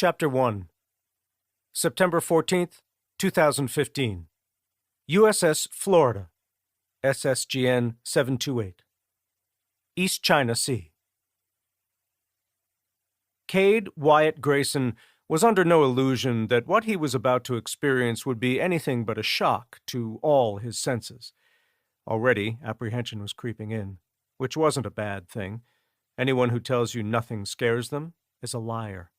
Chapter 1 September 14th, 2015 USS Florida, SSGN 728 East China Sea. Cade Wyatt Grayson was under no illusion that what he was about to experience would be anything but a shock to all his senses. Already, apprehension was creeping in, which wasn't a bad thing. Anyone who tells you nothing scares them is a liar.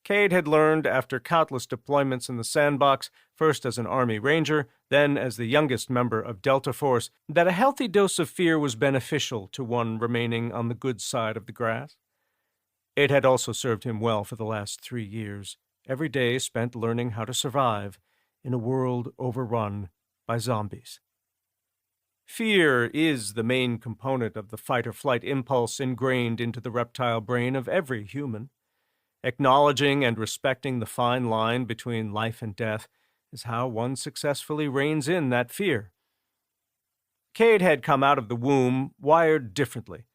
Cade had learned after countless deployments in the sandbox, first as an Army Ranger, then as the youngest member of Delta Force, that a healthy dose of fear was beneficial to one remaining on the good side of the grass. It had also served him well for the last 3 years, every day spent learning how to survive in a world overrun by zombies. Fear is the main component of the fight-or-flight impulse ingrained into the reptile brain of every human. Acknowledging and respecting the fine line between life and death is how one successfully reins in that fear. Cade had come out of the womb wired differently.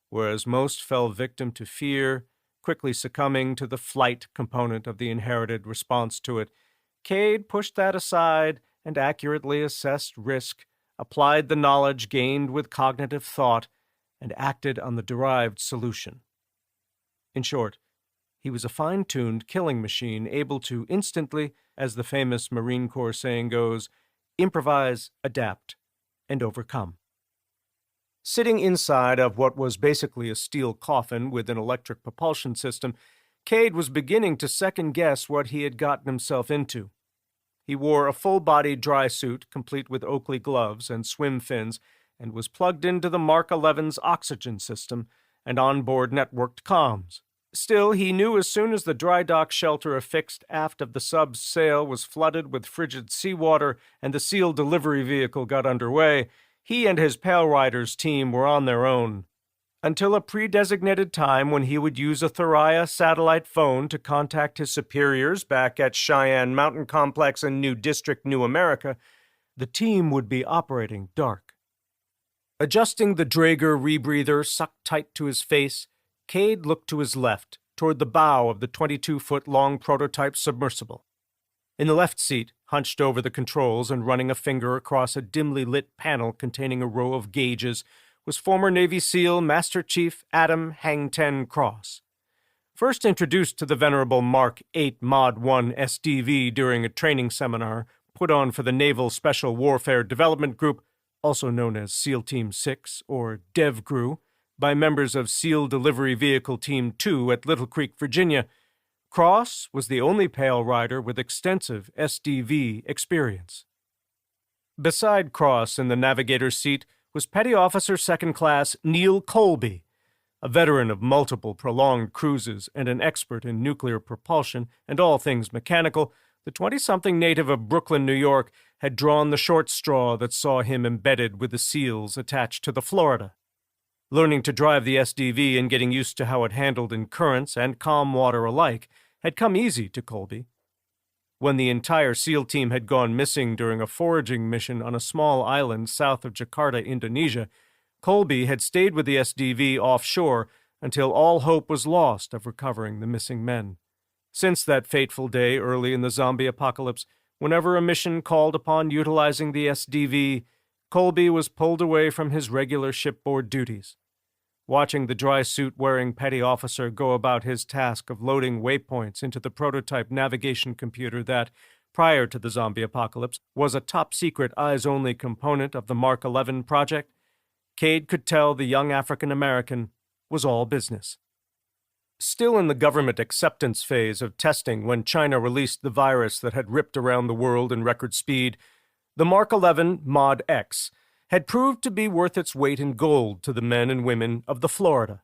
Whereas most fell victim to fear, quickly succumbing to the flight component of the inherited response to it, Cade pushed that aside and accurately assessed risk, applied the knowledge gained with cognitive thought, and acted on the derived solution. In short, he was a fine-tuned killing machine able to instantly, as the famous Marine Corps saying goes, improvise, adapt, and overcome. Sitting inside of what was basically a steel coffin with an electric propulsion system, Cade was beginning to second-guess what he had gotten himself into. He wore a full-body dry suit, complete with Oakley gloves and swim fins, and was plugged into the Mark 11's oxygen system and onboard networked comms. Still, he knew as soon as the dry dock shelter affixed aft of the sub's sail was flooded with frigid seawater and the SEAL delivery vehicle got underway, he and his Pale Riders team were on their own. Until a pre-designated time when he would use a Thuraya satellite phone to contact his superiors back at Cheyenne Mountain Complex in New District, New America, the team would be operating dark. Adjusting the Draeger rebreather sucked tight to his face, Cade looked to his left, toward the bow of the 22-foot-long prototype submersible. In the left seat, hunched over the controls and running a finger across a dimly lit panel containing a row of gauges, was former Navy SEAL Master Chief Adam Hang-Ten Cross. First introduced to the venerable Mark 8 Mod 1 SDV during a training seminar put on for the Naval Special Warfare Development Group, also known as SEAL Team 6 or DevGRU, by members of SEAL Delivery Vehicle Team 2 at Little Creek, Virginia, Cross was the only Pale Rider with extensive SDV experience. Beside Cross in the navigator's seat was Petty Officer Second Class Neil Colby, a veteran of multiple prolonged cruises and an expert in nuclear propulsion and all things mechanical. The 20-something native of Brooklyn, New York, had drawn the short straw that saw him embedded with the SEALs attached to the Florida. Learning to drive the SDV and getting used to how it handled in currents and calm water alike had come easy to Colby. When the entire SEAL team had gone missing during a foraging mission on a small island south of Jakarta, Indonesia, Colby had stayed with the SDV offshore until all hope was lost of recovering the missing men. Since that fateful day early in the zombie apocalypse, whenever a mission called upon utilizing the SDV, Colby was pulled away from his regular shipboard duties. Watching the dry suit-wearing petty officer go about his task of loading waypoints into the prototype navigation computer that, prior to the zombie apocalypse, was a top-secret eyes-only component of the Mark 11 project, Cade could tell the young African-American was all business. Still in the government acceptance phase of testing when China released the virus that had ripped around the world in record speed, the Mark 11 Mod X had proved to be worth its weight in gold to the men and women of the Florida.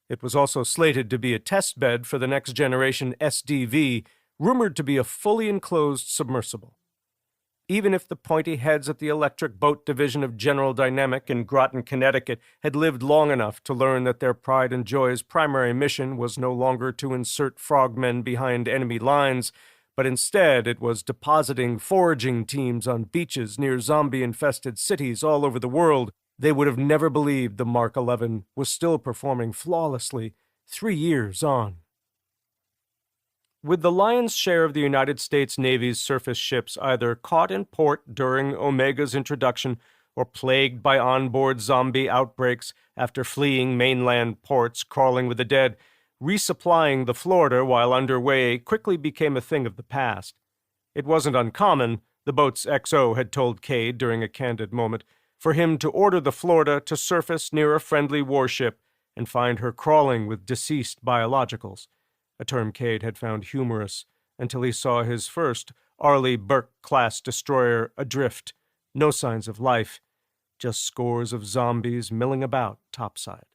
It was also slated to be a test bed for the next generation SDV, rumored to be a fully enclosed submersible. Even if the pointy heads at the Electric Boat Division of General Dynamic in Groton, Connecticut had lived long enough to learn that their pride and joy's primary mission was no longer to insert frogmen behind enemy lines, but instead it was depositing foraging teams on beaches near zombie-infested cities all over the world, they would have never believed the Mark 11 was still performing flawlessly 3 years on. With the lion's share of the United States Navy's surface ships either caught in port during Omega's introduction or plagued by onboard zombie outbreaks after fleeing mainland ports crawling with the dead, resupplying the Florida while underway quickly became a thing of the past. It wasn't uncommon, the boat's XO had told Cade during a candid moment, for him to order the Florida to surface near a friendly warship and find her crawling with deceased biologicals, a term Cade had found humorous until he saw his first Arleigh Burke-class destroyer adrift, no signs of life, just scores of zombies milling about topside.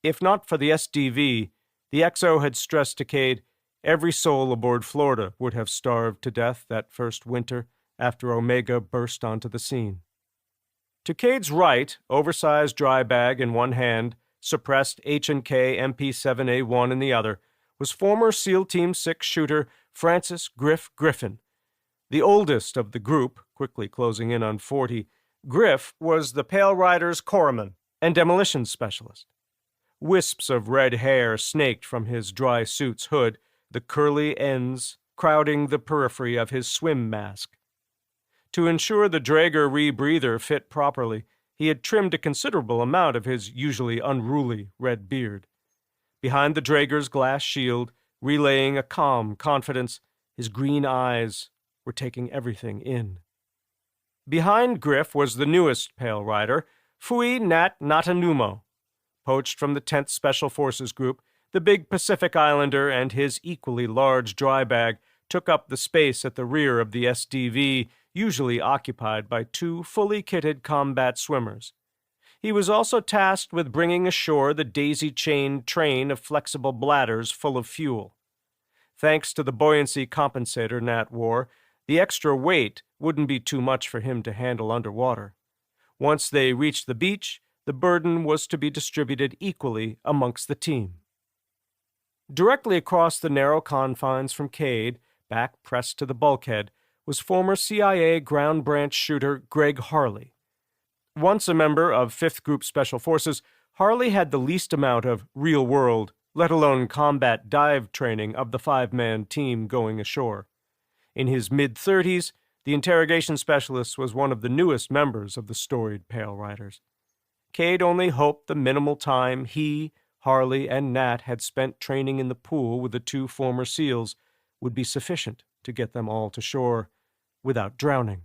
If not for the SDV, the XO had stressed to Cade, every soul aboard Florida would have starved to death that first winter after Omega burst onto the scene. To Cade's right, oversized dry bag in one hand, suppressed H&K MP7A1 in the other, was former SEAL Team 6 shooter Francis Griffin. The oldest of the group, quickly closing in on 40, Griff was the Pale Rider's corpsman and demolition specialist. Wisps of red hair snaked from his dry suit's hood, the curly ends crowding the periphery of his swim mask. To ensure the Draeger rebreather fit properly, he had trimmed a considerable amount of his usually unruly red beard. Behind the Draeger's glass shield, relaying a calm confidence, his green eyes were taking everything in. Behind Griff was the newest Pale Rider, Fui Nat Natanumo. Poached from the 10th Special Forces Group, the big Pacific Islander and his equally large dry bag took up the space at the rear of the SDV, usually occupied by two fully kitted combat swimmers. He was also tasked with bringing ashore the daisy-chained train of flexible bladders full of fuel. Thanks to the buoyancy compensator Nat wore, the extra weight wouldn't be too much for him to handle underwater. Once they reached the beach, the burden was to be distributed equally amongst the team. Directly across the narrow confines from Cade, back pressed to the bulkhead, was former CIA ground branch shooter Greg Harley. Once a member of 5th Group Special Forces, Harley had the least amount of real-world, let alone combat dive training of the 5-man team going ashore. In his mid-30s, the interrogation specialist was one of the newest members of the storied Pale Riders. Cade only hoped the minimal time he, Harley, and Nat had spent training in the pool with the two former SEALs would be sufficient to get them all to shore without drowning.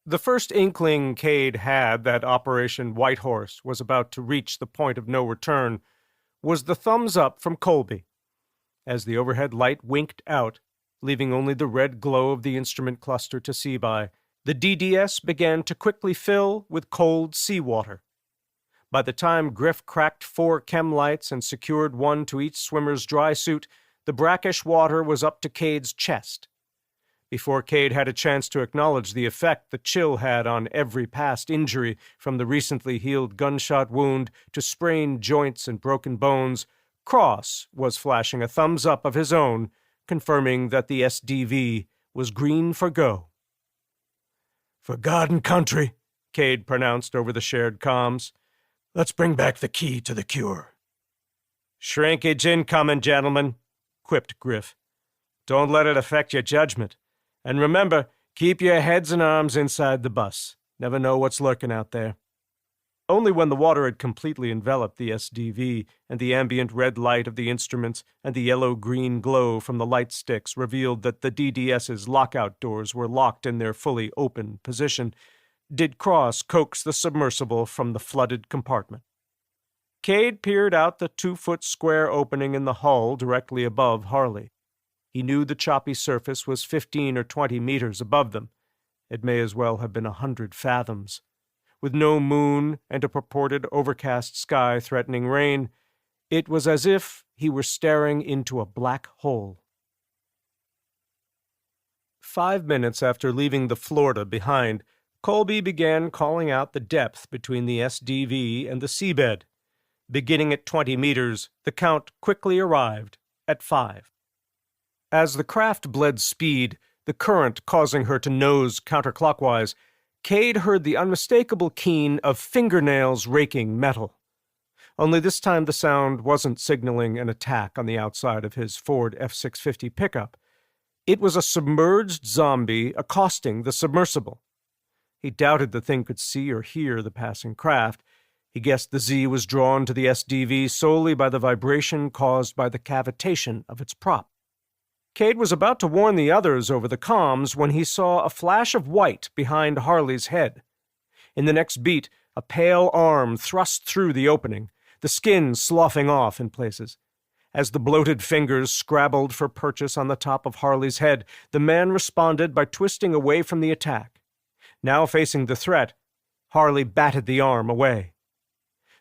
The first inkling Cade had that Operation Whitehorse was about to reach the point of no return was the thumbs up from Colby. As the overhead light winked out, leaving only the red glow of the instrument cluster to see by, the DDS began to quickly fill with cold seawater. By the time Griff cracked 4 chem lights and secured one to each swimmer's dry suit, the brackish water was up to Cade's chest. Before Cade had a chance to acknowledge the effect the chill had on every past injury, from the recently healed gunshot wound to sprained joints and broken bones, Cross was flashing a thumbs up of his own, confirming that the SDV was green for go. "For God and country," Cade pronounced over the shared comms. "Let's bring back the key to the cure." "Shrinkage incoming, gentlemen," quipped Griff. "Don't let it affect your judgment. And remember, keep your heads and arms inside the bus. Never know what's lurking out there." Only when the water had completely enveloped the SDV and the ambient red light of the instruments and the yellow-green glow from the light sticks revealed that the DDS's lockout doors were locked in their fully open position did Cross coax the submersible from the flooded compartment. Cade peered out the 2-foot square opening in the hull directly above Harley. He knew the choppy surface was 15 or 20 meters above them. It may as well have been 100 fathoms. With no moon and a purported overcast sky threatening rain, it was as if he were staring into a black hole. 5 minutes after leaving the Florida behind, Colby began calling out the depth between the SDV and the seabed. Beginning at 20 meters, the count quickly arrived at 5. As the craft bled speed, the current causing her to nose counterclockwise, Cade heard the unmistakable keen of fingernails raking metal. only this time the sound wasn't signaling an attack on the outside of his Ford F-650 pickup. It was a submerged zombie accosting the submersible. He doubted the thing could see or hear the passing craft. He guessed the Z was drawn to the SDV solely by the vibration caused by the cavitation of its prop. Cade was about to warn the others over the comms when he saw a flash of white behind Harley's head. In the next beat, a pale arm thrust through the opening, the skin sloughing off in places. As the bloated fingers scrabbled for purchase on the top of Harley's head, the man responded by twisting away from the attack. Now facing the threat, Harley batted the arm away.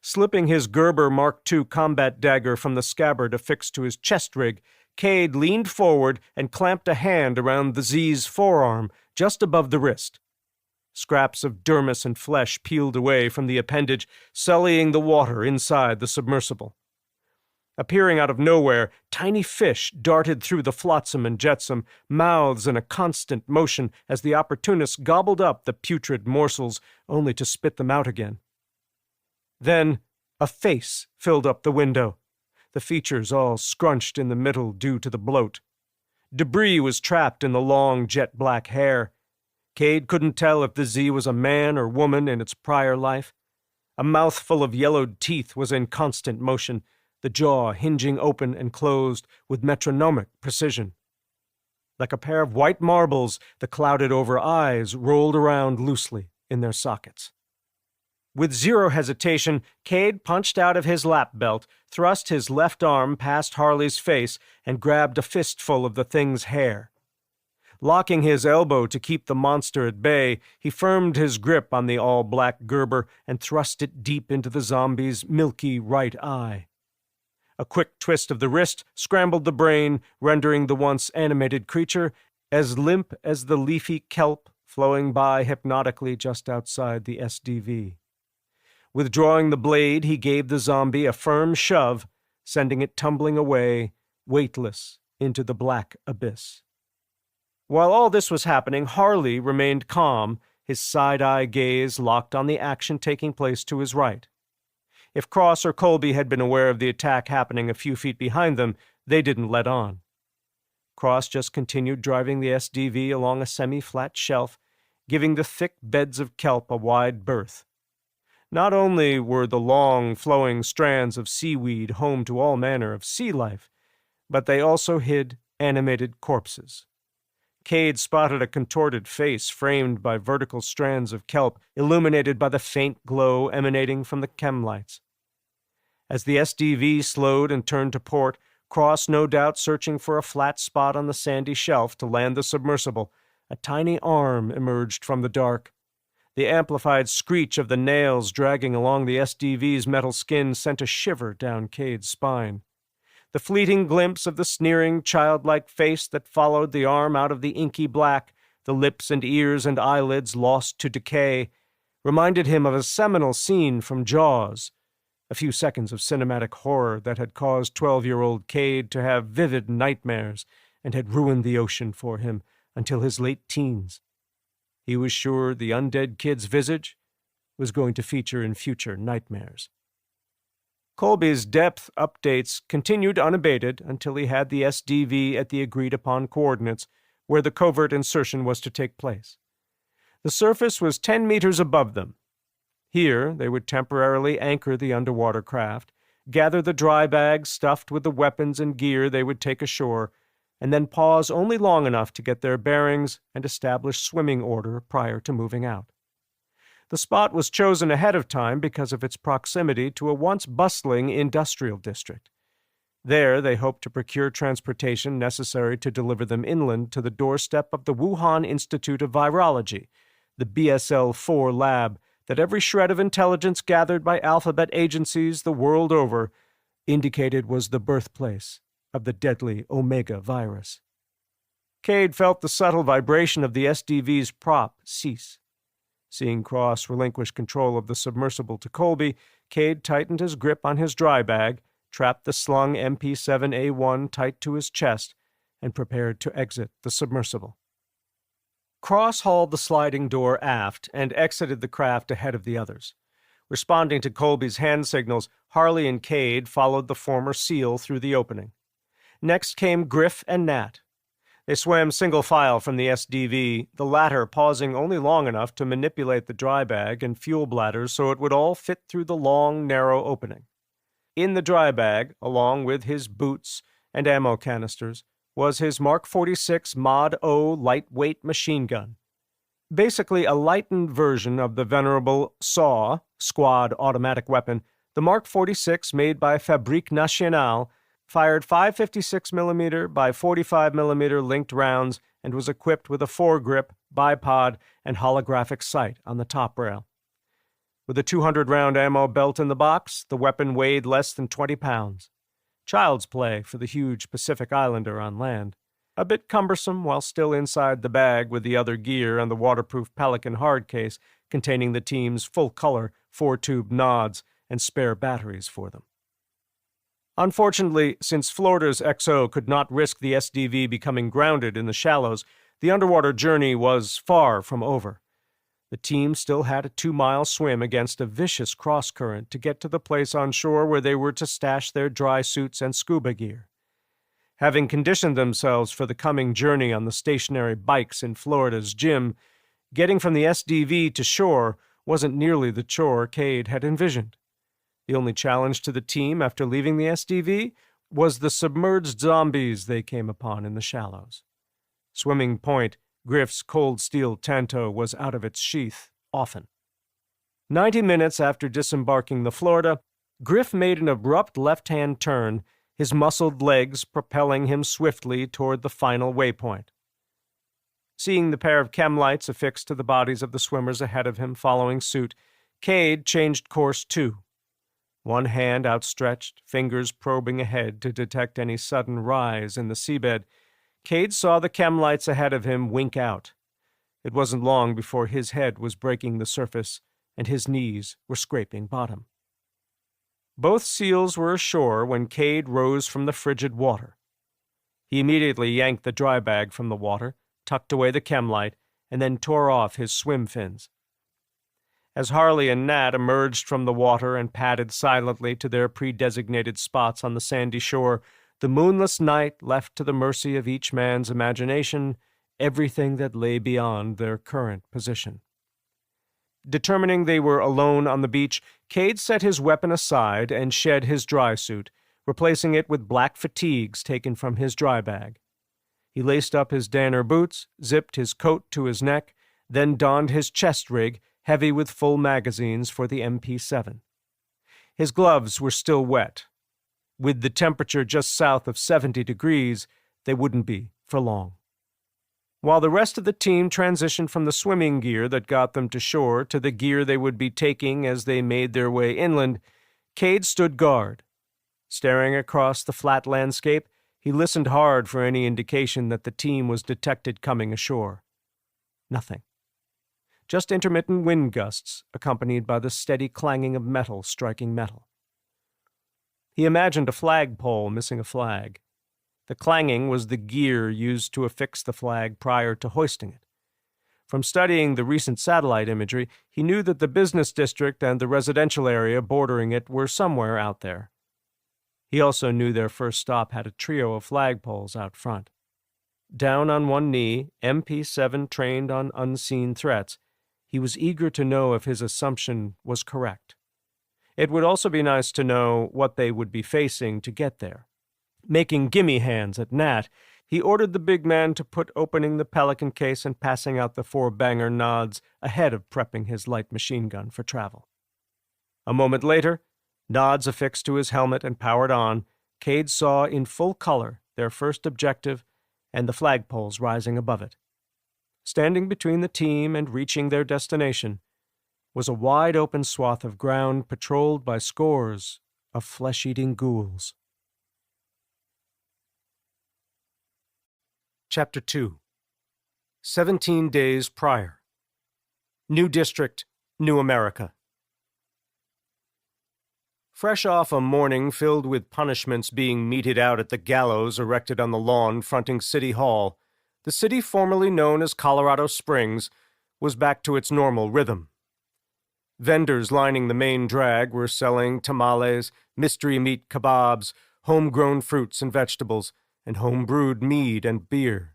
Slipping his Gerber Mark II combat dagger from the scabbard affixed to his chest rig, Cade leaned forward and clamped a hand around the Z's forearm, just above the wrist. Scraps of dermis and flesh peeled away from the appendage, sullying the water inside the submersible. Appearing out of nowhere, tiny fish darted through the flotsam and jetsam, mouths in a constant motion as the opportunists gobbled up the putrid morsels, only to spit them out again. Then a face filled up the window, the features all scrunched in the middle due to the bloat. Debris was trapped in the long jet-black hair. Cade couldn't tell if the Z was a man or woman in its prior life. A mouthful of yellowed teeth was in constant motion, the jaw hinging open and closed with metronomic precision. Like a pair of white marbles, the clouded-over eyes rolled around loosely in their sockets. With zero hesitation, Cade punched out of his lap belt, thrust his left arm past Harley's face, and grabbed a fistful of the thing's hair. Locking his elbow to keep the monster at bay, he firmed his grip on the all-black Gerber and thrust it deep into the zombie's milky right eye. A quick twist of the wrist scrambled the brain, rendering the once animated creature as limp as the leafy kelp flowing by hypnotically just outside the SDV. Withdrawing the blade, he gave the zombie a firm shove, sending it tumbling away, weightless, into the black abyss. While all this was happening, Harley remained calm, his side-eye gaze locked on the action taking place to his right. If Cross or Colby had been aware of the attack happening a few feet behind them, they didn't let on. Cross just continued driving the SDV along a semi-flat shelf, giving the thick beds of kelp a wide berth. Not only were the long, flowing strands of seaweed home to all manner of sea life, but they also hid animated corpses. Cade spotted a contorted face framed by vertical strands of kelp, illuminated by the faint glow emanating from the chem lights. As the SDV slowed and turned to port, Cross no doubt searching for a flat spot on the sandy shelf to land the submersible, a tiny arm emerged from the dark. The amplified screech of the nails dragging along the SDV's metal skin sent a shiver down Cade's spine. The fleeting glimpse of the sneering, childlike face that followed the arm out of the inky black, the lips and ears and eyelids lost to decay, reminded him of a seminal scene from Jaws, a few seconds of cinematic horror that had caused 12-year-old Cade to have vivid nightmares and had ruined the ocean for him until his late teens. He was sure the undead kid's visage was going to feature in future nightmares. Colby's depth updates continued unabated until he had the SDV at the agreed-upon coordinates where the covert insertion was to take place. The surface was 10 meters above them. Here, they would temporarily anchor the underwater craft, gather the dry bags stuffed with the weapons and gear they would take ashore, and then pause only long enough to get their bearings and establish swimming order prior to moving out. The spot was chosen ahead of time because of its proximity to a once bustling industrial district. There, they hoped to procure transportation necessary to deliver them inland to the doorstep of the Wuhan Institute of Virology, the BSL-4 lab that every shred of intelligence gathered by alphabet agencies the world over indicated was the birthplace of the deadly Omega virus. Cade felt the subtle vibration of the SDV's prop cease. Seeing Cross relinquish control of the submersible to Colby, Cade tightened his grip on his dry bag, trapped the slung MP7A1 tight to his chest, and prepared to exit the submersible. Cross hauled the sliding door aft and exited the craft ahead of the others. Responding to Colby's hand signals, Harley and Cade followed the former SEAL through the opening. Next came Griff and Nat. They swam single file from the SDV, the latter pausing only long enough to manipulate the dry bag and fuel bladders so it would all fit through the long, narrow opening. In the dry bag, along with his boots and ammo canisters, was his Mark 46 Mod O lightweight machine gun. Basically a lightened version of the venerable SAW, squad automatic weapon, the Mark 46 made by Fabrique Nationale fired 5.56mm by 45mm linked rounds and was equipped with a foregrip, bipod, and holographic sight on the top rail. With a 200-round ammo belt in the box, the weapon weighed less than 20 pounds. Child's play for the huge Pacific Islander on land. A bit cumbersome while still inside the bag with the other gear and the waterproof Pelican hard case containing the team's full-color 4-tube nods and spare batteries for them. Unfortunately, since Florida's XO could not risk the SDV becoming grounded in the shallows, the underwater journey was far from over. The team still had a 2-mile swim against a vicious cross-current to get to the place on shore where they were to stash their dry suits and scuba gear. Having conditioned themselves for the coming journey on the stationary bikes in Florida's gym, getting from the SDV to shore wasn't nearly the chore Cade had envisioned. The only challenge to the team after leaving the SDV was the submerged zombies they came upon in the shallows. Swimming Point, Griff's cold steel Tanto was out of its sheath often. 90 minutes after disembarking the Florida, Griff made an abrupt left-hand turn, his muscled legs propelling him swiftly toward the final waypoint. Seeing the pair of chem lights affixed to the bodies of the swimmers ahead of him following suit, Cade changed course too. One hand outstretched, fingers probing ahead to detect any sudden rise in the seabed, Cade saw the chem lights ahead of him wink out. It wasn't long before his head was breaking the surface and his knees were scraping bottom. Both SEALs were ashore when Cade rose from the frigid water. He immediately yanked the dry bag from the water, tucked away the chem light, and then tore off his swim fins. As Harley and Nat emerged from the water and padded silently to their pre-designated spots on the sandy shore, the moonless night left to the mercy of each man's imagination everything that lay beyond their current position. Determining they were alone on the beach, Cade set his weapon aside and shed his dry suit, replacing it with black fatigues taken from his dry bag. He laced up his Danner boots, zipped his coat to his neck, then donned his chest rig, heavy with full magazines for the MP7. His gloves were still wet. With the temperature just south of 70 degrees, they wouldn't be for long. While the rest of the team transitioned from the swimming gear that got them to shore to the gear they would be taking as they made their way inland, Cade stood guard. Staring across the flat landscape, he listened hard for any indication that the team was detected coming ashore. Nothing. Just intermittent wind gusts, accompanied by the steady clanging of metal striking metal. He imagined a flagpole missing a flag. The clanging was the gear used to affix the flag prior to hoisting it. From studying the recent satellite imagery, he knew that the business district and the residential area bordering it were somewhere out there. He also knew their first stop had a trio of flagpoles out front. Down on one knee, MP7 trained on unseen threats, he was eager to know if his assumption was correct. It would also be nice to know what they would be facing to get there. Making gimme hands at Nat, he ordered the big man to put opening the Pelican case and passing out the 4-banger nods ahead of prepping his light machine gun for travel. A moment later, nods affixed to his helmet and powered on, Cade saw in full color their first objective and the flagpoles rising above it. Standing between the team and reaching their destination was a wide-open swath of ground patrolled by scores of flesh-eating ghouls. Chapter 2. 17 days prior. New District, New America. Fresh off a morning filled with punishments being meted out at the gallows erected on the lawn fronting City Hall, the city formerly known as Colorado Springs was back to its normal rhythm. Vendors lining the main drag were selling tamales, mystery meat kebabs, homegrown fruits and vegetables, and home-brewed mead and beer.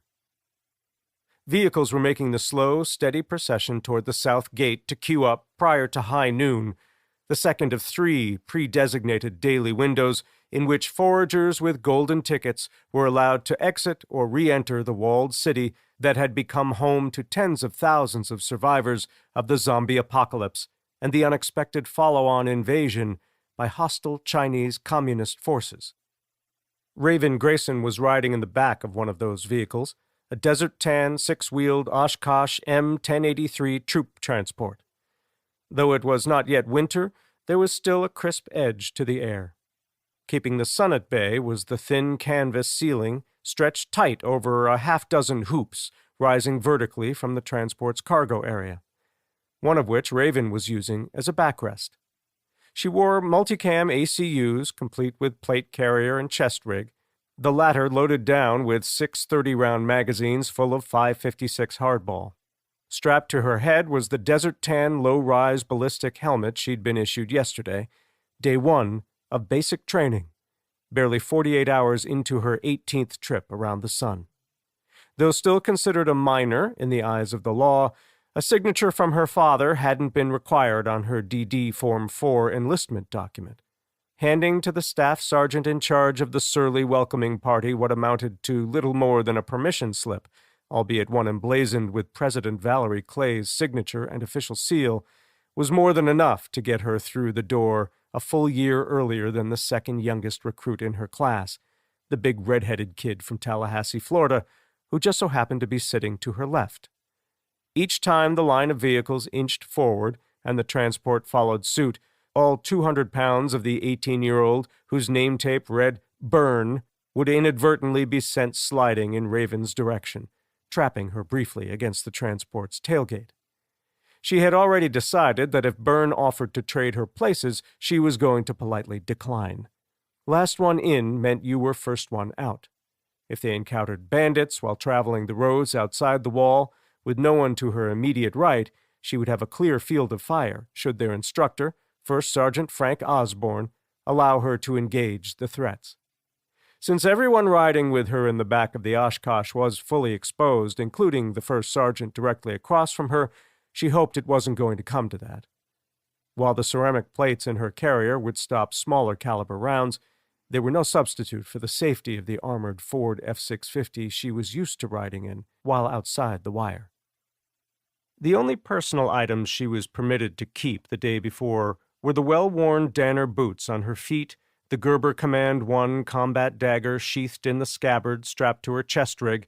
Vehicles were making the slow, steady procession toward the south gate to queue up prior to high noon, the second of 3 pre-designated daily windows in which foragers with golden tickets were allowed to exit or re-enter the walled city that had become home to tens of thousands of survivors of the zombie apocalypse and the unexpected follow-on invasion by hostile Chinese communist forces. Raven Grayson was riding in the back of one of those vehicles, a desert-tan, 6-wheeled Oshkosh M1083 troop transport. Though it was not yet winter, there was still a crisp edge to the air. Keeping the sun at bay was the thin canvas ceiling stretched tight over a half-dozen hoops rising vertically from the transport's cargo area, one of which Raven was using as a backrest. She wore multicam ACUs complete with plate carrier and chest rig, the latter loaded down with 6 30-round magazines full of 5.56 hardball. Strapped to her head was the desert-tan low-rise ballistic helmet she'd been issued yesterday, day 1 of basic training, barely 48 hours into her 18th trip around the sun. Though still considered a minor in the eyes of the law, a signature from her father hadn't been required on her DD Form 4 enlistment document. Handing to the staff sergeant in charge of the surly welcoming party what amounted to little more than a permission slip, albeit one emblazoned with President Valerie Clay's signature and official seal, was more than enough to get her through the door a full year earlier than the second youngest recruit in her class, the big red-headed kid from Tallahassee, Florida, who just so happened to be sitting to her left. Each time the line of vehicles inched forward and the transport followed suit, all 200 pounds of the 18-year-old whose name tape read "Burn" would inadvertently be sent sliding in Raven's direction, trapping her briefly against the transport's tailgate. She had already decided that if Byrne offered to trade her places, she was going to politely decline. Last one in meant you were first one out. If they encountered bandits while traveling the roads outside the wall, with no one to her immediate right, she would have a clear field of fire should their instructor, First Sergeant Frank Osborne, allow her to engage the threats. Since everyone riding with her in the back of the Oshkosh was fully exposed, including the first sergeant directly across from her, she hoped it wasn't going to come to that. While the ceramic plates in her carrier would stop smaller caliber rounds, they were no substitute for the safety of the armored Ford F-650 she was used to riding in while outside the wire. The only personal items she was permitted to keep the day before were the well-worn Danner boots on her feet, the Gerber Command 1 combat dagger sheathed in the scabbard strapped to her chest rig,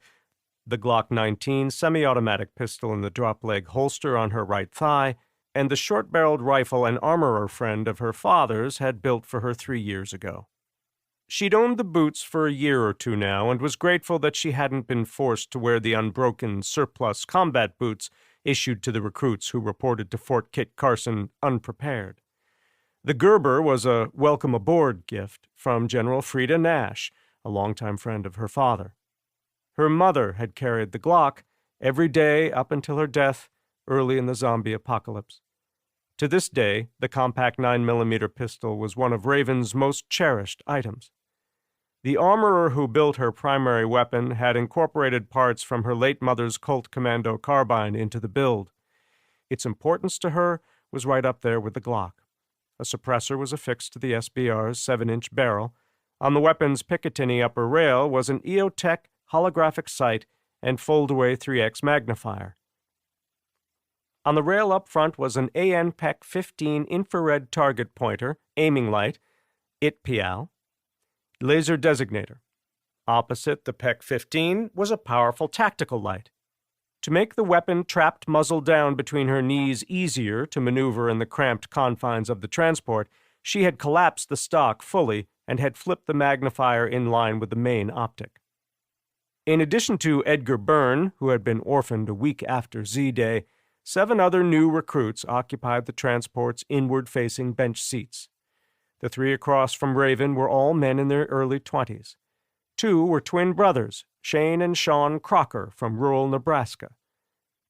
the Glock 19 semi-automatic pistol in the drop-leg holster on her right thigh, and the short-barreled rifle an armorer friend of her father's had built for her 3 years ago. She'd owned the boots for a year or two now and was grateful that she hadn't been forced to wear the unbroken surplus combat boots issued to the recruits who reported to Fort Kit Carson unprepared. The Gerber was a welcome-aboard gift from General Frida Nash, a longtime friend of her father. Her mother had carried the Glock every day up until her death early in the zombie apocalypse. To this day, the compact 9mm pistol was one of Raven's most cherished items. The armorer who built her primary weapon had incorporated parts from her late mother's Colt Commando carbine into the build. Its importance to her was right up there with the Glock. A suppressor was affixed to the SBR's 7-inch barrel. On the weapon's Picatinny upper rail was an EOTech holographic sight and fold-away 3x magnifier. On the rail up front was an ANPEC 15 infrared target pointer, aiming light, ITPIAL, laser designator. Opposite the PEC 15 was a powerful tactical light. To make the weapon trapped muzzle down between her knees easier to maneuver in the cramped confines of the transport, she had collapsed the stock fully and had flipped the magnifier in line with the main optic. In addition to Edgar Byrne, who had been orphaned a week after Z-Day, 7 other new recruits occupied the transport's inward-facing bench seats. The 3 across from Raven were all men in their early 20s. 2 were twin brothers, Shane and Sean Crocker from rural Nebraska.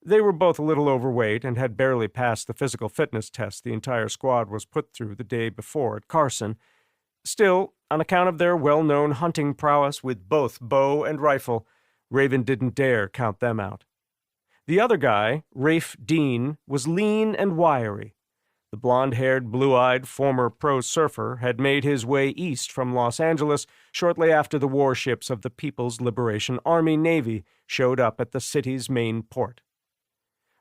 They were both a little overweight and had barely passed the physical fitness test the entire squad was put through the day before at Carson. Still, on account of their well-known hunting prowess with both bow and rifle, Raven didn't dare count them out. The other guy, Rafe Dean, was lean and wiry. The blonde-haired, blue-eyed former pro surfer had made his way east from Los Angeles shortly after the warships of the People's Liberation Army Navy showed up at the city's main port.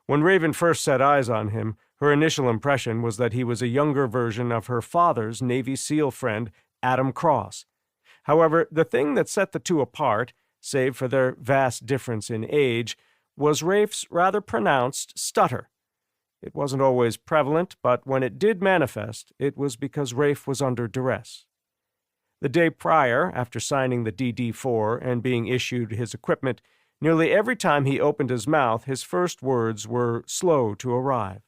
When Raven first set eyes on him, her initial impression was that he was a younger version of her father's Navy SEAL friend, Adam Cross. However, the thing that set the two apart, save for their vast difference in age, was Rafe's rather pronounced stutter. It wasn't always prevalent, but when it did manifest, it was because Rafe was under duress. The day prior, after signing the DD-4 and being issued his equipment, nearly every time he opened his mouth, his first words were slow to arrive.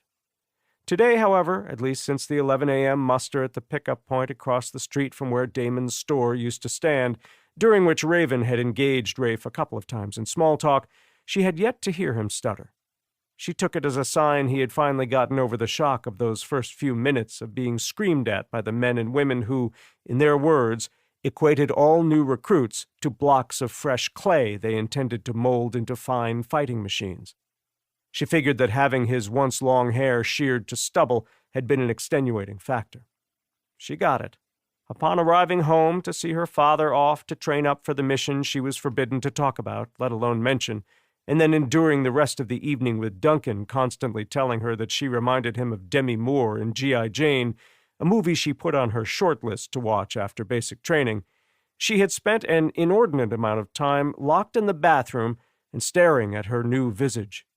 Today, however, at least since the 11 a.m. muster at the pickup point across the street from where Damon's store used to stand, during which Raven had engaged Rafe a couple of times in small talk, she had yet to hear him stutter. She took it as a sign he had finally gotten over the shock of those first few minutes of being screamed at by the men and women who, in their words, equated all new recruits to blocks of fresh clay they intended to mold into fine fighting machines. She figured that having his once long hair sheared to stubble had been an extenuating factor. She got it. Upon arriving home to see her father off to train up for the mission she was forbidden to talk about, let alone mention, and then enduring the rest of the evening with Duncan constantly telling her that she reminded him of Demi Moore in G.I. Jane, a movie she put on her short list to watch after basic training, she had spent an inordinate amount of time locked in the bathroom and staring at her new visage,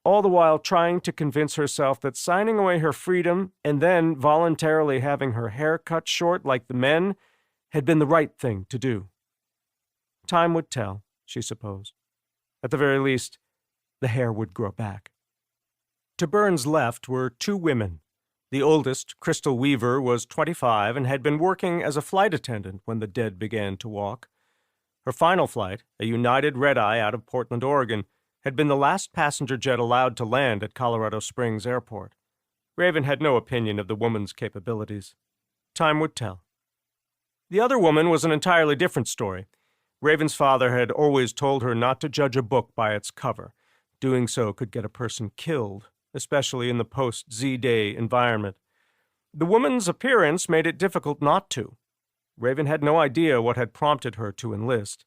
all the while trying to convince herself that signing away her freedom and then voluntarily having her hair cut short like the men had been the right thing to do. Time would tell, she supposed. At the very least, the hair would grow back. To Burns' left were two women. The oldest, Crystal Weaver, was 25 and had been working as a flight attendant when the dead began to walk. Her final flight, a United red-eye out of Portland, Oregon, had been the last passenger jet allowed to land at Colorado Springs Airport. Raven had no opinion of the woman's capabilities. Time would tell. The other woman was an entirely different story. Raven's father had always told her not to judge a book by its cover. Doing so could get a person killed, especially in the post-Z-Day environment. The woman's appearance made it difficult not to. Raven had no idea what had prompted her to enlist.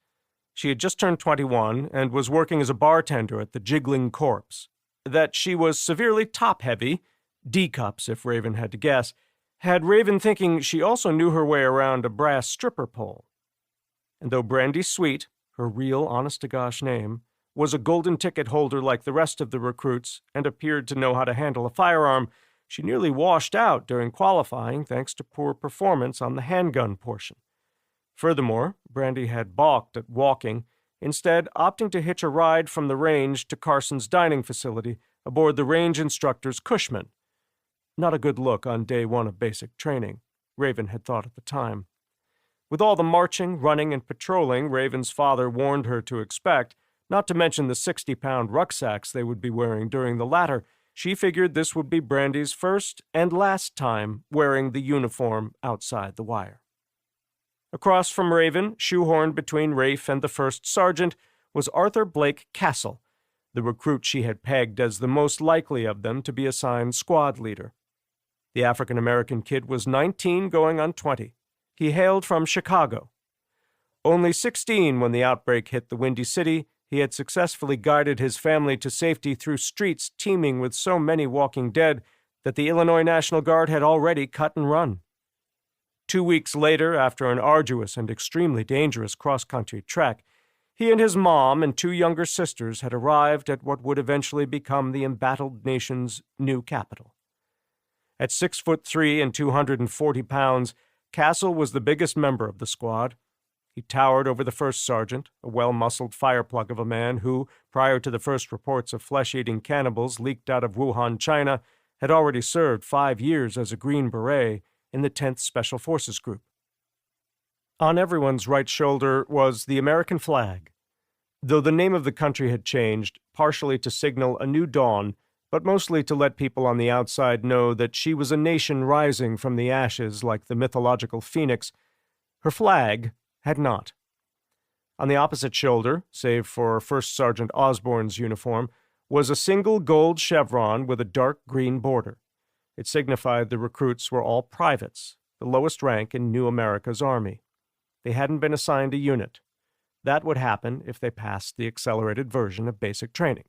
She had just turned 21 and was working as a bartender at the Jiggling Corpse. That she was severely top-heavy, D-cups if Raven had to guess, had Raven thinking she also knew her way around a brass stripper pole. And though Brandy Sweet, her real honest-to-gosh name, was a golden ticket holder like the rest of the recruits and appeared to know how to handle a firearm, she nearly washed out during qualifying thanks to poor performance on the handgun portion. Furthermore, Brandy had balked at walking, instead opting to hitch a ride from the range to Carson's dining facility aboard the range instructor's Cushman. Not a good look on day one of basic training, Raven had thought at the time. With all the marching, running, and patrolling Raven's father warned her to expect, not to mention the 60-pound rucksacks they would be wearing during the latter, she figured this would be Brandy's first and last time wearing the uniform outside the wire. Across from Raven, shoehorned between Rafe and the first sergeant, was Arthur Blake Castle, the recruit she had pegged as the most likely of them to be assigned squad leader. The African-American kid was 19 going on 20. He hailed from Chicago. Only 16 when the outbreak hit the Windy City, he had successfully guided his family to safety through streets teeming with so many walking dead that the Illinois National Guard had already cut and run. 2 weeks later, after an arduous and extremely dangerous cross-country trek, he and his mom and two younger sisters had arrived at what would eventually become the embattled nation's new capital. At 6'3" and 240 pounds, Castle was the biggest member of the squad. He towered over the first sergeant, a well-muscled fireplug of a man who, prior to the first reports of flesh-eating cannibals leaked out of Wuhan, China, had already served 5 years as a Green Beret in the 10th Special Forces Group. On everyone's right shoulder was the American flag. though the name of the country had changed, partially to signal a new dawn, but mostly to let people on the outside know that she was a nation rising from the ashes like the mythological phoenix. Her flag had not. On the opposite shoulder, save for First Sergeant Osborne's uniform, was a single gold chevron with a dark green border. It signified the recruits were all privates, the lowest rank in New America's army. They hadn't been assigned a unit. That would happen if they passed the accelerated version of basic training.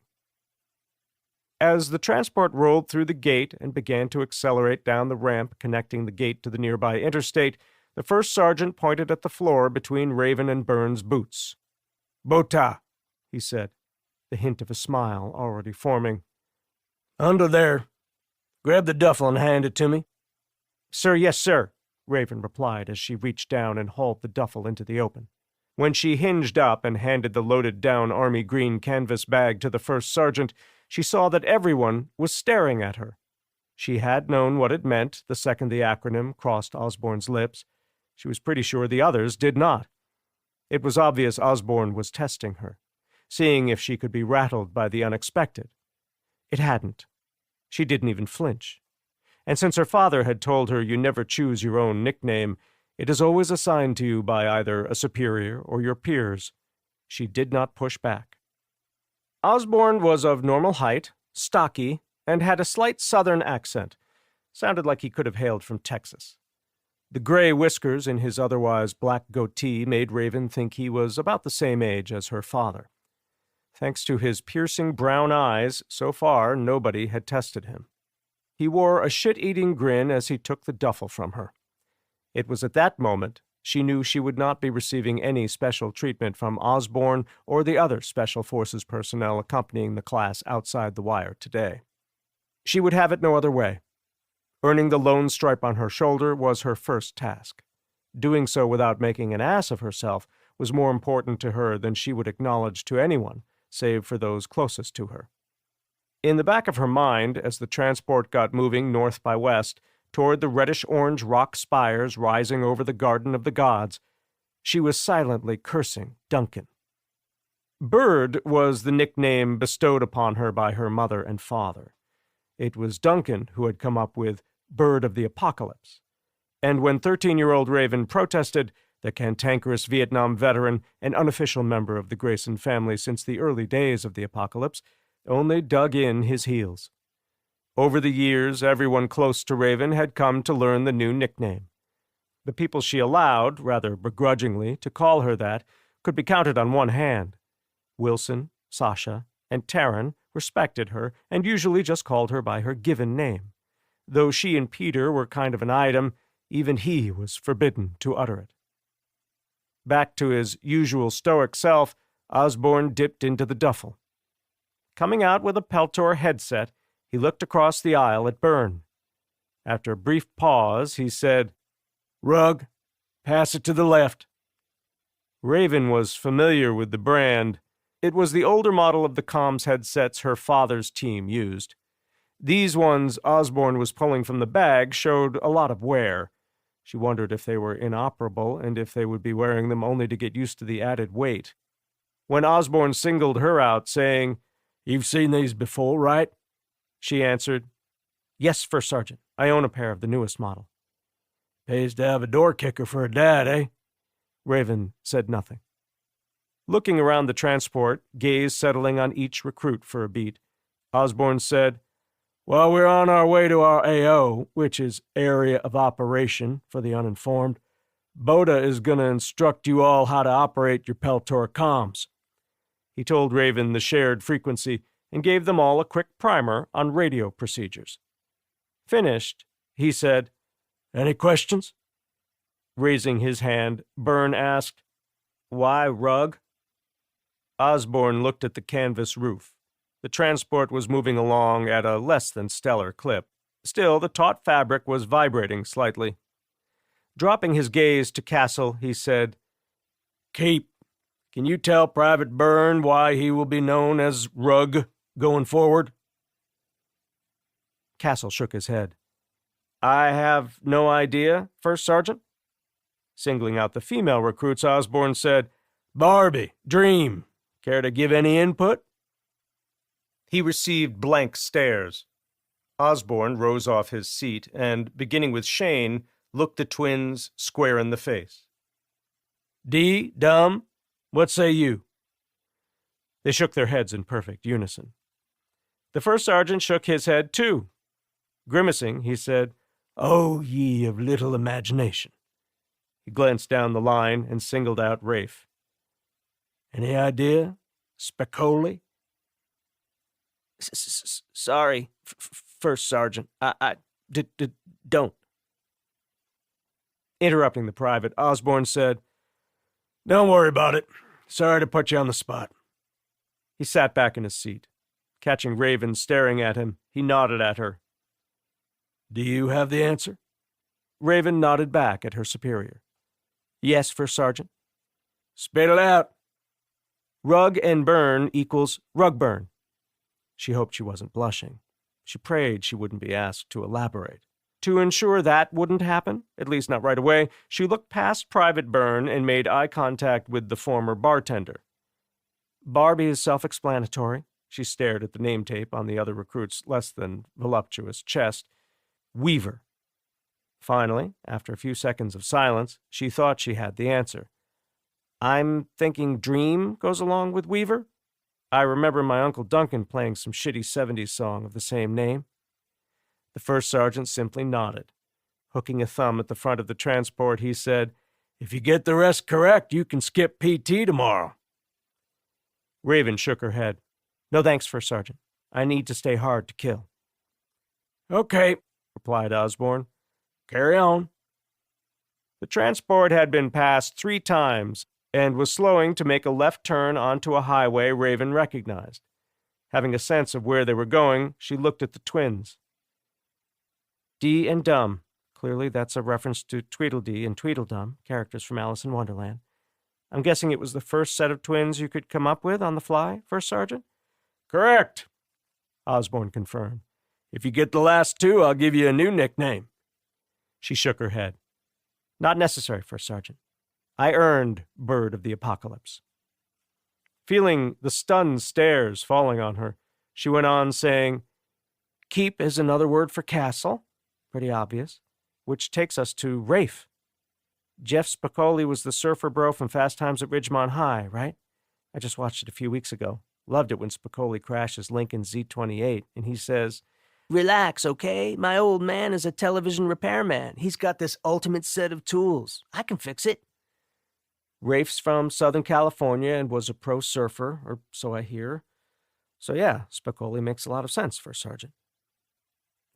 As the transport rolled through the gate and began to accelerate down the ramp connecting the gate to the nearby interstate, the first sergeant pointed at the floor between Raven and Burns' boots. "Bota," he said, the hint of a smile already forming. "Under there. Grab the duffel and hand it to me." "Sir, yes, sir," Raven replied as she reached down and hauled the duffel into the open. When she hinged up and handed the loaded-down army green canvas bag to the first sergeant, she saw that everyone was staring at her. She had known what it meant the second the acronym crossed Osborne's lips. She was pretty sure the others did not. It was obvious Osborne was testing her, seeing if she could be rattled by the unexpected. It hadn't. She didn't even flinch. And since her father had told her you never choose your own nickname, it is always assigned to you by either a superior or your peers, she did not push back. Osborne was of normal height, stocky, and had a slight southern accent. Sounded like he could have hailed from Texas. The gray whiskers in his otherwise black goatee made Raven think he was about the same age as her father. Thanks to his piercing brown eyes, so far nobody had tested him. He wore a shit-eating grin as he took the duffel from her. It was at that moment she knew she would not be receiving any special treatment from Osborne or the other Special Forces personnel accompanying the class outside the wire today. She would have it no other way. Earning the lone stripe on her shoulder was her first task. Doing so without making an ass of herself was more important to her than she would acknowledge to anyone, save for those closest to her. In the back of her mind, as the transport got moving north by west, toward the reddish-orange rock spires rising over the Garden of the Gods, she was silently cursing Duncan. Bird was the nickname bestowed upon her by her mother and father. It was Duncan who had come up with Bird of the Apocalypse. And when 13-year-old Raven protested, the cantankerous Vietnam veteran, an unofficial member of the Grayson family since the early days of the apocalypse, only dug in his heels. Over the years, everyone close to Raven had come to learn the new nickname. The people she allowed, rather begrudgingly, to call her that could be counted on one hand. Wilson, Sasha, and Taryn respected her and usually just called her by her given name. Though she and Peter were kind of an item, even he was forbidden to utter it. Back to his usual stoic self, Osborne dipped into the duffel. Coming out with a Peltor headset, he looked across the aisle at Byrne. After a brief pause, he said, "Rug, pass it to the left." Raven was familiar with the brand. It was the older model of the comms headsets her father's team used. These ones Osborne was pulling from the bag showed a lot of wear. She wondered if they were inoperable and if they would be wearing them only to get used to the added weight. When Osborne singled her out, saying, "You've seen these before, right?" she answered, "Yes, First Sergeant. I own a pair of the newest model." "Pays to have a door kicker for a dad, eh?" Raven said nothing. Looking around the transport, gaze settling on each recruit for a beat, Osborne said, "While we're on our way to our AO, which is Area of Operation for the uninformed, Boda is going to instruct you all how to operate your Peltor comms." He told Raven the shared frequency and gave them all a quick primer on radio procedures. Finished, he said, "Any questions?" Raising his hand, Byrne asked, "Why Rug?" Osborne looked at the canvas roof. The transport was moving along at a less than stellar clip. Still, the taut fabric was vibrating slightly. Dropping his gaze to Castle, he said, "Keep, can you tell Private Byrne why he will be known as Rug going forward?" Castle shook his head. "I have no idea, First Sergeant." Singling out the female recruits, Osborne said, "Barbie, Dream, Care to give any input? He received blank stares. Osborne rose off his seat and, beginning with Shane, looked the twins square in the face. D, Dumb, what say you? They shook their heads in perfect unison. The first sergeant shook his head, too. Grimacing, he said, "O ye of little imagination." He glanced down the line and singled out Rafe. "Any idea, Spicoli?" Sorry, First Sergeant. I don't. Interrupting the private, Osborne said, "Don't worry about it. Sorry to put you on the spot." He sat back in his seat. Catching Raven staring at him, he nodded at her. "Do you have the answer?" Raven nodded back at her superior. Yes, First Sergeant. "Spit it out." Rug and burn equals rug burn. She hoped she wasn't blushing. She prayed she wouldn't be asked to elaborate. To ensure that wouldn't happen, at least not right away, she looked past Private Byrne and made eye contact with the former bartender. Barbie is self-explanatory. She stared at the name tape on the other recruit's less than voluptuous chest. Weaver. Finally, after a few seconds of silence, she thought she had the answer. I'm thinking Dream goes along with Weaver. I remember my Uncle Duncan playing some shitty 70s song of the same name. The first sergeant simply nodded. Hooking a thumb at the front of the transport, he said, "If you get the rest correct, you can skip PT tomorrow." Raven shook her head. "No thanks, First Sergeant. I need to stay hard to kill." "Okay," replied Osborne. "Carry on." The transport had been passed 3 times and was slowing to make a left turn onto a highway Raven recognized. Having a sense of where they were going, she looked at the twins. D and Dumb. Clearly that's a reference to Tweedledee and Tweedledum, characters from Alice in Wonderland. I'm guessing it was the first set of twins you could come up with on the fly, First Sergeant? "Correct," Osborne confirmed. "If you get the last 2, I'll give you a new nickname." She shook her head. Not necessary, First Sergeant. I earned Bird of the Apocalypse. Feeling the stunned stares falling on her, she went on saying, Keep is another word for castle, pretty obvious, which takes us to Rafe. Jeff Spicoli was the surfer bro from Fast Times at Ridgemont High, right? I just watched it a few weeks ago. Loved it when Spicoli crashes Lincoln Z28, and he says, Relax, okay? My old man is a television repairman. He's got this ultimate set of tools. I can fix it. Rafe's from Southern California and was a pro surfer, or so I hear. So yeah, Spicoli makes a lot of sense, First Sergeant.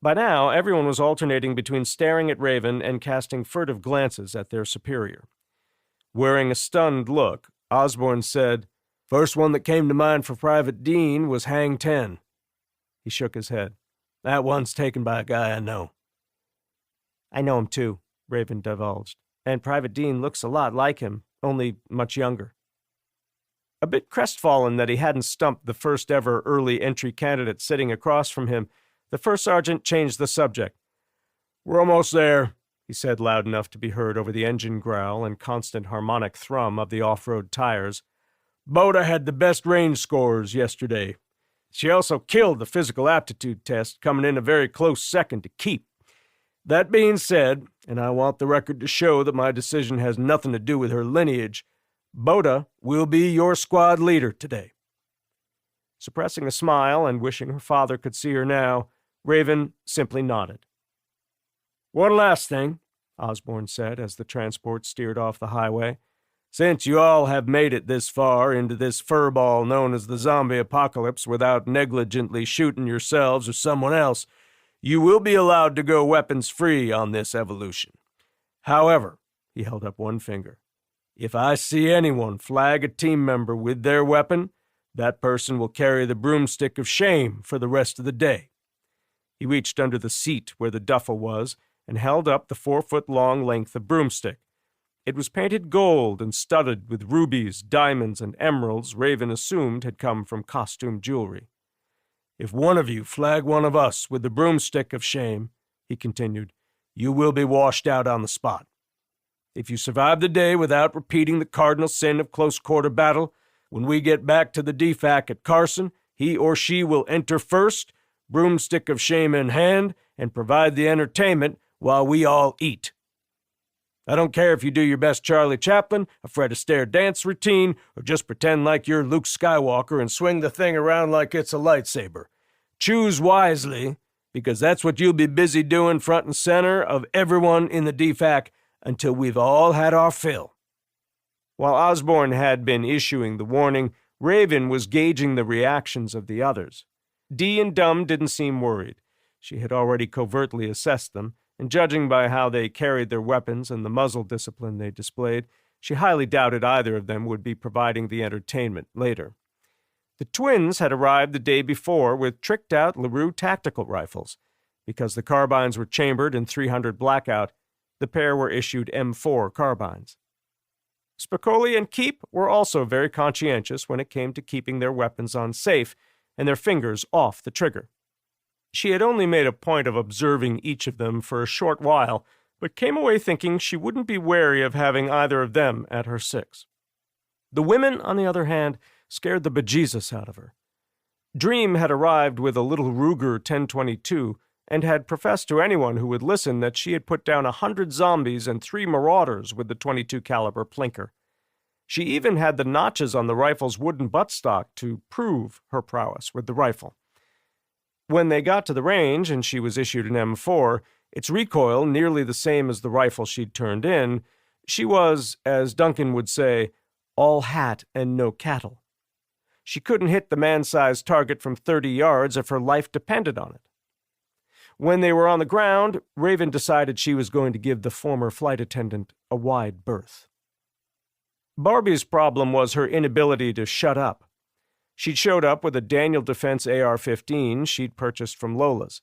By now, everyone was alternating between staring at Raven and casting furtive glances at their superior. Wearing a stunned look, Osborne said, "First one that came to mind for Private Dean was Hang 10. He shook his head. "That one's taken by a guy I know." "I know him too," Raven divulged, "and Private Dean looks a lot like him, only much younger." A bit crestfallen that he hadn't stumped the first-ever early entry candidate sitting across from him, the first sergeant changed the subject. "We're almost there," he said loud enough to be heard over the engine growl and constant harmonic thrum of the off-road tires. "Boda had the best range scores yesterday. She also killed the physical aptitude test, coming in a very close second to keep. That being said, and I want the record to show that my decision has nothing to do with her lineage, Boda will be your squad leader today." Suppressing a smile and wishing her father could see her now, Raven simply nodded. "One last thing," Osborne said as the transport steered off the highway. "Since you all have made it this far into this furball known as the zombie apocalypse without negligently shooting yourselves or someone else, you will be allowed to go weapons-free on this evolution. However," he held up one finger, "if I see anyone flag a team member with their weapon, that person will carry the broomstick of shame for the rest of the day." He reached under the seat where the duffel was and held up the 4-foot-long length of broomstick. It was painted gold and studded with rubies, diamonds, and emeralds Raven assumed had come from costume jewelry. "If one of you flag one of us with the broomstick of shame," he continued, "you will be washed out on the spot. If you survive the day without repeating the cardinal sin of close-quarter battle, When we get back to the DFAC at Carson, he or she will enter first, broomstick of shame in hand, and provide the entertainment while we all eat. I don't care if you do your best Charlie Chaplin, a Fred Astaire dance routine, or just pretend like you're Luke Skywalker and swing the thing around like it's a lightsaber. Choose wisely, because that's what you'll be busy doing front and center of everyone in the DFAC until we've all had our fill. While Osborne had been issuing the warning, Raven was gauging the reactions of the others. Dee and Dum didn't seem worried. She had already covertly assessed them, and judging by how they carried their weapons and the muzzle discipline they displayed, she highly doubted either of them would be providing the entertainment later. The twins had arrived the day before with tricked-out LaRue tactical rifles. Because the carbines were chambered in .300 Blackout, the pair were issued M4 carbines. Spicoli and Keep were also very conscientious when it came to keeping their weapons on safe and their fingers off the trigger. She had only made a point of observing each of them for a short while, but came away thinking she wouldn't be wary of having either of them at her six. The women, on the other hand, scared the bejesus out of her. Dream had arrived with a little Ruger 1022 and had professed to anyone who would listen that she had put down 100 zombies and 3 marauders with the .22 caliber plinker. She even had the notches on the rifle's wooden buttstock to prove her prowess with the rifle. When they got to the range and she was issued an M4, its recoil nearly the same as the rifle she'd turned in, she was, as Duncan would say, all hat and no cattle. She couldn't hit the man-sized target from 30 yards if her life depended on it. When they were on the ground, Raven decided she was going to give the former flight attendant a wide berth. Barbie's problem was her inability to shut up. She'd showed up with a Daniel Defense AR-15 she'd purchased from Lola's.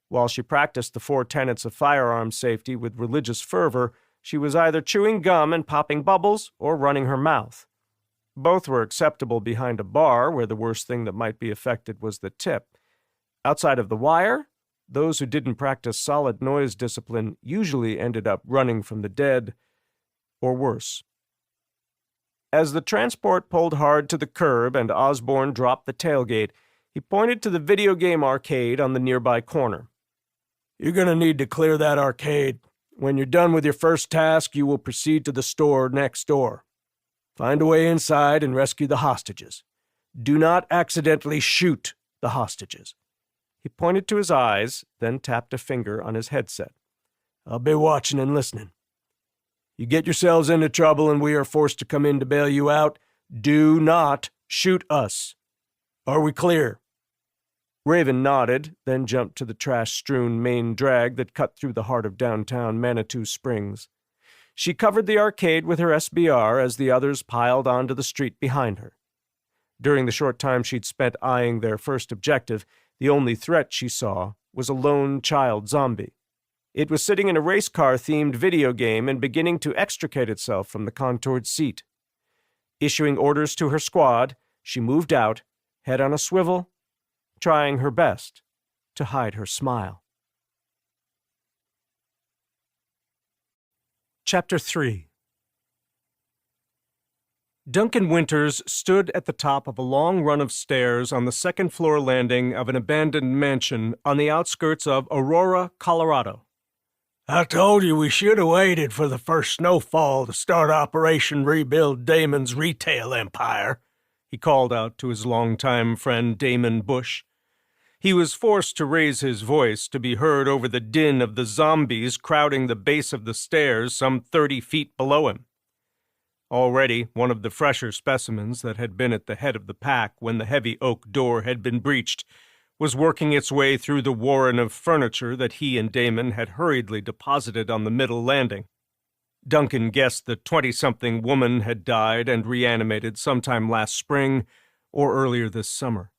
While she practiced the 4 tenets of firearms safety with religious fervor, she was either chewing gum and popping bubbles or running her mouth. Both were acceptable behind a bar, where the worst thing that might be affected was the tip. Outside of the wire, those who didn't practice solid noise discipline usually ended up running from the dead, or worse. As the transport pulled hard to the curb and Osborne dropped the tailgate, he pointed to the video game arcade on the nearby corner. "You're going to need to clear that arcade. When you're done with your first task, you will proceed to the store next door. Find a way inside and rescue the hostages. Do not accidentally shoot the hostages." He pointed to his eyes, then tapped a finger on his headset. "I'll be watching and listening. You get yourselves into trouble and we are forced to come in to bail you out, do not shoot us. Are we clear?" Raven nodded, then jumped to the trash-strewn main drag that cut through the heart of downtown Manitou Springs. She covered the arcade with her SBR as the others piled onto the street behind her. During the short time she'd spent eyeing their first objective, the only threat she saw was a lone child zombie. It was sitting in a race car-themed video game and beginning to extricate itself from the contoured seat. Issuing orders to her squad, she moved out, head on a swivel, trying her best to hide her smile. Chapter 3. Duncan Winters stood at the top of a long run of stairs on the second-floor landing of an abandoned mansion on the outskirts of Aurora, Colorado. "I told you we should have waited for the first snowfall to start Operation Rebuild Damon's retail empire," he called out to his longtime friend Damon Bush. He was forced to raise his voice to be heard over the din of the zombies crowding the base of the stairs some 30 feet below him. Already, one of the fresher specimens that had been at the head of the pack when the heavy oak door had been breached was working its way through the warren of furniture that he and Damon had hurriedly deposited on the middle landing. Duncan guessed the 20-something woman had died and reanimated sometime last spring or earlier this summer.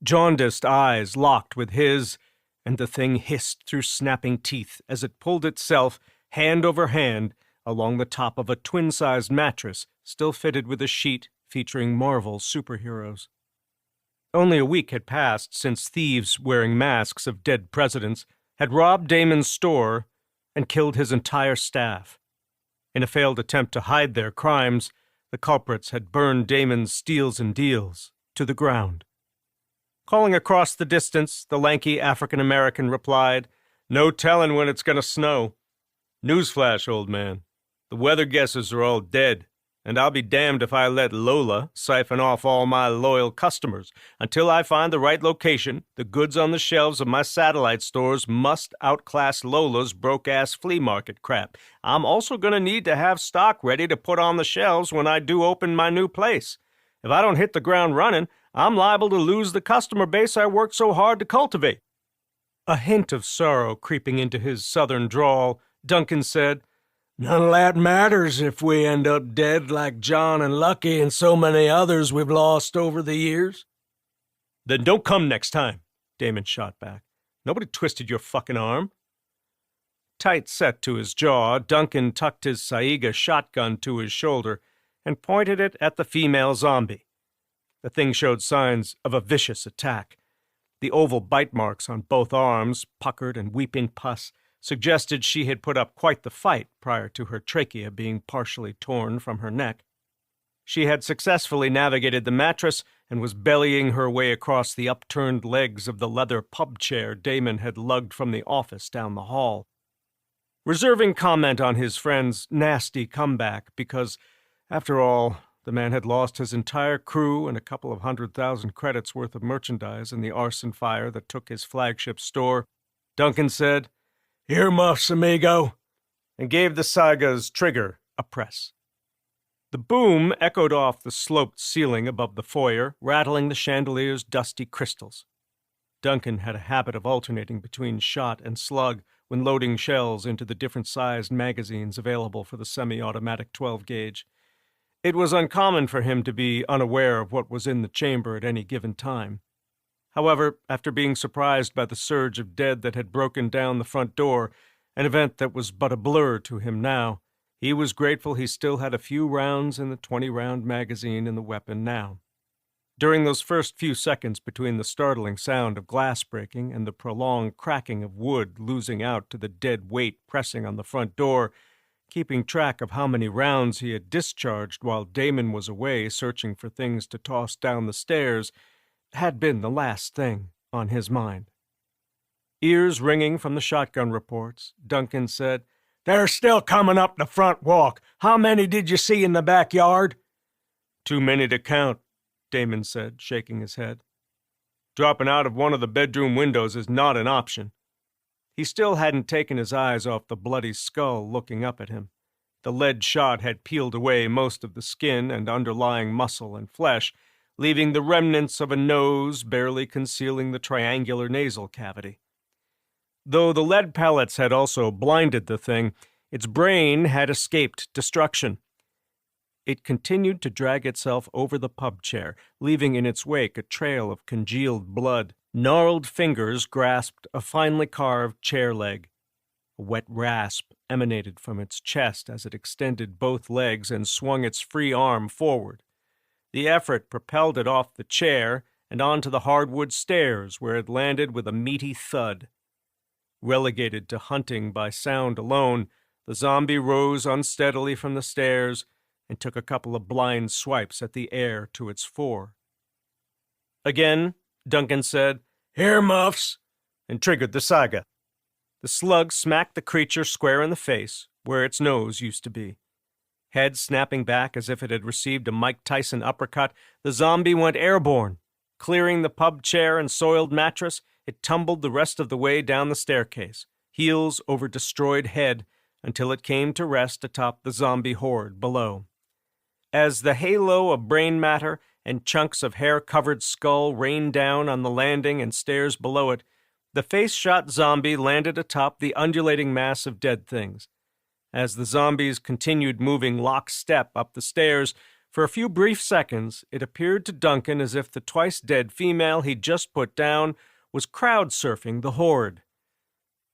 Jaundiced eyes locked with his, and the thing hissed through snapping teeth as it pulled itself, hand over hand, along the top of a twin-sized mattress still fitted with a sheet featuring Marvel superheroes. Only a week had passed since thieves wearing masks of dead presidents had robbed Damon's store and killed his entire staff. In a failed attempt to hide their crimes, The culprits had burned Damon's steals and deals to the ground. Calling across the distance, the lanky African-American replied, "No telling when it's going to snow. Newsflash, old man. The weather guesses are all dead, and I'll be damned if I let Lola siphon off all my loyal customers. Until I find the right location, the goods on the shelves of my satellite stores must outclass Lola's broke-ass flea market crap. I'm also going to need to have stock ready to put on the shelves when I do open my new place. If I don't hit the ground running, I'm liable to lose the customer base I worked so hard to cultivate." A hint of sorrow creeping into his southern drawl, Duncan said, "None of that matters if we end up dead like John and Lucky and so many others we've lost over the years." "Then don't come next time," Damon shot back. "Nobody twisted your fucking arm." Tight set to his jaw, Duncan tucked his Saiga shotgun to his shoulder and pointed it at the female zombie. The thing showed signs of a vicious attack. The oval bite marks on both arms, puckered and weeping pus, suggested she had put up quite the fight prior to her trachea being partially torn from her neck. She had successfully navigated the mattress and was bellying her way across the upturned legs of the leather pub chair Damon had lugged from the office down the hall. Reserving comment on his friend's nasty comeback because, after all, the man had lost his entire crew and a couple of 100,000 credits worth of merchandise in the arson fire that took his flagship store, Duncan said, "Earmuffs, amigo," and gave the Saga's trigger a press. The boom echoed off the sloped ceiling above the foyer, rattling the chandelier's dusty crystals. Duncan had a habit of alternating between shot and slug when loading shells into the different-sized magazines available for the semi-automatic 12-gauge. It was uncommon for him to be unaware of what was in the chamber at any given time. However, after being surprised by the surge of dead that had broken down the front door, an event that was but a blur to him now, he was grateful he still had a few rounds in the 20-round magazine in the weapon now. During those first few seconds between the startling sound of glass breaking and the prolonged cracking of wood losing out to the dead weight pressing on the front door, keeping track of how many rounds he had discharged while Damon was away searching for things to toss down the stairs had been the last thing on his mind. Ears ringing from the shotgun reports, Duncan said, "They're still coming up the front walk. How many did you see in the backyard?" "Too many to count," Damon said, shaking his head. "Dropping out of one of the bedroom windows is not an option." He still hadn't taken his eyes off the bloody skull looking up at him. The lead shot had peeled away most of the skin and underlying muscle and flesh, leaving the remnants of a nose barely concealing the triangular nasal cavity. Though the lead pellets had also blinded the thing, its brain had escaped destruction. It continued to drag itself over the pub chair, leaving in its wake a trail of congealed blood. Gnarled fingers grasped a finely carved chair leg. A wet rasp emanated from its chest as it extended both legs and swung its free arm forward. The effort propelled it off the chair and onto the hardwood stairs, where it landed with a meaty thud. Relegated to hunting by sound alone, the zombie rose unsteadily from the stairs and took a couple of blind swipes at the air to its fore. Again, Duncan said, "Earmuffs," and triggered the saga. The slug smacked the creature square in the face, where its nose used to be. Head snapping back as if it had received a Mike Tyson uppercut, the zombie went airborne. Clearing the pub chair and soiled mattress, it tumbled the rest of the way down the staircase, heels over destroyed head, until it came to rest atop the zombie horde below. As the halo of brain matter and chunks of hair-covered skull rained down on the landing and stairs below it, the face-shot zombie landed atop the undulating mass of dead things. As the zombies continued moving lockstep up the stairs, for a few brief seconds, it appeared to Duncan as if the twice-dead female he'd just put down was crowd-surfing the horde.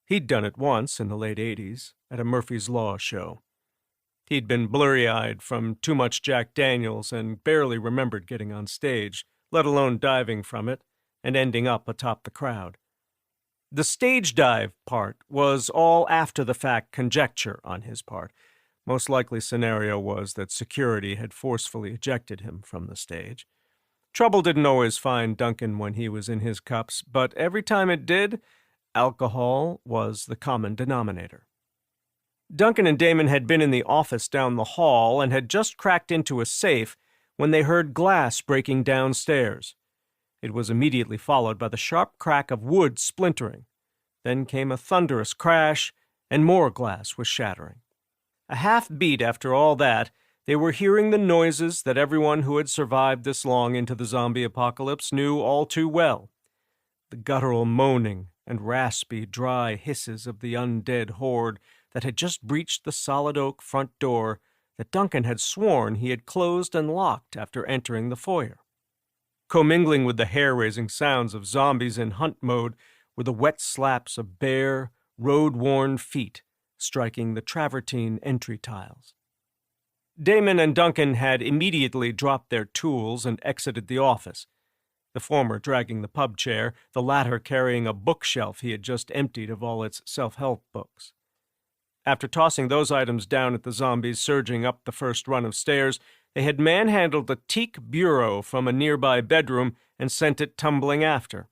He'd done it once in the late 80s at a Murphy's Law show. He'd been blurry-eyed from too much Jack Daniels and barely remembered getting on stage, let alone diving from it and ending up atop the crowd. The stage dive part was all after-the-fact conjecture on his part. Most likely scenario was that security had forcefully ejected him from the stage. Trouble didn't always find Duncan when he was in his cups, but every time it did, alcohol was the common denominator. Duncan and Damon had been in the office down the hall and had just cracked into a safe when they heard glass breaking downstairs. It was immediately followed by the sharp crack of wood splintering. Then came a thunderous crash, and more glass was shattering. A half-beat after all that, they were hearing the noises that everyone who had survived this long into the zombie apocalypse knew all too well. The guttural moaning and raspy, dry hisses of the undead horde that had just breached the solid oak front door that Duncan had sworn he had closed and locked after entering the foyer. Commingling with the hair-raising sounds of zombies in hunt mode were the wet slaps of bare, road-worn feet striking the travertine entry tiles. Damon and Duncan had immediately dropped their tools and exited the office, the former dragging the pub chair, the latter carrying a bookshelf he had just emptied of all its self-help books. After tossing those items down at the zombies surging up the first run of stairs, they had manhandled a teak bureau from a nearby bedroom and sent it tumbling after.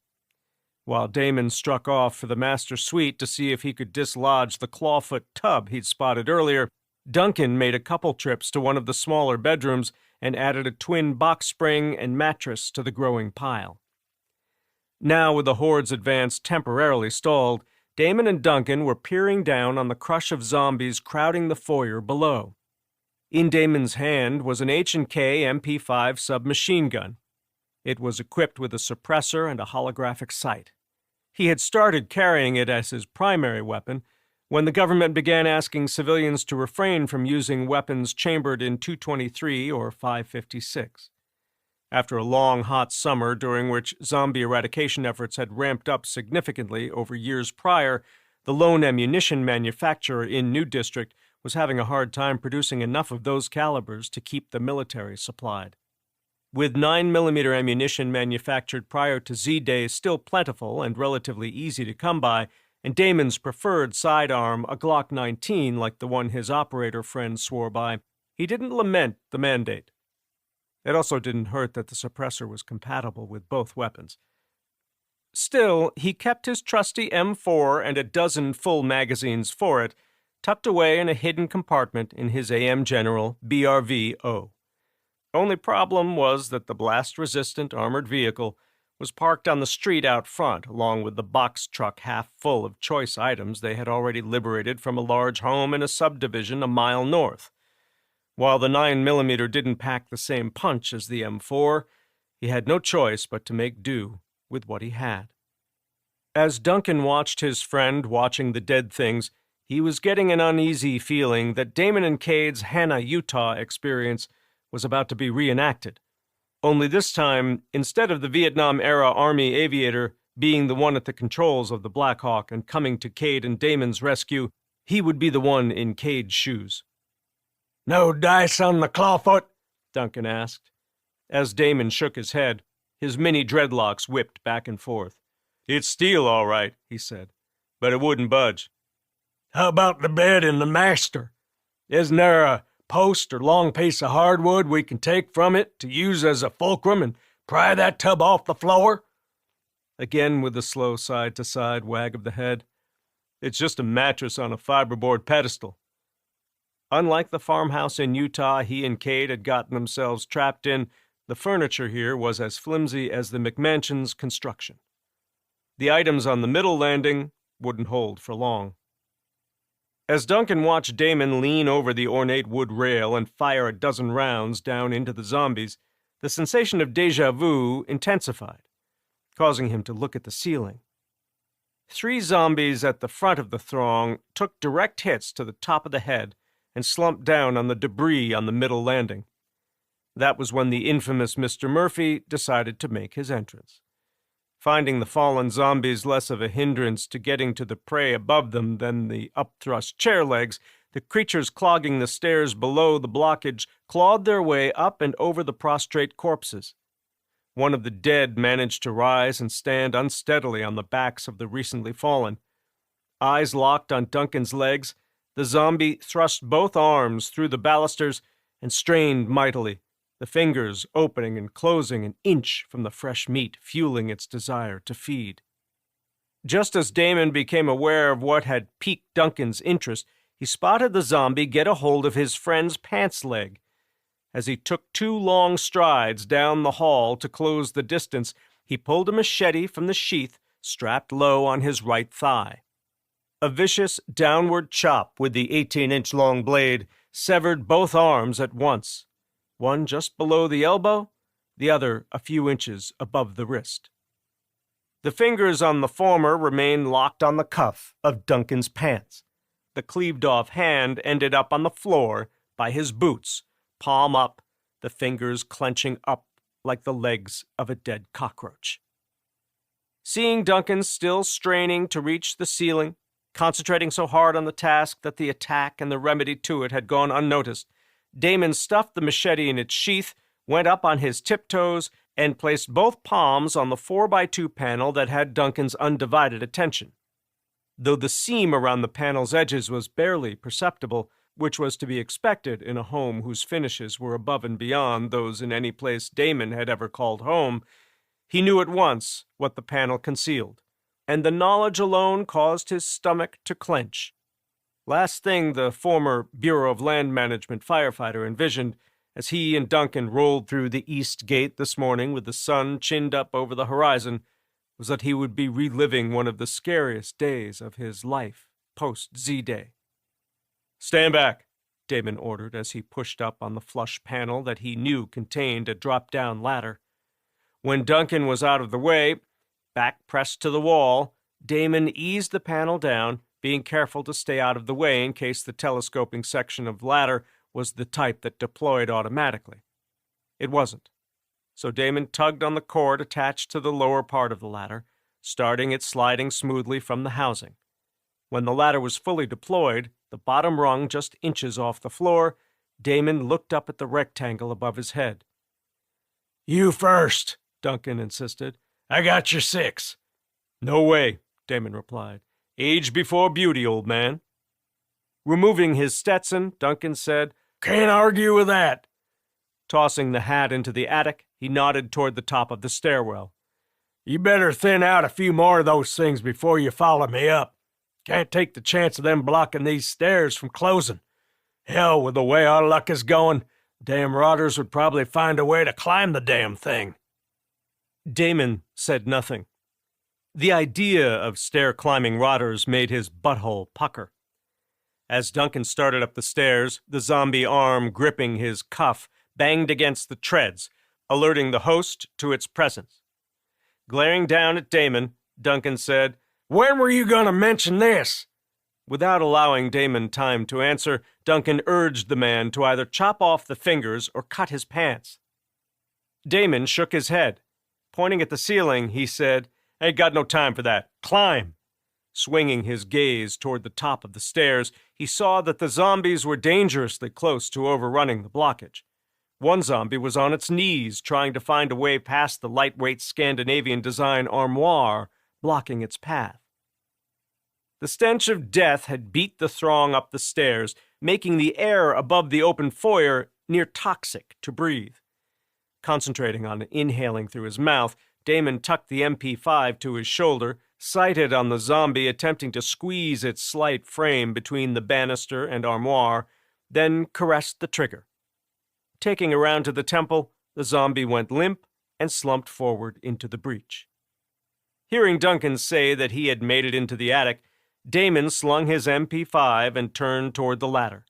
While Damon struck off for the master suite to see if he could dislodge the clawfoot tub he'd spotted earlier, Duncan made a couple trips to one of the smaller bedrooms and added a twin box spring and mattress to the growing pile. Now, with the Horde's advance temporarily stalled, Damon and Duncan were peering down on the crush of zombies crowding the foyer below. In Damon's hand was an H&K MP5 submachine gun. It was equipped with a suppressor and a holographic sight. He had started carrying it as his primary weapon when the government began asking civilians to refrain from using weapons chambered in .223 or .556. After a long, hot summer during which zombie eradication efforts had ramped up significantly over years prior, the lone ammunition manufacturer in New District was having a hard time producing enough of those calibers to keep the military supplied. With 9mm ammunition manufactured prior to Z-Day still plentiful and relatively easy to come by, and Damon's preferred sidearm a Glock 19 like the one his operator friend swore by, he didn't lament the mandate. It also didn't hurt that the suppressor was compatible with both weapons. Still, he kept his trusty M4 and a dozen full magazines for it, tucked away in a hidden compartment in his AM General BRV-0. Only problem was that the blast-resistant armored vehicle was parked on the street out front, along with the box truck half full of choice items they had already liberated from a large home in a subdivision a mile north. While the 9mm didn't pack the same punch as the M4, he had no choice but to make do with what he had. As Duncan watched his friend watching the dead things, he was getting an uneasy feeling that Damon and Cade's Hannah, Utah experience was about to be reenacted. Only this time, instead of the Vietnam-era Army aviator being the one at the controls of the Black Hawk and coming to Cade and Damon's rescue, he would be the one in Cade's shoes. "No dice on the clawfoot?" Duncan asked. As Damon shook his head, his mini dreadlocks whipped back and forth. "It's steel, all right," he said, "but it wouldn't budge." "How about the bed and the master? Isn't there a post or long piece of hardwood we can take from it to use as a fulcrum and pry that tub off the floor?" Again with a slow side-to-side wag of the head. "It's just a mattress on a fiberboard pedestal." Unlike the farmhouse in Utah he and Cade had gotten themselves trapped in, the furniture here was as flimsy as the McMansion's construction. The items on the middle landing wouldn't hold for long. As Duncan watched Damon lean over the ornate wood rail and fire a dozen rounds down into the zombies, the sensation of déjà vu intensified, causing him to look at the ceiling. 3 zombies at the front of the throng took direct hits to the top of the head and slumped down on the debris on the middle landing. That was when the infamous Mr. Murphy decided to make his entrance. Finding the fallen zombies less of a hindrance to getting to the prey above them than the upthrust chair legs, the creatures clogging the stairs below the blockage clawed their way up and over the prostrate corpses. One of the dead managed to rise and stand unsteadily on the backs of the recently fallen. Eyes locked on Duncan's legs, The zombie thrust both arms through the balusters and strained mightily, the fingers opening and closing an inch from the fresh meat, fueling its desire to feed. Just as Damon became aware of what had piqued Duncan's interest, he spotted the zombie get a hold of his friend's pants leg. As he took 2 long strides down the hall to close the distance, he pulled a machete from the sheath strapped low on his right thigh. A vicious downward chop with the 18-inch-long blade severed both arms at once, one just below the elbow, the other a few inches above the wrist. The fingers on the former remained locked on the cuff of Duncan's pants. The cleaved-off hand ended up on the floor by his boots, palm up, the fingers clenching up like the legs of a dead cockroach. Seeing Duncan still straining to reach the ceiling, concentrating so hard on the task that the attack and the remedy to it had gone unnoticed, Damon stuffed the machete in its sheath, went up on his tiptoes, and placed both palms on the 4x2 panel that had Duncan's undivided attention. Though the seam around the panel's edges was barely perceptible, which was to be expected in a home whose finishes were above and beyond those in any place Damon had ever called home, he knew at once what the panel concealed, and the knowledge alone caused his stomach to clench. Last thing the former Bureau of Land Management firefighter envisioned as he and Duncan rolled through the east gate this morning with the sun chinned up over the horizon was that he would be reliving one of the scariest days of his life post-Z-Day. "Stand back," Damon ordered as he pushed up on the flush panel that he knew contained a drop-down ladder. When Duncan was out of the way, back pressed to the wall, Damon eased the panel down, being careful to stay out of the way in case the telescoping section of the ladder was the type that deployed automatically. It wasn't. So Damon tugged on the cord attached to the lower part of the ladder, starting it sliding smoothly from the housing. When the ladder was fully deployed, the bottom rung just inches off the floor, Damon looked up at the rectangle above his head. "You first," Duncan insisted. "I got your 6. "No way," Damon replied. "Age before beauty, old man." Removing his Stetson, Duncan said, "Can't argue with that." Tossing the hat into the attic, he nodded toward the top of the stairwell. "You better thin out a few more of those things before you follow me up. Can't take the chance of them blocking these stairs from closing. Hell, with the way our luck is going, damn rotters would probably find a way to climb the damn thing." Damon said nothing. The idea of stair-climbing rotters made his butthole pucker. As Duncan started up the stairs, the zombie arm gripping his cuff banged against the treads, alerting the host to its presence. Glaring down at Damon, Duncan said, "When were you going to mention this?" Without allowing Damon time to answer, Duncan urged the man to either chop off the fingers or cut his pants. Damon shook his head. Pointing at the ceiling, he said, "Ain't got no time for that. Climb." Swinging his gaze toward the top of the stairs, he saw that the zombies were dangerously close to overrunning the blockage. One zombie was on its knees, trying to find a way past the lightweight Scandinavian-design armoire blocking its path. The stench of death had beat the throng up the stairs, making the air above the open foyer near toxic to breathe. Concentrating on inhaling through his mouth, Damon tucked the MP5 to his shoulder, sighted on the zombie attempting to squeeze its slight frame between the banister and armoire, then caressed the trigger. Taking a round to the temple, the zombie went limp and slumped forward into the breach. Hearing Duncan say that he had made it into the attic, Damon slung his MP5 and turned toward the ladder.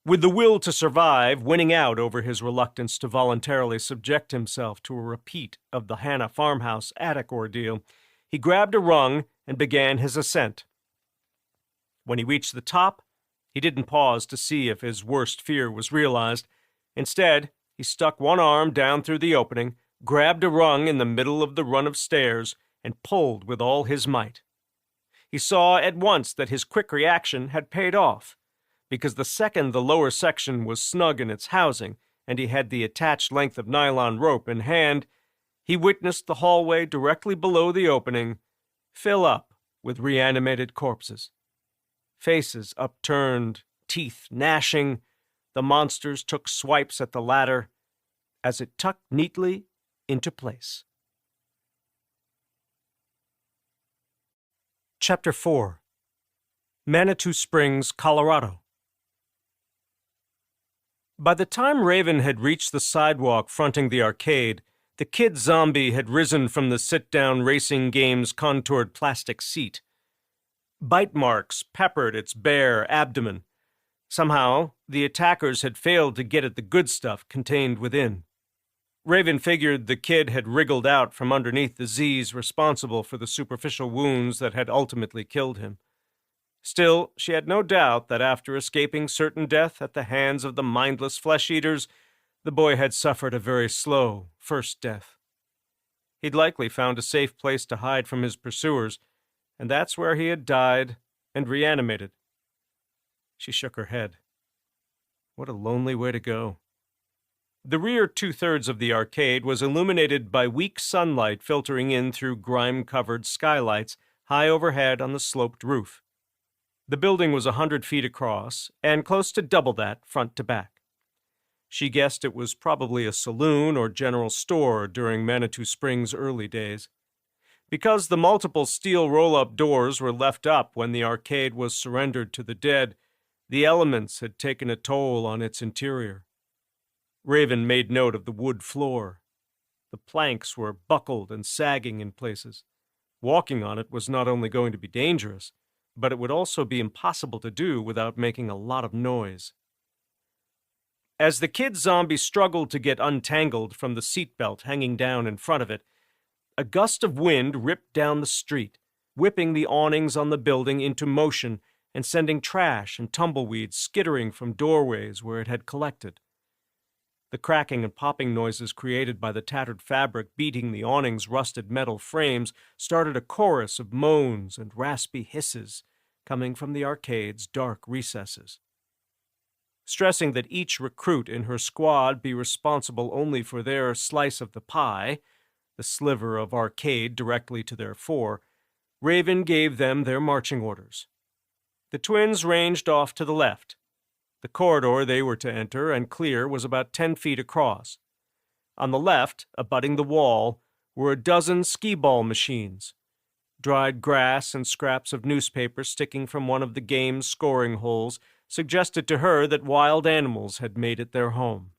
With the will to survive winning out over his reluctance to voluntarily subject himself to a repeat of the Hannah farmhouse attic ordeal, he grabbed a rung and began his ascent. When he reached the top, he didn't pause to see if his worst fear was realized. Instead, he stuck one arm down through the opening, grabbed a rung in the middle of the run of stairs, and pulled with all his might. He saw at once that his quick reaction had paid off, because the second the lower section was snug in its housing and he had the attached length of nylon rope in hand, he witnessed the hallway directly below the opening fill up with reanimated corpses. Faces upturned, teeth gnashing, the monsters took swipes at the ladder as it tucked neatly into place. Chapter 4. Manitou Springs, Colorado. By the time Raven had reached the sidewalk fronting the arcade, the kid zombie had risen from the sit-down racing game's contoured plastic seat. Bite marks peppered its bare abdomen. Somehow, the attackers had failed to get at the good stuff contained within. Raven figured the kid had wriggled out from underneath the Z's responsible for the superficial wounds that had ultimately killed him. Still, she had no doubt that after escaping certain death at the hands of the mindless flesh-eaters, the boy had suffered a very slow first death. He'd likely found a safe place to hide from his pursuers, and that's where he had died and reanimated. She shook her head. What a lonely way to go. The rear two-thirds of the arcade was illuminated by weak sunlight filtering in through grime-covered skylights high overhead on the sloped roof. The building was 100 feet across, and close to double that front to back. She guessed it was probably a saloon or general store during Manitou Springs' early days. Because the multiple steel roll-up doors were left up when the arcade was surrendered to the dead, the elements had taken a toll on its interior. Raven made note of the wood floor. The planks were buckled and sagging in places. Walking on it was not only going to be dangerous, but it would also be impossible to do without making a lot of noise. As the kid zombie struggled to get untangled from the seatbelt hanging down in front of it, a gust of wind ripped down the street, whipping the awnings on the building into motion and sending trash and tumbleweeds skittering from doorways where it had collected. The cracking and popping noises created by the tattered fabric beating the awning's rusted metal frames started a chorus of moans and raspy hisses coming from the arcade's dark recesses. Stressing that each recruit in her squad be responsible only for their slice of the pie, the sliver of arcade directly to their fore, Raven gave them their marching orders. The twins ranged off to the left. The corridor they were to enter and clear was about 10 feet across. On the left, abutting the wall, were a dozen skee-ball machines. Dried grass and scraps of newspaper sticking from one of the game's scoring holes suggested to her that wild animals had made it their home.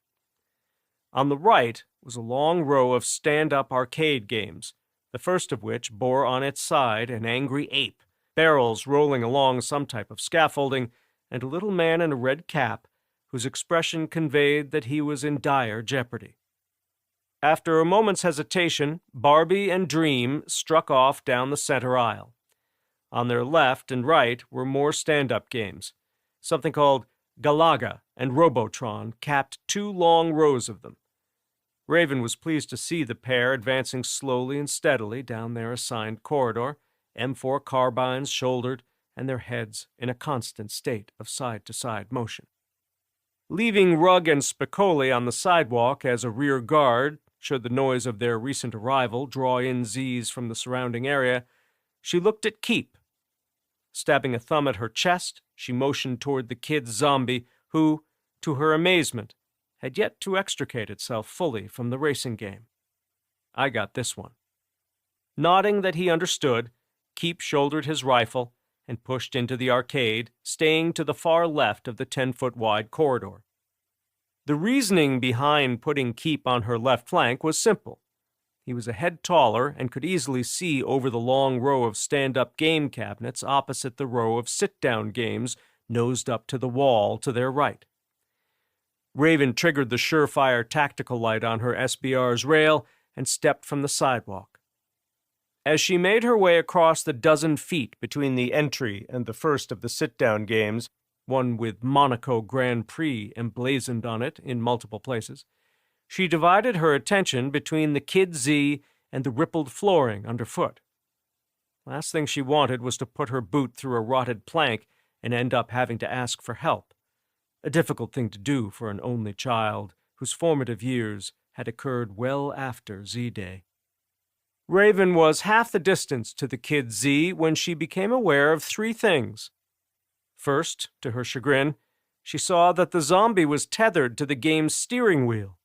On the right was a long row of stand-up arcade games, the first of which bore on its side an angry ape, barrels rolling along some type of scaffolding, and a little man in a red cap whose expression conveyed that he was in dire jeopardy. After a moment's hesitation, Barbie and Dream struck off down the center aisle. On their left and right were more stand-up games. Something called Galaga and Robotron capped 2 long rows of them. Raven was pleased to see the pair advancing slowly and steadily down their assigned corridor, M4 carbines shouldered, and their heads in a constant state of side-to-side motion. Leaving Rugg and Spicoli on the sidewalk as a rear guard, should the noise of their recent arrival draw in Z's from the surrounding area, she looked at Keep. Stabbing a thumb at her chest, she motioned toward the kid zombie who, to her amazement, had yet to extricate itself fully from the racing game. I got this one. Nodding that he understood, Keep shouldered his rifle and pushed into the arcade, staying to the far left of the 10-foot-wide corridor. The reasoning behind putting Keep on her left flank was simple. He was a head taller and could easily see over the long row of stand-up game cabinets opposite the row of sit-down games nosed up to the wall to their right. Raven triggered the surefire tactical light on her SBR's rail and stepped from the sidewalk. As she made her way across the dozen feet between the entry and the first of the sit-down games, one with Monaco Grand Prix emblazoned on it in multiple places, she divided her attention between the Kid Z and the rippled flooring underfoot. Last thing she wanted was to put her boot through a rotted plank and end up having to ask for help, a difficult thing to do for an only child whose formative years had occurred well after Z-Day. Raven was half the distance to the Kid Z when she became aware of 3 things. First, to her chagrin, she saw that the zombie was tethered to the game's steering wheel.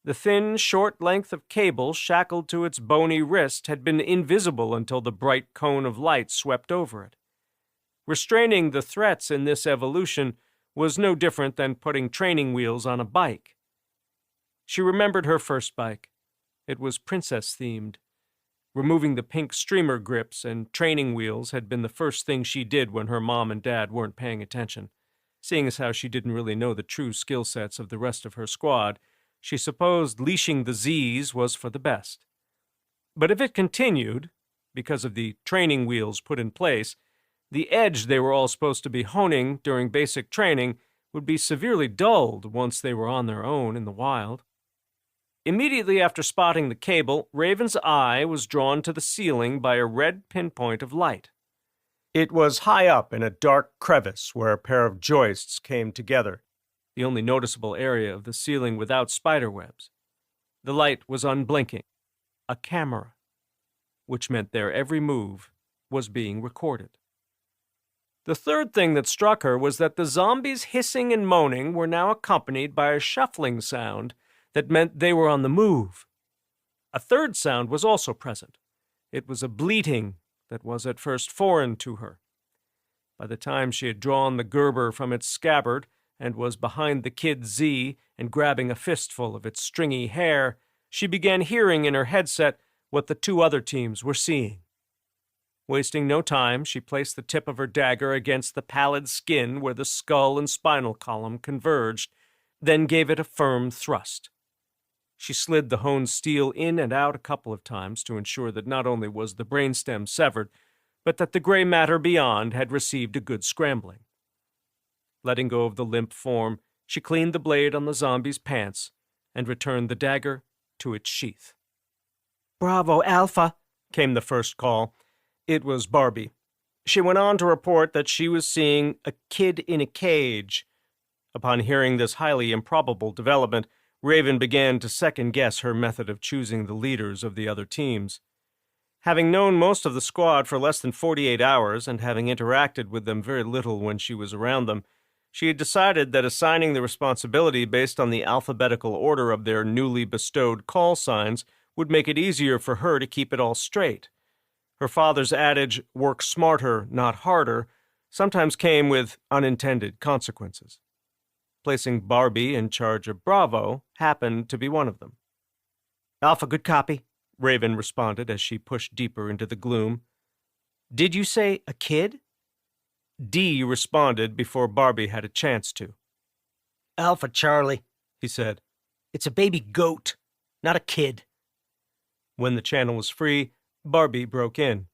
The thin, short length of cable shackled to its bony wrist had been invisible until the bright cone of light swept over it. Restraining the threats in this evolution was no different than putting training wheels on a bike. She remembered her first bike. It was princess-themed. Removing the pink streamer grips and training wheels had been the first thing she did when her mom and dad weren't paying attention. Seeing as how she didn't really know the true skill sets of the rest of her squad, she supposed leashing the Z's was for the best. But if it continued, because of the training wheels put in place, the edge they were all supposed to be honing during basic training would be severely dulled once they were on their own in the wild. Immediately after spotting the cable, Raven's eye was drawn to the ceiling by a red pinpoint of light. It was high up in a dark crevice where a pair of joists came together, the only noticeable area of the ceiling without spiderwebs. The light was unblinking, a camera, which meant their every move was being recorded. The third thing that struck her was that the zombies' hissing and moaning were now accompanied by a shuffling sound that meant they were on the move. A third sound was also present. It was a bleating that was at first foreign to her. By the time she had drawn the Gerber from its scabbard and was behind the kid Z and grabbing a fistful of its stringy hair, she began hearing in her headset what the two other teams were seeing. Wasting no time, she placed the tip of her dagger against the pallid skin where the skull and spinal column converged, then gave it a firm thrust. She slid the honed steel in and out a couple of times to ensure that not only was the brainstem severed, but that the gray matter beyond had received a good scrambling. Letting go of the limp form, she cleaned the blade on the zombie's pants and returned the dagger to its sheath. "Bravo, Alpha," came the first call. It was Barbie. She went on to report that she was seeing a kid in a cage. Upon hearing this highly improbable development, Raven began to second-guess her method of choosing the leaders of the other teams. Having known most of the squad for less than 48 hours and having interacted with them very little when she was around them, she had decided that assigning the responsibility based on the alphabetical order of their newly bestowed call signs would make it easier for her to keep it all straight. Her father's adage, "work smarter, not harder," sometimes came with unintended consequences. Placing Barbie in charge of Bravo happened to be one of them. "Alpha, good copy," Raven responded as she pushed deeper into the gloom. "Did you say a kid?" D responded before Barbie had a chance to. "Alpha, Charlie," he said. "It's a baby goat, not a kid." When the channel was free, Barbie broke in.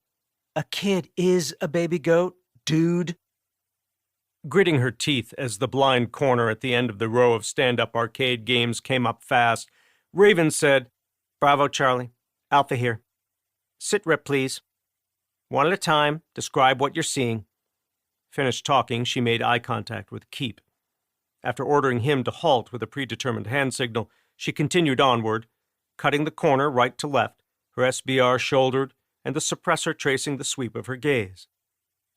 "A kid is a baby goat, dude." Gritting her teeth as the blind corner at the end of the row of stand-up arcade games came up fast, Raven said, "Bravo, Charlie. Alpha here. Sit rep, please. One at a time, describe what you're seeing." Finished talking, she made eye contact with Keep. After ordering him to halt with a predetermined hand signal, she continued onward, cutting the corner right to left, her SBR shouldered, and the suppressor tracing the sweep of her gaze.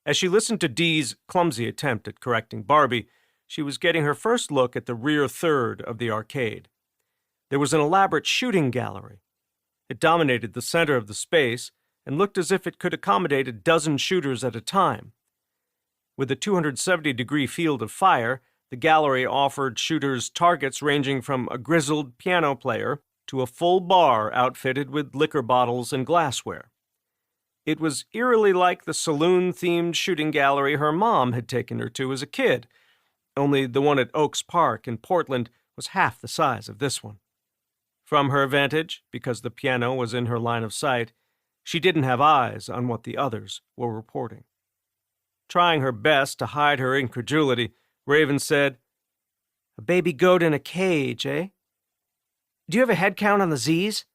As she listened to Dee's clumsy attempt at correcting Barbie, she was getting her first look at the rear third of the arcade. There was an elaborate shooting gallery. It dominated the center of the space and looked as if it could accommodate a dozen shooters at a time. With a 270-degree field of fire, the gallery offered shooters targets ranging from a grizzled piano player to a full bar outfitted with liquor bottles and glassware. It was eerily like the saloon-themed shooting gallery her mom had taken her to as a kid, only the one at Oaks Park in Portland was half the size of this one. From her vantage, because the piano was in her line of sight, she didn't have eyes on what the others were reporting. Trying her best to hide her incredulity, Raven said, "A baby goat in a cage, eh? Do you have a head count on the Z's?"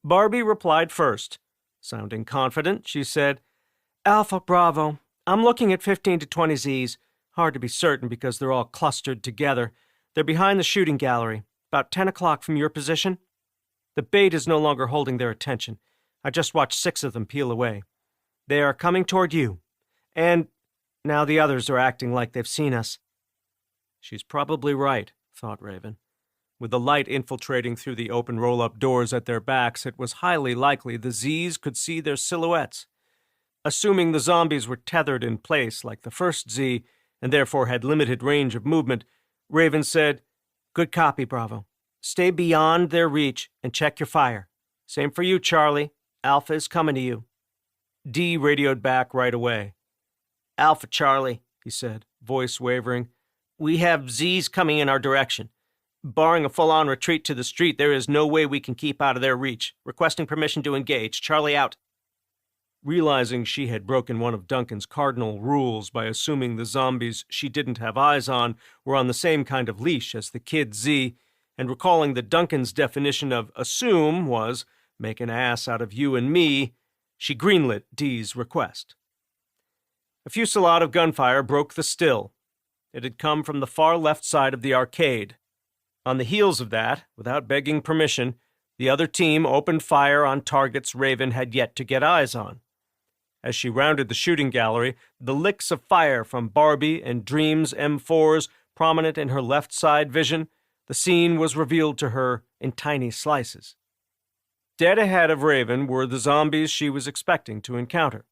Barbie replied first. Sounding confident, she said, "Alpha, Bravo. I'm looking at 15 to 20 Z's. Hard to be certain because they're all clustered together. They're behind the shooting gallery, about 10 o'clock from your position. The bait is no longer holding their attention. I just watched 6 of them peel away. They are coming toward you. And Now the others are acting like they've seen us. She's probably right, thought Raven. With the light infiltrating through the open roll-up doors at their backs, it was highly likely the Z's could see their silhouettes. Assuming the zombies were tethered in place like the first Z, and therefore had limited range of movement, Raven said, "Good copy, Bravo. Stay beyond their reach and check your fire. Same for you, Charlie. Alpha is coming to you." D radioed back right away. "Alpha, Charlie," he said, voice wavering. "We have Z's coming in our direction. Barring a full-on retreat to the street, there is no way we can keep out of their reach. Requesting permission to engage. Charlie out." Realizing she had broken one of Duncan's cardinal rules by assuming the zombies she didn't have eyes on were on the same kind of leash as the Kid Z, and recalling that Duncan's definition of assume was make an ass out of you and me, she greenlit D's request. A fusillade of gunfire broke the still. It had come from the far left side of the arcade. On the heels of that, without begging permission, the other team opened fire on targets Raven had yet to get eyes on. As she rounded the shooting gallery, the licks of fire from Barbie and Dream's M4s prominent in her left side vision, the scene was revealed to her in tiny slices. Dead ahead of Raven were the zombies she was expecting to encounter.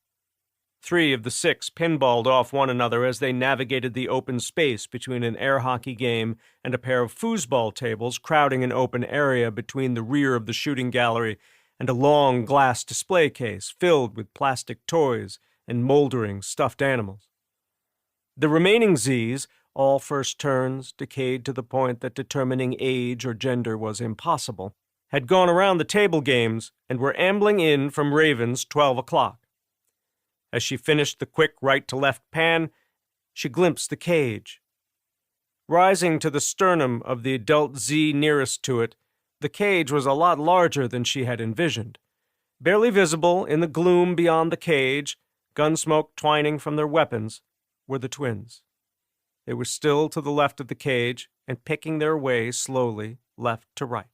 3 of the 6 pinballed off one another as they navigated the open space between an air hockey game and a pair of foosball tables crowding an open area between the rear of the shooting gallery and a long glass display case filled with plastic toys and moldering stuffed animals. The remaining Z's, all first turns, decayed to the point that determining age or gender was impossible, had gone around the table games and were ambling in from Raven's 12 o'clock. As she finished the quick right-to-left pan, she glimpsed the cage. Rising to the sternum of the adult Z nearest to it, the cage was a lot larger than she had envisioned. Barely visible in the gloom beyond the cage, gunsmoke twining from their weapons, were the twins. They were still to the left of the cage and picking their way slowly left to right.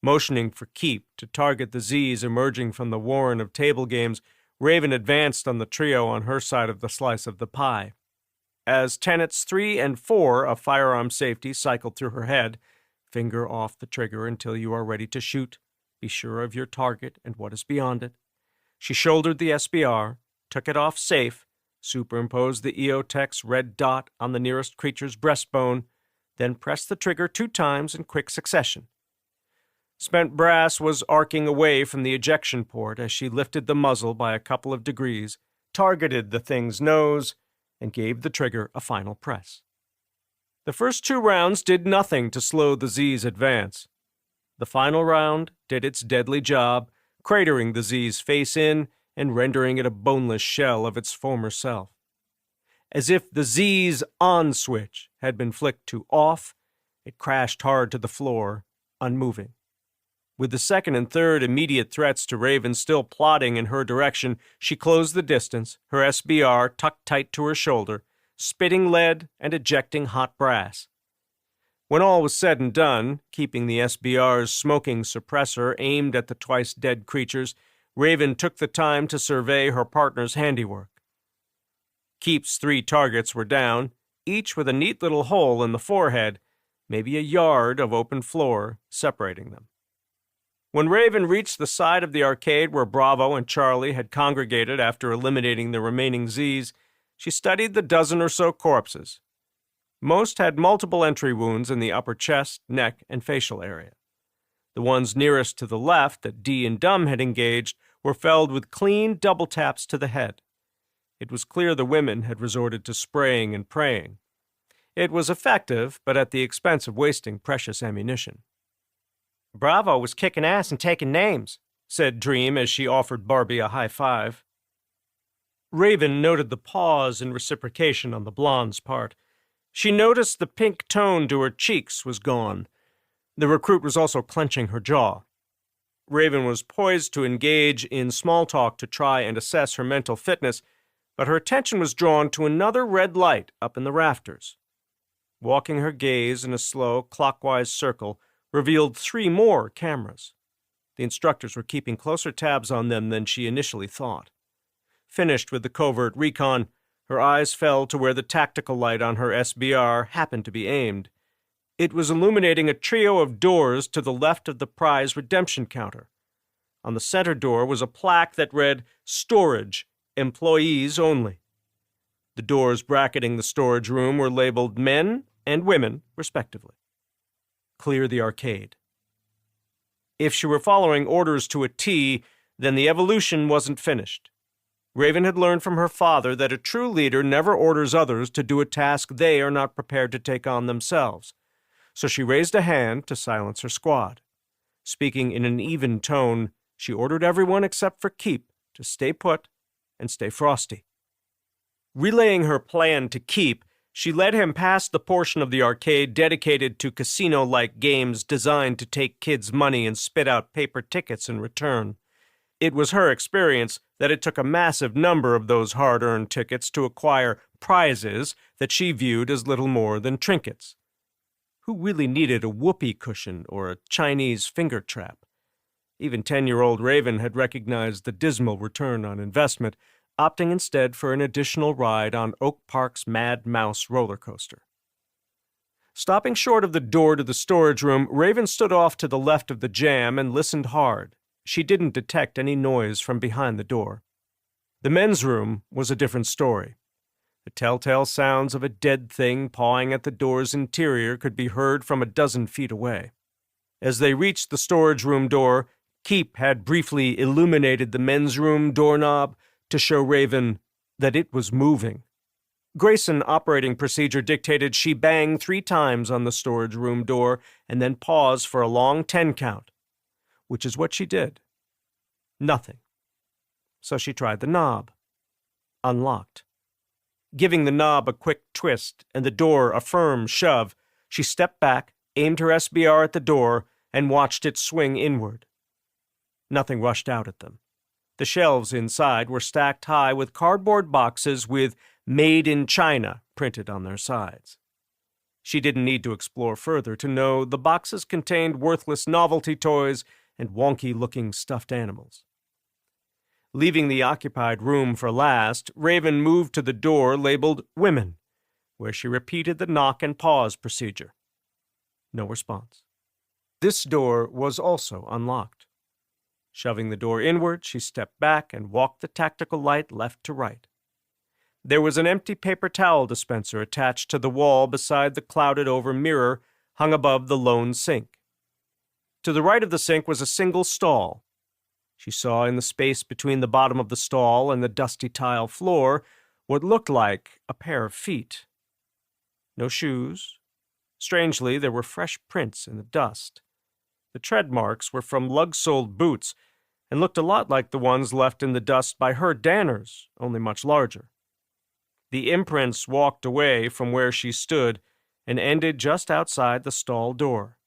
Motioning for Keep to target the Z's emerging from the warren of table games, Raven advanced on the trio on her side of the slice of the pie. As tenets 3 and 4 of firearm safety cycled through her head, finger off the trigger until you are ready to shoot, be sure of your target and what is beyond it, she shouldered the SBR, took it off safe, superimposed the EOTech's red dot on the nearest creature's breastbone, then pressed the trigger 2 times in quick succession. Spent brass was arcing away from the ejection port as she lifted the muzzle by a couple of degrees, targeted the thing's nose, and gave the trigger a final press. The first 2 rounds did nothing to slow the Z's advance. The final round did its deadly job, cratering the Z's face in and rendering it a boneless shell of its former self. As if the Z's on switch had been flicked to off, it crashed hard to the floor, unmoving. With the second and third immediate threats to Raven still plodding in her direction, she closed the distance, her SBR tucked tight to her shoulder, spitting lead and ejecting hot brass. When all was said and done, keeping the SBR's smoking suppressor aimed at the twice-dead creatures, Raven took the time to survey her partner's handiwork. Keep's 3 targets were down, each with a neat little hole in the forehead, maybe a yard of open floor separating them. When Raven reached the side of the arcade where Bravo and Charlie had congregated after eliminating the remaining Z's, she studied the dozen or so corpses. Most had multiple entry wounds in the upper chest, neck, and facial area. The ones nearest to the left that D and Dumb had engaged were felled with clean double taps to the head. It was clear the women had resorted to spraying and praying. It was effective, but at the expense of wasting precious ammunition. "Bravo was kicking ass and taking names," said Dream as she offered Barbie a high five. Raven noted the pause in reciprocation on the blonde's part. She noticed the pink tone to her cheeks was gone. The recruit was also clenching her jaw. Raven was poised to engage in small talk to try and assess her mental fitness, but her attention was drawn to another red light up in the rafters. Walking her gaze in a slow, clockwise circle revealed 3 more cameras. The instructors were keeping closer tabs on them than she initially thought. Finished with the covert recon, Her eyes fell to where the tactical light on her SBR happened to be aimed. It was illuminating a trio of doors to the left of the prize redemption counter. On the center door was a plaque that read, "Storage, Employees Only." The doors bracketing the storage room were labeled men and women, respectively. Clear the arcade. If she were following orders to a T, then the evolution wasn't finished. Raven had learned from her father that a true leader never orders others to do a task they are not prepared to take on themselves. So she raised a hand to silence her squad. Speaking in an even tone, she ordered everyone except for Keep to stay put and stay frosty. Relaying her plan to Keep, she led him past the portion of the arcade dedicated to casino-like games designed to take kids' money and spit out paper tickets in return. It was her experience that it took a massive number of those hard-earned tickets to acquire prizes that she viewed as little more than trinkets. Who really needed a whoopee cushion or a Chinese finger trap? Even 10-year-old Raven had recognized the dismal return on investment, opting instead for an additional ride on Oak Park's Mad Mouse roller coaster. Stopping short of the door to the storage room, Raven stood off to the left of the jam and listened hard. She didn't detect any noise from behind the door. The men's room was a different story. The telltale sounds of a dead thing pawing at the door's interior could be heard from a dozen feet away. As they reached the storage room door, Keep had briefly illuminated the men's room doorknob to show Raven that it was moving. Grayson operating procedure dictated she bang 3 times on the storage room door and then pause for a long 10 count, which is what she did. Nothing. So she tried the knob. Unlocked. Giving the knob a quick twist and the door a firm shove, she stepped back, aimed her SBR at the door, and watched it swing inward. Nothing rushed out at them. The shelves inside were stacked high with cardboard boxes with "Made in China" printed on their sides. She didn't need to explore further to know the boxes contained worthless novelty toys and wonky-looking stuffed animals. Leaving the occupied room for last, Raven moved to the door labeled "Women," where she repeated the knock and pause procedure. No response. This door was also unlocked. Shoving the door inward, she stepped back and walked the tactical light left to right. There was an empty paper towel dispenser attached to the wall beside the clouded-over mirror hung above the lone sink. To the right of the sink was a single stall. She saw in the space between the bottom of the stall and the dusty tile floor what looked like a pair of feet. No shoes. Strangely, there were fresh prints in the dust. The tread marks were from lug-soled boots and looked a lot like the ones left in the dust by her Danners, only much larger. The imprints walked away from where she stood and ended just outside the stall door.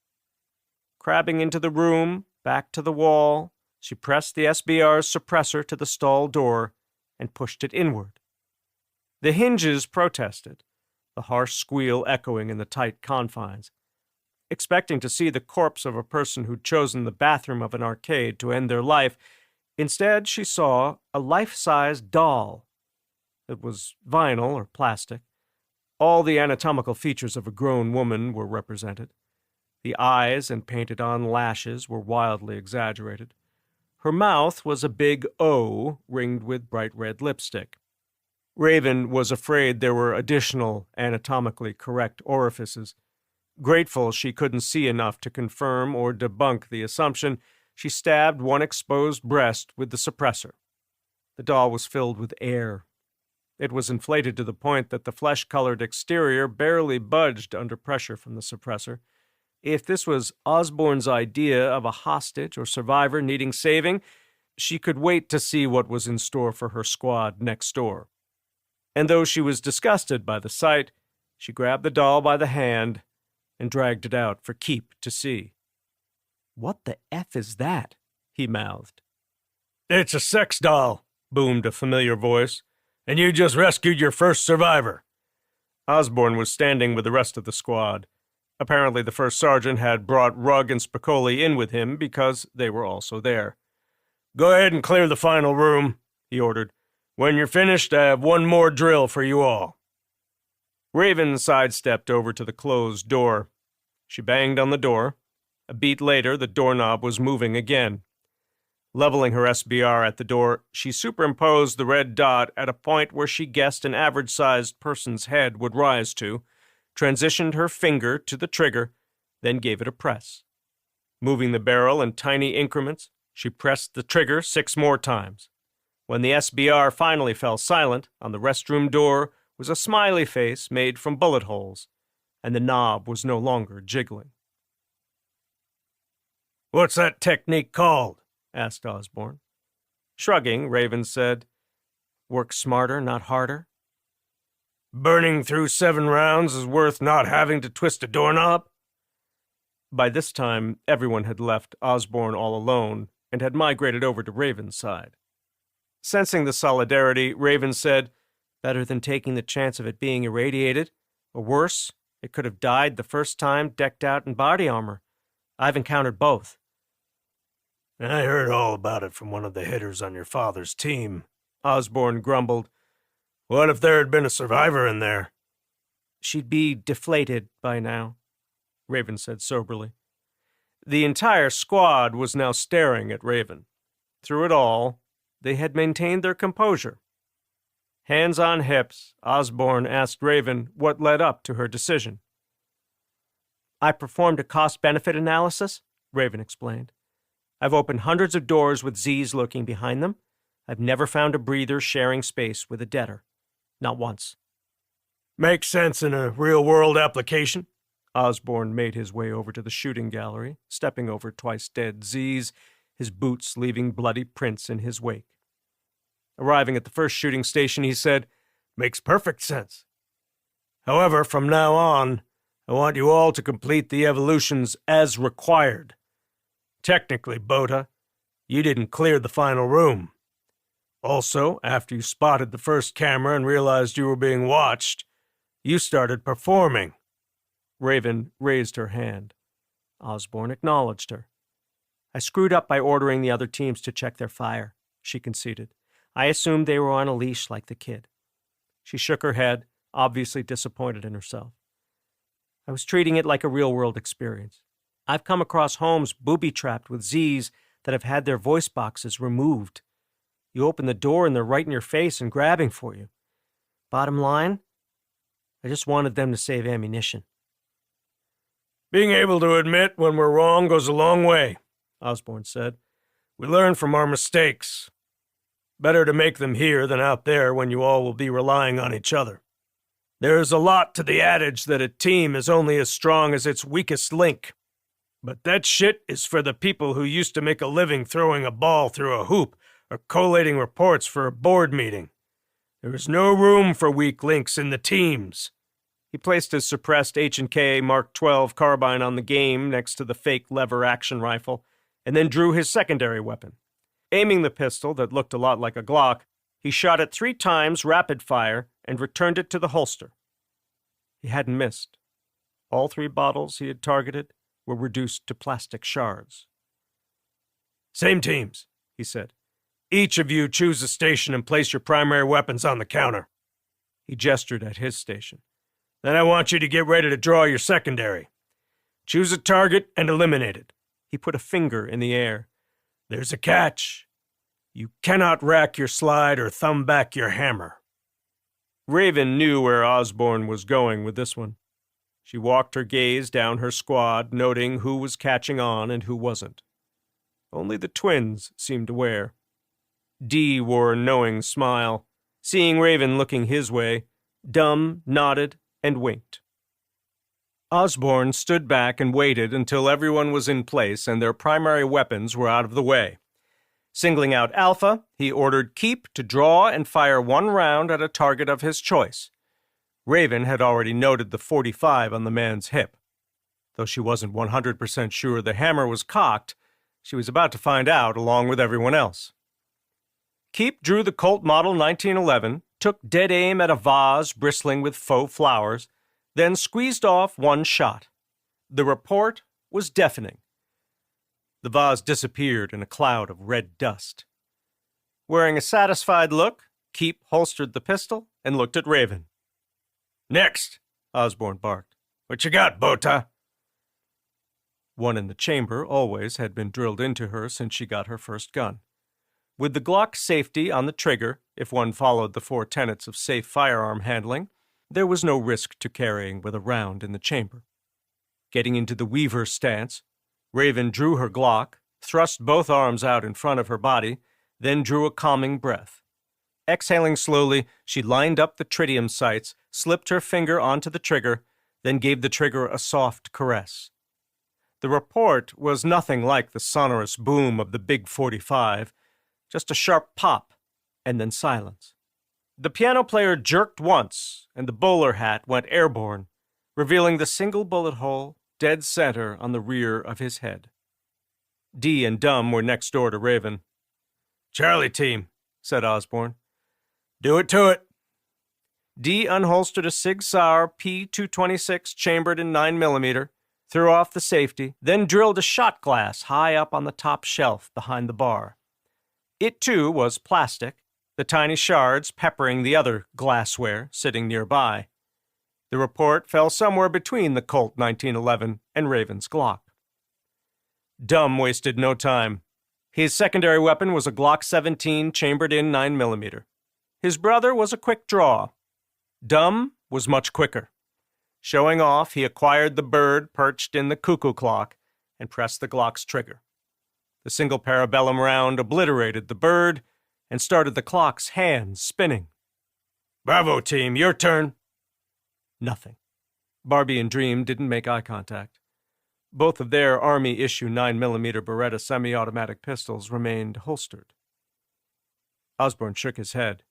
Crabbing into the room, back to the wall, she pressed the SBR's suppressor to the stall door and pushed it inward. The hinges protested, the harsh squeal echoing in the tight confines. Expecting to see the corpse of a person who'd chosen the bathroom of an arcade to end their life, instead she saw a life-size doll. It was vinyl or plastic. All the anatomical features of a grown woman were represented. The eyes and painted-on lashes were wildly exaggerated. Her mouth was a big O ringed with bright red lipstick. Raven was afraid there were additional anatomically correct orifices. Grateful she couldn't see enough to confirm or debunk the assumption, she stabbed one exposed breast with the suppressor. The doll was filled with air. It was inflated to the point that the flesh-colored exterior barely budged under pressure from the suppressor. If this was Osborne's idea of a hostage or survivor needing saving, she could wait to see what was in store for her squad next door. And though she was disgusted by the sight, she grabbed the doll by the hand and dragged it out for Keep to see. "What the F is that?" he mouthed. "It's a sex doll," boomed a familiar voice, "and you just rescued your first survivor." Osborne was standing with the rest of the squad. Apparently the first sergeant had brought Rugg and Spicoli in with him because they were also there. "Go ahead and clear the final room," he ordered. When you're finished, I have one more drill for you all. Raven sidestepped over to the closed door. She banged on the door. A beat later, the doorknob was moving again. Leveling her SBR at the door, she superimposed the red dot at a point where she guessed an average-sized person's head would rise to, transitioned her finger to the trigger, then gave it a press. Moving the barrel in tiny increments, she pressed the trigger 6 more times. When the SBR finally fell silent, on the restroom door was a smiley face made from bullet holes, and the knob was no longer jiggling. "What's that technique called?" asked Osborne. Shrugging, Raven said, "Work smarter, not harder." "Burning through 7 rounds is worth not having to twist a doorknob?" By this time, everyone had left Osborne all alone and had migrated over to Raven's side. Sensing the solidarity, Raven said, "Better than taking the chance of it being irradiated, or worse, it could have died the first time decked out in body armor. I've encountered both." "I heard all about it from one of the hitters on your father's team," Osborne grumbled. "What if there had been a survivor in there?" "She'd be deflated by now," Raven said soberly. The entire squad was now staring at Raven. Through it all, they had maintained their composure. Hands on hips, Osborne asked Raven what led up to her decision. "I performed a cost-benefit analysis," Raven explained. "I've opened hundreds of doors with Z's lurking behind them. I've never found a breather sharing space with a deader. Not once." "Makes sense in a real-world application." Osborne made his way over to the shooting gallery, stepping over twice-dead Z's, his boots leaving bloody prints in his wake. Arriving at the first shooting station, he said, "Makes perfect sense. However, from now on, I want you all to complete the evolutions as required. Technically, Bota, you didn't clear the final room. Also, after you spotted the first camera and realized you were being watched, you started performing." Raven raised her hand. Osborne acknowledged her. "I screwed up by ordering the other teams to check their fire," she conceded. "I assumed they were on a leash like the kid." She shook her head, obviously disappointed in herself. "I was treating it like a real-world experience. I've come across homes booby-trapped with Z's that have had their voice boxes removed. You open the door and they're right in your face and grabbing for you. Bottom line, I just wanted them to save ammunition." "Being able to admit when we're wrong goes a long way," Osborne said. "We learn from our mistakes. Better to make them here than out there when you all will be relying on each other. There's a lot to the adage that a team is only as strong as its weakest link. But that shit is for the people who used to make a living throwing a ball through a hoop or collating reports for a board meeting. There is no room for weak links in the teams." He placed his suppressed H&K Mark 12 carbine on the game next to the fake lever action rifle, and then drew his secondary weapon. Aiming the pistol that looked a lot like a Glock, he shot it 3 times rapid fire and returned it to the holster. He hadn't missed. All 3 bottles he had targeted were reduced to plastic shards. "Same teams," he said. "Each of you choose a station and place your primary weapons on the counter." He gestured at his station. "Then I want you to get ready to draw your secondary. Choose a target and eliminate it." He put a finger in the air. "There's a catch. You cannot rack your slide or thumb back your hammer." Raven knew where Osborne was going with this one. She walked her gaze down her squad, noting who was catching on and who wasn't. Only the twins seemed aware. Dee wore a knowing smile. Seeing Raven looking his way, Dumb nodded and winked. Osborne stood back and waited until everyone was in place and their primary weapons were out of the way. Singling out Alpha, he ordered Keep to draw and fire 1 round at a target of his choice. Raven had already noted the .45 on the man's hip. Though she wasn't 100% sure the hammer was cocked, she was about to find out along with everyone else. Keep drew the Colt Model 1911, took dead aim at a vase bristling with faux flowers, then squeezed off 1 shot. The report was deafening. The vase disappeared in a cloud of red dust. Wearing a satisfied look, Keep holstered the pistol and looked at Raven. Next, Osborne barked. what you got, Bota? One in the chamber always had been drilled into her since she got her first gun. With the Glock safety on the trigger, if one followed the 4 tenets of safe firearm handling, there was no risk to carrying with a round in the chamber. Getting into the Weaver stance, Raven drew her Glock, thrust both arms out in front of her body, then drew a calming breath. Exhaling slowly, she lined up the tritium sights, slipped her finger onto the trigger, then gave the trigger a soft caress. The report was nothing like the sonorous boom of the big 45, just a sharp pop, and then silence. The piano player jerked once, and the bowler hat went airborne, revealing the single bullet hole dead center on the rear of his head. Dee and Dumb were next door to Raven. Charlie team, said Osborne. do it to it. Dee unholstered a Sig Sauer P226 chambered in 9mm, threw off the safety, then drilled a shot glass high up on the top shelf behind the bar. It, too, was plastic, the tiny shards peppering the other glassware sitting nearby. The report fell somewhere between the Colt 1911 and Raven's Glock. Dumb wasted no time. His secondary weapon was a Glock 17 chambered in 9mm. His brother was a quick draw. Dumb was much quicker. Showing off, he acquired the bird perched in the cuckoo clock and pressed the Glock's trigger. The single parabellum round obliterated the bird and started the clock's hands spinning. Bravo team, your turn. Nothing. Barbie and Dream didn't make eye contact. Both of their Army-issue 9mm Beretta semi-automatic pistols remained holstered. Osborne shook his head.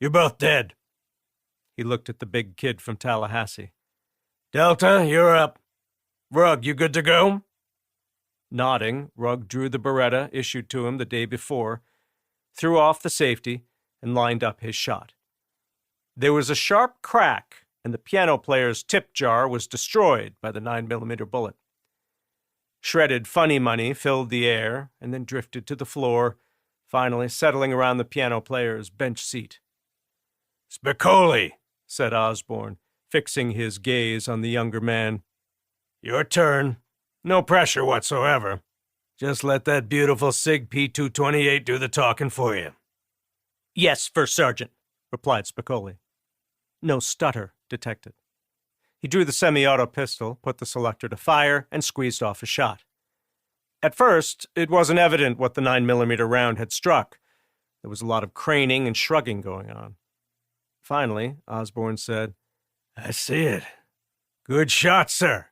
You're both dead. He looked at the big kid from Tallahassee. Delta, you're up. Rugg, you good to go? Nodding, Rugg drew the Beretta issued to him the day before, threw off the safety, and lined up his shot. There was a sharp crack, and the piano player's tip jar was destroyed by the 9mm bullet. Shredded funny money filled the air and then drifted to the floor, finally settling around the piano player's bench seat. Spicoli, said Osborne, fixing his gaze on the younger man. Your turn. No pressure whatsoever. Just let that beautiful SIG P228 do the talking for you. Yes, First Sergeant, replied Spicoli. No stutter detected. He drew the semi-auto pistol, put the selector to fire, and squeezed off a shot. At first, it wasn't evident what the 9mm round had struck. There was a lot of craning and shrugging going on. Finally, Osborne said, I see it. Good shot, sir.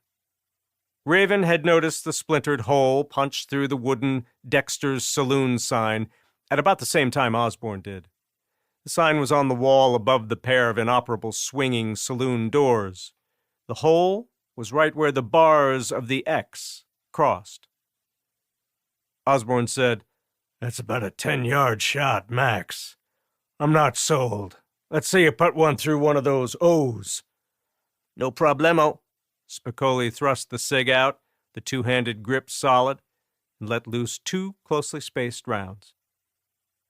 Raven had noticed the splintered hole punched through the wooden Dexter's Saloon sign at about the same time Osborne did. The sign was on the wall above the pair of inoperable swinging saloon doors. The hole was right where the bars of the X crossed. Osborne said, That's about a 10-yard shot, max. I'm not sold. Let's see you put one through one of those O's. No problemo. Spicoli thrust the SIG out, the two-handed grip solid, and let loose 2 closely spaced rounds.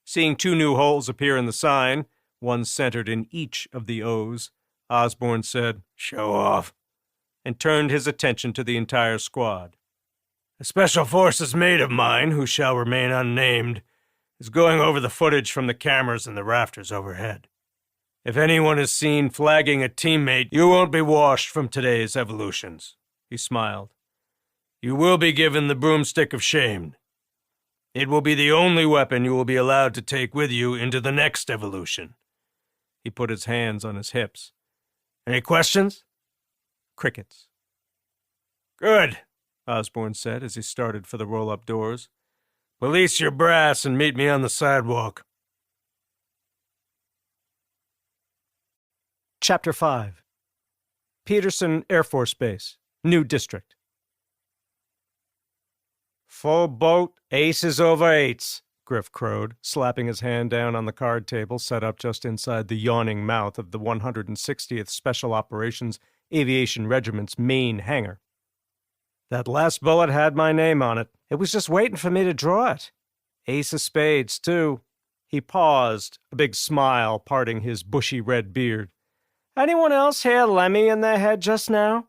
Seeing 2 new holes appear in the sign, one centered in each of the O's, Osborne said, Show off, and turned his attention to the entire squad. A special forces mate of mine, who shall remain unnamed, is going over the footage from the cameras in the rafters overhead. If anyone is seen flagging a teammate, you won't be washed from today's evolutions. He smiled. You will be given the broomstick of shame. It will be the only weapon you will be allowed to take with you into the next evolution. He put his hands on his hips. Any questions? Crickets. Good, Osborne said as he started for the roll-up doors. Release your brass and meet me on the sidewalk. Chapter 5. Peterson Air Force Base, New District. Full boat, aces over eights, Griff crowed, slapping his hand down on the card table set up just inside the yawning mouth of the 160th Special Operations Aviation Regiment's main hangar. That last bullet had my name on it. It was just waiting for me to draw it. Ace of spades, too. He paused, a big smile parting his bushy red beard. Anyone else hear Lemmy in their head just now?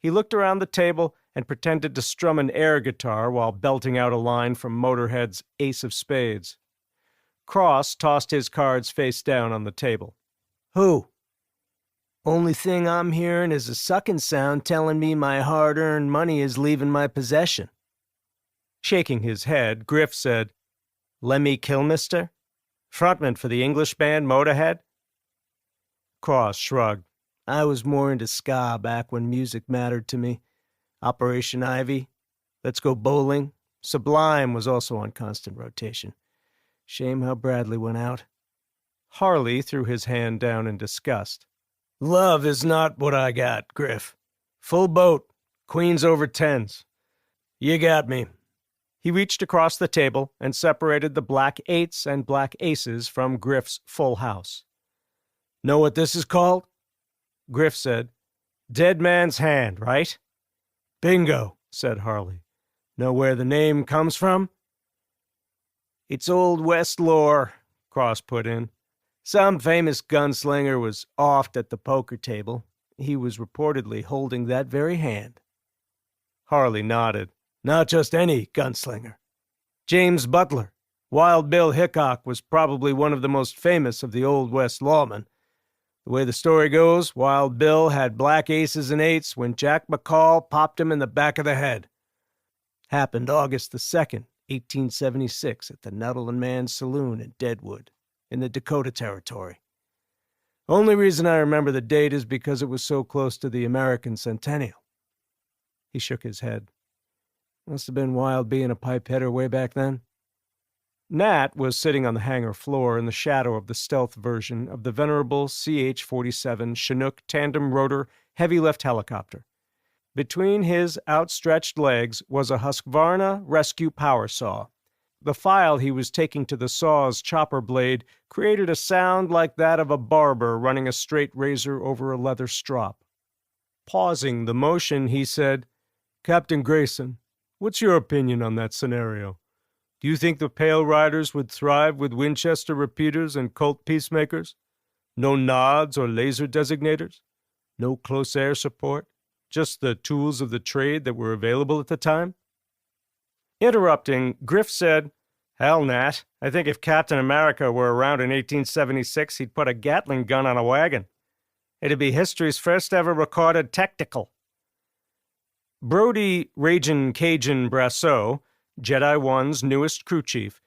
He looked around the table and pretended to strum an air guitar while belting out a line from Motorhead's Ace of Spades. Cross tossed his cards face down on the table. Who? Only thing I'm hearing is a sucking sound telling me my hard-earned money is leaving my possession. Shaking his head, Griff said, Lemmy Kilmister? Frontman for the English band Motorhead? Cross shrugged. I was more into ska back when music mattered to me. Operation Ivy, Let's Go Bowling, Sublime was also on constant rotation. Shame how Bradley went out. Harley threw his hand down in disgust. Love is not what I got, Griff. Full boat, queens over tens. You got me. He reached across the table and separated the black eights and black aces from Griff's full house. Know what this is called? Griff said, Dead Man's Hand, right? Bingo, said Harley. Know where the name comes from? It's Old West lore, Cross put in. Some famous gunslinger was offed at the poker table. He was reportedly holding that very hand. Harley nodded. Not just any gunslinger. James Butler. Wild Bill Hickok was probably one of the most famous of the Old West lawmen. The way the story goes, Wild Bill had black aces and eights when Jack McCall popped him in the back of the head. Happened August the 2nd, 1876, at the Nuttall and Mann Saloon in Deadwood, in the Dakota Territory. Only reason I remember the date is because it was so close to the American Centennial. He shook his head. Must have been wild being a pipeheader way back then. Nat was sitting on the hangar floor in the shadow of the stealth version of the venerable CH-47 Chinook tandem rotor heavy lift helicopter. Between his outstretched legs was a Husqvarna rescue power saw. The file he was taking to the saw's chopper blade created a sound like that of a barber running a straight razor over a leather strop. Pausing the motion, he said, Captain Grayson, what's your opinion on that scenario? Do you think the Pale Riders would thrive with Winchester repeaters and Colt peacemakers? No nods or laser designators? No close air support? Just the tools of the trade that were available at the time? Interrupting, Griff said, Hell, Nat, I think if Captain America were around in 1876, he'd put a Gatling gun on a wagon. It'd be history's first ever recorded tactical. Brody Ragin' Cajun Brasseau, Jedi One's newest crew chief,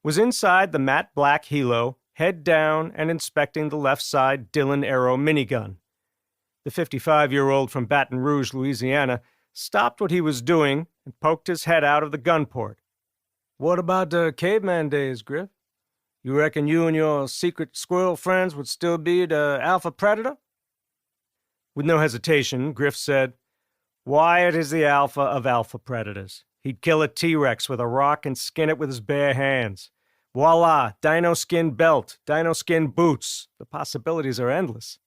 was inside the matte black helo, head down and inspecting the left side Dillon Arrow minigun. The 55-year-old from Baton Rouge, Louisiana, stopped what he was doing and poked his head out of the gun port. What about the caveman days, Griff? You reckon you and your secret squirrel friends would still be the alpha predator? With no hesitation, Griff said, Wyatt is the alpha of alpha predators. He'd kill a T-Rex with a rock and skin it with his bare hands. Voila, dino skin belt, dino skin boots. The possibilities are endless.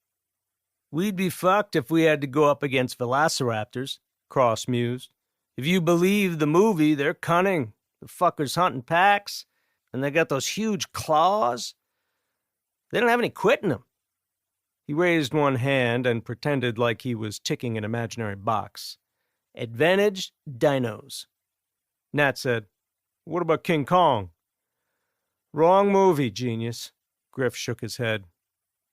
We'd be fucked if we had to go up against velociraptors, Cross mused. If you believe the movie, they're cunning. The fuckers hunting packs, and they got those huge claws. They don't have any quit in them. He raised one hand and pretended like he was ticking an imaginary box. Advantage dinos. Nat said, What about King Kong? Wrong movie, genius. Griff shook his head.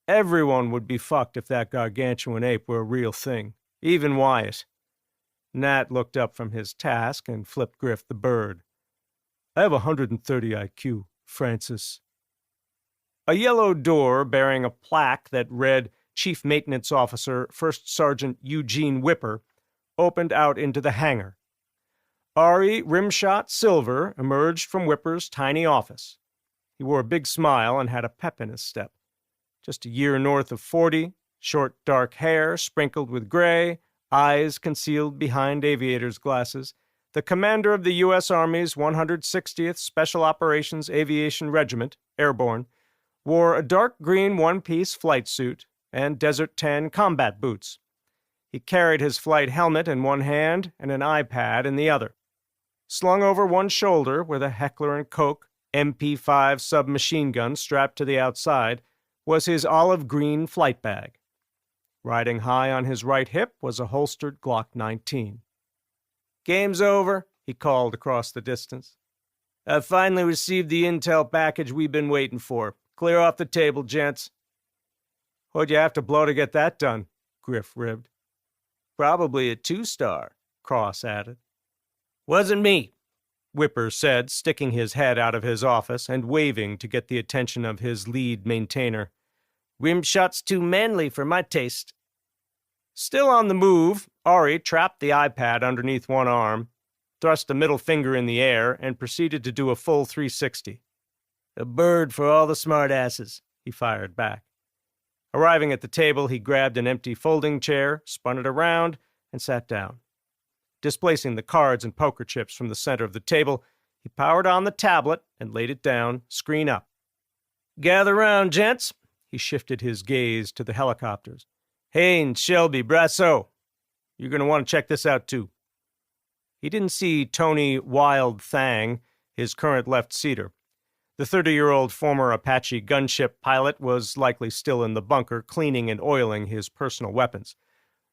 Everyone would be fucked if that gargantuan ape were a real thing, even Wyatt. Nat looked up from his task and flipped Griff the bird. I have 130 IQ, Francis. A yellow door bearing a plaque that read Chief Maintenance Officer First Sergeant Eugene Whipper opened out into the hangar. Ari Rimshot Silver emerged from Whipper's tiny office. He wore a big smile and had a pep in his step. Just a year north of 40, short dark hair sprinkled with gray, eyes concealed behind aviator's glasses, the commander of the U.S. Army's 160th Special Operations Aviation Regiment, Airborne, wore a dark green one-piece flight suit and Desert Tan combat boots. He carried his flight helmet in one hand and an iPad in the other. Slung over one shoulder were the Heckler & Koch MP5 submachine gun strapped to the outside was his olive green flight bag. Riding high on his right hip was a holstered Glock 19. "Game's over," he called across the distance. "I've finally received the intel package we've been waiting for. Clear off the table, gents." "What'd you have to blow to get that done?" Griff ribbed. "Probably a 2-star, Cross added. "Wasn't me," Whipper said, sticking his head out of his office and waving to get the attention of his lead maintainer. "Rim shot's too manly for my taste." Still on the move, Ari trapped the iPad underneath one arm, thrust a middle finger in the air, and proceeded to do a full 360. "A bird for all the smartasses," he fired back. Arriving at the table, he grabbed an empty folding chair, spun it around, and sat down. Displacing the cards and poker chips from the center of the table, he powered on the tablet and laid it down, screen up. "Gather round, gents." He shifted his gaze to the helicopters. "Haynes, Shelby, Brasso. You're going to want to check this out, too." He didn't see Tony Wild Thang, his current left-seater. The 30-year-old former Apache gunship pilot was likely still in the bunker, cleaning and oiling his personal weapons.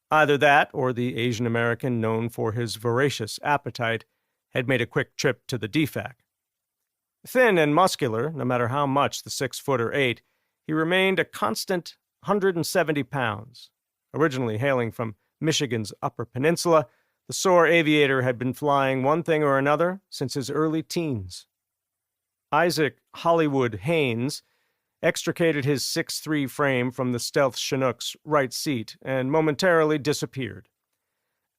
Either that, or the Asian American known for his voracious appetite, had made a quick trip to the DFAC. Thin and muscular, no matter how much the 6-footer ate, he remained a constant 170 pounds. Originally hailing from Michigan's Upper Peninsula, the sore aviator had been flying one thing or another since his early teens. Isaac Hollywood Haynes extricated his 6'3" frame from the stealth Chinook's right seat and momentarily disappeared.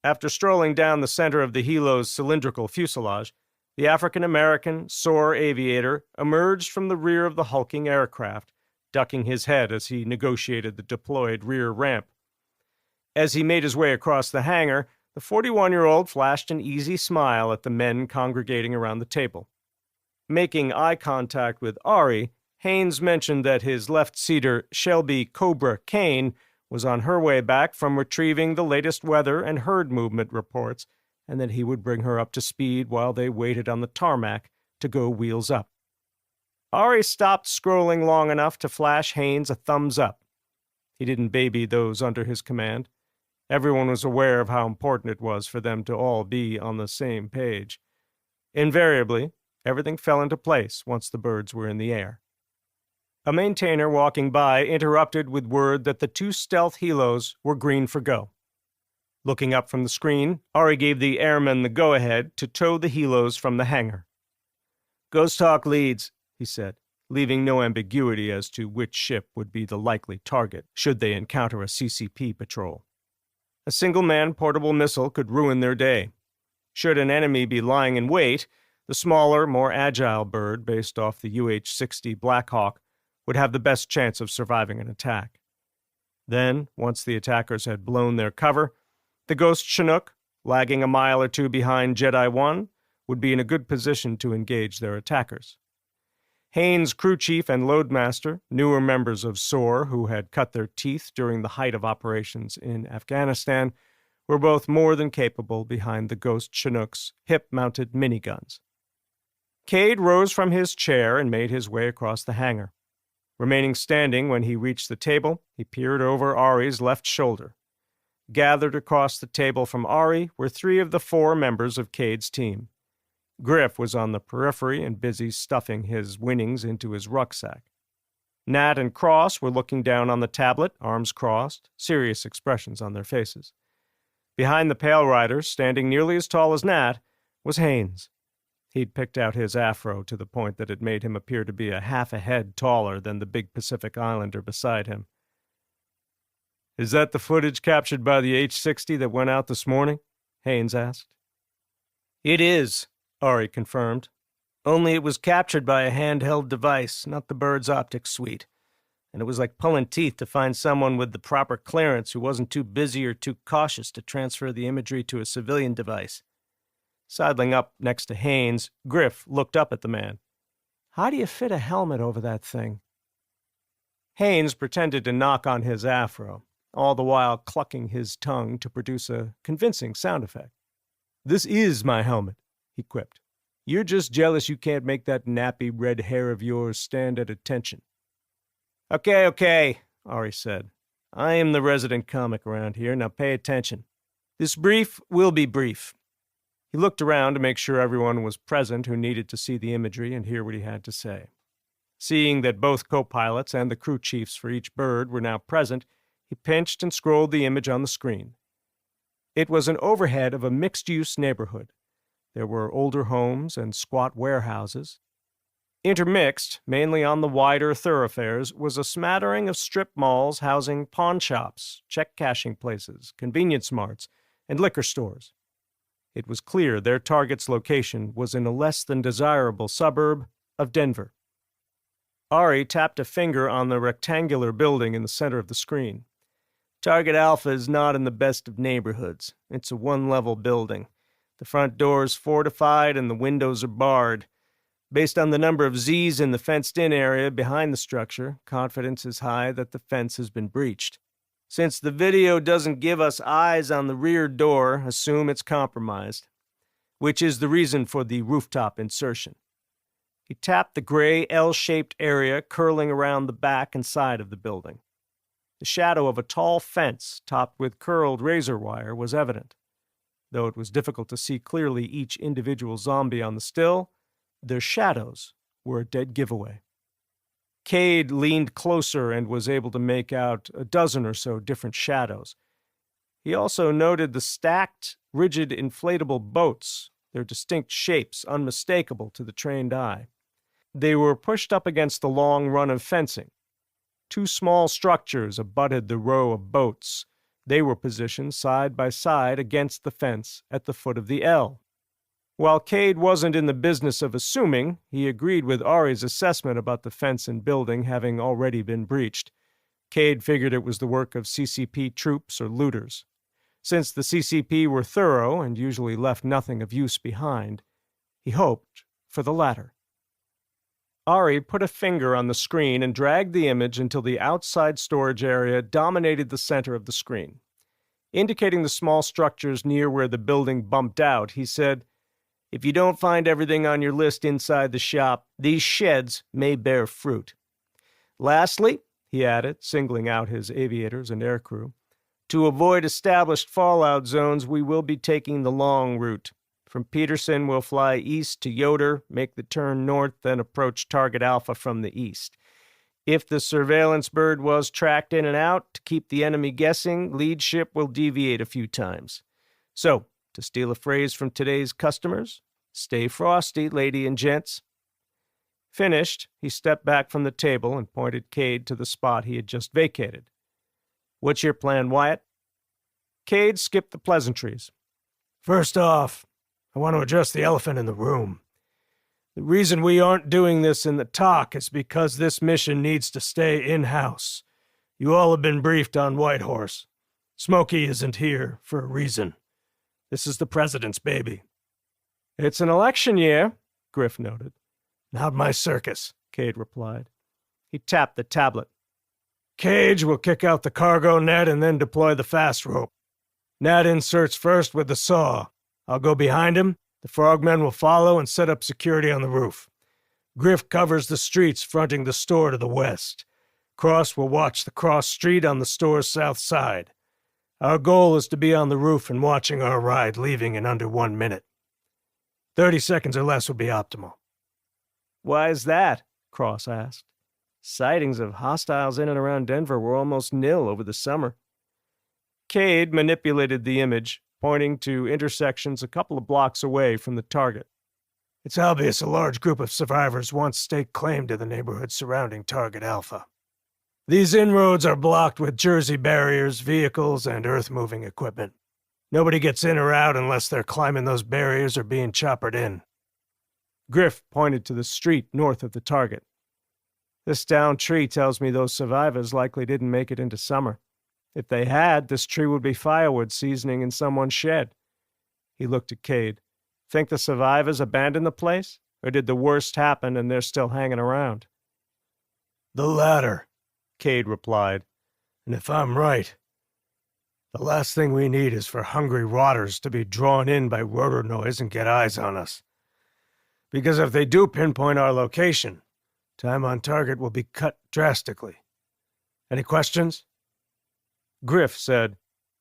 After strolling down the center of the helo's cylindrical fuselage, the African-American sore aviator emerged from the rear of the hulking aircraft, ducking his head as he negotiated the deployed rear ramp. As he made his way across the hangar, the 41-year-old flashed an easy smile at the men congregating around the table. Making eye contact with Ari, Haynes mentioned that his left-seater, Shelby Cobra Kane, was on her way back from retrieving the latest weather and herd movement reports, and that he would bring her up to speed while they waited on the tarmac to go wheels up. Ari stopped scrolling long enough to flash Haynes a thumbs up. He didn't baby those under his command. Everyone was aware of how important it was for them to all be on the same page. Invariably, everything fell into place once the birds were in the air. A maintainer walking by interrupted with word that the 2 stealth helos were green for go. Looking up from the screen, Ari gave the airmen the go-ahead to tow the helos from the hangar. "Ghost Hawk leads," he said, leaving no ambiguity as to which ship would be the likely target should they encounter a CCP patrol. A single-man portable missile could ruin their day. Should an enemy be lying in wait, the smaller, more agile bird, based off the UH-60 Blackhawk, would have the best chance of surviving an attack. Then, once the attackers had blown their cover, the Ghost Chinook, lagging a mile or two behind Jedi 1, would be in a good position to engage their attackers. Haynes' crew chief and loadmaster, newer members of SOAR who had cut their teeth during the height of operations in Afghanistan, were both more than capable behind the Ghost Chinook's hip-mounted miniguns. Cade rose from his chair and made his way across the hangar. Remaining standing when he reached the table, he peered over Ari's left shoulder. Gathered across the table from Ari were 3 of the 4 members of Cade's team. Griff was on the periphery and busy stuffing his winnings into his rucksack. Nat and Cross were looking down on the tablet, arms crossed, serious expressions on their faces. Behind the Pale Rider, standing nearly as tall as Nat, was Haynes. He'd picked out his afro to the point that it made him appear to be a half a head taller than the big Pacific Islander beside him. "Is that the footage captured by the H-60 that went out this morning?" Haynes asked. "It is," Ari confirmed. "Only it was captured by a handheld device, not the bird's optics suite. And it was like pulling teeth to find someone with the proper clearance who wasn't too busy or too cautious to transfer the imagery to a civilian device." Sidling up next to Haynes, Griff looked up at the man. "How do you fit a helmet over that thing?" Haynes pretended to knock on his afro, all the while clucking his tongue to produce a convincing sound effect. "This is my helmet," he quipped. You're just jealous you can't make that nappy red hair of yours stand at attention." Okay, Ari said. "I am the resident comic around here. Now pay attention. This brief will be brief." He looked around to make sure everyone was present who needed to see the imagery and hear what he had to say. Seeing that both co-pilots and the crew chiefs for each bird were now present, he pinched and scrolled the image on the screen. It was an overhead of a mixed-use neighborhood. There were older homes and squat warehouses. Intermixed, mainly on the wider thoroughfares, was a smattering of strip malls housing pawn shops, check-cashing places, convenience marts, and liquor stores. It was clear their target's location was in a less than desirable suburb of Denver. Ari tapped a finger on the rectangular building in the center of the screen. Target Alpha is not in the best of neighborhoods. It's a one-level building. The front door is fortified and the windows are barred. Based on the number of Z's in the fenced-in area behind the structure, confidence is high that the fence has been breached. Since the video doesn't give us eyes on the rear door, assume it's compromised, which is the reason for the rooftop insertion. He tapped the gray L-shaped area curling around the back and side of the building. The shadow of a tall fence topped with curled razor wire was evident. Though it was difficult to see clearly each individual zombie on the still, their shadows were a dead giveaway. Cade leaned closer and was able to make out a dozen or so different shadows. He also noted the stacked, rigid inflatable boats, their distinct shapes unmistakable to the trained eye. They were pushed up against the long run of fencing. Two small structures abutted the row of boats. They were positioned side by side against the fence at the foot of the L. While Cade wasn't in the business of assuming, he agreed with Ari's assessment about the fence and building having already been breached. Cade figured it was the work of CCP troops or looters. Since the CCP were thorough and usually left nothing of use behind, he hoped for the latter. Ari put a finger on the screen and dragged the image until the outside storage area dominated the center of the screen. Indicating the small structures near where the building bumped out, he said, "If you don't find everything on your list inside the shop, these sheds may bear fruit. Lastly," he added, singling out his aviators and aircrew, "to avoid established fallout zones, we will be taking the long route. From Peterson, we'll fly east to Yoder, make the turn north, then approach Target Alpha from the east. If the surveillance bird was tracked in and out, to keep the enemy guessing, lead ship will deviate a few times. So, to steal a phrase from today's customers, stay frosty, lady and gents." Finished, he stepped back from the table and pointed Cade to the spot he had just vacated. "What's your plan, Wyatt?" Cade skipped the pleasantries. First off, I want to address the elephant in the room. The reason we aren't doing this in the talk is because this mission needs to stay in-house. You all have been briefed on Whitehorse. Smokey isn't here for a reason. This is the president's baby. "It's an election year," Griff noted. Not my circus, Cade replied. He tapped the tablet. Cage will kick out the cargo net and then deploy the fast rope. Nat inserts first with the saw. I'll go behind him. The frogmen will follow and set up security on the roof. Griff covers the streets fronting the store to the west. Cross will watch the cross street on the store's south side. Our goal is to be on the roof and watching our ride leaving in under 1 minute. 30 seconds or less would be optimal. "Why is that?" Cross asked. "Sightings of hostiles in and around Denver were almost nil over the summer." Cade manipulated the image, pointing to intersections a couple of blocks away from the target. It's obvious a large group of survivors once staked claim to the neighborhood surrounding Target Alpha. These inroads are blocked with Jersey barriers, vehicles, and earth-moving equipment. Nobody gets in or out unless they're climbing those barriers or being choppered in. Griff pointed to the street north of the target. "This downed tree tells me those survivors likely didn't make it into summer. If they had, this tree would be firewood seasoning in someone's shed." He looked at Cade. "Think the survivors abandoned the place? Or did the worst happen and they're still hanging around?" The latter, Cade replied. And if I'm right, the last thing we need is for hungry rotters to be drawn in by rotor noise and get eyes on us. Because if they do pinpoint our location, time on target will be cut drastically. Any questions? Griff said,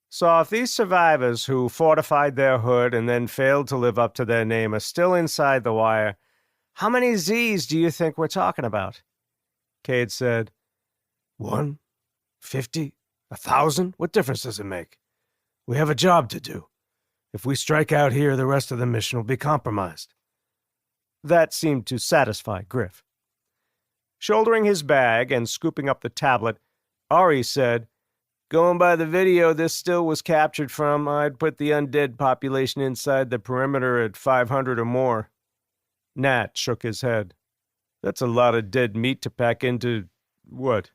"So if these survivors who fortified their hood and then failed to live up to their name are still inside the wire, how many Z's do you think we're talking about?" Cade said, 1, 50, 1,000? What difference does it make? We have a job to do. If we strike out here, the rest of the mission will be compromised. That seemed to satisfy Griff. Shouldering his bag and scooping up the tablet, Ari said, "Going by the video this still was captured from, I'd put the undead population inside the perimeter at 500 or more." Nat shook his head. "That's a lot of dead meat to pack into, what,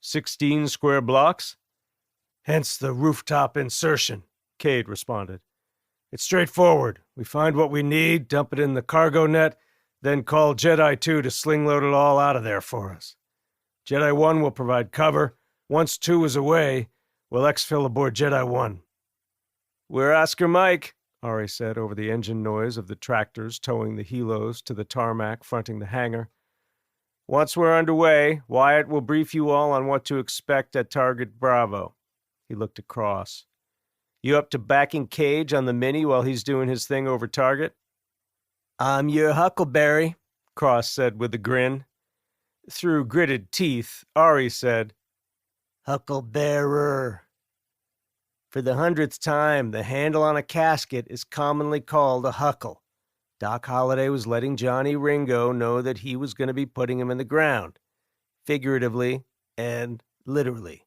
16 square blocks?" Hence the rooftop insertion, Cade responded. It's straightforward. We find what we need, dump it in the cargo net, then call Jedi 2 to sling load it all out of there for us. Jedi 1 will provide cover. Once 2 is away, we'll exfil aboard Jedi 1. "We're Oscar Mike," Ari said over the engine noise of the tractors towing the helos to the tarmac fronting the hangar. "Once we're underway, Wyatt will brief you all on what to expect at Target Bravo." He looked across. "You up to backing Cage on the Mini while he's doing his thing over target?" "I'm your Huckleberry," Cross said with a grin. Through gritted teeth, Ari said, "Hucklebearer." For the 100th time, the handle on a casket is commonly called a huckle. Doc Holliday was letting Johnny Ringo know that he was going to be putting him in the ground, figuratively and literally.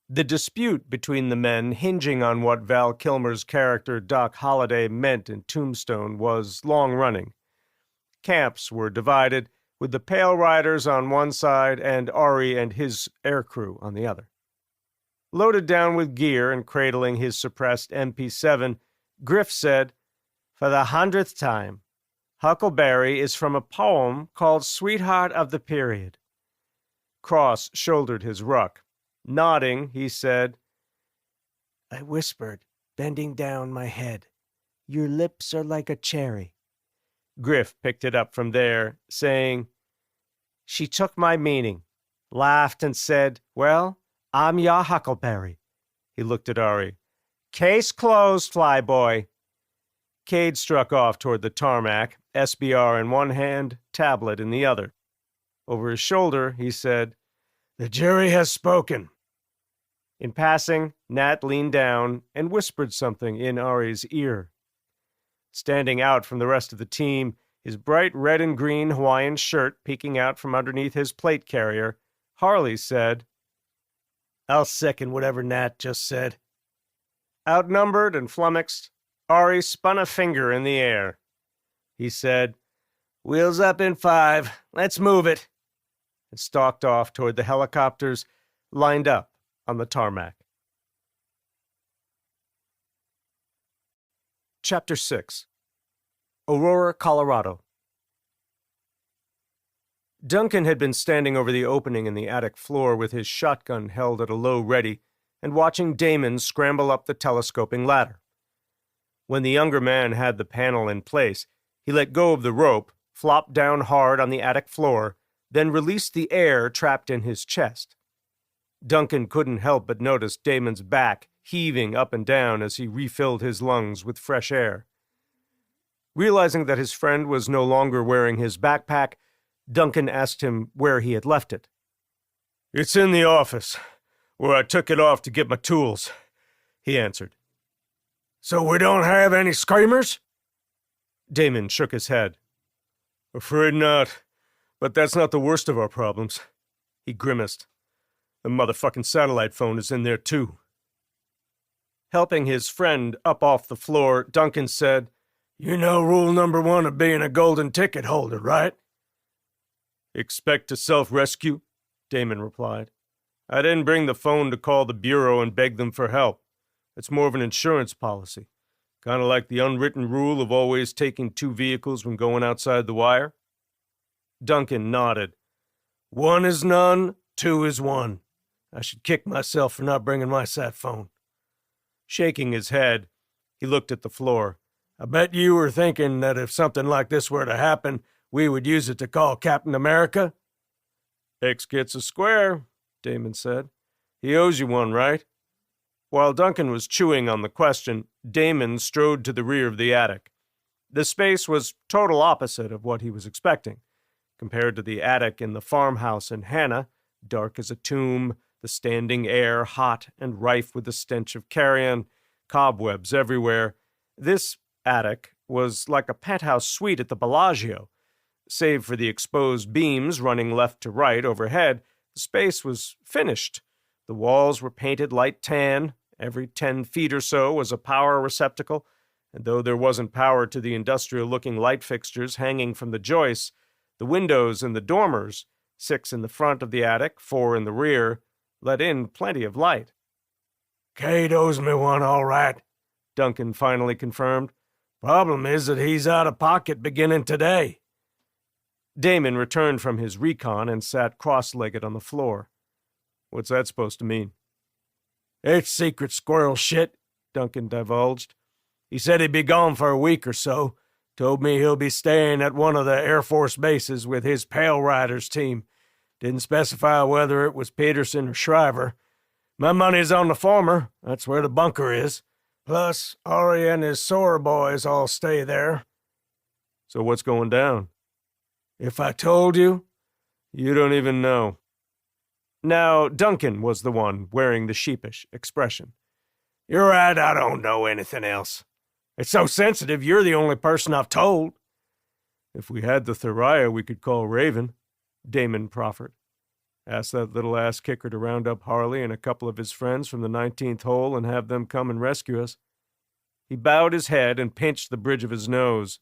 The dispute between the men, hinging on what Val Kilmer's character Doc Holliday meant in Tombstone, was long-running. Camps were divided, with the Pale Riders on one side and Ari and his aircrew on the other. Loaded down with gear and cradling his suppressed MP7, Griff said, "For the 100th time, Huckleberry is from a poem called Sweetheart of the Period." Cross shouldered his ruck. Nodding, he said, "I whispered, bending down my head, 'Your lips are like a cherry.'" Griff picked it up from there, saying, "She took my meaning, laughed and said, 'Well, I'm ya Huckleberry.'" He looked at Ari. "Case closed, flyboy." Cade struck off toward the tarmac, SBR in one hand, tablet in the other. Over his shoulder, he said, "The jury has spoken." In passing, Nat leaned down and whispered something in Ari's ear. Standing out from the rest of the team, his bright red and green Hawaiian shirt peeking out from underneath his plate carrier, Harley said, "I'll second whatever Nat just said." Outnumbered and flummoxed, Ari spun a finger in the air. He said, "Wheels up in 5, let's move it," and stalked off toward the helicopters lined up on the tarmac. Chapter 6. Aurora, Colorado. Duncan had been standing over the opening in the attic floor with his shotgun held at a low ready and watching Damon scramble up the telescoping ladder. When the younger man had the panel in place, he let go of the rope, flopped down hard on the attic floor, then released the air trapped in his chest. Duncan couldn't help but notice Damon's back heaving up and down as he refilled his lungs with fresh air. Realizing that his friend was no longer wearing his backpack, Duncan asked him where he had left it. "It's in the office, where I took it off to get my tools," he answered. "So we don't have any screamers?" Damon shook his head. "Afraid not, but that's not the worst of our problems." He grimaced. "The motherfucking satellite phone is in there too." Helping his friend up off the floor, Duncan said, "You know rule number 1 of being a golden ticket holder, right?" "Expect to self-rescue," Damon replied. "I didn't bring the phone to call the bureau and beg them for help. It's more of an insurance policy. Kind of like the unwritten rule of always taking 2 vehicles when going outside the wire." Duncan nodded. "1 is none, 2 is 1. I should kick myself for not bringing my sat phone." Shaking his head, he looked at the floor. I bet you were thinking that if something like this were to happen, we would use it to call Captain America?" "X gets a square," Damon said. "He owes you one, right?" While Duncan was chewing on the question, Damon strode to the rear of the attic. The space was total opposite of what he was expecting. Compared to the attic in the farmhouse in Hannah, dark as a tomb, the standing air hot and rife with the stench of carrion, cobwebs everywhere, this attic was like a penthouse suite at the Bellagio. Save for the exposed beams running left to right overhead, the space was finished. The walls were painted light tan. Every 10 feet or so was a power receptacle, and though there wasn't power to the industrial-looking light fixtures hanging from the joists, the windows in the dormers, 6 in the front of the attic, 4 in the rear, let in plenty of light. "Cade owes me one, all right," Duncan finally confirmed. "Problem is that he's out of pocket beginning today." Damon returned from his recon and sat cross-legged on the floor. "What's that supposed to mean?" "It's secret squirrel shit," Duncan divulged. "He said he'd be gone for a week or so. Told me he'll be staying at one of the Air Force bases with his Pale Riders team. Didn't specify whether it was Peterson or Shriver. My money's on the former. That's where the bunker is. Plus, Ari and his Sora boys all stay there." "So what's going down?" "If I told you..." "You don't even know." Now, Duncan was the one wearing the sheepish expression. "You're right, I don't know anything else. It's so sensitive, you're the only person I've told." "If we had the Thuriah, we could call Raven," Damon proffered. "Ask that little ass-kicker to round up Harley and a couple of his friends from the 19th hole and have them come and rescue us." He bowed his head and pinched the bridge of his nose.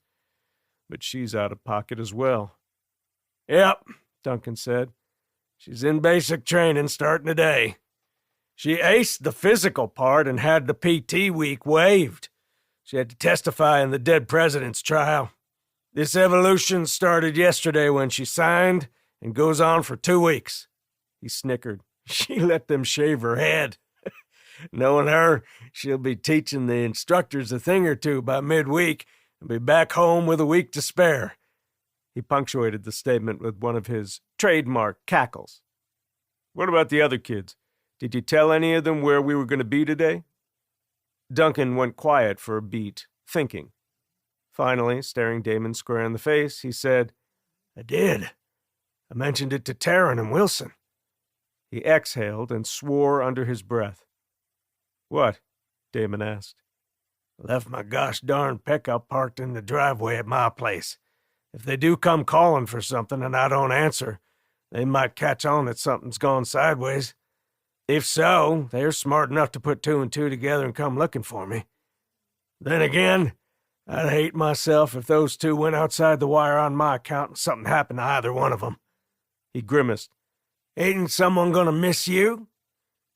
"But she's out of pocket as well." "Yep," Duncan said. "She's in basic training starting today. She aced the physical part and had the PT week waived. She had to testify in the dead president's trial. This evolution started yesterday when she signed and goes on for 2 weeks." He snickered. "She let them shave her head. Knowing her, she'll be teaching the instructors a thing or two by midweek and be back home with a week to spare." He punctuated the statement with one of his trademark cackles. "What about the other kids? Did you tell any of them where we were going to be today?" Duncan went quiet for a beat, thinking. Finally, staring Damon square in the face, he said, "I did. I mentioned it to Taryn and Wilson." He exhaled and swore under his breath. "What?" Damon asked. "Left my gosh darn pickup parked in the driveway at my place. If they do come calling for something and I don't answer, they might catch on that something's gone sideways. If so, they're smart enough to put 2 and 2 together and come looking for me. Then again, I'd hate myself if those 2 went outside the wire on my account and something happened to either one of them." He grimaced. "Ain't someone gonna miss you?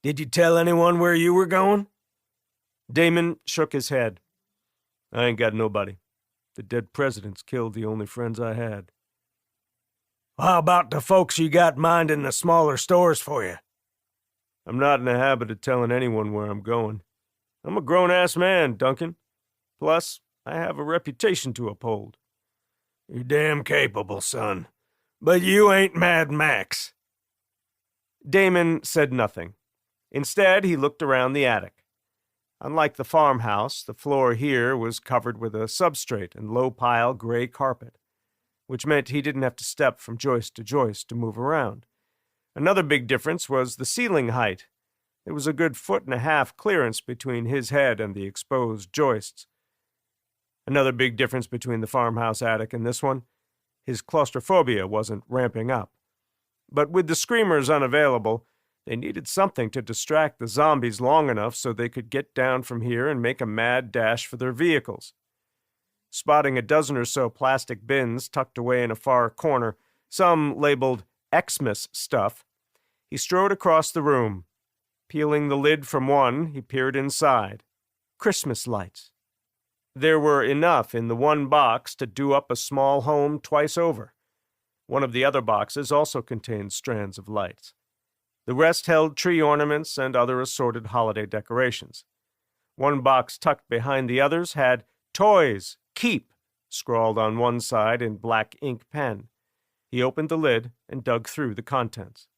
Did you tell anyone where you were going?" Damon shook his head. "I ain't got nobody. The dead presidents killed the only friends I had." "How about the folks you got minding the smaller stores for you?" "I'm not in the habit of telling anyone where I'm going. I'm a grown-ass man, Duncan. Plus, I have a reputation to uphold." "You're damn capable, son. But you ain't Mad Max." Damon said nothing. Instead, he looked around the attic. Unlike the farmhouse, the floor here was covered with a substrate and low-pile gray carpet, which meant he didn't have to step from joist to joist to move around. Another big difference was the ceiling height. There was a good 1.5 foot clearance between his head and the exposed joists. Another big difference between the farmhouse attic and this one, his claustrophobia wasn't ramping up. But with the screamers unavailable, they needed something to distract the zombies long enough so they could get down from here and make a mad dash for their vehicles. Spotting a dozen or so plastic bins tucked away in a far corner, some labeled Xmas stuff, he strode across the room. Peeling the lid from one, he peered inside. Christmas lights. There were enough in the one box to do up a small home twice over. One of the other boxes also contained strands of lights. The rest held tree ornaments and other assorted holiday decorations. One box tucked behind the others had "Toys, keep," scrawled on one side in black ink pen. He opened the lid and dug through the contents.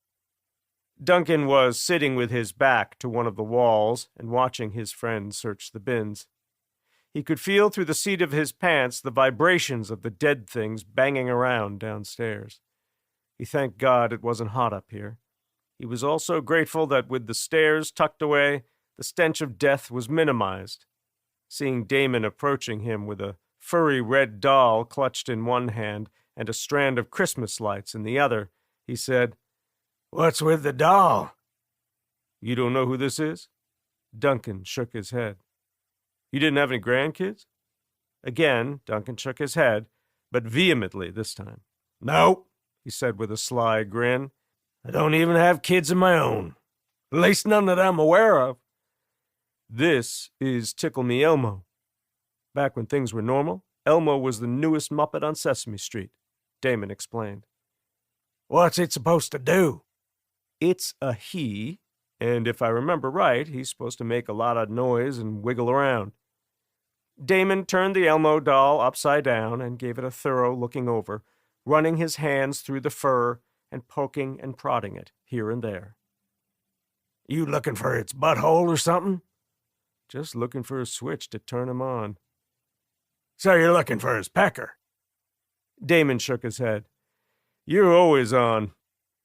Duncan was sitting with his back to one of the walls and watching his friend search the bins. He could feel through the seat of his pants the vibrations of the dead things banging around downstairs. He thanked God it wasn't hot up here. He was also grateful that with the stairs tucked away, the stench of death was minimized. Seeing Damon approaching him with a furry red doll clutched in one hand and a strand of Christmas lights in the other, he said, "What's with the doll?" "You don't know who this is?" Duncan shook his head. "You didn't have any grandkids?" Again, Duncan shook his head, but vehemently this time. "No," he said with a sly grin. "I don't even have kids of my own. At least none that I'm aware of." "This is Tickle Me Elmo." Back when things were normal, Elmo was the newest Muppet on Sesame Street, Damon explained. "What's it supposed to do?" "It's a he, and if I remember right, he's supposed to make a lot of noise and wiggle around." Damon turned the Elmo doll upside down and gave it a thorough looking over, running his hands through the fur and poking and prodding it here and there. "You looking for its butthole or something?" "Just looking for a switch to turn him on." "So you're looking for his pecker?" Damon shook his head. "You're always on."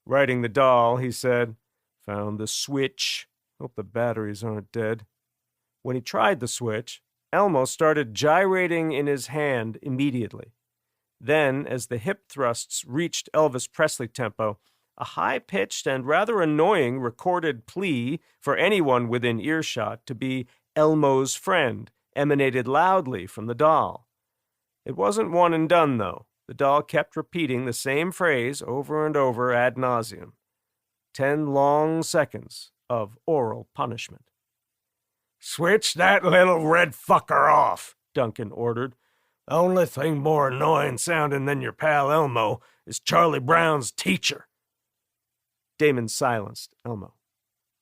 Righting the doll, he said, "Found the switch. Hope the batteries aren't dead." When he tried the switch, Elmo started gyrating in his hand immediately. Then, as the hip thrusts reached Elvis Presley tempo, a high-pitched and rather annoying recorded plea for anyone within earshot to be Elmo's friend emanated loudly from the doll. It wasn't one and done, though. The doll kept repeating the same phrase over and over ad nauseum. 10 long seconds of oral punishment. "Switch that little red fucker off," Duncan ordered. "The only thing more annoying sounding than your pal Elmo is Charlie Brown's teacher." Damon silenced Elmo.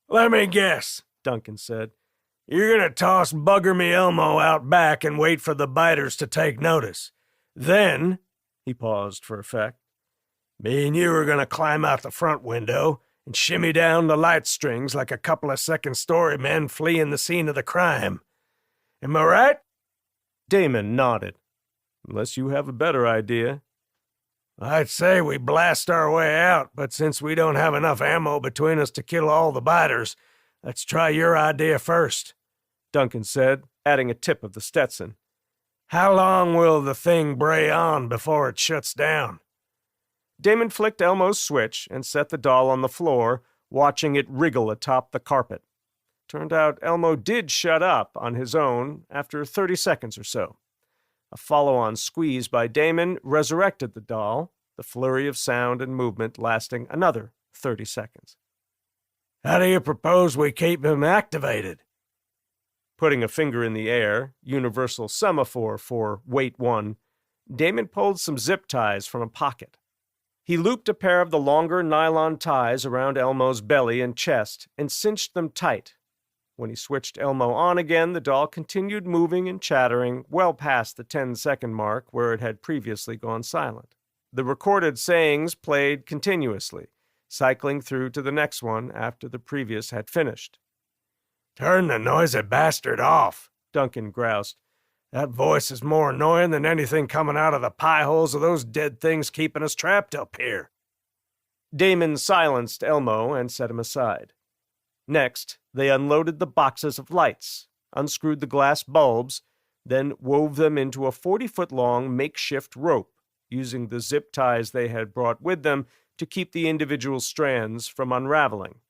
"Let me guess," Duncan said. "You're going to toss Bugger Me Elmo out back and wait for the biters to take notice. Then," he paused for effect, "me and you are going to climb out the front window and shimmy down the light strings like a couple of second-story men fleeing the scene of the crime. Am I right?" Damon nodded. "Unless you have a better idea." "I'd say we blast our way out, but since we don't have enough ammo between us to kill all the biters, let's try your idea first," Duncan said, adding a tip of the Stetson. "How long will the thing bray on before it shuts down?" Damon flicked Elmo's switch and set the doll on the floor, watching it wriggle atop the carpet. Turned out Elmo did shut up on his own after 30 seconds or so. A follow-on squeeze by Damon resurrected the doll, the flurry of sound and movement lasting another 30 seconds. "How do you propose we keep him activated?" Putting a finger in the air, universal semaphore for wait one, Damon pulled some zip ties from a pocket. He looped a pair of the longer nylon ties around Elmo's belly and chest and cinched them tight. When he switched Elmo on again, the doll continued moving and chattering well past the 10-second mark where it had previously gone silent. The recorded sayings played continuously, cycling through to the next one after the previous had finished. "Turn the noisy bastard off," Duncan groused. "That voice is more annoying than anything coming out of the pie holes of those dead things keeping us trapped up here." Damon silenced Elmo and set him aside. Next, they unloaded the boxes of lights, unscrewed the glass bulbs, then wove them into a 40-foot-long makeshift rope, using the zip ties they had brought with them to keep the individual strands from unraveling.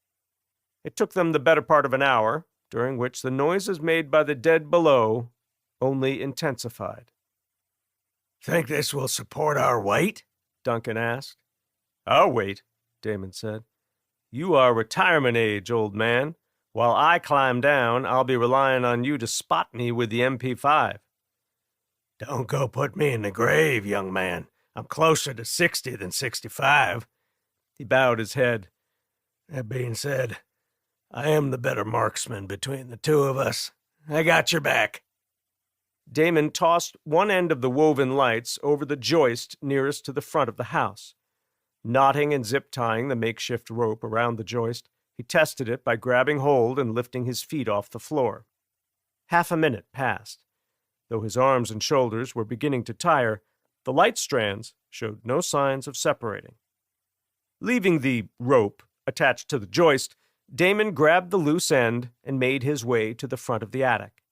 It took them the better part of an hour, during which the noises made by the dead below only intensified. "Think this will support our weight?" Duncan asked. "Our weight?" Damon said. "You are retirement age, old man. While I climb down, I'll be relying on you to spot me with the MP5. "Don't go put me in the grave, young man. I'm closer to 60 than 65. He bowed his head. "That being said, I am the better marksman between the two of us. I got your back." Damon tossed one end of the woven lights over the joist nearest to the front of the house. Knotting and zip-tying the makeshift rope around the joist, he tested it by grabbing hold and lifting his feet off the floor. Half a minute passed. Though his arms and shoulders were beginning to tire, the light strands showed no signs of separating. Leaving the rope attached to the joist, Damon grabbed the loose end and made his way to the front of the attic.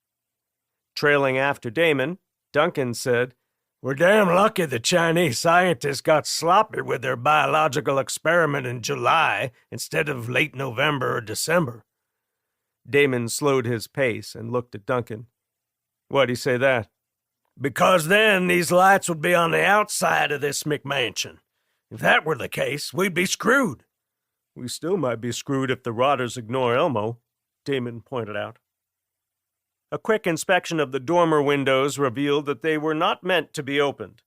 Trailing after Damon, Duncan said, "We're damn lucky the Chinese scientists got sloppy with their biological experiment in July instead of late November or December." Damon slowed his pace and looked at Duncan. "Why'd he say that?" "Because then these lights would be on the outside of this McMansion. If that were the case, we'd be screwed." "We still might be screwed if the rotters ignore Elmo," Damon pointed out. A quick inspection of the dormer windows revealed that they were not meant to be opened.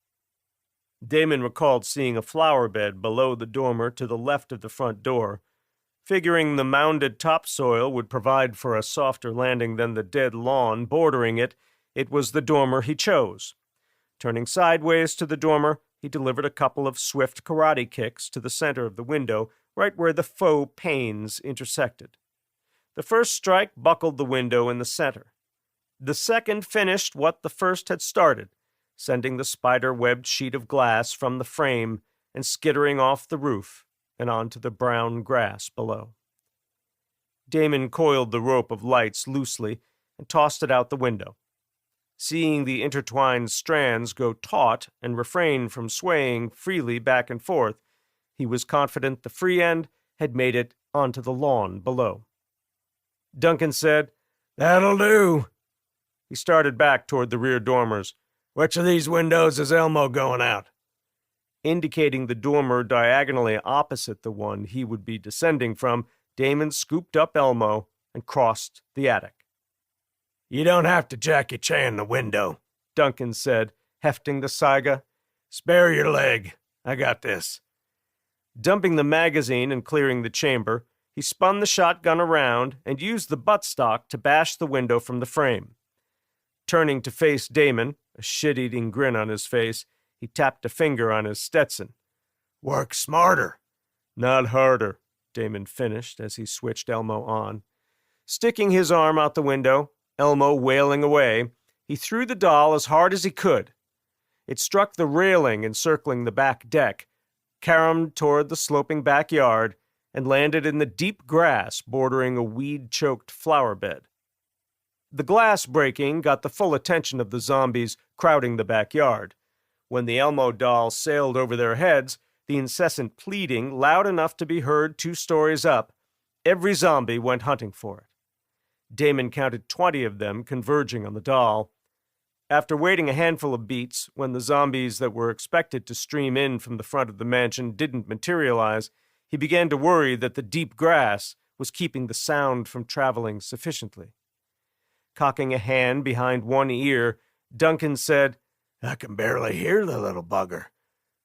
Damon recalled seeing a flower bed below the dormer to the left of the front door. Figuring the mounded topsoil would provide for a softer landing than the dead lawn bordering it, it was the dormer he chose. Turning sideways to the dormer, he delivered a couple of swift karate kicks to the center of the window, right where the faux panes intersected. The first strike buckled the window in the center. The second finished what the first had started, sending the spider-webbed sheet of glass from the frame and skittering off the roof and onto the brown grass below. Damon coiled the rope of lights loosely and tossed it out the window. Seeing the intertwined strands go taut and refrain from swaying freely back and forth, he was confident the free end had made it onto the lawn below. Duncan said, "That'll do." He started back toward the rear dormers. "Which of these windows is Elmo going out?" Indicating the dormer diagonally opposite the one he would be descending from, Damon scooped up Elmo and crossed the attic. "You don't have to Jackie Chan the window," Duncan said, hefting the saga. "Spare your leg. I got this." Dumping the magazine and clearing the chamber, he spun the shotgun around and used the buttstock to bash the window from the frame. Turning to face Damon, a shit-eating grin on his face, he tapped a finger on his Stetson. "Work smarter." "Not harder," Damon finished as he switched Elmo on. Sticking his arm out the window, Elmo wailing away, he threw the doll as hard as he could. It struck the railing encircling the back deck, caromed toward the sloping backyard, and landed in the deep grass bordering a weed-choked flower bed. The glass breaking got the full attention of the zombies crowding the backyard. When the Elmo doll sailed over their heads, the incessant pleading loud enough to be heard 2 stories up, every zombie went hunting for it. Damon counted 20 of them converging on the doll. After waiting a handful of beats, when the zombies that were expected to stream in from the front of the mansion didn't materialize, he began to worry that the deep grass was keeping the sound from traveling sufficiently. Cocking a hand behind one ear, Duncan said, "I can barely hear the little bugger.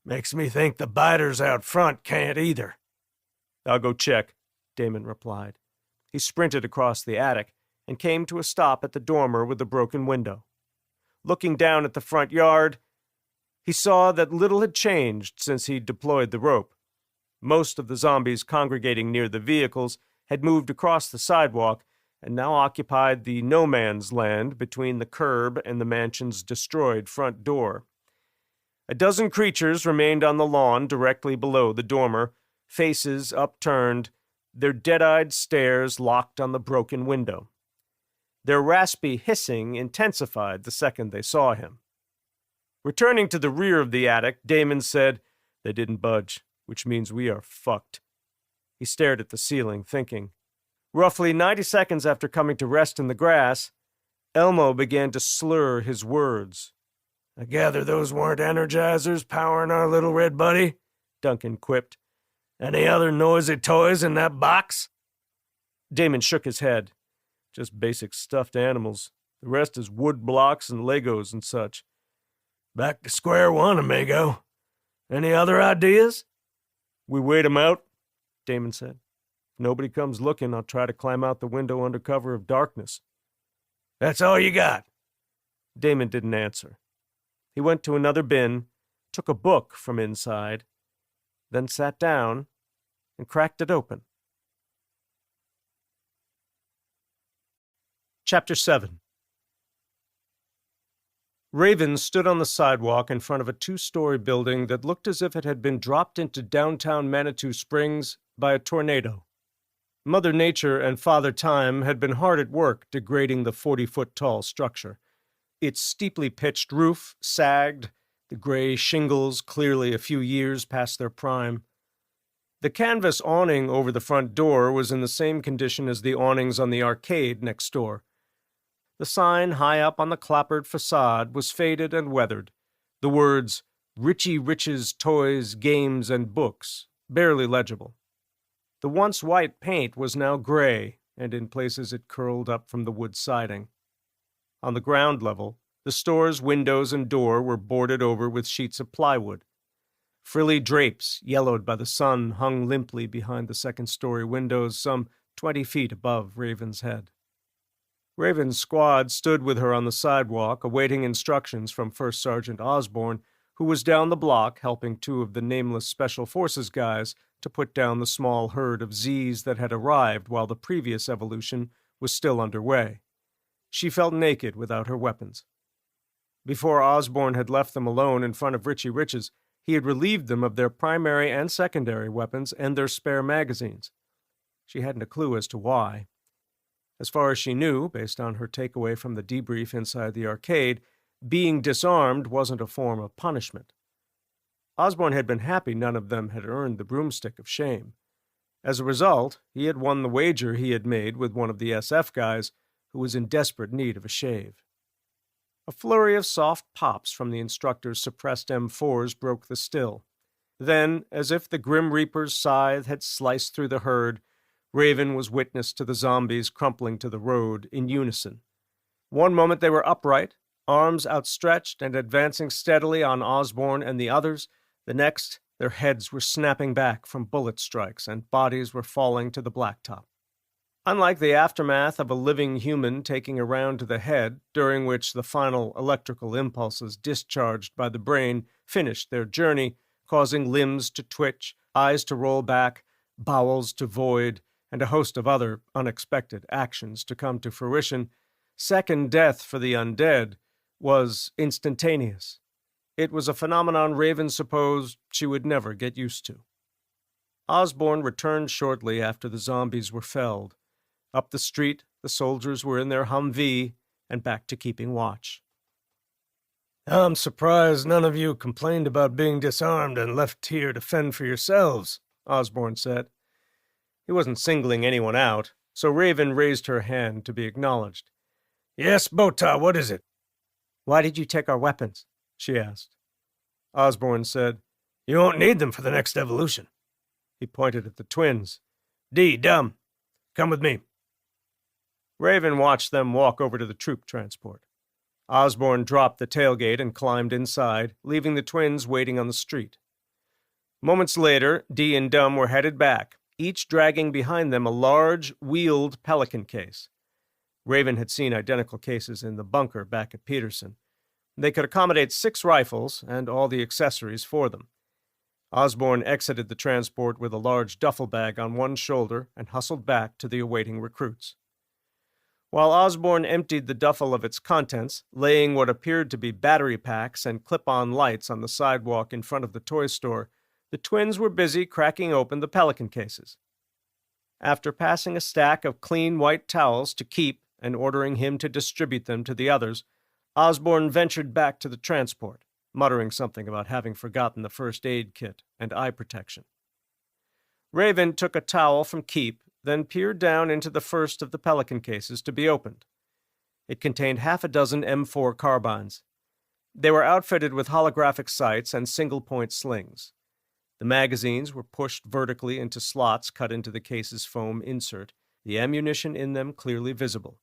Makes me think the biters out front can't either." "I'll go check," Damon replied. He sprinted across the attic and came to a stop at the dormer with the broken window. Looking down at the front yard, he saw that little had changed since he deployed the rope. Most of the zombies congregating near the vehicles had moved across the sidewalk and now occupied the no-man's land between the curb and the mansion's destroyed front door. A dozen creatures remained on the lawn directly below the dormer, faces upturned, their dead-eyed stares locked on the broken window. Their raspy hissing intensified the second they saw him. Returning to the rear of the attic, Damon said, "They didn't budge, which means we are fucked." He stared at the ceiling, thinking. Roughly 90 seconds after coming to rest in the grass, Elmo began to slur his words. "I gather those weren't energizers powering our little red buddy," Duncan quipped. "Any other noisy toys in that box?" Damon shook his head. "Just basic stuffed animals. The rest is wood blocks and Legos and such." "Back to square one, amigo. Any other ideas?" "We wait 'em out," Damon said. "If nobody comes looking, I'll try to climb out the window under cover of darkness." "That's all you got?" Damon didn't answer. He went to another bin, took a book from inside, then sat down and cracked it open. Chapter 7. Raven stood on the sidewalk in front of a 2-story building that looked as if it had been dropped into downtown Manitou Springs by a tornado. Mother Nature and Father Time had been hard at work degrading the 40-foot-tall structure. Its steeply pitched roof sagged, the gray shingles clearly a few years past their prime. The canvas awning over the front door was in the same condition as the awnings on the arcade next door. The sign high up on the clapboard facade was faded and weathered, the words, "Richie Rich's Toys, Games, and Books," barely legible. The once white paint was now gray, and in places it curled up from the wood siding. On the ground level, the store's windows and door were boarded over with sheets of plywood. Frilly drapes, yellowed by the sun, hung limply behind the second-story windows some 20 feet above Raven's head. Raven's squad stood with her on the sidewalk, awaiting instructions from First Sergeant Osborne, who was down the block helping 2 of the nameless Special Forces guys to put down the small herd of Z's that had arrived while the previous evolution was still underway. She felt naked without her weapons. Before Osborne had left them alone in front of Richie Rich's, he had relieved them of their primary and secondary weapons and their spare magazines. She hadn't a clue as to why. As far as she knew, based on her takeaway from the debrief inside the arcade, being disarmed wasn't a form of punishment. Osborne had been happy none of them had earned the broomstick of shame. As a result, he had won the wager he had made with one of the SF guys who was in desperate need of a shave. A flurry of soft pops from the instructor's suppressed M4s broke the still. Then, as if the Grim Reaper's scythe had sliced through the herd, Raven was witness to the zombies crumpling to the road in unison. One moment they were upright, arms outstretched and advancing steadily on Osborne and the others. The next, their heads were snapping back from bullet strikes and bodies were falling to the blacktop. Unlike the aftermath of a living human taking a round to the head, during which the final electrical impulses discharged by the brain finished their journey, causing limbs to twitch, eyes to roll back, bowels to void, and a host of other unexpected actions to come to fruition, second death for the undead was instantaneous. It was a phenomenon Raven supposed she would never get used to. Osborne returned shortly after the zombies were felled. Up the street, the soldiers were in their Humvee and back to keeping watch. "I'm surprised none of you complained about being disarmed and left here to fend for yourselves," Osborne said. He wasn't singling anyone out, so Raven raised her hand to be acknowledged. "Yes, Bota, what is it?" "Why did you take our weapons?" she asked. Osborne said, "You won't need them for the next evolution." He pointed at the twins. D, Dumb, come with me." Raven watched them walk over to the troop transport. Osborne dropped the tailgate and climbed inside, leaving the twins waiting on the street. Moments later, Dee and Dumb were headed back, each dragging behind them a large, wheeled Pelican case. Raven had seen identical cases in the bunker back at Peterson. They could accommodate 6 rifles and all the accessories for them. Osborne exited the transport with a large duffel bag on one shoulder and hustled back to the awaiting recruits. While Osborne emptied the duffel of its contents, laying what appeared to be battery packs and clip-on lights on the sidewalk in front of the toy store, the twins were busy cracking open the Pelican cases. After passing a stack of clean white towels to Keep and ordering him to distribute them to the others, Osborne ventured back to the transport, muttering something about having forgotten the first aid kit and eye protection. Raven took a towel from Keep, then peered down into the first of the Pelican cases to be opened. It contained half a dozen M4 carbines. They were outfitted with holographic sights and single-point slings. The magazines were pushed vertically into slots cut into the case's foam insert, the ammunition in them clearly visible.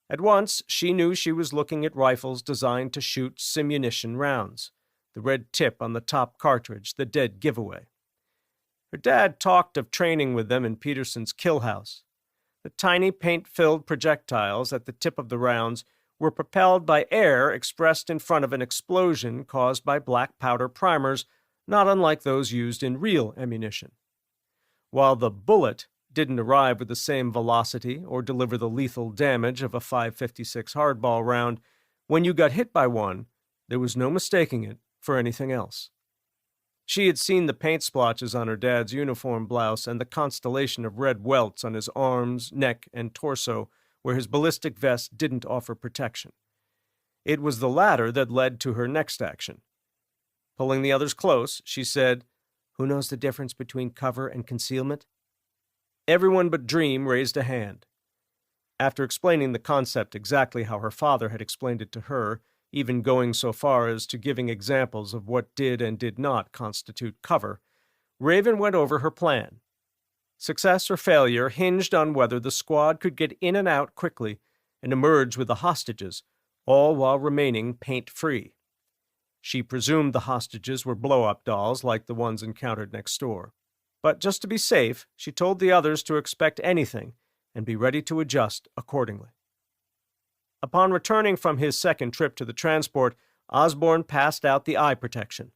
At once, she knew she was looking at rifles designed to shoot simunition rounds, the red tip on the top cartridge, the dead giveaway. Her dad talked of training with them in Peterson's kill house. The tiny paint-filled projectiles at the tip of the rounds were propelled by air expressed in front of an explosion caused by black powder primers, not unlike those used in real ammunition. While the bullet didn't arrive with the same velocity or deliver the lethal damage of a .556 hardball round, when you got hit by one, there was no mistaking it for anything else. She had seen the paint splotches on her dad's uniform blouse and the constellation of red welts on his arms, neck, and torso where his ballistic vest didn't offer protection. It was the latter that led to her next action. Pulling the others close, she said, "Who knows the difference between cover and concealment?" Everyone but Dream raised a hand. After explaining the concept exactly how her father had explained it to her, even going so far as to giving examples of what did and did not constitute cover, Raven went over her plan. Success or failure hinged on whether the squad could get in and out quickly and emerge with the hostages, all while remaining paint-free. She presumed the hostages were blow-up dolls like the ones encountered next door. But just to be safe, she told the others to expect anything and be ready to adjust accordingly. Upon returning from his second trip to the transport, Osborne passed out the eye protection.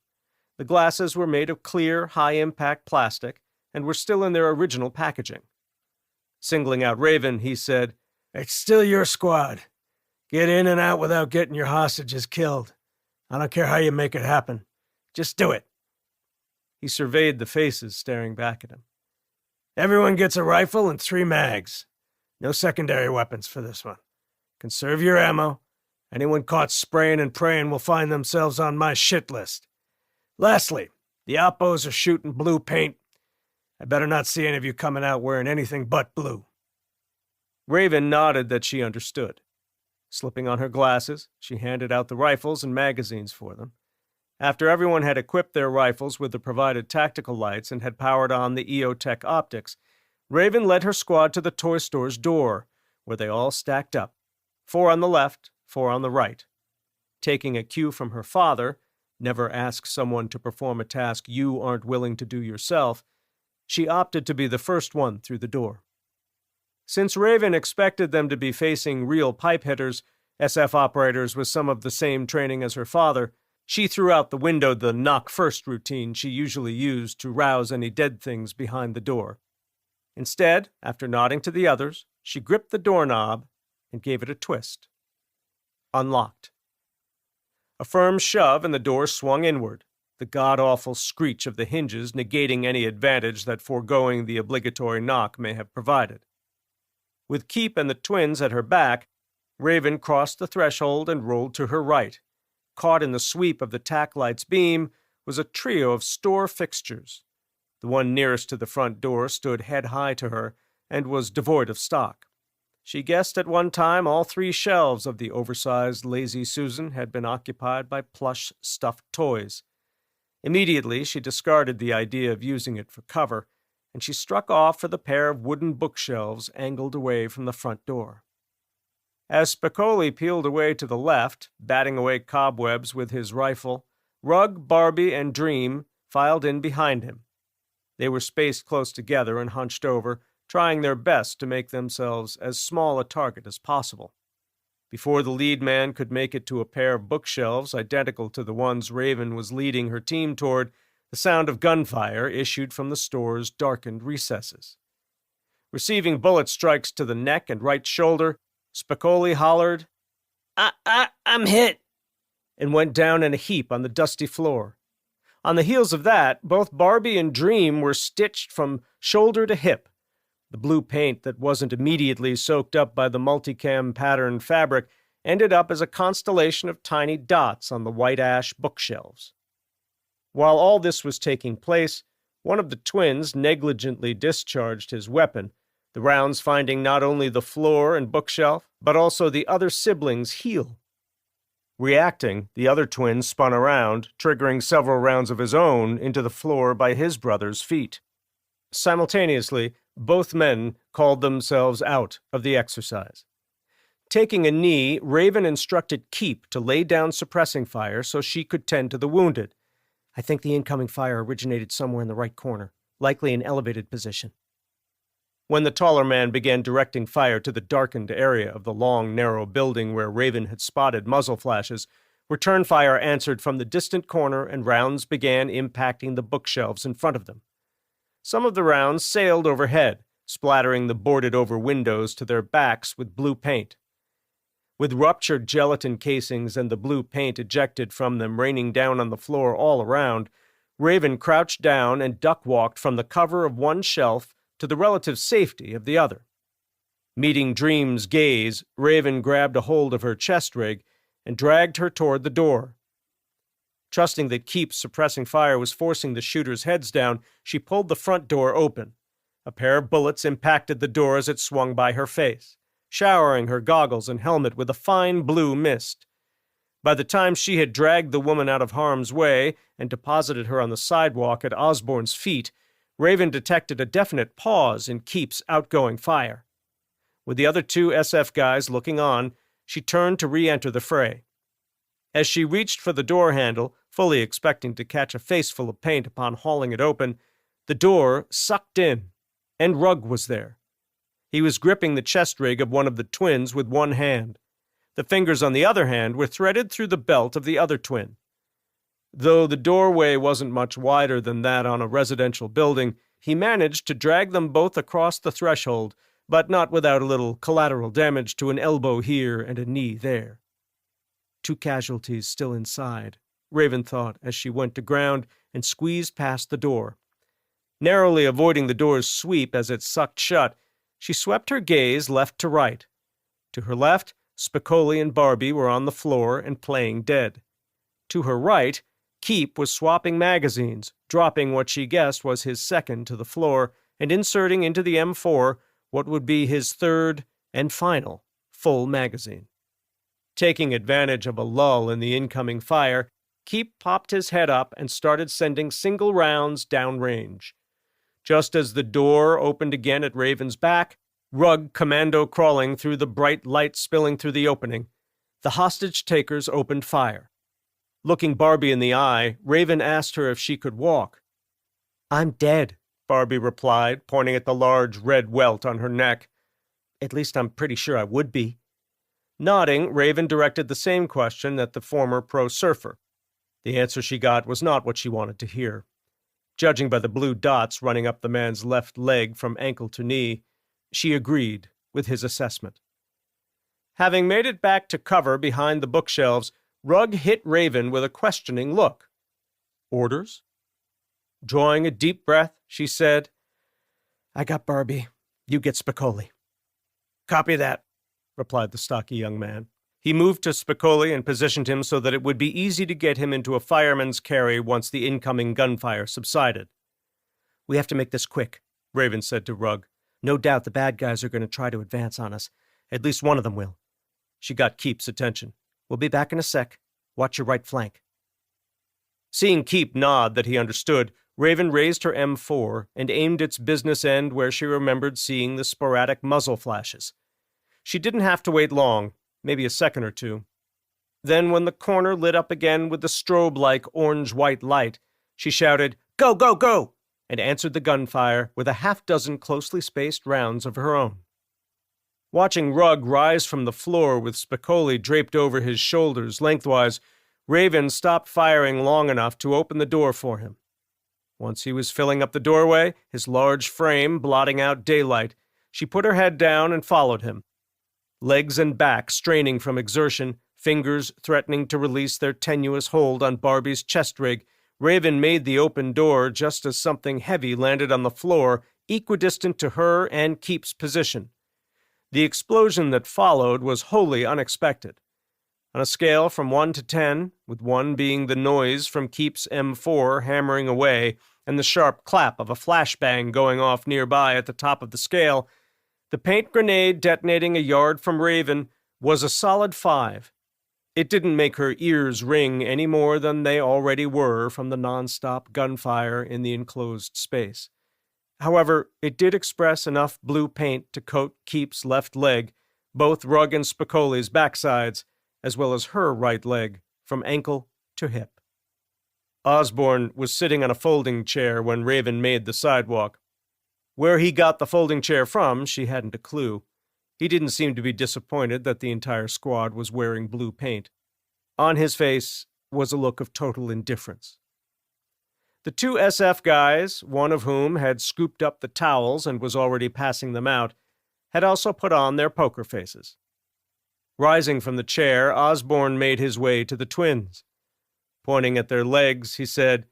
The glasses were made of clear, high-impact plastic and were still in their original packaging. Singling out Raven, he said, "It's still your squad. Get in and out without getting your hostages killed. I don't care how you make it happen. Just do it." He surveyed the faces staring back at him. "Everyone gets a rifle and 3 mags. No secondary weapons for this one. Conserve your ammo. Anyone caught spraying and praying will find themselves on my shit list. Lastly, the Oppos are shooting blue paint. I better not see any of you coming out wearing anything but blue." Raven nodded that she understood. Slipping on her glasses, she handed out the rifles and magazines for them. After everyone had equipped their rifles with the provided tactical lights and had powered on the EOTech optics, Raven led her squad to the toy store's door, where they all stacked up, 4 on the left, 4 on the right. Taking a cue from her father, never ask someone to perform a task you aren't willing to do yourself, she opted to be the first one through the door. Since Raven expected them to be facing real pipe hitters, SF operators with some of the same training as her father, she threw out the window the knock-first routine she usually used to rouse any dead things behind the door. Instead, after nodding to the others, she gripped the doorknob and gave it a twist. Unlocked. A firm shove and the door swung inward, the god-awful screech of the hinges negating any advantage that foregoing the obligatory knock may have provided. With Keep and the twins at her back, Raven crossed the threshold and rolled to her right. Caught in the sweep of the tack light's beam was a trio of store fixtures. The one nearest to the front door stood head-high to her and was devoid of stock. She guessed at one time all 3 shelves of the oversized Lazy Susan had been occupied by plush stuffed toys. Immediately, she discarded the idea of using it for cover, and she struck off for the pair of wooden bookshelves angled away from the front door. As Spicoli peeled away to the left, batting away cobwebs with his rifle, Rugg, Barbie, and Dream filed in behind him. They were spaced close together and hunched over, trying their best to make themselves as small a target as possible. Before the lead man could make it to a pair of bookshelves identical to the ones Raven was leading her team toward, the sound of gunfire issued from the store's darkened recesses. Receiving bullet strikes to the neck and right shoulder, Spicoli hollered, I'm hit, and went down in a heap on the dusty floor. On the heels of that, both Barbie and Dream were stitched from shoulder to hip. The blue paint that wasn't immediately soaked up by the multicam patterned fabric ended up as a constellation of tiny dots on the white ash bookshelves. While all this was taking place, one of the twins negligently discharged his weapon, the rounds finding not only the floor and bookshelf, but also the other sibling's heel. Reacting, the other twin spun around, triggering several rounds of his own into the floor by his brother's feet. Simultaneously, both men called themselves out of the exercise. Taking a knee, Raven instructed Keep to lay down suppressing fire so she could tend to the wounded. I think the incoming fire originated somewhere in the right corner, likely an elevated position. When the taller man began directing fire to the darkened area of the long, narrow building where Raven had spotted muzzle flashes, return fire answered from the distant corner and rounds began impacting the bookshelves in front of them. Some of the rounds sailed overhead, splattering the boarded-over windows to their backs with blue paint. With ruptured gelatin casings and the blue paint ejected from them raining down on the floor all around, Raven crouched down and duck-walked from the cover of one shelf to the relative safety of the other. Meeting Dream's gaze, Raven grabbed a hold of her chest rig and dragged her toward the door. Trusting that Keep's suppressing fire was forcing the shooters' heads down, she pulled the front door open. A pair of bullets impacted the door as it swung by her face, showering her goggles and helmet with a fine blue mist. By the time she had dragged the woman out of harm's way and deposited her on the sidewalk at Osborne's feet, Raven detected a definite pause in Keep's outgoing fire. With the other two SF guys looking on, she turned to re-enter the fray. As she reached for the door handle, fully expecting to catch a face full of paint upon hauling it open, the door sucked in, and Rugg was there. He was gripping the chest rig of one of the twins with one hand. The fingers on the other hand were threaded through the belt of the other twin. Though the doorway wasn't much wider than that on a residential building, he managed to drag them both across the threshold, but not without a little collateral damage to an elbow here and a knee there. 2 casualties still inside, Raven thought as she went to ground and squeezed past the door. Narrowly avoiding the door's sweep as it sucked shut, she swept her gaze left to right. To her left, Spicoli and Barbie were on the floor and playing dead. To her right, Keep was swapping magazines, dropping what she guessed was his second to the floor and inserting into the M4 what would be his third and final full magazine. Taking advantage of a lull in the incoming fire, Keep popped his head up and started sending single rounds downrange. Just as the door opened again at Raven's back, Rugg commando crawling through the bright light spilling through the opening, the hostage-takers opened fire. Looking Barbie in the eye, Raven asked her if she could walk. "I'm dead," Barbie replied, pointing at the large red welt on her neck. "At least I'm pretty sure I would be." Nodding, Raven directed the same question at the former pro-surfer. The answer she got was not what she wanted to hear. Judging by the blue dots running up the man's left leg from ankle to knee, she agreed with his assessment. Having made it back to cover behind the bookshelves, Rugg hit Raven with a questioning look. "Orders?" Drawing a deep breath, she said, "I got Barbie. You get Spicoli." "Copy that," replied the stocky young man. He moved to Spicoli and positioned him so that it would be easy to get him into a fireman's carry once the incoming gunfire subsided. "We have to make this quick," Raven said to Rugg. "No doubt the bad guys are going to try to advance on us. At least one of them will." She got Keep's attention. "We'll be back in a sec. Watch your right flank." Seeing Keep nod that he understood, Raven raised her M4 and aimed its business end where she remembered seeing the sporadic muzzle flashes. She didn't have to wait long, maybe a second or two. Then, when the corner lit up again with the strobe-like orange-white light, she shouted, "Go, go, go!" and answered the gunfire with a half-dozen closely spaced rounds of her own. Watching Rugg rise from the floor with Spicoli draped over his shoulders lengthwise, Raven stopped firing long enough to open the door for him. Once he was filling up the doorway, his large frame blotting out daylight, she put her head down and followed him. Legs and back straining from exertion, fingers threatening to release their tenuous hold on Barbie's chest rig, Raven made the open door just as something heavy landed on the floor, equidistant to her and Keep's position. The explosion that followed was wholly unexpected. On a scale from 1 to 10, with 1 being the noise from Keep's M4 hammering away and the sharp clap of a flashbang going off nearby at the top of the scale, the paint grenade detonating a yard from Raven was a solid 5. It didn't make her ears ring any more than they already were from the non-stop gunfire in the enclosed space. However, it did express enough blue paint to coat Keep's left leg, both Rugg and Spicoli's backsides, as well as her right leg, from ankle to hip. Osborne was sitting on a folding chair when Raven made the sidewalk. Where he got the folding chair from, she hadn't a clue. He didn't seem to be disappointed that the entire squad was wearing blue paint. On his face was a look of total indifference. The two SF guys, one of whom had scooped up the towels and was already passing them out, had also put on their poker faces. Rising from the chair, Osborne made his way to the twins. Pointing at their legs, he said,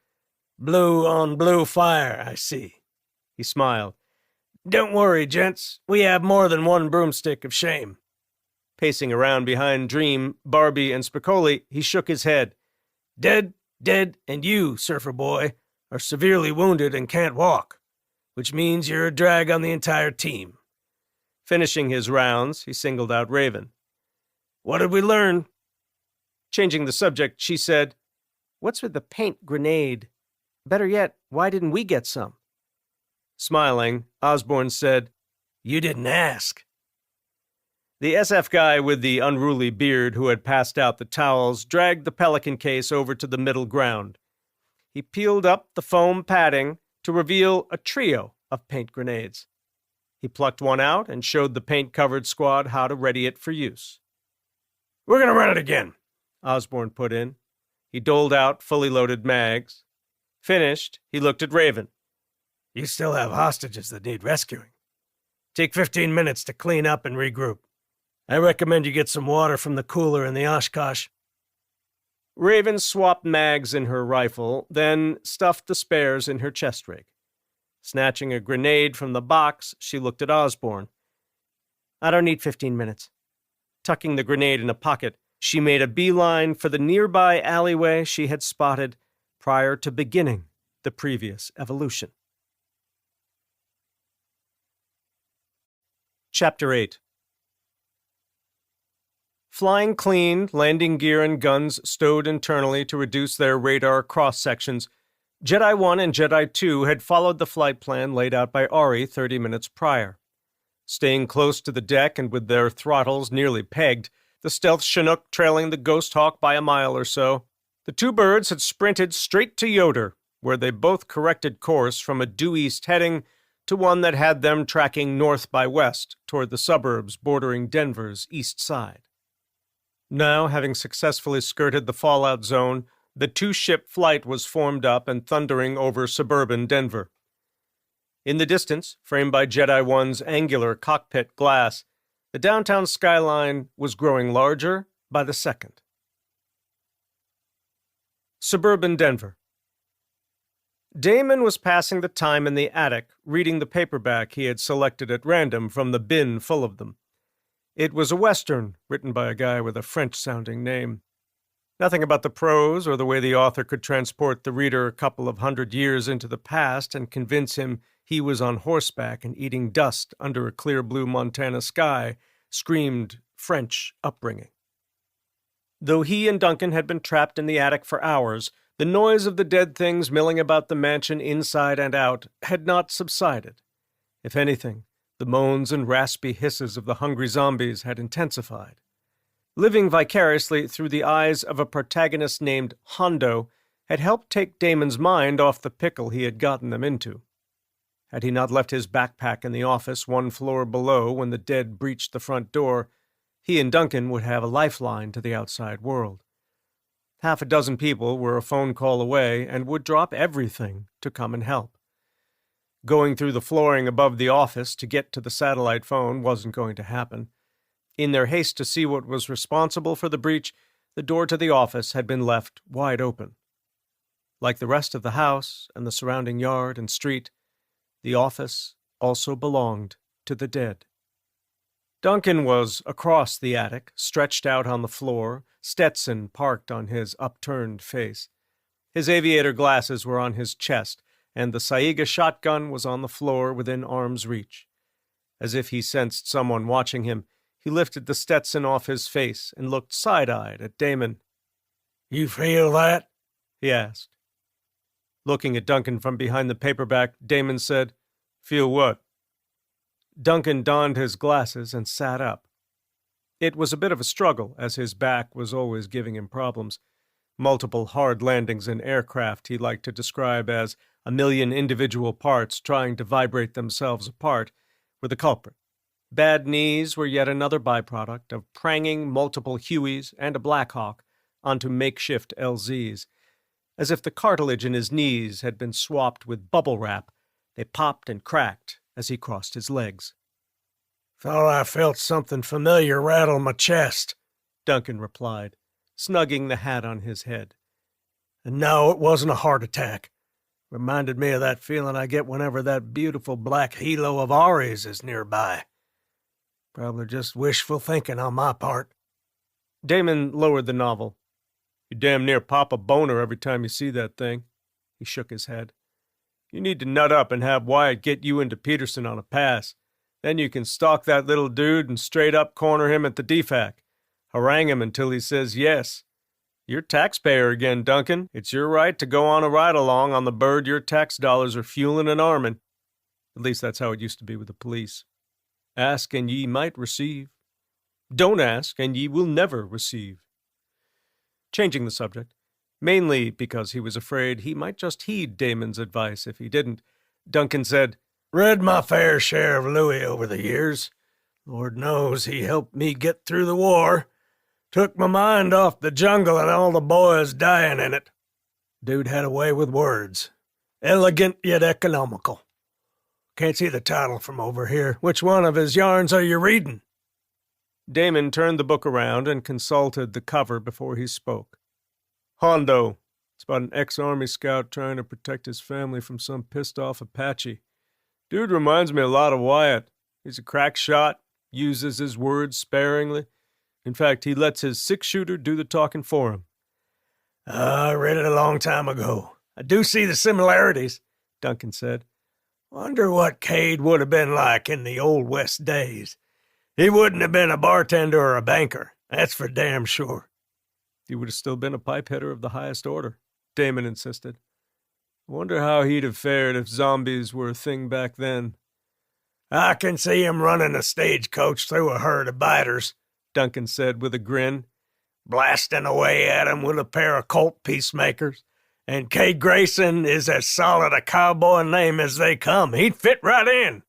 "Blue on blue fire, I see." He smiled. "Don't worry, gents. We have more than one broomstick of shame." Pacing around behind Dream, Barbie, and Spicoli, he shook his head. Dead, and you, surfer boy, are severely wounded and can't walk, which means you're a drag on the entire team. Finishing his rounds, he singled out Raven. "What did we learn?" Changing the subject, she said, "What's with the paint grenade? Better yet, why didn't we get some?" Smiling, Osborne said, "You didn't ask." The SF guy with the unruly beard who had passed out the towels dragged the pelican case over to the middle ground. He peeled up the foam padding to reveal a trio of paint grenades. He plucked one out and showed the paint-covered squad how to ready it for use. "We're going to run it again," Osborne put in. He doled out fully loaded mags. Finished, he looked at Raven. "You still have hostages that need rescuing. Take 15 minutes to clean up and regroup. I recommend you get some water from the cooler in the Oshkosh." Raven swapped mags in her rifle, then stuffed the spares in her chest rig. Snatching a grenade from the box, she looked at Osborne. "I don't need 15 minutes." Tucking the grenade in a pocket, she made a beeline for the nearby alleyway she had spotted prior to beginning the previous evolution. Chapter 8. Flying clean, landing gear and guns stowed internally to reduce their radar cross-sections, Jedi 1 and Jedi 2 had followed the flight plan laid out by Ari 30 minutes prior. Staying close to the deck and with their throttles nearly pegged, the stealth Chinook trailing the Ghost Hawk by a mile or so, the two birds had sprinted straight to Yoder, where they both corrected course from a due east heading to one that had them tracking north by west toward the suburbs bordering Denver's east side. Now, having successfully skirted the fallout zone, the two-ship flight was formed up and thundering over suburban Denver. In the distance, framed by Jedi 1's angular cockpit glass, the downtown skyline was growing larger by the second. Suburban Denver. Damon was passing the time in the attic, reading the paperback he had selected at random from the bin full of them. It was a Western, written by a guy with a French-sounding name. Nothing about the prose or the way the author could transport the reader a couple of 100 years into the past and convince him he was on horseback and eating dust under a clear blue Montana sky screamed French upbringing. Though he and Duncan had been trapped in the attic for hours, the noise of the dead things milling about the mansion inside and out had not subsided. If anything, the moans and raspy hisses of the hungry zombies had intensified. Living vicariously through the eyes of a protagonist named Hondo had helped take Damon's mind off the pickle he had gotten them into. Had he not left his backpack in the office one floor below when the dead breached the front door, he and Duncan would have a lifeline to the outside world. Half a dozen people were a phone call away and would drop everything to come and help. Going through the flooring above the office to get to the satellite phone wasn't going to happen. In their haste to see what was responsible for the breach, the door to the office had been left wide open. Like the rest of the house and the surrounding yard and street, the office also belonged to the dead. Duncan was across the attic, stretched out on the floor, Stetson parked on his upturned face. His aviator glasses were on his chest, and the Saiga shotgun was on the floor within arm's reach. As if he sensed someone watching him, he lifted the Stetson off his face and looked side-eyed at Damon. "You feel that?" he asked. Looking at Duncan from behind the paperback, Damon said, "Feel what?" Duncan donned his glasses and sat up. It was a bit of a struggle, as his back was always giving him problems. Multiple hard landings in aircraft he liked to describe as a million individual parts trying to vibrate themselves apart, were the culprit. Bad knees were yet another byproduct of pranging multiple Hueys and a Blackhawk onto makeshift LZs. As if the cartilage in his knees had been swapped with bubble wrap, they popped and cracked as he crossed his legs. "Thought I felt something familiar rattle my chest," Duncan replied, snugging the hat on his head. "And no, it wasn't a heart attack. Reminded me of that feeling I get whenever that beautiful black halo of Ares is nearby. Probably just wishful thinking on my part." Damon lowered the novel. "You damn near pop a boner every time you see that thing." He shook his head. "You need to nut up and have Wyatt get you into Peterson on a pass. Then you can stalk that little dude and straight up corner him at the DFAC. Harangue him until he says yes. You're taxpayer again, Duncan. It's your right to go on a ride-along on the bird your tax dollars are fueling and arming. At least that's how it used to be with the police. Ask and ye might receive. Don't ask and ye will never receive." Changing the subject, mainly because he was afraid he might just heed Damon's advice if he didn't, Duncan said, "Read my fair share of Louis over the years. Lord knows he helped me get through the war. Took my mind off the jungle and all the boys dying in it. Dude had a way with words. Elegant yet economical. Can't see the title from over here. Which one of his yarns are you reading?" Damon turned the book around and consulted the cover before he spoke. "Hondo. It's about an ex-Army scout trying to protect his family from some pissed-off Apache. Dude reminds me a lot of Wyatt. He's a crack shot, uses his words sparingly. In fact, he lets his six-shooter do the talking for him." "I read it a long time ago. I do see the similarities," Duncan said. "Wonder what Cade would have been like in the Old West days. He wouldn't have been a bartender or a banker, that's for damn sure." "He would have still been a pipeheader of the highest order," Damon insisted. "I wonder how he'd have fared if zombies were a thing back then." "I can see him running a stagecoach through a herd of biters," Duncan said with a grin, "blasting away at 'em with a pair of Colt peacemakers. And Cade Grayson is as solid a cowboy name as they come. He'd fit right in."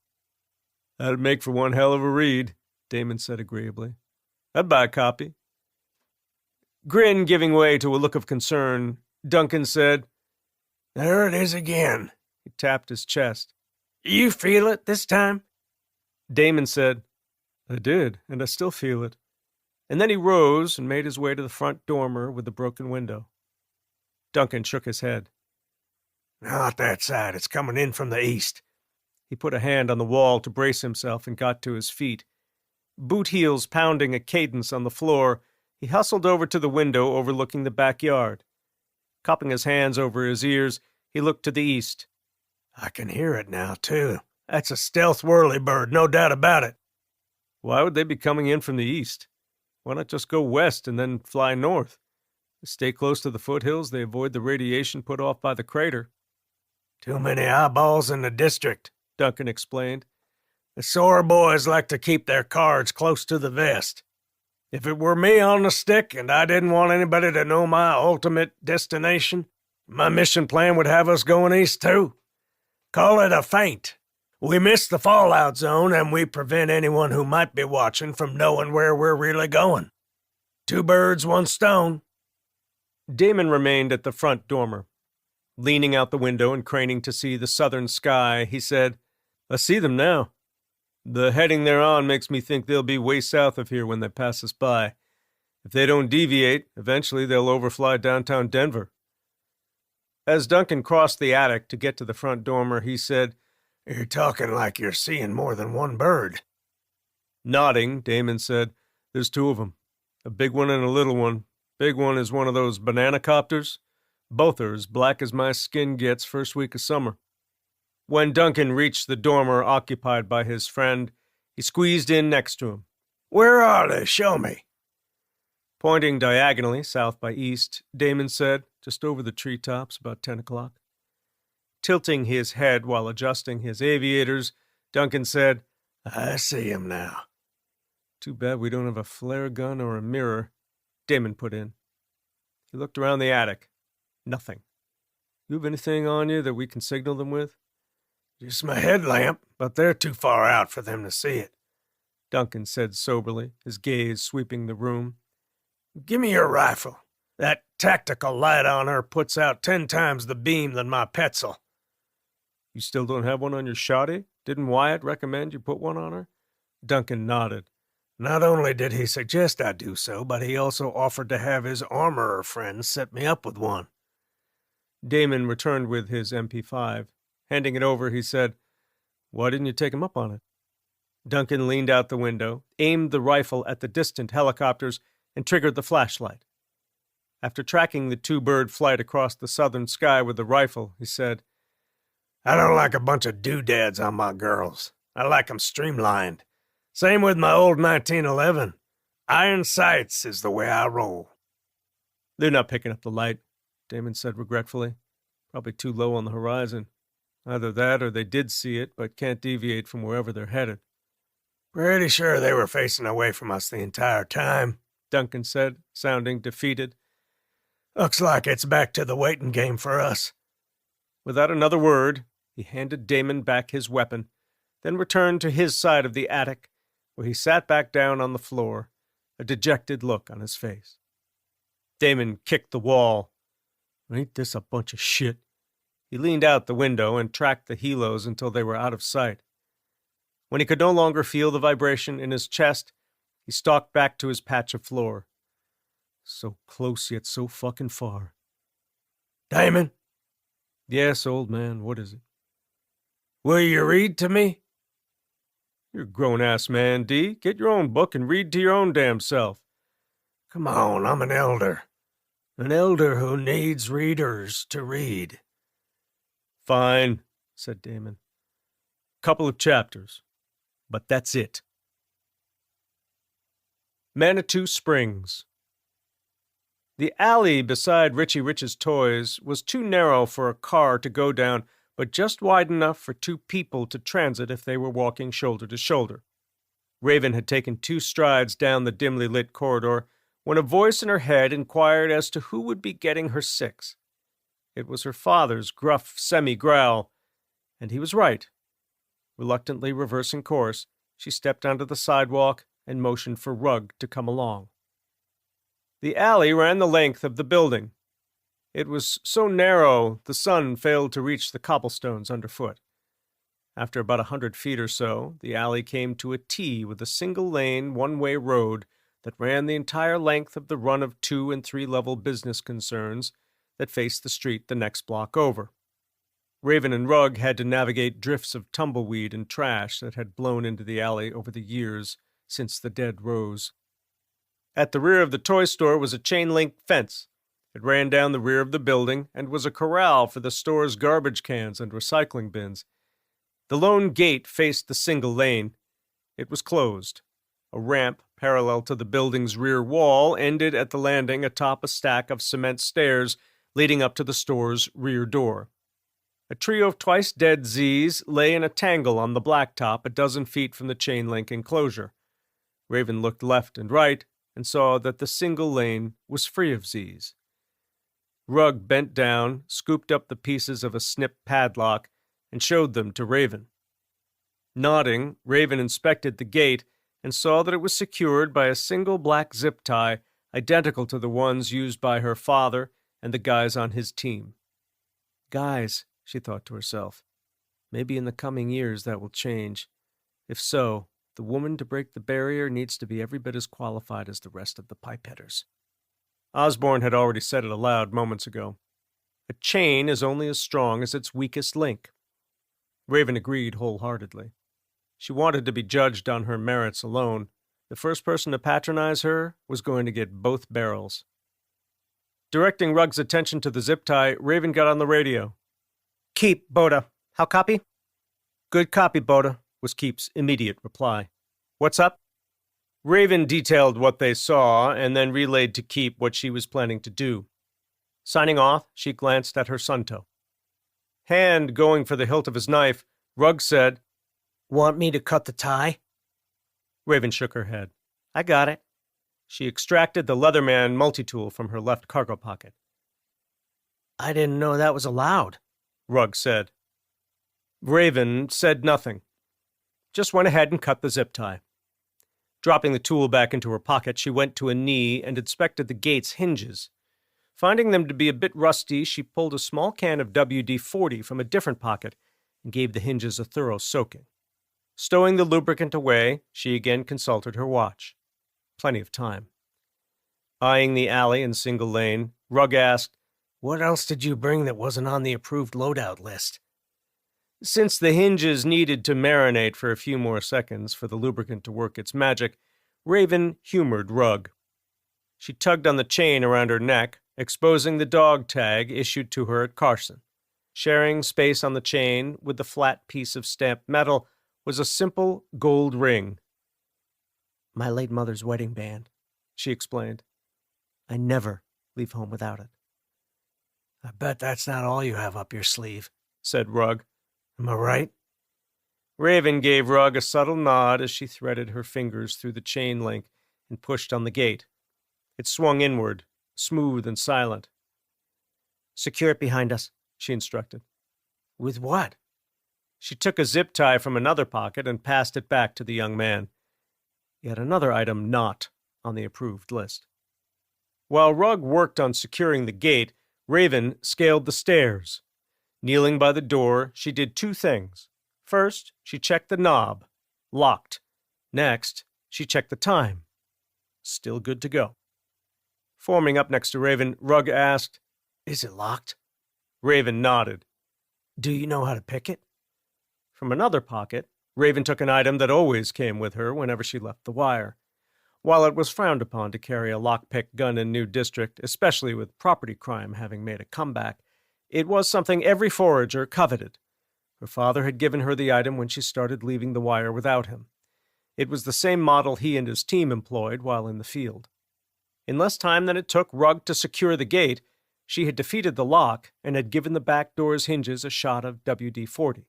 "That'd make for one hell of a read," Damon said agreeably. "I'd buy a copy." Grin giving way to a look of concern, Duncan said, "There it is again." He tapped his chest. "You feel it this time?" Damon said, "I did, and I still feel it." And then he rose and made his way to the front dormer with the broken window. Duncan shook his head. "Not that side. It's coming in from the east." He put a hand on the wall to brace himself and got to his feet. Boot heels pounding a cadence on the floor, he hustled over to the window overlooking the backyard. Cupping his hands over his ears, he looked to the east. "I can hear it now, too. That's a stealth whirlybird, no doubt about it." "Why would they be coming in from the east? Why not just go west and then fly north? They stay close to the foothills, they avoid the radiation put off by the crater." "Too many eyeballs in the district," Duncan explained. "The sore boys like to keep their cards close to the vest. If it were me on the stick and I didn't want anybody to know my ultimate destination, my mission plan would have us going east too. Call it a feint. We miss the fallout zone and we prevent anyone who might be watching from knowing where we're really going. Two birds, one stone." Damon remained at the front dormer. Leaning out the window and craning to see the southern sky, he said, "I see them now. The heading they're on makes me think they'll be way south of here when they pass us by. If they don't deviate, eventually they'll overfly downtown Denver." As Duncan crossed the attic to get to the front dormer, he said, "You're talking like you're seeing more than one bird." Nodding, Damon said, "There's two of them. A big one and a little one. Big one is one of those banana copters. Both are as black as my skin gets first week of summer." When Duncan reached the dormer occupied by his friend, he squeezed in next to him. "Where are they? Show me." Pointing diagonally, south by east, Damon said, just over the treetops, about 10 o'clock. Tilting his head while adjusting his aviators, Duncan said, "I see 'em now." "Too bad we don't have a flare gun or a mirror," Damon put in. He looked around the attic. Nothing. You have anything on you that we can signal them with? Just my headlamp, but they're too far out for them to see it. Duncan said soberly, his gaze sweeping the room. Give me your rifle. That tactical light on her puts out 10 times the beam than my Petzl. You still don't have one on your shoddy? Didn't Wyatt recommend you put one on her? Duncan nodded. Not only did he suggest I do so, but he also offered to have his armorer friend set me up with one. Damon returned with his MP5. Handing it over, he said, Why didn't you take him up on it? Duncan leaned out the window, aimed the rifle at the distant helicopters, and triggered the flashlight. After tracking the two-bird flight across the southern sky with the rifle, he said, I don't like a bunch of doodads on my girls. I like 'em streamlined. Same with my old 1911. Iron sights is the way I roll. They're not picking up the light, Damon said regretfully. Probably too low on the horizon. Either that or they did see it, but can't deviate from wherever they're headed. Pretty sure they were facing away from us the entire time, Duncan said, sounding defeated. Looks like it's back to the waiting game for us. Without another word, he handed Damon back his weapon, then returned to his side of the attic, where he sat back down on the floor, a dejected look on his face. Damon kicked the wall. Ain't this a bunch of shit? He leaned out the window and tracked the helos until they were out of sight. When he could no longer feel the vibration in his chest, he stalked back to his patch of floor. So close yet so fucking far. Damon? Yes, old man, what is it? Will you read to me? You're a grown-ass man, D. Get your own book and read to your own damn self. Come on, I'm an elder. An elder who needs readers to read. Fine, said Damon. Couple of chapters. But that's it. Manitou Springs. The alley beside Richie Rich's toys was too narrow for a car to go down, but just wide enough for two people to transit if they were walking shoulder to shoulder. Raven had taken 2 strides down the dimly lit corridor when a voice in her head inquired as to who would be getting her 6. It was her father's gruff semi-growl, and he was right. Reluctantly reversing course, she stepped onto the sidewalk and motioned for Rugg to come along. The alley ran the length of the building. It was so narrow the sun failed to reach the cobblestones underfoot. After about 100 feet or so, the alley came to a T with a single-lane, one-way road that ran the entire length of the run of 2- and 3-level business concerns that faced the street the next block over. Raven and Rugg had to navigate drifts of tumbleweed and trash that had blown into the alley over the years since the dead rose. At the rear of the toy store was a chain-link fence. It ran down the rear of the building and was a corral for the store's garbage cans and recycling bins. The lone gate faced the single lane. It was closed. A ramp parallel to the building's rear wall ended at the landing atop a stack of cement stairs leading up to the store's rear door. A trio of twice-dead Z's lay in a tangle on the blacktop a dozen feet from the chain-link enclosure. Raven looked left and right and saw that the single lane was free of Z's. Rugg bent down, scooped up the pieces of a snip padlock, and showed them to Raven. Nodding, Raven inspected the gate and saw that it was secured by a single black zip tie identical to the ones used by her father and the guys on his team. Guys, she thought to herself. Maybe in the coming years that will change. If so, the woman to break the barrier needs to be every bit as qualified as the rest of the pipeheaders. Osborne had already said it aloud moments ago. A chain is only as strong as its weakest link. Raven agreed wholeheartedly. She wanted to be judged on her merits alone. The first person to patronize her was going to get both barrels. Directing Rugg's attention to the zip tie, Raven got on the radio. "Keep, Boda. How copy?" "Good copy, Boda," was Keep's immediate reply. "What's up?" Raven detailed what they saw and then relayed to Keep what she was planning to do. Signing off, she glanced at her Sunto. Hand going for the hilt of his knife, Rugg said, "Want me to cut the tie?" Raven shook her head. "I got it." She extracted the Leatherman multi-tool from her left cargo pocket. I didn't know that was allowed, Rugg said. Raven said nothing, just went ahead and cut the zip tie. Dropping the tool back into her pocket, she went to a knee and inspected the gate's hinges. Finding them to be a bit rusty, she pulled a small can of WD-40 from a different pocket and gave the hinges a thorough soaking. Stowing the lubricant away, she again consulted her watch. Plenty of time. Eyeing the alley and single lane, Rugg asked, "What else did you bring that wasn't on the approved loadout list?" Since the hinges needed to marinate for a few more seconds for the lubricant to work its magic, Raven humored Rugg. She tugged on the chain around her neck, exposing the dog tag issued to her at Carson. Sharing space on the chain with the flat piece of stamped metal was a simple gold ring. "My late mother's wedding band," she explained. "I never leave home without it." "I bet that's not all you have up your sleeve," said Rugg. "Am I right?" Raven gave Rugg a subtle nod as she threaded her fingers through the chain link and pushed on the gate. It swung inward, smooth and silent. "Secure it behind us," she instructed. "With what?" She took a zip tie from another pocket and passed it back to the young man. Yet another item not on the approved list. While Rugg worked on securing the gate, Raven scaled the stairs. Kneeling by the door, she did two things. First, she checked the knob. Locked. Next, she checked the time. Still good to go. Forming up next to Raven, Rugg asked, "Is it locked?" Raven nodded. "Do you know how to pick it?" From another pocket, Raven took an item that always came with her whenever she left the wire. While it was frowned upon to carry a lockpick gun in New District, especially with property crime having made a comeback, it was something every forager coveted. Her father had given her the item when she started leaving the wire without him. It was the same model he and his team employed while in the field. In less time than it took Rugg to secure the gate, she had defeated the lock and had given the back door's hinges a shot of WD-40.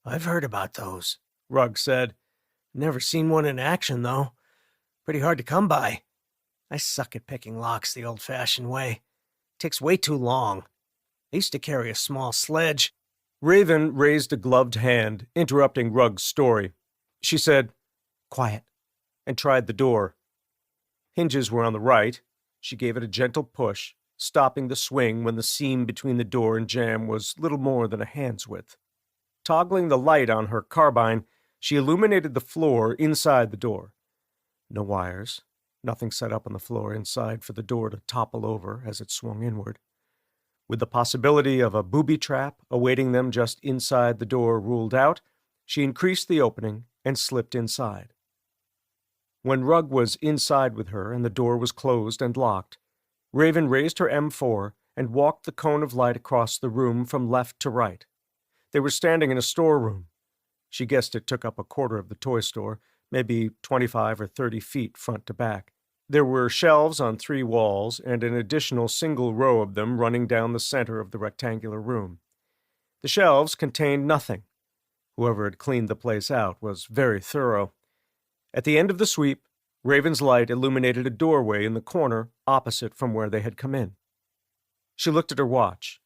"I've heard about those," Rugg said. "Never seen one in action, though. Pretty hard to come by. I suck at picking locks the old-fashioned way. Takes way too long. I used to carry a small sledge." Raven raised a gloved hand, interrupting Rugg's story. She said, "Quiet," and tried the door. Hinges were on the right. She gave it a gentle push, stopping the swing when the seam between the door and jamb was little more than a hand's width. Toggling the light on her carbine, she illuminated the floor inside the door. No wires, nothing set up on the floor inside for the door to topple over as it swung inward. With the possibility of a booby trap awaiting them just inside the door ruled out, she increased the opening and slipped inside. When Rugg was inside with her and the door was closed and locked, Raven raised her M4 and walked the cone of light across the room from left to right. They were standing in a storeroom. She guessed it took up a quarter of the toy store, maybe 25 or 30 feet front to back. There were shelves on 3 walls and an additional single row of them running down the center of the rectangular room. The shelves contained nothing. Whoever had cleaned the place out was very thorough. At the end of the sweep, Raven's light illuminated a doorway in the corner opposite from where they had come in. She looked at her watch.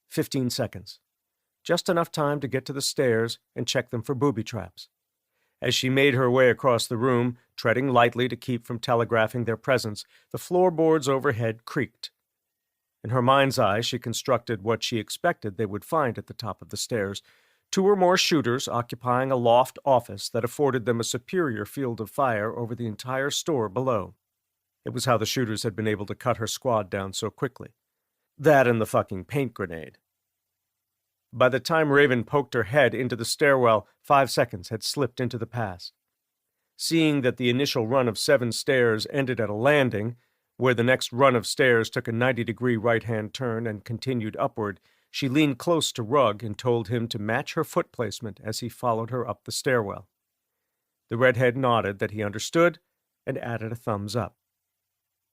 15 seconds. Just enough time to get to the stairs and check them for booby traps. As she made her way across the room, treading lightly to keep from telegraphing their presence, the floorboards overhead creaked. In her mind's eye, she constructed what she expected they would find at the top of the stairs: 2 or more shooters occupying a loft office that afforded them a superior field of fire over the entire store below. It was how the shooters had been able to cut her squad down so quickly. That and the fucking paint grenade. By the time Raven poked her head into the stairwell, 5 seconds had slipped into the past. Seeing that the initial run of 7 stairs ended at a landing, where the next run of stairs took a 90-degree right-hand turn and continued upward, she leaned close to Rugg and told him to match her foot placement as he followed her up the stairwell. The redhead nodded that he understood and added a thumbs up.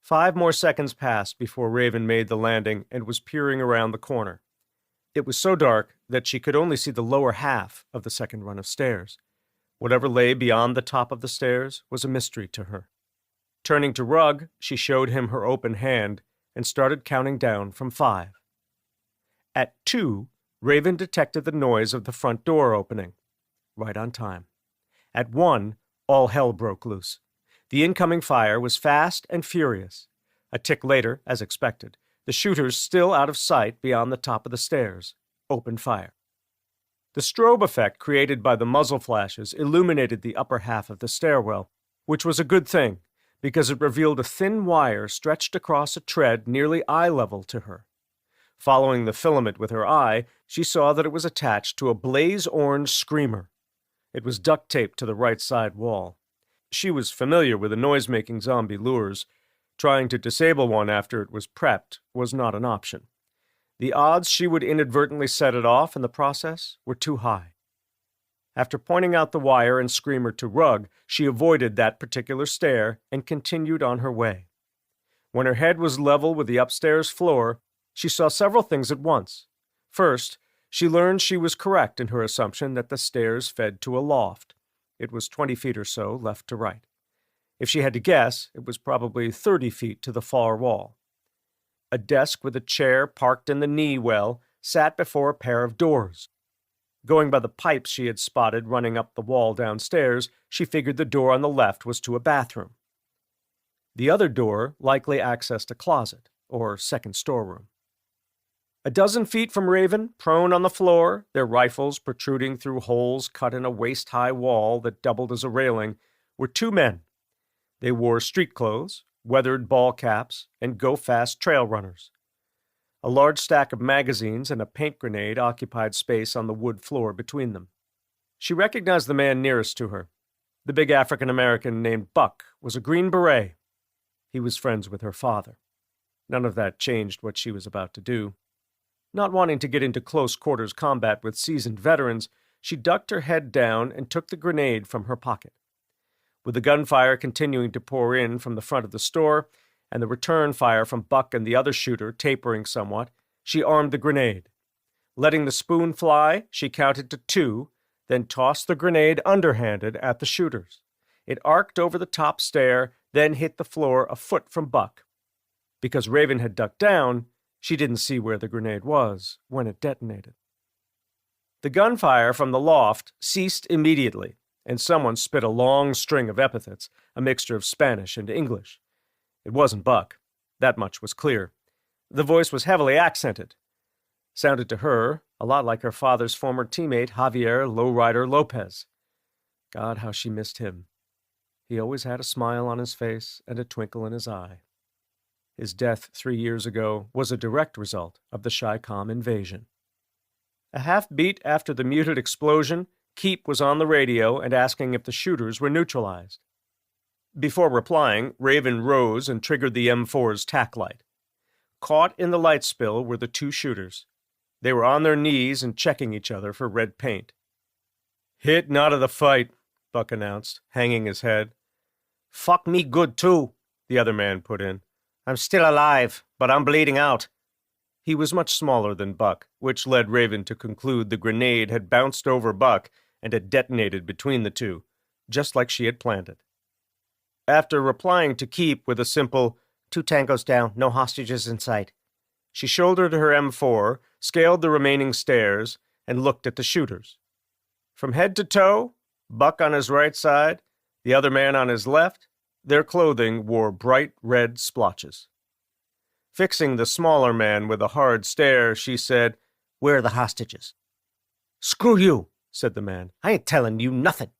5 more seconds passed before Raven made the landing and was peering around the corner. It was so dark that she could only see the lower half of the second run of stairs. Whatever lay beyond the top of the stairs was a mystery to her. Turning to Rugg, she showed him her open hand and started counting down from 5. At 2, Raven detected the noise of the front door opening. Right on time. At 1, all hell broke loose. The incoming fire was fast and furious. A tick later, as expected, the shooters, still out of sight beyond the top of the stairs, opened fire. The strobe effect created by the muzzle flashes illuminated the upper half of the stairwell, which was a good thing, because it revealed a thin wire stretched across a tread nearly eye level to her. Following the filament with her eye, she saw that it was attached to a blaze-orange screamer. It was duct-taped to the right side wall. She was familiar with the noise-making zombie lures. Trying to disable one after it was prepped was not an option. The odds she would inadvertently set it off in the process were too high. After pointing out the wire and screamer to Rugg, she avoided that particular stair and continued on her way. When her head was level with the upstairs floor, she saw several things at once. First, she learned she was correct in her assumption that the stairs fed to a loft. It was 20 feet or so left to right. If she had to guess, it was probably 30 feet to the far wall. A desk with a chair parked in the knee well sat before a pair of doors. Going by the pipes she had spotted running up the wall downstairs, she figured the door on the left was to a bathroom. The other door likely accessed a closet, or second storeroom. A dozen feet from Raven, prone on the floor, their rifles protruding through holes cut in a waist-high wall that doubled as a railing, were 2 men. They wore street clothes, weathered ball caps, and go-fast trail runners. A large stack of magazines and a paint grenade occupied space on the wood floor between them. She recognized the man nearest to her. The big African-American named Buck was a Green Beret. He was friends with her father. None of that changed what she was about to do. Not wanting to get into close-quarters combat with seasoned veterans, she ducked her head down and took the grenade from her pocket. With the gunfire continuing to pour in from the front of the store, and the return fire from Buck and the other shooter tapering somewhat, she armed the grenade. Letting the spoon fly, she counted to 2, then tossed the grenade underhanded at the shooters. It arced over the top stair, then hit the floor a foot from Buck. Because Raven had ducked down, she didn't see where the grenade was when it detonated. The gunfire from the loft ceased immediately, and someone spit a long string of epithets, a mixture of Spanish and English. It wasn't Buck. That much was clear. The voice was heavily accented. Sounded to her a lot like her father's former teammate, Javier Lowrider Lopez. God, how she missed him. He always had a smile on his face and a twinkle in his eye. His death 3 years ago was a direct result of the Chi-Com invasion. A half-beat after the muted explosion, Keep was on the radio and asking if the shooters were neutralized. Before replying, Raven rose and triggered the M4's tack light. Caught in the light spill were the 2 shooters. They were on their knees and checking each other for red paint. "Hit and out of the fight," Buck announced, hanging his head. "Fuck me good, too," the other man put in. "I'm still alive, but I'm bleeding out." He was much smaller than Buck, which led Raven to conclude the grenade had bounced over Buck and had detonated between the two, just like she had planned it. After replying to Keep with a simple, "2 tangos down, no hostages in sight," she shouldered her M4, scaled the remaining stairs, and looked at the shooters. From head to toe, Buck on his right side, the other man on his left, their clothing wore bright red splotches. Fixing the smaller man with a hard stare, she said, "Where are the hostages?" "Screw you," said the man. "I ain't telling you nothing."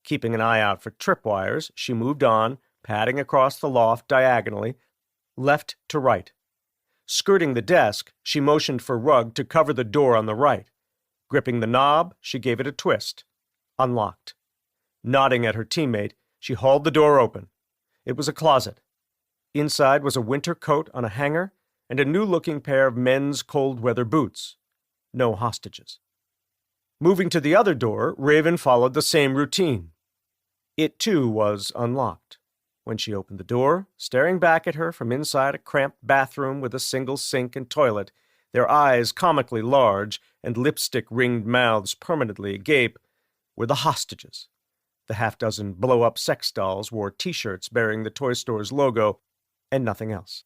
Keeping an eye out for tripwires, she moved on, padding across the loft diagonally, left to right. Skirting the desk, she motioned for Rugg to cover the door on the right. Gripping the knob, she gave it a twist. Unlocked. Nodding at her teammate, she hauled the door open. It was a closet. Inside was a winter coat on a hanger and a new-looking pair of men's cold-weather boots. No hostages. Moving to the other door, Raven followed the same routine. It, too, was unlocked. When she opened the door, staring back at her from inside a cramped bathroom with a single sink and toilet, their eyes comically large and lipstick-ringed mouths permanently agape, were the hostages. The half-dozen blow-up sex dolls wore T-shirts bearing the toy store's logo, and nothing else.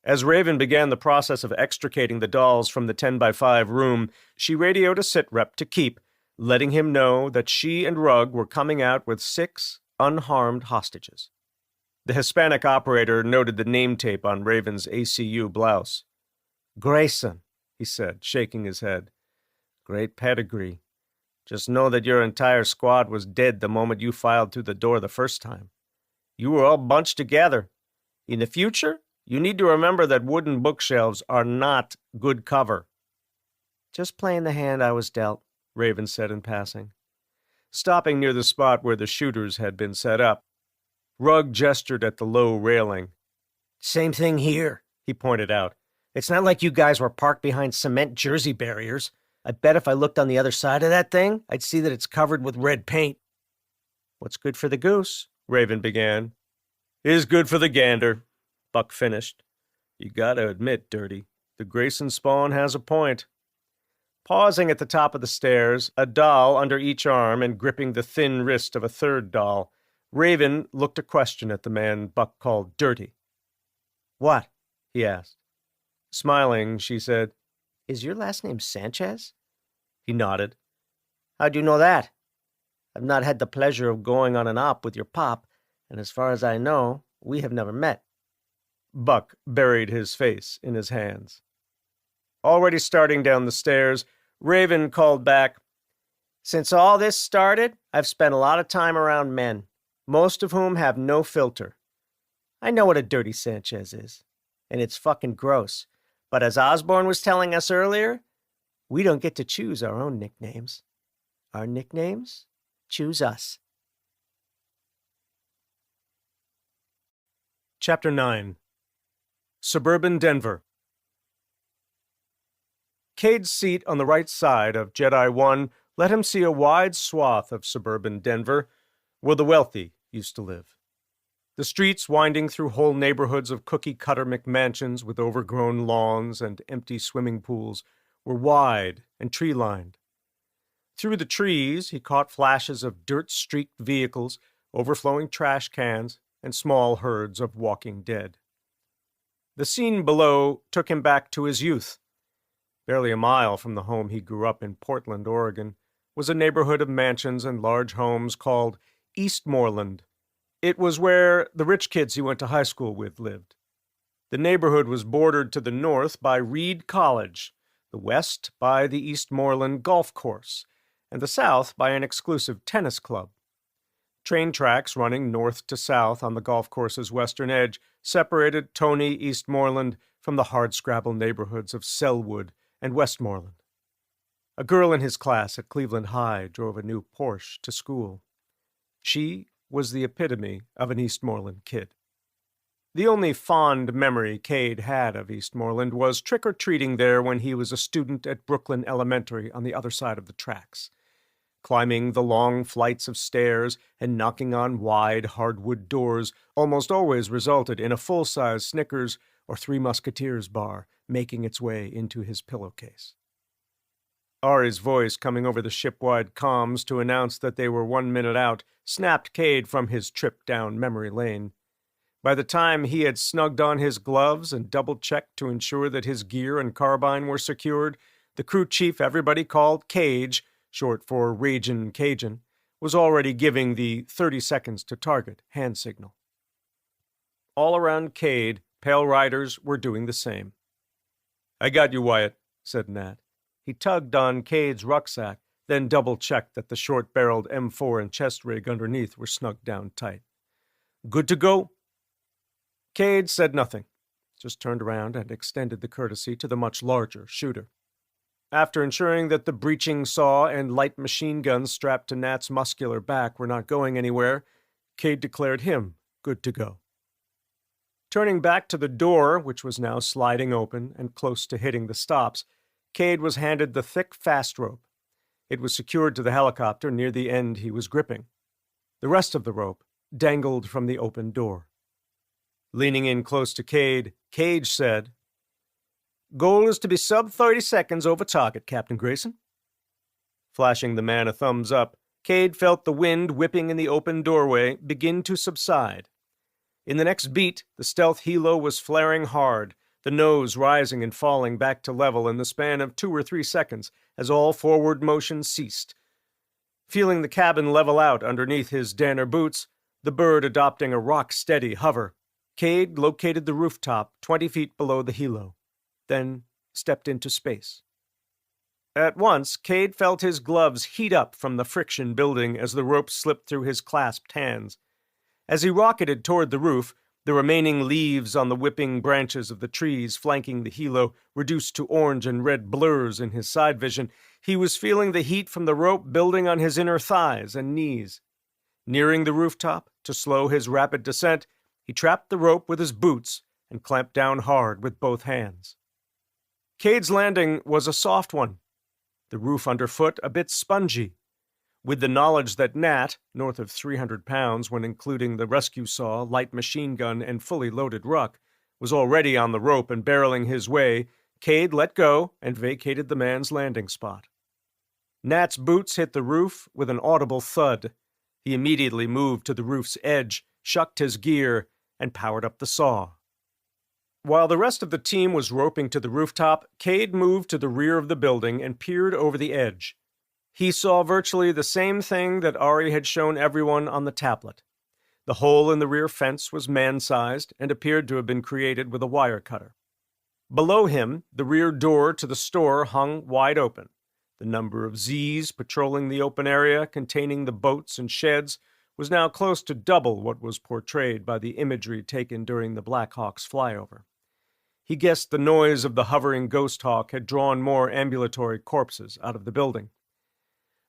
As Raven began the process of extricating the dolls from the 10x5 room, she radioed a sitrep to Keep, letting him know that she and Rugg were coming out with 6 unharmed hostages. The Hispanic operator noted the name tape on Raven's ACU blouse. "Grayson," he said, shaking his head. "Great pedigree. Just know that your entire squad was dead the moment you filed through the door the first time. You were all bunched together. In the future, you need to remember that wooden bookshelves are not good cover." "Just playing the hand I was dealt," Raven said in passing. Stopping near the spot where the shooters had been set up, Rugg gestured at the low railing. "Same thing here," he pointed out. "It's not like you guys were parked behind cement jersey barriers. I bet if I looked on the other side of that thing, I'd see that it's covered with red paint." "What's good for the goose?" Raven began. "Is good for the gander," Buck finished. "You gotta admit, Dirty, the Grayson spawn has a point." Pausing at the top of the stairs, a doll under each arm and gripping the thin wrist of a third doll, Raven looked a question at the man Buck called Dirty. "What?" he asked. Smiling, she said, "Is your last name Sanchez?" He nodded. "How'd you know that?" "I've not had the pleasure of going on an op with your pop, and as far as I know, we have never met." Buck buried his face in his hands. Already starting down the stairs, Raven called back, "Since all this started, I've spent a lot of time around men, most of whom have no filter. I know what a dirty Sanchez is, and it's fucking gross. But as Osborne was telling us earlier, we don't get to choose our own nicknames. Our nicknames choose us." Chapter 9. Suburban Denver. Cade's seat on the right side of Jedi 1 let him see a wide swath of suburban Denver, where the wealthy used to live. The streets winding through whole neighborhoods of cookie-cutter McMansions with overgrown lawns and empty swimming pools were wide and tree-lined. Through the trees he caught flashes of dirt-streaked vehicles, overflowing trash cans, and small herds of walking dead. The scene below took him back to his youth. Barely a mile from the home he grew up in Portland, Oregon, was a neighborhood of mansions and large homes called Eastmoreland. It was where the rich kids he went to high school with lived. The neighborhood was bordered to the north by Reed College, the west by the Eastmoreland Golf Course, and the south by an exclusive tennis club. Train tracks running north to south on the golf course's western edge separated Tony Eastmoreland from the hardscrabble neighborhoods of Selwood and Westmoreland. A girl in his class at Cleveland High drove a new Porsche to school. She was the epitome of an Eastmoreland kid. The only fond memory Cade had of Eastmoreland was trick-or-treating there when he was a student at Brooklyn Elementary on the other side of the tracks. Climbing the long flights of stairs and knocking on wide hardwood doors almost always resulted in a full-size Snickers or Three Musketeers bar making its way into his pillowcase. Ari's voice coming over the shipwide comms to announce that they were 1 minute out snapped Cade from his trip down memory lane. By the time he had snugged on his gloves and double-checked to ensure that his gear and carbine were secured, the crew chief everybody called Cage, short for Ragin' Cajun, was already giving the 30 seconds to target hand signal. All around Cade, pale riders were doing the same. "I got you, Wyatt," said Nat. He tugged on Cade's rucksack, then double-checked that the short-barreled M4 and chest rig underneath were snugged down tight. "Good to go?" Cade said nothing, just turned around and extended the courtesy to the much larger shooter. After ensuring that the breaching saw and light machine guns strapped to Nat's muscular back were not going anywhere, Cade declared him good to go. Turning back to the door, which was now sliding open and close to hitting the stops, Cade was handed the thick fast rope. It was secured to the helicopter near the end he was gripping. The rest of the rope dangled from the open door. Leaning in close to Cade, Cage said, "Goal is to be sub 30 seconds over target, Captain Grayson." Flashing the man a thumbs up, Cade felt the wind whipping in the open doorway begin to subside. In the next beat, the stealth helo was flaring hard, the nose rising and falling back to level in the span of 2 or 3 seconds as all forward motion ceased. Feeling the cabin level out underneath his Danner boots, the bird adopting a rock-steady hover, Cade located the rooftop 20 feet below the helo, then stepped into space. At once, Cade felt his gloves heat up from the friction building as the rope slipped through his clasped hands. As he rocketed toward the roof, the remaining leaves on the whipping branches of the trees flanking the helo reduced to orange and red blurs in his side vision. He was feeling the heat from the rope building on his inner thighs and knees. Nearing the rooftop, to slow his rapid descent, he trapped the rope with his boots and clamped down hard with both hands. Cade's landing was a soft one, the roof underfoot a bit spongy. With the knowledge that Nat, north of 300 pounds when including the rescue saw, light machine gun, and fully loaded ruck, was already on the rope and barreling his way, Cade let go and vacated the man's landing spot. Nat's boots hit the roof with an audible thud. He immediately moved to the roof's edge, shucked his gear, and powered up the saw. While the rest of the team was roping to the rooftop, Cade moved to the rear of the building and peered over the edge. He saw virtually the same thing that Ari had shown everyone on the tablet. The hole in the rear fence was man-sized and appeared to have been created with a wire cutter. Below him, the rear door to the store hung wide open. The number of Z's patrolling the open area containing the boats and sheds was now close to double what was portrayed by the imagery taken during the Black Hawk's flyover. He guessed the noise of the hovering ghost hawk had drawn more ambulatory corpses out of the building.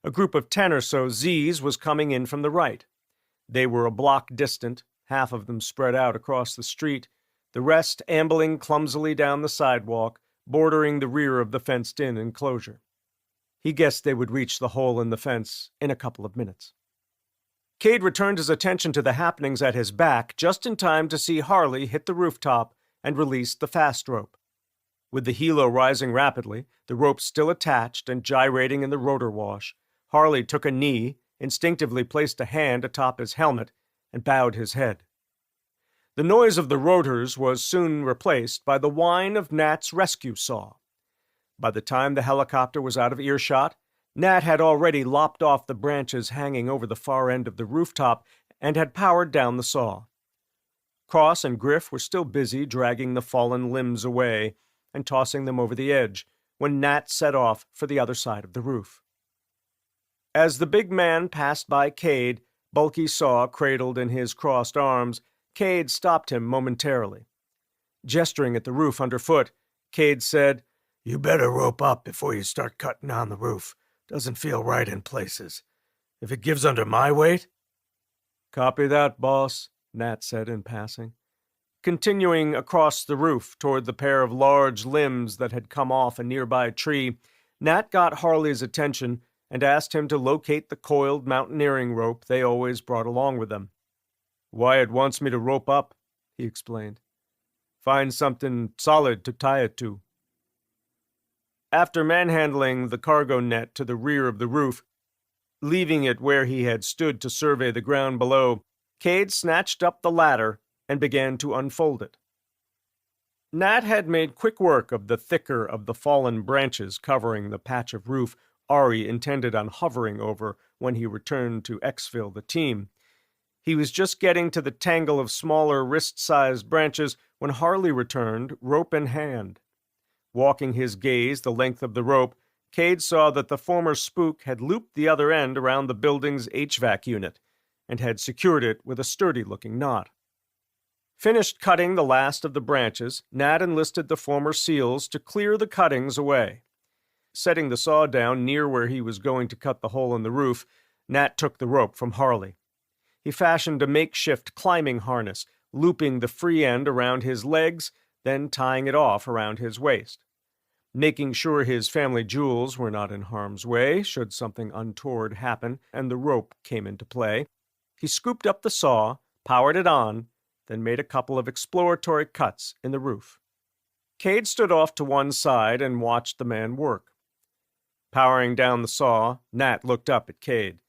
A group of 10 or so Z's was coming in from the right. They were a block distant, half of them spread out across the street, the rest ambling clumsily down the sidewalk, bordering the rear of the fenced-in enclosure. He guessed they would reach the hole in the fence in a couple of minutes. Cade returned his attention to the happenings at his back just in time to see Harley hit the rooftop and release the fast rope. With the helo rising rapidly, the rope still attached and gyrating in the rotor wash, Harley took a knee, instinctively placed a hand atop his helmet, and bowed his head. The noise of the rotors was soon replaced by the whine of Nat's rescue saw. By the time the helicopter was out of earshot, Nat had already lopped off the branches hanging over the far end of the rooftop and had powered down the saw. Cross and Griff were still busy dragging the fallen limbs away and tossing them over the edge when Nat set off for the other side of the roof. As the big man passed by Cade, bulky saw cradled in his crossed arms, Cade stopped him momentarily. Gesturing at the roof underfoot, Cade said, "You better rope up before you start cutting on the roof. Doesn't feel right in places. If it gives under my weight..." "Copy that, boss," Nat said in passing. Continuing across the roof toward the pair of large limbs that had come off a nearby tree, Nat got Harley's attention and asked him to locate the coiled mountaineering rope they always brought along with them. "Wyatt wants me to rope up," he explained. "Find something solid to tie it to." After manhandling the cargo net to the rear of the roof, leaving it where he had stood to survey the ground below, Cade snatched up the ladder and began to unfold it. Nat had made quick work of the thicker of the fallen branches covering the patch of roof Ari intended on hovering over when he returned to exfil the team. He was just getting to the tangle of smaller wrist-sized branches when Harley returned, rope in hand. Walking his gaze the length of the rope, Cade saw that the former spook had looped the other end around the building's HVAC unit and had secured it with a sturdy-looking knot. Finished cutting the last of the branches, Nat enlisted the former SEALs to clear the cuttings away. Setting the saw down near where he was going to cut the hole in the roof, Nat took the rope from Harley. He fashioned a makeshift climbing harness, looping the free end around his legs, then tying it off around his waist. Making sure his family jewels were not in harm's way should something untoward happen and the rope came into play, he scooped up the saw, powered it on, then made a couple of exploratory cuts in the roof. Cade stood off to one side and watched the man work. Powering down the saw, Nat looked up at Cade.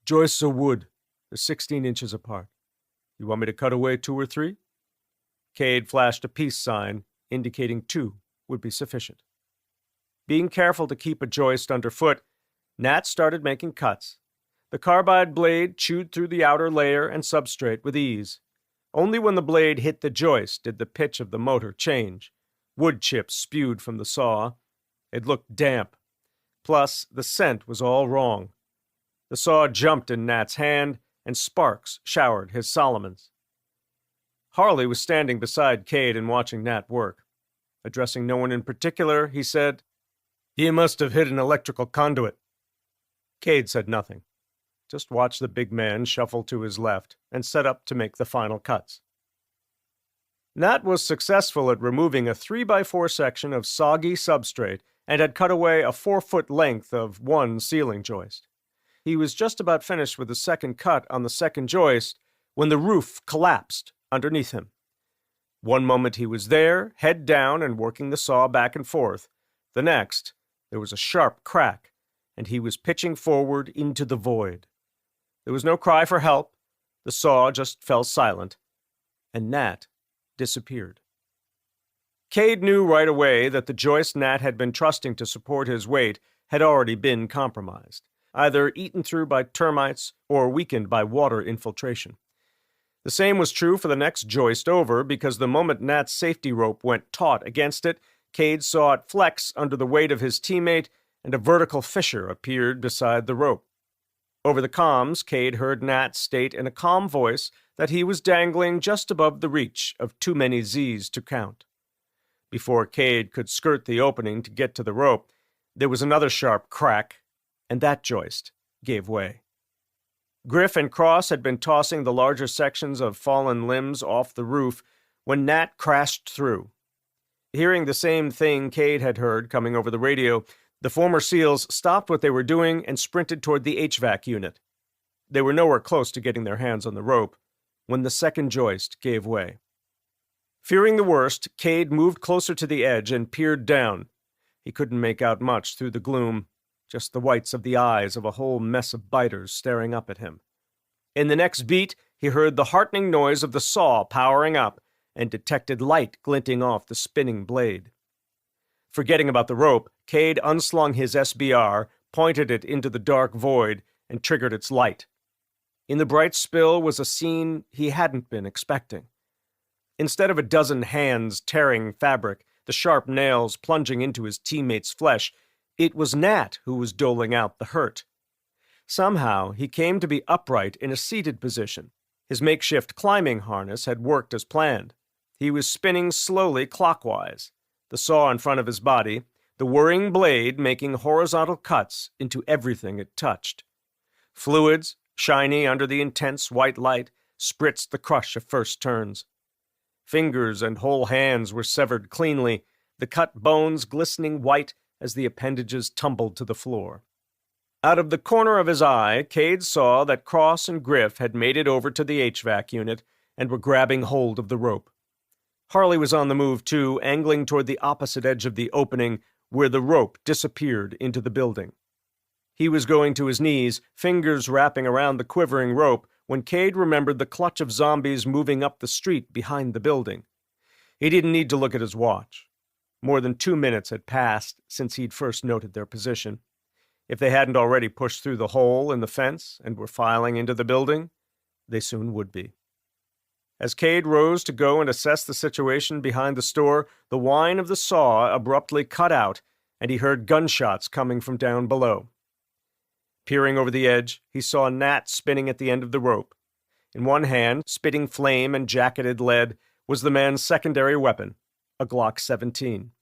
"Joists of wood. They're 16 inches apart. You want me to cut away 2 or 3? Cade flashed a peace sign indicating 2 would be sufficient. Being careful to keep a joist underfoot, Nat started making cuts. The carbide blade chewed through the outer layer and substrate with ease. Only when the blade hit the joist did the pitch of the motor change. Wood chips spewed from the saw. It looked damp. Plus, the scent was all wrong. The saw jumped in Nat's hand, and sparks showered his Solomons. Harley was standing beside Cade and watching Nat work. Addressing no one in particular, he said, "He must have hit an electrical conduit." Cade said nothing. Just watched the big man shuffle to his left and set up to make the final cuts. Nat was successful at removing a 3x4 section of soggy substrate and had cut away a 4-foot length of one ceiling joist. He was just about finished with the second cut on the second joist when the roof collapsed underneath him. One moment he was there, head down and working the saw back and forth. The next, there was a sharp crack, and he was pitching forward into the void. There was no cry for help. The saw just fell silent, and Nat disappeared. Cade knew right away that the joist Nat had been trusting to support his weight had already been compromised, either eaten through by termites or weakened by water infiltration. The same was true for the next joist over, because the moment Nat's safety rope went taut against it, Cade saw it flex under the weight of his teammate, and a vertical fissure appeared beside the rope. Over the comms, Cade heard Nat state in a calm voice that he was dangling just above the reach of too many Z's to count. Before Cade could skirt the opening to get to the rope, there was another sharp crack, and that joist gave way. Griff and Cross had been tossing the larger sections of fallen limbs off the roof when Nat crashed through. Hearing the same thing Cade had heard coming over the radio, the former SEALs stopped what they were doing and sprinted toward the HVAC unit. They were nowhere close to getting their hands on the rope when the second joist gave way. Fearing the worst, Cade moved closer to the edge and peered down. He couldn't make out much through the gloom, just the whites of the eyes of a whole mess of biters staring up at him. In the next beat, he heard the heartening noise of the saw powering up and detected light glinting off the spinning blade. Forgetting about the rope, Cade unslung his SBR, pointed it into the dark void, and triggered its light. In the bright spill was a scene he hadn't been expecting. Instead of a dozen hands tearing fabric, the sharp nails plunging into his teammate's flesh, it was Nat who was doling out the hurt. Somehow, he came to be upright in a seated position. His makeshift climbing harness had worked as planned. He was spinning slowly clockwise, the saw in front of his body, the whirring blade making horizontal cuts into everything it touched. Fluids, shiny under the intense white light, spritzed the crush of first turns. Fingers and whole hands were severed cleanly, the cut bones glistening white as the appendages tumbled to the floor. Out of the corner of his eye, Cade saw that Cross and Griff had made it over to the HVAC unit and were grabbing hold of the rope. Harley was on the move too, angling toward the opposite edge of the opening where the rope disappeared into the building. He was going to his knees, fingers wrapping around the quivering rope, when Cade remembered the clutch of zombies moving up the street behind the building. He didn't need to look at his watch. More than 2 minutes had passed since he'd first noted their position. If they hadn't already pushed through the hole in the fence and were filing into the building, they soon would be. As Cade rose to go and assess the situation behind the store, the whine of the saw abruptly cut out, and he heard gunshots coming from down below. Peering over the edge, he saw Nat spinning at the end of the rope. In one hand, spitting flame and jacketed lead, was the man's secondary weapon, a Glock 17.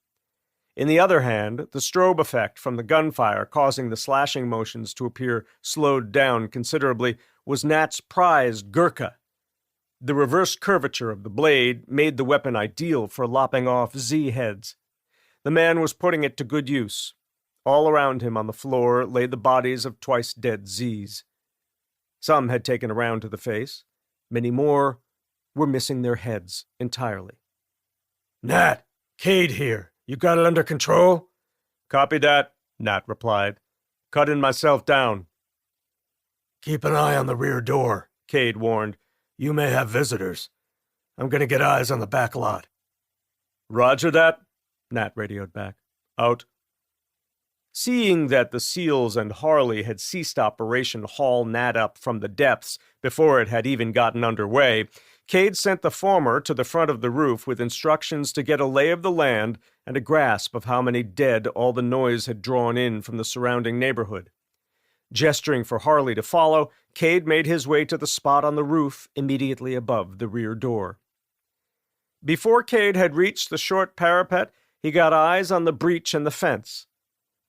In the other hand, the strobe effect from the gunfire causing the slashing motions to appear slowed down considerably, was Nat's prized Gurkha. The reverse curvature of the blade made the weapon ideal for lopping off Z-heads. The man was putting it to good use. All around him on the floor lay the bodies of twice-dead Zs. Some had taken a round to the face. Many more were missing their heads entirely. "Nat, Cade here. You got it under control?" "Copy that," Nat replied. "Cutting myself down." "Keep an eye on the rear door," Cade warned. "You may have visitors. I'm going to get eyes on the back lot." Roger that, Nat radioed back. Out. Seeing that the SEALs and Harley had ceased Operation Haul Nat Up from the depths before it had even gotten underway, Cade sent the former to the front of the roof with instructions to get a lay of the land and a grasp of how many dead all the noise had drawn in from the surrounding neighborhood. Gesturing for Harley to follow, Cade made his way to the spot on the roof immediately above the rear door. Before Cade had reached the short parapet, he got eyes on the breach in the fence.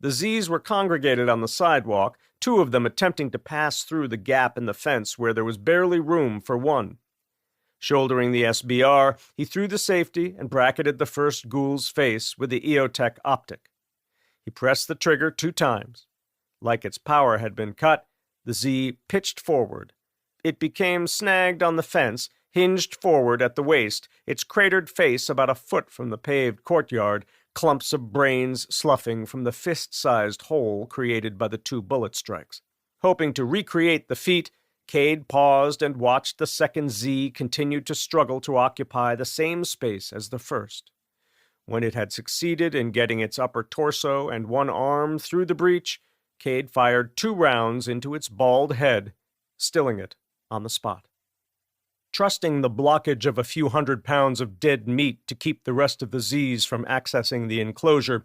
The Z's were congregated on the sidewalk, two of them attempting to pass through the gap in the fence where there was barely room for one. Shouldering the SBR, he threw the safety and bracketed the first ghoul's face with the EOTech optic. He pressed the trigger 2 times. Like its power had been cut, the Z pitched forward. It became snagged on the fence, hinged forward at the waist, its cratered face about a foot from the paved courtyard, clumps of brains sloughing from the fist-sized hole created by the 2 bullet strikes. Hoping to recreate the feat, Cade paused and watched the second Z continue to struggle to occupy the same space as the first. When it had succeeded in getting its upper torso and one arm through the breach, Cade fired 2 rounds into its bald head, stilling it on the spot. Trusting the blockage of a few hundred pounds of dead meat to keep the rest of the Z's from accessing the enclosure,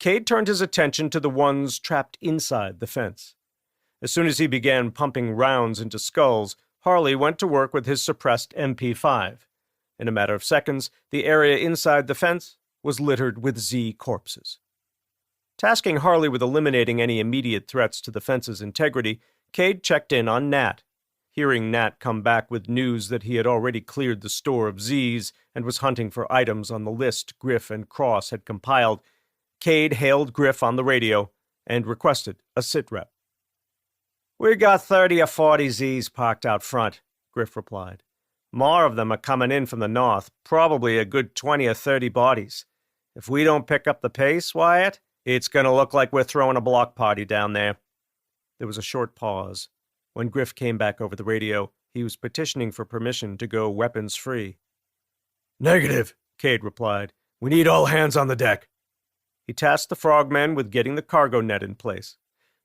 Cade turned his attention to the ones trapped inside the fence. As soon as he began pumping rounds into skulls, Harley went to work with his suppressed MP5. In a matter of seconds, the area inside the fence was littered with Z corpses. Tasking Harley with eliminating any immediate threats to the fence's integrity, Cade checked in on Nat. Hearing Nat come back with news that he had already cleared the store of Z's and was hunting for items on the list Griff and Cross had compiled, Cade hailed Griff on the radio and requested a sitrep. "We got 30 or 40 Z's parked out front," Griff replied. "More of them are coming in from the north, probably a good 20 or 30 bodies. If we don't pick up the pace, Wyatt, it's going to look like we're throwing a block party down there." There was a short pause. When Griff came back over the radio, he was petitioning for permission to go weapons-free. "Negative," Cade replied. "We need all hands on the deck." He tasked the frogmen with getting the cargo net in place.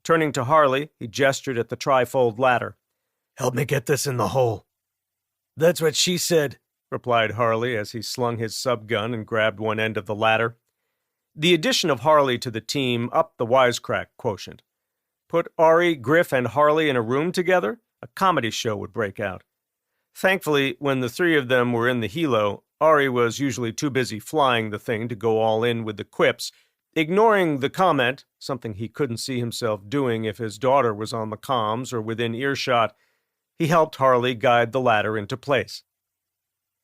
Turning to Harley, he gestured at the trifold ladder. "Help me get this in the hole." "That's what she said," replied Harley as he slung his subgun and grabbed one end of the ladder. The addition of Harley to the team upped the wisecrack quotient. Put Ari, Griff, and Harley in a room together, a comedy show would break out. Thankfully, when the 3 of them were in the helo, Ari was usually too busy flying the thing to go all in with the quips. Ignoring the comment, something he couldn't see himself doing if his daughter was on the comms or within earshot, he helped Harley guide the ladder into place.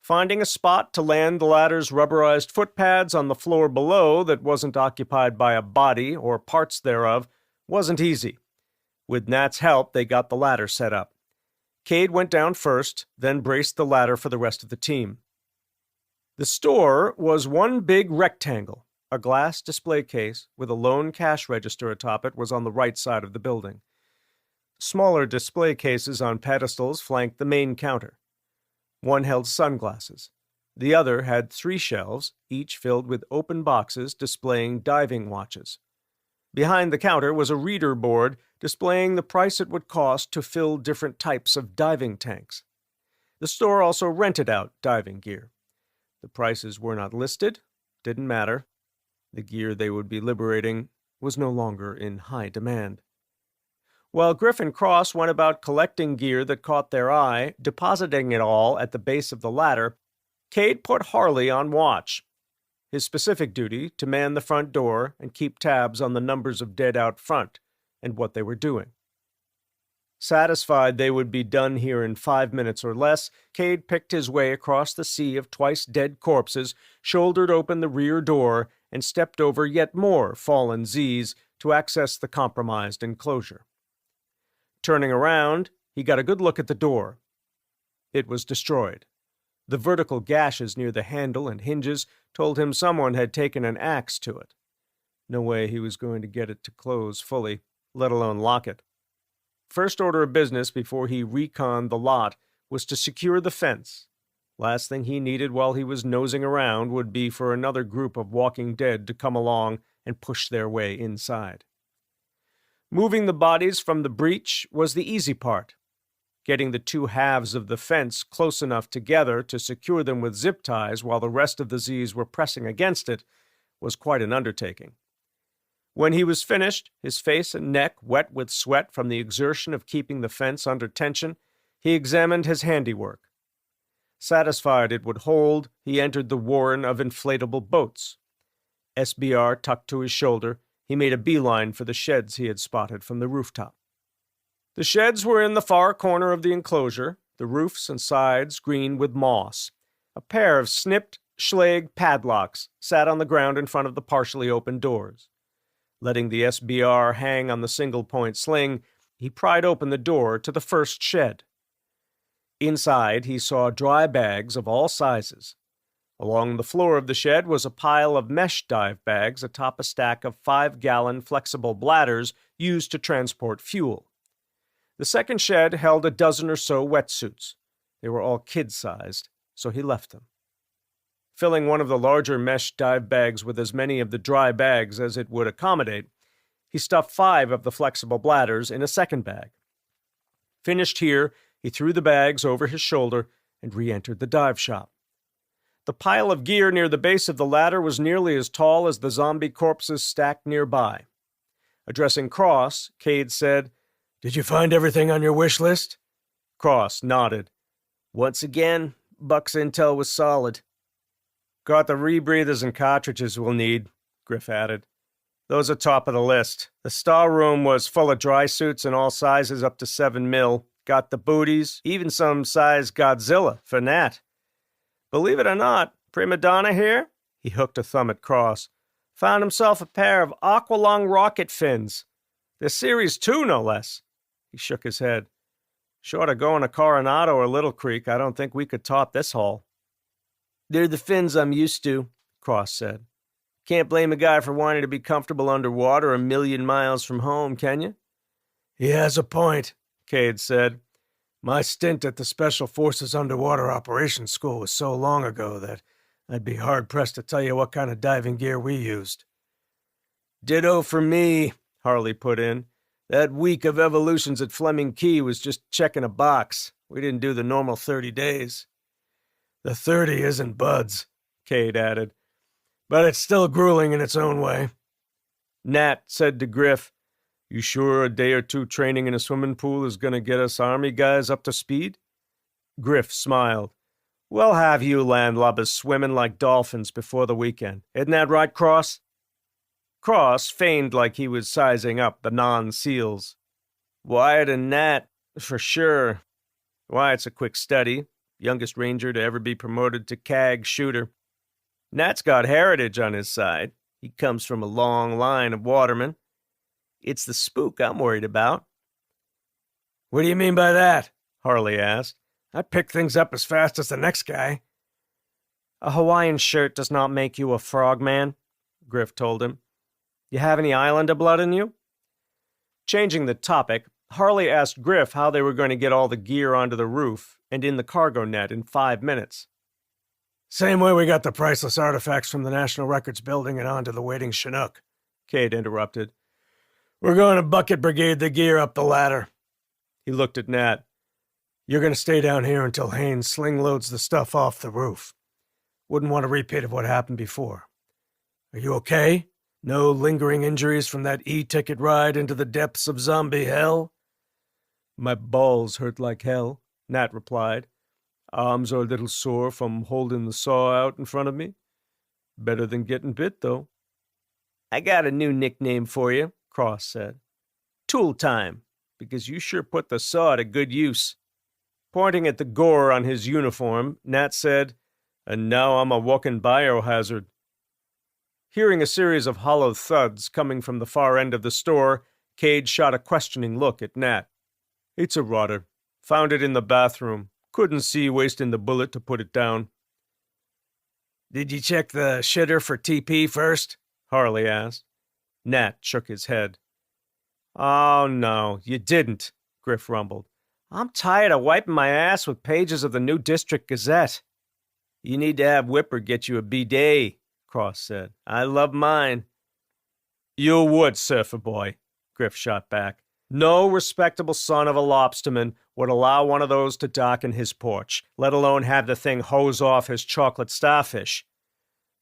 Finding a spot to land the ladder's rubberized footpads on the floor below that wasn't occupied by a body or parts thereof wasn't easy. With Nat's help, they got the ladder set up. Cade went down first, then braced the ladder for the rest of the team. The store was one big rectangle. A glass display case with a lone cash register atop it was on the right side of the building. Smaller display cases on pedestals flanked the main counter. One held sunglasses. The other had 3 shelves, each filled with open boxes displaying diving watches. Behind the counter was a reader board displaying the price it would cost to fill different types of diving tanks. The store also rented out diving gear. The prices were not listed, didn't matter. The gear they would be liberating was no longer in high demand. While Griff and Cross went about collecting gear that caught their eye, depositing it all at the base of the ladder, Cade put Harley on watch. His specific duty to man the front door and keep tabs on the numbers of dead out front and what they were doing. Satisfied they would be done here in 5 minutes or less, Cade picked his way across the sea of twice-dead corpses, shouldered open the rear door, and stepped over yet more fallen Z's to access the compromised enclosure. Turning around, he got a good look at the door. It was destroyed. The vertical gashes near the handle and hinges told him someone had taken an axe to it. No way he was going to get it to close fully, let alone lock it. First order of business before he reconned the lot was to secure the fence. Last thing he needed while he was nosing around would be for another group of walking dead to come along and push their way inside. Moving the bodies from the breach was the easy part. Getting the two halves of the fence close enough together to secure them with zip ties while the rest of the Z's were pressing against it was quite an undertaking. When he was finished, his face and neck wet with sweat from the exertion of keeping the fence under tension, he examined his handiwork. Satisfied it would hold, he entered the warren of inflatable boats. SBR tucked to his shoulder, he made a beeline for the sheds he had spotted from the rooftop. The sheds were in the far corner of the enclosure, the roofs and sides green with moss. A pair of snipped Schlage padlocks sat on the ground in front of the partially open doors. Letting the SBR hang on the single-point sling, he pried open the door to the first shed. Inside, he saw dry bags of all sizes. Along the floor of the shed was a pile of mesh dive bags atop a stack of 5-gallon flexible bladders used to transport fuel. The second shed held a dozen or so wetsuits. They were all kid-sized, so he left them. Filling one of the larger mesh dive bags with as many of the dry bags as it would accommodate, he stuffed 5 of the flexible bladders in a second bag. Finished here, he threw the bags over his shoulder and re-entered the dive shop. The pile of gear near the base of the ladder was nearly as tall as the zombie corpses stacked nearby. Addressing Cross, Cade said, "Did you find everything on your wish list?" Cross nodded. "Once again, Buck's intel was solid." "Got the rebreathers and cartridges we'll need," Griff added. "Those are top of the list. The star room was full of dry suits in all sizes up to 7 mil. Got the booties, even some size Godzilla for Nat. Believe it or not, Prima Donna here," he hooked a thumb at Cross, "found himself a pair of aqualung rocket fins. They're Series 2, no less." He shook his head. "Short of going to Coronado or Little Creek, I don't think we could top this haul." "They're the fins I'm used to," Cross said. "Can't blame a guy for wanting to be comfortable underwater 1,000,000 miles from home, can you?" "He has a point," Cade said. "My stint at the Special Forces Underwater Operations School was so long ago that I'd be hard-pressed to tell you what kind of diving gear we used." "Ditto for me," Harley put in. "That week of evolutions at Fleming Key was just checking a box. We didn't do the normal 30 days. "The 30 isn't buds," Cade added. "But it's still grueling in its own way." Nat said to Griff, "You sure a day or two training in a swimming pool is going to get us Army guys up to speed?" Griff smiled. "We'll have you landlubbers swimming like dolphins before the weekend. Isn't that right, Cross?" Cross feigned like he was sizing up the non-SEALs. "Wyatt and Nat, for sure." Wyatt's a quick study, youngest ranger to ever be promoted to CAG shooter. Nat's got heritage on his side. He comes from a long line of watermen. It's the spook I'm worried about. "What do you mean by that?" Harley asked. "I pick things up as fast as the next guy." "A Hawaiian shirt does not make you a frogman," Griff told him. "You have any Islander blood in you?" Changing the topic, Harley asked Griff how they were going to get all the gear onto the roof and in the cargo net in 5 minutes. "Same way we got the priceless artifacts from the National Records building and onto the waiting Chinook," Cade interrupted. "We're going to bucket brigade the gear up the ladder." He looked at Nat. "You're going to stay down here until Haynes sling loads the stuff off the roof. Wouldn't want a repeat of what happened before. Are you okay? No lingering injuries from that e-ticket ride into the depths of zombie hell?" "My balls hurt like hell," Nat replied. "Arms are a little sore from holding the saw out in front of me. Better than getting bit, though." "I got a new nickname for you," Cross said. "Tool Time, because you sure put the saw to good use." Pointing at the gore on his uniform, Nat said, "And now I'm a walking biohazard." Hearing a series of hollow thuds coming from the far end of the store, Cade shot a questioning look at Nat. "It's a rotter. Found it in the bathroom. Couldn't see wasting the bullet to put it down." "Did you check the shitter for TP first?" Harley asked. Nat shook his head. "Oh, no, you didn't," Griff rumbled. "I'm tired of wiping my ass with pages of the new District Gazette." You need to have Whipper get you a bidet, Cross said. I love mine. You would, surfer boy, Griff shot back. No respectable son of a lobsterman would allow one of those to darken his porch, let alone have the thing hose off his chocolate starfish.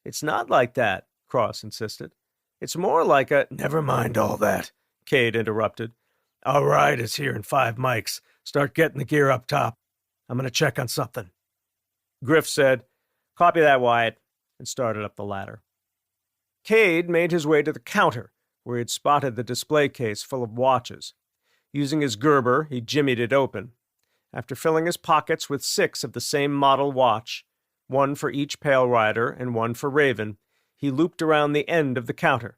It's not like that, Cross insisted. It's more like a— Never mind all that, Cade interrupted. Our ride is here in 5 mics. Start getting the gear up top. I'm going to check on something. Griff said, Copy that, Wyatt, and started up the ladder. Cade made his way to the counter, where he had spotted the display case full of watches. Using his Gerber, he jimmied it open. After filling his pockets with 6 of the same model watch, 1 for each Pale Rider and 1 for Raven, he looped around the end of the counter.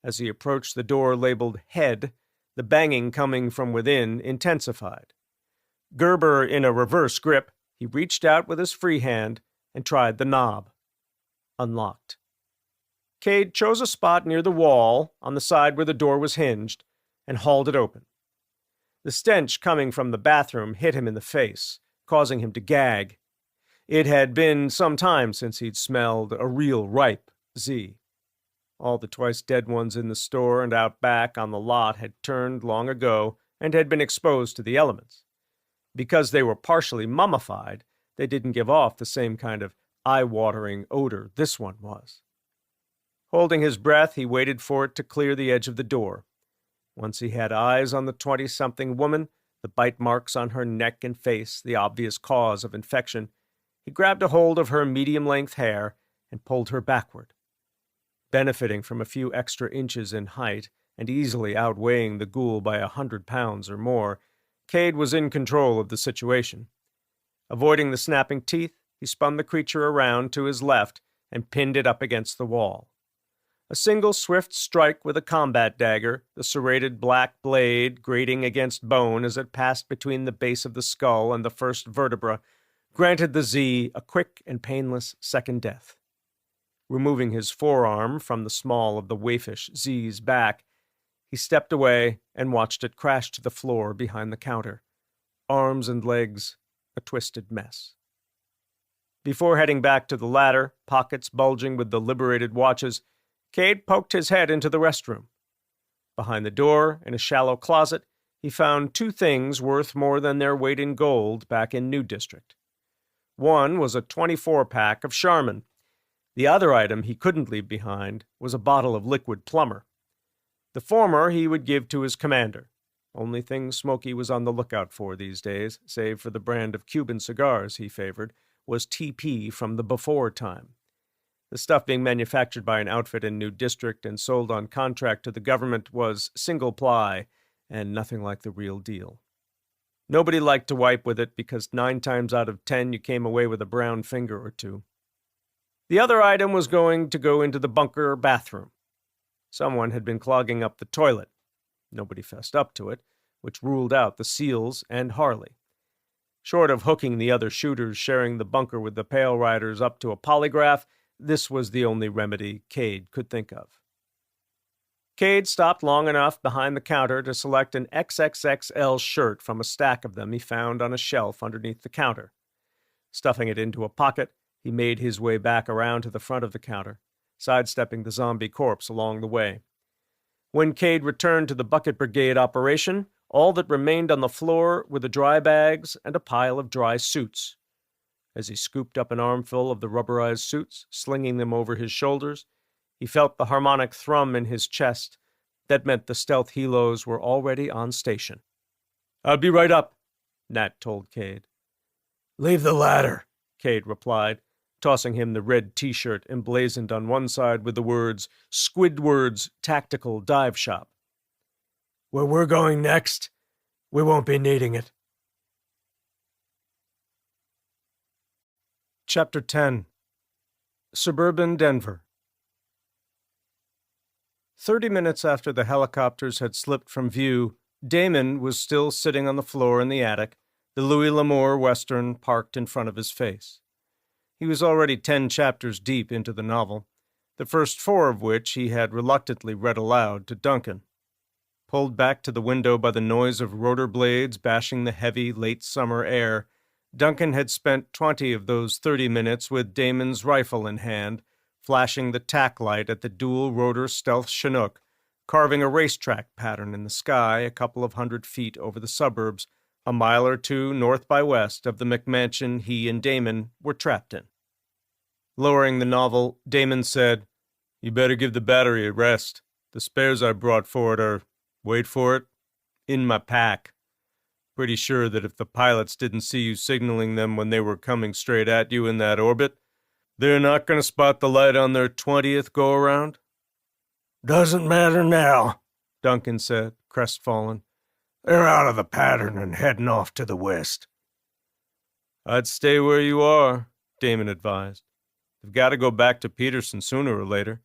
As he approached the door labeled Head, the banging coming from within intensified. Gerber in a reverse grip, he reached out with his free hand and tried the knob. Unlocked. Cade chose a spot near the wall, on the side where the door was hinged, and hauled it open. The stench coming from the bathroom hit him in the face, causing him to gag. It had been some time since he'd smelled a real ripe Z. All the twice-dead ones in the store and out back on the lot had turned long ago and had been exposed to the elements. Because they were partially mummified, they didn't give off the same kind of eye-watering odor this one was. Holding his breath, he waited for it to clear the edge of the door. Once he had eyes on the 20-something woman, the bite marks on her neck and face the obvious cause of infection, he grabbed a hold of her medium-length hair and pulled her backward. Benefiting from a few extra inches in height and easily outweighing the ghoul by 100 pounds or more, Cade was in control of the situation. Avoiding the snapping teeth, he spun the creature around to his left and pinned it up against the wall. A single swift strike with a combat dagger, the serrated black blade grating against bone as it passed between the base of the skull and the first vertebra, granted the Z a quick and painless second death. Removing his forearm from the small of the waifish Z's back, he stepped away and watched it crash to the floor behind the counter, arms and legs a twisted mess. Before heading back to the ladder, pockets bulging with the liberated watches, Cade poked his head into the restroom. Behind the door, in a shallow closet, he found 2 things worth more than their weight in gold back in New District. One was a 24-pack of Charmin. The other item he couldn't leave behind was a bottle of liquid plumber. The former he would give to his commander, only thing Smokey was on the lookout for these days, save for the brand of Cuban cigars he favored, was TP from the before time. The stuff being manufactured by an outfit in New District and sold on contract to the government was single ply and nothing like the real deal. Nobody liked to wipe with it because 9 times out of 10 you came away with a brown finger or 2. The other item was going to go into the bunker bathroom. Someone had been clogging up the toilet. Nobody fessed up to it, which ruled out the SEALs and Harley. Short of hooking the other shooters sharing the bunker with the Pale Riders up to a polygraph, this was the only remedy Cade could think of. Cade stopped long enough behind the counter to select an XXXL shirt from a stack of them he found on a shelf underneath the counter. Stuffing it into a pocket, he made his way back around to the front of the counter, sidestepping the zombie corpse along the way. When Cade returned to the bucket brigade operation, all that remained on the floor were the dry bags and a pile of dry suits. As he scooped up an armful of the rubberized suits, slinging them over his shoulders, he felt the harmonic thrum in his chest. That meant the stealth helos were already on station. "I'll be right up," Nat told Cade. "Leave the ladder," Cade replied, tossing him the red T-shirt emblazoned on one side with the words Squidward's Tactical Dive Shop. "Where we're going next, we won't be needing it." Chapter 10. Suburban Denver. 30 minutes after the helicopters had slipped from view, Damon was still sitting on the floor in the attic, the Louis L'Amour Western parked in front of his face. He was already 10 chapters deep into the novel, the first 4 of which he had reluctantly read aloud to Duncan. Pulled back to the window by the noise of rotor blades bashing the heavy, late-summer air, Duncan had spent 20 of those 30 minutes with Damon's rifle in hand, flashing the tack light at the dual-rotor stealth Chinook, carving a racetrack pattern in the sky a couple of 100 feet over the suburbs, a mile or two north by west of the McMansion he and Damon were trapped in. Lowering the novel, Damon said, "You better give the battery a rest. The spares I brought for it are, wait for it, in my pack. Pretty sure that if the pilots didn't see you signaling them when they were coming straight at you in that orbit, they're not going to spot the light on their 20th go-around?" Doesn't matter now, Duncan said, crestfallen. They're out of the pattern and heading off to the west. "I'd stay where you are," Damon advised. "They've got to go back to Peterson sooner or later.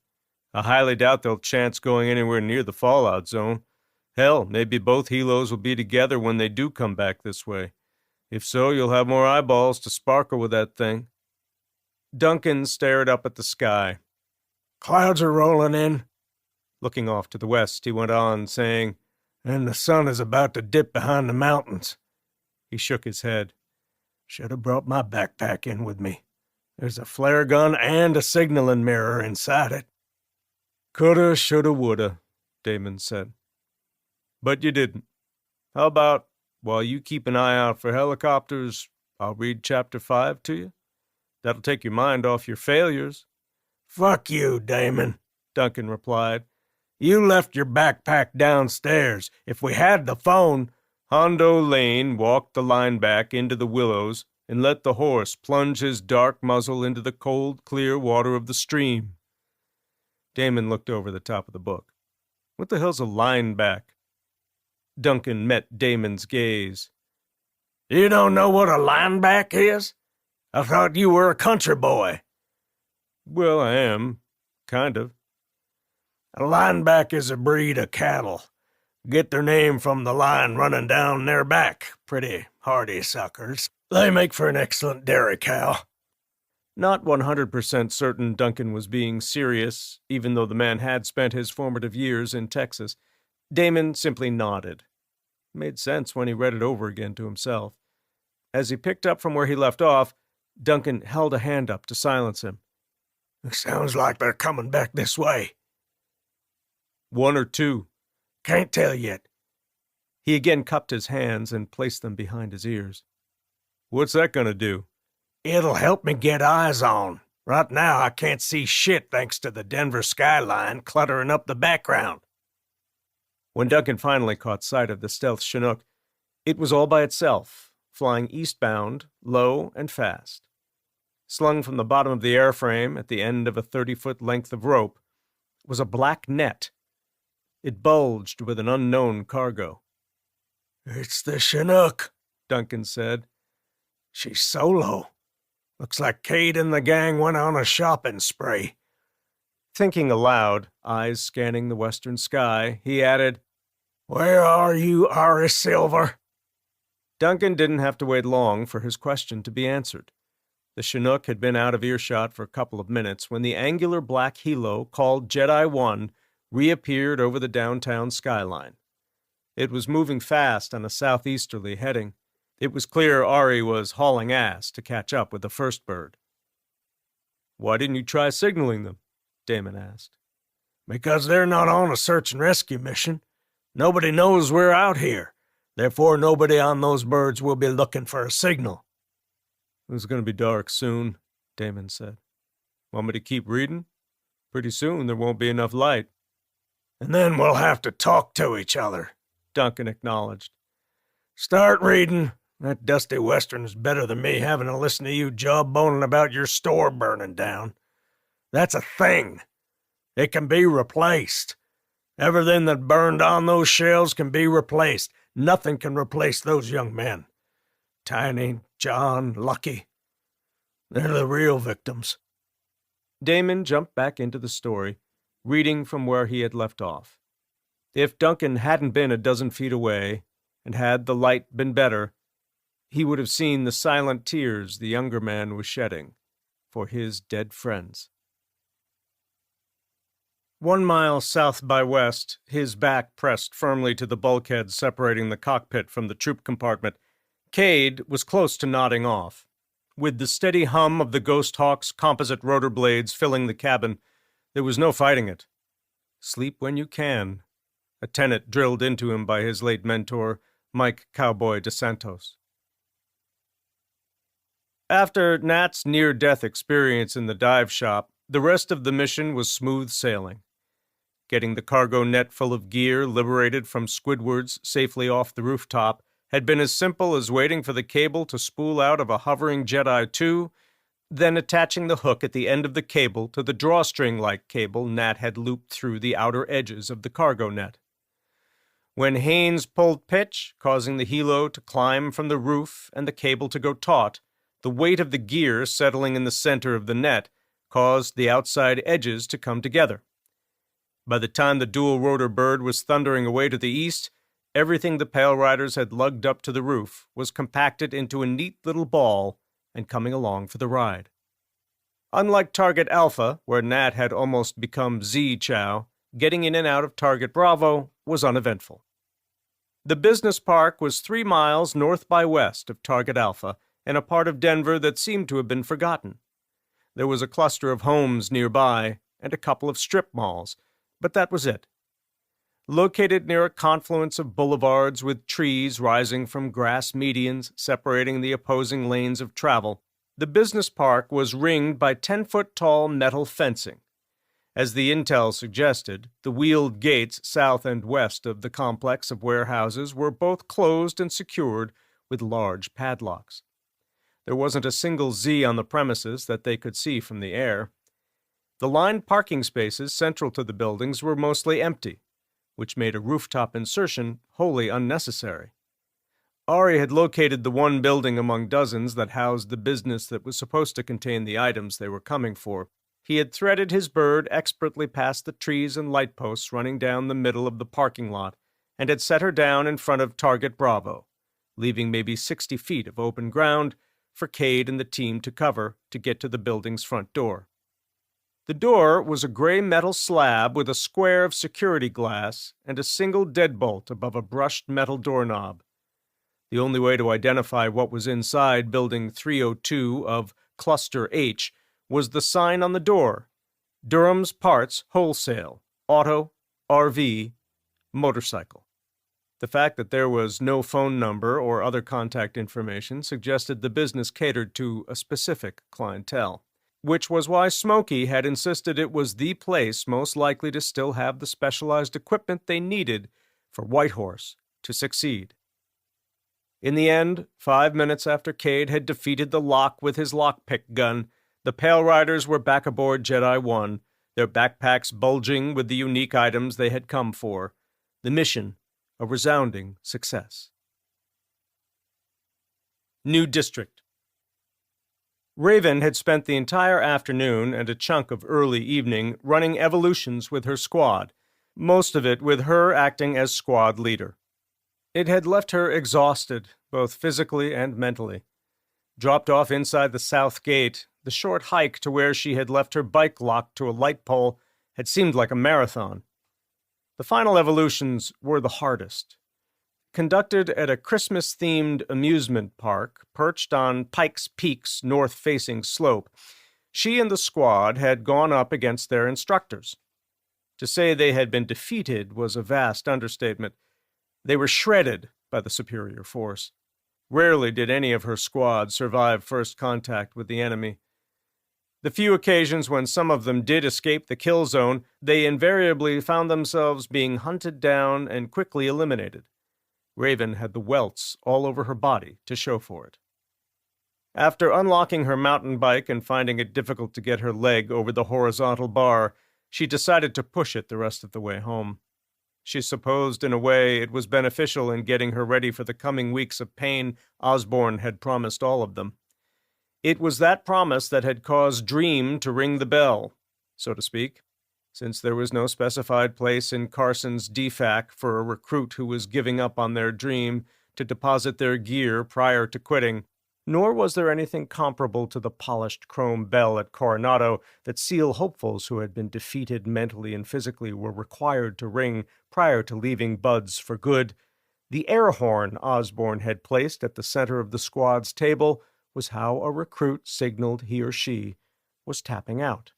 I highly doubt they'll chance going anywhere near the fallout zone. Hell, maybe both helos will be together when they do come back this way. If so, you'll have more eyeballs to sparkle with that thing." Duncan stared up at the sky. Clouds are rolling in. Looking off to the west, he went on, saying, And the sun is about to dip behind the mountains. He shook his head. Should have brought my backpack in with me. There's a flare gun and a signaling mirror inside it. "Coulda, shoulda, woulda," Damon said. "But you didn't. How about, while you keep an eye out for helicopters, I'll read Chapter 5 to you? That'll take your mind off your failures." Fuck you, Damon, Duncan replied. You left your backpack downstairs. If we had the phone... Hondo Lane walked the line back into the willows and let the horse plunge his dark muzzle into the cold, clear water of the stream. Damon looked over the top of the book. What the hell's a line back? Duncan met Damon's gaze. You don't know what a lineback is? I thought you were a country boy. Well, I am. Kind of. A lineback is a breed of cattle. Get their name from the line running down their back. Pretty hardy suckers. They make for an excellent dairy cow. Not 100% certain Duncan was being serious, even though the man had spent his formative years in Texas. Damon simply nodded. It made sense when he read it over again to himself. As he picked up from where he left off, Duncan held a hand up to silence him. It sounds like they're coming back this way. One or two. Can't tell yet. He again cupped his hands and placed them behind his ears. What's that going to do? It'll help me get eyes on. Right now I can't see shit thanks to the Denver skyline cluttering up the background. When Duncan finally caught sight of the stealth Chinook, it was all by itself, flying eastbound, low and fast. Slung from the bottom of the airframe at the end of a 30-foot length of rope was a black net. It bulged with an unknown cargo. It's the Chinook, Duncan said. She's solo. Looks like Cade and the gang went on a shopping spree. Thinking aloud, eyes scanning the western sky, he added, Where are you, Ari Silver? Duncan didn't have to wait long for his question to be answered. The Chinook had been out of earshot for a couple of minutes when the angular black helo called Jedi 1 reappeared over the downtown skyline. It was moving fast on a southeasterly heading. It was clear Ari was hauling ass to catch up with the first bird. Why didn't you try signaling them? Damon asked. Because they're not on a search and rescue mission. Nobody knows we're out here. Therefore, nobody on those birds will be looking for a signal. It's going to be dark soon, Damon said. Want me to keep reading? Pretty soon there won't be enough light. And then we'll have to talk to each other, Duncan acknowledged. Start reading. That dusty western is better than me having to listen to you jawboning about your store burning down. That's a thing. It can be replaced. Everything that burned on those shelves can be replaced. Nothing can replace those young men. Tiny, John, Lucky. They're the real victims. Damon jumped back into the story, reading from where he had left off. If Duncan hadn't been a dozen feet away, and had the light been better, he would have seen the silent tears the younger man was shedding for his dead friends. 1 mile south by west, his back pressed firmly to the bulkhead separating the cockpit from the troop compartment, Cade was close to nodding off. With the steady hum of the Ghost Hawk's composite rotor blades filling the cabin, there was no fighting it. Sleep when you can, a tenet drilled into him by his late mentor, Mike Cowboy DeSantos. After Nat's near-death experience in the dive shop, the rest of the mission was smooth sailing. Getting the cargo net full of gear liberated from Squidward's safely off the rooftop had been as simple as waiting for the cable to spool out of a hovering Jedi 2, then attaching the hook at the end of the cable to the drawstring-like cable Nat had looped through the outer edges of the cargo net. When Haynes pulled pitch, causing the helo to climb from the roof and the cable to go taut, the weight of the gear settling in the center of the net caused the outside edges to come together. By the time the dual-rotor bird was thundering away to the east, everything the Pale Riders had lugged up to the roof was compacted into a neat little ball and coming along for the ride. Unlike Target Alpha, where Nat had almost become Z-Chow, getting in and out of Target Bravo was uneventful. The business park was 3 miles north by west of Target Alpha, in a part of Denver that seemed to have been forgotten. There was a cluster of homes nearby and a couple of strip malls, but that was it. Located near a confluence of boulevards with trees rising from grass medians separating the opposing lanes of travel, the business park was ringed by 10-foot-tall metal fencing. As the intel suggested, the wheeled gates south and west of the complex of warehouses were both closed and secured with large padlocks. There wasn't a single Z on the premises that they could see from the air. The lined parking spaces central to the buildings were mostly empty, which made a rooftop insertion wholly unnecessary. Ari had located the one building among dozens that housed the business that was supposed to contain the items they were coming for. He had threaded his bird expertly past the trees and light posts running down the middle of the parking lot and had set her down in front of Target Bravo, leaving maybe 60 feet of open ground for Cade and the team to cover to get to the building's front door. The door was a gray metal slab with a square of security glass and a single deadbolt above a brushed metal doorknob. The only way to identify what was inside Building 302 of Cluster H was the sign on the door: Durham's Parts Wholesale, Auto, RV, Motorcycle. The fact that there was no phone number or other contact information suggested the business catered to a specific clientele, which was why Smokey had insisted it was the place most likely to still have the specialized equipment they needed for Whitehorse to succeed. In the end, 5 minutes after Cade had defeated the lock with his lockpick gun, the Pale Riders were back aboard Jedi 1, their backpacks bulging with the unique items they had come for. The mission a resounding success. New District. Raven had spent the entire afternoon and a chunk of early evening running evolutions with her squad, most of it with her acting as squad leader. It had left her exhausted, both physically and mentally. Dropped off inside the south gate, the short hike to where she had left her bike locked to a light pole had seemed like a marathon. The final evolutions were the hardest. Conducted at a Christmas-themed amusement park perched on Pikes Peak's north-facing slope, she and the squad had gone up against their instructors. To say they had been defeated was a vast understatement. They were shredded by the superior force. Rarely did any of her squad survive first contact with the enemy. The few occasions when some of them did escape the kill zone, they invariably found themselves being hunted down and quickly eliminated. Raven had the welts all over her body to show for it. After unlocking her mountain bike and finding it difficult to get her leg over the horizontal bar, she decided to push it the rest of the way home. She supposed, in a way, it was beneficial in getting her ready for the coming weeks of pain Osborne had promised all of them. It was that promise that had caused Dream to ring the bell, so to speak, since there was no specified place in Carson's DFAC for a recruit who was giving up on their dream to deposit their gear prior to quitting, nor was there anything comparable to the polished chrome bell at Coronado that SEAL hopefuls who had been defeated mentally and physically were required to ring prior to leaving Bud's for good. The air horn Osborne had placed at the center of the squad's table was how a recruit signaled he or she was tapping out.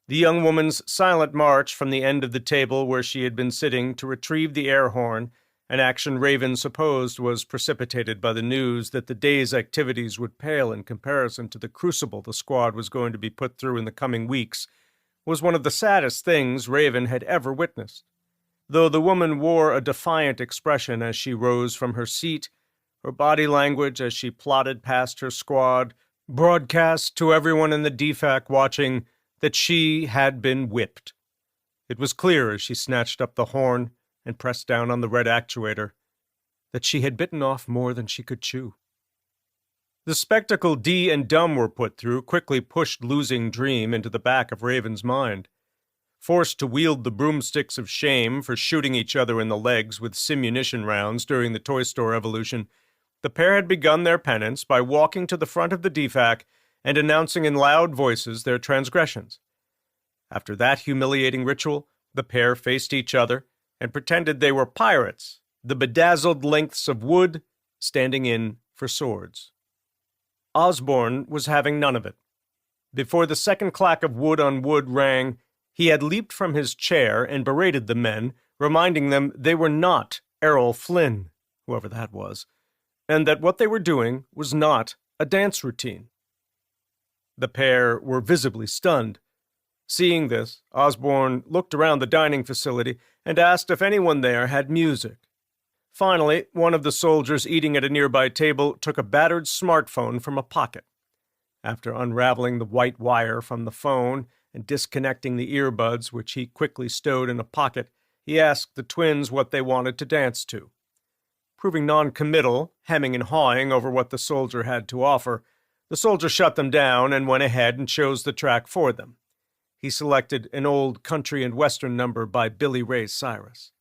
The young woman's silent march from the end of the table where she had been sitting to retrieve the air horn, an action Raven supposed was precipitated by the news that the day's activities would pale in comparison to the crucible the squad was going to be put through in the coming weeks, was one of the saddest things Raven had ever witnessed. Though the woman wore a defiant expression as she rose from her seat, her body language as she plodded past her squad broadcast to everyone in the DFAC watching that she had been whipped. It was clear as she snatched up the horn and pressed down on the red actuator that she had bitten off more than she could chew. The spectacle Dee and Dumb were put through quickly pushed losing Dream into the back of Raven's mind. Forced to wield the broomsticks of shame for shooting each other in the legs with simunition rounds during the toy store evolution, the pair had begun their penance by walking to the front of the DFAC and announcing in loud voices their transgressions. After that humiliating ritual, the pair faced each other and pretended they were pirates, the bedazzled lengths of wood standing in for swords. Osborne was having none of it. Before the second clack of wood on wood rang, he had leaped from his chair and berated the men, reminding them they were not Errol Flynn, whoever that was, and that what they were doing was not a dance routine. The pair were visibly stunned. Seeing this, Osborne looked around the dining facility and asked if anyone there had music. Finally, one of the soldiers eating at a nearby table took a battered smartphone from a pocket. After unraveling the white wire from the phone and disconnecting the earbuds, which he quickly stowed in a pocket, he asked the twins what they wanted to dance to. Proving non-committal, hemming and hawing over what the soldier had to offer, the soldier shut them down and went ahead and chose the track for them. He selected an old country and western number by Billy Ray Cyrus.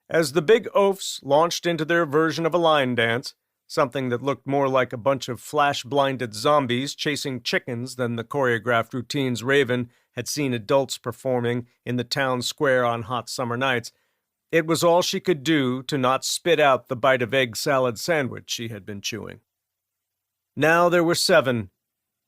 As the big oafs launched into their version of a line dance, something that looked more like a bunch of flash-blinded zombies chasing chickens than the choreographed routines Raven had seen adults performing in the town square on hot summer nights, it was all she could do to not spit out the bite of egg salad sandwich she had been chewing. Now there were 7,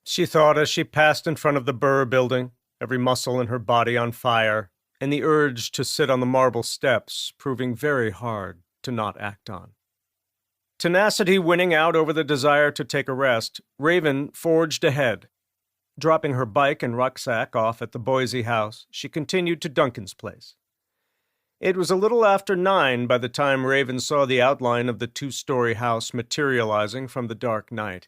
she thought as she passed in front of the Burr building, every muscle in her body on fire, and the urge to sit on the marble steps proving very hard to not act on. Tenacity winning out over the desire to take a rest, Raven forged ahead. Dropping her bike and rucksack off at the Boise house, she continued to Duncan's place. It was a little after 9 by the time Raven saw the outline of the 2-story house materializing from the dark night.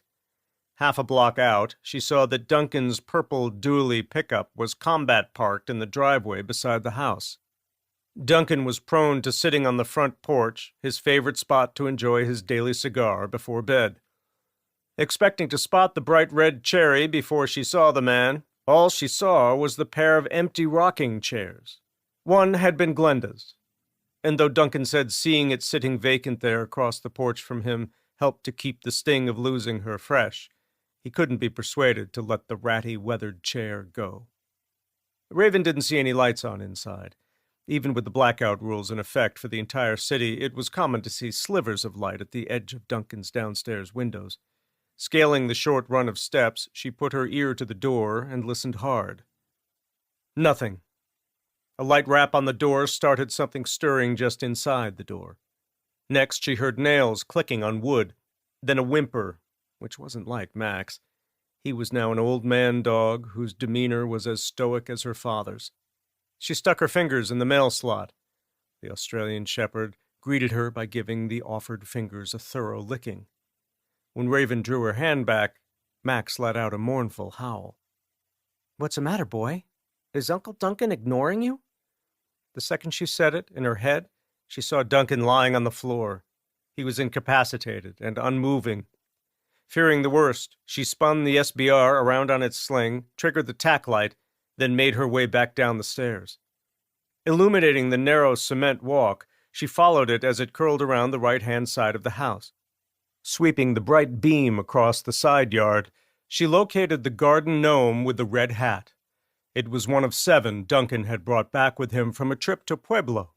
Half a block out, she saw that Duncan's purple dually pickup was combat parked in the driveway beside the house. Duncan was prone to sitting on the front porch, his favorite spot to enjoy his daily cigar before bed. Expecting to spot the bright red cherry before she saw the man, all she saw was the pair of empty rocking chairs. One had been Glenda's, and though Duncan said seeing it sitting vacant there across the porch from him helped to keep the sting of losing her fresh, he couldn't be persuaded to let the ratty, weathered chair go. Raven didn't see any lights on inside. Even with the blackout rules in effect for the entire city, it was common to see slivers of light at the edge of Duncan's downstairs windows. Scaling the short run of steps, she put her ear to the door and listened hard. Nothing. A light rap on the door started something stirring just inside the door. Next, she heard nails clicking on wood, then a whimper, which wasn't like Max. He was now an old man dog whose demeanor was as stoic as her father's. She stuck her fingers in the mail slot. The Australian shepherd greeted her by giving the offered fingers a thorough licking. When Raven drew her hand back, Max let out a mournful howl. "What's the matter, boy? Is Uncle Duncan ignoring you?" The second she said it, in her head, she saw Duncan lying on the floor. He was incapacitated and unmoving. Fearing the worst, she spun the SBR around on its sling, triggered the tack light, then made her way back down the stairs. Illuminating the narrow cement walk, she followed it as it curled around the right-hand side of the house. Sweeping the bright beam across the side yard, she located the garden gnome with the red hat. It was one of 7 Duncan had brought back with him from a trip to Pueblo.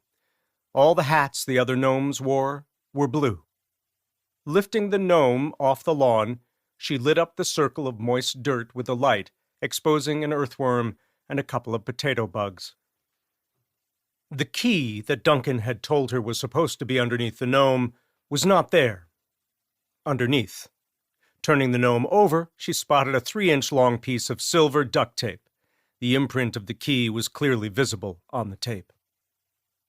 All the hats the other gnomes wore were blue. Lifting the gnome off the lawn, she lit up the circle of moist dirt with a light, exposing an earthworm and a couple of potato bugs. The key that Duncan had told her was supposed to be underneath the gnome was not there. Underneath. Turning the gnome over, she spotted a 3-inch long piece of silver duct tape. The imprint of the key was clearly visible on the tape.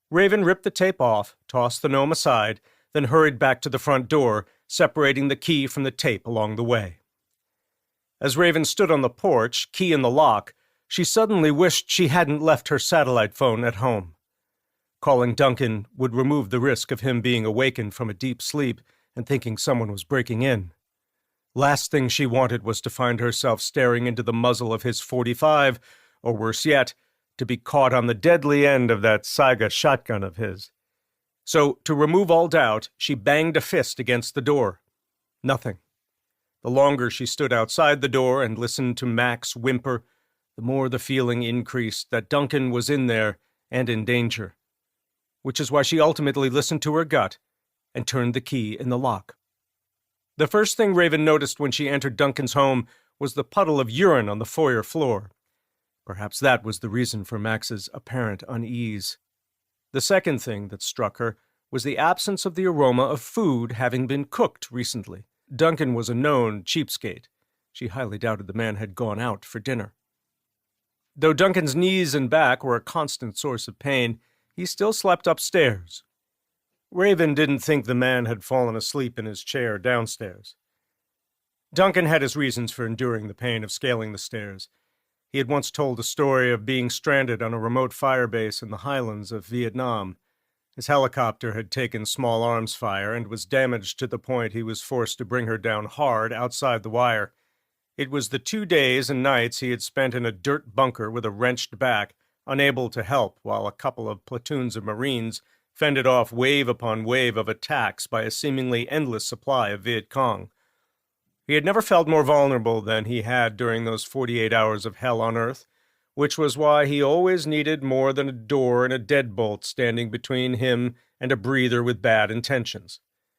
Raven ripped the tape off, tossed the gnome aside, then hurried back to the front door, separating the key from the tape along the way. As Raven stood on the porch, key in the lock, she suddenly wished she hadn't left her satellite phone at home. Calling Duncan would remove the risk of him being awakened from a deep sleep and thinking someone was breaking in. Last thing she wanted was to find herself staring into the muzzle of his .45, or worse yet, to be caught on the deadly end of that saga shotgun of his. So, to remove all doubt, she banged a fist against the door. Nothing. The longer she stood outside the door and listened to Max whimper, the more the feeling increased that Duncan was in there and in danger. Which is why she ultimately listened to her gut and turned the key in the lock. The first thing Raven noticed when she entered Duncan's home was the puddle of urine on the foyer floor. Perhaps that was the reason for Max's apparent unease. The second thing that struck her was the absence of the aroma of food having been cooked recently. Duncan was a known cheapskate. She highly doubted the man had gone out for dinner. Though Duncan's knees and back were a constant source of pain, he still slept upstairs. Raven didn't think the man had fallen asleep in his chair downstairs. Duncan had his reasons for enduring the pain of scaling the stairs. He had once told a story of being stranded on a remote firebase in the highlands of Vietnam. His helicopter had taken small arms fire and was damaged to the point he was forced to bring her down hard outside the wire. It was the 2 days and nights he had spent in a dirt bunker with a wrenched back, unable to help, while a couple of platoons of Marines fended off wave upon wave of attacks by a seemingly endless supply of Viet Cong. He had never felt more vulnerable than he had during those 48 hours of hell on Earth, which was why he always needed more than a door and a deadbolt standing between him and a breather with bad intentions.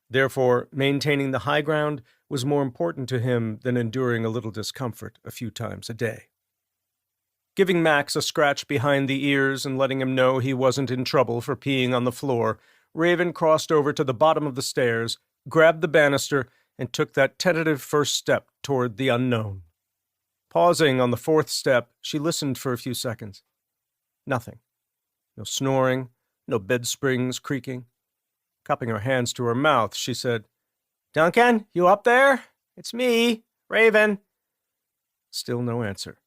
Therefore, maintaining the high ground was more important to him than enduring a little discomfort a few times a day. Giving Max a scratch behind the ears and letting him know he wasn't in trouble for peeing on the floor, Raven crossed over to the bottom of the stairs, grabbed the banister, and took that tentative first step toward the unknown. Pausing on the 4th step, she listened for a few seconds. Nothing. No snoring, no bed springs creaking. Cupping her hands to her mouth, she said, "Duncan, you up there? It's me, Raven." Still no answer.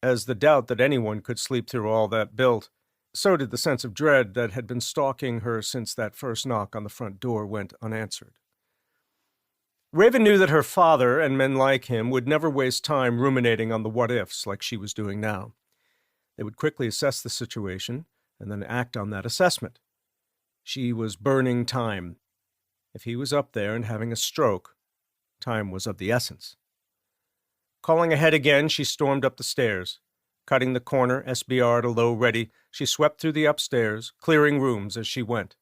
As the doubt that anyone could sleep through all that built, so did the sense of dread that had been stalking her since that first knock on the front door went unanswered. Raven knew that her father and men like him would never waste time ruminating on the what-ifs like she was doing now. They would quickly assess the situation and then act on that assessment. She was burning time. If he was up there and having a stroke, time was of the essence. Calling ahead again, she stormed up the stairs. Cutting the corner, SBR at a low ready, she swept through the upstairs, clearing rooms as she went.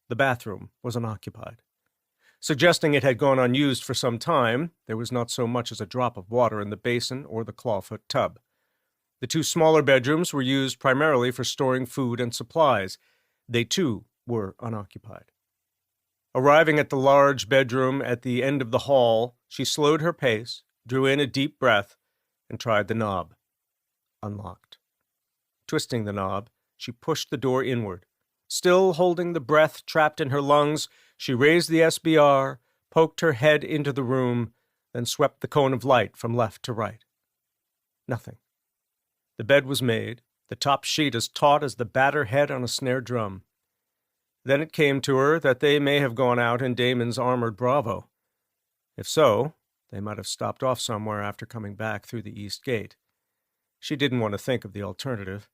The bathroom was unoccupied. Suggesting it had gone unused for some time, there was not so much as a drop of water in the basin or the clawfoot tub. The 2 smaller bedrooms were used primarily for storing food and supplies. They, too, were unoccupied. Arriving at the large bedroom at the end of the hall, she slowed her pace, drew in a deep breath, and tried the knob. Unlocked. Twisting the knob, she pushed the door inward. Still holding the breath trapped in her lungs, she raised the SBR, poked her head into the room, then swept the cone of light from left to right. Nothing. The bed was made, the top sheet as taut as the batter head on a snare drum. Then it came to her that they may have gone out in Damon's armored Bravo. If so, they might have stopped off somewhere after coming back through the east gate. She didn't want to think of the alternative.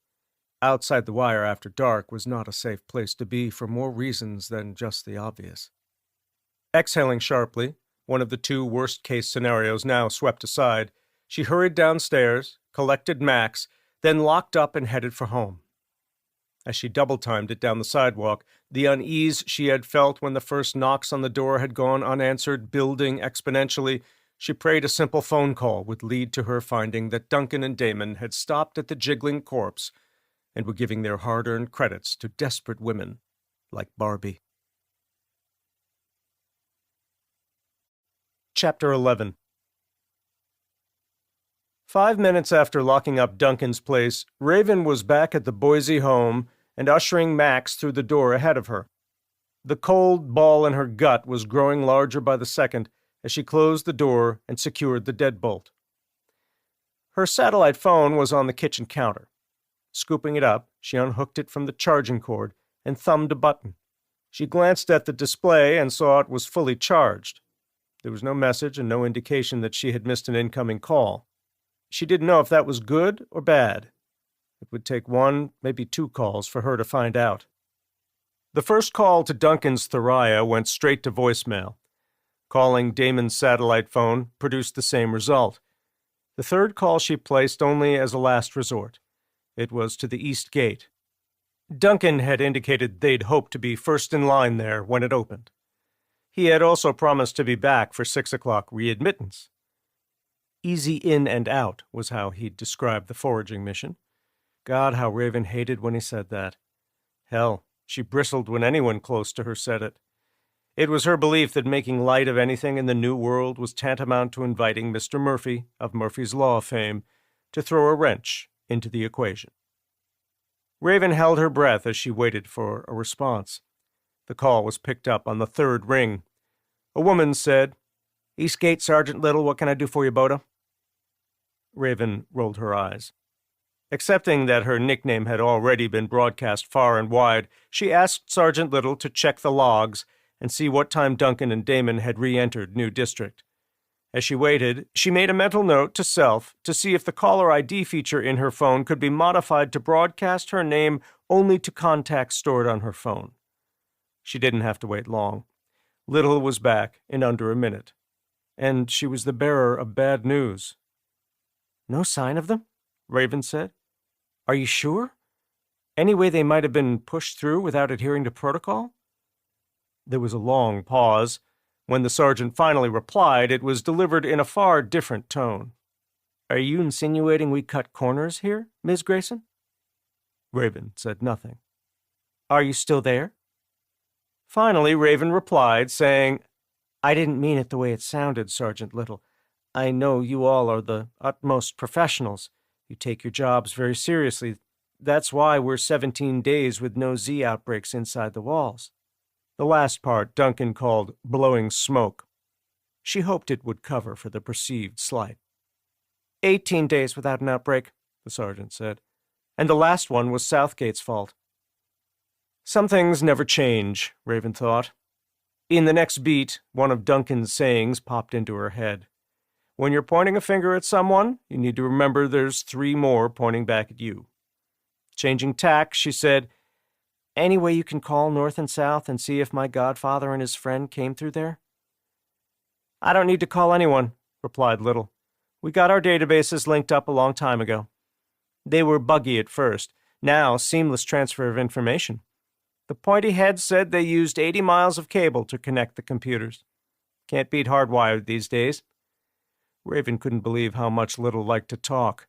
Outside the wire after dark was not a safe place to be for more reasons than just the obvious. Exhaling sharply, one of the 2 worst-case scenarios now swept aside, she hurried downstairs, collected Max, then locked up and headed for home. As she double-timed it down the sidewalk, the unease she had felt when the first knocks on the door had gone unanswered building exponentially. She prayed a simple phone call would lead to her finding that Duncan and Damon had stopped at the jiggling corpse and were giving their hard-earned credits to desperate women like Barbie. Chapter 11. 5 minutes after locking up Duncan's place, Raven was back at the Boise home and ushering Max through the door ahead of her. The cold ball in her gut was growing larger by the second as she closed the door and secured the deadbolt. Her satellite phone was on the kitchen counter. Scooping it up, she unhooked it from the charging cord and thumbed a button. She glanced at the display and saw it was fully charged. There was no message and no indication that she had missed an incoming call. She didn't know if that was good or bad. It would take 1, maybe 2 calls for her to find out. The first call to Duncan's Thuriah went straight to voicemail. Calling Damon's satellite phone produced the same result. The third call she placed only as a last resort. It was to the east gate. Duncan had indicated they'd hoped to be first in line there when it opened. He had also promised to be back for 6 o'clock readmittance. Easy in and out was how he'd described the foraging mission. God, how Raven hated when he said that. Hell, she bristled when anyone close to her said it. It was her belief that making light of anything in the New World was tantamount to inviting Mr. Murphy, of Murphy's Law fame, to throw a wrench into the equation. Raven held her breath as she waited for a response. The call was picked up on the third ring. A woman said, "Eastgate, Sergeant Little, what can I do for you, Boda?" Raven rolled her eyes. Accepting that her nickname had already been broadcast far and wide, she asked Sergeant Little to check the logs and see what time Duncan and Damon had re-entered New District. As she waited, she made a mental note to self to see if the caller ID feature in her phone could be modified to broadcast her name only to contacts stored on her phone. She didn't have to wait long. Little was back in under a minute, and she was the bearer of bad news. "No sign of them?" Raven said. "Are you sure? Any way they might have been pushed through without adhering to protocol?" There was a long pause. When the sergeant finally replied, it was delivered in a far different tone. "Are you insinuating we cut corners here, Ms. Grayson?" Raven said nothing. "Are you still there?" Finally, Raven replied, saying, "I didn't mean it the way it sounded, Sergeant Little. I know you all are the utmost professionals. You take your jobs very seriously. That's why we're 17 days with no Z outbreaks inside the walls." The last part Duncan called blowing smoke. She hoped it would cover for the perceived slight. 18 days without an outbreak, the sergeant said. And the last one was Southgate's fault. Some things never change, Raven thought. In the next beat, one of Duncan's sayings popped into her head. When you're pointing a finger at someone, you need to remember there's 3 more pointing back at you. Changing tack, she said, "Any way you can call north and south and see if my godfather and his friend came through there?" "I don't need to call anyone," replied Little. "We got our databases linked up a long time ago. They were buggy at first. Now, seamless transfer of information. The pointy head said they used 80 miles of cable to connect the computers. Can't beat hardwired these days." Raven couldn't believe how much Little liked to talk.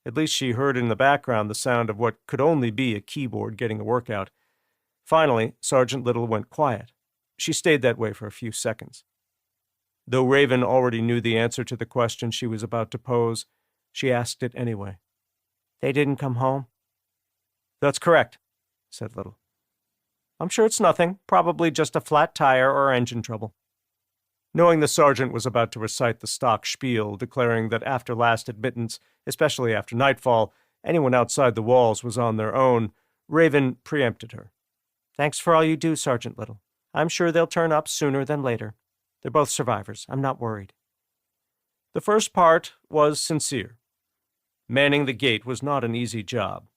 At least she heard in the background the sound of what could only be a keyboard getting a workout. Finally, Sergeant Little went quiet. She stayed that way for a few seconds. Though Raven already knew the answer to the question she was about to pose, she asked it anyway. "They didn't come home?" "That's correct," said Little. "I'm sure it's nothing, probably just a flat tire or engine trouble." Knowing the sergeant was about to recite the stock spiel, declaring that after last admittance, especially after nightfall, anyone outside the walls was on their own, Raven preempted her. "Thanks for all you do, Sergeant Little. I'm sure they'll turn up sooner than later. They're both survivors. I'm not worried." The first part was sincere. Manning the gate was not an easy job.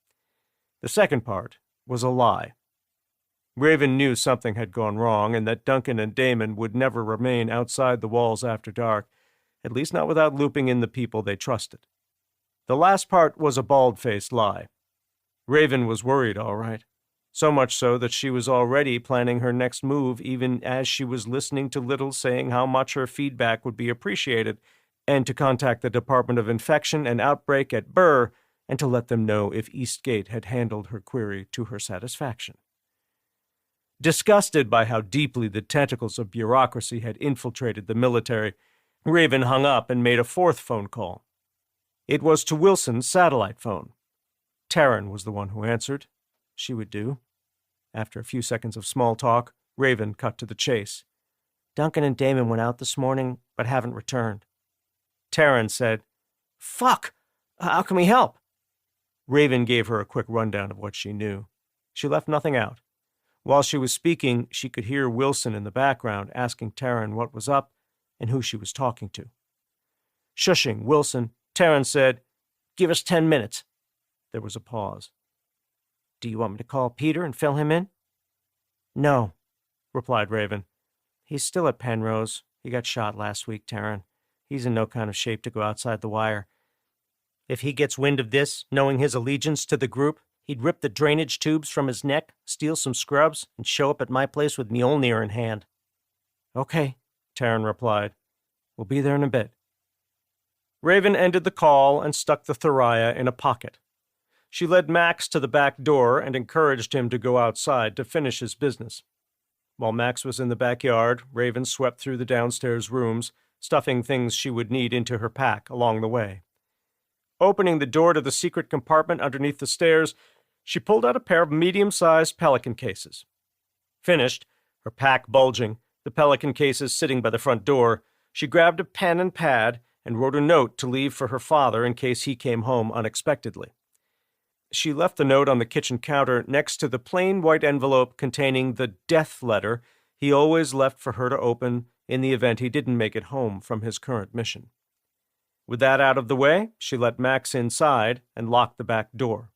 The second part was a lie. Raven knew something had gone wrong and that Duncan and Damon would never remain outside the walls after dark, at least not without looping in the people they trusted. The last part was a bald-faced lie. Raven was worried, all right. So much so that she was already planning her next move even as she was listening to Little saying how much her feedback would be appreciated, and to contact the Department of Infection and Outbreak at Burr and to let them know if Eastgate had handled her query to her satisfaction. Disgusted by how deeply the tentacles of bureaucracy had infiltrated the military, Raven hung up and made a fourth phone call. It was to Wilson's satellite phone. Taryn was the one who answered. She would do. After a few seconds of small talk, Raven cut to the chase. Duncan and Damon went out this morning, but haven't returned. Taryn said, "Fuck! How can we help?" Raven gave her a quick rundown of what she knew. She left nothing out. While she was speaking, she could hear Wilson in the background asking Taryn what was up and who she was talking to. Shushing Wilson, Taryn said, "Give us 10 minutes." There was a pause. "Do you want me to call Peter and fill him in?" "No," replied Raven. "He's still at Penrose. He got shot last week, Taryn. He's in no kind of shape to go outside the wire. If he gets wind of this, knowing his allegiance to the group, he'd rip the drainage tubes from his neck, steal some scrubs, and show up at my place with Mjolnir in hand." "Okay," Taryn replied. "We'll be there in a bit." Raven ended the call and stuck the Thuriah in a pocket. She led Max to the back door and encouraged him to go outside to finish his business. While Max was in the backyard, Raven swept through the downstairs rooms, stuffing things she would need into her pack along the way. Opening the door to the secret compartment underneath the stairs, she pulled out a pair of medium-sized Pelican cases. Finished, her pack bulging, the Pelican cases sitting by the front door, she grabbed a pen and pad and wrote a note to leave for her father in case he came home unexpectedly. She left the note on the kitchen counter next to the plain white envelope containing the death letter he always left for her to open in the event he didn't make it home from his current mission. With that out of the way, she let Max inside and locked the back door.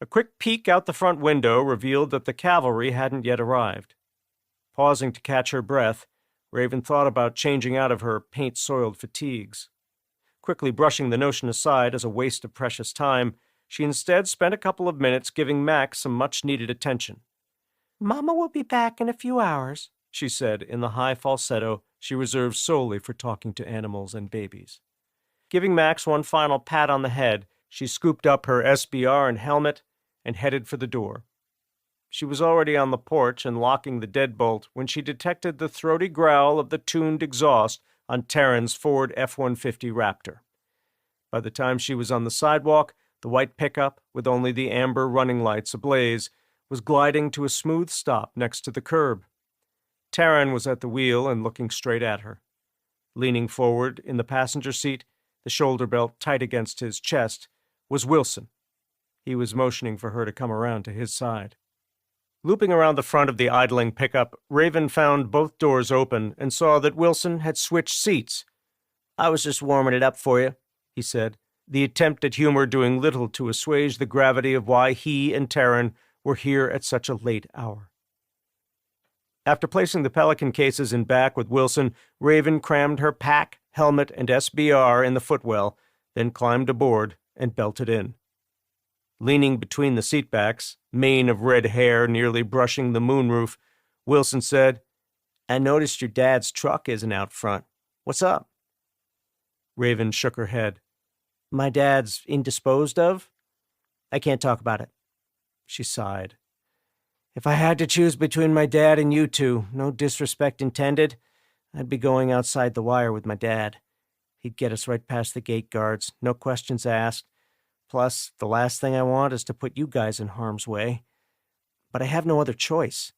A quick peek out the front window revealed that the cavalry hadn't yet arrived. Pausing to catch her breath, Raven thought about changing out of her paint-soiled fatigues. Quickly brushing the notion aside as a waste of precious time, she instead spent a couple of minutes giving Max some much-needed attention. "Mama will be back in a few hours," she said in the high falsetto she reserved solely for talking to animals and babies. Giving Max one final pat on the head, she scooped up her SBR and helmet and headed for the door. She was already on the porch and locking the deadbolt when she detected the throaty growl of the tuned exhaust on Taryn's Ford F-150 Raptor. By the time she was on the sidewalk, the white pickup, with only the amber running lights ablaze, was gliding to a smooth stop next to the curb. Taryn was at the wheel and looking straight at her. Leaning forward in the passenger seat, the shoulder belt tight against his chest, was Wilson. He was motioning for her to come around to his side. Looping around the front of the idling pickup, Raven found both doors open and saw that Wilson had switched seats. "I was just warming it up for you," he said, the attempt at humor doing little to assuage the gravity of why he and Taryn were here at such a late hour. After placing the Pelican cases in back with Wilson, Raven crammed her pack, helmet, and SBR in the footwell, then climbed aboard and belted in. Leaning between the seatbacks, mane of red hair nearly brushing the moonroof, Wilson said, "I noticed your dad's truck isn't out front. What's up?" Raven shook her head. "My dad's indisposed of? I can't talk about it." She sighed. "If I had to choose between my dad and you two, no disrespect intended, I'd be going outside the wire with my dad. He'd get us right past the gate guards, no questions asked. Plus, the last thing I want is to put you guys in harm's way. But I have no other choice."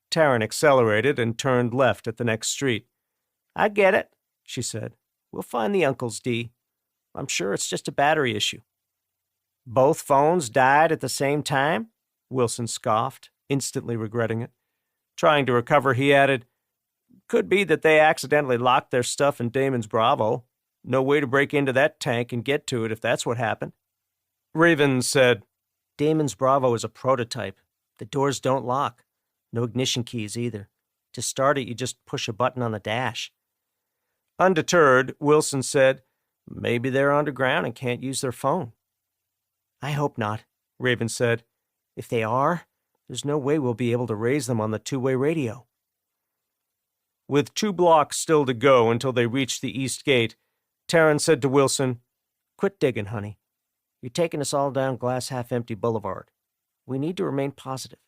Taryn accelerated and turned left at the next street. "I get it," she said. "We'll find the uncles, Dee. I'm sure it's just a battery issue." "Both phones died at the same time?" Wilson scoffed, instantly regretting it. Trying to recover, he added, "Could be that they accidentally locked their stuff in Damon's Bravo. No way to break into that tank and get to it if that's what happened." Raven said, "Damon's Bravo is a prototype. The doors don't lock. No ignition keys either. To start it, you just push a button on the dash." Undeterred, Wilson said, "Maybe they're underground and can't use their phone." "I hope not," Raven said. "If they are, There's no way we'll be able to raise them on the two-way radio. With 2 blocks still to go until they reached the east gate, Taryn said to Wilson, Quit digging, honey. You're taking us all down glass-half-empty boulevard. We need to remain positive.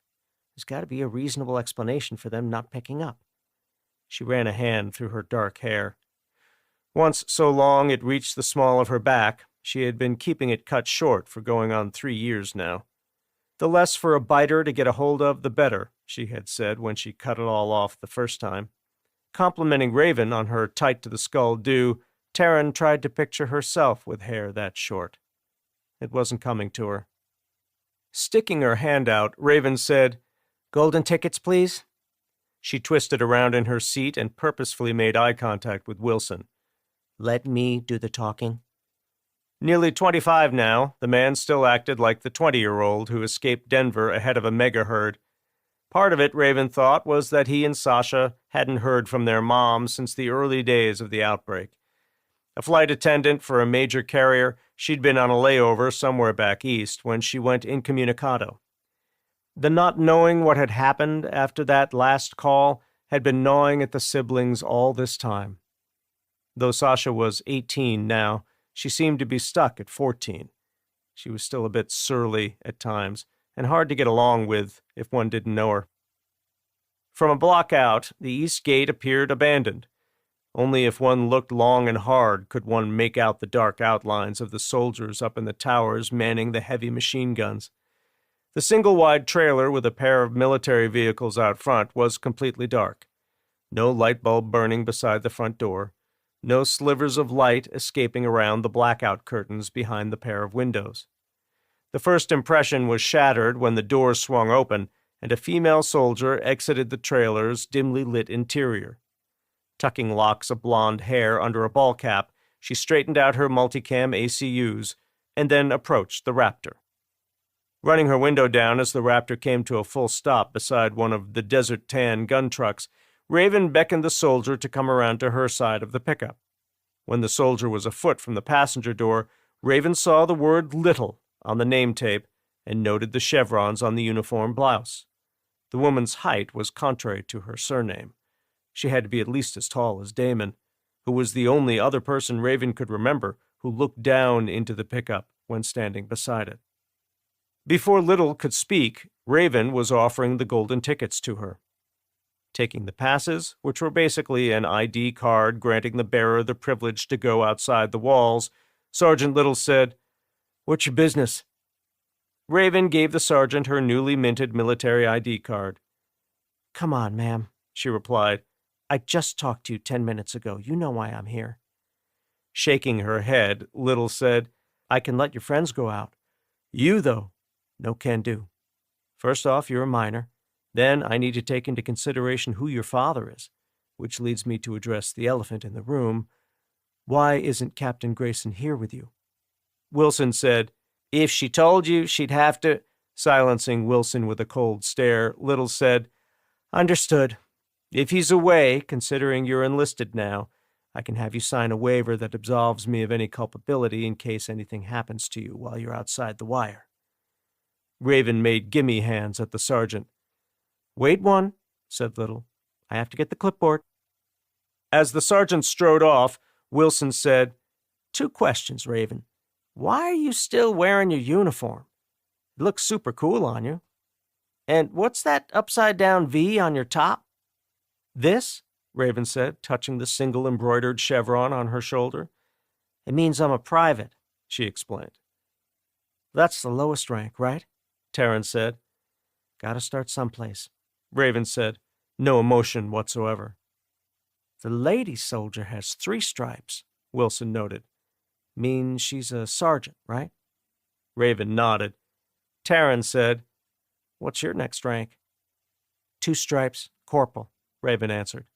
There's got to be a reasonable explanation for them not picking up. She ran a hand through her dark hair. Once so long it reached the small of her back, she had been keeping it cut short for going on 3 years now. The less for a biter to get a hold of, the better, she had said when she cut it all off the first time. Complimenting Raven on her tight-to-the-skull do, Taryn tried to picture herself with hair that short. It wasn't coming to her. Sticking her hand out, Raven said, Golden tickets, please? She twisted around in her seat and purposefully made eye contact with Wilson. Let me do the talking. Nearly 25 now, the man still acted like the 20-year-old who escaped Denver ahead of a mega-herd. Part of it, Raven thought, was that he and Sasha hadn't heard from their mom since the early days of the outbreak. A flight attendant for a major carrier, she'd been on a layover somewhere back east when she went incommunicado. The not knowing what had happened after that last call had been gnawing at the siblings all this time. Though Sasha was 18 now, she seemed to be stuck at 14. She was still a bit surly at times, and hard to get along with if one didn't know her. From a block out, the east gate appeared abandoned. Only if one looked long and hard could one make out the dark outlines of the soldiers up in the towers manning the heavy machine guns. The single-wide trailer with a pair of military vehicles out front was completely dark. No light bulb burning beside the front door. No slivers of light escaping around the blackout curtains behind the pair of windows. The first impression was shattered when the door swung open and a female soldier exited the trailer's dimly lit interior. Tucking locks of blonde hair under a ball cap, she straightened out her multicam ACUs and then approached the Raptor. Running her window down as the Raptor came to a full stop beside one of the desert tan gun trucks, Raven beckoned the soldier to come around to her side of the pickup. When the soldier was a foot from the passenger door, Raven saw the word Little on the name tape and noted the chevrons on the uniform blouse. The woman's height was contrary to her surname. She had to be at least as tall as Damon, who was the only other person Raven could remember who looked down into the pickup when standing beside it. Before Little could speak, Raven was offering the golden tickets to her. Taking the passes, which were basically an ID card granting the bearer the privilege to go outside the walls, Sergeant Little said, "What's your business?" Raven gave the sergeant her newly minted military ID card. "Come on, ma'am," she replied. "I just talked to you 10 minutes ago. You know why I'm here." Shaking her head, Little said, "I can let your friends go out. You, though, no can do. First off, you're a minor. Then I need to take into consideration who your father is, which leads me to address the elephant in the room. Why isn't Captain Grayson here with you?" Wilson said, "If she told you, she'd have to—" Silencing Wilson with a cold stare, Little said, "Understood. If he's away, considering you're enlisted now, I can have you sign a waiver that absolves me of any culpability in case anything happens to you while you're outside the wire." Raven made gimme hands at the sergeant. "Wait one," said Little. "I have to get the clipboard." As the sergeant strode off, Wilson said, 2 questions, Raven. Why are you still wearing your uniform? It looks super cool on you. And what's that upside-down V on your top?" "This," Raven said, touching the single embroidered chevron on her shoulder. "It means I'm a private," she explained. "That's the lowest rank, right?" Taryn said. "Gotta start someplace," Raven said, no emotion whatsoever. "The lady soldier has 3 stripes," Wilson noted. "Means she's a sergeant, right?" Raven nodded. Taryn said, "What's your next rank?" 2 stripes, corporal," Raven answered.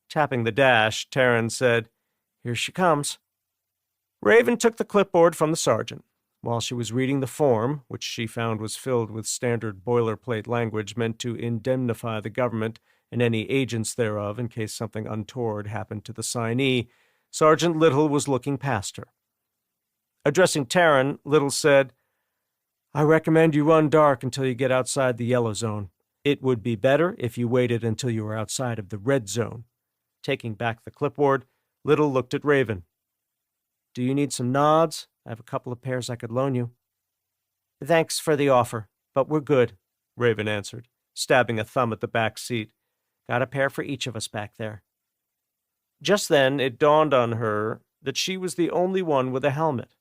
Tapping the dash, Taryn said, "Here she comes." Raven took the clipboard from the sergeant. While she was reading the form, which she found was filled with standard boilerplate language meant to indemnify the government and any agents thereof in case something untoward happened to the signee, Sergeant Little was looking past her. Addressing Taryn, Little said, I recommend you run dark until you get outside the yellow zone. It would be better if you waited until you were outside of the red zone. Taking back the clipboard, Little looked at Raven. Do you need some nods? I have a couple of pairs I could loan you. Thanks for the offer, but we're good, Raven answered, stabbing a thumb at the back seat. Got a pair for each of us back there. Just then, it dawned on her that she was the only one with a helmet.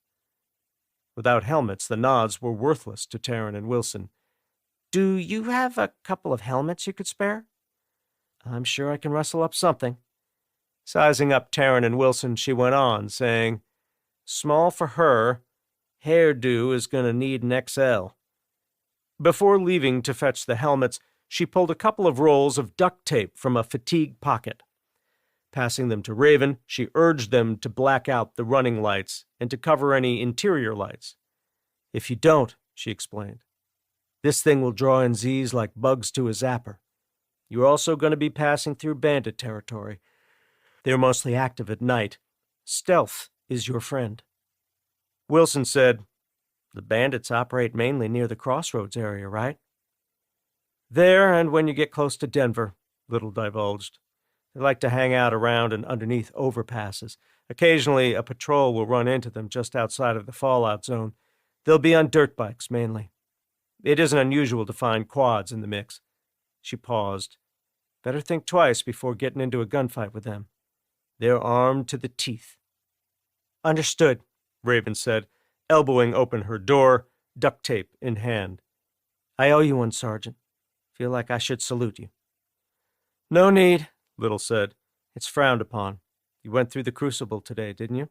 Without helmets, the nods were worthless to Taryn and Wilson. Do you have a couple of helmets you could spare? I'm sure I can rustle up something. Sizing up Taryn and Wilson, she went on, saying, Small for her. Hairdo is going to need an XL. Before leaving to fetch the helmets, she pulled a couple of rolls of duct tape from a fatigue pocket. Passing them to Raven, she urged them to black out the running lights and to cover any interior lights. If you don't, she explained, this thing will draw in Z's like bugs to a zapper. You're also going to be passing through bandit territory. They're mostly active at night. Stealth is your friend. Wilson said, The bandits operate mainly near the crossroads area, right? There, and when you get close to Denver, Little divulged. They like to hang out around and underneath overpasses. Occasionally, a patrol will run into them just outside of the fallout zone. They'll be on dirt bikes, mainly. It isn't unusual to find quads in the mix. She paused. Better think twice before getting into a gunfight with them. They're armed to the teeth. Understood, Raven said, elbowing open her door, duct tape in hand. I owe you one, Sergeant. Feel like I should salute you. No need, Little said. It's frowned upon. You went through the crucible today, didn't you?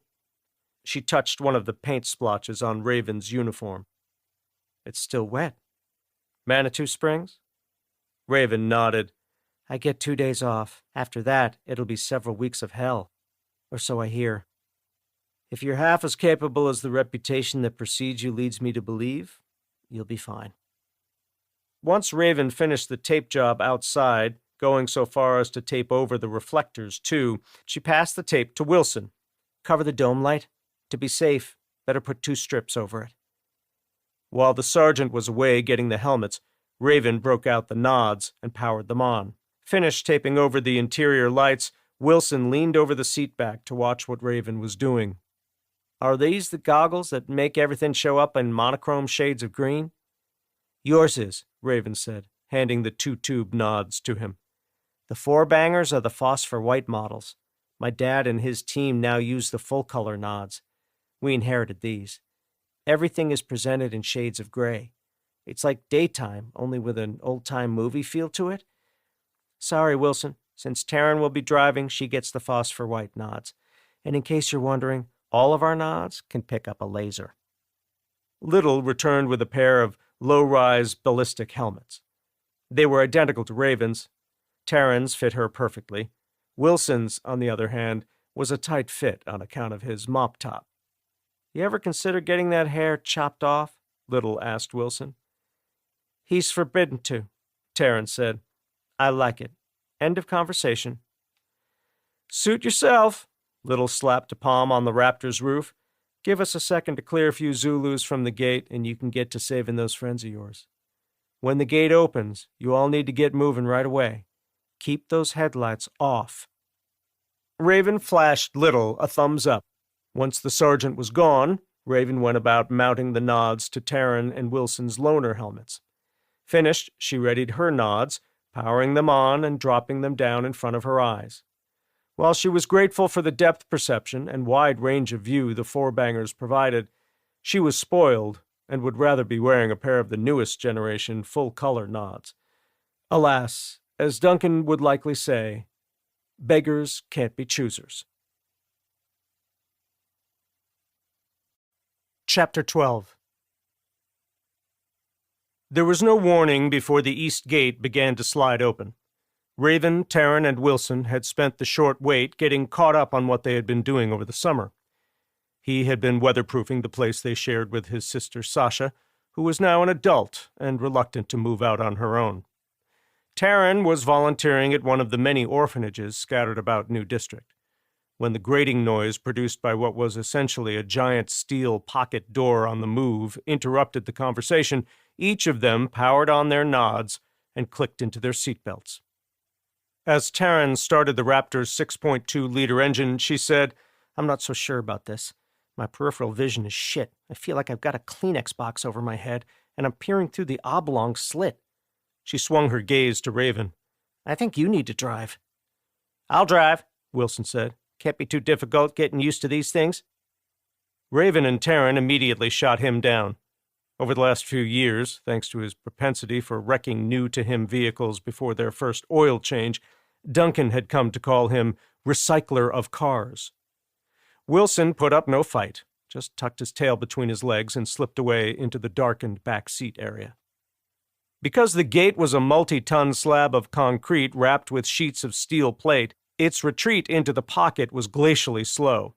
She touched one of the paint splotches on Raven's uniform. It's still wet. Manitou Springs? Raven nodded. I get 2 days off. After that, it'll be several weeks of hell. Or so I hear. If you're half as capable as the reputation that precedes you leads me to believe, you'll be fine. Once Raven finished the tape job outside, going so far as to tape over the reflectors, too, she passed the tape to Wilson. Cover the dome light. To be safe, better put 2 strips over it. While the sergeant was away getting the helmets, Raven broke out the nods and powered them on. Finished taping over the interior lights, Wilson leaned over the seat back to watch what Raven was doing. Are these the goggles that make everything show up in monochrome shades of green? Yours is, Raven said, handing the 2-tube nods to him. The 4-bangers are the phosphor white models. My dad and his team now use the full-color nods. We inherited these. Everything is presented in shades of gray. It's like daytime, only with an old-time movie feel to it. Sorry, Wilson. Since Taryn will be driving, she gets the phosphor white nods. And in case you're wondering, all of our nods can pick up a laser. Little returned with a pair of low-rise ballistic helmets. They were identical to Raven's. Taryn's fit her perfectly. Wilson's, on the other hand, was a tight fit on account of his mop top. You ever consider getting that hair chopped off? Little asked Wilson. He's forbidden to, Taryn said. I like it. End of conversation. Suit yourself. Little slapped a palm on the Raptor's roof. Give us a second to clear a few Zulus from the gate, and you can get to saving those friends of yours. When the gate opens, you all need to get moving right away. Keep those headlights off. Raven flashed Little a thumbs up. Once the sergeant was gone, Raven went about mounting the nods to Taryn and Wilson's loaner helmets. Finished, she readied her nods, powering them on and dropping them down in front of her eyes. While she was grateful for the depth perception and wide range of view the 4-bangers provided, she was spoiled and would rather be wearing a pair of the newest generation full-color nods. Alas, as Duncan would likely say, beggars can't be choosers. Chapter 12. There was no warning before the east gate began to slide open. Raven, Taryn, and Wilson had spent the short wait getting caught up on what they had been doing over the summer. He had been weatherproofing the place they shared with his sister Sasha, who was now an adult and reluctant to move out on her own. Taryn was volunteering at one of the many orphanages scattered about New District. when the grating noise produced by what was essentially a giant steel pocket door on the move interrupted the conversation, each of them powered on their nods and clicked into their seatbelts. As Taryn started the Raptor's 6.2-liter engine, she said, "I'm not so sure about this. My peripheral vision is shit. I feel like I've got a Kleenex box over my head, and I'm peering through the oblong slit." She swung her gaze to Raven. "I think you need to drive." "I'll drive," Wilson said. "Can't be too difficult getting used to these things." Raven and Taryn immediately shot him down. Over the last few years, thanks to his propensity for wrecking new-to-him vehicles before their first oil change, Duncan had come to call him recycler of cars. Wilson put up no fight, just tucked his tail between his legs and slipped away into the darkened back seat area. Because the gate was a multi-ton slab of concrete wrapped with sheets of steel plate, its retreat into the pocket was glacially slow.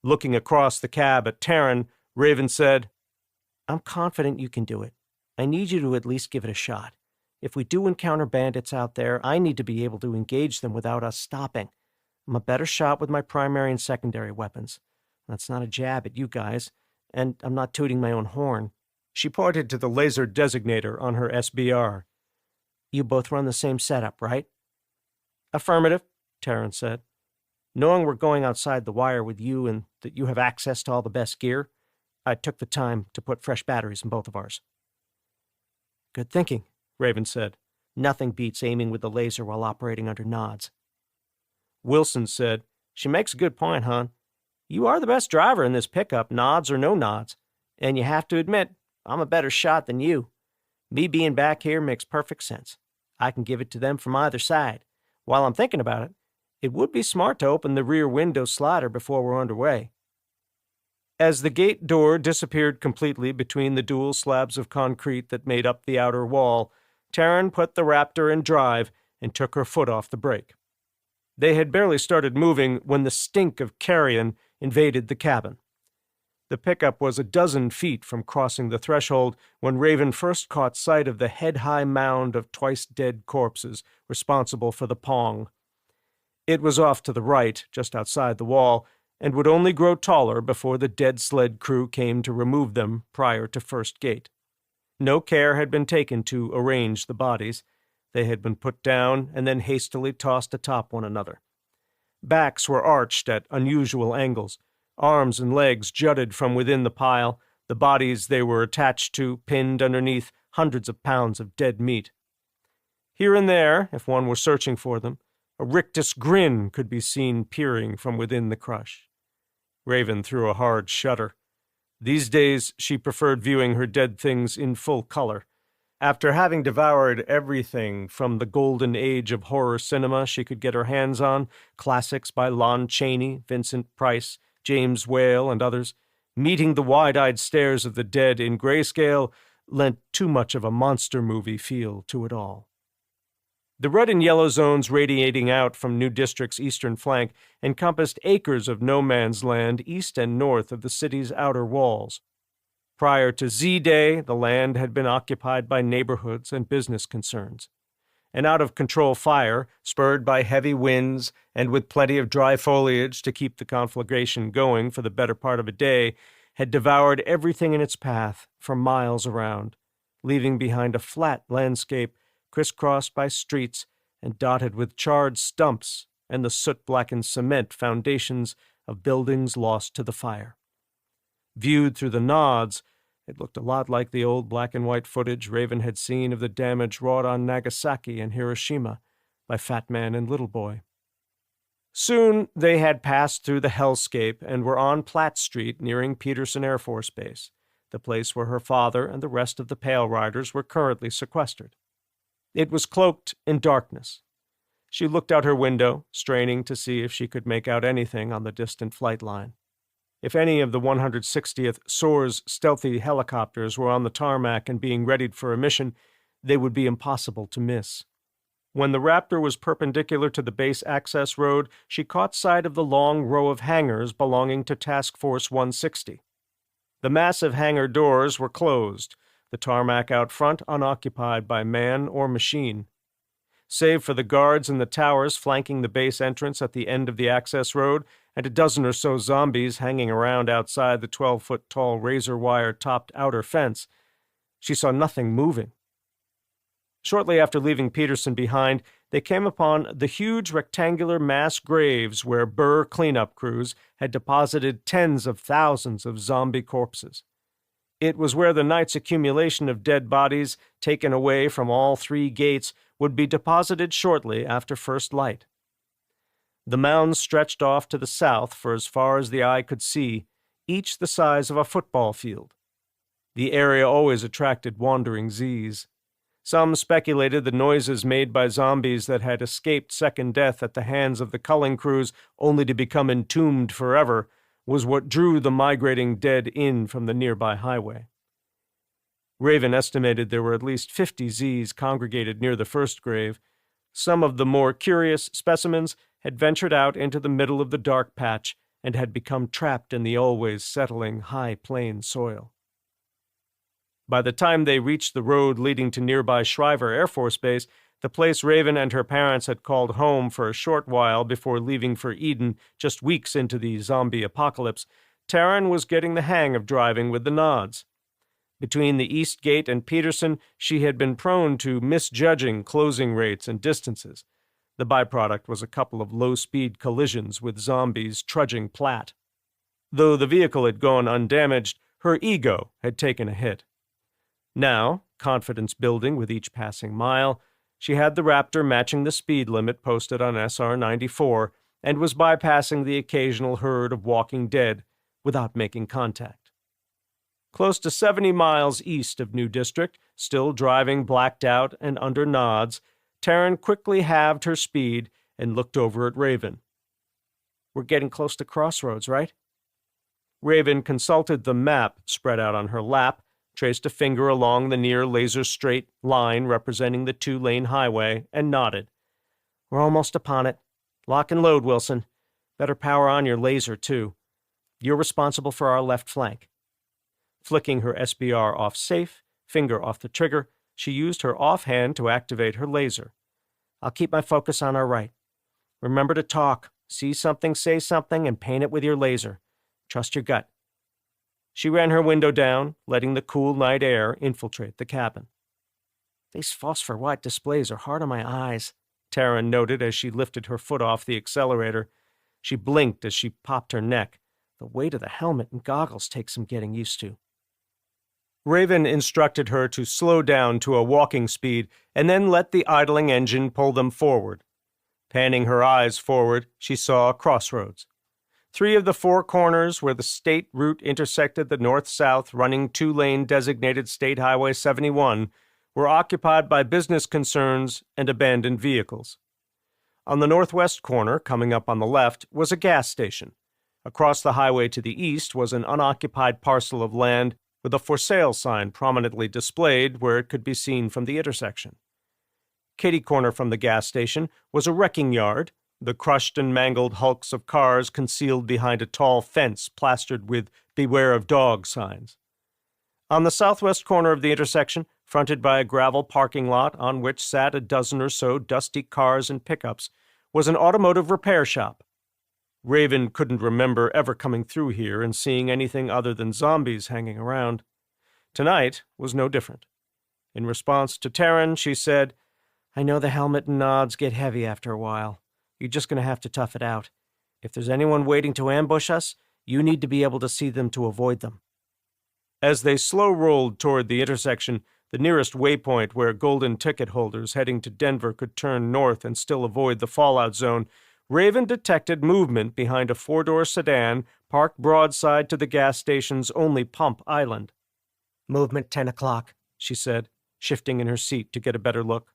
Looking across the cab at Taryn, Raven said, "I'm confident you can do it. I need you to at least give it a shot. If we do encounter bandits out there, I need to be able to engage them without us stopping. I'm a better shot with my primary and secondary weapons. That's not a jab at you guys, and I'm not tooting my own horn." She pointed to the laser designator on her SBR. "You both run the same setup, right?" "Affirmative," Taryn said. "Knowing we're going outside the wire with you and that you have access to all the best gear, I took the time to put fresh batteries in both of ours." "Good thinking," Raven said. "Nothing beats aiming with the laser while operating under nods." Wilson said, "She makes a good point, hon. You are the best driver in this pickup, nods or no nods. And you have to admit, I'm a better shot than you. Me being back here makes perfect sense. I can give it to them from either side. While I'm thinking about it, it would be smart to open the rear window slider before we're underway." As the gate door disappeared completely between the dual slabs of concrete that made up the outer wall, Taryn put the Raptor in drive and took her foot off the brake. They had barely started moving when the stink of carrion invaded the cabin. The pickup was a dozen feet from crossing the threshold when Raven first caught sight of the head-high mound of twice-dead corpses responsible for the Pong. It was off to the right, just outside the wall, and would only grow taller before the dead sled crew came to remove them prior to first gate. No care had been taken to arrange the bodies. They had been put down and then hastily tossed atop one another. Backs were arched at unusual angles. Arms and legs jutted from within the pile, the bodies they were attached to pinned underneath hundreds of pounds of dead meat. Here and there, if one were searching for them, a rictus grin could be seen peering from within the crush. Raven threw a hard shudder. These days she preferred viewing her dead things in full color. After having devoured everything from the golden age of horror cinema she could get her hands on, classics by Lon Chaney, Vincent Price, James Whale, and others, meeting the wide-eyed stares of the dead in grayscale lent too much of a monster movie feel to it all. The red and yellow zones radiating out from New District's eastern flank encompassed acres of no man's land east and north of the city's outer walls. Prior to Z-Day, the land had been occupied by neighborhoods and business concerns. An out-of-control fire, spurred by heavy winds and with plenty of dry foliage to keep the conflagration going for the better part of a day, had devoured everything in its path for miles around, leaving behind a flat landscape crisscrossed by streets and dotted with charred stumps and the soot-blackened cement foundations of buildings lost to the fire. Viewed through the nods, it looked a lot like the old black-and-white footage Raven had seen of the damage wrought on Nagasaki and Hiroshima by Fat Man and Little Boy. Soon they had passed through the hellscape and were on Platt Street nearing Peterson Air Force Base, the place where her father and the rest of the Pale Riders were currently sequestered. It was cloaked in darkness. She looked out her window, straining to see if she could make out anything on the distant flight line. If any of the 160th SOAR's stealthy helicopters were on the tarmac and being readied for a mission, they would be impossible to miss. When the Raptor was perpendicular to the base access road, she caught sight of the long row of hangars belonging to Task Force 160. The massive hangar doors were closed, the tarmac out front unoccupied by man or machine. save for the guards in the towers flanking the base entrance at the end of the access road, and a dozen or so zombies hanging around outside the 12-foot-tall razor-wire-topped outer fence, she saw nothing moving. Shortly after leaving Peterson behind, they came upon the huge rectangular mass graves where Burr cleanup crews had deposited tens of thousands of zombie corpses. It was where the night's accumulation of dead bodies, taken away from all three gates, would be deposited shortly after first light. The mounds stretched off to the south for as far as the eye could see, each the size of a football field. The area always attracted wandering Z's. Some speculated the noises made by zombies that had escaped second death at the hands of the culling crews only to become entombed forever was what drew the migrating dead in from the nearby highway. Raven estimated there were at least 50 Z's congregated near the first grave. Some of the more curious specimens had ventured out into the middle of the dark patch and had become trapped in the always settling high plain soil. By the time they reached the road leading to nearby Shriver Air Force Base, the place Raven and her parents had called home for a short while before leaving for Eden just weeks into the zombie apocalypse, Taryn was getting the hang of driving with the nods. Between the East Gate and Peterson, she had been prone to misjudging closing rates and distances. The byproduct was a couple of low-speed collisions with zombies trudging Platte. Though the vehicle had gone undamaged, her ego had taken a hit. Now, confidence building with each passing mile, she had the Raptor matching the speed limit posted on SR 94 and was bypassing the occasional herd of walking dead without making contact. Close to 70 miles east of New District, still driving blacked out and under nods, Taryn quickly halved her speed and looked over at Raven. "We're getting close to Crossroads, right?" Raven consulted the map spread out on her lap, traced a finger along the near laser-straight line representing the two-lane highway, and nodded. "We're almost upon it. Lock and load, Wilson. Better power on your laser, too. You're responsible for our left flank." Flicking her SBR off safe, finger off the trigger, she used her offhand to activate her laser. "I'll keep my focus on our right. Remember to talk. See something, say something, and paint it with your laser. Trust your gut." She ran her window down, letting the cool night air infiltrate the cabin. "These phosphor white displays are hard on my eyes," Taryn noted as she lifted her foot off the accelerator. She blinked as she popped her neck. The weight of the helmet and goggles takes some getting used to. Raven instructed her to slow down to a walking speed and then let the idling engine pull them forward. Panning her eyes forward, she saw Crossroads. 3 of the 4 corners where the state route intersected the north-south running 2-lane designated State Highway 71 were occupied by business concerns and abandoned vehicles. On the northwest corner, coming up on the left, was a gas station. Across the highway to the east was an unoccupied parcel of land with a for sale sign prominently displayed where it could be seen from the intersection. Kitty-corner from the gas station was a wrecking yard, the crushed and mangled hulks of cars concealed behind a tall fence plastered with "Beware of Dog" signs. On the southwest corner of the intersection, fronted by a gravel parking lot on which sat a dozen or so dusty cars and pickups, was an automotive repair shop. Raven couldn't remember ever coming through here and seeing anything other than zombies hanging around. Tonight was no different. In response to Taryn, she said, "I know the helmet and nods get heavy after a while. You're just going to have to tough it out. If there's anyone waiting to ambush us, you need to be able to see them to avoid them." As they slow-rolled toward the intersection, the nearest waypoint where golden ticket holders heading to Denver could turn north and still avoid the fallout zone, Raven detected movement behind a 4-door sedan parked broadside to the gas station's only pump island. "Movement 10 o'clock, she said, shifting in her seat to get a better look.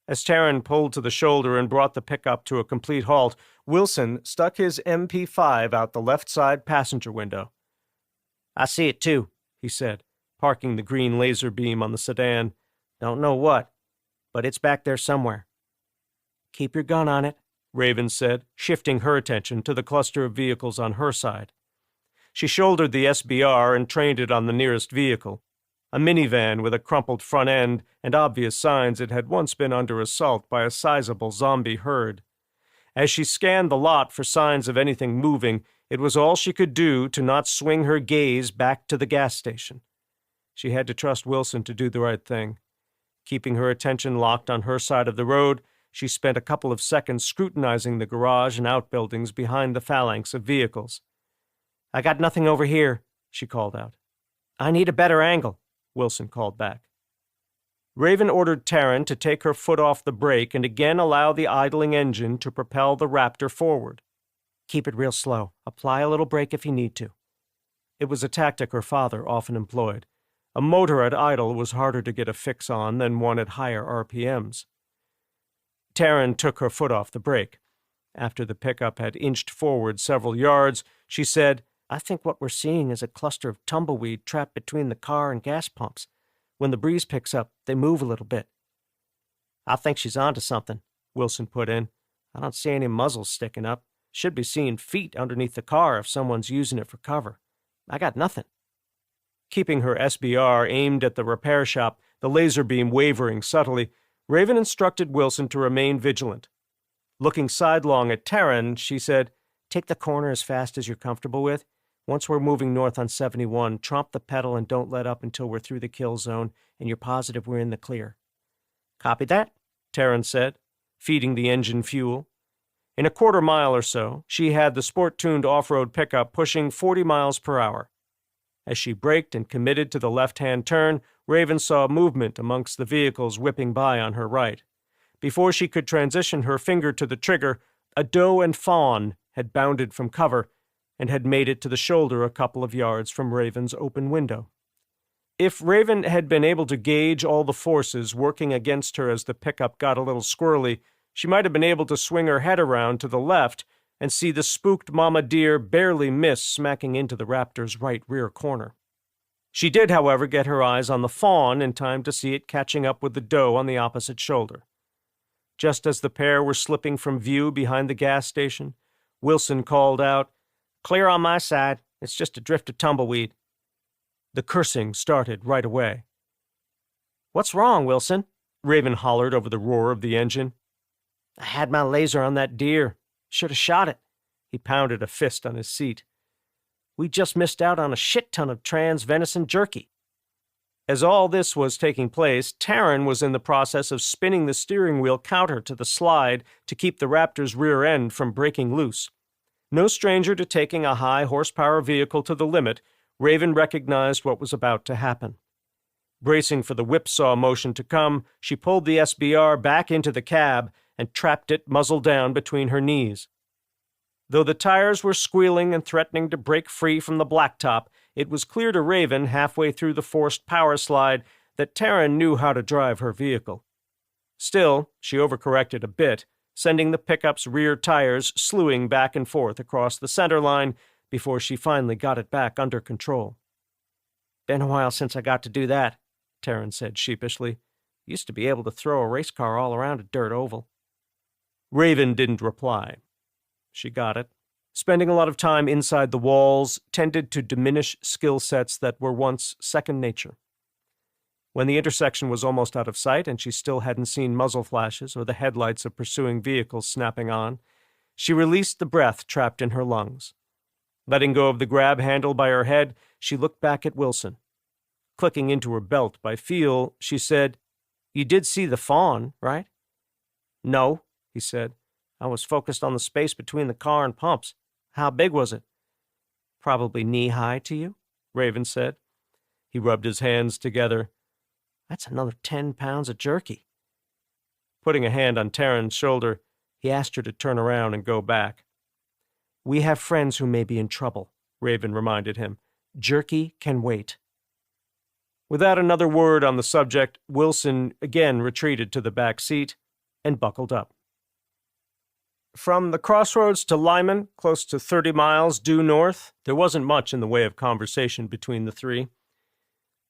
As Taryn pulled to the shoulder and brought the pickup to a complete halt, Wilson stuck his MP5 out the left side passenger window. "I see it too," he said, parking the green laser beam on the sedan. "Don't know what, but it's back there somewhere." "Keep your gun on it," Raven said, shifting her attention to the cluster of vehicles on her side. She shouldered the SBR and trained it on the nearest vehicle. a minivan with a crumpled front end and obvious signs it had once been under assault by a sizable zombie herd. As she scanned the lot for signs of anything moving, it was all she could do to not swing her gaze back to the gas station. She had to trust Wilson to do the right thing. Keeping her attention locked on her side of the road, she spent a couple of seconds scrutinizing the garage and outbuildings behind the phalanx of vehicles. "I got nothing over here," she called out. "I need a better angle," Wilson called back. Raven ordered Taryn to take her foot off the brake and again allow the idling engine to propel the Raptor forward. "Keep it real slow. Apply a little brake if you need to." It was a tactic her father often employed. A motor at idle was harder to get a fix on than one at higher RPMs. Taryn took her foot off the brake. After the pickup had inched forward several yards, she said, "I think what we're seeing is a cluster of tumbleweed trapped between the car and gas pumps. When the breeze picks up, they move a little bit." "I think she's onto something," Wilson put in. "I don't see any muzzles sticking up. Should be seeing feet underneath the car if someone's using it for cover. I got nothing." Keeping her SBR aimed at the repair shop, the laser beam wavering subtly, Raven instructed Wilson to remain vigilant. Looking sidelong at Taryn, she said, "Take the corner as fast as you're comfortable with. Once we're moving north on 71, tromp the pedal and don't let up until we're through the kill zone and you're positive we're in the clear." "Copy that," Taryn said, feeding the engine fuel. In a quarter mile or so, she had the sport-tuned off-road pickup pushing 40 miles per hour. As she braked and committed to the left-hand turn, Raven saw movement amongst the vehicles whipping by on her right. Before she could transition her finger to the trigger, a doe and fawn had bounded from cover and had made it to the shoulder a couple of yards from Raven's open window. If Raven had been able to gauge all the forces working against her as the pickup got a little squirrely, she might have been able to swing her head around to the left and see the spooked mama deer barely miss smacking into the Raptor's right rear corner. She did, however, get her eyes on the fawn in time to see it catching up with the doe on the opposite shoulder. Just as the pair were slipping from view behind the gas station, Wilson called out, "Clear on my side. It's just a drift of tumbleweed." The cursing started right away. "What's wrong, Wilson?" Raven hollered over the roar of the engine. "I had my laser on that deer. Should have shot it." He pounded a fist on his seat. "We just missed out on a shit ton of trans venison jerky." As all this was taking place, Taryn was in the process of spinning the steering wheel counter to the slide to keep the Raptor's rear end from breaking loose. No stranger to taking a high-horsepower vehicle to the limit, Raven recognized what was about to happen. Bracing for the whipsaw motion to come, she pulled the SBR back into the cab and trapped it muzzle down between her knees. Though the tires were squealing and threatening to break free from the blacktop, it was clear to Raven halfway through the forced power slide that Taryn knew how to drive her vehicle. Still, she overcorrected a bit, sending the pickup's rear tires slewing back and forth across the center line before she finally got it back under control. "Been a while since I got to do that," Taryn said sheepishly. "Used to be able to throw a race car all around a dirt oval." Raven didn't reply. She got it. Spending a lot of time inside the walls tended to diminish skill sets that were once second nature. When the intersection was almost out of sight and she still hadn't seen muzzle flashes or the headlights of pursuing vehicles snapping on, she released the breath trapped in her lungs. Letting go of the grab handle by her head, she looked back at Wilson. Clicking into her belt by feel, she said, "You did see the fawn, right?" "No," he said. "I was focused on the space between the car and pumps. How big was it?" "Probably knee-high to you," Raven said. He rubbed his hands together. "That's another 10 pounds of jerky." Putting a hand on Taryn's shoulder, he asked her to turn around and go back. "We have friends who may be in trouble," Raven reminded him. "Jerky can wait." Without another word on the subject, Wilson again retreated to the back seat and buckled up. From the crossroads to Lyman, close to 30 miles due north, there wasn't much in the way of conversation between the three.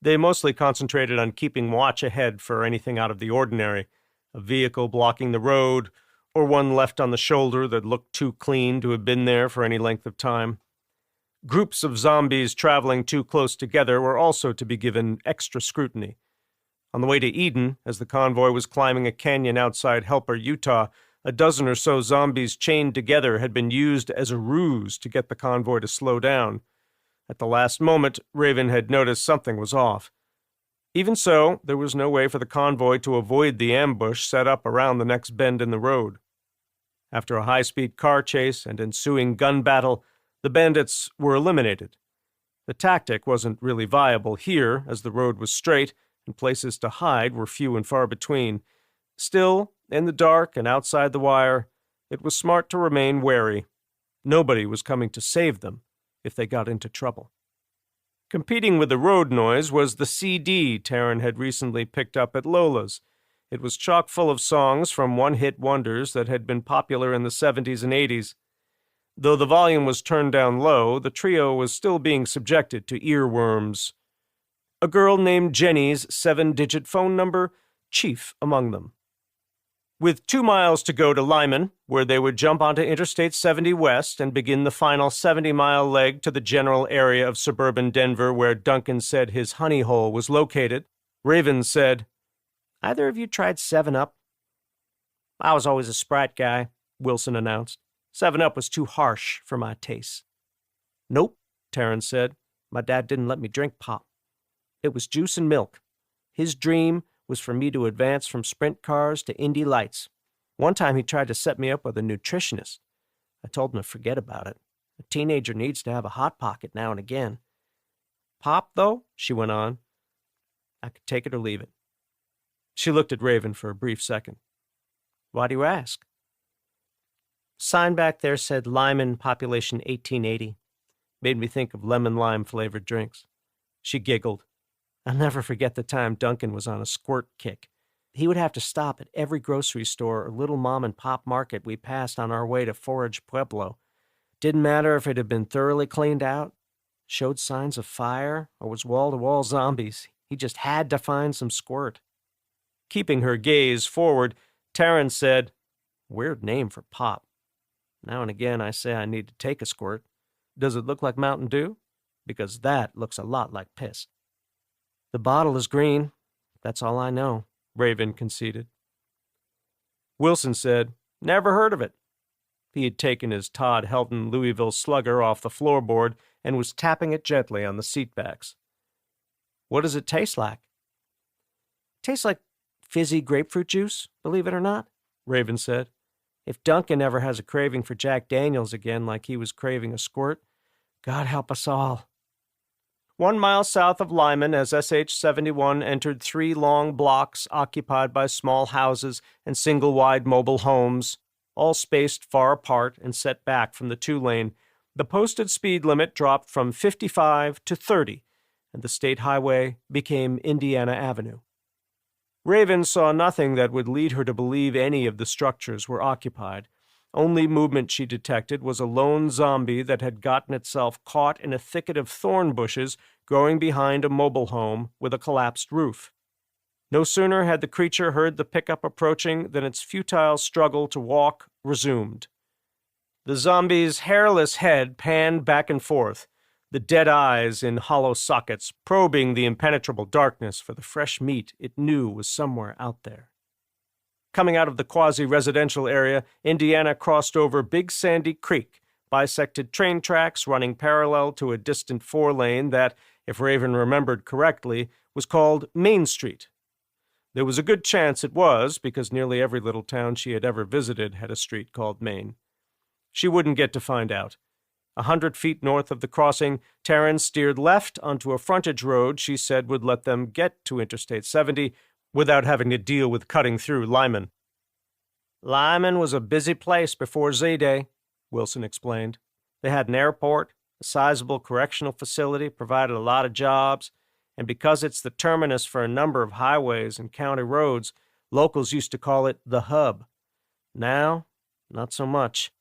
They mostly concentrated on keeping watch ahead for anything out of the ordinary, a vehicle blocking the road, or one left on the shoulder that looked too clean to have been there for any length of time. Groups of zombies traveling too close together were also to be given extra scrutiny. On the way to Eden, as the convoy was climbing a canyon outside Helper, Utah, a dozen or so zombies chained together had been used as a ruse to get the convoy to slow down. At the last moment, Raven had noticed something was off. Even so, there was no way for the convoy to avoid the ambush set up around the next bend in the road. After a high-speed car chase and ensuing gun battle, the bandits were eliminated. The tactic wasn't really viable here, as the road was straight, and places to hide were few and far between. Still, in the dark and outside the wire, it was smart to remain wary. Nobody was coming to save them if they got into trouble. Competing with the road noise was the CD Taryn had recently picked up at Lola's. It was chock full of songs from one-hit wonders that had been popular in the 70s and 80s. Though the volume was turned down low, the trio was still being subjected to earworms. A girl named Jenny's 7-digit phone number, chief among them. With 2 miles to go to Lyman, where they would jump onto Interstate 70 West and begin the final 70-mile leg to the general area of suburban Denver where Duncan said his honey hole was located, Raven said, "Either of you tried 7-Up?" "I was always a Sprite guy," Wilson announced. 7-Up was too harsh for my taste. "Nope," Taryn said. "My dad didn't let me drink pop. It was juice and milk. His dream was for me to advance from sprint cars to Indy Lights. One time he tried to set me up with a nutritionist. I told him to forget about it. A teenager needs to have a hot pocket now and again. Pop, though," she went on, "I could take it or leave it." She looked at Raven for a brief second. "Why do you ask?" "Sign back there said Lyman, population 1880. Made me think of lemon-lime flavored drinks." She giggled. "I'll never forget the time Duncan was on a squirt kick. He would have to stop at every grocery store or little mom-and-pop market we passed on our way to Forage Pueblo. Didn't matter if it had been thoroughly cleaned out, showed signs of fire, or was wall-to-wall zombies. He just had to find some squirt." Keeping her gaze forward, Taryn said, "Weird name for pop. Now and again I say I need to take a squirt. Does it look like Mountain Dew? Because that looks a lot like piss." "The bottle is green. That's all I know," Raven conceded. Wilson said, "Never heard of it." He had taken his Todd Helton Louisville Slugger off the floorboard and was tapping it gently on the seatbacks. "What does it taste like?" "Tastes like fizzy grapefruit juice, believe it or not," Raven said. "If Duncan ever has a craving for Jack Daniels again like he was craving a squirt, God help us all." 1 mile south of Lyman, as SH-71 entered 3 long blocks occupied by small houses and single-wide mobile homes, all spaced far apart and set back from the 2-lane, the posted speed limit dropped from 55 to 30, and the state highway became Indiana Avenue. Raven saw nothing that would lead her to believe any of the structures were occupied. Only movement she detected was a lone zombie that had gotten itself caught in a thicket of thorn bushes growing behind a mobile home with a collapsed roof. No sooner had the creature heard the pickup approaching than its futile struggle to walk resumed. The zombie's hairless head panned back and forth, the dead eyes in hollow sockets probing the impenetrable darkness for the fresh meat it knew was somewhere out there. Coming out of the quasi-residential area, Indiana crossed over Big Sandy Creek, bisected train tracks running parallel to a distant 4-lane that, if Raven remembered correctly, was called Main Street. There was a good chance it was, because nearly every little town she had ever visited had a street called Main. She wouldn't get to find out. 100 feet north of the crossing, Taryn steered left onto a frontage road she said would let them get to Interstate 70 without having to deal with cutting through Lyman. "Lyman was a busy place before Z-Day," Wilson explained. "They had an airport, a sizable correctional facility provided a lot of jobs, and because it's the terminus for a number of highways and county roads, locals used to call it the hub. Now, not so much."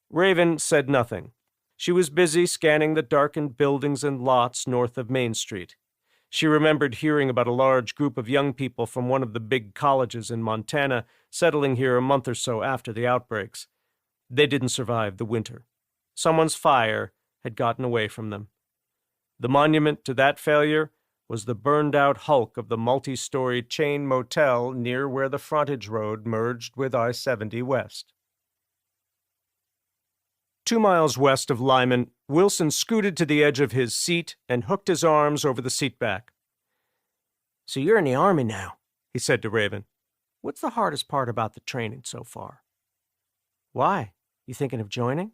Raven said nothing. She was busy scanning the darkened buildings and lots north of Main Street. She remembered hearing about a large group of young people from one of the big colleges in Montana settling here a month or so after the outbreaks. They didn't survive the winter. Someone's fire had gotten away from them. The monument to that failure was the burned-out hulk of the multi-story chain motel near where the frontage road merged with I-70 West. 2 miles west of Lyman, Wilson scooted to the edge of his seat and hooked his arms over the seat back. "So you're in the Army now," he said to Raven. "What's the hardest part about the training so far?" "Why? You thinking of joining?"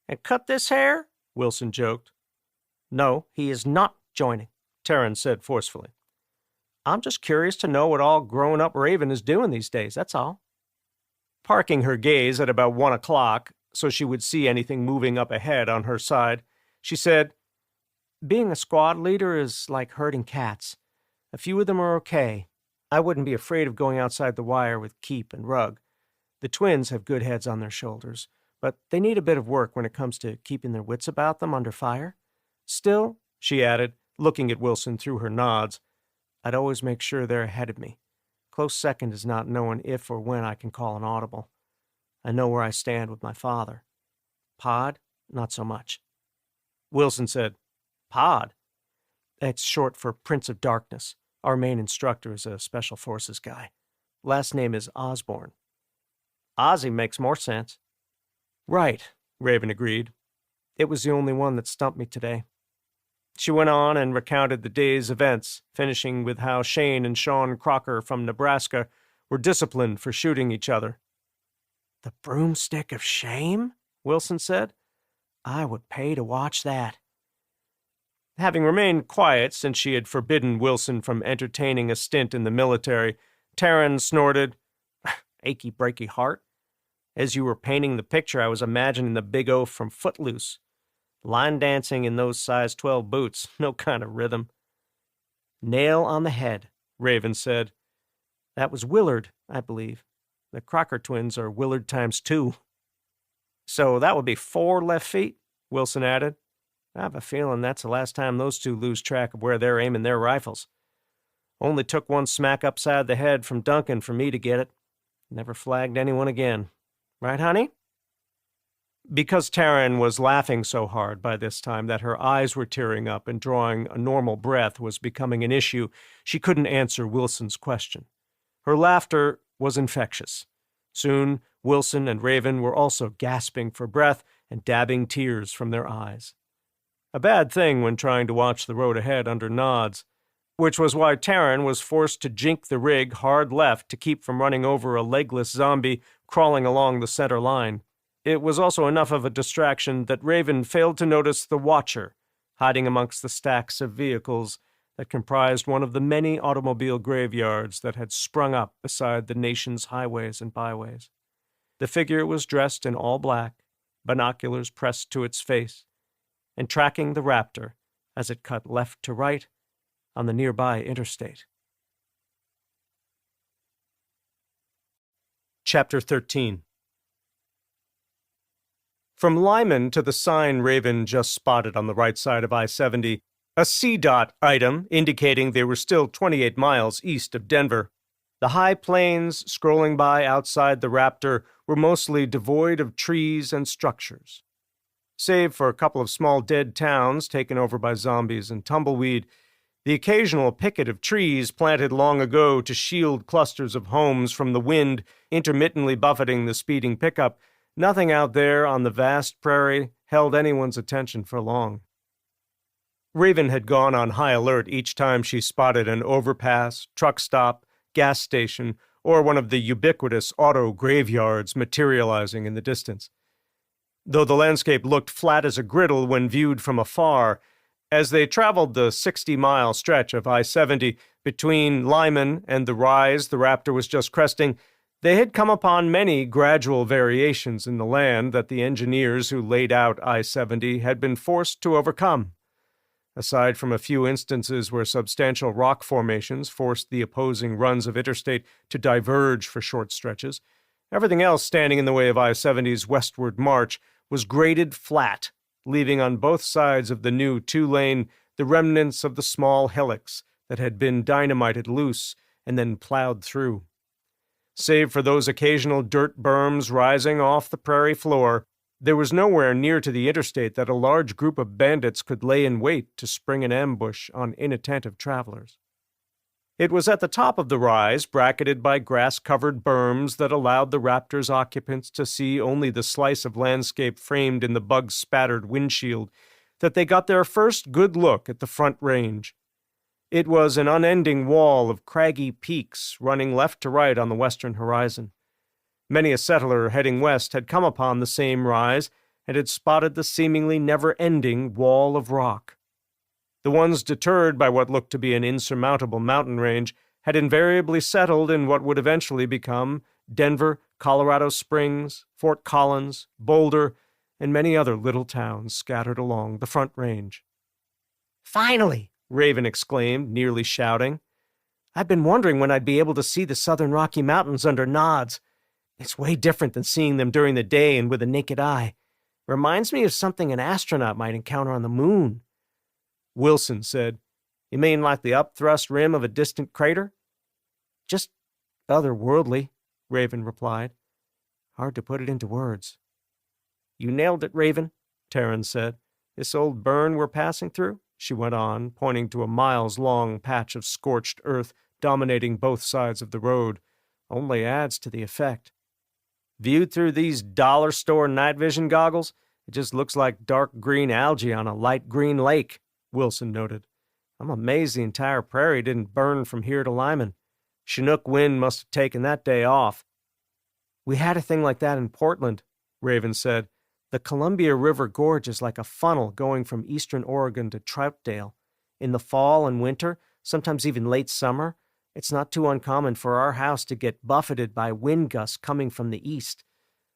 "And cut this hair?" Wilson joked. "No, he is not joining," Terran said forcefully. "I'm just curious to know what all grown-up Raven is doing these days, that's all." Parking her gaze at about 1 o'clock, so she would see anything moving up ahead on her side, she said, "Being a squad leader is like herding cats. A few of them are okay. I wouldn't be afraid of going outside the wire with Keep and Rug. The twins have good heads on their shoulders, but they need a bit of work when it comes to keeping their wits about them under fire. Still," she added, looking at Wilson through her nods, "I'd always make sure they're ahead of me. Close second is not knowing if or when I can call an audible. I know where I stand with my father. Pod, not so much." Wilson said, "Pod?" "It's short for Prince of Darkness. Our main instructor is a Special Forces guy. Last name is Osborne." "Ozzy makes more sense." "Right," Raven agreed. "It was the only one that stumped me today." She went on and recounted the day's events, finishing with how Shane and Sean Crocker from Nebraska were disciplined for shooting each other. "The broomstick of shame?" Wilson said. "I would pay to watch that." Having remained quiet since she had forbidden Wilson from entertaining a stint in the military, Terran snorted, "Achy breaky heart. As you were painting the picture, I was imagining the big oaf from Footloose. Line dancing in those size 12 boots, no kind of rhythm." "Nail on the head," Raven said. "That was Willard, I believe. The Crocker twins are Willard times 2. "So that would be 4 left feet," Wilson added. "I have a feeling that's the last time those two lose track of where they're aiming their rifles. Only took one smack upside the head from Duncan for me to get it. Never flagged anyone again. Right, honey?" Because Terran was laughing so hard by this time that her eyes were tearing up and drawing a normal breath was becoming an issue, she couldn't answer Wilson's question. Her laughter was infectious. Soon, Wilson and Raven were also gasping for breath and dabbing tears from their eyes. A bad thing when trying to watch the road ahead under nods, which was why Terran was forced to jink the rig hard left to keep from running over a legless zombie crawling along the center line. It was also enough of a distraction that Raven failed to notice the Watcher, hiding amongst the stacks of vehicles that comprised one of the many automobile graveyards that had sprung up beside the nation's highways and byways. The figure was dressed in all black, binoculars pressed to its face, and tracking the Raptor as it cut left to right on the nearby interstate. Chapter 13. From Lyman to the sign Raven just spotted on the right side of I-70, a C-dot item indicating they were still 28 miles east of Denver. The high plains scrolling by outside the Raptor were mostly devoid of trees and structures. Save for a couple of small dead towns taken over by zombies and tumbleweed, the occasional picket of trees planted long ago to shield clusters of homes from the wind intermittently buffeting the speeding pickup, nothing out there on the vast prairie held anyone's attention for long. Raven had gone on high alert each time she spotted an overpass, truck stop, gas station, or one of the ubiquitous auto graveyards materializing in the distance. Though the landscape looked flat as a griddle when viewed from afar, as they traveled the 60-mile stretch of I-70 between Lyman and the rise the Raptor was just cresting, they had come upon many gradual variations in the land that the engineers who laid out I-70 had been forced to overcome. Aside from a few instances where substantial rock formations forced the opposing runs of interstate to diverge for short stretches, everything else standing in the way of I-70's westward march was graded flat, leaving on both sides of the new 2-lane the remnants of the small hillocks that had been dynamited loose and then plowed through. Save for those occasional dirt berms rising off the prairie floor, There was nowhere near to the interstate that a large group of bandits could lay in wait to spring an ambush on inattentive travelers. It was at the top of the rise, bracketed by grass-covered berms that allowed the Raptor's occupants to see only the slice of landscape framed in the bug-spattered windshield, that they got their first good look at the front range. It was an unending wall of craggy peaks running left to right on the western horizon. Many a settler heading west had come upon the same rise and had spotted the seemingly never-ending wall of rock. The ones deterred by what looked to be an insurmountable mountain range had invariably settled in what would eventually become Denver, Colorado Springs, Fort Collins, Boulder, and many other little towns scattered along the front range. Finally! Raven exclaimed, nearly shouting. I've been wondering when I'd be able to see the southern Rocky Mountains under nods. It's way different than seeing them during the day and with the naked eye. Reminds me of something an astronaut might encounter on the moon. Wilson said, You mean like the upthrust rim of a distant crater? Just otherworldly, Raven replied. Hard to put it into words. You nailed it, Raven, Taryn said. This old burn we're passing through, she went on, pointing to a miles-long patch of scorched earth dominating both sides of the road, only adds to the effect. Viewed through these dollar store night vision goggles, it just looks like dark green algae on a light green lake, Wilson noted. I'm amazed the entire prairie didn't burn from here to Lyman. Chinook wind must have taken that day off. We had a thing like that in Portland, Raven said. The Columbia River Gorge is like a funnel going from eastern Oregon to Troutdale. In the fall and winter, sometimes even late summer, it's not too uncommon for our house to get buffeted by wind gusts coming from the east.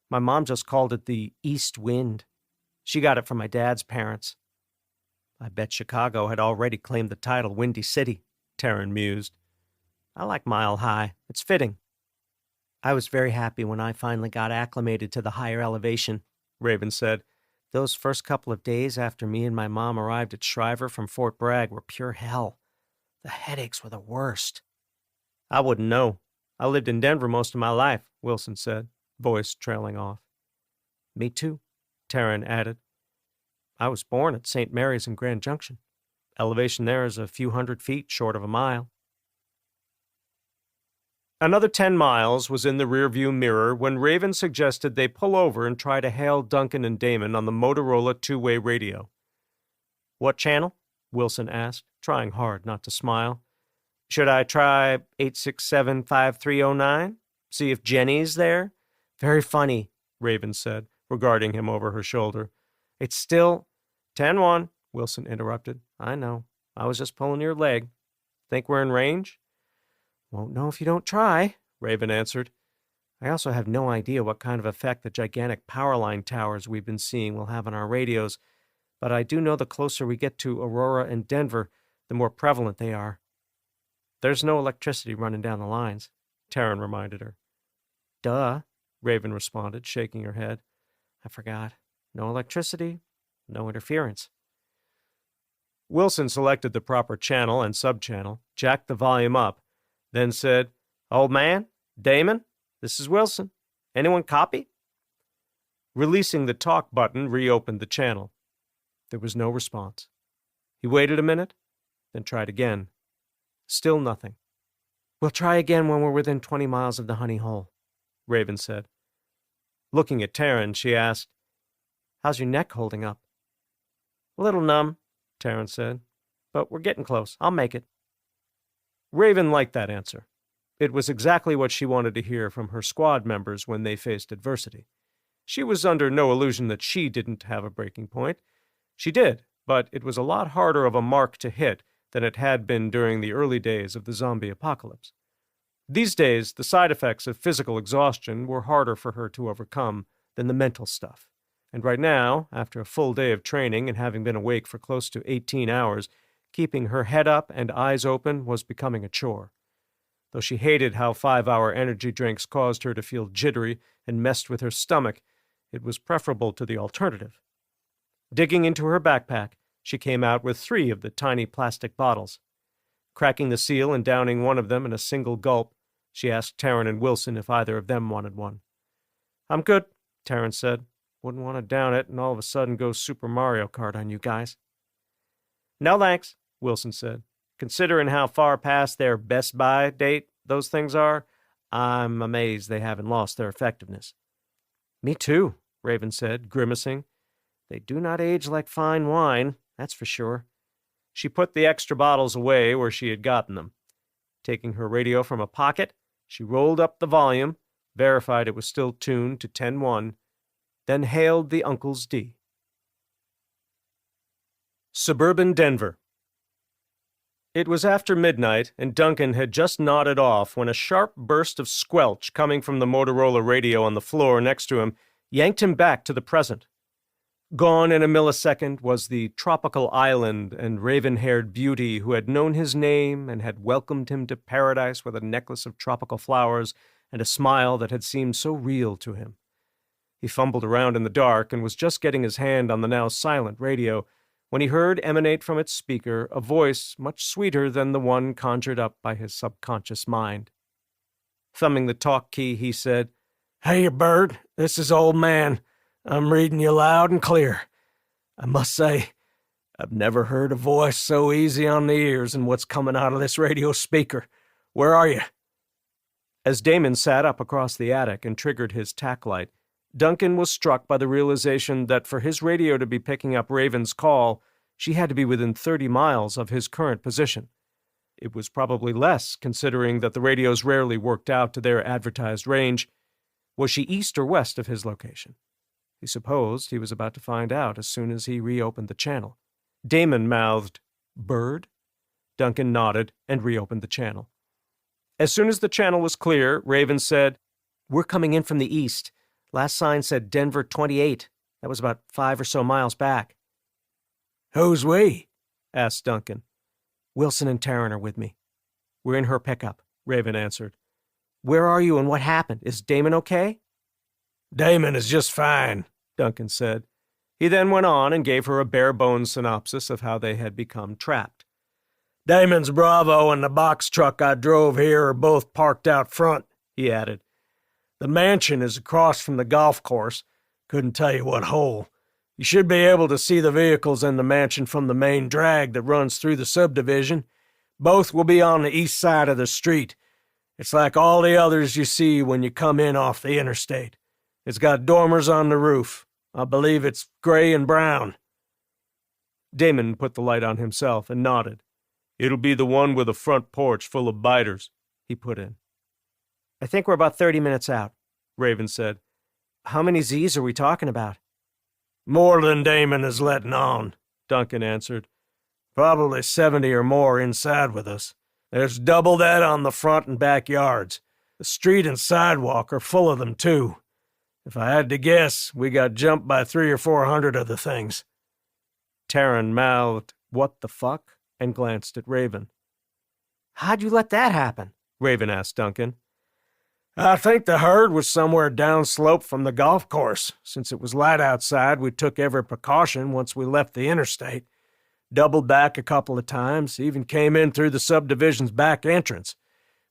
My mom just called it the east wind. She got it from my dad's parents. I bet Chicago had already claimed the title Windy City, Taryn mused. I like Mile High. It's fitting. I was very happy when I finally got acclimated to the higher elevation, Raven said. Those first couple of days after me and my mom arrived at Shriver from Fort Bragg were pure hell. The headaches were the worst. I wouldn't know. I lived in Denver most of my life, Wilson said, voice trailing off. Me too, Taryn added. I was born at St. Mary's in Grand Junction. Elevation there is a few 100 feet short of a mile. Another 10 miles was in the rearview mirror when Raven suggested they pull over and try to hail Duncan and Damon on the Motorola two-way radio. What channel? Wilson asked, trying hard not to smile. Should I try 867-5309? See if Jenny's there? Very funny, Raven said, regarding him over her shoulder. It's still 10-1, Wilson interrupted. I know. I was just pulling your leg. Think we're in range? Won't know if you don't try, Raven answered. I also have no idea what kind of effect the gigantic power line towers we've been seeing will have on our radios, but I do know the closer we get to Aurora and Denver, the more prevalent they are. There's no electricity running down the lines, Taryn reminded her. Duh, Raven responded, shaking her head. I forgot. No electricity, no interference. Wilson selected the proper channel and subchannel, jacked the volume up, then said, Old man, Damon, this is Wilson. Anyone copy? Releasing the talk button reopened the channel. There was no response. He waited a minute, then tried again. Still nothing. We'll try again when we're within 20 miles of the Honey Hole, Raven said. Looking at Taryn, she asked, How's your neck holding up? A little numb, Taryn said, but we're getting close. I'll make it. Raven liked that answer. It was exactly what she wanted to hear from her squad members when they faced adversity. She was under no illusion that she didn't have a breaking point. She did, but it was a lot harder of a mark to hit than it had been during the early days of the zombie apocalypse. These days, the side effects of physical exhaustion were harder for her to overcome than the mental stuff. And right now, after a full day of training and having been awake for close to 18 hours, keeping her head up and eyes open was becoming a chore. Though she hated how 5-hour energy drinks caused her to feel jittery and messed with her stomach, it was preferable to the alternative. Digging into her backpack, she came out with 3 of the tiny plastic bottles. Cracking the seal and downing one of them in a single gulp, she asked Taryn and Wilson if either of them wanted one. I'm good, Taryn said. Wouldn't want to down it and all of a sudden go Super Mario Kart on you guys. No thanks, Wilson said. Considering how far past their Best Buy date those things are, I'm amazed they haven't lost their effectiveness. Me too, Raven said, grimacing. They do not age like fine wine, that's for sure. She put the extra bottles away where she had gotten them. Taking her radio from a pocket, she rolled up the volume, verified it was still tuned to 10-1, then hailed the Uncle's D. Suburban Denver. It was after midnight, and Duncan had just nodded off when a sharp burst of squelch coming from the Motorola radio on the floor next to him yanked him back to the present. Gone in a millisecond was the tropical island and raven-haired beauty who had known his name and had welcomed him to paradise with a necklace of tropical flowers and a smile that had seemed so real to him. He fumbled around in the dark and was just getting his hand on the now silent radio when he heard emanate from its speaker a voice much sweeter than the one conjured up by his subconscious mind. Thumbing the talk key, he said, "Hey, Bird, this is Old Man. I'm reading you loud and clear. I must say, I've never heard a voice so easy on the ears than what's coming out of this radio speaker. Where are you?" As Damon sat up across the attic and triggered his tack light, Duncan was struck by the realization that for his radio to be picking up Raven's call, she had to be within 30 miles of his current position. It was probably less, considering that the radios rarely worked out to their advertised range. Was she east or west of his location? He supposed he was about to find out as soon as he reopened the channel. Damon mouthed, "Bird?" Duncan nodded and reopened the channel. As soon as the channel was clear, Raven said, "We're coming in from the east. Last sign said Denver 28. That was about 5 or so miles back." "Who's we?" asked Duncan. "Wilson and Taryn are with me. We're in her pickup," Raven answered. "Where are you and what happened? Is Damon okay?" "Damon is just fine," Duncan said. He then went on and gave her a bare-bones synopsis of how they had become trapped. "Damon's Bravo and the box truck I drove here are both parked out front," he added. "The mansion is across from the golf course. Couldn't tell you what hole. You should be able to see the vehicles in the mansion from the main drag that runs through the subdivision. Both will be on the east side of the street. It's like all the others you see when you come in off the interstate. It's got dormers on the roof. I believe it's gray and brown." Damon put the light on himself and nodded. "It'll be the one with a front porch full of biters," he put in. "I think we're about 30 minutes out," Raven said. "How many Z's are we talking about?" "More than Damon is letting on," Duncan answered. "Probably 70 or more inside with us. There's double that on the front and backyards. The street and sidewalk are full of them, too. If I had to guess, we got jumped by 300 or 400 of the things." Taryn mouthed, "What the fuck?" and glanced at Raven. "How'd you let that happen?" Raven asked Duncan. "I think the herd was somewhere downslope from the golf course. Since it was light outside, we took every precaution once we left the interstate. Doubled back a couple of times, even came in through the subdivision's back entrance.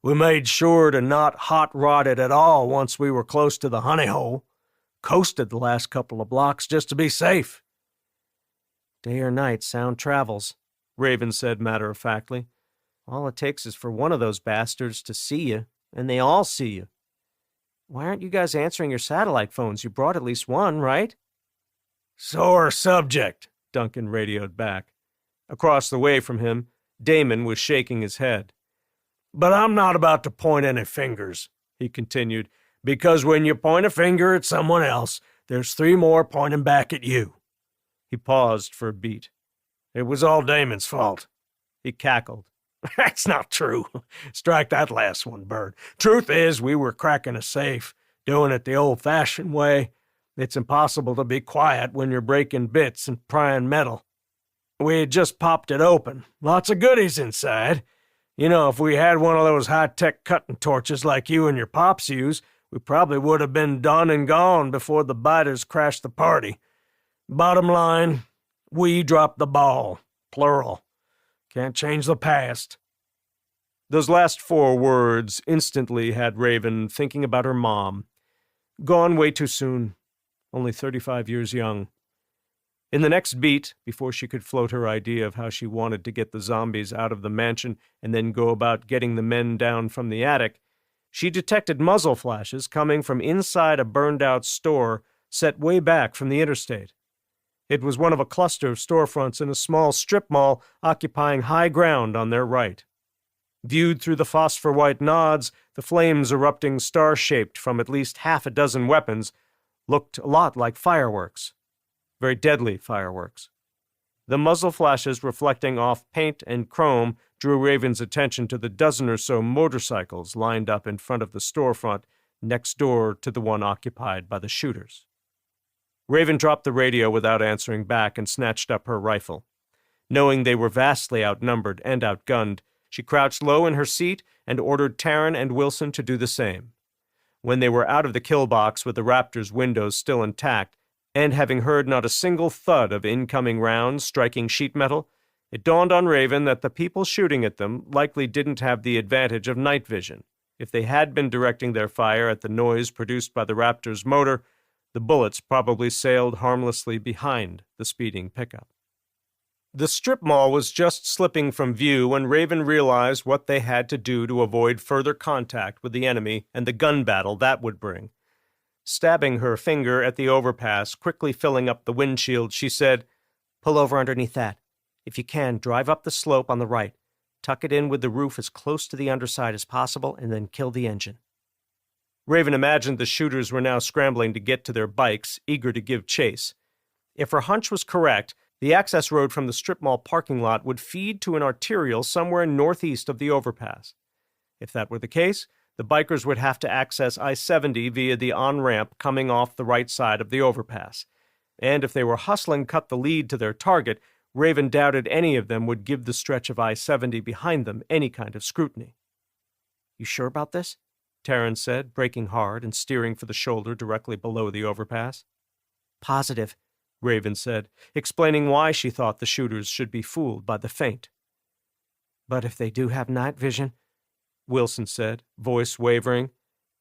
We made sure to not hot-rod it at all once we were close to the honey hole. Coasted the last couple of blocks just to be safe." "Day or night, sound travels," Raven said matter-of-factly. "All it takes is for one of those bastards to see you, and they all see you. Why aren't you guys answering your satellite phones? You brought at least one, right?" "Sore subject," Duncan radioed back. Across the way from him, Damon was shaking his head. "But I'm not about to point any fingers," he continued, "because when you point a finger at someone else, there's 3 more pointing back at you." He paused for a beat. "It was all Damon's fault." He cackled. "That's not true. Strike that last one, Bird. Truth is, we were cracking a safe, doing it the old-fashioned way. It's impossible to be quiet when you're breaking bits and prying metal. We had just popped it open. Lots of goodies inside. You know, if we had one of those high-tech cutting torches like you and your pops use, we probably would have been done and gone before the biters crashed the party. Bottom line, we dropped the ball. Plural. Can't change the past." Those last 4 words instantly had Raven thinking about her mom. Gone way too soon. only 35 years young. In the next beat, before she could float her idea of how she wanted to get the zombies out of the mansion and then go about getting the men down from the attic, she detected muzzle flashes coming from inside a burned-out store set way back from the interstate. It was one of a cluster of storefronts in a small strip mall occupying high ground on their right. Viewed through the phosphor-white nods, the flames erupting star-shaped from at least half a dozen weapons looked a lot like fireworks. Very deadly fireworks. The muzzle flashes reflecting off paint and chrome drew Raven's attention to the dozen or so motorcycles lined up in front of the storefront next door to the one occupied by the shooters. Raven dropped the radio without answering back and snatched up her rifle. Knowing they were vastly outnumbered and outgunned, she crouched low in her seat and ordered Taryn and Wilson to do the same. When they were out of the kill box with the Raptor's windows still intact, and having heard not a single thud of incoming rounds striking sheet metal, it dawned on Raven that the people shooting at them likely didn't have the advantage of night vision. If they had been directing their fire at the noise produced by the Raptor's motor, the bullets probably sailed harmlessly behind the speeding pickup. The strip mall was just slipping from view when Raven realized what they had to do to avoid further contact with the enemy and the gun battle that would bring. Stabbing her finger at the overpass, quickly filling up the windshield, she said, "Pull over underneath that. If you can, drive up the slope on the right. Tuck it in with the roof as close to the underside as possible, and then kill the engine." Raven imagined the shooters were now scrambling to get to their bikes, eager to give chase. If her hunch was correct, the access road from the strip mall parking lot would feed to an arterial somewhere northeast of the overpass. If that were the case, the bikers would have to access I-70 via the on-ramp coming off the right side of the overpass. And if they were hustling cut the lead to their target, Raven doubted any of them would give the stretch of I-70 behind them any kind of scrutiny. "You sure about this?" Taryn said, braking hard and steering for the shoulder directly below the overpass. "Positive," Raven said, explaining why she thought the shooters should be fooled by the feint. "But if they do have night vision," Wilson said, voice wavering,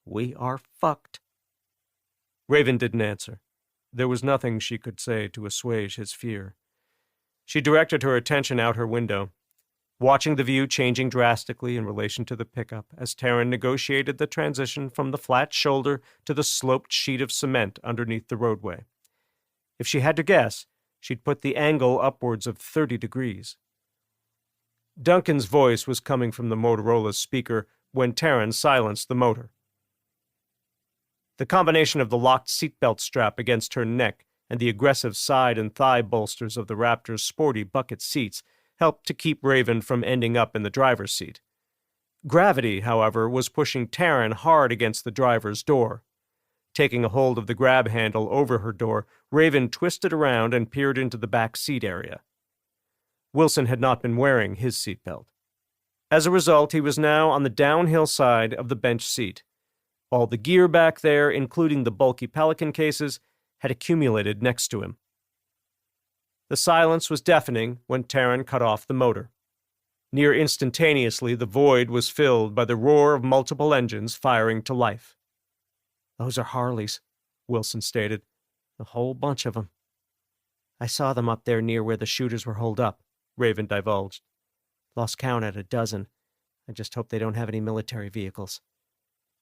"we are fucked." Raven didn't answer. There was nothing she could say to assuage his fear. She directed her attention out her window, watching the view changing drastically in relation to the pickup as Taryn negotiated the transition from the flat shoulder to the sloped sheet of cement underneath the roadway. If she had to guess, she'd put the angle upwards of 30 degrees. Duncan's voice was coming from the Motorola's speaker when Taryn silenced the motor. The combination of the locked seatbelt strap against her neck and the aggressive side and thigh bolsters of the Raptor's sporty bucket seats helped to keep Raven from ending up in the driver's seat. Gravity, however, was pushing Taryn hard against the driver's door. Taking a hold of the grab handle over her door, Raven twisted around and peered into the back seat area. Wilson had not been wearing his seatbelt. As a result, he was now on the downhill side of the bench seat. All the gear back there, including the bulky Pelican cases, had accumulated next to him. The silence was deafening when Taryn cut off the motor. Near instantaneously, the void was filled by the roar of multiple engines firing to life. "Those are Harleys," Wilson stated. "A whole bunch of them." "I saw them up there near where the shooters were holed up," Raven divulged. "Lost count at a dozen. I just hope they don't have any military vehicles."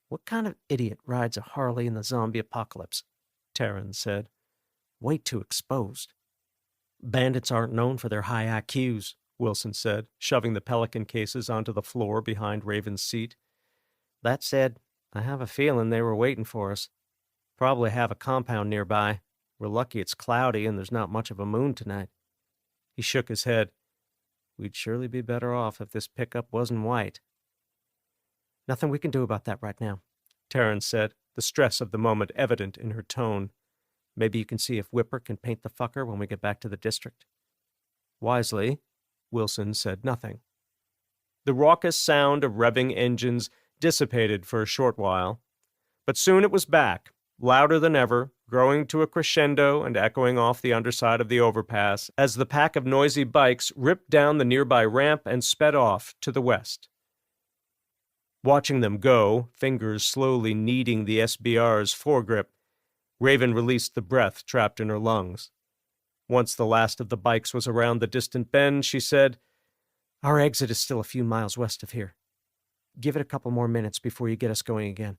"What kind of idiot rides a Harley in the zombie apocalypse?" Taryn said. "Way too exposed." "Bandits aren't known for their high IQs," Wilson said, shoving the Pelican cases onto the floor behind Raven's seat. "That said, I have a feeling they were waiting for us. Probably have a compound nearby. We're lucky it's cloudy and there's not much of a moon tonight." He shook his head. "We'd surely be better off if this pickup wasn't white." "Nothing we can do about that right now," Taryn said, the stress of the moment evident in her tone. "Maybe you can see if Whipper can paint the fucker when we get back to the district." Wisely, Wilson said nothing. The raucous sound of revving engines dissipated for a short while, but soon it was back, louder than ever, growing to a crescendo and echoing off the underside of the overpass as the pack of noisy bikes ripped down the nearby ramp and sped off to the west. Watching them go, fingers slowly kneading the SBR's foregrip, Raven released the breath trapped in her lungs. Once the last of the bikes was around the distant bend, she said, "Our exit is still a few miles west of here. Give it a couple more minutes before you get us going again."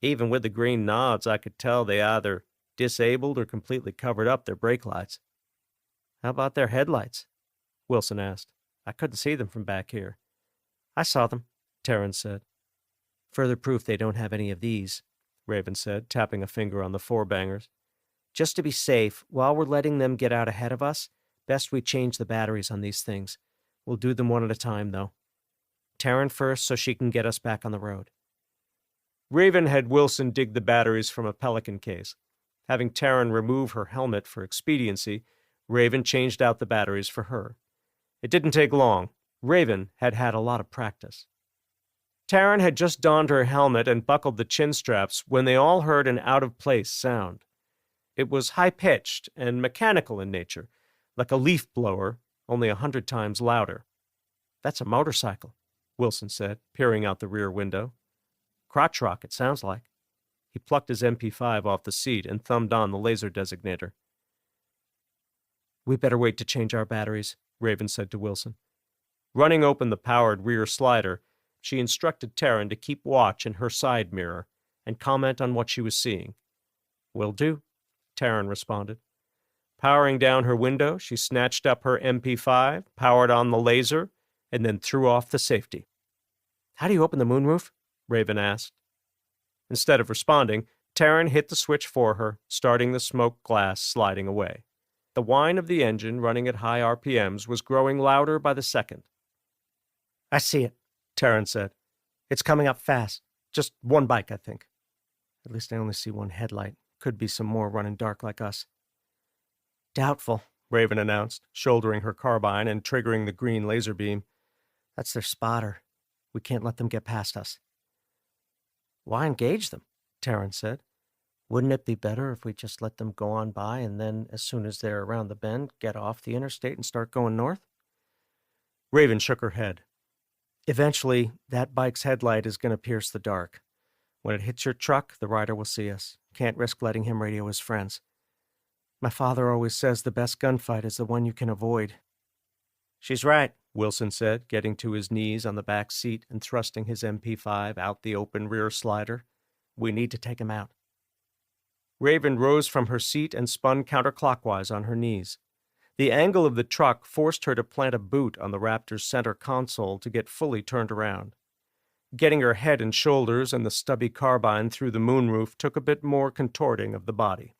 Even with the green nods, I could tell they either disabled or completely covered up their brake lights. "How about their headlights?" Wilson asked. "I couldn't see them from back here." "I saw them," Terrence said. "Further proof they don't have any of these," Raven said, tapping a finger on the four-bangers. "Just to be safe, while we're letting them get out ahead of us, best we change the batteries on these things. We'll do them one at a time, though. Taryn first so she can get us back on the road." Raven had Wilson dig the batteries from a pelican case. Having Taryn remove her helmet for expediency, Raven changed out the batteries for her. It didn't take long. Raven had had a lot of practice. Taryn had just donned her helmet and buckled the chin straps when they all heard an out-of-place sound. It was high-pitched and mechanical in nature, like a leaf blower, only 100 times louder. "That's a motorcycle," Wilson said, peering out the rear window. "Crotch rock, it sounds like." He plucked his MP5 off the seat and thumbed on the laser designator. "We better wait to change our batteries," Raven said to Wilson. Running open the powered rear slider, she instructed Taryn to keep watch in her side mirror and comment on what she was seeing. "Will do," Taryn responded. Powering down her window, she snatched up her MP5, powered on the laser, and then threw off the safety. "How do you open the moonroof?" Raven asked. Instead of responding, Taryn hit the switch for her, starting the smoke glass sliding away. The whine of the engine, running at high RPMs, was growing louder by the second. "I see it," Taryn said. "It's coming up fast. Just one bike, I think. At least I only see one headlight. Could be some more running dark like us." "Doubtful," Raven announced, shouldering her carbine and triggering the green laser beam. "That's their spotter. We can't let them get past us." "Why engage them?" Taryn said. "Wouldn't it be better if we just let them go on by and then, as soon as they're around the bend, get off the interstate and start going north?" Raven shook her head. "Eventually, that bike's headlight is going to pierce the dark. When it hits your truck, the rider will see us. Can't risk letting him radio his friends. My father always says the best gunfight is the one you can avoid." "She's right," Wilson said, getting to his knees on the back seat and thrusting his MP5 out the open rear slider. "We need to take him out." Raven rose from her seat and spun counterclockwise on her knees. The angle of the truck forced her to plant a boot on the Raptor's center console to get fully turned around. Getting her head and shoulders and the stubby carbine through the moonroof took a bit more contorting of the body.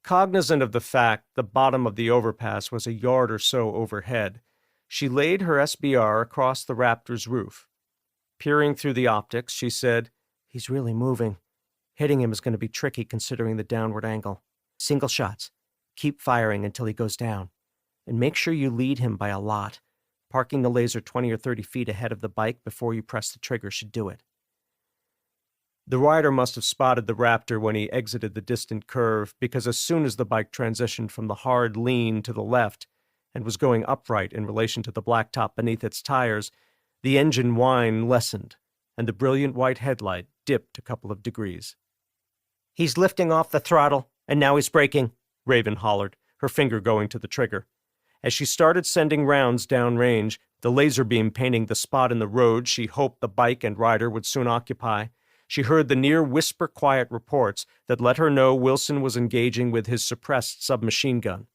Cognizant of the fact the bottom of the overpass was a yard or so overhead, she laid her SBR across the Raptor's roof. Peering through the optics, she said, "He's really moving. Hitting him is going to be tricky considering the downward angle. Single shots. Keep firing until he goes down. And make sure you lead him by a lot. Parking the laser 20 or 30 feet ahead of the bike before you press the trigger should do it." The rider must have spotted the Raptor when he exited the distant curve, because as soon as the bike transitioned from the hard lean to the left and was going upright in relation to the blacktop beneath its tires, the engine whine lessened, and the brilliant white headlight dipped a couple of degrees. "He's lifting off the throttle, and now he's braking," Raven hollered, her finger going to the trigger. As she started sending rounds downrange, the laser beam painting the spot in the road she hoped the bike and rider would soon occupy, she heard the near whisper-quiet reports that let her know Wilson was engaging with his suppressed submachine gun.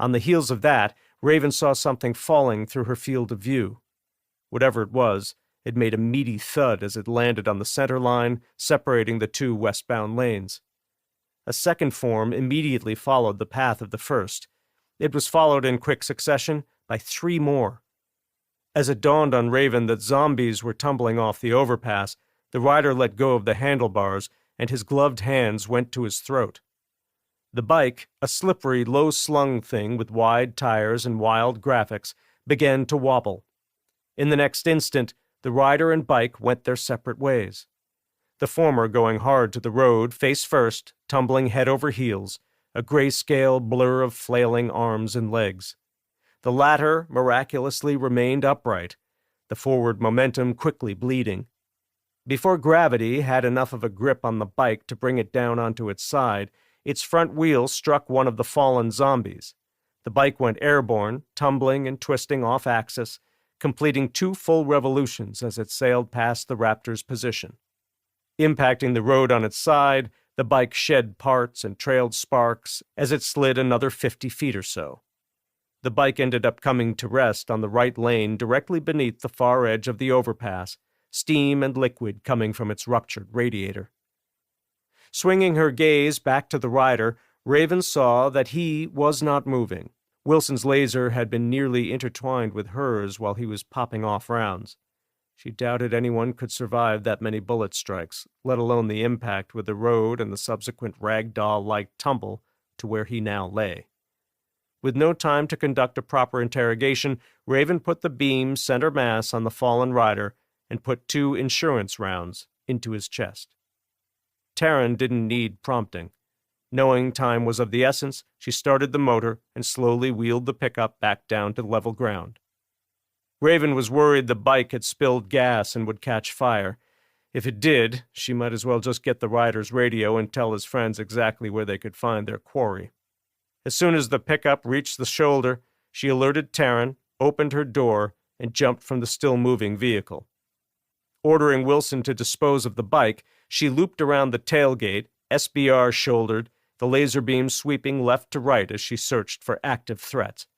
On the heels of that, Raven saw something falling through her field of view. Whatever it was, it made a meaty thud as it landed on the center line, separating the two westbound lanes. A second form immediately followed the path of the first. It was followed in quick succession by 3 more. As it dawned on Raven that zombies were tumbling off the overpass, the rider let go of the handlebars, and his gloved hands went to his throat. The bike, a slippery, low-slung thing with wide tires and wild graphics, began to wobble. In the next instant, the rider and bike went their separate ways. The former going hard to the road, face first, tumbling head over heels, a grayscale blur of flailing arms and legs. The latter miraculously remained upright, the forward momentum quickly bleeding. Before gravity had enough of a grip on the bike to bring it down onto its side, its front wheel struck one of the fallen zombies. The bike went airborne, tumbling and twisting off axis, completing 2 full revolutions as it sailed past the raptor's position. Impacting the road on its side, the bike shed parts and trailed sparks as it slid another 50 feet or so. The bike ended up coming to rest on the right lane directly beneath the far edge of the overpass, steam and liquid coming from its ruptured radiator. Swinging her gaze back to the rider, Raven saw that he was not moving. Wilson's laser had been nearly intertwined with hers while he was popping off rounds. She doubted anyone could survive that many bullet strikes, let alone the impact with the road and the subsequent ragdoll-like tumble to where he now lay. With no time to conduct a proper interrogation, Raven put the beam center mass on the fallen rider and put 2 insurance rounds into his chest. Taryn didn't need prompting. Knowing time was of the essence, she started the motor and slowly wheeled the pickup back down to level ground. Raven was worried the bike had spilled gas and would catch fire. If it did, she might as well just get the rider's radio and tell his friends exactly where they could find their quarry. As soon as the pickup reached the shoulder, she alerted Taryn, opened her door, and jumped from the still-moving vehicle. Ordering Wilson to dispose of the bike, she looped around the tailgate, SBR shouldered, the laser beam sweeping left to right as she searched for active threats.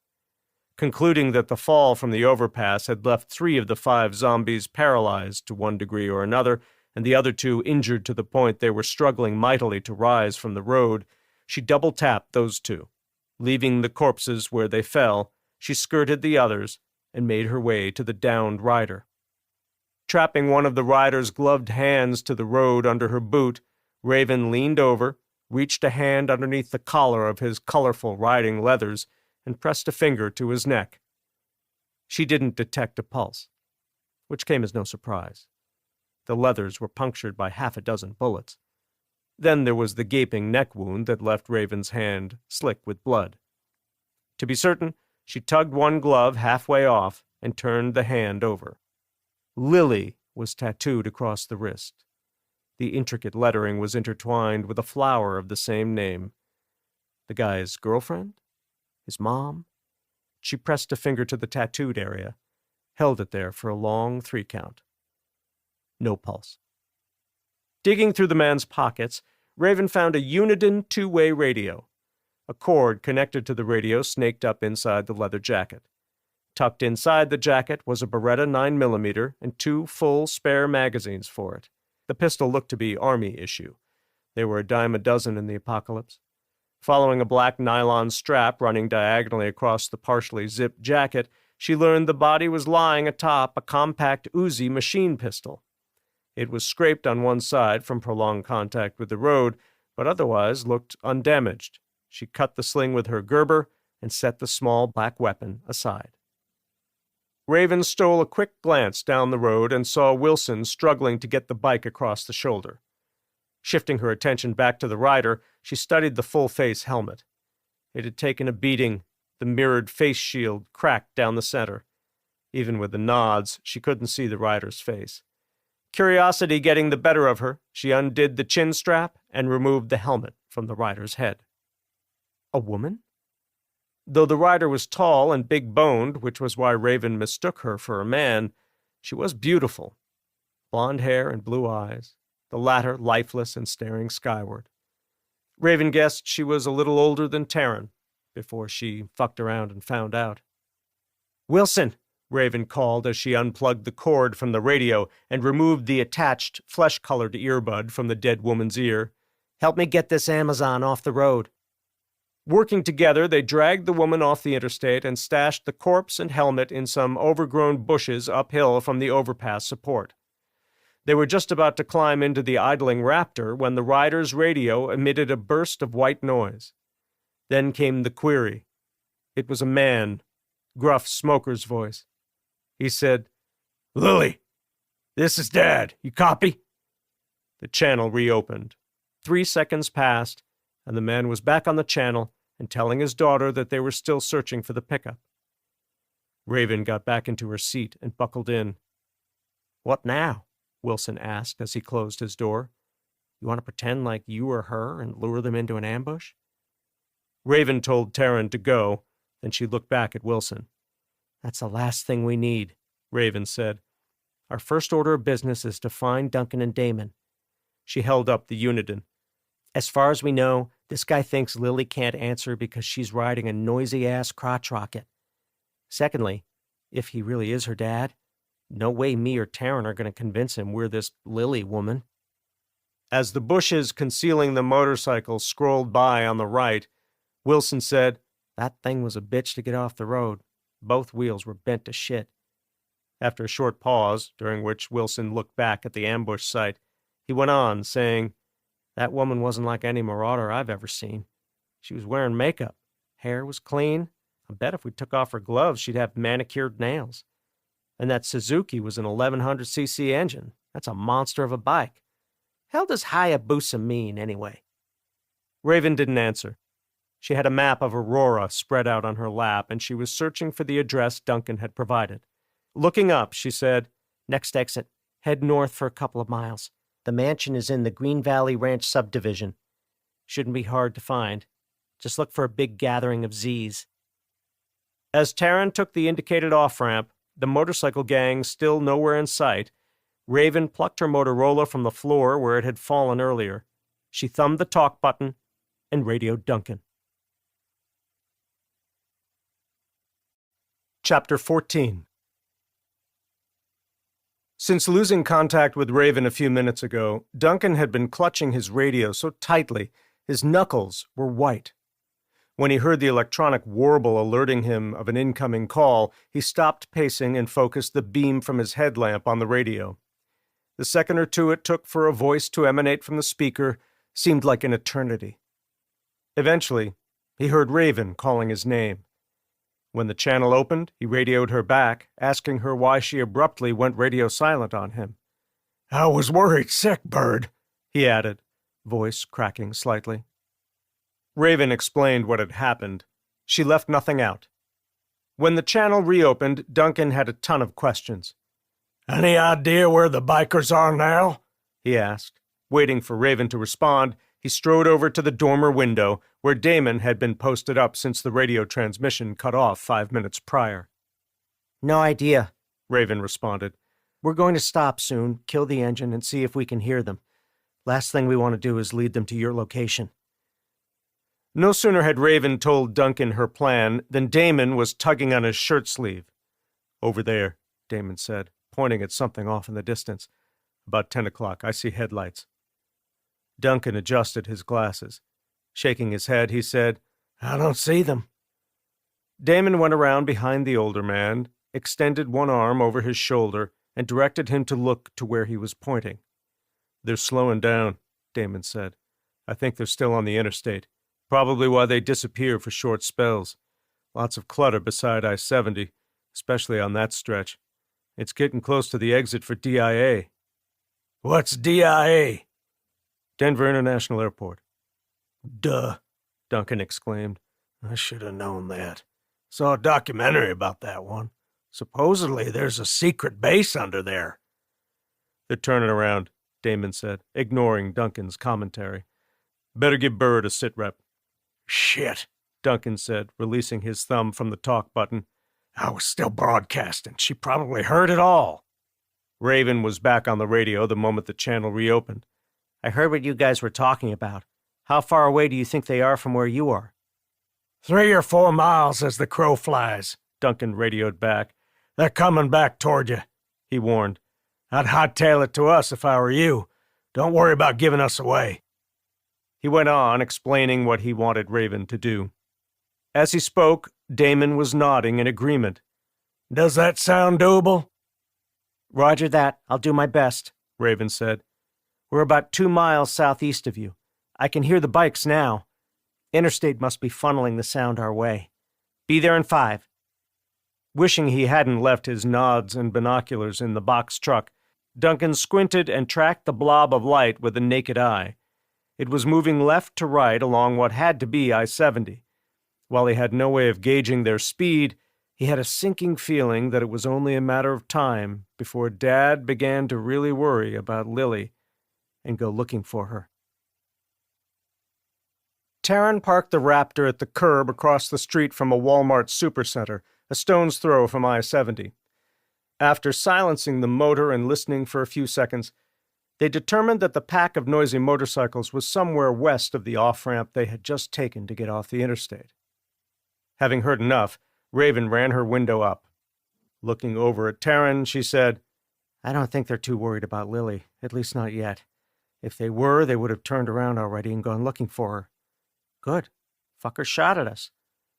Concluding that the fall from the overpass had left 3 of the 5 zombies paralyzed to one degree or another, and the other 2 injured to the point they were struggling mightily to rise from the road, she double-tapped those 2. Leaving the corpses where they fell, she skirted the others and made her way to the downed rider. Trapping one of the rider's gloved hands to the road under her boot, Raven leaned over, reached a hand underneath the collar of his colorful riding leathers, and pressed a finger to his neck. She didn't detect a pulse, which came as no surprise. The leathers were punctured by 6 bullets. Then there was the gaping neck wound that left Raven's hand slick with blood. To be certain, she tugged one glove halfway off and turned the hand over. Lily was tattooed across the wrist. The intricate lettering was intertwined with a flower of the same name. The guy's girlfriend? His mom? She pressed a finger to the tattooed area, held it there for a long 3 count. No pulse. Digging through the man's pockets, Raven found a Uniden 2-way radio. A cord connected to the radio snaked up inside the leather jacket. Tucked inside the jacket was a Beretta 9mm and 2 full spare magazines for it. The pistol looked to be Army issue. There were a dime a dozen in the apocalypse. Following a black nylon strap running diagonally across the partially zipped jacket, she learned the body was lying atop a compact Uzi machine pistol. It was scraped on one side from prolonged contact with the road, but otherwise looked undamaged. She cut the sling with her Gerber and set the small black weapon aside. Raven stole a quick glance down the road and saw Wilson struggling to get the bike across the shoulder. Shifting her attention back to the rider, she studied the full-face helmet. It had taken a beating, the mirrored face shield cracked down the center. Even with the nods, she couldn't see the rider's face. Curiosity getting the better of her, she undid the chin strap and removed the helmet from the rider's head. A woman? Though the rider was tall and big-boned, which was why Raven mistook her for a man, she was beautiful. Blonde hair and blue eyes, the latter lifeless and staring skyward. Raven guessed she was a little older than Taryn, before she fucked around and found out. "Wilson!" Raven called as she unplugged the cord from the radio and removed the attached, flesh-colored earbud from the dead woman's ear. "Help me get this Amazon off the road." Working together, they dragged the woman off the interstate and stashed the corpse and helmet in some overgrown bushes uphill from the overpass support. They were just about to climb into the idling Raptor when the rider's radio emitted a burst of white noise. Then came the query. It was a man, gruff smoker's voice. He said, "Lily, this is Dad. You copy?" The channel reopened. 3 seconds passed, and the man was back on the channel and telling his daughter that they were still searching for the pickup. Raven got back into her seat and buckled in. "What now?" Wilson asked as he closed his door. You want to pretend like you were her and lure them into an ambush? Raven told Taryn to go, then she looked back at Wilson. That's the last thing we need, Raven said. Our first order of business is to find Duncan and Damon. She held up the Uniden. As far as we know, this guy thinks Lily can't answer because she's riding a noisy-ass crotch rocket. Secondly, if he really is her dad, no way me or Taryn are going to convince him we're this Lily woman. As the bushes concealing the motorcycle scrolled by on the right, Wilson said, That thing was a bitch to get off the road. Both wheels were bent to shit. After a short pause, during which Wilson looked back at the ambush site, he went on, saying, That woman wasn't like any marauder I've ever seen. She was wearing makeup. Hair was clean. I bet if we took off her gloves, she'd have manicured nails. And that Suzuki was an 1100cc engine. That's a monster of a bike. Hell does Hayabusa mean, anyway? Raven didn't answer. She had a map of Aurora spread out on her lap, and she was searching for the address Duncan had provided. Looking up, she said, Next exit. Head north for a couple of miles. The mansion is in the Green Valley Ranch subdivision. Shouldn't be hard to find. Just look for a big gathering of Z's. As Taryn took the indicated off-ramp, the motorcycle gang still nowhere in sight, Raven plucked her Motorola from the floor where it had fallen earlier. She thumbed the talk button and radioed Duncan. Chapter 14. Since losing contact with Raven a few minutes ago, Duncan had been clutching his radio so tightly his knuckles were white. When he heard the electronic warble alerting him of an incoming call, he stopped pacing and focused the beam from his headlamp on the radio. The second or two it took for a voice to emanate from the speaker seemed like an eternity. Eventually, he heard Raven calling his name. When the channel opened, he radioed her back, asking her why she abruptly went radio silent on him. I was worried sick, Bird, he added, voice cracking slightly. Raven explained what had happened. She left nothing out. When the channel reopened, Duncan had a ton of questions. Any idea where the bikers are now? He asked. Waiting for Raven to respond, he strode over to the dormer window, where Damon had been posted up since the radio transmission cut off 5 minutes prior. No idea, Raven responded. We're going to stop soon, kill the engine, and see if we can hear them. Last thing we want to do is lead them to your location. No sooner had Raven told Duncan her plan than Damon was tugging on his shirt sleeve. Over there, Damon said, pointing at something off in the distance. About 10 o'clock, I see headlights. Duncan adjusted his glasses. Shaking his head, he said, I don't see them. Damon went around behind the older man, extended one arm over his shoulder, and directed him to look to where he was pointing. They're slowing down, Damon said. I think they're still on the interstate. Probably why they disappear for short spells. Lots of clutter beside I-70, especially on that stretch. It's getting close to the exit for DIA. What's DIA? Denver International Airport. Duh, Duncan exclaimed. I should have known that. Saw a documentary about that one. Supposedly there's a secret base under there. They're turning around, Damon said, ignoring Duncan's commentary. Better give Bird a sit-rep. Shit, Duncan said, releasing his thumb from the talk button. I was still broadcasting. She probably heard it all. Raven was back on the radio the moment the channel reopened. I heard what you guys were talking about. How far away do you think they are from where you are? 3 or 4 miles as the crow flies, Duncan radioed back. They're coming back toward you, he warned. I'd hightail it to us if I were you. Don't worry about giving us away. He went on, explaining what he wanted Raven to do. As he spoke, Damon was nodding in agreement. Does that sound doable? Roger that. I'll do my best, Raven said. We're about 2 miles southeast of you. I can hear the bikes now. Interstate must be funneling the sound our way. Be there in 5. Wishing he hadn't left his nods and binoculars in the box truck, Duncan squinted and tracked the blob of light with the naked eye. It was moving left to right along what had to be I-70. While he had no way of gauging their speed, He had a sinking feeling that it was only a matter of time before Dad began to really worry about Lily and go looking for her. Taryn parked the Raptor at the curb across the street from a Walmart supercenter, a stone's throw from I-70. After silencing the motor and listening for a few seconds, they determined that the pack of noisy motorcycles was somewhere west of the off-ramp they had just taken to get off the interstate. Having heard enough, Raven ran her window up. Looking over at Taryn, she said, "I don't think they're too worried about Lily, at least not yet. If they were, they would have turned around already and gone looking for her." "Good. Fucker shot at us.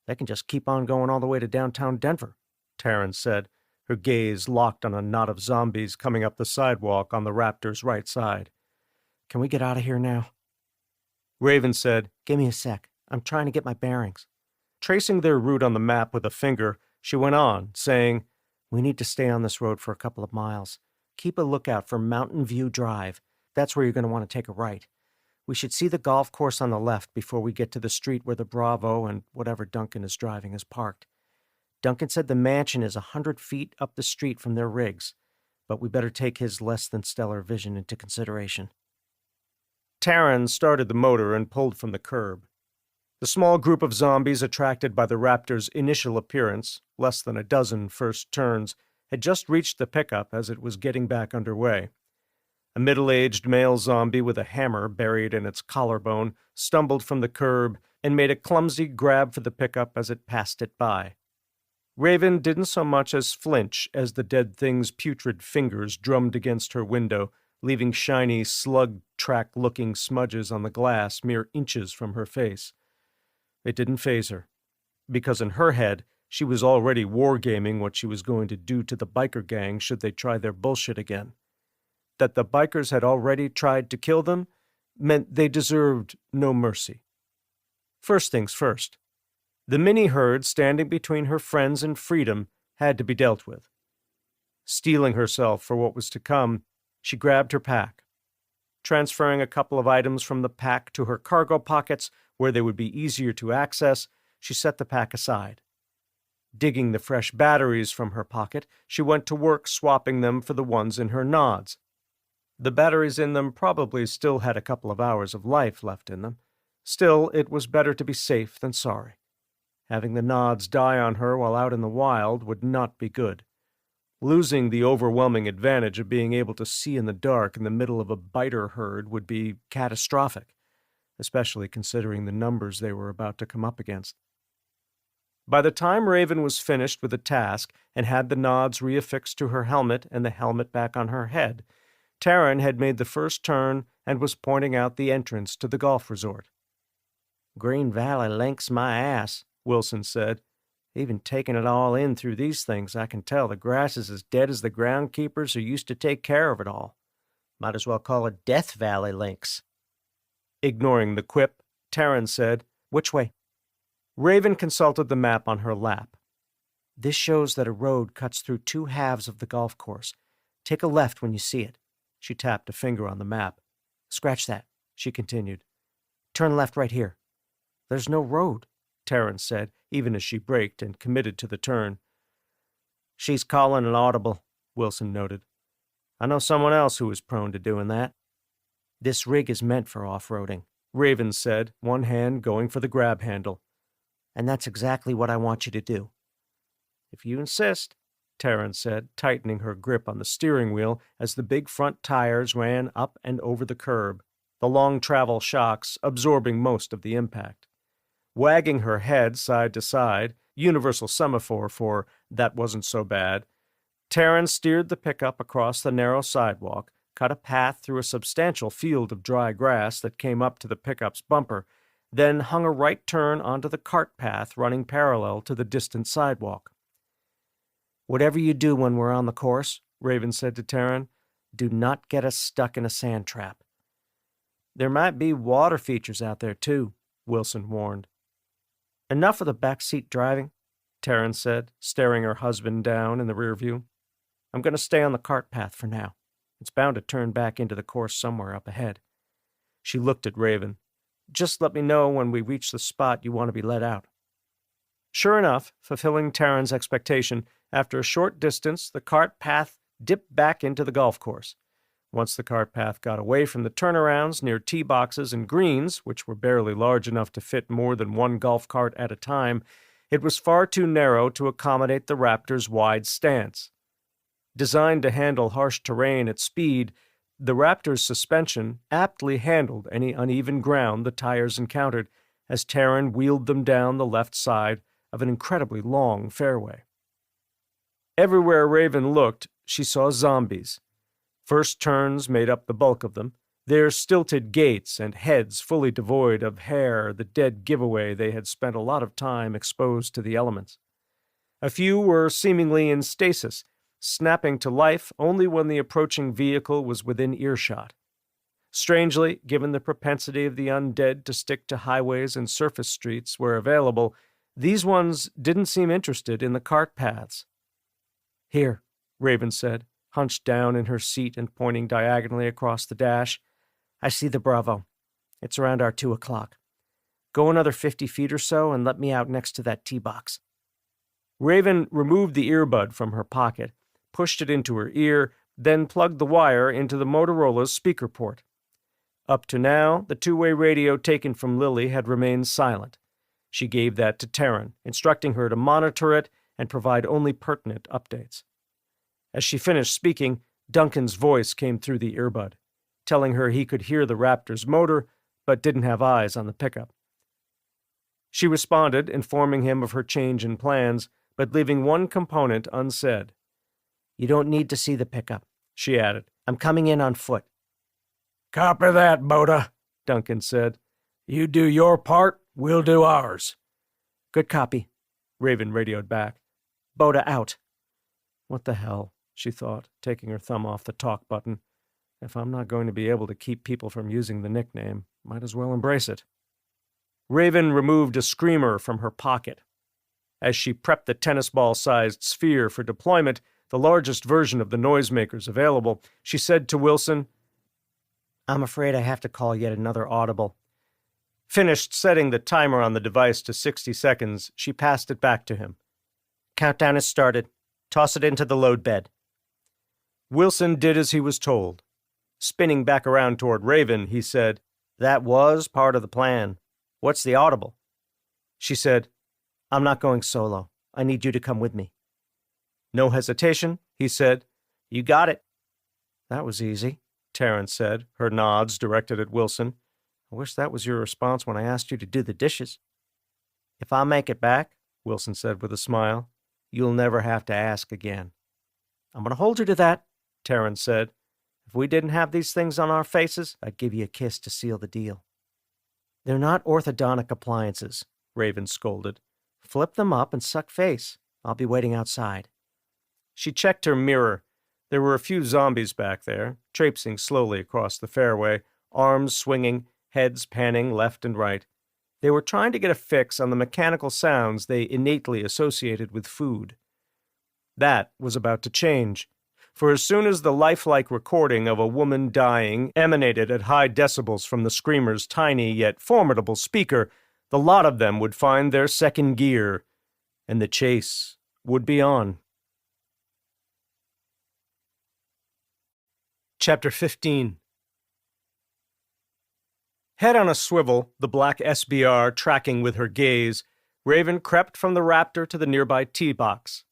They can just keep on going all the way to downtown Denver," Taryn said, her gaze locked on a knot of zombies coming up the sidewalk on the Raptor's right side. "Can we get out of here now?" Raven said, "Give me a sec. I'm trying to get my bearings." Tracing their route on the map with a finger, she went on, saying, "We need to stay on this road for a couple of miles. Keep a lookout for Mountain View Drive. That's where you're going to want to take a right. We should see the golf course on the left before we get to the street where the Bravo and whatever Duncan is driving is parked. Duncan said the mansion is 100 feet up the street from their rigs, but we better take his less-than-stellar vision into consideration." Taryn started the motor and pulled from the curb. The small group of zombies attracted by the Raptor's initial appearance, less than a dozen first turns, had just reached the pickup as it was getting back underway. A middle-aged male zombie with a hammer buried in its collarbone stumbled from the curb and made a clumsy grab for the pickup as it passed it by. Raven didn't so much as flinch as the dead thing's putrid fingers drummed against her window, leaving shiny, slug-track-looking smudges on the glass mere inches from her face. It didn't faze her, because in her head she was already wargaming what she was going to do to the biker gang should they try their bullshit again. That the bikers had already tried to kill them meant they deserved no mercy. First things first. The mini-herd standing between her friends and freedom had to be dealt with. Steeling herself for what was to come, she grabbed her pack. Transferring a couple of items from the pack to her cargo pockets where they would be easier to access, she set the pack aside. Digging the fresh batteries from her pocket, she went to work swapping them for the ones in her nods. The batteries in them probably still had a couple of hours of life left in them. Still, it was better to be safe than sorry. Having the nods die on her while out in the wild would not be good. Losing the overwhelming advantage of being able to see in the dark in the middle of a biter herd would be catastrophic, especially considering the numbers they were about to come up against. By the time Raven was finished with the task and had the nods reaffixed to her helmet and the helmet back on her head, Taryn had made the first turn and was pointing out the entrance to the golf resort. "Green Valley links my ass," Wilson said. "Even taking it all in through these things, I can tell the grass is as dead as the groundkeepers who used to take care of it all. Might as well call it Death Valley links." Ignoring the quip, Taryn said, "Which way?" Raven consulted the map on her lap. "This shows that a road cuts through two halves of the golf course. Take a left when you see it." She tapped a finger on the map. "Scratch that," she continued. "Turn left right here." "There's no road," Taryn said, even as she braked and committed to the turn. "She's calling an audible," Wilson noted. "I know someone else who is prone to doing that." "This rig is meant for off-roading," Raven said, one hand going for the grab handle. "And that's exactly what I want you to do." "If you insist," Taryn said, tightening her grip on the steering wheel as the big front tires ran up and over the curb, the long travel shocks absorbing most of the impact. Wagging her head side to side, universal semaphore for "that wasn't so bad," Taryn steered the pickup across the narrow sidewalk, cut a path through a substantial field of dry grass that came up to the pickup's bumper, then hung a right turn onto the cart path running parallel to the distant sidewalk. "Whatever you do when we're on the course," Raven said to Taryn, "do not get us stuck in a sand trap." "There might be water features out there, too," Wilson warned. "Enough of the backseat driving," Taryn said, staring her husband down in the rear view. "I'm going to stay on the cart path for now. It's bound to turn back into the course somewhere up ahead." She looked at Raven. "Just let me know when we reach the spot you want to be let out." Sure enough, fulfilling Taryn's expectation, after a short distance, the cart path dipped back into the golf course. Once the cart path got away from the turnarounds near tee boxes and greens, which were barely large enough to fit more than one golf cart at a time, it was far too narrow to accommodate the Raptor's wide stance. Designed to handle harsh terrain at speed, the Raptor's suspension aptly handled any uneven ground the tires encountered as Taryn wheeled them down the left side of an incredibly long fairway. Everywhere Raven looked, she saw zombies. First turns made up the bulk of them, their stilted gaits and heads fully devoid of hair, the dead giveaway they had spent a lot of time exposed to the elements. A few were seemingly in stasis, snapping to life only when the approaching vehicle was within earshot. Strangely, given the propensity of the undead to stick to highways and surface streets where available, these ones didn't seem interested in the cart paths. "Here," Raven said, hunched down in her seat and pointing diagonally across the dash. "I see the Bravo. It's around our 2 o'clock. Go another 50 feet or so and let me out next to that tee box." Raven removed the earbud from her pocket, pushed it into her ear, then plugged the wire into the Motorola's speaker port. Up to now, the two-way radio taken from Lily had remained silent. She gave that to Taryn, instructing her to monitor it and provide only pertinent updates. As she finished speaking, Duncan's voice came through the earbud, telling her he could hear the Raptor's motor, but didn't have eyes on the pickup. She responded, informing him of her change in plans, but leaving one component unsaid. "You don't need to see the pickup," she added. "I'm coming in on foot." "Copy that, Boda," Duncan said. "You do your part, we'll do ours." "Good copy," Raven radioed back. "Boda out." What the hell, she thought, taking her thumb off the talk button. If I'm not going to be able to keep people from using the nickname, might as well embrace it. Raven removed a screamer from her pocket. As she prepped the tennis ball-sized sphere for deployment, the largest version of the noisemakers available, she said to Wilson, "I'm afraid I have to call yet another audible." Finished setting the timer on the device to 60 seconds, she passed it back to him. "Countdown has started. Toss it into the load bed." Wilson did as he was told. Spinning back around toward Raven, he said, "That was part of the plan. What's the audible?" She said, "I'm not going solo. I need you to come with me." No hesitation, he said, "You got it." "That was easy," Taryn said, her nods directed at Wilson. "I wish that was your response when I asked you to do the dishes." "If I make it back," Wilson said with a smile, "you'll never have to ask again." "I'm going to hold you to that," Taryn said. "If we didn't have these things on our faces, I'd give you a kiss to seal the deal." "They're not orthodontic appliances," Raven scolded. "Flip them up and suck face. I'll be waiting outside." She checked her mirror. There were a few zombies back there, traipsing slowly across the fairway, arms swinging, heads panning left and right. They were trying to get a fix on the mechanical sounds they innately associated with food. That was about to change, for as soon as the lifelike recording of a woman dying emanated at high decibels from the screamer's tiny yet formidable speaker, the lot of them would find their second gear, and the chase would be on. Chapter 15. Head on a swivel, the black SBR tracking with her gaze, Raven crept from the Raptor to the nearby tee box.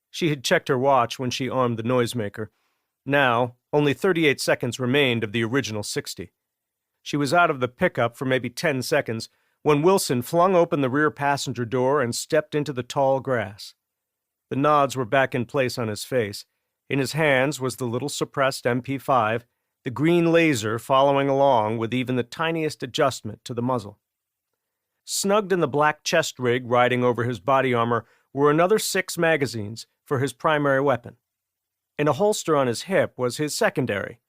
She had checked her watch when she armed the noisemaker. Now, only 38 seconds remained of the original 60. She was out of the pickup for maybe 10 seconds when Wilson flung open the rear passenger door and stepped into the tall grass. The nods were back in place on his face. In his hands was the little suppressed MP5, the green laser following along with even the tiniest adjustment to the muzzle. Snugged in the black chest rig riding over his body armor were another 6 magazines for his primary weapon. In a holster on his hip was his secondary,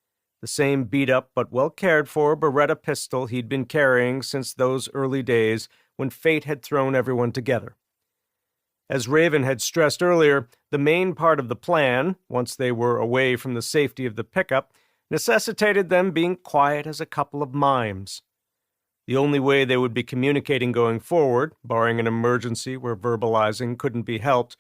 the same beat-up but well-cared-for Beretta pistol he'd been carrying since those early days when fate had thrown everyone together. As Raven had stressed earlier, the main part of the plan, once they were away from the safety of the pickup, necessitated them being quiet as a couple of mimes. The only way they would be communicating going forward, barring an emergency where verbalizing couldn't be helped,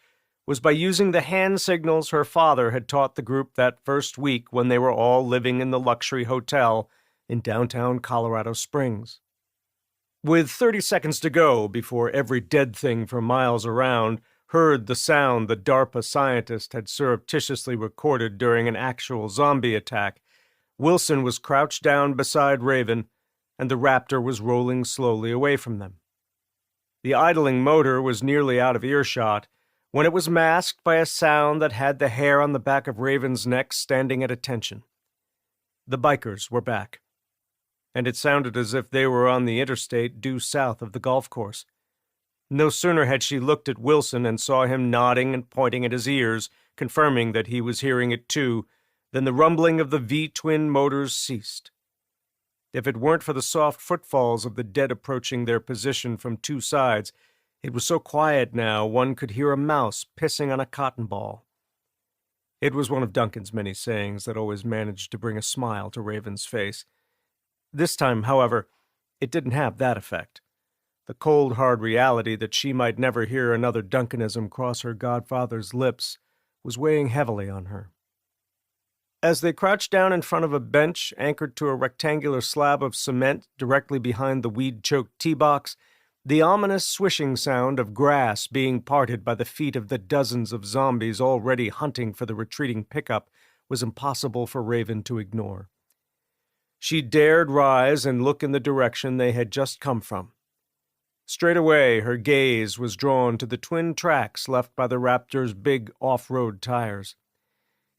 was by using the hand signals her father had taught the group that first week when they were all living in the luxury hotel in downtown Colorado Springs. With 30 seconds to go before every dead thing for miles around heard the sound the DARPA scientist had surreptitiously recorded during an actual zombie attack, Wilson was crouched down beside Raven, and the raptor was rolling slowly away from them. The idling motor was nearly out of earshot when it was masked by a sound that had the hair on the back of Raven's neck standing at attention. The bikers were back, and it sounded as if they were on the interstate due south of the golf course. No sooner had she looked at Wilson and saw him nodding and pointing at his ears, confirming that he was hearing it too, than the rumbling of the V-twin motors ceased. If it weren't for the soft footfalls of the dead approaching their position from two sides, it was so quiet now one could hear a mouse pissing on a cotton ball. It was one of Duncan's many sayings that always managed to bring a smile to Raven's face. This time, however, it didn't have that effect. The cold, hard reality that she might never hear another Duncanism cross her godfather's lips was weighing heavily on her. As they crouched down in front of a bench anchored to a rectangular slab of cement directly behind the weed-choked tee box, the ominous swishing sound of grass being parted by the feet of the dozens of zombies already hunting for the retreating pickup was impossible for Raven to ignore. She dared rise and look in the direction they had just come from. Straight away, her gaze was drawn to the twin tracks left by the Raptor's big off-road tires.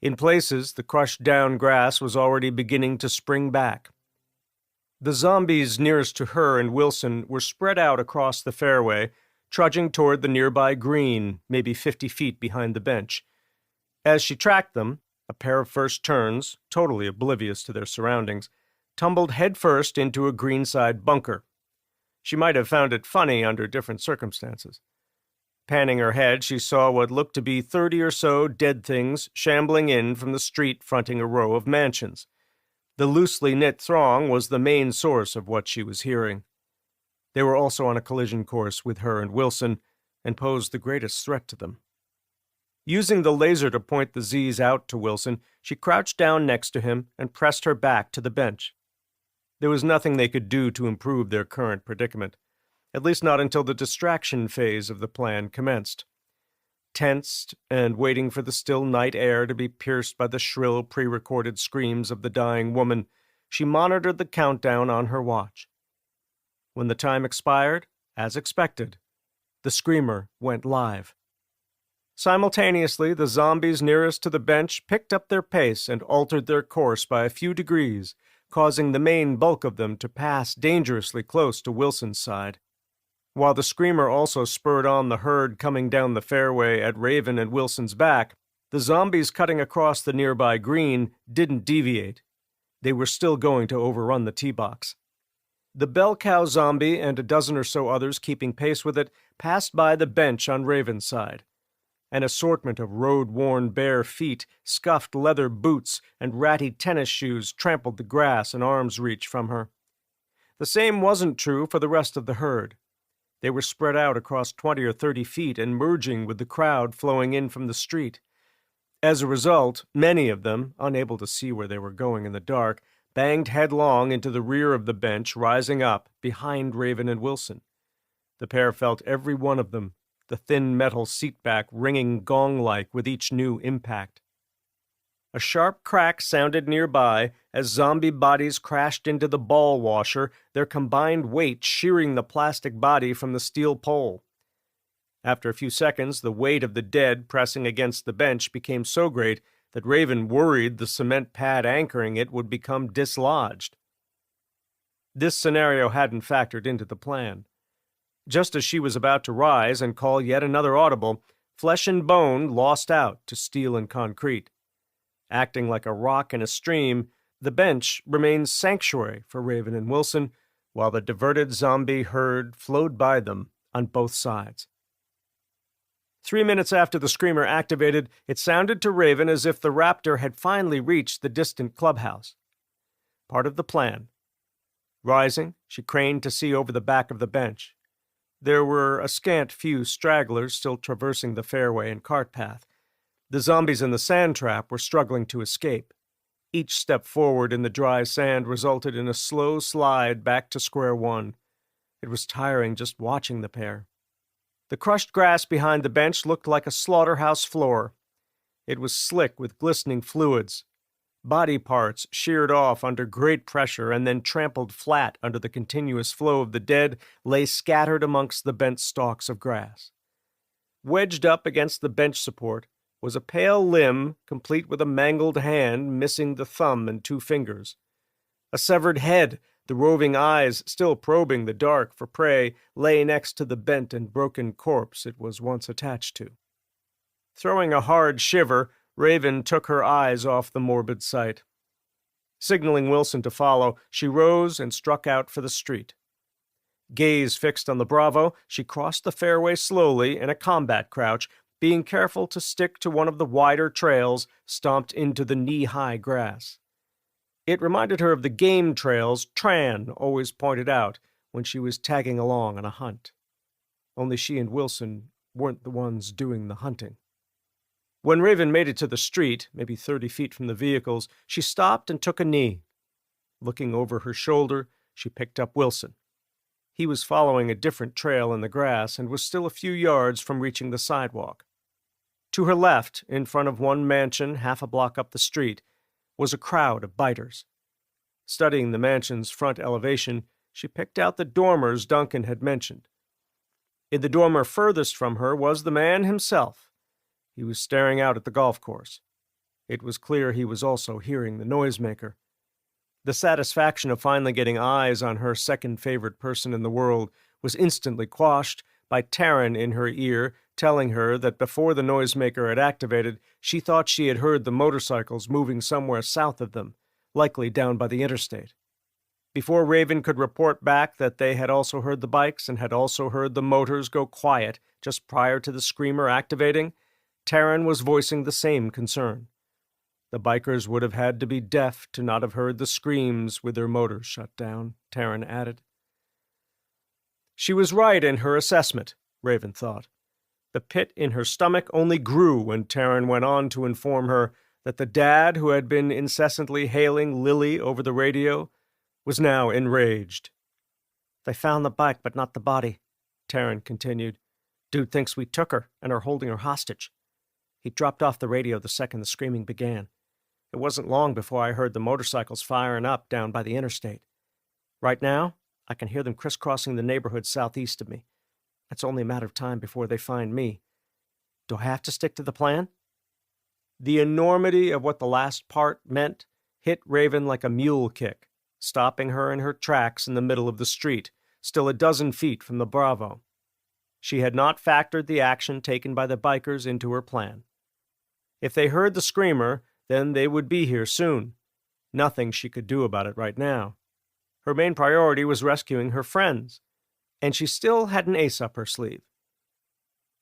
In places, the crushed-down grass was already beginning to spring back. The zombies nearest to her and Wilson were spread out across the fairway, trudging toward the nearby green, maybe 50 feet behind the bench. As she tracked them, a pair of first turns, totally oblivious to their surroundings, tumbled headfirst into a greenside bunker. She might have found it funny under different circumstances. Panning her head, she saw what looked to be 30 or so dead things shambling in from the street fronting a row of mansions. The loosely knit throng was the main source of what she was hearing. They were also on a collision course with her and Wilson, and posed the greatest threat to them. Using the laser to point the Z's out to Wilson, she crouched down next to him and pressed her back to the bench. There was nothing they could do to improve their current predicament, at least not until the distraction phase of the plan commenced. Tensed and waiting for the still night air to be pierced by the shrill pre-recorded screams of the dying woman, she monitored the countdown on her watch. When the time expired, as expected, the screamer went live. Simultaneously, the zombies nearest to the bench picked up their pace and altered their course by a few degrees, causing the main bulk of them to pass dangerously close to Wilson's side. While the screamer also spurred on the herd coming down the fairway at Raven and Wilson's back, the zombies cutting across the nearby green didn't deviate. They were still going to overrun the tee box. The bell cow zombie and a dozen or so others keeping pace with it passed by the bench on Raven's side. An assortment of road-worn bare feet, scuffed leather boots, and ratty tennis shoes trampled the grass an arm's reach from her. The same wasn't true for the rest of the herd. They were spread out across 20 or 30 feet and merging with the crowd flowing in from the street. As a result, many of them, unable to see where they were going in the dark, banged headlong into the rear of the bench, rising up behind Raven and Wilson. The pair felt every one of them, the thin metal seatback ringing gong-like with each new impact. A sharp crack sounded nearby as zombie bodies crashed into the ball washer, their combined weight shearing the plastic body from the steel pole. After a few seconds, the weight of the dead pressing against the bench became so great that Raven worried the cement pad anchoring it would become dislodged. This scenario hadn't factored into the plan. Just as she was about to rise and call yet another audible, flesh and bone lost out to steel and concrete. Acting like a rock in a stream, the bench remained sanctuary for Raven and Wilson, while the diverted zombie herd flowed by them on both sides. 3 minutes after the screamer activated, it sounded to Raven as if the raptor had finally reached the distant clubhouse. Part of the plan. Rising, she craned to see over the back of the bench. There were a scant few stragglers still traversing the fairway and cart path. The zombies in the sand trap were struggling to escape. Each step forward in the dry sand resulted in a slow slide back to square one. It was tiring just watching the pair. The crushed grass behind the bench looked like a slaughterhouse floor. It was slick with glistening fluids. Body parts sheared off under great pressure and then trampled flat under the continuous flow of the dead lay scattered amongst the bent stalks of grass. Wedged up against the bench support was a pale limb complete with a mangled hand missing the thumb and 2 fingers. A severed head, the roving eyes still probing the dark for prey, lay next to the bent and broken corpse it was once attached to. Throwing a hard shiver, Raven took her eyes off the morbid sight. Signaling Wilson to follow, she rose and struck out for the street. Gaze fixed on the Bravo, she crossed the fairway slowly in a combat crouch, being careful to stick to one of the wider trails stomped into the knee-high grass. It reminded her of the game trails Tran always pointed out when she was tagging along on a hunt. Only she and Wilson weren't the ones doing the hunting. When Raven made it to the street, maybe 30 feet from the vehicles, she stopped and took a knee. Looking over her shoulder, she picked up Wilson. He was following a different trail in the grass and was still a few yards from reaching the sidewalk. To her left, in front of one mansion half a block up the street, was a crowd of biters. Studying the mansion's front elevation, she picked out the dormers Duncan had mentioned. In the dormer furthest from her was the man himself. He was staring out at the golf course. It was clear he was also hearing the noisemaker. The satisfaction of finally getting eyes on her second-favorite person in the world was instantly quashed by Taryn in her ear telling her that before the noisemaker had activated, she thought she had heard the motorcycles moving somewhere south of them, likely down by the interstate. Before Raven could report back that they had also heard the bikes and had also heard the motors go quiet just prior to the screamer activating, Taryn was voicing the same concern. The bikers would have had to be deaf to not have heard the screams with their motors shut down, Taryn added. She was right in her assessment, Raven thought. The pit in her stomach only grew when Taryn went on to inform her that the dad who had been incessantly hailing Lily over the radio was now enraged. They found the bike, but not the body, Taryn continued. Dude thinks we took her and are holding her hostage. He dropped off the radio the second the screaming began. It wasn't long before I heard the motorcycles firing up down by the interstate. Right now, I can hear them crisscrossing the neighborhood southeast of me. It's only a matter of time before they find me. Do I have to stick to the plan? The enormity of what the last part meant hit Raven like a mule kick, stopping her in her tracks in the middle of the street, still a dozen feet from the Bravo. She had not factored the action taken by the bikers into her plan. If they heard the screamer, then they would be here soon. Nothing she could do about it right now. Her main priority was rescuing her friends, and she still had an ace up her sleeve.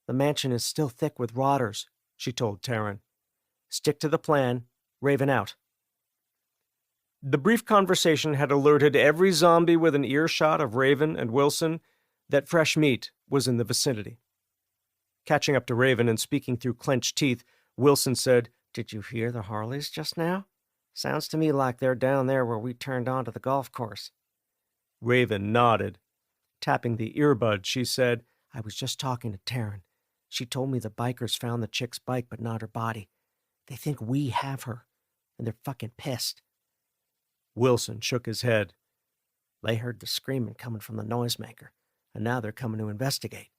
The mansion is still thick with rotters, she told Taryn. Stick to the plan. Raven out. The brief conversation had alerted every zombie within earshot of Raven and Wilson that fresh meat was in the vicinity. Catching up to Raven and speaking through clenched teeth, Wilson said, Did you hear the Harleys just now? Sounds to me like they're down there where we turned onto the golf course. Raven nodded. Tapping the earbud, she said, I was just talking to Taryn. She told me the bikers found the chick's bike but not her body. They think we have her, and they're fucking pissed. Wilson shook his head. They heard the screaming coming from the noisemaker, and now they're coming to investigate.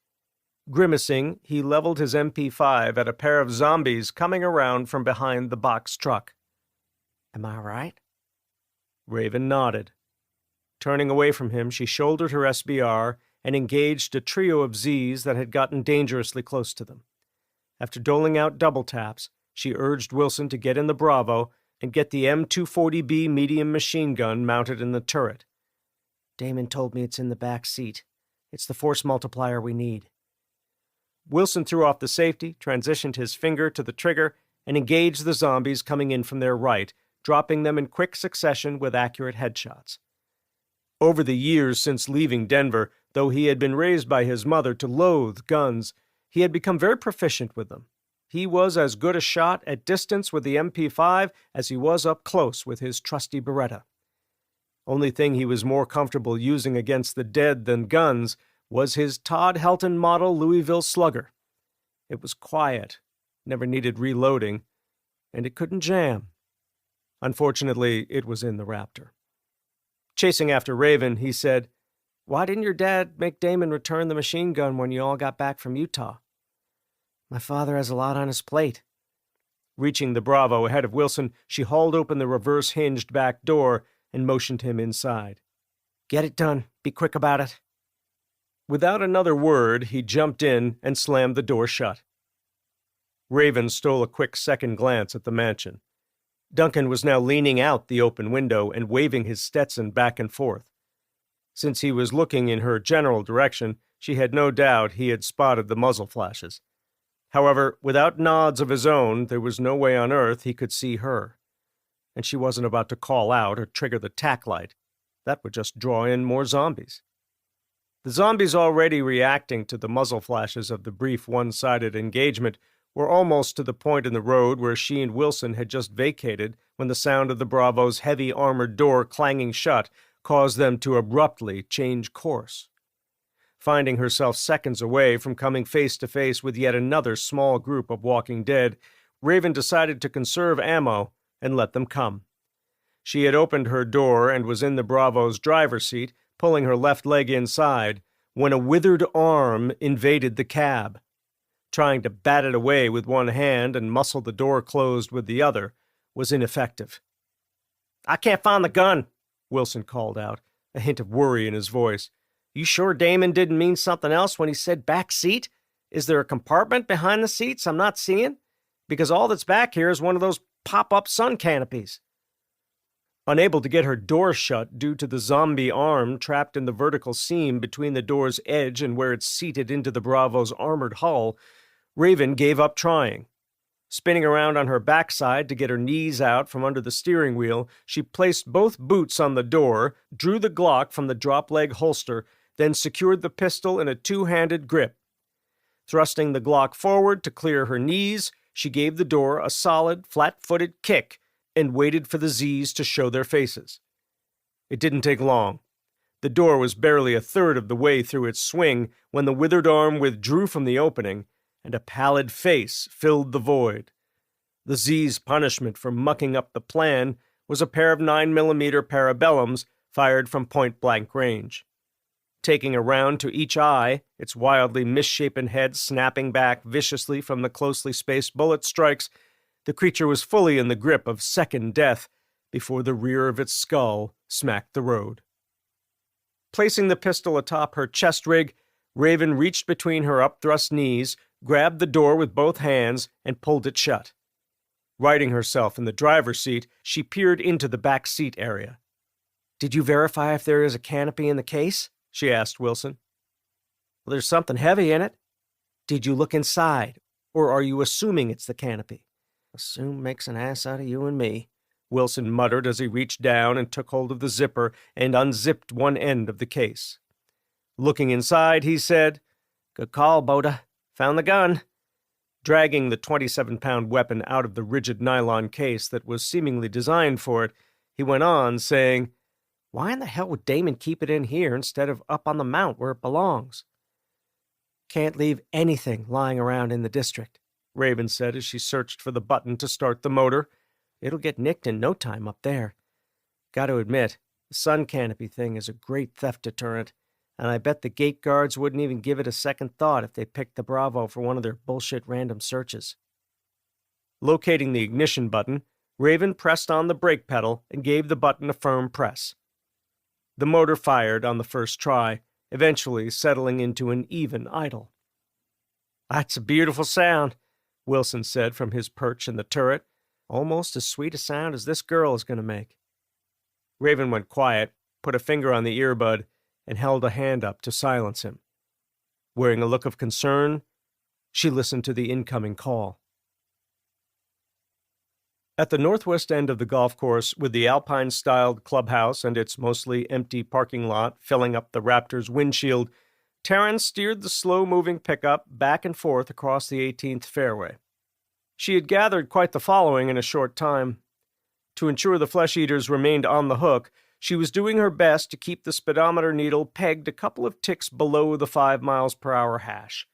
Grimacing, he leveled his MP5 at a pair of zombies coming around from behind the box truck. Am I right? Raven nodded. Turning away from him, she shouldered her SBR and engaged a trio of Zs that had gotten dangerously close to them. After doling out double taps, she urged Wilson to get in the Bravo and get the M240B medium machine gun mounted in the turret. Damon told me it's in the back seat. It's the force multiplier we need. Wilson threw off the safety, transitioned his finger to the trigger, and engaged the zombies coming in from their right, dropping them in quick succession with accurate headshots. Over the years since leaving Denver, though he had been raised by his mother to loathe guns, he had become very proficient with them. He was as good a shot at distance with the MP5 as he was up close with his trusty Beretta. Only thing he was more comfortable using against the dead than guns was his Todd Helton model Louisville Slugger. It was quiet, never needed reloading, and it couldn't jam. Unfortunately, it was in the Raptor. Chasing after Raven, he said, "Why didn't your dad make Damon return the machine gun when you all got back from Utah?" "My father has a lot on his plate." Reaching the Bravo ahead of Wilson, she hauled open the reverse-hinged back door and motioned him inside. "Get it done. Be quick about it." Without another word, he jumped in and slammed the door shut. Raven stole a quick second glance at the mansion. Duncan was now leaning out the open window and waving his Stetson back and forth. Since he was looking in her general direction, she had no doubt he had spotted the muzzle flashes. However, without nods of his own, there was no way on earth he could see her. And she wasn't about to call out or trigger the tack light. That would just draw in more zombies. The zombies already reacting to the muzzle flashes of the brief one-sided engagement were almost to the point in the road where she and Wilson had just vacated when the sound of the Bravo's heavy armored door clanging shut caused them to abruptly change course. Finding herself seconds away from coming face to face with yet another small group of walking dead, Raven decided to conserve ammo and let them come. She had opened her door and was in the Bravo's driver's seat, pulling her left leg inside, when a withered arm invaded the cab. Trying to bat it away with one hand and muscle the door closed with the other was ineffective. "I can't find the gun," Wilson called out, a hint of worry in his voice. "You sure Damon didn't mean something else when he said back seat? Is there a compartment behind the seats I'm not seeing? Because all that's back here is one of those pop-up sun canopies." Unable to get her door shut due to the zombie arm trapped in the vertical seam between the door's edge and where it seated into the Bravo's armored hull, Raven gave up trying. Spinning around on her backside to get her knees out from under the steering wheel, she placed both boots on the door, drew the Glock from the drop-leg holster, then secured the pistol in a two-handed grip. Thrusting the Glock forward to clear her knees, she gave the door a solid, flat-footed kick and waited for the Z's to show their faces. It didn't take long. The door was barely a third of the way through its swing when the withered arm withdrew from the opening, and a pallid face filled the void. The Z's punishment for mucking up the plan was a pair of 9mm parabellums fired from point-blank range. Taking a round to each eye, its wildly misshapen head snapping back viciously from the closely spaced bullet strikes, the creature was fully in the grip of second death before the rear of its skull smacked the road. Placing the pistol atop her chest rig, Raven reached between her upthrust knees, grabbed the door with both hands, and pulled it shut. Righting herself in the driver's seat, she peered into the back seat area. "Did you verify if there is a canopy in the case?" she asked Wilson. "Well, there's something heavy in it." "Did you look inside, or are you assuming it's the canopy?" "Assume makes an ass out of you and me," Wilson muttered as he reached down and took hold of the zipper and unzipped one end of the case. Looking inside, he said, "Good call, Boda. Found the gun." Dragging the 27-pound weapon out of the rigid nylon case that was seemingly designed for it, he went on, saying, "Why in the hell would Damon keep it in here instead of up on the mount where it belongs?" "Can't leave anything lying around in the district," Raven said as she searched for the button to start the motor. "It'll get nicked in no time up there. Got to admit, the sun canopy thing is a great theft deterrent, and I bet the gate guards wouldn't even give it a second thought if they picked the Bravo for one of their bullshit random searches." Locating the ignition button, Raven pressed on the brake pedal and gave the button a firm press. The motor fired on the first try, eventually settling into an even idle. "That's a beautiful sound," Wilson said from his perch in the turret. "Almost as sweet a sound as this girl is going to make." Raven went quiet, put a finger on the earbud, and held a hand up to silence him. Wearing a look of concern, she listened to the incoming call. At the northwest end of the golf course, with the Alpine-styled clubhouse and its mostly empty parking lot filling up the Raptor's windshield, Taryn steered the slow-moving pickup back and forth across the 18th fairway. She had gathered quite the following in a short time. To ensure the flesh-eaters remained on the hook, she was doing her best to keep the speedometer needle pegged a couple of ticks below the 5 miles per hour hash.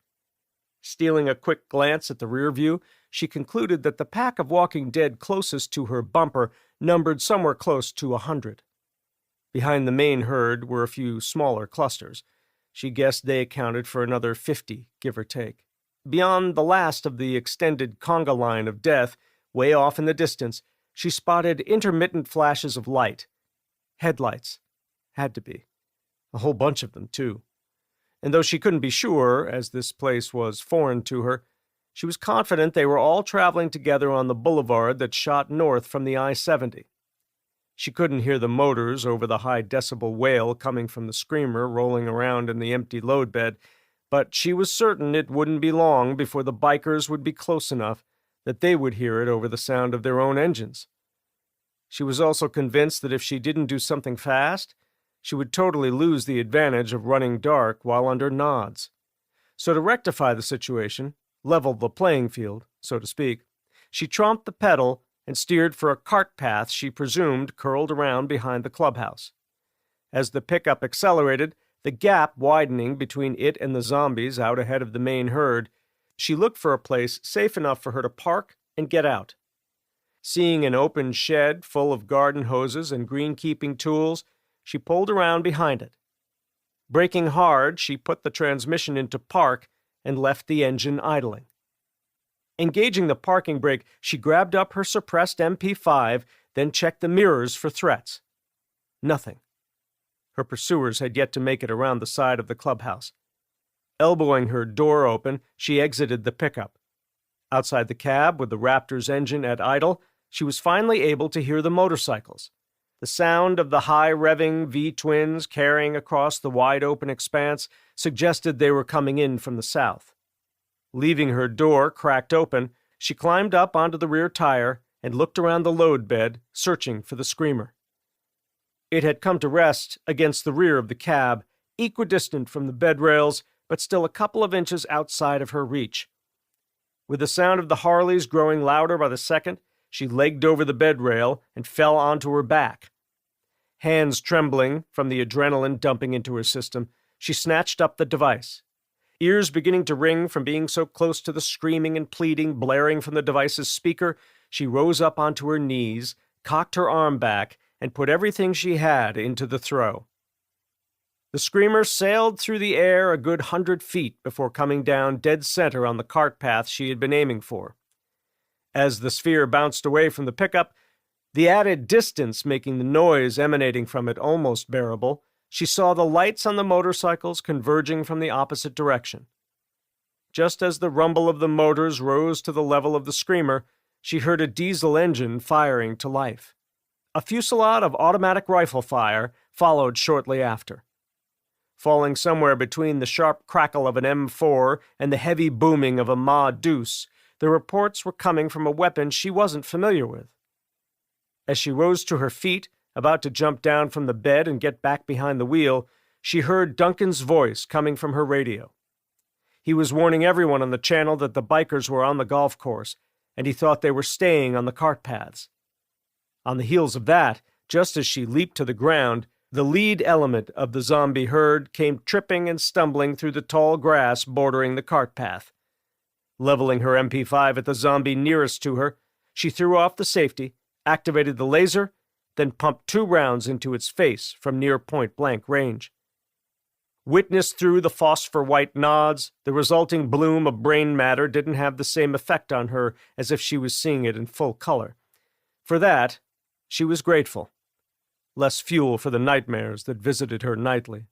Stealing a quick glance at the rear view, she concluded that the pack of walking dead closest to her bumper numbered somewhere close to 100. Behind the main herd were a few smaller clusters. She guessed they accounted for another 50, give or take. Beyond the last of the extended conga line of death, way off in the distance, she spotted intermittent flashes of light. Headlights. Had to be. A whole bunch of them, too. And though she couldn't be sure, as this place was foreign to her, she was confident they were all traveling together on the boulevard that shot north from the I-70. She couldn't hear the motors over the high-decibel wail coming from the screamer rolling around in the empty load bed, but she was certain it wouldn't be long before the bikers would be close enough that they would hear it over the sound of their own engines. She was also convinced that if she didn't do something fast, she would totally lose the advantage of running dark while under nods. So to rectify the situation, level the playing field, so to speak, she tromped the pedal and steered for a cart path she presumed curled around behind the clubhouse. As the pickup accelerated, the gap widening between it and the zombies out ahead of the main herd, she looked for a place safe enough for her to park and get out. Seeing an open shed full of garden hoses and greenkeeping tools, she pulled around behind it. Braking hard, she put the transmission into park and left the engine idling. Engaging the parking brake, she grabbed up her suppressed MP5, then checked the mirrors for threats. Nothing. Her pursuers had yet to make it around the side of the clubhouse. Elbowing her door open, she exited the pickup. Outside the cab, with the Raptor's engine at idle, she was finally able to hear the motorcycles. The sound of the high-revving V-twins carrying across the wide-open expanse suggested they were coming in from the south. Leaving her door cracked open, she climbed up onto the rear tire and looked around the load bed, searching for the screamer. It had come to rest against the rear of the cab, equidistant from the bed rails, but still a couple of inches outside of her reach. With the sound of the Harleys growing louder by the second, she legged over the bed rail and fell onto her back. Hands trembling from the adrenaline dumping into her system, she snatched up the device. Ears beginning to ring from being so close to the screaming and pleading blaring from the device's speaker, she rose up onto her knees, cocked her arm back, and put everything she had into the throw. The screamer sailed through the air a good 100 feet before coming down dead center on the cart path she had been aiming for. As the sphere bounced away from the pickup, the added distance making the noise emanating from it almost bearable, she saw the lights on the motorcycles converging from the opposite direction. Just as the rumble of the motors rose to the level of the screamer, she heard a diesel engine firing to life. A fusillade of automatic rifle fire followed shortly after. Falling somewhere between the sharp crackle of an M4 and the heavy booming of a Ma Deuce, the reports were coming from a weapon she wasn't familiar with. As she rose to her feet, about to jump down from the bed and get back behind the wheel, she heard Duncan's voice coming from her radio. He was warning everyone on the channel that the bikers were on the golf course, and he thought they were staying on the cart paths. On the heels of that, just as she leaped to the ground, the lead element of the zombie herd came tripping and stumbling through the tall grass bordering the cart path. Leveling her MP5 at the zombie nearest to her, she threw off the safety, activated the laser, then pumped 2 rounds into its face from near point-blank range. Witnessed through the phosphor-white nods, the resulting bloom of brain matter didn't have the same effect on her as if she was seeing it in full color. For that, she was grateful. Less fuel for the nightmares that visited her nightly.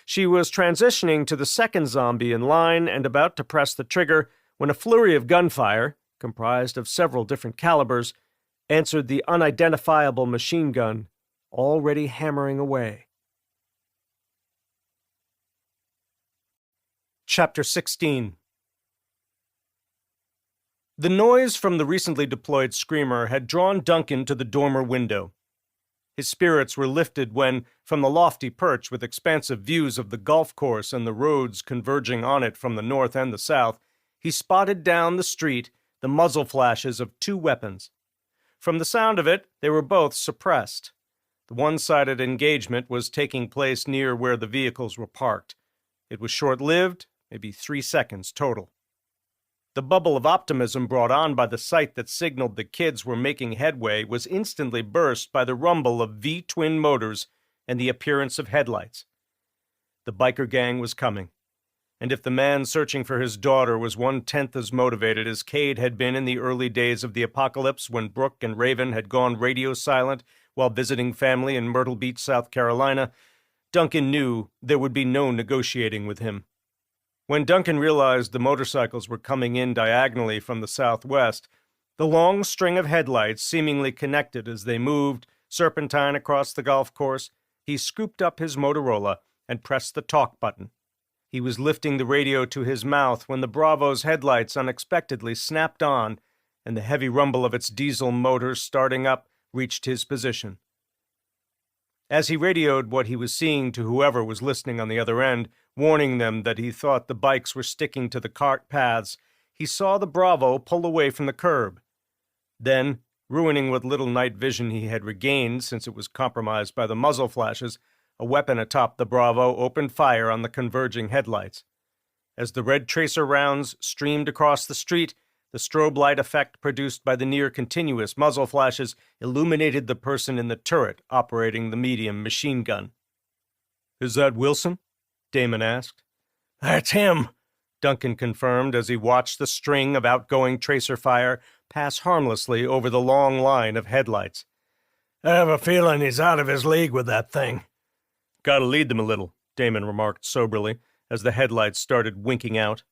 She was transitioning to the second zombie in line and about to press the trigger when a flurry of gunfire, comprised of several different calibers, answered the unidentifiable machine gun, already hammering away. Chapter 16. The noise from the recently deployed screamer had drawn Duncan to the dormer window. His spirits were lifted when, from the lofty perch with expansive views of the golf course and the roads converging on it from the north and the south, he spotted down the street the muzzle flashes of two weapons. From the sound of it, they were both suppressed. The one-sided engagement was taking place near where the vehicles were parked. It was short-lived, maybe 3 seconds total. The bubble of optimism brought on by the sight that signaled the kids were making headway was instantly burst by the rumble of V-twin motors and the appearance of headlights. The biker gang was coming, and if the man searching for his daughter was 1/10 as motivated as Cade had been in the early days of the apocalypse when Brooke and Raven had gone radio silent while visiting family in Myrtle Beach, South Carolina, Duncan knew there would be no negotiating with him. When Duncan realized the motorcycles were coming in diagonally from the southwest, the long string of headlights seemingly connected as they moved, serpentine across the golf course, he scooped up his Motorola and pressed the talk button. He was lifting the radio to his mouth when the Bravo's headlights unexpectedly snapped on, and the heavy rumble of its diesel motor starting up reached his position. As he radioed what he was seeing to whoever was listening on the other end, warning them that he thought the bikes were sticking to the cart paths, he saw the Bravo pull away from the curb. Then, ruining what little night vision he had regained since it was compromised by the muzzle flashes, a weapon atop the Bravo opened fire on the converging headlights. As the red tracer rounds streamed across the street, the strobe light effect produced by the near-continuous muzzle flashes illuminated the person in the turret operating the medium machine gun. "Is that Wilson?" Damon asked. "That's him," Duncan confirmed as he watched the string of outgoing tracer fire pass harmlessly over the long line of headlights. "I have a feeling he's out of his league with that thing." "Gotta lead them a little," Damon remarked soberly as the headlights started winking out.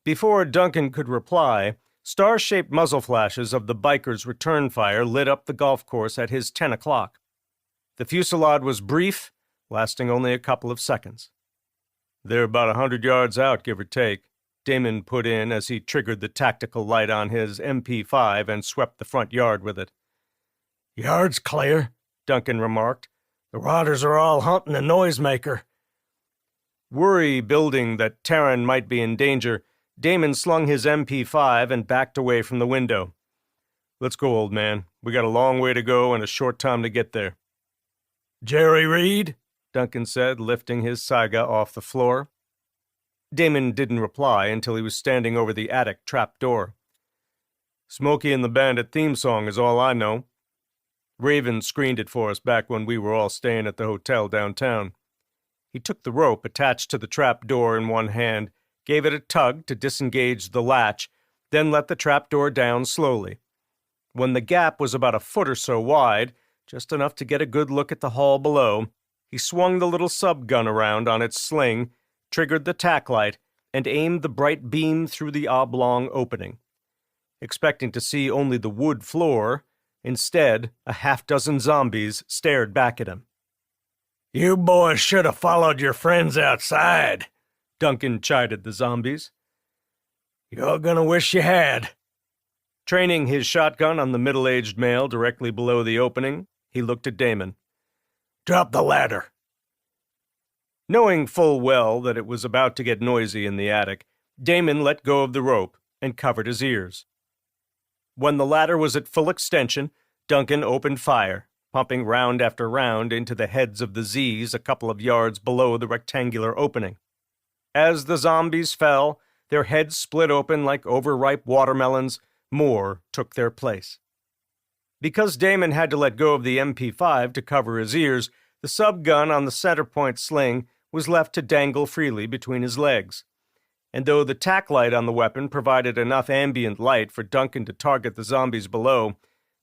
Before Duncan could reply, star-shaped muzzle flashes of the bikers' return fire lit up the golf course at his 10 o'clock. The fusillade was brief, lasting only a couple of seconds. "They're about 100 yards out, give or take," Damon put in as he triggered the tactical light on his MP5 and swept the front yard with it. "Yard's clear," Duncan remarked. "The riders are all hunting a noisemaker." Worry building that Taryn might be in danger, Damon slung his MP5 and backed away from the window. "Let's go, old man. We got a long way to go and a short time to get there." "Jerry Reed?" Duncan said, lifting his saga off the floor. Damon didn't reply until he was standing over the attic trap door. "Smokey and the Bandit theme song is all I know. Raven screened it for us back when we were all staying at the hotel downtown." He took the rope attached to the trap door in one hand, gave it a tug to disengage the latch, then let the trap door down slowly. When the gap was about a foot or so wide, just enough to get a good look at the hall below, he swung the little sub-gun around on its sling, triggered the tack light, and aimed the bright beam through the oblong opening. Expecting to see only the wood floor, instead, a half-dozen zombies stared back at him. "You boys should have followed your friends outside," Duncan chided the zombies. "You're gonna wish you had." Training his shotgun on the middle-aged male directly below the opening, he looked at Damon. "Drop the ladder." Knowing full well that it was about to get noisy in the attic, Damon let go of the rope and covered his ears. When the ladder was at full extension, Duncan opened fire, pumping round after round into the heads of the Z's a couple of yards below the rectangular opening. As the zombies fell, their heads split open like overripe watermelons. More took their place. Because Damon had to let go of the MP5 to cover his ears, the sub-gun on the center point sling was left to dangle freely between his legs. And though the tack light on the weapon provided enough ambient light for Duncan to target the zombies below,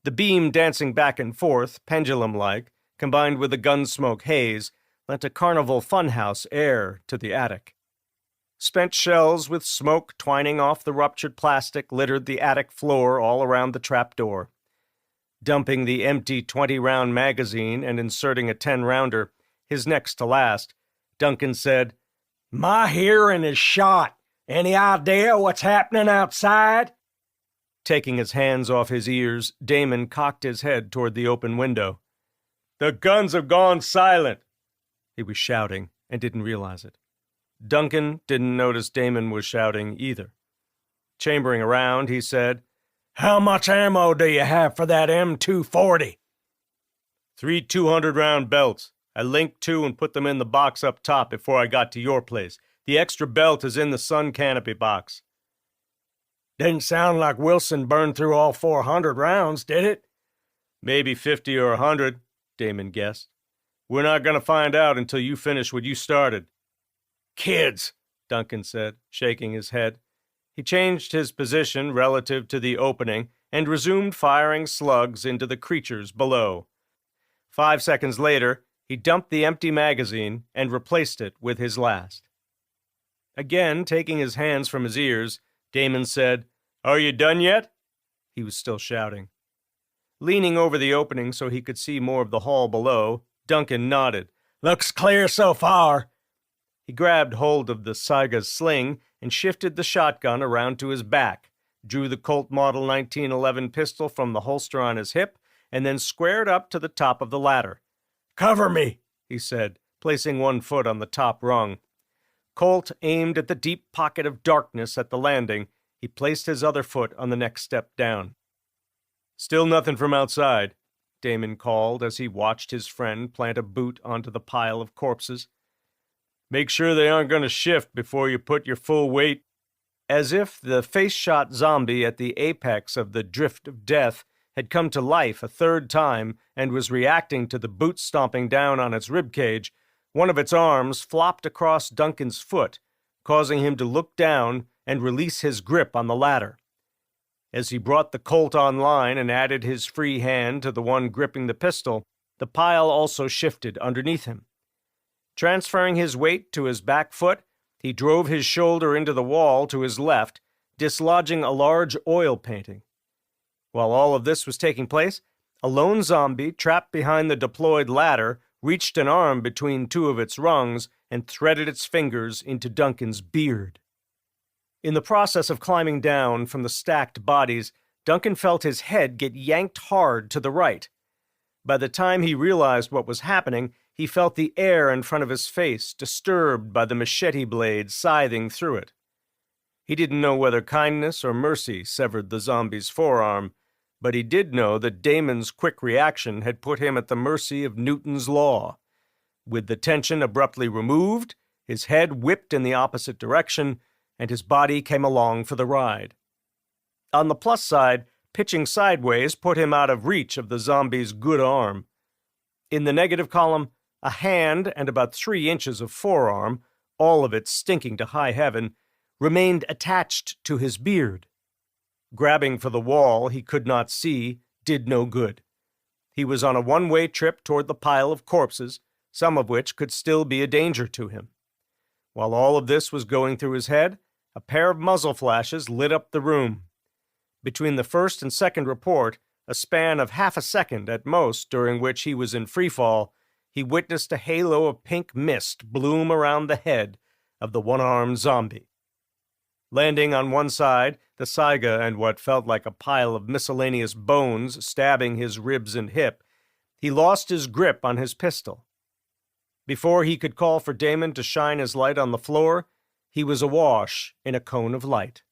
the beam dancing back and forth, pendulum-like, combined with the gunsmoke haze, lent a carnival funhouse air to the attic. Spent shells with smoke twining off the ruptured plastic littered the attic floor all around the trapdoor. Dumping the empty 20-round magazine and inserting a 10-rounder, his next to last, Duncan said, "My hearing is shot. Any idea what's happening outside?" Taking his hands off his ears, Damon cocked his head toward the open window. "The guns have gone silent!" He was shouting and didn't realize it. Duncan didn't notice Damon was shouting either. Chambering around, he said, "How much ammo do you have for that M240? 3 200-round belts. I linked 2 and put them in the box up top before I got to your place. The extra belt is in the sun canopy box." Didn't sound like Wilson burned through all 400 rounds, did it? "Maybe 50 or 100, Damon guessed. "We're not going to find out until you finish what you started." "Kids," Duncan said, shaking his head. He changed his position relative to the opening and resumed firing slugs into the creatures below. 5 seconds later, he dumped the empty magazine and replaced it with his last. Again, taking his hands from his ears, Damon said, "Are you done yet?" He was still shouting. Leaning over the opening so he could see more of the hall below, Duncan nodded. "Looks clear so far." He grabbed hold of the Saga's sling and shifted the shotgun around to his back, drew the Colt Model 1911 pistol from the holster on his hip, and then squared up to the top of the ladder. "Cover me," he said, placing one foot on the top rung. Colt aimed at the deep pocket of darkness at the landing. He placed his other foot on the next step down. "Still nothing from outside," Damon called as he watched his friend plant a boot onto the pile of corpses. "Make sure they aren't going to shift before you put your full weight." As if the face-shot zombie at the apex of the drift of death had come to life a third time and was reacting to the boot stomping down on its ribcage, one of its arms flopped across Duncan's foot, causing him to look down and release his grip on the ladder. As he brought the Colt online and added his free hand to the one gripping the pistol, the pile also shifted underneath him. Transferring his weight to his back foot, he drove his shoulder into the wall to his left, dislodging a large oil painting. While all of this was taking place, a lone zombie trapped behind the deployed ladder reached an arm between 2 of its rungs and threaded its fingers into Duncan's beard. In the process of climbing down from the stacked bodies, Duncan felt his head get yanked hard to the right. By the time he realized what was happening, he felt the air in front of his face disturbed by the machete blade scything through it. He didn't know whether kindness or mercy severed the zombie's forearm, but he did know that Damon's quick reaction had put him at the mercy of Newton's law. With the tension abruptly removed, his head whipped in the opposite direction, and his body came along for the ride. On the plus side, pitching sideways put him out of reach of the zombie's good arm. In the negative column, a hand and about 3 inches of forearm, all of it stinking to high heaven, remained attached to his beard. Grabbing for the wall he could not see did no good. He was on a one-way trip toward the pile of corpses, some of which could still be a danger to him. While all of this was going through his head, a pair of muzzle flashes lit up the room. Between the first and second report, a span of half a second at most during which he was in freefall, he witnessed a halo of pink mist bloom around the head of the one-armed zombie. Landing on one side, the saga and what felt like a pile of miscellaneous bones stabbing his ribs and hip, he lost his grip on his pistol. Before he could call for Damon to shine his light on the floor, he was awash in a cone of light.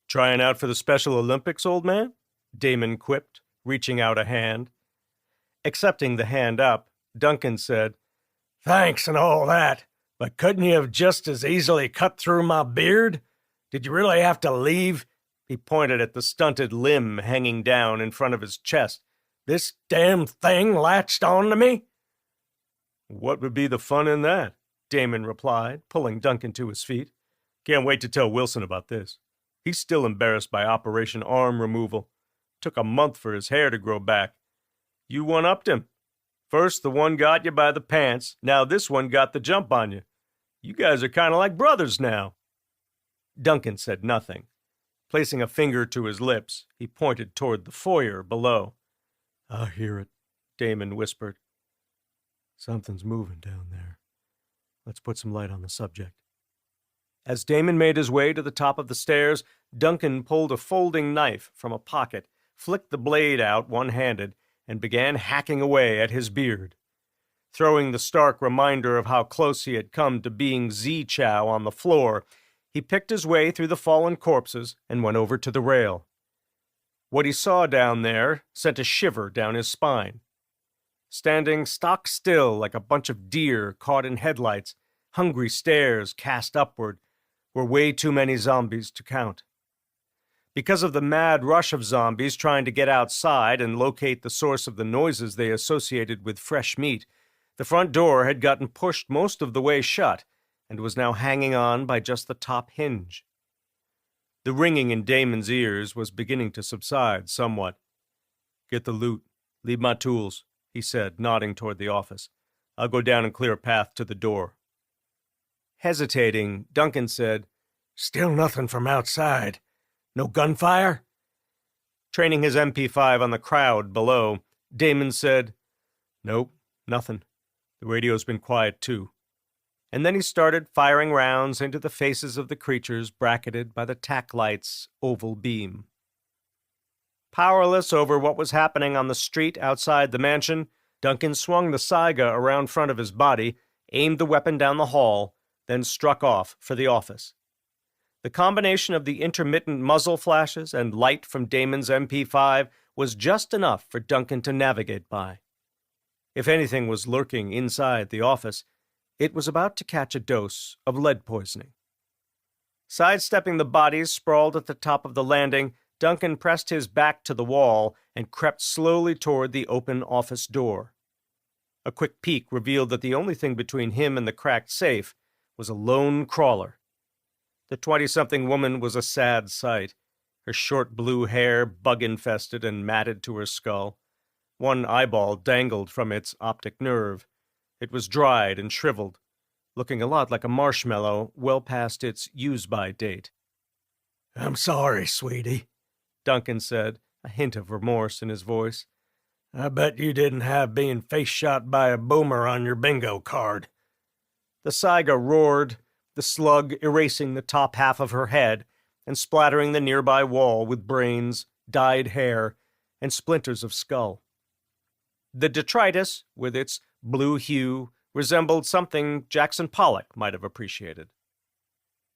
"Trying out for the Special Olympics, old man?" Damon quipped, reaching out a hand. Accepting the hand up, Duncan said, "Thanks and all that, but couldn't you have just as easily cut through my beard? Did you really have to leave?" He pointed at the stunted limb hanging down in front of his chest. "This damn thing latched on to me?" "What would be the fun in that?" Damon replied, pulling Duncan to his feet. "Can't wait to tell Wilson about this. He's still embarrassed by Operation Arm Removal. Took a month for his hair to grow back. You one-upped him. First the one got you by the pants, now this one got the jump on you. You guys are kind of like brothers now." Duncan said nothing. Placing a finger to his lips, he pointed toward the foyer below. "I hear it," Damon whispered. "Something's moving down there. Let's put some light on the subject." As Damon made his way to the top of the stairs, Duncan pulled a folding knife from a pocket, flicked the blade out one-handed, and began hacking away at his beard. Throwing the stark reminder of how close he had come to being Z-Chow on the floor, he picked his way through the fallen corpses and went over to the rail. What he saw down there sent a shiver down his spine. Standing stock still like a bunch of deer caught in headlights, hungry stares cast upward, were way too many zombies to count. Because of the mad rush of zombies trying to get outside and locate the source of the noises they associated with fresh meat, the front door had gotten pushed most of the way shut and was now hanging on by just the top hinge. The ringing in Damon's ears was beginning to subside somewhat. "Get the loot. Leave my tools," he said, nodding toward the office. "I'll go down and clear a path to the door." Hesitating, Duncan said, "Still nothing from outside. No gunfire?" Training his MP5 on the crowd below, Damon said, "Nope, nothing. The radio's been quiet, too." And then he started firing rounds into the faces of the creatures bracketed by the tack light's oval beam. Powerless over what was happening on the street outside the mansion, Duncan swung the saga around front of his body, aimed the weapon down the hall, then struck off for the office. The combination of the intermittent muzzle flashes and light from Damon's MP5 was just enough for Duncan to navigate by. If anything was lurking inside the office, it was about to catch a dose of lead poisoning. Sidestepping the bodies sprawled at the top of the landing, Duncan pressed his back to the wall and crept slowly toward the open office door. A quick peek revealed that the only thing between him and the cracked safe was a lone crawler. The 20-something woman was a sad sight, her short blue hair bug-infested and matted to her skull. One eyeball dangled from its optic nerve. It was dried and shriveled, looking a lot like a marshmallow well past its use-by date. "I'm sorry, sweetie," Duncan said, a hint of remorse in his voice. "I bet you didn't have being face-shot by a boomer on your bingo card." The saga roared, the slug erasing the top half of her head and splattering the nearby wall with brains, dyed hair, and splinters of skull. The detritus, with its blue hue, resembled something Jackson Pollock might have appreciated.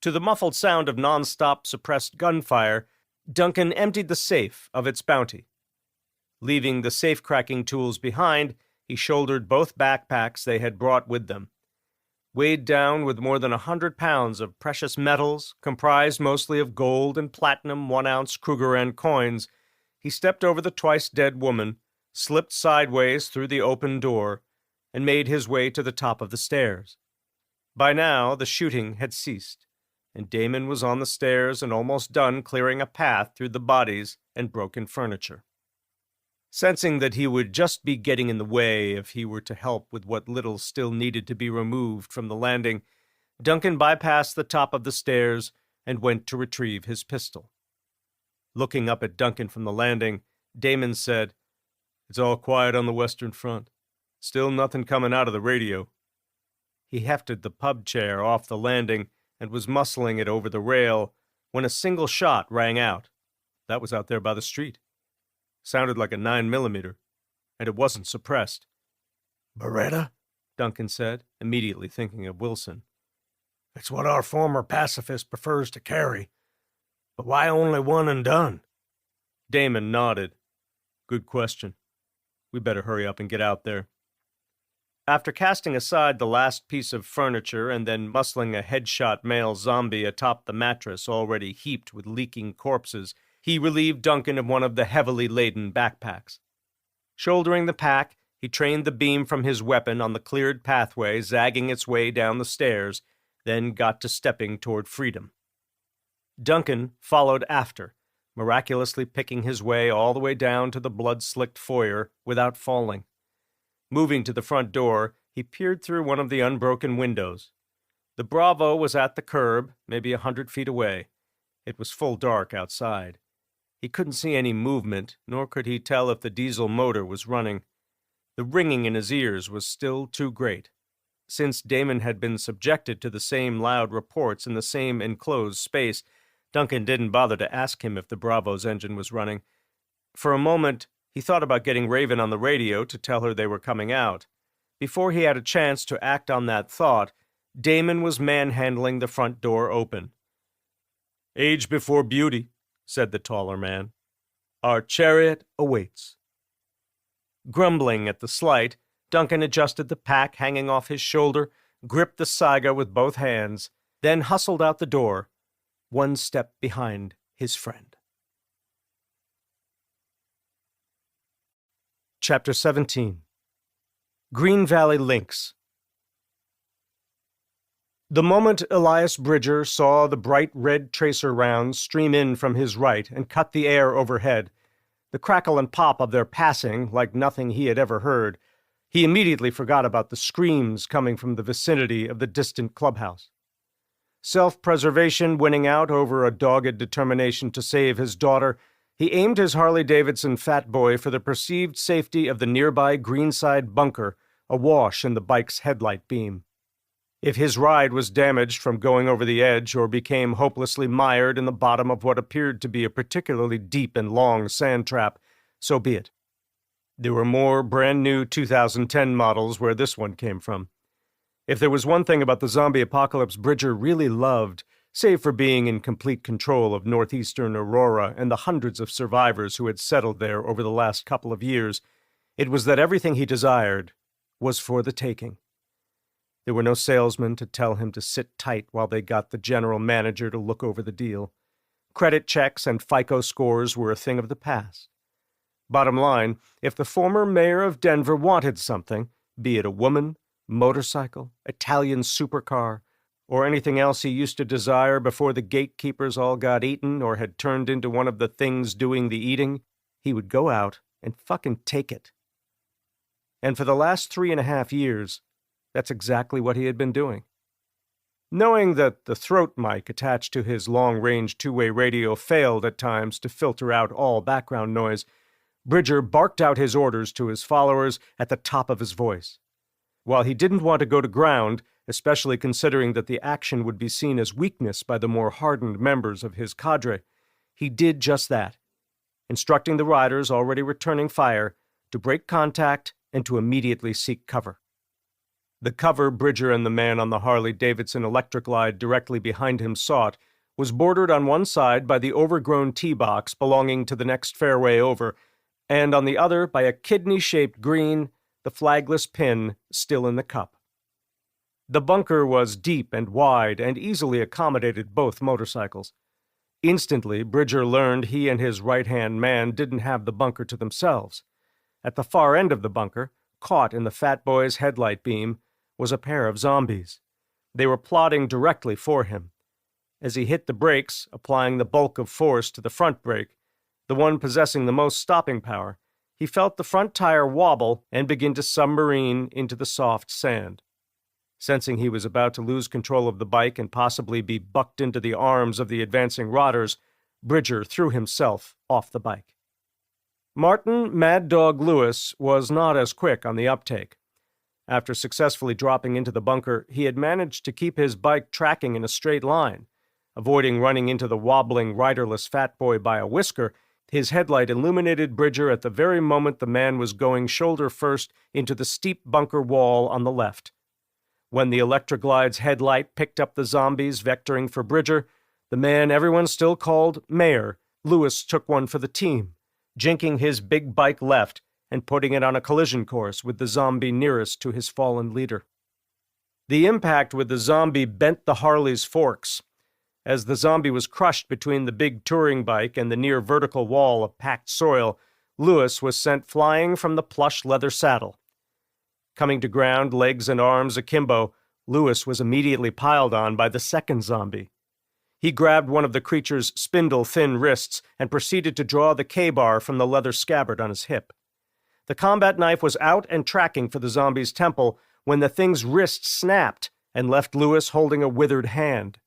To the muffled sound of non-stop suppressed gunfire, Duncan emptied the safe of its bounty. Leaving the safe-cracking tools behind, he shouldered both backpacks they had brought with them. Weighed down with more than 100 pounds of precious metals, comprised mostly of gold and platinum 1-ounce Krugerrand coins, he stepped over the twice-dead woman, slipped sideways through the open door, and made his way to the top of the stairs. By now, the shooting had ceased, and Damon was on the stairs and almost done clearing a path through the bodies and broken furniture. Sensing that he would just be getting in the way if he were to help with what little still needed to be removed from the landing, Duncan bypassed the top of the stairs and went to retrieve his pistol. Looking up at Duncan from the landing, Damon said, "It's all quiet on the Western Front. Still nothing coming out of the radio." He hefted the pub chair off the landing and was muscling it over the rail when a single shot rang out. That was out there by the street. Sounded like a 9mm, and it wasn't suppressed. "Beretta?" Duncan said, immediately thinking of Wilson. "It's what our former pacifist prefers to carry. But why only one and done?" Damon nodded. "Good question. We better hurry up and get out there." After casting aside the last piece of furniture and then muscling a headshot male zombie atop the mattress already heaped with leaking corpses, he relieved Duncan of one of the heavily laden backpacks. Shouldering the pack, he trained the beam from his weapon on the cleared pathway zagging its way down the stairs, then got to stepping toward freedom. Duncan followed after, miraculously picking his way all the way down to the blood-slicked foyer without falling. Moving to the front door, he peered through one of the unbroken windows. The Bravo was at the curb, maybe 100 feet away. It was full dark outside. He couldn't see any movement, nor could he tell if the diesel motor was running. The ringing in his ears was still too great. Since Damon had been subjected to the same loud reports in the same enclosed space, Duncan didn't bother to ask him if the Bravo's engine was running. For a moment, he thought about getting Raven on the radio to tell her they were coming out. Before he had a chance to act on that thought, Damon was manhandling the front door open. "Age before beauty," said the taller man. "Our chariot awaits." Grumbling at the slight, Duncan adjusted the pack hanging off his shoulder, gripped the saga with both hands, then hustled out the door, one step behind his friend. Chapter 17. Green Valley Links. The moment Elias Bridger saw the bright red tracer rounds stream in from his right and cut the air overhead, the crackle and pop of their passing like nothing he had ever heard, he immediately forgot about the screams coming from the vicinity of the distant clubhouse. Self-preservation winning out over a dogged determination to save his daughter, he aimed his Harley-Davidson Fat Boy for the perceived safety of the nearby Greenside bunker, awash in the bike's headlight beam. If his ride was damaged from going over the edge or became hopelessly mired in the bottom of what appeared to be a particularly deep and long sand trap, so be it. There were more brand-new 2010 models where this one came from. If there was one thing about the zombie apocalypse Bridger really loved, save for being in complete control of northeastern Aurora and the hundreds of survivors who had settled there over the last couple of years, it was that everything he desired was for the taking. There were no salesmen to tell him to sit tight while they got the general manager to look over the deal. Credit checks and FICO scores were a thing of the past. Bottom line, if the former mayor of Denver wanted something, be it a woman, motorcycle, Italian supercar, or anything else he used to desire before the gatekeepers all got eaten or had turned into one of the things doing the eating, he would go out and fucking take it. And for the last 3.5 years, that's exactly what he had been doing. Knowing that the throat mic attached to his long-range two-way radio failed at times to filter out all background noise, Bridger barked out his orders to his followers at the top of his voice. While he didn't want to go to ground, especially considering that the action would be seen as weakness by the more hardened members of his cadre, he did just that, instructing the riders already returning fire to break contact and to immediately seek cover. The cover Bridger and the man on the Harley-Davidson electric glide directly behind him sought was bordered on one side by the overgrown tee box belonging to the next fairway over, and on the other by a kidney-shaped green, the flagless pin still in the cup. The bunker was deep and wide and easily accommodated both motorcycles. Instantly, Bridger learned he and his right-hand man didn't have the bunker to themselves. At the far end of the bunker, caught in the Fat Boy's headlight beam, was a pair of zombies. They were plodding directly for him. As he hit the brakes, applying the bulk of force to the front brake, the one possessing the most stopping power, he felt the front tire wobble and begin to submarine into the soft sand. Sensing he was about to lose control of the bike and possibly be bucked into the arms of the advancing rotters, Bridger threw himself off the bike. Martin Mad Dog Lewis was not as quick on the uptake. After successfully dropping into the bunker, he had managed to keep his bike tracking in a straight line. Avoiding running into the wobbling, riderless Fat Boy by a whisker, his headlight illuminated Bridger at the very moment the man was going shoulder first into the steep bunker wall on the left. When the Electroglide's headlight picked up the zombies vectoring for Bridger, the man everyone still called Mayor, Lewis took one for the team, jinking his big bike left and putting it on a collision course with the zombie nearest to his fallen leader. The impact with the zombie bent the Harley's forks. As the zombie was crushed between the big touring bike and the near vertical wall of packed soil, Lewis was sent flying from the plush leather saddle. Coming to ground, legs and arms akimbo, Lewis was immediately piled on by the second zombie. He grabbed one of the creature's spindle-thin wrists and proceeded to draw the K-bar from the leather scabbard on his hip. The combat knife was out and tracking for the zombie's temple when the thing's wrist snapped and left Lewis holding a withered hand.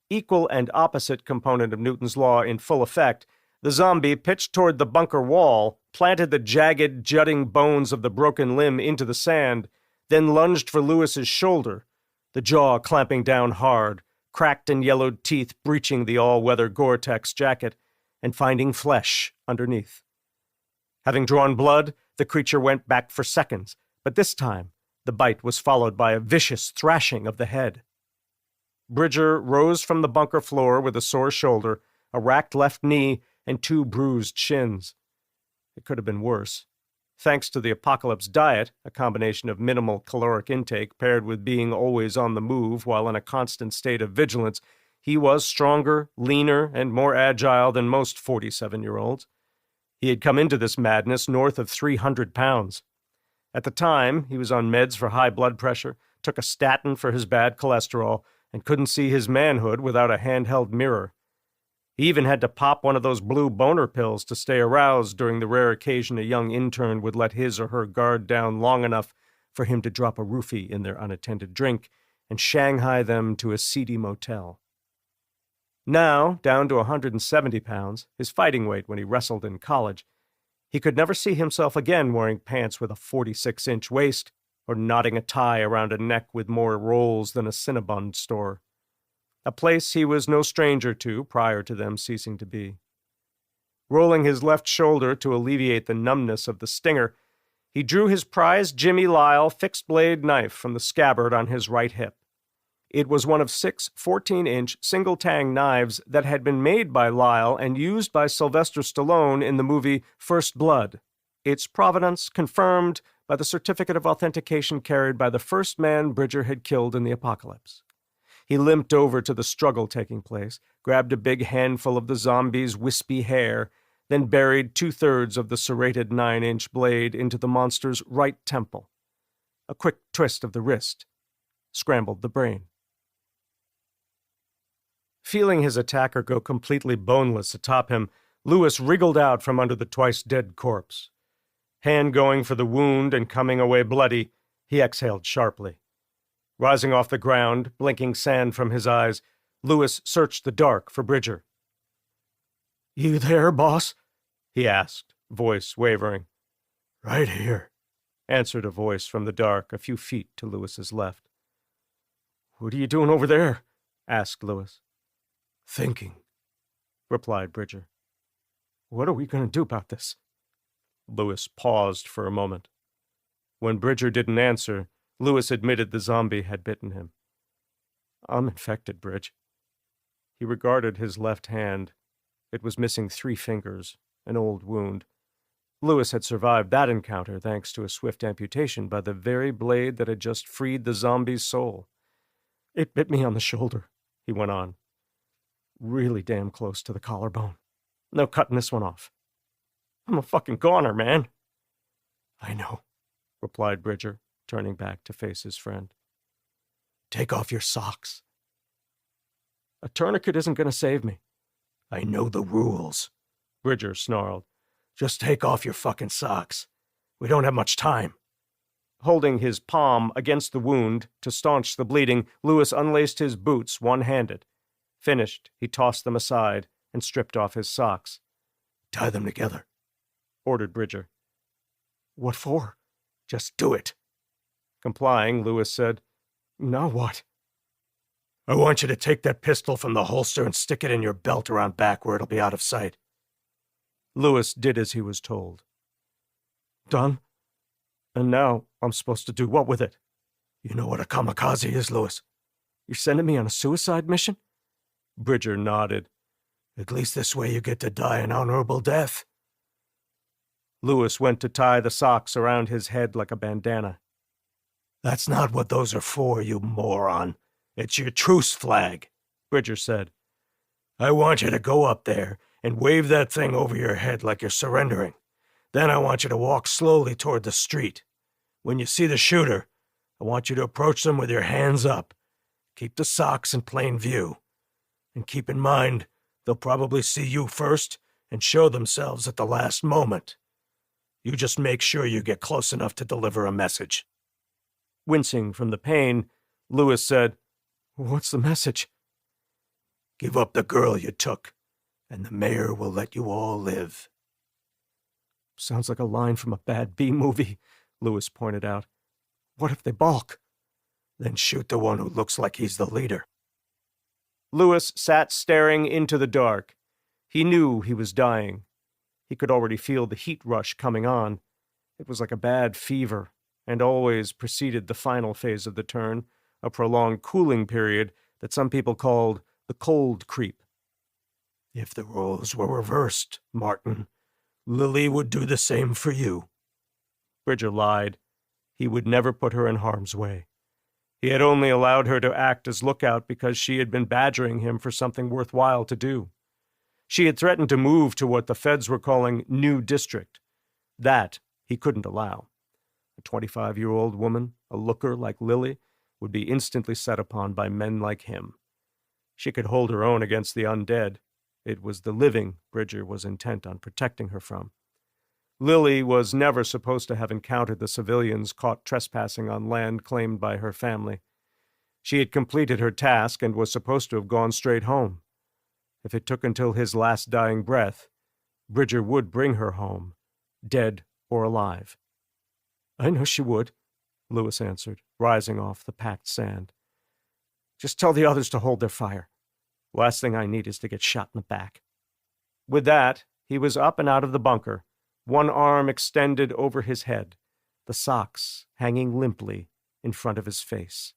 Equal and opposite component of Newton's law in full effect, the zombie pitched toward the bunker wall, planted the jagged, jutting bones of the broken limb into the sand, then lunged for Lewis's shoulder, the jaw clamping down hard, cracked and yellowed teeth breaching the all-weather Gore-Tex jacket, and finding flesh underneath. Having drawn blood, the creature went back for seconds, but this time the bite was followed by a vicious thrashing of the head. Bridger rose from the bunker floor with a sore shoulder, a racked left knee, and 2 bruised shins. It could have been worse. Thanks to the Apocalypse diet, a combination of minimal caloric intake paired with being always on the move while in a constant state of vigilance, he was stronger, leaner, and more agile than most 47-year-olds. He had come into this madness north of 300 pounds. At the time, he was on meds for high blood pressure, took a statin for his bad cholesterol, and couldn't see his manhood without a handheld mirror. He even had to pop one of those blue boner pills to stay aroused during the rare occasion a young intern would let his or her guard down long enough for him to drop a roofie in their unattended drink and shanghai them to a seedy motel. Now, down to 170 pounds, his fighting weight when he wrestled in college, he could never see himself again wearing pants with a 46-inch waist or knotting a tie around a neck with more rolls than a Cinnabon store. A place he was no stranger to prior to them ceasing to be. Rolling his left shoulder to alleviate the numbness of the stinger, he drew his prized Jimmy Lyle fixed-blade knife from the scabbard on his right hip. It was one of 6 14-inch single-tang knives that had been made by Lyle and used by Sylvester Stallone in the movie First Blood, its provenance confirmed by the certificate of authentication carried by the first man Bridger had killed in the apocalypse. He limped over to the struggle taking place, grabbed a big handful of the zombie's wispy hair, then buried 2/3 of the serrated 9-inch blade into the monster's right temple. A quick twist of the wrist scrambled the brain. Feeling his attacker go completely boneless atop him, Lewis wriggled out from under the twice-dead corpse. Hand going for the wound and coming away bloody, he exhaled sharply. Rising off the ground, blinking sand from his eyes, Lewis searched the dark for Bridger. "You there, boss?" he asked, voice wavering. "Right here," answered a voice from the dark a few feet to Lewis's left. "What are you doing over there?" asked Lewis. "Thinking," replied Bridger. "What are we going to do about this?" Lewis paused for a moment. When Bridger didn't answer, Lewis admitted the zombie had bitten him. "I'm infected, Bridge." He regarded his left hand. It was missing 3 fingers, an old wound. Lewis had survived that encounter thanks to a swift amputation by the very blade that had just freed the zombie's soul. "It bit me on the shoulder," he went on. "Really damn close to the collarbone. No cutting this one off. I'm a fucking goner, man." "I know," replied Bridger, turning back to face his friend. "Take off your socks." "A tourniquet isn't going to save me." "I know the rules," Bridger snarled. "Just take off your fucking socks. We don't have much time." Holding his palm against the wound to staunch the bleeding, Lewis unlaced his boots one-handed. Finished, he tossed them aside and stripped off his socks. "Tie them together," ordered Bridger. "What for?" "Just do it." Complying, Lewis said, "Now what?" "I want you to take that pistol from the holster and stick it in your belt around back where it'll be out of sight." Lewis did as he was told. "Done? And now I'm supposed to do what with it?" "You know what a kamikaze is, Lewis?" "You're sending me on a suicide mission?" Bridger nodded. "At least this way you get to die an honorable death." Lewis went to tie the socks around his head like a bandana. "That's not what those are for, you moron. It's your truce flag," Bridger said. "I want you to go up there and wave that thing over your head like you're surrendering. Then I want you to walk slowly toward the street. When you see the shooter, I want you to approach them with your hands up. Keep the socks in plain view. And keep in mind, they'll probably see you first and show themselves at the last moment. You just make sure you get close enough to deliver a message." Wincing from the pain, Lewis said, "What's the message?" "Give up the girl you took, and the mayor will let you all live." "Sounds like a line from a bad B-movie," Lewis pointed out. What if they balk? Then shoot the one who looks like he's the leader. Lewis sat staring into the dark. He knew he was dying. He could already feel the heat rush coming on. It was like a bad fever, and always preceded the final phase of the turn, a prolonged cooling period that some people called the cold creep. If the roles were reversed, Martin, Lily would do the same for you. Bridger lied. He would never put her in harm's way. He had only allowed her to act as lookout because she had been badgering him for something worthwhile to do. She had threatened to move to what the feds were calling New District. That he couldn't allow. A 25-year-old woman, a looker like Lily, would be instantly set upon by men like him. She could hold her own against the undead. It was the living Bridger was intent on protecting her from. Lily was never supposed to have encountered the civilians caught trespassing on land claimed by her family. She had completed her task and was supposed to have gone straight home. If it took until his last dying breath, Bridger would bring her home, dead or alive. I know she would, Lewis answered, rising off the packed sand. Just tell the others to hold their fire. Last thing I need is to get shot in the back. With that, he was up and out of the bunker, one arm extended over his head, the socks hanging limply in front of his face.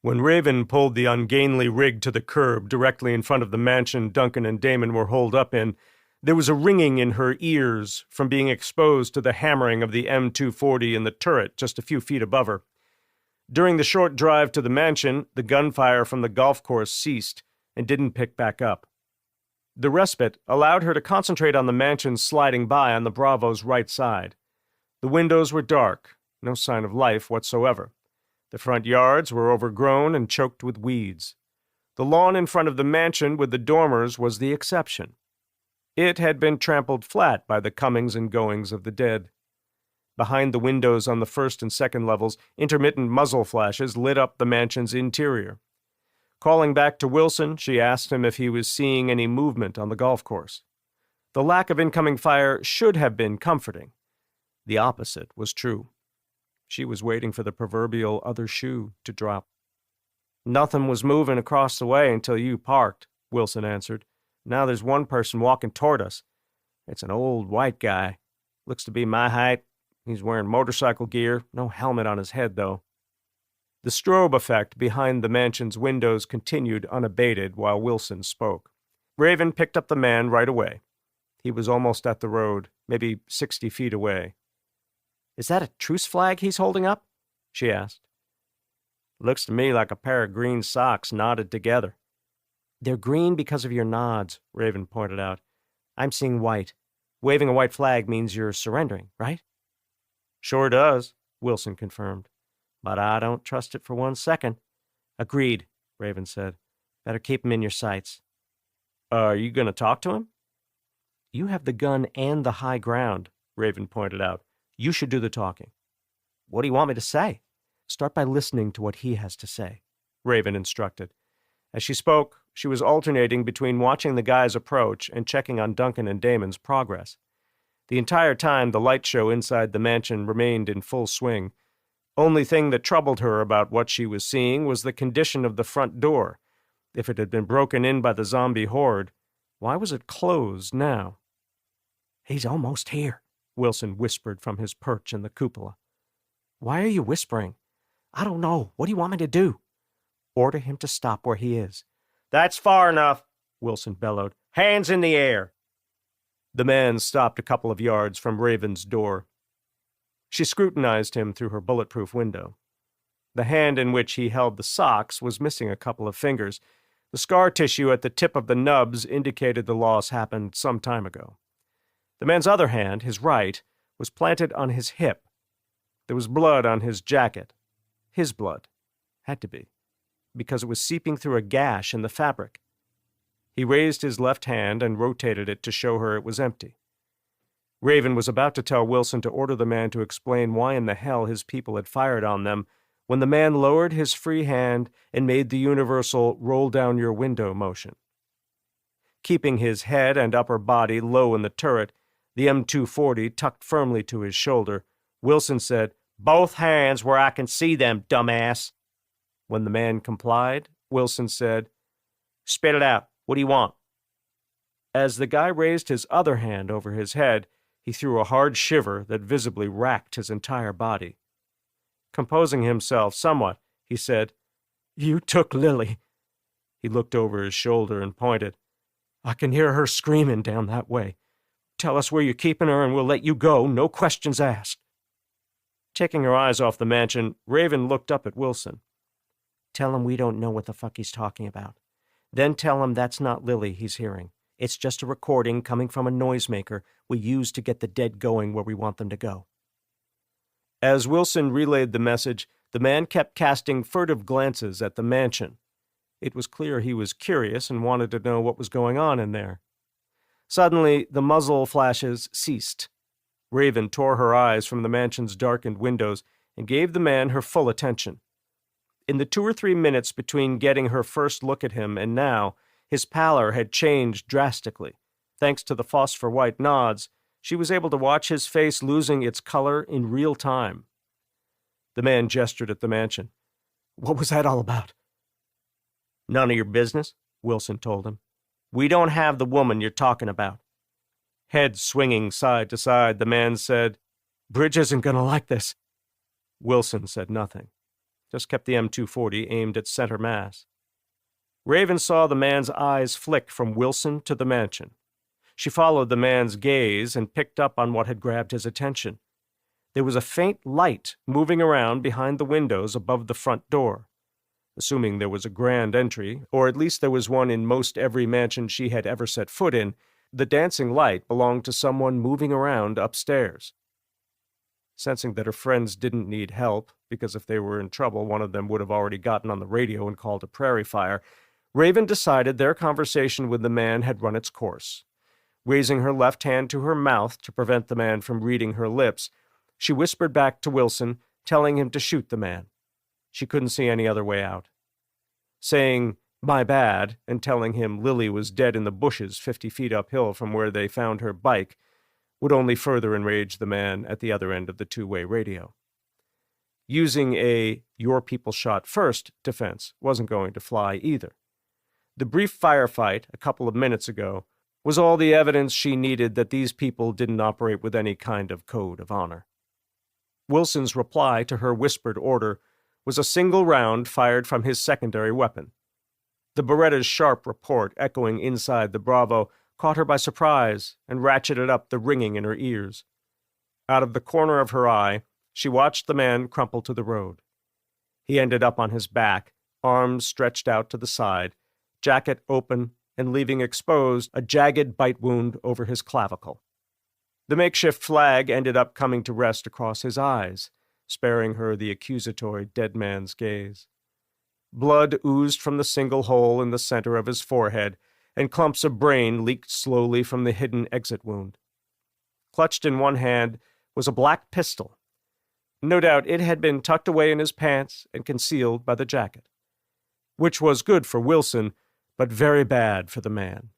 When Raven pulled the ungainly rig to the curb directly in front of the mansion Duncan and Damon were holed up in, there was a ringing in her ears from being exposed to the hammering of the M240 in the turret just a few feet above her. During the short drive to the mansion, the gunfire from the golf course ceased and didn't pick back up. The respite allowed her to concentrate on the mansion sliding by on the Bravo's right side. The windows were dark, no sign of life whatsoever. The front yards were overgrown and choked with weeds. The lawn in front of the mansion with the dormers was the exception. It had been trampled flat by the comings and goings of the dead. Behind the windows on the first and second levels, intermittent muzzle flashes lit up the mansion's interior. Calling back to Wilson, she asked him if he was seeing any movement on the golf course. The lack of incoming fire should have been comforting. The opposite was true. She was waiting for the proverbial other shoe to drop. Nothing was moving across the way until you parked, Wilson answered. Now there's one person walking toward us. It's an old white guy. Looks to be my height. He's wearing motorcycle gear, no helmet on his head, though. The strobe effect behind the mansion's windows continued unabated while Wilson spoke. Raven picked up the man right away. He was almost at the road, maybe 60 feet away. Is that a truce flag he's holding up? She asked. Looks to me like a pair of green socks knotted together. They're green because of your nods, Raven pointed out. I'm seeing white. Waving a white flag means you're surrendering, right? Sure does, Wilson confirmed. But I don't trust it for 1 second. Agreed, Raven said. Better keep him in your sights. Are you going to talk to him? You have the gun and the high ground, Raven pointed out. You should do the talking. What do you want me to say? Start by listening to what he has to say, Raven instructed. As she spoke, she was alternating between watching the guys approach and checking on Duncan and Damon's progress. The entire time, the light show inside the mansion remained in full swing. Only thing that troubled her about what she was seeing was the condition of the front door. If it had been broken in by the zombie horde, why was it closed now? He's almost here, Wilson whispered from his perch in the cupola. Why are you whispering? I don't know. What do you want me to do? Order him to stop where he is. That's far enough, Wilson bellowed. Hands in the air. The man stopped a couple of yards from Raven's door. She scrutinized him through her bulletproof window. The hand in which he held the socks was missing a couple of fingers. The scar tissue at the tip of the nubs indicated the loss happened some time ago. The man's other hand, his right, was planted on his hip. There was blood on his jacket. His blood. Had to be, because it was seeping through a gash in the fabric. He raised his left hand and rotated it to show her it was empty. Raven was about to tell Wilson to order the man to explain why in the hell his people had fired on them when the man lowered his free hand and made the universal roll-down-your-window motion. Keeping his head and upper body low in the turret, the M240 tucked firmly to his shoulder, Wilson said, "Both hands where I can see them, dumbass." When the man complied, Wilson said, "Spit it out. What do you want?" As the guy raised his other hand over his head, he threw a hard shiver that visibly racked his entire body. Composing himself somewhat, he said, "You took Lily." He looked over his shoulder and pointed. "I can hear her screaming down that way. Tell us where you're keeping her and we'll let you go, no questions asked." Taking her eyes off the mansion, Raven looked up at Wilson. "Tell him we don't know what the fuck he's talking about. Then tell him that's not Lily he's hearing. It's just a recording coming from a noisemaker we use to get the dead going where we want them to go." As Wilson relayed the message, the man kept casting furtive glances at the mansion. It was clear he was curious and wanted to know what was going on in there. Suddenly, the muzzle flashes ceased. Raven tore her eyes from the mansion's darkened windows and gave the man her full attention. In the 2 or 3 minutes between getting her first look at him and now, his pallor had changed drastically. Thanks to the phosphor-white nods, she was able to watch his face losing its color in real time. The man gestured at the mansion. "What was that all about?" "None of your business," Wilson told him. "We don't have the woman you're talking about." Head swinging side to side, the man said, "Bridge isn't going to like this." Wilson said nothing, just kept the M240 aimed at center mass. Raven saw the man's eyes flick from Wilson to the mansion. She followed the man's gaze and picked up on what had grabbed his attention. There was a faint light moving around behind the windows above the front door. Assuming there was a grand entry, or at least there was one in most every mansion she had ever set foot in, the dancing light belonged to someone moving around upstairs. Sensing that her friends didn't need help, because if they were in trouble, one of them would have already gotten on the radio and called a prairie fire, Raven decided their conversation with the man had run its course. Raising her left hand to her mouth to prevent the man from reading her lips, she whispered back to Wilson, telling him to shoot the man. She couldn't see any other way out. Saying, "My bad," and telling him Lily was dead in the bushes 50 feet uphill from where they found her bike would only further enrage the man at the other end of the two-way radio. Using a "your people shot first" defense wasn't going to fly either. The brief firefight a couple of minutes ago was all the evidence she needed that these people didn't operate with any kind of code of honor. Wilson's reply to her whispered order was a single round fired from his secondary weapon. The Beretta's sharp report echoing inside the Bravo caught her by surprise and ratcheted up the ringing in her ears. Out of the corner of her eye, she watched the man crumple to the road. He ended up on his back, arms stretched out to the side, jacket open and leaving exposed a jagged bite wound over his clavicle. The makeshift flag ended up coming to rest across his eyes, sparing her the accusatory dead man's gaze. Blood oozed from the single hole in the center of his forehead, and clumps of brain leaked slowly from the hidden exit wound. Clutched in one hand was a black pistol. No doubt it had been tucked away in his pants and concealed by the jacket, which was good for Wilson, but very bad for the man.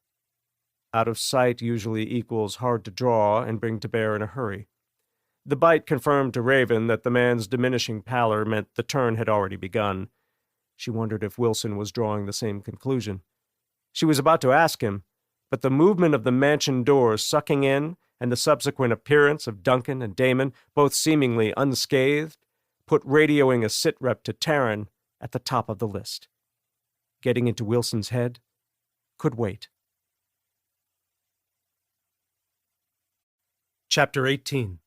Out of sight usually equals hard to draw and bring to bear in a hurry. The bite confirmed to Raven that the man's diminishing pallor meant the turn had already begun. She wondered if Wilson was drawing the same conclusion. She was about to ask him, but the movement of the mansion doors sucking in and the subsequent appearance of Duncan and Damon, both seemingly unscathed, put radioing a sitrep to Taryn at the top of the list. Getting into Wilson's head could wait. Chapter 18.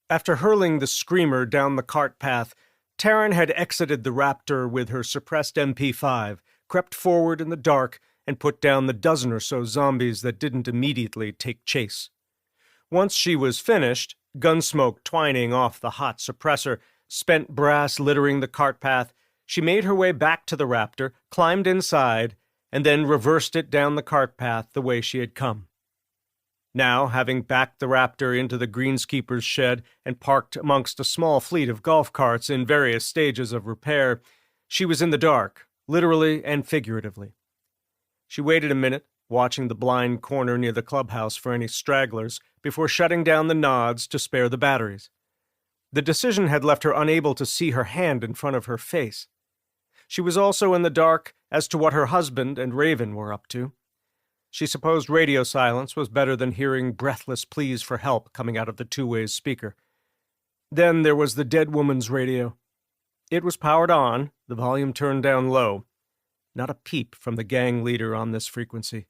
After hurling the screamer down the cart path, Taryn had exited the Raptor with her suppressed MP5, crept forward in the dark, and put down the dozen or so zombies that didn't immediately take chase. Once she was finished, gunsmoke twining off the hot suppressor, spent brass littering the cart path, she made her way back to the Raptor, climbed inside, and then reversed it down the cart path the way she had come. Now, having backed the Raptor into the greenskeeper's shed and parked amongst a small fleet of golf carts in various stages of repair, she was in the dark, literally and figuratively. She waited a minute, watching the blind corner near the clubhouse for any stragglers before shutting down the nods to spare the batteries. The decision had left her unable to see her hand in front of her face. She was also in the dark as to what her husband and Raven were up to. She supposed radio silence was better than hearing breathless pleas for help coming out of the two-way speaker. Then there was the dead woman's radio. It was powered on, the volume turned down low. Not a peep from the gang leader on this frequency.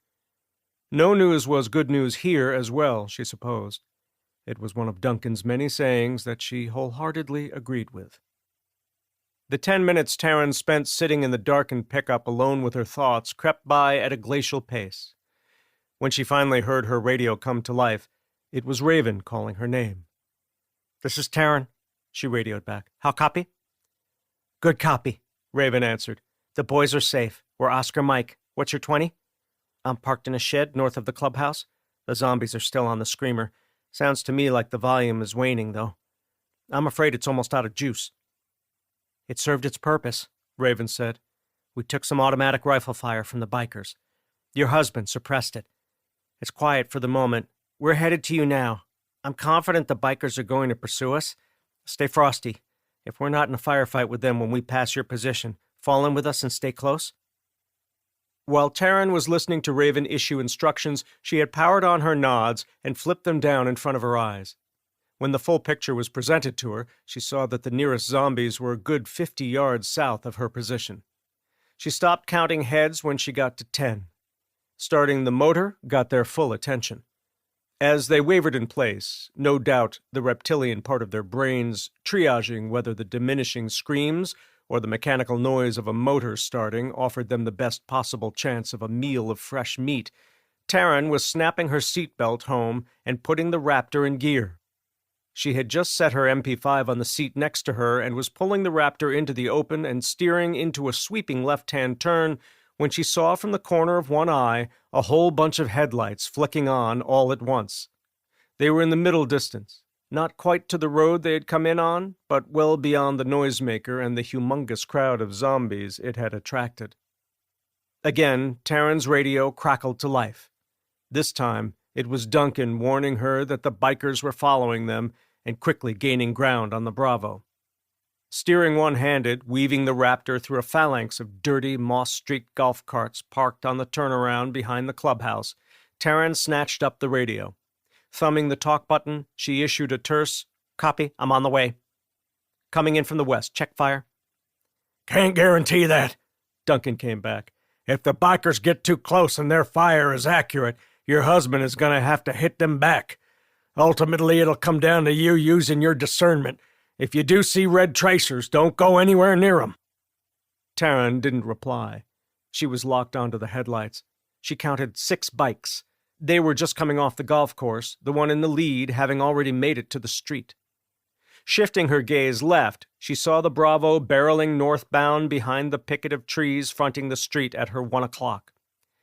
No news was good news here as well, she supposed. It was one of Duncan's many sayings that she wholeheartedly agreed with. The 10 minutes Taryn spent sitting in the darkened pickup alone with her thoughts crept by at a glacial pace. When she finally heard her radio come to life, it was Raven calling her name. "This is Taryn," she radioed back. "How copy?" "Good copy," Raven answered. "The boys are safe. We're Oscar Mike. What's your 20? I'm parked in a shed north of the clubhouse. The zombies are still on the screamer. Sounds to me like the volume is waning, though. I'm afraid it's almost out of juice." "It served its purpose," Raven said. "We took some automatic rifle fire from the bikers. Your husband suppressed it. It's quiet for the moment. We're headed to you now. I'm confident the bikers are going to pursue us. Stay frosty. If we're not in a firefight with them when we pass your position, fall in with us and stay close." While Taryn was listening to Raven issue instructions, she had powered on her nods and flipped them down in front of her eyes. When the full picture was presented to her, she saw that the nearest zombies were a good 50 yards south of her position. She stopped counting heads when she got to 10. Starting the motor got their full attention. As they wavered in place, no doubt the reptilian part of their brains triaging whether the diminishing screams or the mechanical noise of a motor starting offered them the best possible chance of a meal of fresh meat, Taryn was snapping her seatbelt home and putting the Raptor in gear. She had just set her MP5 on the seat next to her and was pulling the Raptor into the open and steering into a sweeping left-hand turn when she saw from the corner of one eye a whole bunch of headlights flicking on all at once. They were in the middle distance, not quite to the road they had come in on, but well beyond the noisemaker and the humongous crowd of zombies it had attracted. Again, Taryn's radio crackled to life. This time, it was Duncan warning her that the bikers were following them and quickly gaining ground on the Bravo. Steering one-handed, weaving the Raptor through a phalanx of dirty, moss-streaked golf carts parked on the turnaround behind the clubhouse, Taryn snatched up the radio. Thumbing the talk button, she issued a terse, "Copy, I'm on the way. Coming in from the west, check fire." "Can't guarantee that," Duncan came back. "If the bikers get too close and their fire is accurate, your husband is going to have to hit them back. Ultimately, it'll come down to you using your discernment. If you do see red tracers, don't go anywhere near them." Taryn didn't reply. She was locked onto the headlights. She counted 6 bikes. They were just coming off the golf course, the one in the lead having already made it to the street. Shifting her gaze left, she saw the Bravo barreling northbound behind the picket of trees fronting the street at her 1 o'clock.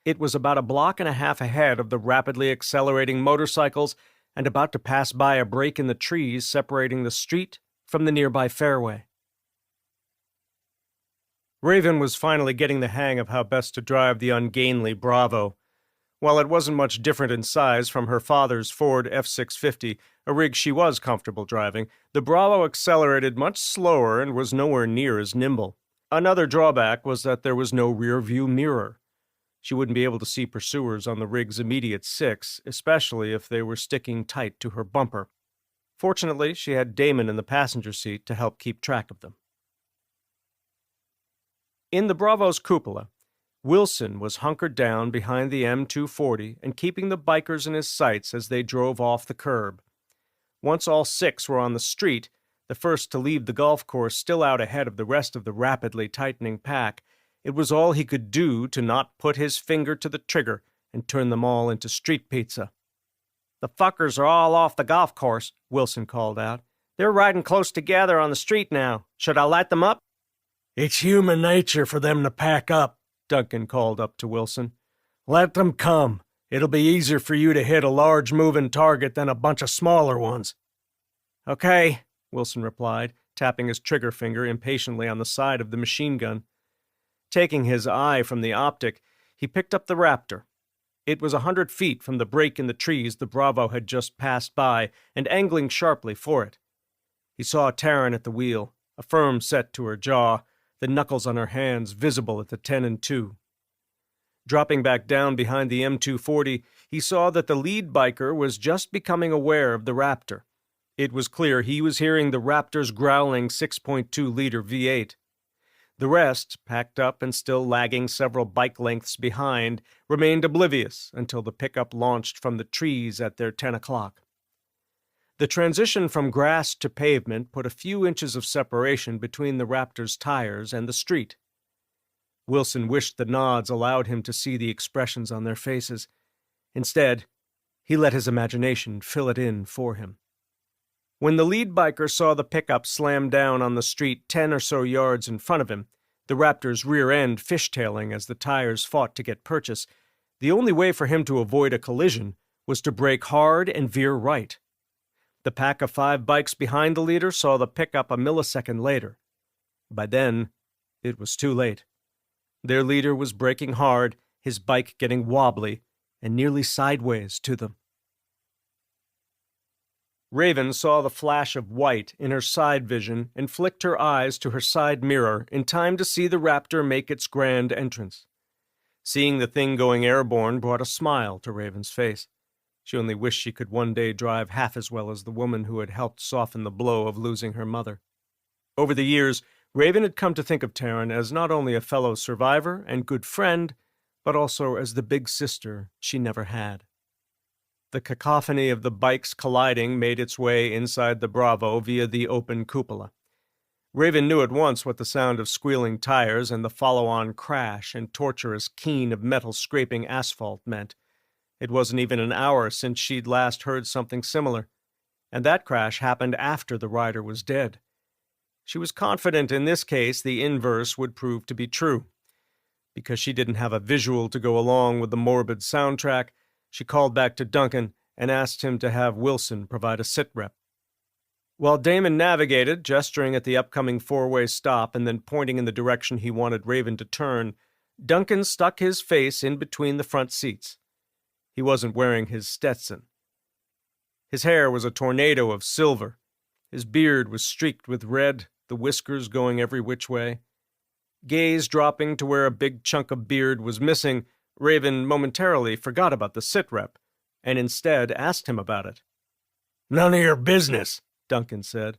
It was about a block and a half ahead of the rapidly accelerating motorcycles and about to pass by a break in the trees separating the street from the nearby fairway. Raven was finally getting the hang of how best to drive the ungainly Bravo. While it wasn't much different in size from her father's Ford F-650, a rig she was comfortable driving, the Bravo accelerated much slower and was nowhere near as nimble. Another drawback was that there was no rear-view mirror. She wouldn't be able to see pursuers on the rig's immediate 6, especially if they were sticking tight to her bumper. Fortunately, she had Damon in the passenger seat to help keep track of them. In the Bravo's cupola, Wilson was hunkered down behind the M240 and keeping the bikers in his sights as they drove off the curb. Once all 6 were on the street, the first to leave the golf course still out ahead of the rest of the rapidly tightening pack, it was all he could do to not put his finger to the trigger and turn them all into street pizza. "The fuckers are all off the golf course," Wilson called out. "They're riding close together on the street now. Should I light them up?" "It's human nature for them to pack up," Duncan called up to Wilson. "Let them come. It'll be easier for you to hit a large moving target than a bunch of smaller ones." "Okay," Wilson replied, tapping his trigger finger impatiently on the side of the machine gun. Taking his eye from the optic, he picked up the Raptor. It was 100 feet from the break in the trees the Bravo had just passed by, and angling sharply for it. He saw Taryn at the wheel, a firm set to her jaw, the knuckles on her hands visible at the 10 and 2. Dropping back down behind the M240, he saw that the lead biker was just becoming aware of the Raptor. It was clear he was hearing the Raptor's growling 6.2-liter V8. The rest, packed up and still lagging several bike lengths behind, remained oblivious until the pickup launched from the trees at their 10 o'clock. The transition from grass to pavement put a few inches of separation between the Raptor's tires and the street. Wilson wished the nods allowed him to see the expressions on their faces. Instead, he let his imagination fill it in for him. When the lead biker saw the pickup slam down on the street 10 or so yards in front of him, the Raptor's rear end fishtailing as the tires fought to get purchase, the only way for him to avoid a collision was to brake hard and veer right. The pack of 5 bikes behind the leader saw the pickup a millisecond later. By then, it was too late. Their leader was braking hard, his bike getting wobbly, and nearly sideways to them. Raven saw the flash of white in her side vision and flicked her eyes to her side mirror in time to see the Raptor make its grand entrance. Seeing the thing going airborne brought a smile to Raven's face. She only wished she could one day drive half as well as the woman who had helped soften the blow of losing her mother. Over the years, Raven had come to think of Taryn as not only a fellow survivor and good friend, but also as the big sister she never had. The cacophony of the bikes colliding made its way inside the Bravo via the open cupola. Raven knew at once what the sound of squealing tires and the follow-on crash and torturous keen of metal scraping asphalt meant. It wasn't even an hour since she'd last heard something similar, and that crash happened after the rider was dead. She was confident in this case the inverse would prove to be true. Because she didn't have a visual to go along with the morbid soundtrack, she called back to Duncan and asked him to have Wilson provide a sitrep. While Damon navigated, gesturing at the upcoming four-way stop and then pointing in the direction he wanted Raven to turn, Duncan stuck his face in between the front seats. He wasn't wearing his Stetson. His hair was a tornado of silver. His beard was streaked with red, the whiskers going every which way. Gaze dropping to where a big chunk of beard was missing, Raven momentarily forgot about the sitrep, and instead asked him about it. "None of your business," Duncan said.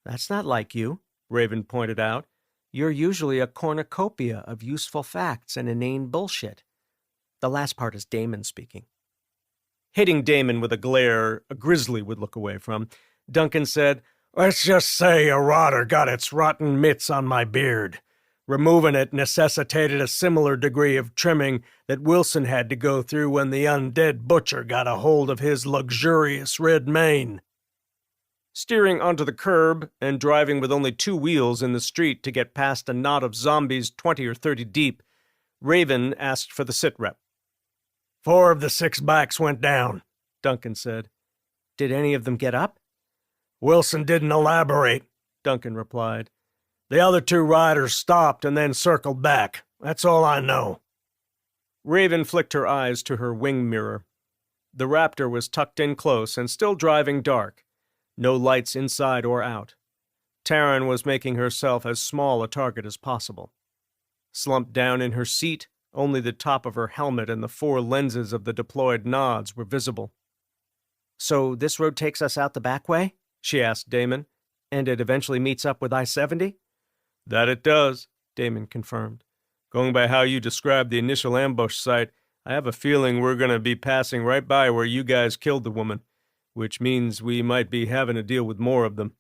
"That's not like you," Raven pointed out. "You're usually a cornucopia of useful facts and inane bullshit." The last part is Damon speaking. Hitting Damon with a glare a grizzly would look away from, Duncan said, "Let's just say a rotter got its rotten mitts on my beard. Removing it necessitated a similar degree of trimming that Wilson had to go through when the Undead butcher got a hold of his luxurious red mane." Steering onto the curb and driving with only 2 wheels in the street to get past a knot of zombies 20 or 30 deep, Raven asked for the sitrep. 4 of the 6 bikes went down, Duncan said. "Did any of them get up?" "Wilson didn't elaborate," Duncan replied. "The other 2 riders stopped and then circled back. That's all I know." Raven flicked her eyes to her wing mirror. The Raptor was tucked in close and still driving dark. No lights inside or out. Taryn was making herself as small a target as possible. Slumped down in her seat, only the top of her helmet and the 4 lenses of the deployed nods were visible. "So this road takes us out the back way?" she asked Damon. "And it eventually meets up with I-70? "That it does," Damon confirmed. "Going by how you described the initial ambush site, I have a feeling we're going to be passing right by where you guys killed the woman, which means we might be having to deal with more of them."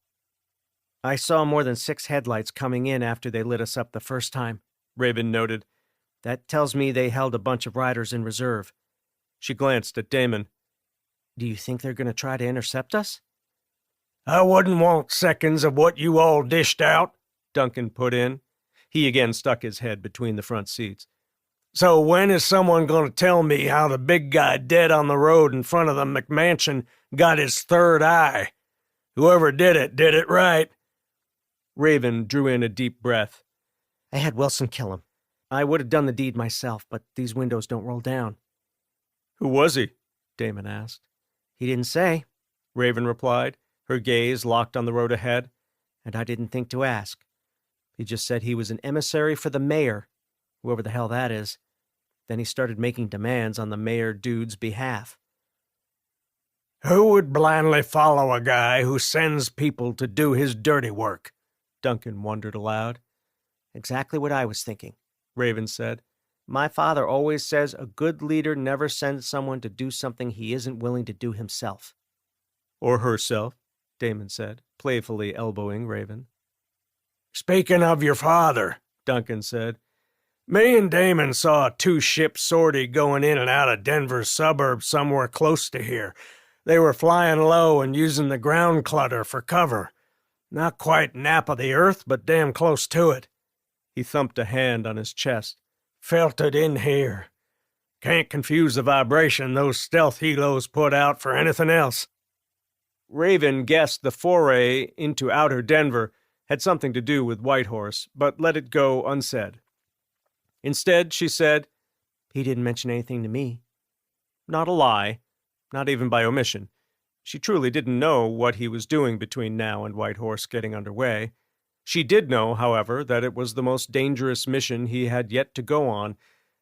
"I saw more than 6 headlights coming in after they lit us up the first time," Raven noted. "That tells me they held a bunch of riders in reserve." She glanced at Damon. "Do you think they're going to try to intercept us?" "I wouldn't want seconds of what you all dished out," Duncan put in. He again stuck his head between the front seats. "So when is someone going to tell me how the big guy dead on the road in front of the McMansion got his third eye? Whoever did it right." Raven drew in a deep breath. "I had Wilson kill him. I would have done the deed myself, but these windows don't roll down." Who was he? Damon asked. He didn't say, Raven replied, her gaze locked on the road ahead, and I didn't think to ask. He just said he was an emissary for the mayor, whoever the hell that is. Then he started making demands on the mayor dude's behalf. Who would blindly follow a guy who sends people to do his dirty work? Duncan wondered aloud. Exactly what I was thinking, Raven said. My father always says a good leader never sends someone to do something he isn't willing to do himself. Or herself, Damon said, playfully elbowing Raven. Speaking of your father, Duncan said, me and Damon saw a two-ship sortie going in and out of Denver's suburbs somewhere close to here. They were flying low and using the ground clutter for cover. Not quite nap of the earth, but damn close to it. He thumped a hand on his chest. Felt it in here. Can't confuse the vibration those stealth helos put out for anything else. Raven guessed the foray into outer Denver had something to do with Whitehorse, but let it go unsaid. Instead, she said, He didn't mention anything to me. Not a lie, not even by omission. She truly didn't know what he was doing between now and Whitehorse getting underway. She did know, however, that it was the most dangerous mission he had yet to go on,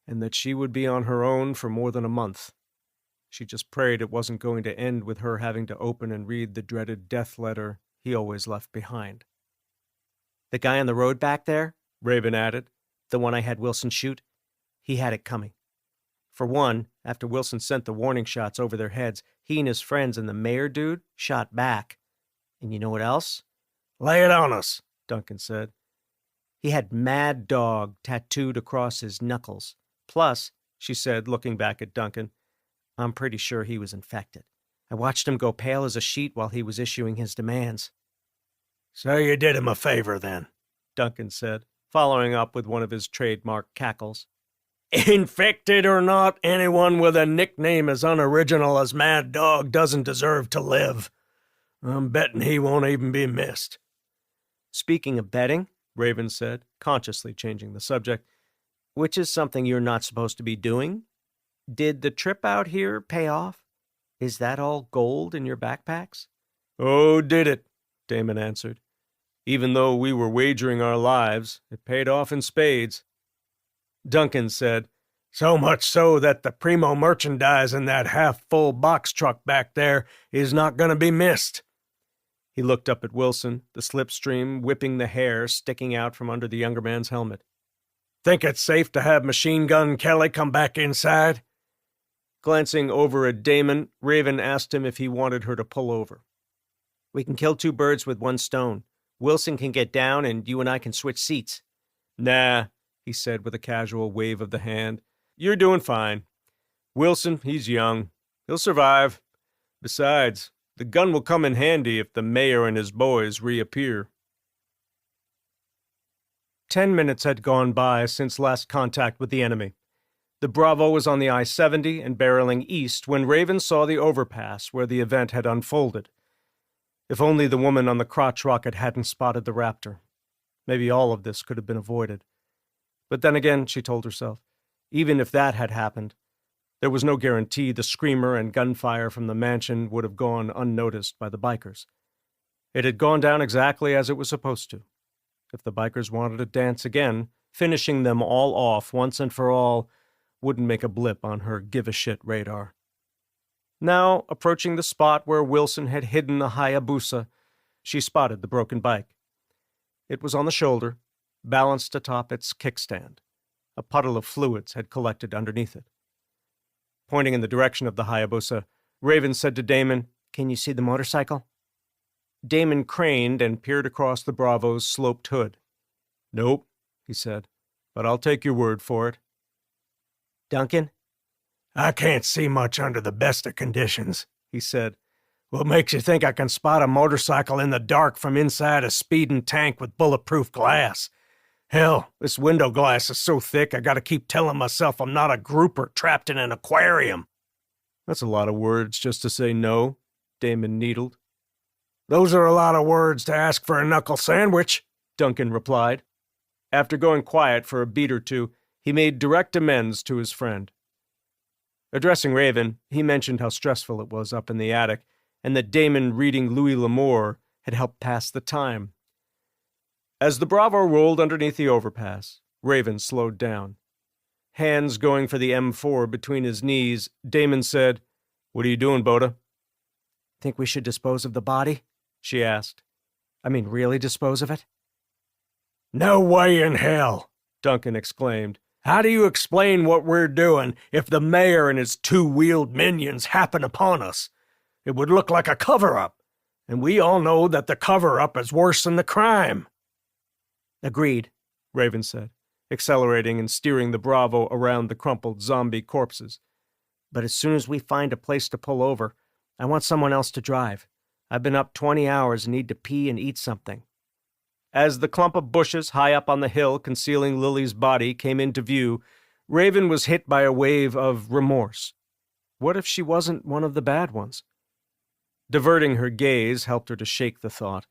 and that she would be on her own for more than a month. She just prayed it wasn't going to end with her having to open and read the dreaded death letter he always left behind. The guy on the road back there, Raven added, the one I had Wilson shoot, he had it coming. For one, after Wilson sent the warning shots over their heads, he and his friends and the mayor dude shot back. And you know what else? Lay it on us, Duncan said. He had Mad Dog tattooed across his knuckles. Plus, she said, looking back at Duncan, I'm pretty sure he was infected. I watched him go pale as a sheet while he was issuing his demands. So you did him a favor, then, Duncan said, following up with one of his trademark cackles. Infected or not, anyone with a nickname as unoriginal as Mad Dog doesn't deserve to live. I'm betting he won't even be missed. Speaking of betting, Raven said, consciously changing the subject, which is something you're not supposed to be doing, did the trip out here pay off? Is that all gold in your backpacks? Oh, did it, Damon answered. Even though we were wagering our lives, it paid off in spades. Duncan said, So much so that the primo merchandise in that half-full box truck back there is not going to be missed. He looked up at Wilson, the slipstream whipping the hair sticking out from under the younger man's helmet. Think it's safe to have Machine Gun Kelly come back inside? Glancing over at Damon, Raven asked him if he wanted her to pull over. We can kill two birds with one stone. Wilson can get down, and you and I can switch seats. Nah, he said with a casual wave of the hand. You're doing fine. Wilson, he's young. He'll survive. Besides, the gun will come in handy if the mayor and his boys reappear. 10 minutes had gone by since last contact with the enemy. The Bravo was on the I-70 and barreling east when Raven saw the overpass where the event had unfolded. If only the woman on the crotch rocket hadn't spotted the Raptor. Maybe all of this could have been avoided. But then again, she told herself, even if that had happened, there was no guarantee the screamer and gunfire from the mansion would have gone unnoticed by the bikers. It had gone down exactly as it was supposed to. If the bikers wanted to dance again, finishing them all off once and for all wouldn't make a blip on her give-a-shit radar. Now, approaching the spot where Wilson had hidden the Hayabusa, she spotted the broken bike. It was on the shoulder, balanced atop its kickstand. A puddle of fluids had collected underneath it. Pointing in the direction of the Hayabusa, Raven said to Damon, Can you see the motorcycle? Damon craned and peered across the Bravo's sloped hood. Nope, he said, but I'll take your word for it. Duncan? I can't see much under the best of conditions, he said. What makes you think I can spot a motorcycle in the dark from inside a speeding tank with bulletproof glass? Hell, this window glass is so thick I gotta keep telling myself I'm not a grouper trapped in an aquarium. That's a lot of words just to say no, Damon needled. Those are a lot of words to ask for a knuckle sandwich, Duncan replied. After going quiet for a beat or two, he made direct amends to his friend. Addressing Raven, he mentioned how stressful it was up in the attic, and that Damon reading Louis L'Amour had helped pass the time. As the Bravo rolled underneath the overpass, Raven slowed down. Hands going for the M4 between his knees, Damon said, "What are you doing, Boda?" "Think we should dispose of the body?" she asked. "I mean, really dispose of it?" No way in hell, Duncan exclaimed. How do you explain what we're doing if the mayor and his two-wheeled minions happen upon us? It would look like a cover-up, and we all know that the cover-up is worse than the crime. "Agreed," Raven said, accelerating and steering the Bravo around the crumpled zombie corpses. "But as soon as we find a place to pull over, I want someone else to drive. I've been up 20 hours and need to pee and eat something." As the clump of bushes high up on the hill concealing Lily's body came into view, Raven was hit by a wave of remorse. What if she wasn't one of the bad ones? Diverting her gaze helped her to shake the thought,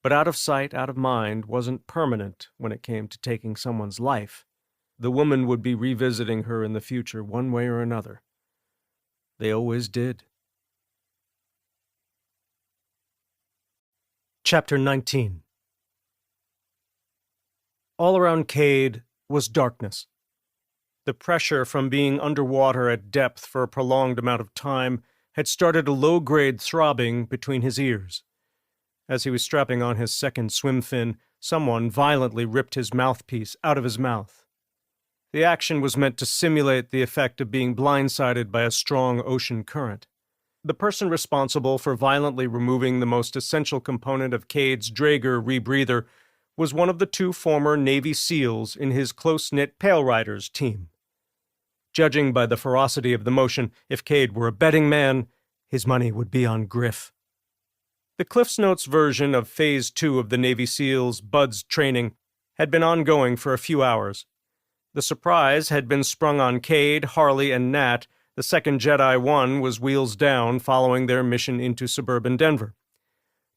but out of sight, out of mind wasn't permanent when it came to taking someone's life. The woman would be revisiting her in the future one way or another. They always did. Chapter 19. All around Cade was darkness. The pressure from being underwater at depth for a prolonged amount of time had started a low-grade throbbing between his ears. As he was strapping on his second swim fin, someone violently ripped his mouthpiece out of his mouth. The action was meant to simulate the effect of being blindsided by a strong ocean current. The person responsible for violently removing the most essential component of Cade's Draeger rebreather was one of the two former Navy SEALs in his close-knit Pale Riders team. Judging by the ferocity of the motion, if Cade were a betting man, his money would be on Griff. The Cliff's Notes version of Phase 2 of the Navy SEALs' Bud's training had been ongoing for a few hours. The surprise had been sprung on Cade, Harley, and Nat. The second Jedi one was wheels down following their mission into suburban Denver.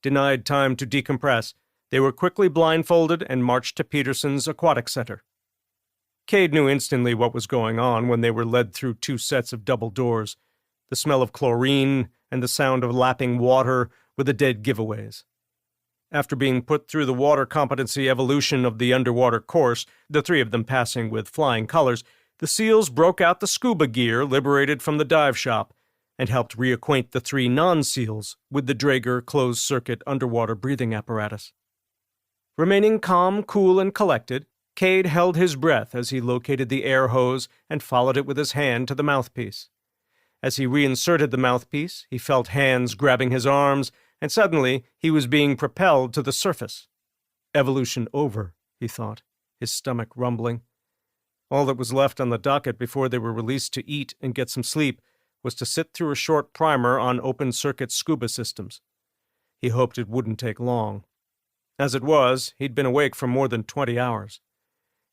Denied time to decompress, they were quickly blindfolded and marched to Peterson's Aquatic Center. Cade knew instantly what was going on when they were led through two sets of double doors, the smell of chlorine and the sound of lapping water were the dead giveaways. After being put through the water competency evolution of the underwater course, the three of them passing with flying colors, the SEALs broke out the scuba gear liberated from the dive shop and helped reacquaint the three non-SEALs with the Draeger closed-circuit underwater breathing apparatus. Remaining calm, cool, and collected, Cade held his breath as he located the air hose and followed it with his hand to the mouthpiece. As he reinserted the mouthpiece, he felt hands grabbing his arms, and suddenly he was being propelled to the surface. Evolution over, he thought, his stomach rumbling. All that was left on the docket before they were released to eat and get some sleep was to sit through a short primer on open-circuit scuba systems. He hoped it wouldn't take long. As it was, he'd been awake for more than 20 hours.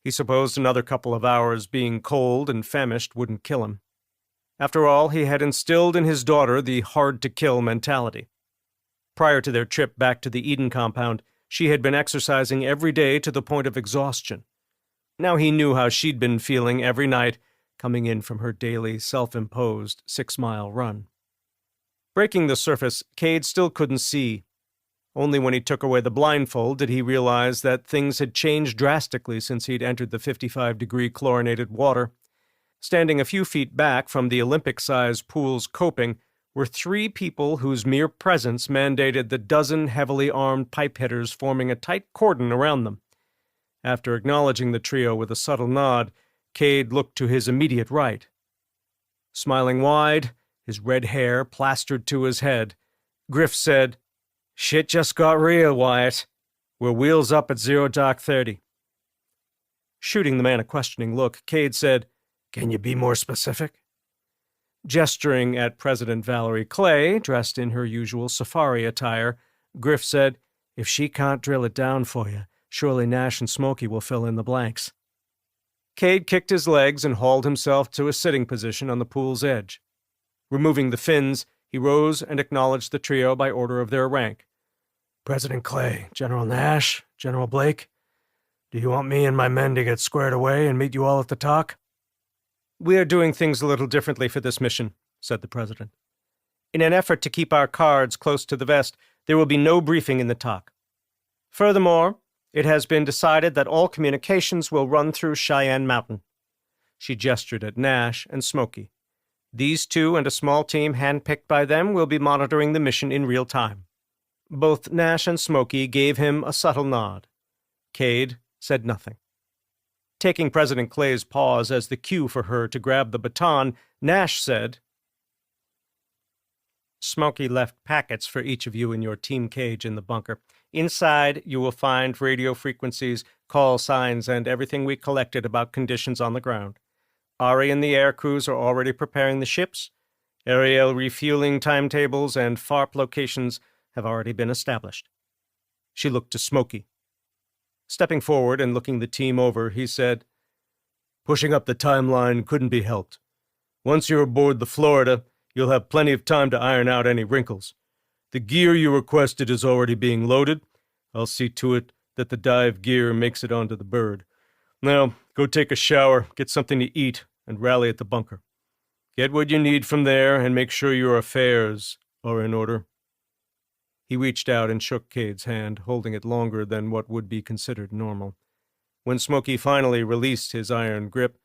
He supposed another couple of hours being cold and famished wouldn't kill him. After all, he had instilled in his daughter the hard-to-kill mentality. Prior to their trip back to the Eden compound, she had been exercising every day to the point of exhaustion. Now he knew how she'd been feeling every night, coming in from her daily, self-imposed 6-mile run. Breaking the surface, Cade still couldn't see. Only when he took away the blindfold did he realize that things had changed drastically since he'd entered the 55-degree chlorinated water. Standing a few feet back from the Olympic-sized pool's coping were three people whose mere presence mandated the dozen heavily armed pipe hitters forming a tight cordon around them. After acknowledging the trio with a subtle nod, Cade looked to his immediate right. Smiling wide, his red hair plastered to his head, Griff said, "Shit just got real, Wyatt. We're wheels up at 0:30. Shooting the man a questioning look, Cade said, "Can you be more specific?" Gesturing at President Valerie Clay, dressed in her usual safari attire, Griff said, "If she can't drill it down for you, surely Nash and Smokey will fill in the blanks." Cade kicked his legs and hauled himself to a sitting position on the pool's edge. Removing the fins, he rose and acknowledged the trio by order of their rank. President Clay, General Nash, General Blake, do you want me and my men to get squared away and meet you all at the talk? "We are doing things a little differently for this mission," said the President. "In an effort to keep our cards close to the vest, there will be no briefing in the talk. Furthermore, it has been decided that all communications will run through Cheyenne Mountain." She gestured at Nash and Smokey. "These two and a small team handpicked by them will be monitoring the mission in real time." Both Nash and Smokey gave him a subtle nod. Cade said nothing. Taking President Clay's pause as the cue for her to grab the baton, Nash said, "Smokey left packets for each of you in your team cage in the bunker. Inside, you will find radio frequencies, call signs, and everything we collected about conditions on the ground. Ari and the air crews are already preparing the ships. Aerial refueling timetables and FARP locations have already been established." She looked to Smokey. Stepping forward and looking the team over, he said, "Pushing up the timeline couldn't be helped. Once you're aboard the Florida, you'll have plenty of time to iron out any wrinkles. The gear you requested is already being loaded. I'll see to it that the dive gear makes it onto the bird. Now, go take a shower, get something to eat, and rally at the bunker. Get what you need from there, and make sure your affairs are in order." He reached out and shook Cade's hand, holding it longer than what would be considered normal. When Smokey finally released his iron grip,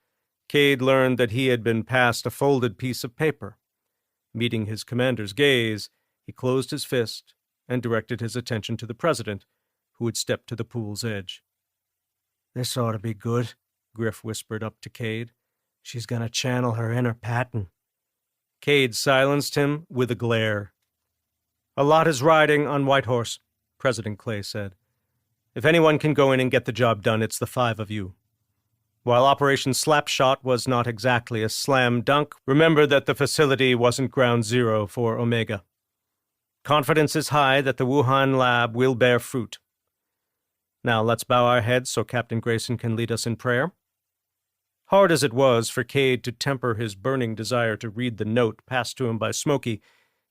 Cade learned that he had been passed a folded piece of paper. Meeting his commander's gaze, he closed his fist and directed his attention to the President, who had stepped to the pool's edge. "This ought to be good," Griff whispered up to Cade. "She's gonna channel her inner Patton." Cade silenced him with a glare. "A lot is riding on Whitehorse," President Clay said. "If anyone can go in and get the job done, it's the 5 of you. While Operation Slapshot was not exactly a slam dunk, remember that the facility wasn't ground zero for Omega. Confidence is high that the Wuhan lab will bear fruit. Now let's bow our heads so Captain Grayson can lead us in prayer." Hard as it was for Cade to temper his burning desire to read the note passed to him by Smokey,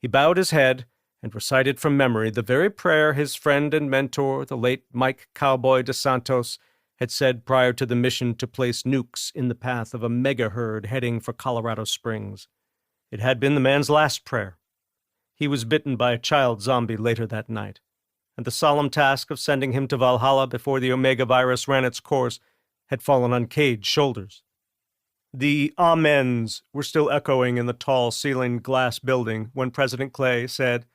he bowed his head and recited from memory the very prayer his friend and mentor, the late Mike Cowboy DeSantos, had said prior to the mission to place nukes in the path of a mega herd heading for Colorado Springs. It had been the man's last prayer. He was bitten by a child zombie later that night, and the solemn task of sending him to Valhalla before the Omega virus ran its course had fallen on Cade's shoulders. The amens were still echoing in the tall ceilinged glass building when President Clay said,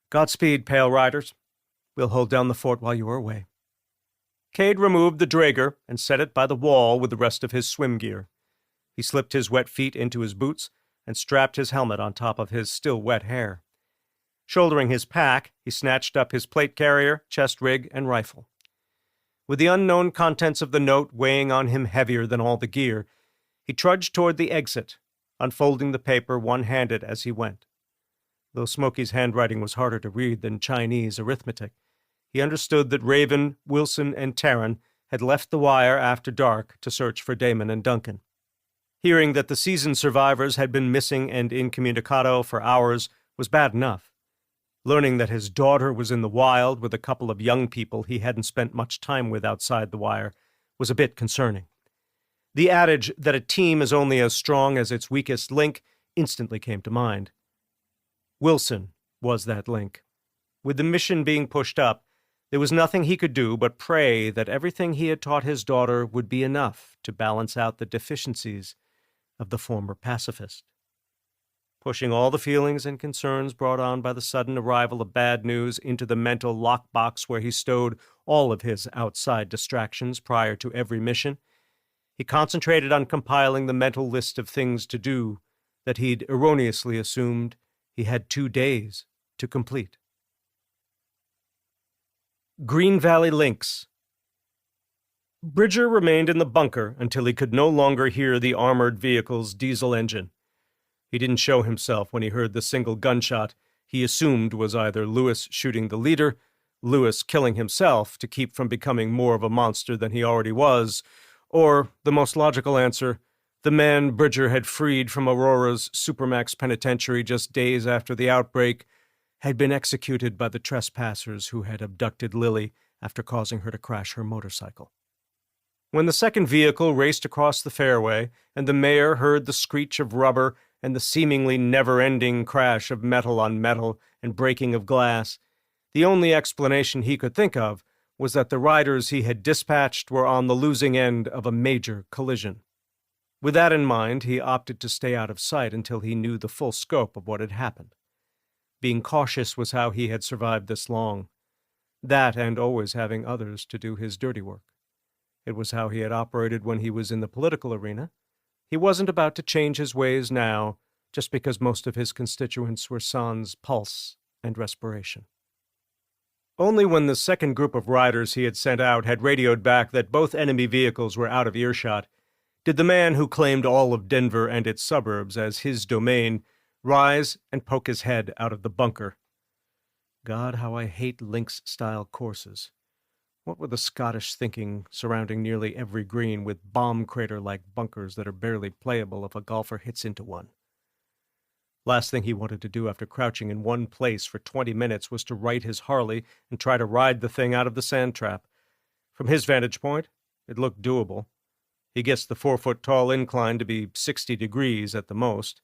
"Godspeed, Pale Riders. We'll hold down the fort while you are away." Cade removed the Draeger and set it by the wall with the rest of his swim gear. He slipped his wet feet into his boots and strapped his helmet on top of his still wet hair. Shouldering his pack, he snatched up his plate carrier, chest rig, and rifle. With the unknown contents of the note weighing on him heavier than all the gear, he trudged toward the exit, unfolding the paper one-handed as he went. Though Smokey's handwriting was harder to read than Chinese arithmetic, he understood that Raven, Wilson, and Taryn had left the wire after dark to search for Damon and Duncan. Hearing that the seasoned survivors had been missing and incommunicado for hours was bad enough. Learning that his daughter was in the wild with a couple of young people he hadn't spent much time with outside the wire was a bit concerning. The adage that a team is only as strong as its weakest link instantly came to mind. Wilson was that link. With the mission being pushed up, there was nothing he could do but pray that everything he had taught his daughter would be enough to balance out the deficiencies of the former pacifist. Pushing all the feelings and concerns brought on by the sudden arrival of bad news into the mental lockbox where he stowed all of his outside distractions prior to every mission, he concentrated on compiling the mental list of things to do that he'd erroneously assumed he had 2 days to complete. Green Valley Links. Bridger remained in the bunker until he could no longer hear the armored vehicle's diesel engine. He didn't show himself when he heard the single gunshot he assumed was either Lewis shooting the leader, Lewis killing himself to keep from becoming more of a monster than he already was, or, the most logical answer, the man Bridger had freed from Aurora's Supermax penitentiary just days after the outbreak had been executed by the trespassers who had abducted Lily after causing her to crash her motorcycle. When the second vehicle raced across the fairway, and the mayor heard the screech of rubber and the seemingly never-ending crash of metal on metal and breaking of glass, the only explanation he could think of was that the riders he had dispatched were on the losing end of a major collision. With that in mind, he opted to stay out of sight until he knew the full scope of what had happened. Being cautious was how he had survived this long. That and always having others to do his dirty work. It was how he had operated when he was in the political arena. He wasn't about to change his ways now, just because most of his constituents were sans pulse and respiration. Only when the second group of riders he had sent out had radioed back that both enemy vehicles were out of earshot did the man who claimed all of Denver and its suburbs as his domain rise and poke his head out of the bunker. God, how I hate links-style courses. What were the Scottish thinking surrounding nearly every green with bomb crater-like bunkers that are barely playable if a golfer hits into one? Last thing he wanted to do after crouching in one place for 20 minutes was to right his Harley and try to ride the thing out of the sand trap. From his vantage point, it looked doable. He guessed the 4-foot-tall incline to be 60 degrees at the most.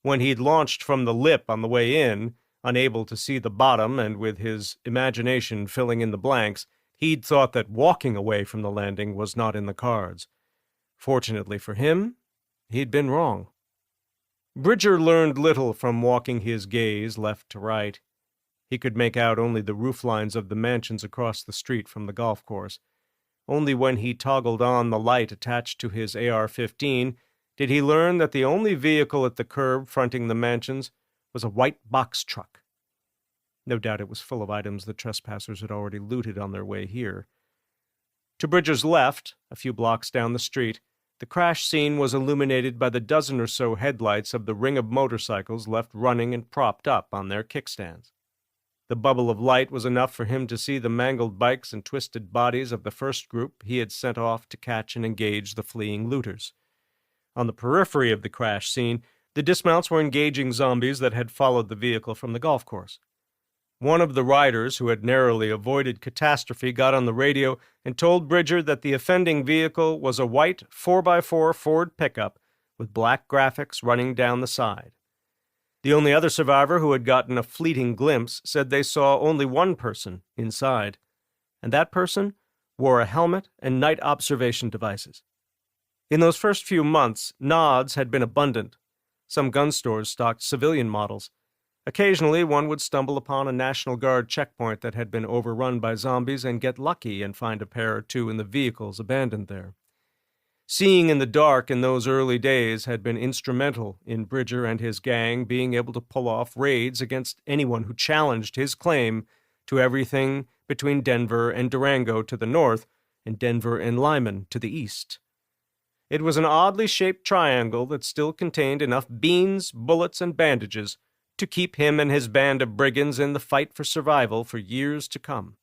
When he'd launched from the lip on the way in, unable to see the bottom and with his imagination filling in the blanks, he'd thought that walking away from the landing was not in the cards. Fortunately for him, he'd been wrong. Bridger learned little from walking his gaze left to right. He could make out only the rooflines of the mansions across the street from the golf course. Only when he toggled on the light attached to his AR-15 did he learn that the only vehicle at the curb fronting the mansions was a white box truck. No doubt it was full of items the trespassers had already looted on their way here. To Bridger's left, a few blocks down the street, the crash scene was illuminated by the dozen or so headlights of the ring of motorcycles left running and propped up on their kickstands. The bubble of light was enough for him to see the mangled bikes and twisted bodies of the first group he had sent off to catch and engage the fleeing looters. On the periphery of the crash scene, the dismounts were engaging zombies that had followed the vehicle from the golf course. One of the riders, who had narrowly avoided catastrophe, got on the radio and told Bridger that the offending vehicle was a white 4x4 Ford pickup with black graphics running down the side. The only other survivor who had gotten a fleeting glimpse said they saw only one person inside, and that person wore a helmet and night observation devices. In those first few months, nods had been abundant. Some gun stores stocked civilian models. Occasionally, one would stumble upon a National Guard checkpoint that had been overrun by zombies and get lucky and find a pair or two in the vehicles abandoned there. Seeing in the dark in those early days had been instrumental in Bridger and his gang being able to pull off raids against anyone who challenged his claim to everything between Denver and Durango to the north and Denver and Lyman to the east. It was an oddly shaped triangle that still contained enough beans, bullets, and bandages to keep him and his band of brigands in the fight for survival for years to come.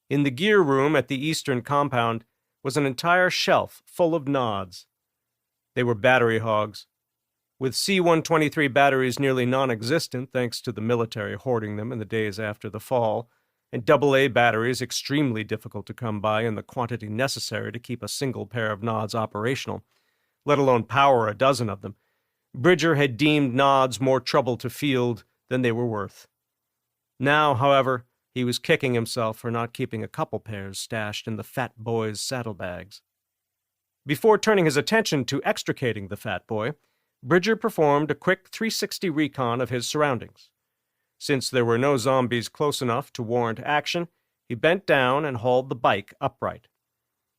In the gear room at the eastern compound was an entire shelf full of nods. They were battery hogs. With C-123 batteries nearly non-existent thanks to the military hoarding them in the days after the fall, and AA batteries extremely difficult to come by in the quantity necessary to keep a single pair of nods operational, let alone power a dozen of them, Bridger had deemed nods more trouble to field than they were worth. Now, however, he was kicking himself for not keeping a couple pairs stashed in the fat boy's saddlebags. Before turning his attention to extricating the fat boy, Bridger performed a quick 360 recon of his surroundings. Since there were no zombies close enough to warrant action, he bent down and hauled the bike upright.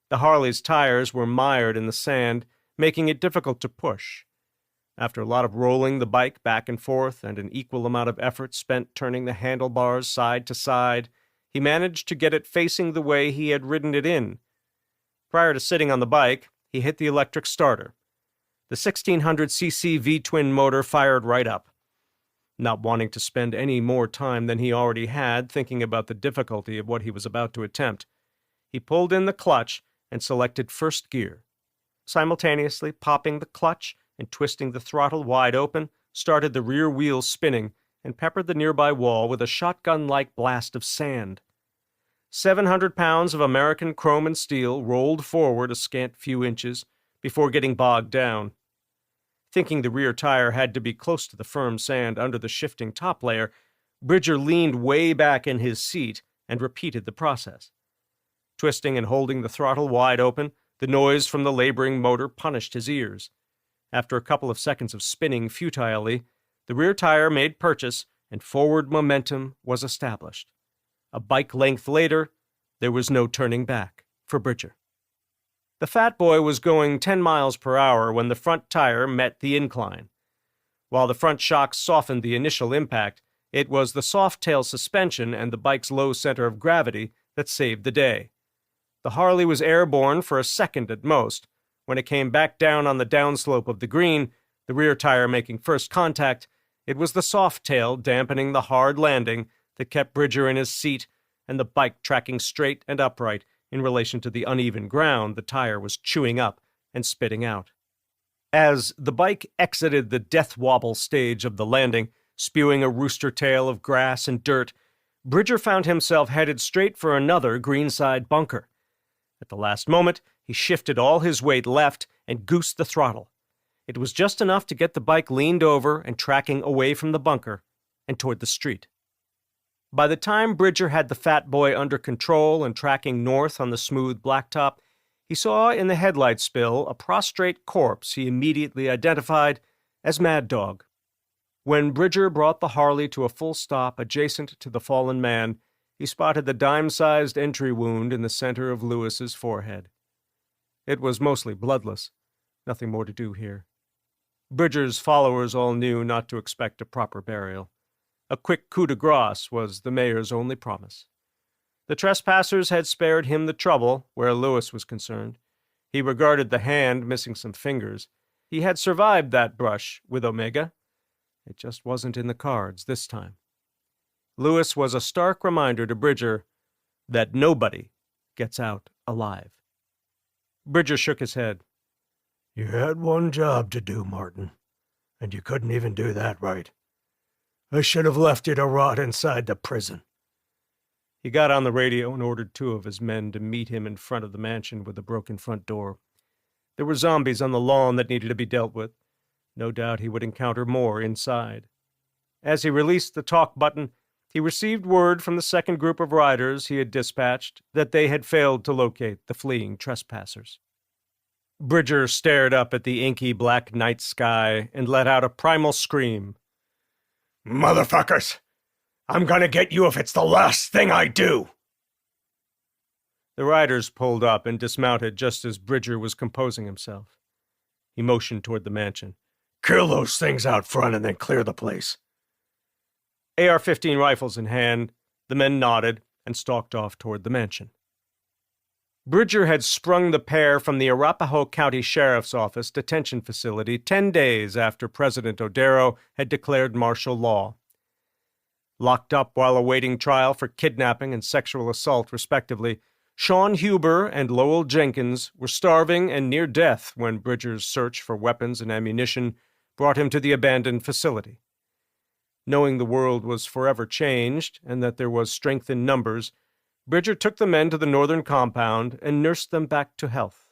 The Harley's tires were mired in the sand, making it difficult to push. After a lot of rolling the bike back and forth and an equal amount of effort spent turning the handlebars side to side, he managed to get it facing the way he had ridden it in. Prior to sitting on the bike, he hit the electric starter. The 1600cc V-twin motor fired right up. Not wanting to spend any more time than he already had thinking about the difficulty of what he was about to attempt, he pulled in the clutch and selected first gear. Simultaneously popping the clutch and twisting the throttle wide open, started the rear wheels spinning, and peppered the nearby wall with a shotgun-like blast of sand. 700 pounds of American chrome and steel rolled forward a scant few inches before getting bogged down. Thinking the rear tire had to be close to the firm sand under the shifting top layer, Bridger leaned way back in his seat and repeated the process. Twisting and holding the throttle wide open, the noise from the laboring motor punished his ears. After a couple of seconds of spinning futilely, the rear tire made purchase and forward momentum was established. A bike length later, there was no turning back for Bridger. The fat boy was going 10 miles per hour when the front tire met the incline. While the front shocks softened the initial impact, it was the soft-tail suspension and the bike's low center of gravity that saved the day. The Harley was airborne for a second at most. When it came back down on the downslope of the green, the rear tire making first contact, it was the soft tail dampening the hard landing that kept Bridger in his seat and the bike tracking straight and upright in relation to the uneven ground the tire was chewing up and spitting out. As the bike exited the death wobble stage of the landing, spewing a rooster tail of grass and dirt, Bridger found himself headed straight for another greenside bunker. At the last moment, he shifted all his weight left and goosed the throttle. It was just enough to get the bike leaned over and tracking away from the bunker and toward the street. By the time Bridger had the fat boy under control and tracking north on the smooth blacktop, he saw in the headlight spill a prostrate corpse he immediately identified as Mad Dog. When Bridger brought the Harley to a full stop adjacent to the fallen man, he spotted the dime-sized entry wound in the center of Lewis's forehead. It was mostly bloodless. Nothing more to do here. Bridger's followers all knew not to expect a proper burial. A quick coup de grace was the mayor's only promise. The trespassers had spared him the trouble where Lewis was concerned. He regarded the hand missing some fingers. He had survived that brush with Omega. It just wasn't in the cards this time. Lewis was a stark reminder to Bridger that nobody gets out alive. Bridger shook his head. You had one job to do, Martin, and you couldn't even do that right. I should have left you to rot inside the prison. He got on the radio and ordered 2 of his men to meet him in front of the mansion with the broken front door. There were zombies on the lawn that needed to be dealt with. No doubt he would encounter more inside. As he released the talk button, he received word from the second group of riders he had dispatched that they had failed to locate the fleeing trespassers. Bridger stared up at the inky black night sky and let out a primal scream. Motherfuckers! I'm gonna get you if it's the last thing I do! The riders pulled up and dismounted just as Bridger was composing himself. He motioned toward the mansion. Kill those things out front and then clear the place. AR-15 rifles in hand, the men nodded and stalked off toward the mansion. Bridger had sprung the pair from the Arapahoe County Sheriff's Office detention facility 10 days after President Odero had declared martial law. Locked up while awaiting trial for kidnapping and sexual assault, respectively, Sean Huber and Lowell Jenkins were starving and near death when Bridger's search for weapons and ammunition brought him to the abandoned facility. Knowing the world was forever changed and that there was strength in numbers, Bridger took the men to the northern compound and nursed them back to health.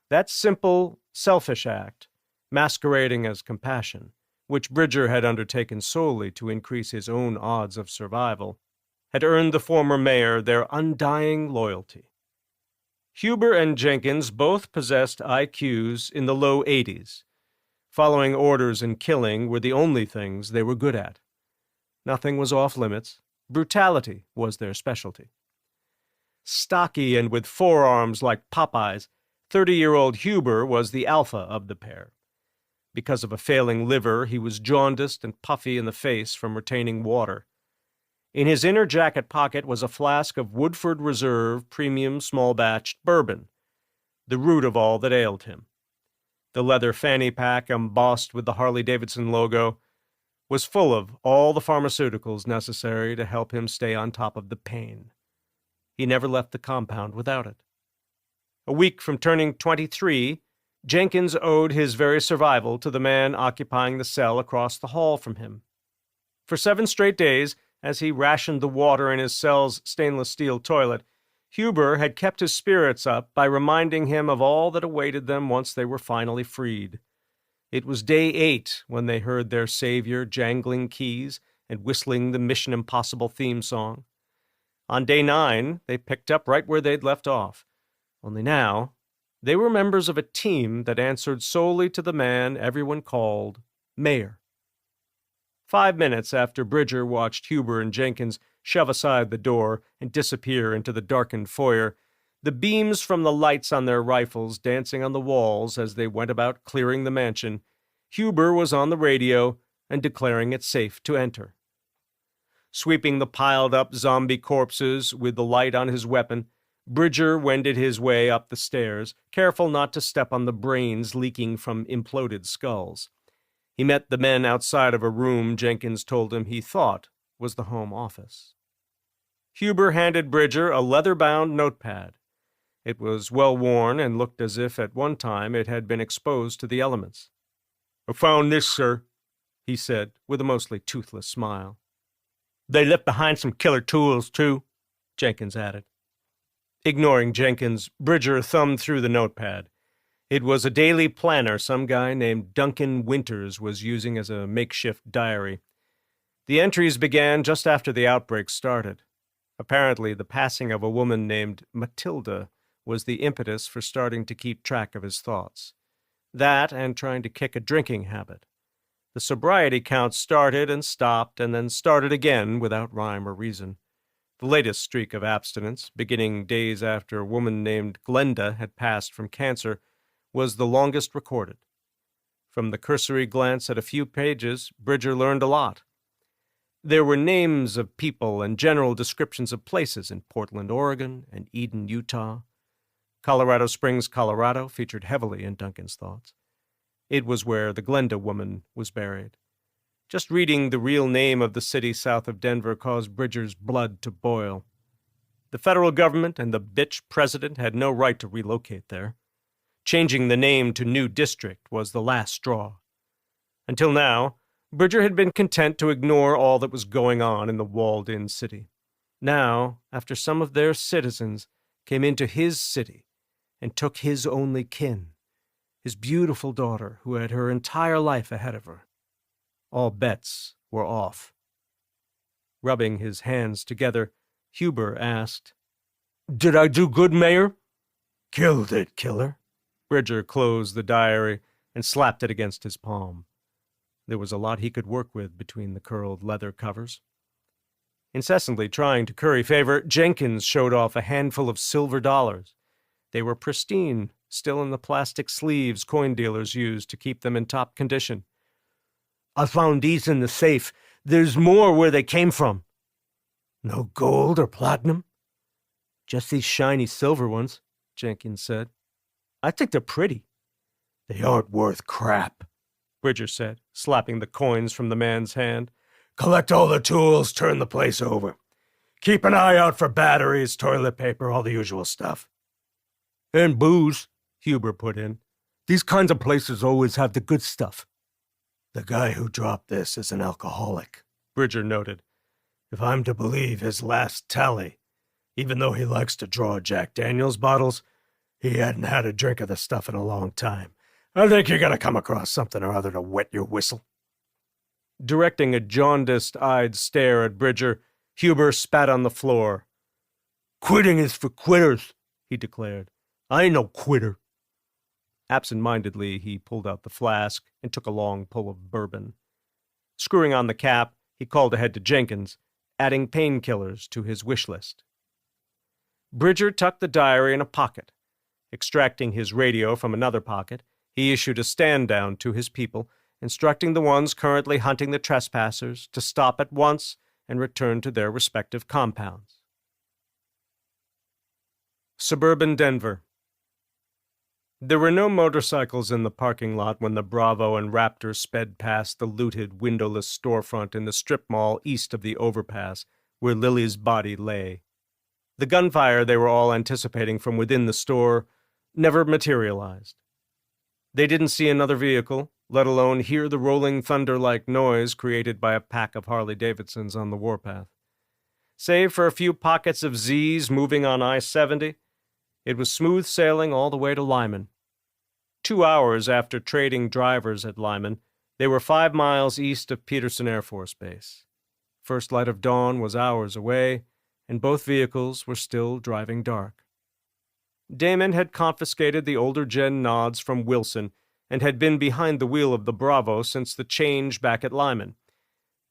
That simple, selfish act, masquerading as compassion, which Bridger had undertaken solely to increase his own odds of survival, had earned the former mayor their undying loyalty. Huber and Jenkins both possessed IQs in the low 80s. Following orders and killing were the only things they were good at. Nothing was off limits. Brutality was their specialty. Stocky and with forearms like Popeye's, 30-year-old Huber was the alpha of the pair. Because of a failing liver, he was jaundiced and puffy in the face from retaining water. In his inner jacket pocket was a flask of Woodford Reserve premium small-batched bourbon, the root of all that ailed him. The leather fanny pack, embossed with the Harley-Davidson logo, was full of all the pharmaceuticals necessary to help him stay on top of the pain. He never left the compound without it. A week from turning 23, Jenkins owed his very survival to the man occupying the cell across the hall from him. For 7 straight days, as he rationed the water in his cell's stainless steel toilet, Huber had kept his spirits up by reminding him of all that awaited them once they were finally freed. It was day 8 when they heard their savior jangling keys and whistling the Mission Impossible theme song. On day 9, they picked up right where they'd left off. Only now, they were members of a team that answered solely to the man everyone called Mayor. 5 minutes after Bridger watched Huber and Jenkins shove aside the door and disappear into the darkened foyer, the beams from the lights on their rifles dancing on the walls as they went about clearing the mansion, Huber was on the radio and declaring it safe to enter. Sweeping the piled-up zombie corpses with the light on his weapon, Bridger wended his way up the stairs, careful not to step on the brains leaking from imploded skulls. He met the men outside of a room Jenkins told him he thought was the home office. Huber handed Bridger a leather-bound notepad. It was well-worn and looked as if at one time it had been exposed to the elements. "I found this, sir," he said, with a mostly toothless smile. "They left behind some killer tools, too," Jenkins added. Ignoring Jenkins, Bridger thumbed through the notepad. It was a daily planner some guy named Duncan Winters was using as a makeshift diary. The entries began just after the outbreak started. Apparently, the passing of a woman named Matilda was the impetus for starting to keep track of his thoughts. That and trying to kick a drinking habit. The sobriety count started and stopped and then started again without rhyme or reason. The latest streak of abstinence, beginning days after a woman named Glenda had passed from cancer, was the longest recorded. From the cursory glance at a few pages, Bridger learned a lot. There were names of people and general descriptions of places in Portland, Oregon, and Eden, Utah. Colorado Springs, Colorado featured heavily in Duncan's thoughts. It was where the Glenda woman was buried. Just reading the real name of the city south of Denver caused Bridger's blood to boil. The federal government and the bitch president had no right to relocate there. Changing the name to New District was the last straw. Until now, Bridger had been content to ignore all that was going on in the walled-in city. Now, after some of their citizens came into his city and took his only kin, his beautiful daughter who had her entire life ahead of her, all bets were off. Rubbing his hands together, Huber asked, "Did I do good, Mayor?" Killed it, killer. Bridger closed the diary and slapped it against his palm. There was a lot he could work with between the curled leather covers. Incessantly trying to curry favor, Jenkins showed off a handful of silver dollars. They were pristine, still in the plastic sleeves coin dealers used to keep them in top condition. "I found these in the safe. There's more where they came from." "No gold or platinum?" "Just these shiny silver ones," Jenkins said. "I think they're pretty." "They aren't worth crap," Bridger said, slapping the coins from the man's hand. "Collect all the tools, turn the place over. Keep an eye out for batteries, toilet paper, all the usual stuff." "And booze," Huber put in. "These kinds of places always have the good stuff." "The guy who dropped this is an alcoholic," Bridger noted. "If I'm to believe his last tally, even though he likes to draw Jack Daniels bottles, he hadn't had a drink of the stuff in a long time. I think you're going to come across something or other to wet your whistle." Directing a jaundiced-eyed stare at Bridger, Huber spat on the floor. "Quitting is for quitters," he declared. "I ain't no quitter." Absent-mindedly, he pulled out the flask and took a long pull of bourbon. Screwing on the cap, he called ahead to Jenkins, adding painkillers to his wish list. Bridger tucked the diary in a pocket. Extracting his radio from another pocket, he issued a stand-down to his people, instructing the ones currently hunting the trespassers to stop at once and return to their respective compounds. Suburban Denver. There were no motorcycles in the parking lot when the Bravo and Raptor sped past the looted, windowless storefront in the strip mall east of the overpass, where Lily's body lay. The gunfire they were all anticipating from within the store never materialized. They didn't see another vehicle, let alone hear the rolling thunder-like noise created by a pack of Harley-Davidsons on the warpath. Save for a few pockets of Z's moving on I-70, it was smooth sailing all the way to Lyman. 2 hours after trading drivers at Lyman, they were 5 miles east of Peterson Air Force Base. First light of dawn was hours away, and both vehicles were still driving dark. Damon had confiscated the older gen nods from Wilson and had been behind the wheel of the Bravo since the change back at Lyman.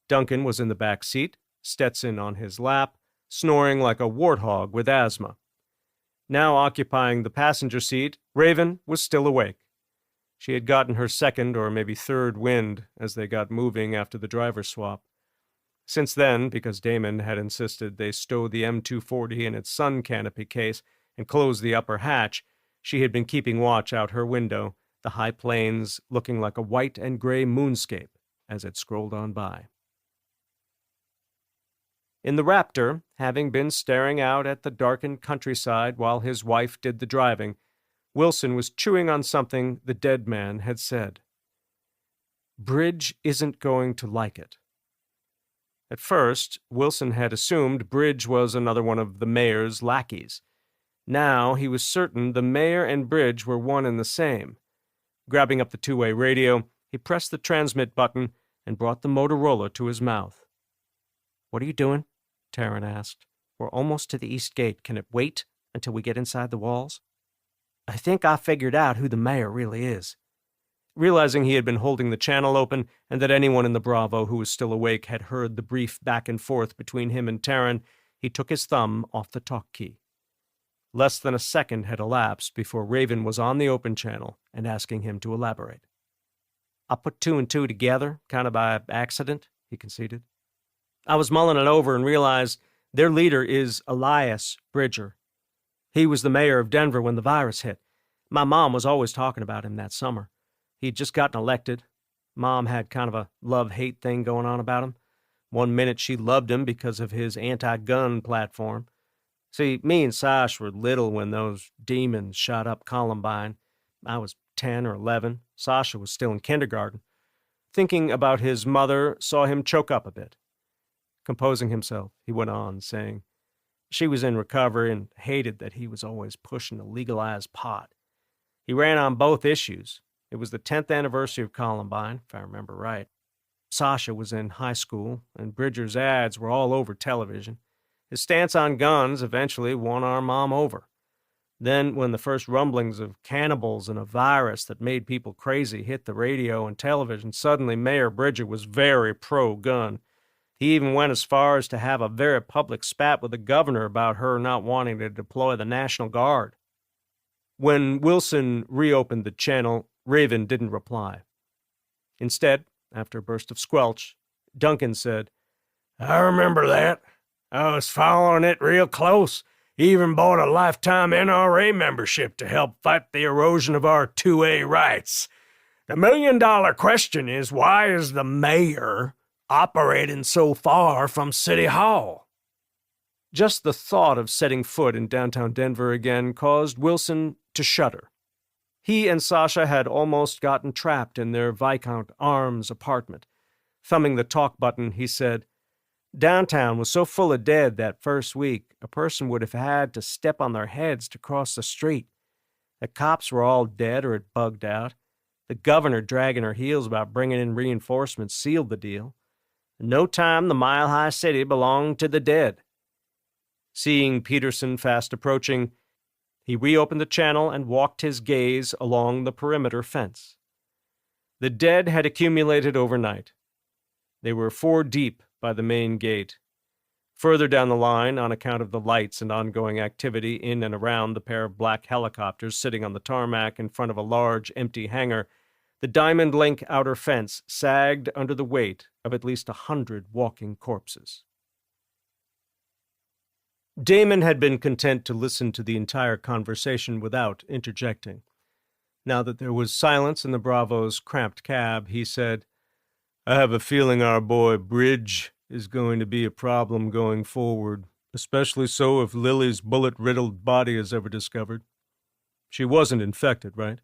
Duncan was in the back seat, Stetson on his lap, snoring like a warthog with asthma. Now occupying the passenger seat, Raven was still awake. She had gotten her second or maybe third wind as they got moving after the driver swap. Since then, because Damon had insisted they stow the M240 in its sun canopy case and close the upper hatch, she had been keeping watch out her window, the high plains looking like a white and gray moonscape as it scrolled on by. In the Raptor, having been staring out at the darkened countryside while his wife did the driving, Wilson was chewing on something the dead man had said. Bridge isn't going to like it. At first, Wilson had assumed Bridge was another one of the mayor's lackeys. Now he was certain the mayor and Bridge were one and the same. Grabbing up the two-way radio, he pressed the transmit button and brought the Motorola to his mouth. "What are you doing?" Taryn asked. "We're almost to the east gate. Can it wait until we get inside the walls?" "I think I figured out who the mayor really is." Realizing he had been holding the channel open and that anyone in the Bravo who was still awake had heard the brief back and forth between him and Taryn, he took his thumb off the talk key. Less than a second had elapsed before Raven was on the open channel and asking him to elaborate. "I put 2 and 2 together, kind of by accident," he conceded. "I was mulling it over and realized their leader is Elias Bridger. He was the mayor of Denver when the virus hit. My mom was always talking about him that summer. He'd just gotten elected. Mom had kind of a love-hate thing going on about him. One minute she loved him because of his anti-gun platform. See, me and Sash were little when those demons shot up Columbine. I was 10 or 11. Sasha was still in kindergarten. Thinking about his mother saw him choke up a bit. Composing himself, he went on, saying, she was in recovery and hated that he was always pushing to legalize pot. He ran on both issues. It was the 10th anniversary of Columbine, if I remember right. Sasha was in high school, and Bridger's ads were all over television. His stance on guns eventually won our mom over. Then, when the first rumblings of cannibals and a virus that made people crazy hit the radio and television, suddenly Mayor Bridger was very pro-gun. He even went as far as to have a very public spat with the governor about her not wanting to deploy the National Guard. When Wilson reopened the channel, Raven didn't reply. Instead, after a burst of squelch, Duncan said, "I remember that. I was following it real close. Even bought a lifetime NRA membership to help fight the erosion of our 2A rights. The million-dollar question is, why is the mayor operating so far from City Hall?" Just the thought of setting foot in downtown Denver again caused Wilson to shudder. He and Sasha had almost gotten trapped in their Viscount Arms apartment. Thumbing the talk button, he said, "Downtown was so full of dead that first week, a person would have had to step on their heads to cross the street. The cops were all dead or had bugged out. The governor dragging her heels about bringing in reinforcements sealed the deal. In no time, the mile-high city belonged to the dead." Seeing Peterson fast approaching, he reopened the channel and walked his gaze along the perimeter fence. The dead had accumulated overnight. They were 4 deep by the main gate. Further down the line, on account of the lights and ongoing activity in and around the pair of black helicopters sitting on the tarmac in front of a large, empty hangar, the Diamond Link outer fence sagged under the weight of at least 100 walking corpses. Damon had been content to listen to the entire conversation without interjecting. Now that there was silence in the Bravo's cramped cab, he said, "I have a feeling our boy Bridge is going to be a problem going forward, especially so if Lily's bullet-riddled body is ever discovered. She wasn't infected, right?"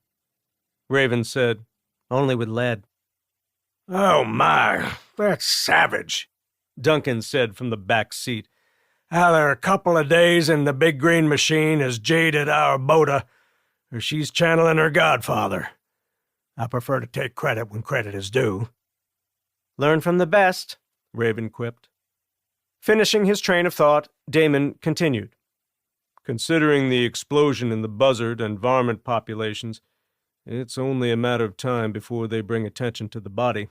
Raven said, "Only with lead." "Oh my, that's savage," Duncan said from the back seat. Either a couple of days in the big green machine has jaded our Boda, or she's channeling her godfather. I prefer to take credit when credit is due. Learn from the best, Raven quipped. Finishing his train of thought, Damon continued. Considering the explosion in the buzzard and varmint populations, it's only a matter of time before they bring attention to the body.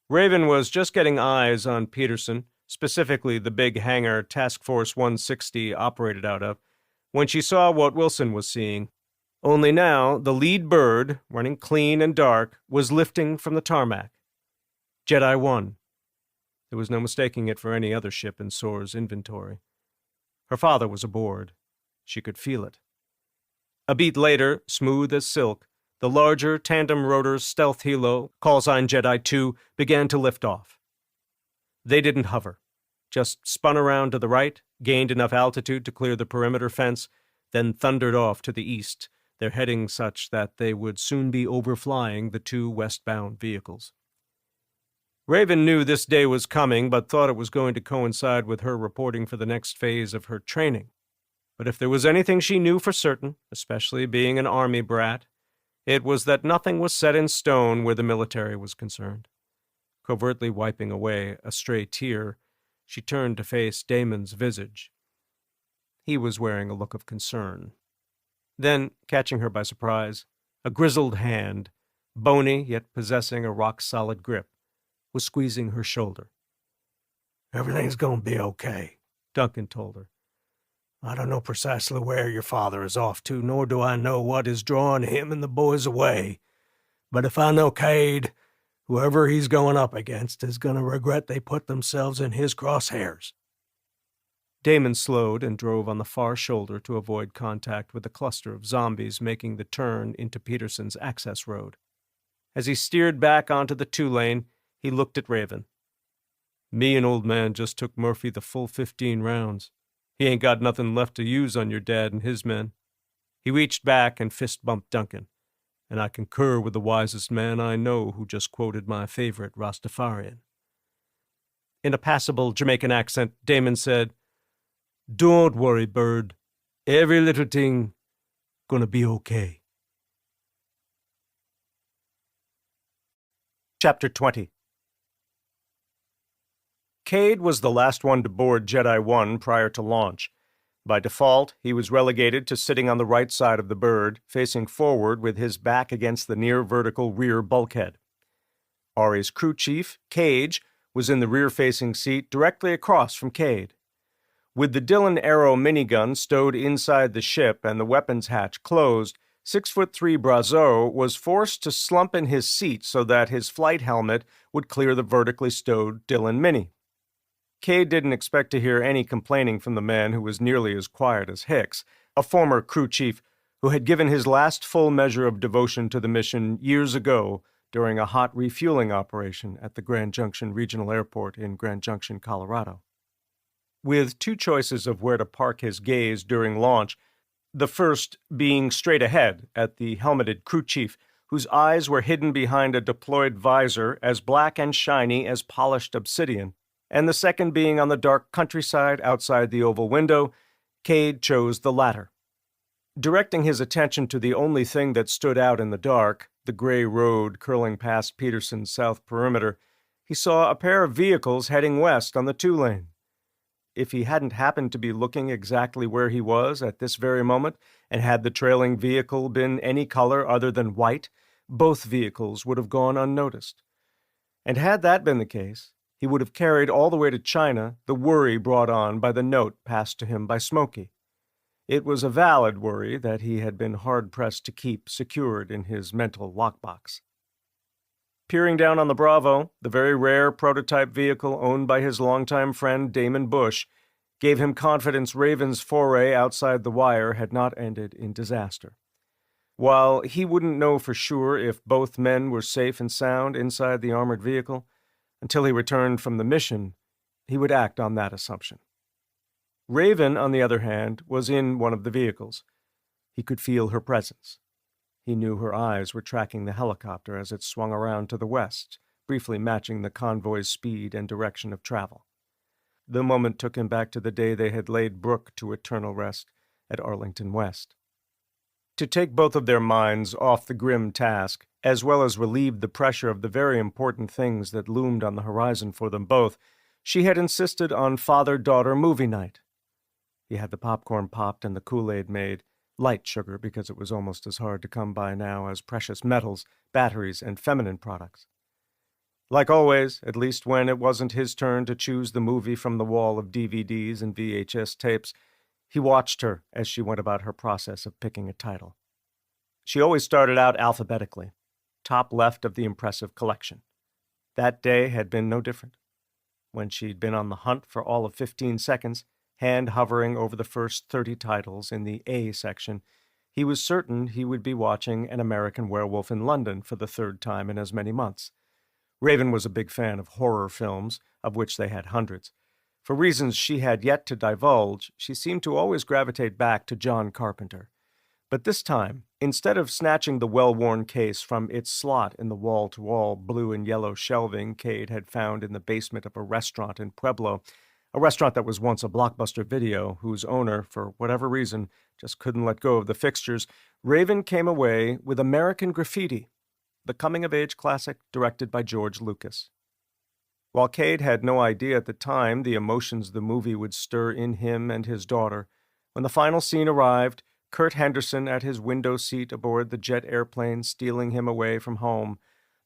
Raven was just getting eyes on Peterson, specifically the big hangar Task Force 160 operated out of, when she saw what Wilson was seeing. Only now, the lead bird, running clean and dark, was lifting from the tarmac. Jedi 1. There was no mistaking it for any other ship in Soar's inventory. Her father was aboard. She could feel it. A beat later, smooth as silk, the larger tandem rotor stealth helo, callsign Jedi 2, began to lift off. They didn't hover, just spun around to the right, gained enough altitude to clear the perimeter fence, then thundered off to the east, their heading such that they would soon be overflying the two westbound vehicles. Raven knew this day was coming, but thought it was going to coincide with her reporting for the next phase of her training. But if there was anything she knew for certain, especially being an army brat, it was that nothing was set in stone where the military was concerned. Covertly wiping away a stray tear, she turned to face Damon's visage. He was wearing a look of concern. Then, catching her by surprise, a grizzled hand, bony yet possessing a rock-solid grip, was squeezing her shoulder. Everything's going to be okay, Duncan told her. I don't know precisely where your father is off to, nor do I know what is drawing him and the boys away. But if I know Cade, whoever he's going up against is going to regret they put themselves in his crosshairs. Damon slowed and drove on the far shoulder to avoid contact with the cluster of zombies making the turn into Peterson's access road. As he steered back onto the two-lane, he looked at Raven. Me and old man just took Murphy the full 15 rounds. He ain't got nothing left to use on your dad and his men. He reached back and fist-bumped Duncan. And I concur with the wisest man I know who just quoted my favorite Rastafarian. In a passable Jamaican accent, Damon said, Don't worry, bird. Every little thing gonna be okay. Chapter 20. Cade was the last one to board Jedi 1 prior to launch. By default, he was relegated to sitting on the right side of the bird, facing forward with his back against the near-vertical rear bulkhead. Ari's crew chief, Cage, was in the rear-facing seat directly across from Cade. With the Dillon Arrow minigun stowed inside the ship and the weapons hatch closed, 6'3" Brazeau was forced to slump in his seat so that his flight helmet would clear the vertically stowed Dillon Mini. Cade didn't expect to hear any complaining from the man who was nearly as quiet as Hicks, a former crew chief who had given his last full measure of devotion to the mission years ago during a hot refueling operation at the Grand Junction Regional Airport in Grand Junction, Colorado. With two choices of where to park his gaze during launch, the first being straight ahead at the helmeted crew chief, whose eyes were hidden behind a deployed visor as black and shiny as polished obsidian, and the second being on the dark countryside outside the oval window, Cade chose the latter. Directing his attention to the only thing that stood out in the dark, the gray road curling past Peterson's south perimeter, he saw a pair of vehicles heading west on the two-lane. If he hadn't happened to be looking exactly where he was at this very moment, and had the trailing vehicle been any color other than white, both vehicles would have gone unnoticed. And had that been the case, he would have carried all the way to China the worry brought on by the note passed to him by Smokey. It was a valid worry that he had been hard-pressed to keep secured in his mental lockbox. Peering down on the Bravo, the very rare prototype vehicle owned by his longtime friend Damon Bush gave him confidence Raven's foray outside the wire had not ended in disaster. While he wouldn't know for sure if both men were safe and sound inside the armored vehicle, until he returned from the mission, he would act on that assumption. Raven, on the other hand, was in one of the vehicles. He could feel her presence. He knew her eyes were tracking the helicopter as it swung around to the west, briefly matching the convoy's speed and direction of travel. The moment took him back to the day they had laid Brooke to eternal rest at Arlington West. To take both of their minds off the grim task, as well as relieve the pressure of the very important things that loomed on the horizon for them both, she had insisted on father-daughter movie night. He had the popcorn popped and the Kool-Aid made, light sugar because it was almost as hard to come by now as precious metals, batteries, and feminine products. Like always, at least when it wasn't his turn to choose the movie from the wall of DVDs and VHS tapes, he watched her as she went about her process of picking a title. She always started out alphabetically, top left of the impressive collection. That day had been no different. When she'd been on the hunt for all of 15 seconds, hand hovering over the first 30 titles in the A section, he was certain he would be watching An American Werewolf in London for the third time in as many months. Raven was a big fan of horror films, of which they had hundreds. For reasons she had yet to divulge, she seemed to always gravitate back to John Carpenter. But this time, instead of snatching the well-worn case from its slot in the wall-to-wall blue and yellow shelving Cade had found in the basement of a restaurant in Pueblo, a restaurant that was once a Blockbuster Video, whose owner, for whatever reason, just couldn't let go of the fixtures, Raven came away with American Graffiti, the coming-of-age classic directed by George Lucas. While Cade had no idea at the time the emotions the movie would stir in him and his daughter, when the final scene arrived, Kurt Henderson at his window seat aboard the jet airplane stealing him away from home,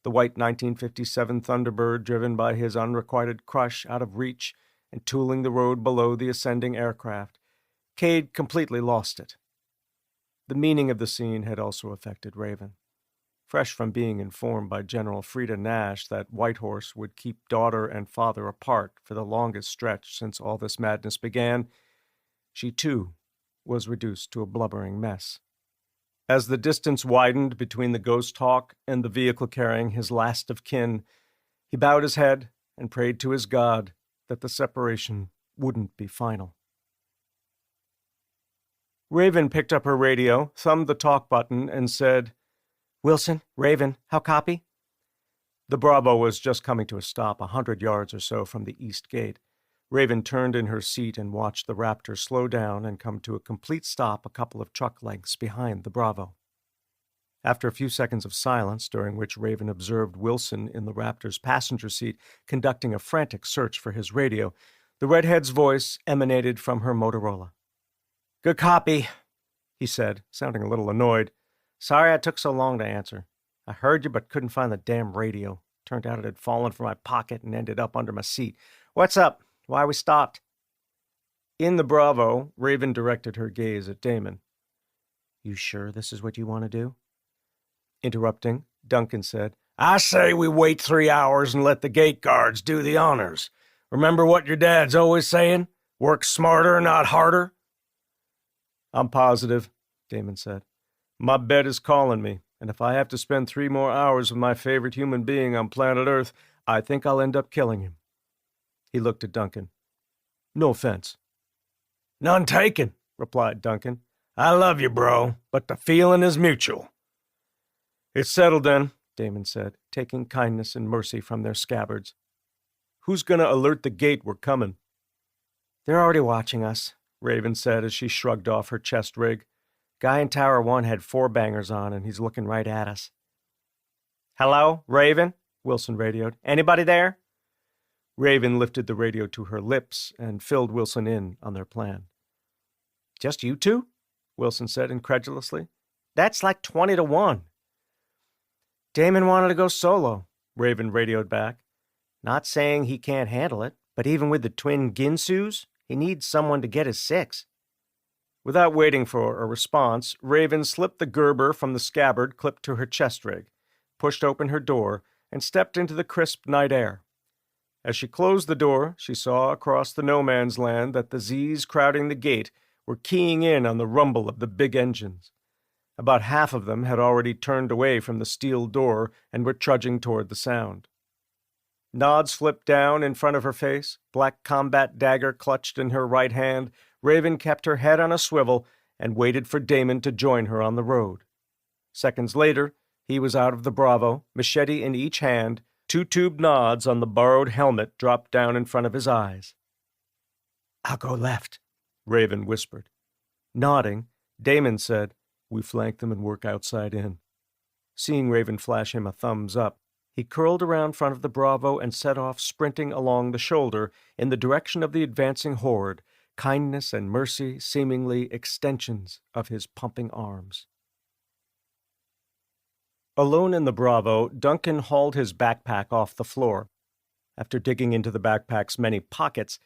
the white 1957 Thunderbird driven by his unrequited crush out of reach and tooling the road below the ascending aircraft, Cade completely lost it. The meaning of the scene had also affected Raven. Fresh from being informed by General Freda Nash that Whitehorse would keep daughter and father apart for the longest stretch since all this madness began, she too was reduced to a blubbering mess. As the distance widened between the ghost hawk and the vehicle carrying his last of kin, he bowed his head and prayed to his God that the separation wouldn't be final. Raven picked up her radio, thumbed the talk button, and said, "Wilson, Raven, how copy?" The Bravo was just coming to a stop 100 yards or so from the east gate. Raven turned in her seat and watched the Raptor slow down and come to a complete stop a couple of truck lengths behind the Bravo. After a few seconds of silence, during which Raven observed Wilson in the Raptor's passenger seat conducting a frantic search for his radio, the redhead's voice emanated from her Motorola. "Good copy," he said, sounding a little annoyed. "Sorry I took so long to answer. I heard you but couldn't find the damn radio. Turned out it had fallen from my pocket and ended up under my seat. What's up? Why we stopped?" In the Bravo, Raven directed her gaze at Damon. "You sure this is what you want to do?" Interrupting, Duncan said, "I say we wait 3 hours and let the gate guards do the honors. Remember what your dad's always saying? Work smarter, not harder?" "I'm positive," Damon said. "My bet is calling me, and if I have to spend 3 more hours with my favorite human being on planet Earth, I think I'll end up killing him." He looked at Duncan. "No offense." "None taken," replied Duncan. "I love you, bro, but the feeling is mutual." "It's settled then," Damon said, taking kindness and mercy from their scabbards. "Who's going to alert the gate we're coming?" "They're already watching us," Raven said as she shrugged off her chest rig. "Guy in Tower 1 had 4 bangers on, and he's looking right at us." "Hello, Raven?" Wilson radioed. "Anybody there?" Raven lifted the radio to her lips and filled Wilson in on their plan. "Just you two?" Wilson said incredulously. "That's like 20 to 1. "Damon wanted to go solo," Raven radioed back. "Not saying he can't handle it, but even with the twin Ginsus, he needs someone to get his 6. Without waiting for a response, Raven slipped the Gerber from the scabbard clipped to her chest rig, pushed open her door, and stepped into the crisp night air. As she closed the door, she saw across the no-man's land that the Z's crowding the gate were keying in on the rumble of the big engines. About half of them had already turned away from the steel door and were trudging toward the sound. Nods flipped down in front of her face, black combat dagger clutched in her right hand. Raven kept her head on a swivel and waited for Damon to join her on the road. Seconds later, he was out of the Bravo, machete in each hand. 2 tube nods on the borrowed helmet dropped down in front of his eyes. "I'll go left," Raven whispered. Nodding, Damon said, "We flank them and work outside in." Seeing Raven flash him a thumbs up, he curled around front of the Bravo and set off sprinting along the shoulder in the direction of the advancing horde, kindness and mercy seemingly extensions of his pumping arms. Alone in the Bravo, Duncan hauled his backpack off the floor. After digging into the backpack's many pockets,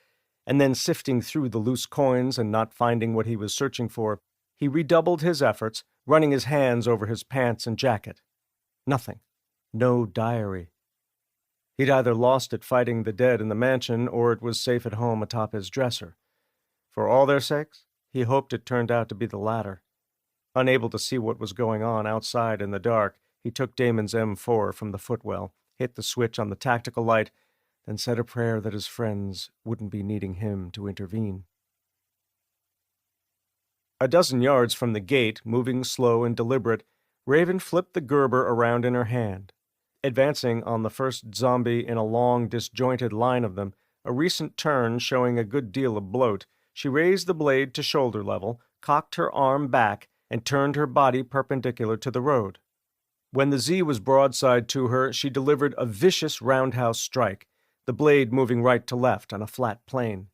and then sifting through the loose coins and not finding what he was searching for, he redoubled his efforts, running his hands over his pants and jacket. Nothing. No diary. He'd either lost it fighting the dead in the mansion, or it was safe at home atop his dresser. For all their sakes, he hoped it turned out to be the latter. Unable to see what was going on outside in the dark, he took Damon's M4 from the footwell, hit the switch on the tactical light, then said a prayer that his friends wouldn't be needing him to intervene. A dozen yards from the gate, moving slow and deliberate, Raven flipped the Gerber around in her hand. Advancing on the first zombie in a long, disjointed line of them, a recent turn showing a good deal of bloat, she raised the blade to shoulder level, cocked her arm back, and turned her body perpendicular to the road. When the Z was broadside to her, she delivered a vicious roundhouse strike, the blade moving right to left on a flat plane.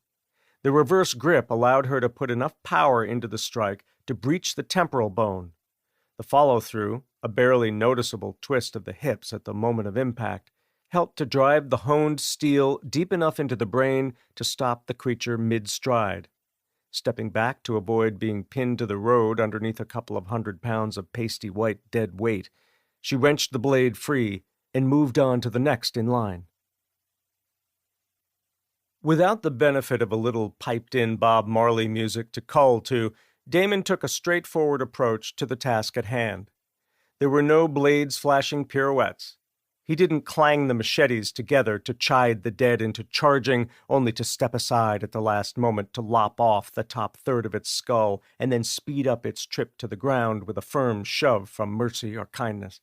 The reverse grip allowed her to put enough power into the strike to breach the temporal bone. The follow-through, a barely noticeable twist of the hips at the moment of impact, helped to drive the honed steel deep enough into the brain to stop the creature mid-stride. Stepping back to avoid being pinned to the road underneath a couple of 100 pounds of pasty white dead weight, she wrenched the blade free and moved on to the next in line. Without the benefit of a little piped-in Bob Marley music to cull to, Damon took a straightforward approach to the task at hand. There were no blades flashing pirouettes. He didn't clang the machetes together to chide the dead into charging, only to step aside at the last moment to lop off the top third of its skull and then speed up its trip to the ground with a firm shove from mercy or kindness.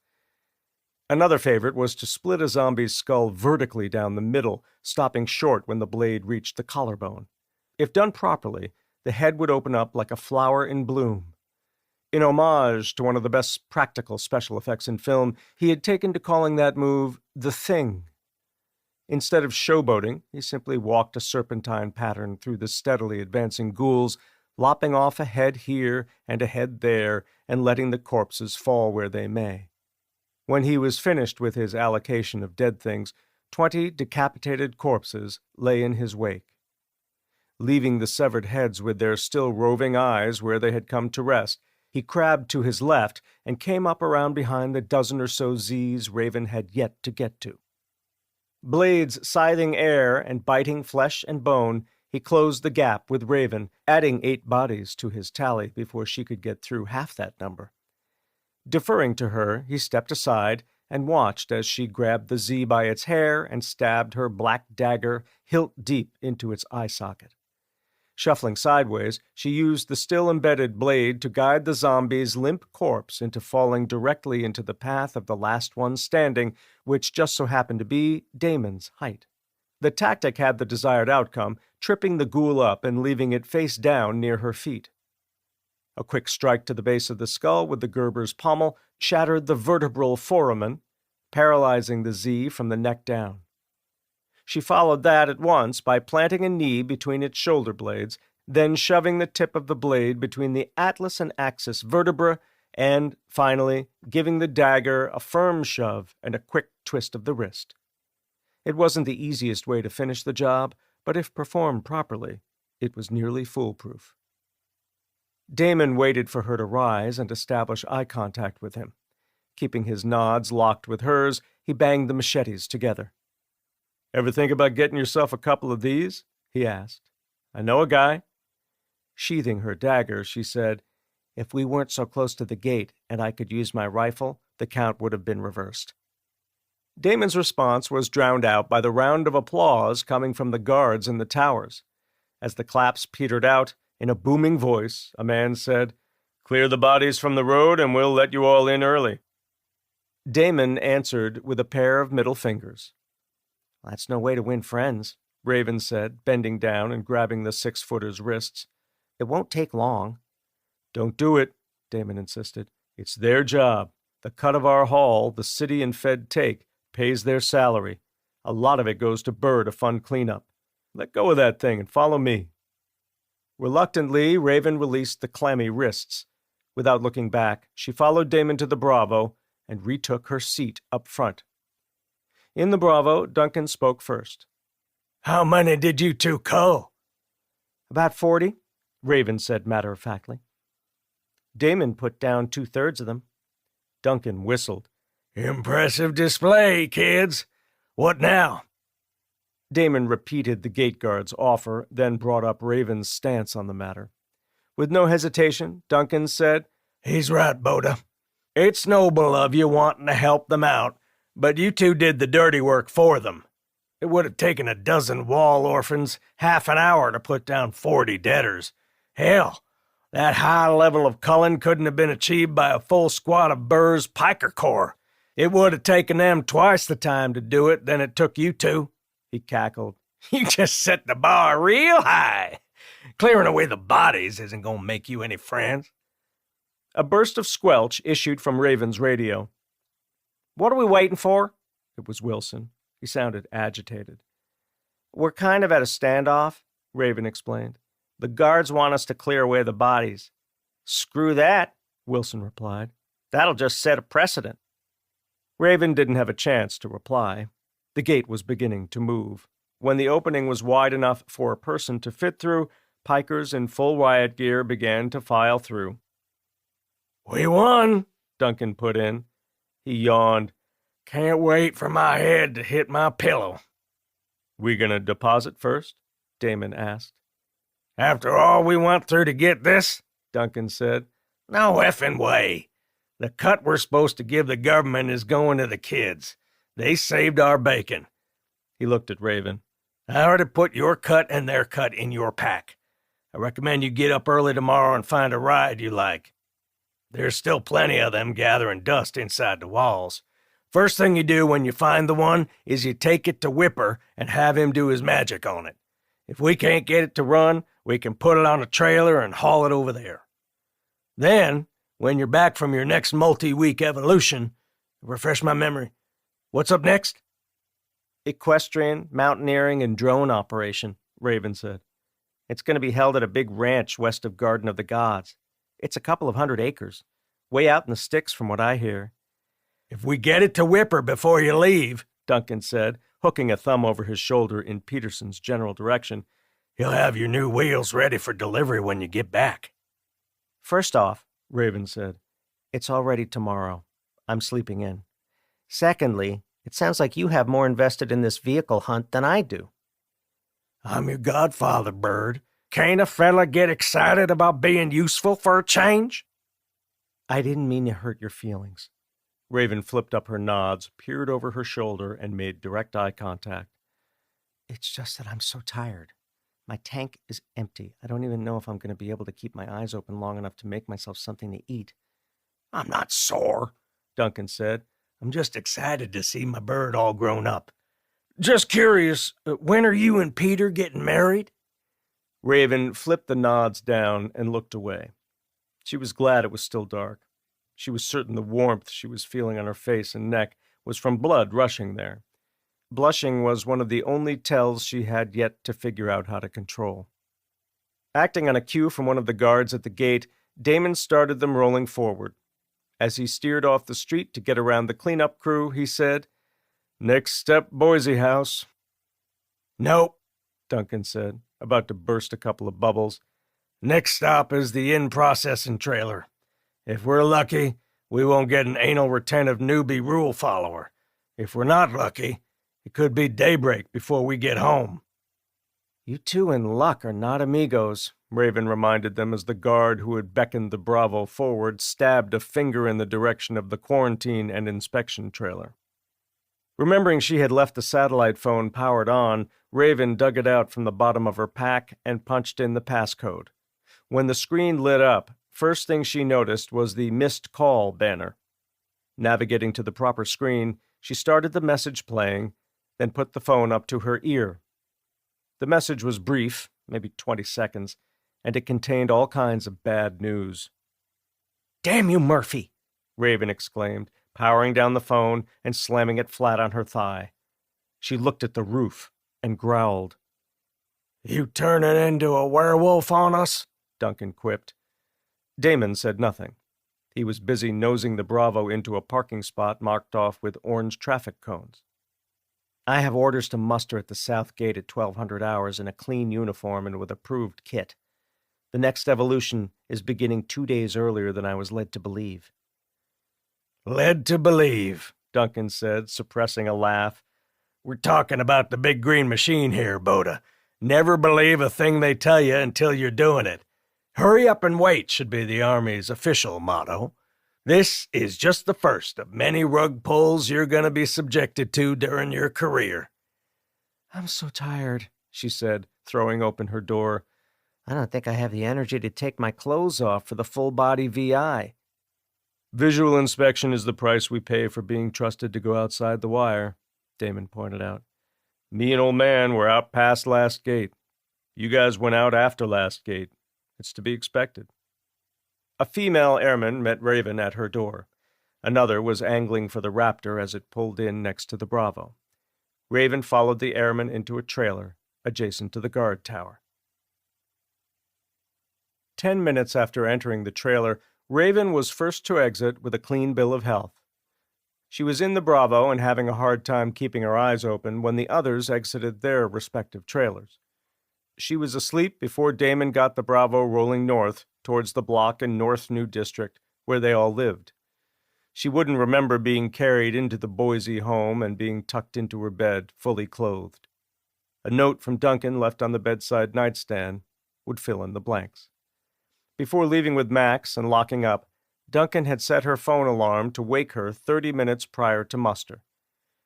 Another favorite was to split a zombie's skull vertically down the middle, stopping short when the blade reached the collarbone. If done properly, the head would open up like a flower in bloom. In homage to one of the best practical special effects in film, he had taken to calling that move the Thing. Instead of showboating, he simply walked a serpentine pattern through the steadily advancing ghouls, lopping off a head here and a head there, and letting the corpses fall where they may. When he was finished with his allocation of dead things, 20 decapitated corpses lay in his wake. Leaving the severed heads with their still roving eyes where they had come to rest, he crabbed to his left and came up around behind the dozen or so Z's Raven had yet to get to. Blades scything air and biting flesh and bone, he closed the gap with Raven, adding 8 bodies to his tally before she could get through half that number. Deferring to her, he stepped aside and watched as she grabbed the Z by its hair and stabbed her black dagger hilt deep into its eye socket. Shuffling sideways, she used the still-embedded blade to guide the zombie's limp corpse into falling directly into the path of the last one standing, which just so happened to be Damon's height. The tactic had the desired outcome, tripping the ghoul up and leaving it face down near her feet. A quick strike to the base of the skull with the Gerber's pommel shattered the vertebral foramen, paralyzing the Z from the neck down. She followed that at once by planting a knee between its shoulder blades, then shoving the tip of the blade between the atlas and axis vertebra, and, finally, giving the dagger a firm shove and a quick twist of the wrist. It wasn't the easiest way to finish the job, but if performed properly, it was nearly foolproof. Damon waited for her to rise and establish eye contact with him. Keeping his nods locked with hers, he banged the machetes together. "Ever think about getting yourself a couple of these?" he asked. "I know a guy." Sheathing her dagger, she said, "If we weren't so close to the gate and I could use my rifle, the count would have been reversed." Damon's response was drowned out by the round of applause coming from the guards in the towers. As the claps petered out, in a booming voice, a man said, "Clear the bodies from the road and we'll let you all in early." Damon answered with a pair of middle fingers. "That's no way to win friends," Raven said, bending down and grabbing the 6-footer's wrists. "It won't take long." "Don't do it," Damon insisted. "It's their job. The cut of our haul the city and Fed take pays their salary. A lot of it goes to Burr to fund cleanup. Let go of that thing and follow me." Reluctantly, Raven released the clammy wrists. Without looking back, she followed Damon to the Bravo and retook her seat up front. In the Bravo, Duncan spoke first. "How many did you two cull?" "About 40, Raven said matter-of-factly. Damon put down 2/3 of them. Duncan whistled. "Impressive display, kids. What now?" Damon repeated the gate guard's offer, then brought up Raven's stance on the matter. With no hesitation, Duncan said, "He's right, Boda. It's noble of you wanting to help them out, but you two did the dirty work for them. It would have taken a dozen wall orphans half an hour to put down 40 debtors. Hell, that high level of culling couldn't have been achieved by a full squad of Burr's Piker Corps. It would have taken them twice the time to do it than it took you two." He cackled. "You just set the bar real high. Clearing away the bodies isn't going to make you any friends." A burst of squelch issued from Raven's radio. "What are we waiting for?" It was Wilson. He sounded agitated. "We're kind of at a standoff," Raven explained. "The guards want us to clear away the bodies." "Screw that," Wilson replied. "That'll just set a precedent." Raven didn't have a chance to reply. The gate was beginning to move. When the opening was wide enough for a person to fit through, pikers in full riot gear began to file through. "We won," Duncan put in. He yawned. "Can't wait for my head to hit my pillow." "We gonna deposit first?" Damon asked. "After all we went through to get this?" Duncan said. "No effing way. The cut we're supposed to give the government is going to the kids. They saved our bacon." He looked at Raven. "I already put your cut and their cut in your pack. I recommend you get up early tomorrow and find a ride you like. There's still plenty of them gathering dust inside the walls. First thing you do when you find the one is you take it to Whipper and have him do his magic on it. If we can't get it to run, we can put it on a trailer and haul it over there. Then, when you're back from your next multi-week evolution, refresh my memory, what's up next?" "Equestrian, mountaineering, and drone operation," Raven said. "It's going to be held at a big ranch west of Garden of the Gods. It's a couple of 100 acres. Way out in the sticks from what I hear." "If we get it to Whipper before you leave," Duncan said, hooking a thumb over his shoulder in Peterson's general direction, "he'll have your new wheels ready for delivery when you get back." "First off," Raven said, "it's already tomorrow. I'm sleeping in. Secondly, it sounds like you have more invested in this vehicle hunt than I do." "I'm your godfather, Bird. Can't a fella get excited about being useful for a change?" "I didn't mean to hurt your feelings." Raven flipped up her nods, peered over her shoulder, and made direct eye contact. "It's just that I'm so tired. My tank is empty. I don't even know if I'm going to be able to keep my eyes open long enough to make myself something to eat." "I'm not sore," Duncan said. "I'm just excited to see my bird all grown up. Just curious, when are you and Peter getting married?" Raven flipped the nods down and looked away. She was glad it was still dark. She was certain the warmth she was feeling on her face and neck was from blood rushing there. Blushing was one of the only tells she had yet to figure out how to control. Acting on a cue from one of the guards at the gate, Damon started them rolling forward. As he steered off the street to get around the cleanup crew, he said, "Next step, Boise House." "Nope," Duncan said, about to burst a couple of bubbles. "Next stop is the in-processing trailer. If we're lucky, we won't get an anal retentive newbie rule follower. If we're not lucky, it could be daybreak before we get home." "You two in luck are not amigos," Raven reminded them as the guard who had beckoned the Bravo forward stabbed a finger in the direction of the quarantine and inspection trailer. Remembering she had left the satellite phone powered on, Raven dug it out from the bottom of her pack and punched in the passcode. When the screen lit up, first thing she noticed was the missed call banner. Navigating to the proper screen, she started the message playing, then put the phone up to her ear. The message was brief, maybe 20 seconds, and it contained all kinds of bad news. "Damn you, Murphy!" Raven exclaimed, powering down the phone and slamming it flat on her thigh. She looked at the roof and growled. "You turning into a werewolf on us?" Duncan quipped. Damon said nothing. He was busy nosing the Bravo into a parking spot marked off with orange traffic cones. "I have orders to muster at the south gate at 1200 hours in a clean uniform and with approved kit. The next evolution is beginning 2 days earlier than I was led to believe." "Led to believe," Duncan said, suppressing a laugh. "We're talking about the big green machine here, Boda. Never believe a thing they tell you until you're doing it. Hurry up and wait should be the Army's official motto. This is just the first of many rug pulls you're going to be subjected to during your career." "I'm so tired," she said, throwing open her door. "I don't think I have the energy to take my clothes off for the full-body VI." "Visual inspection is the price we pay for being trusted to go outside the wire," Damon pointed out. "Me and old man were out past Last Gate. You guys went out after Last Gate. It's to be expected." A female airman met Raven at her door. Another was angling for the Raptor as it pulled in next to the Bravo. Raven followed the airman into a trailer adjacent to the guard tower. 10 minutes after entering the trailer, Raven was first to exit with a clean bill of health. She was in the Bravo and having a hard time keeping her eyes open when the others exited their respective trailers. She was asleep before Damon got the Bravo rolling north towards the block in North New District where they all lived. She wouldn't remember being carried into the Boise home and being tucked into her bed, fully clothed. A note from Duncan left on the bedside nightstand would fill in the blanks. Before leaving with Max and locking up, Duncan had set her phone alarm to wake her 30 minutes prior to muster.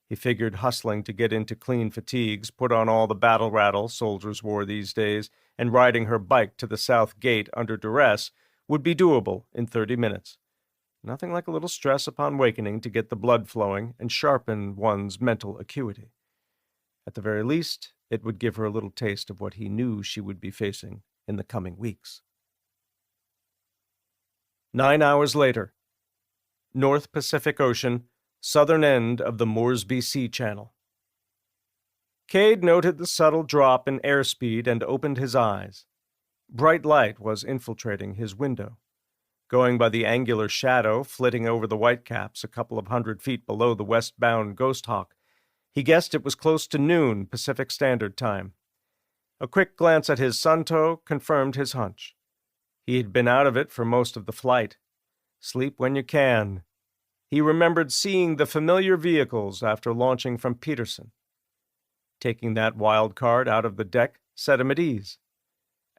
He figured hustling to get into clean fatigues, put on all the battle rattle soldiers wore these days, and riding her bike to the south gate under duress would be doable in 30 minutes. Nothing like a little stress upon wakening to get the blood flowing and sharpen one's mental acuity. At the very least, it would give her a little taste of what he knew she would be facing in the coming weeks. 9 hours later, North Pacific Ocean, southern end of the Moresby Sea Channel. Cade noted the subtle drop in airspeed and opened his eyes. Bright light was infiltrating his window. Going by the angular shadow flitting over the whitecaps a couple of 100 feet below the westbound Ghost Hawk, he guessed it was close to noon Pacific Standard Time. A quick glance at his Suntoe confirmed his hunch. He had been out of it for most of the flight. Sleep when you can. He remembered seeing the familiar vehicles after launching from Peterson. Taking that wild card out of the deck set him at ease.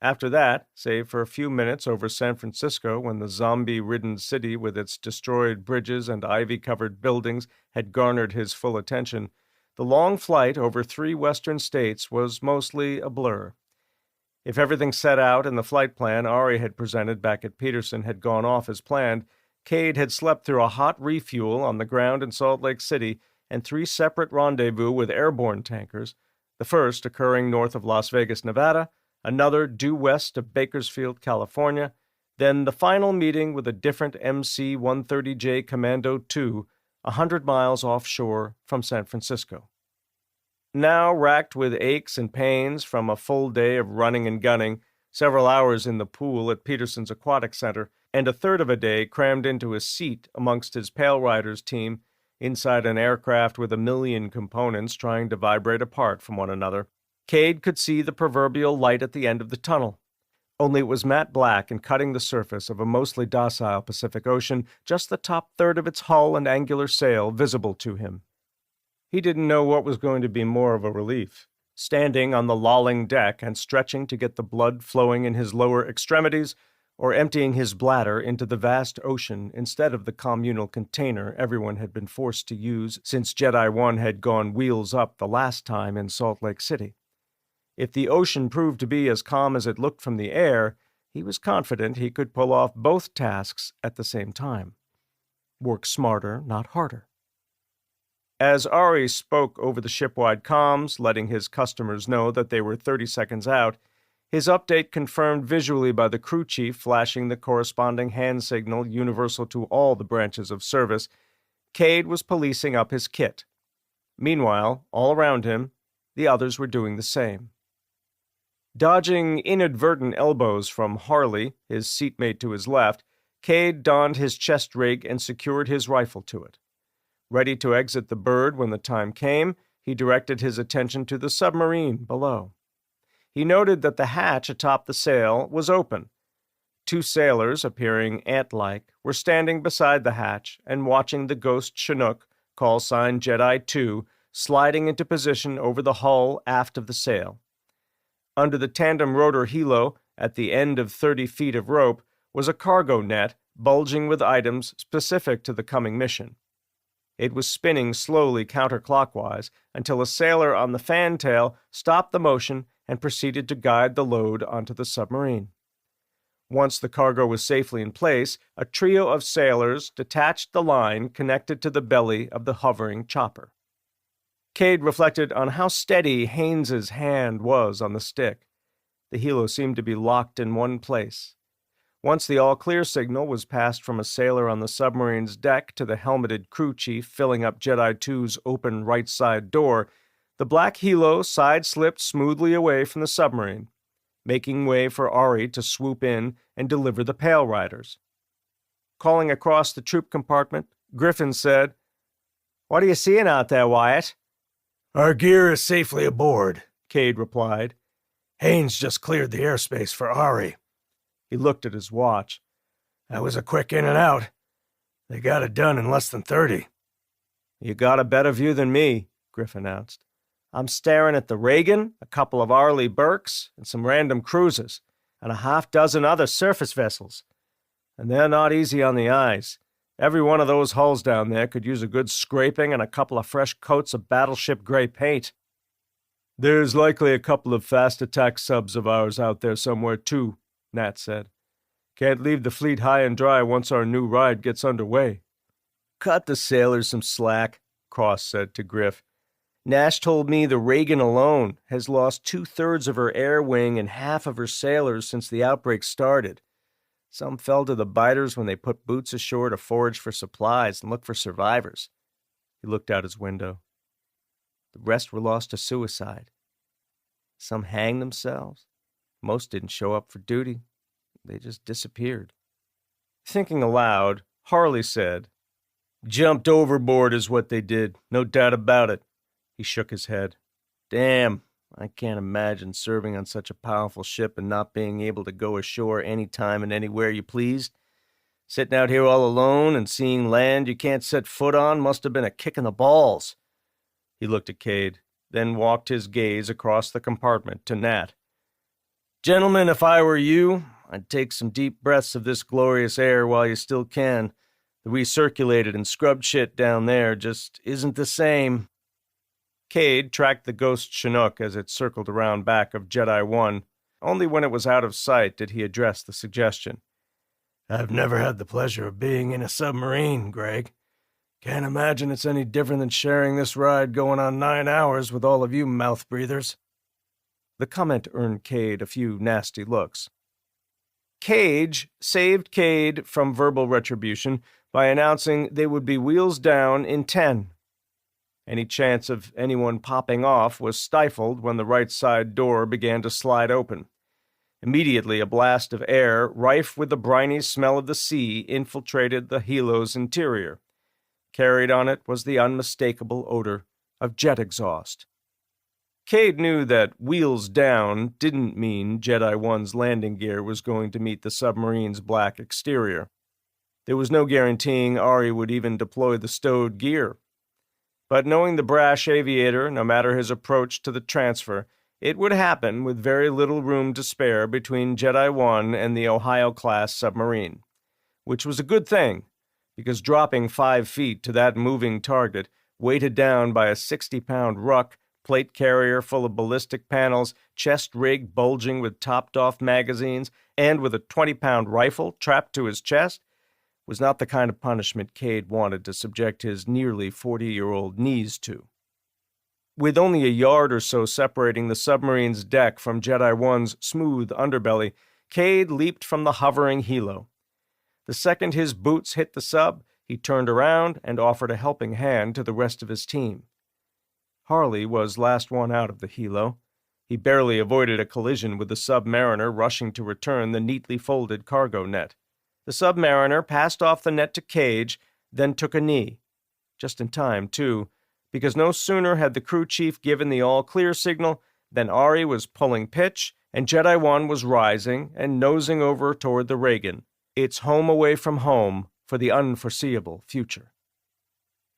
After that, save for a few minutes over San Francisco when the zombie-ridden city with its destroyed bridges and ivy-covered buildings had garnered his full attention, the long flight over 3 western states was mostly a blur. If everything set out in the flight plan Ari had presented back at Peterson had gone off as planned, Cade had slept through a hot refuel on the ground in Salt Lake City and 3 separate rendezvous with airborne tankers, the first occurring north of Las Vegas, Nevada, another due west of Bakersfield, California, then the final meeting with a different MC-130J Commando II 100 miles offshore from San Francisco. Now racked with aches and pains from a full day of running and gunning, several hours in the pool at Peterson's Aquatic Center, and a third of a day crammed into a seat amongst his Pale Riders team inside an aircraft with a million components trying to vibrate apart from one another, Cade could see the proverbial light at the end of the tunnel. Only it was matte black and cutting the surface of a mostly docile Pacific Ocean, just the top third of its hull and angular sail visible to him. He didn't know what was going to be more of a relief. Standing on the lolling deck and stretching to get the blood flowing in his lower extremities, or emptying his bladder into the vast ocean instead of the communal container everyone had been forced to use since Jedi 1 had gone wheels up the last time in Salt Lake City. If the ocean proved to be as calm as it looked from the air, he was confident he could pull off both tasks at the same time. Work smarter, not harder. As Ari spoke over the shipwide comms, letting his customers know that they were 30 seconds out, his update confirmed visually by the crew chief flashing the corresponding hand signal universal to all the branches of service, Cade was policing up his kit. Meanwhile, all around him, the others were doing the same. Dodging inadvertent elbows from Harley, his seatmate to his left, Cade donned his chest rig and secured his rifle to it. Ready to exit the bird when the time came, he directed his attention to the submarine below. He noted that the hatch atop the sail was open. 2 sailors, appearing ant-like, were standing beside the hatch and watching the ghost Chinook, call sign Jedi 2, sliding into position over the hull aft of the sail. Under the tandem rotor helo, at the end of 30 feet of rope, was a cargo net bulging with items specific to the coming mission. It was spinning slowly counterclockwise until a sailor on the fantail stopped the motion and proceeded to guide the load onto the submarine. Once the cargo was safely in place, a trio of sailors detached the line connected to the belly of the hovering chopper. Cade reflected on how steady Haynes's hand was on the stick. The helo seemed to be locked in one place. Once the all-clear signal was passed from a sailor on the submarine's deck to the helmeted crew chief filling up Jedi 2's open right side door, the black helo side-slipped smoothly away from the submarine, making way for Ari to swoop in and deliver the Pale Riders. Calling across the troop compartment, Griffin said, "What are you seeing out there, Wyatt?" "Our gear is safely aboard," Cade replied. "Haynes just cleared the airspace for Ari." He looked at his watch. "That was a quick in and out. They got it done in less than 30. "You got a better view than me," Griff announced. "I'm staring at the Reagan, a couple of Arleigh Burkes, and some random cruisers, and a half-dozen other surface vessels. And they're not easy on the eyes. Every one of those hulls down there could use a good scraping and a couple of fresh coats of battleship gray paint." "There's likely a couple of fast attack subs of ours out there somewhere, too," Nat said. "Can't leave the fleet high and dry once our new ride gets underway." "Cut the sailors some slack," Cross said to Griff. "Nash told me the Reagan alone has lost 2/3 of her air wing and half of her sailors since the outbreak started. Some fell to the biters when they put boots ashore to forage for supplies and look for survivors." He looked out his window. "The rest were lost to suicide. Some hanged themselves. Most didn't show up for duty. They just disappeared." Thinking aloud, Harley said, "Jumped overboard is what they did, no doubt about it." He shook his head. "Damn, I can't imagine serving on such a powerful ship and not being able to go ashore any time and anywhere you pleased. Sitting out here all alone and seeing land you can't set foot on must have been a kick in the balls." He looked at Cade, then walked his gaze across the compartment to Nat. "Gentlemen, if I were you, I'd take some deep breaths of this glorious air while you still can. The recirculated and scrubbed shit down there just isn't the same." Cade tracked the ghost Chinook as it circled around back of Jedi 1. Only when it was out of sight did he address the suggestion. "I've never had the pleasure of being in a submarine, Greg. Can't imagine it's any different than sharing this ride going on 9 hours with all of you mouth breathers." The comment earned Cade a few nasty looks. Cage saved Cade from verbal retribution by announcing they would be wheels down in 10. Any chance of anyone popping off was stifled when the right side door began to slide open. Immediately, a blast of air, rife with the briny smell of the sea, infiltrated the helo's interior. Carried on it was the unmistakable odor of jet exhaust. Cade knew that wheels down didn't mean Jedi 1's landing gear was going to meet the submarine's black exterior. There was no guaranteeing Ari would even deploy the stowed gear. But knowing the brash aviator, no matter his approach to the transfer, it would happen with very little room to spare between Jedi 1 and the Ohio-class submarine. Which was a good thing, because dropping 5 feet to that moving target, weighted down by a 60-pound ruck, plate carrier full of ballistic panels, chest rig bulging with topped-off magazines, and with a 20-pound rifle trapped to his chest, was not the kind of punishment Cade wanted to subject his nearly 40-year-old knees to. With only a yard or so separating the submarine's deck from Jedi One's smooth underbelly, Cade leaped from the hovering helo. The second his boots hit the sub, he turned around and offered a helping hand to the rest of his team. Harley was last one out of the helo. He barely avoided a collision with the submariner rushing to return the neatly folded cargo net. The submariner passed off the net to Cage, then took a knee. Just in time, too, because no sooner had the crew chief given the all-clear signal than Ari was pulling pitch and Jedi One was rising and nosing over toward the Reagan, its home away from home for the unforeseeable future.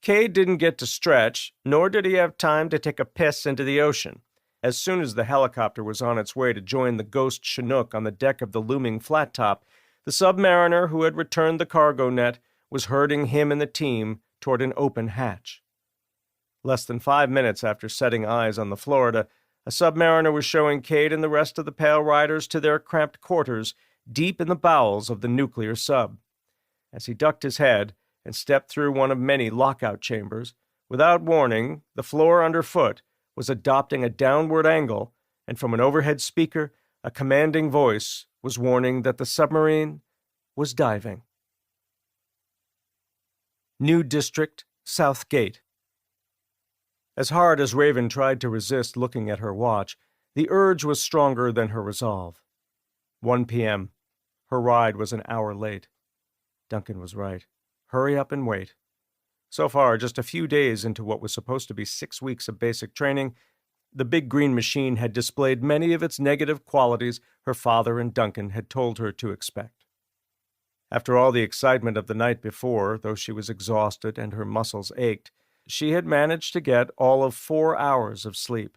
Cade didn't get to stretch, nor did he have time to take a piss into the ocean. As soon as the helicopter was on its way to join the ghost Chinook on the deck of the looming flat top, the submariner who had returned the cargo net was herding him and the team toward an open hatch. Less than 5 minutes after setting eyes on the Florida, a submariner was showing Cade and the rest of the Pale Riders to their cramped quarters deep in the bowels of the nuclear sub. As he ducked his head and stepped through one of many lockout chambers, without warning, the floor underfoot was adopting a downward angle, and from an overhead speaker, a commanding voice was warning that the submarine was diving. New District, South Gate. As hard as Raven tried to resist looking at her watch, the urge was stronger than her resolve. 1 p.m. Her ride was an hour late. Duncan was right. Hurry up and wait. So far, just a few days into what was supposed to be 6 weeks of basic training, the big green machine had displayed many of its negative qualities her father and Duncan had told her to expect. After all the excitement of the night before, though she was exhausted and her muscles ached, she had managed to get all of 4 hours of sleep.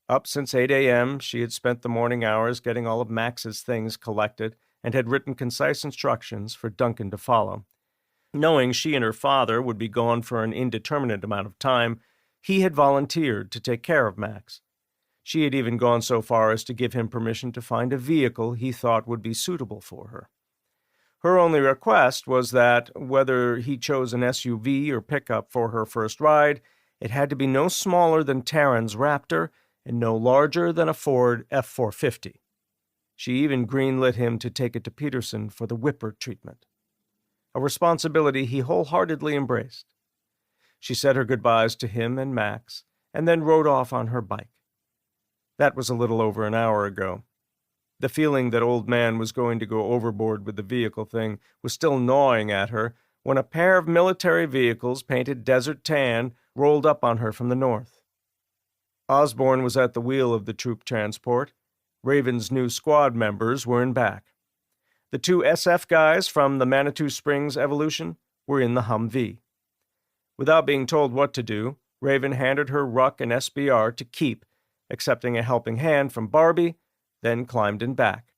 Up since 8 a.m., she had spent the morning hours getting all of Max's things collected and had written concise instructions for Duncan to follow. Knowing she and her father would be gone for an indeterminate amount of time, he had volunteered to take care of Max. She had even gone so far as to give him permission to find a vehicle he thought would be suitable for her. Her only request was that, whether he chose an SUV or pickup for her first ride, it had to be no smaller than Terran's Raptor and no larger than a Ford F-450. She even greenlit him to take it to Peterson for the Whipper treatment, a responsibility he wholeheartedly embraced. She said her goodbyes to him and Max, and then rode off on her bike. That was a little over an hour ago. The feeling that Old Man was going to go overboard with the vehicle thing was still gnawing at her when a pair of military vehicles painted desert tan rolled up on her from the north. Osborne was at the wheel of the troop transport. Raven's new squad members were in back. The 2 SF guys from the Manitou Springs Evolution were in the Humvee. Without being told what to do, Raven handed her ruck and SBR to keep, accepting a helping hand from Barbie, then climbed in back.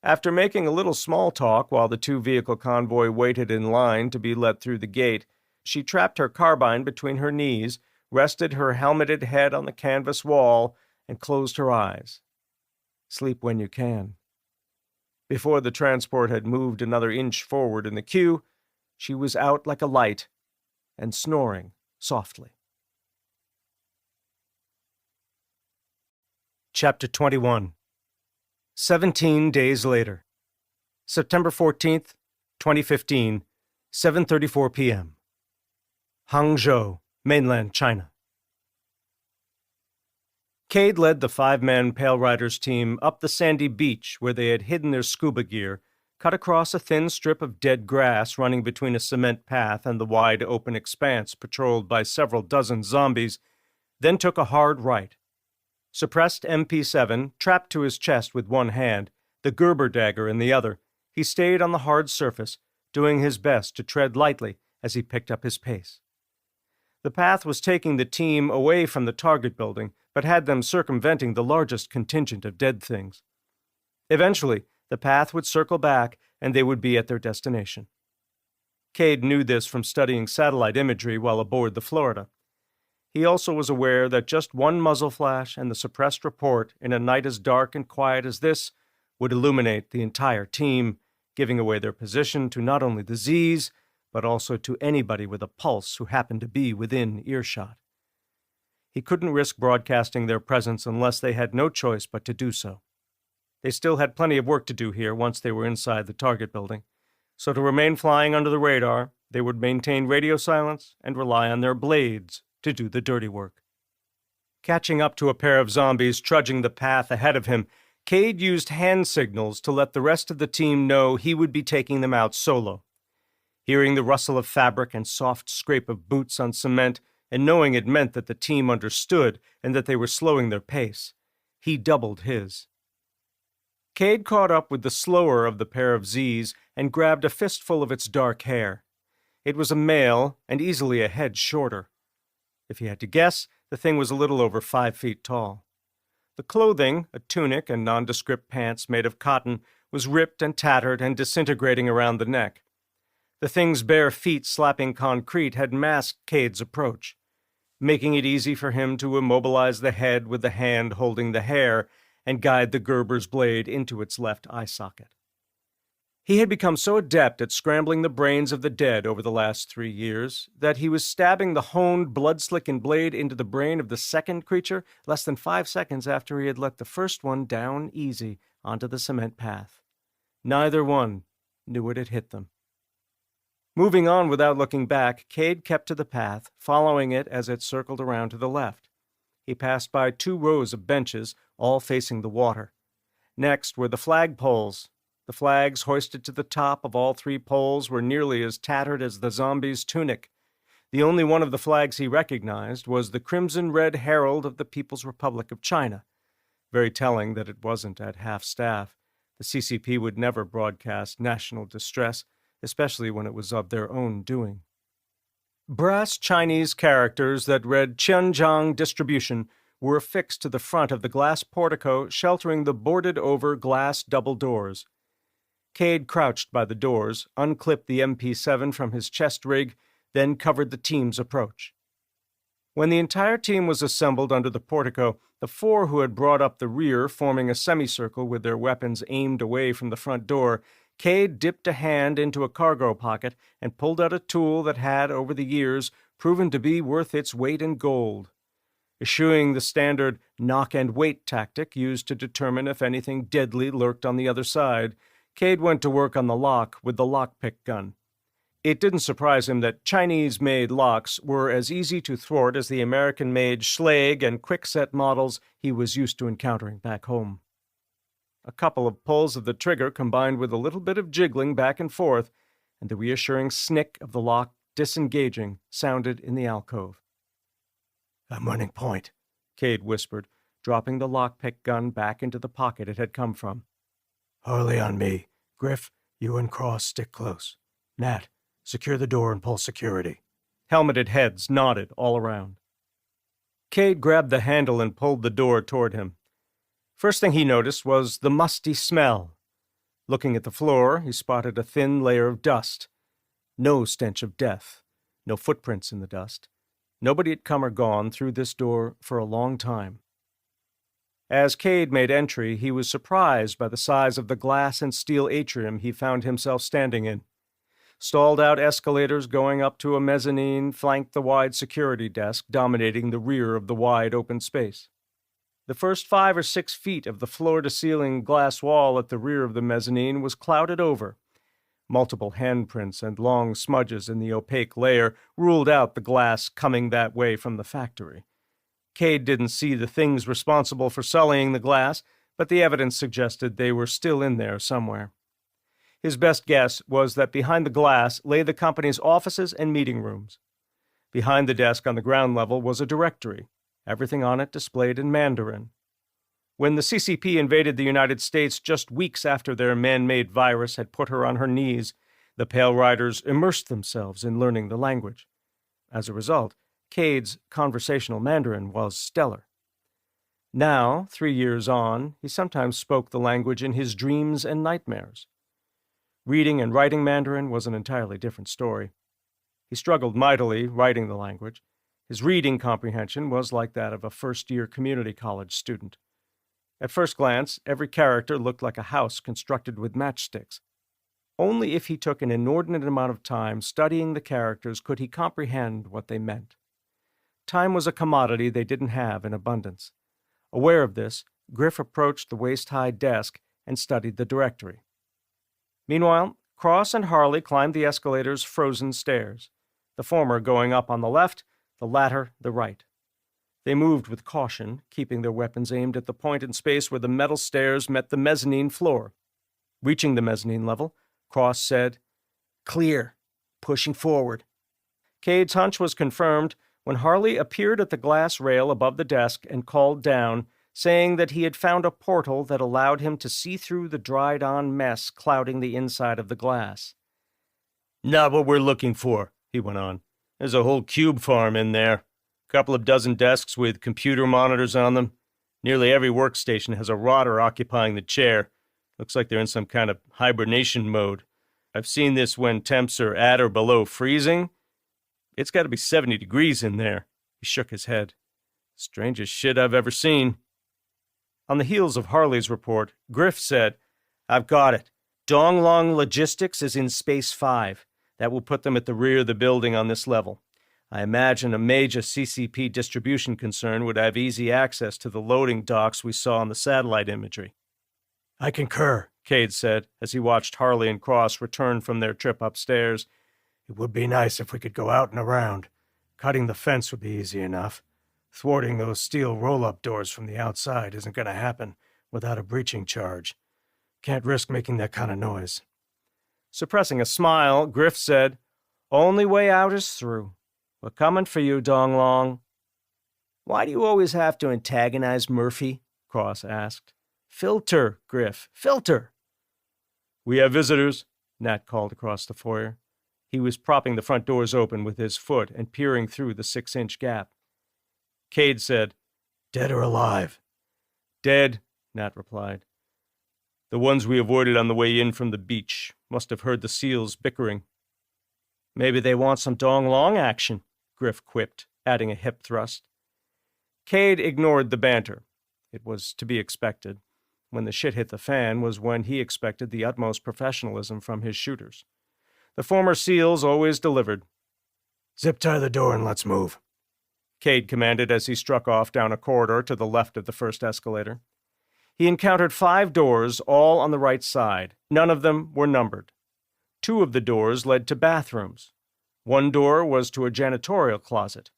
After making a little small talk while the 2-vehicle convoy waited in line to be let through the gate, she trapped her carbine between her knees, rested her helmeted head on the canvas wall, and closed her eyes. Sleep when you can. Before the transport had moved another inch forward in the queue, she was out like a light and snoring softly. Chapter 21. 17 days later. September 14th, 2015, 7:34 p.m. Hangzhou, mainland China. Cade led the 5-man Pale Riders team up the sandy beach where they had hidden their scuba gear, cut across a thin strip of dead grass running between a cement path and the wide open expanse patrolled by several dozen zombies, then took a hard right. Suppressed MP7, trapped to his chest with one hand, the Gerber dagger in the other, he stayed on the hard surface, doing his best to tread lightly as he picked up his pace. The path was taking the team away from the target building, but had them circumventing the largest contingent of dead things. Eventually, the path would circle back, and they would be at their destination. Cade knew this from studying satellite imagery while aboard the Florida. He also was aware that just one muzzle flash and the suppressed report in a night as dark and quiet as this would illuminate the entire team, giving away their position to not only the Z's, but also to anybody with a pulse who happened to be within earshot. He couldn't risk broadcasting their presence unless they had no choice but to do so. They still had plenty of work to do here once they were inside the target building, so to remain flying under the radar, they would maintain radio silence and rely on their blades to do the dirty work. Catching up to a pair of zombies trudging the path ahead of him, Cade used hand signals to let the rest of the team know he would be taking them out solo. Hearing the rustle of fabric and soft scrape of boots on cement, and knowing it meant that the team understood and that they were slowing their pace, he doubled his. Cade caught up with the slower of the pair of Z's and grabbed a fistful of its dark hair. It was a male and easily a head shorter. If he had to guess, the thing was a little over 5 feet tall. The clothing, a tunic and nondescript pants made of cotton, was ripped and tattered and disintegrating around the neck. The thing's bare feet slapping concrete had masked Cade's approach, making it easy for him to immobilize the head with the hand holding the hair and guide the Gerber's blade into its left eye socket. He had become so adept at scrambling the brains of the dead over the last 3 years that he was stabbing the honed, blood-slicking blade into the brain of the second creature less than 5 seconds after he had let the first one down easy onto the cement path. Neither one knew it had hit them. Moving on without looking back, Cade kept to the path, following it as it circled around to the left. He passed by 2 rows of benches, all facing the water. Next were the flagpoles. The flags hoisted to the top of all 3 poles were nearly as tattered as the zombie's tunic. The only one of the flags he recognized was the crimson-red herald of the People's Republic of China. Very telling that it wasn't at half-staff. The CCP would never broadcast national distress, especially when it was of their own doing. Brass Chinese characters that read Qianzhang Distribution were affixed to the front of the glass portico sheltering the boarded-over glass double doors. Cade crouched by the doors, unclipped the MP7 from his chest rig, then covered the team's approach. When the entire team was assembled under the portico, the 4 who had brought up the rear forming a semicircle with their weapons aimed away from the front door, Cade dipped a hand into a cargo pocket and pulled out a tool that had, over the years, proven to be worth its weight in gold. Eschewing the standard knock-and-wait tactic used to determine if anything deadly lurked on the other side, Cade went to work on the lock with the lockpick gun. It didn't surprise him that Chinese-made locks were as easy to thwart as the American-made Schlage and quick-set models he was used to encountering back home. A couple of pulls of the trigger combined with a little bit of jiggling back and forth, and the reassuring snick of the lock disengaging sounded in the alcove. "I'm running point," Cade whispered, dropping the lockpick gun back into the pocket it had come from. "Harley on me. Griff, you and Cross stick close. Nat, secure the door and pull security." Helmeted heads nodded all around. Cade grabbed the handle and pulled the door toward him. First thing he noticed was the musty smell. Looking at the floor, he spotted a thin layer of dust. No stench of death. No footprints in the dust. Nobody had come or gone through this door for a long time. As Cade made entry, he was surprised by the size of the glass and steel atrium he found himself standing in. Stalled-out escalators going up to a mezzanine flanked the wide security desk dominating the rear of the wide open space. The first 5 or 6 feet of the floor-to-ceiling glass wall at the rear of the mezzanine was clouded over. Multiple handprints and long smudges in the opaque layer ruled out the glass coming that way from the factory. Cade didn't see the things responsible for sullying the glass, but the evidence suggested they were still in there somewhere. His best guess was that behind the glass lay the company's offices and meeting rooms. Behind the desk on the ground level was a directory, everything on it displayed in Mandarin. When the CCP invaded the United States just weeks after their man-made virus had put her on her knees, the Pale Riders immersed themselves in learning the language. As a result, Cade's conversational Mandarin was stellar. Now, 3 years on, he sometimes spoke the language in his dreams and nightmares. Reading and writing Mandarin was an entirely different story. He struggled mightily writing the language. His reading comprehension was like that of a first-year community college student. At first glance, every character looked like a house constructed with matchsticks. Only if he took an inordinate amount of time studying the characters could he comprehend what they meant. Time was a commodity they didn't have in abundance. Aware of this, Griff approached the waist-high desk and studied the directory. Meanwhile, Cross and Harley climbed the escalator's frozen stairs, the former going up on the left, the latter the right. They moved with caution, keeping their weapons aimed at the point in space where the metal stairs met the mezzanine floor. Reaching the mezzanine level, Cross said, "Clear. Pushing forward." Cade's hunch was confirmed when Harley appeared at the glass rail above the desk and called down, saying that he had found a portal that allowed him to see through the dried-on mess clouding the inside of the glass. "Not what we're looking for," he went on. "There's a whole cube farm in there. Couple of dozen desks with computer monitors on them. Nearly every workstation has a rotter occupying the chair. Looks like they're in some kind of hibernation mode. I've seen this when temps are at or below freezing. It's got to be 70 degrees in there." He shook his head. "Strangest shit I've ever seen." On the heels of Harley's report, Griff said, "I've got it. Donglong Logistics is in Space 5. That will put them at the rear of the building on this level. I imagine a major CCP distribution concern would have easy access to the loading docks we saw on the satellite imagery." I concur, Cade said as he watched Harley and Cross return from their trip upstairs. It would be nice if we could go out and around. Cutting the fence would be easy enough. Thwarting those steel roll-up doors from the outside isn't going to happen without a breaching charge. Can't risk making that kind of noise. Suppressing a smile, Griff said, "Only way out is through. We're coming for you, Donglong." "Why do you always have to antagonize Murphy?" Cross asked. "Filter, Griff, filter." "We have visitors," Nat called across the foyer. He was propping the front doors open with his foot and peering through the 6-inch gap. Cade said, Dead or alive? "Dead," Nat replied. "The ones we avoided on the way in from the beach. Must have heard the SEALs bickering." "Maybe they want some Donglong action," Griff quipped, adding a hip thrust. Cade ignored the banter. It was to be expected. When the shit hit the fan was when he expected the utmost professionalism from his shooters. The former SEALs always delivered. Zip-tie the door and let's move, Cade commanded as he struck off down a corridor to the left of the first escalator. He encountered 5 doors, all on the right side. None of them were numbered. 2 of the doors led to bathrooms. 1 door was to a janitorial closet.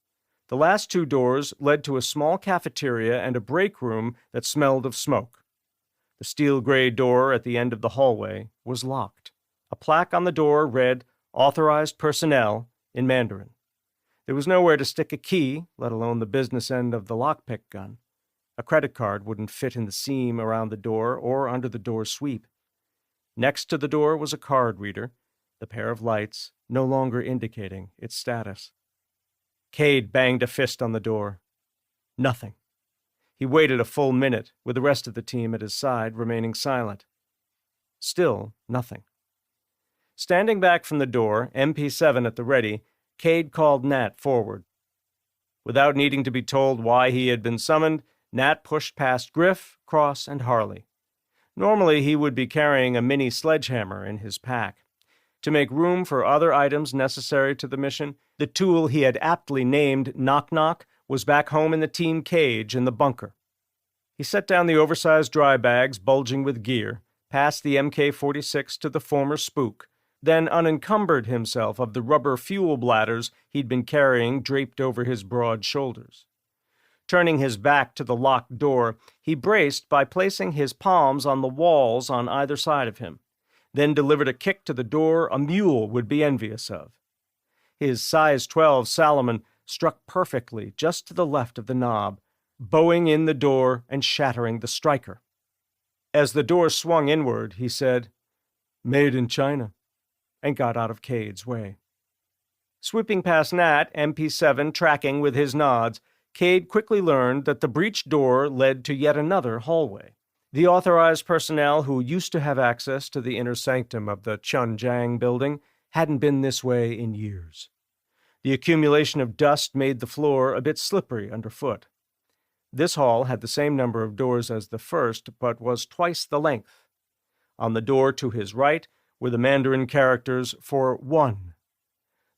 The last 2 doors led to a small cafeteria and a break room that smelled of smoke. The steel-gray door at the end of the hallway was locked. A plaque on the door read, "Authorized Personnel," in Mandarin. There was nowhere to stick a key, let alone the business end of the lockpick gun. A credit card wouldn't fit in the seam around the door or under the door sweep. Next to the door was a card reader, the pair of lights no longer indicating its status. Cade banged a fist on the door. Nothing. He waited a full minute, with the rest of the team at his side remaining silent. Still nothing. Standing back from the door, MP7 at the ready, Cade called Nat forward. Without needing to be told why he had been summoned, Nat pushed past Griff, Cross, and Harley. Normally he would be carrying a mini sledgehammer in his pack. To make room for other items necessary to the mission, the tool he had aptly named Knock Knock was back home in the team cage in the bunker. He set down the oversized dry bags bulging with gear, passed the MK-46 to the former spook, then unencumbered himself of the rubber fuel bladders he'd been carrying draped over his broad shoulders. Turning his back to the locked door, he braced by placing his palms on the walls on either side of him, then delivered a kick to the door a mule would be envious of. His size 12 Salomon struck perfectly just to the left of the knob, bowing in the door and shattering the striker. As the door swung inward, he said, "Made in China," and got out of Cade's way. Sweeping past Nat, MP7 tracking with his nods, Cade quickly learned that the breached door led to yet another hallway. The authorized personnel who used to have access to the inner sanctum of the Chunjiang building hadn't been this way in years. The accumulation of dust made the floor a bit slippery underfoot. This hall had the same number of doors as the first, but was twice the length. On the door to his right were the Mandarin characters for 1.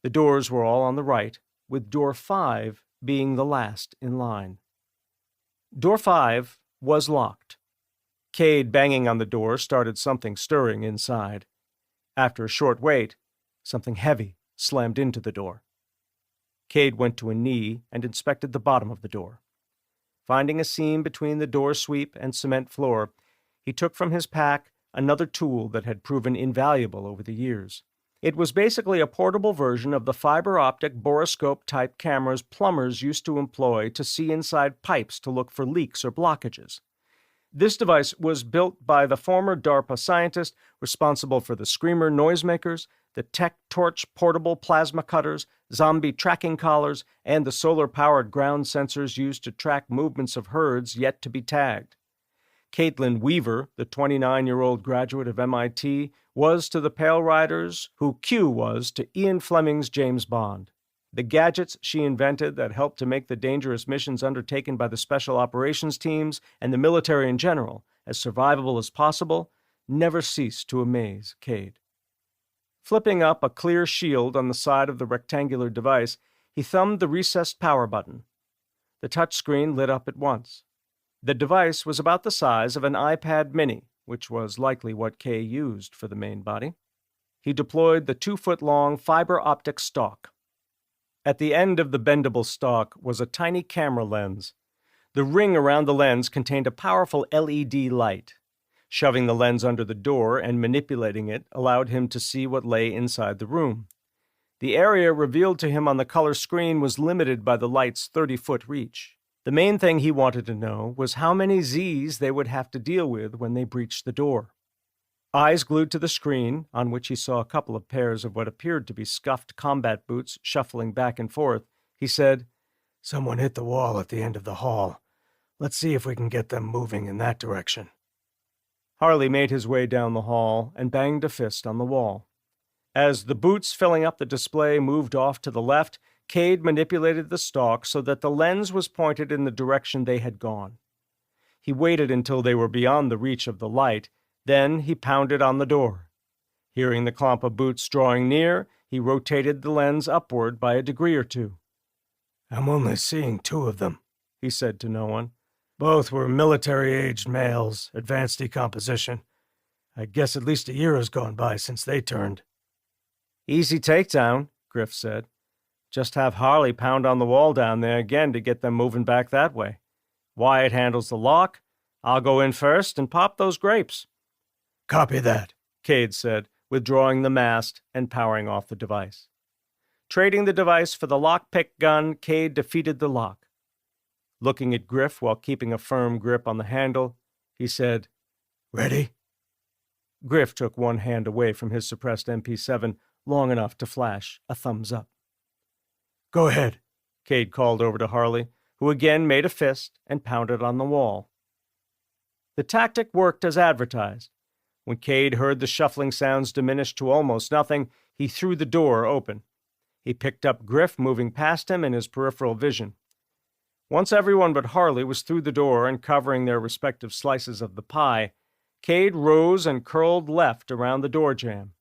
The doors were all on the right, with door 5 being the last in line. Door 5 was locked. Cade, banging on the door, started something stirring inside. After a short wait, something heavy slammed into the door. Cade went to a knee and inspected the bottom of the door. Finding a seam between the door sweep and cement floor, he took from his pack another tool that had proven invaluable over the years. It was basically a portable version of the fiber-optic borescope-type cameras plumbers used to employ to see inside pipes to look for leaks or blockages. This device was built by the former DARPA scientist responsible for the Screamer noisemakers, the Tech Torch portable plasma cutters, zombie tracking collars, and the solar-powered ground sensors used to track movements of herds yet to be tagged. Caitlin Weaver, the 29-year-old graduate of MIT, was to the Pale Riders who Q was to Ian Fleming's James Bond. The gadgets she invented that helped to make the dangerous missions undertaken by the special operations teams and the military in general as survivable as possible never ceased to amaze Cade. Flipping up a clear shield on the side of the rectangular device, he thumbed the recessed power button. The touchscreen lit up at once. The device was about the size of an iPad mini, which was likely what Kay used for the main body. He deployed the 2-foot-long fiber-optic stalk. At the end of the bendable stalk was a tiny camera lens. The ring around the lens contained a powerful LED light. Shoving the lens under the door and manipulating it allowed him to see what lay inside the room. The area revealed to him on the color screen was limited by the light's 30-foot reach. The main thing he wanted to know was how many Zs they would have to deal with when they breached the door. Eyes glued to the screen, on which he saw a couple of pairs of what appeared to be scuffed combat boots shuffling back and forth, he said, "Someone hit the wall at the end of the hall. Let's see if we can get them moving in that direction." Harley made his way down the hall and banged a fist on the wall. As the boots filling up the display moved off to the left, Cade manipulated the stalk so that the lens was pointed in the direction they had gone. He waited until they were beyond the reach of the light, then he pounded on the door. Hearing the clump of boots drawing near, he rotated the lens upward by a degree or two. "I'm only seeing 2 of them," he said to no one. "Both were military-aged males, advanced decomposition. I guess at least a year has gone by since they turned." "Easy takedown," Griff said. "Just have Harley pound on the wall down there again to get them moving back that way. Wyatt handles the lock. I'll go in first and pop those grapes." "Copy that," Cade said, withdrawing the mast and powering off the device. Trading the device for the lockpick gun, Cade defeated the lock. Looking at Griff while keeping a firm grip on the handle, he said, "Ready?" Griff took one hand away from his suppressed MP7 long enough to flash a thumbs up. "Go ahead," Cade called over to Harley, who again made a fist and pounded on the wall. The tactic worked as advertised. When Cade heard the shuffling sounds diminish to almost nothing, he threw the door open. He picked up Griff moving past him in his peripheral vision. Once everyone but Harley was through the door and covering their respective slices of the pie, Cade rose and curled left around the door jamb.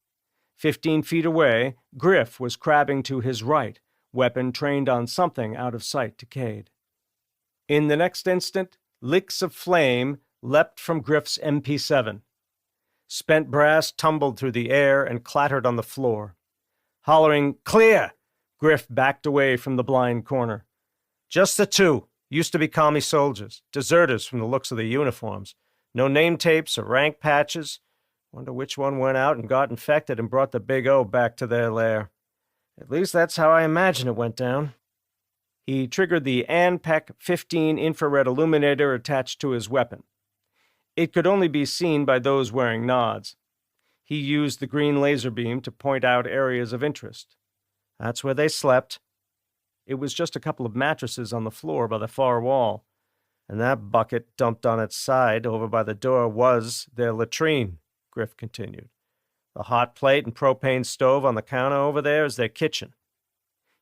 15 feet away, Griff was crabbing to his right, weapon trained on something out of sight to Cade. In the next instant, licks of flame leapt from Griff's MP7. Spent brass tumbled through the air and clattered on the floor. Hollering, "Clear!" Griff backed away from the blind corner. "Just the 2. Used to be commie soldiers. Deserters from the looks of their uniforms. No name tapes or rank patches. Wonder which one went out and got infected and brought the Big O back to their lair. At least that's how I imagine it went down." He triggered the ANPEC 15 infrared illuminator attached to his weapon. It could only be seen by those wearing nods. He used the green laser beam to point out areas of interest. That's where they slept. It was just a couple of mattresses on the floor by the far wall, and that bucket dumped on its side over by the door was their latrine, Griff continued. The hot plate and propane stove on the counter over there is their kitchen.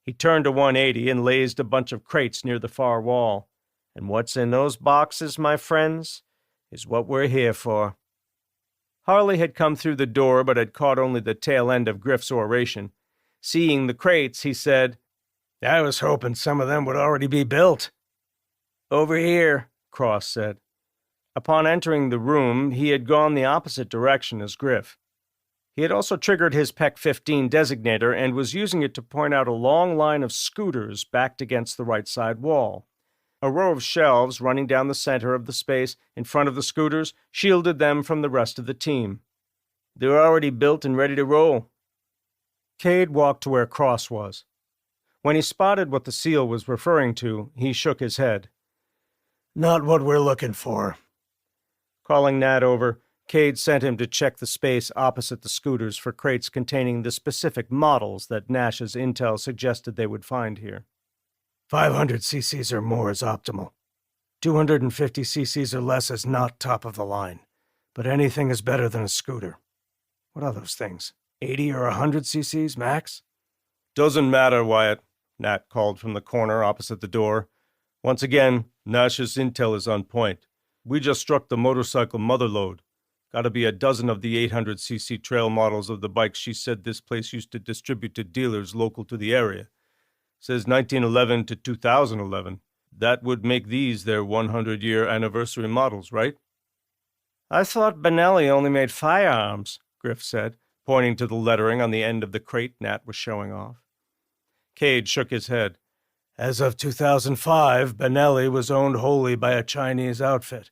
He turned to 180 and lazed a bunch of crates near the far wall. And what's in those boxes, my friends, is what we're here for. Harley had come through the door but had caught only the tail end of Griff's oration. Seeing the crates, he said, I was hoping some of them would already be built. "Over here," Cross said. Upon entering the room, he had gone the opposite direction as Griff. He had also triggered his PEC-15 designator and was using it to point out a long line of scooters backed against the right side wall. A row of shelves running down the center of the space in front of the scooters shielded them from the rest of the team. "They're already built and ready to roll." Cade walked to where Cross was. When he spotted what the seal was referring to, he shook his head. Not what we're looking for. Calling Nat over, Cade sent him to check the space opposite the scooters for crates containing the specific models that Nash's intel suggested they would find here. 500 cc's or more is optimal. 250 cc's or less is not top of the line, but anything is better than a scooter. What are those things? 80 or 100 cc's max? "Doesn't matter, Wyatt," Nat called from the corner opposite the door. "Once again, Nash's intel is on point. We just struck the motorcycle motherlode. Gotta be a dozen of the 800cc trail models of the bikes she said this place used to distribute to dealers local to the area. Says 1911 to 2011. That would make these their 100-year anniversary models, right?" "I thought Benelli only made firearms," Griff said, pointing to the lettering on the end of the crate Nat was showing off. Cade shook his head. As of 2005, Benelli was owned wholly by a Chinese outfit.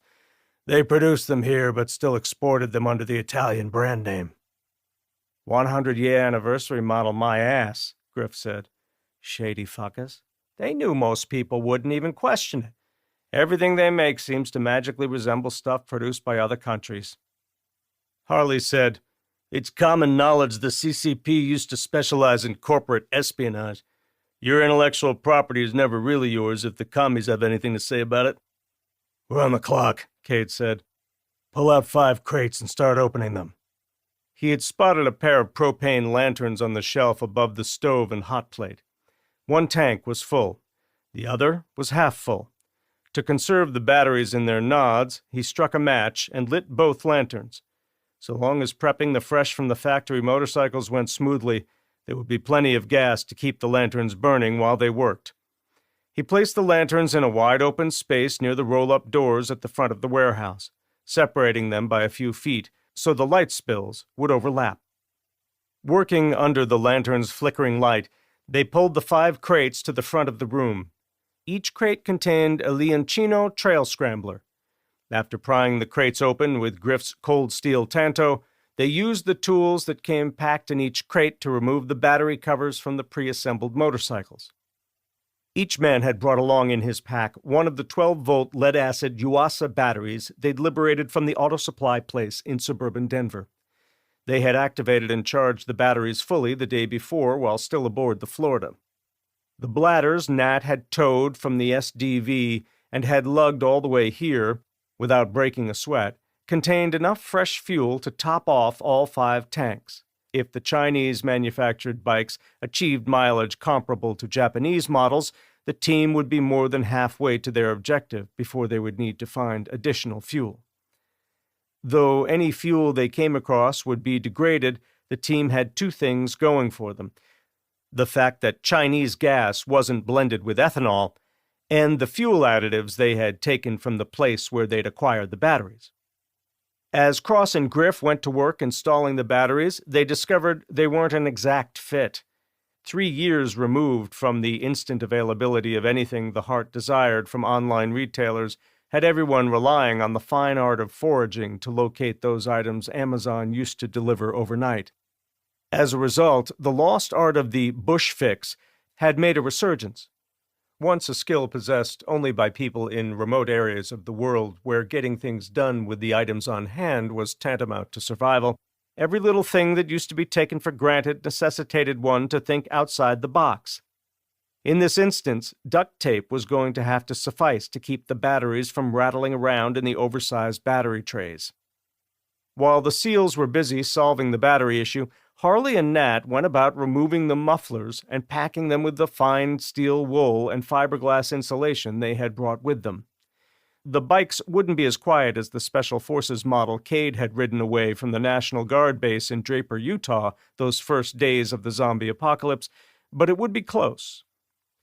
They produced them here, but still exported them under the Italian brand name. 100-year anniversary model my ass, Griff said. Shady fuckers. They knew most people wouldn't even question it. Everything they make seems to magically resemble stuff produced by other countries. Harley said, "It's common knowledge the CCP used to specialize in corporate espionage. Your intellectual property is never really yours if the commies have anything to say about it." "We're on the clock," Cade said. "Pull out 5 crates and start opening them." He had spotted a pair of propane lanterns on the shelf above the stove and hot plate. One tank was full. The other was half full. To conserve the batteries in their nods, he struck a match and lit both lanterns. So long as prepping the fresh from the factory motorcycles went smoothly, there would be plenty of gas to keep the lanterns burning while they worked. He placed the lanterns in a wide-open space near the roll-up doors at the front of the warehouse, separating them by a few feet so the light spills would overlap. Working under the lantern's flickering light, they pulled the 5 crates to the front of the room. Each crate contained a Leoncino trail scrambler. After prying the crates open with Griff's cold steel tanto, they used the tools that came packed in each crate to remove the battery covers from the pre-assembled motorcycles. Each man had brought along in his pack one of the 12-volt lead-acid Yuasa batteries they'd liberated from the auto supply place in suburban Denver. They had activated and charged the batteries fully the day before while still aboard the Florida. The bladders Nat had towed from the SDV and had lugged all the way here, without breaking a sweat, contained enough fresh fuel to top off all 5 tanks. If the Chinese-manufactured bikes achieved mileage comparable to Japanese models, the team would be more than halfway to their objective before they would need to find additional fuel. Though any fuel they came across would be degraded, the team had 2 things going for them. The fact that Chinese gas wasn't blended with ethanol, and the fuel additives they had taken from the place where they'd acquired the batteries. As Cross and Griff went to work installing the batteries, they discovered they weren't an exact fit. 3 years removed from the instant availability of anything the heart desired from online retailers had everyone relying on the fine art of foraging to locate those items Amazon used to deliver overnight. As a result, the lost art of the bush fix had made a resurgence. Once a skill possessed only by people in remote areas of the world where getting things done with the items on hand was tantamount to survival, every little thing that used to be taken for granted necessitated one to think outside the box. In this instance, duct tape was going to have to suffice to keep the batteries from rattling around in the oversized battery trays. While the SEALs were busy solving the battery issue, Harley and Nat went about removing the mufflers and packing them with the fine steel wool and fiberglass insulation they had brought with them. the bikes wouldn't be as quiet as the Special Forces model Cade had ridden away from the National Guard base in Draper, Utah, those first days of the zombie apocalypse, but it would be close.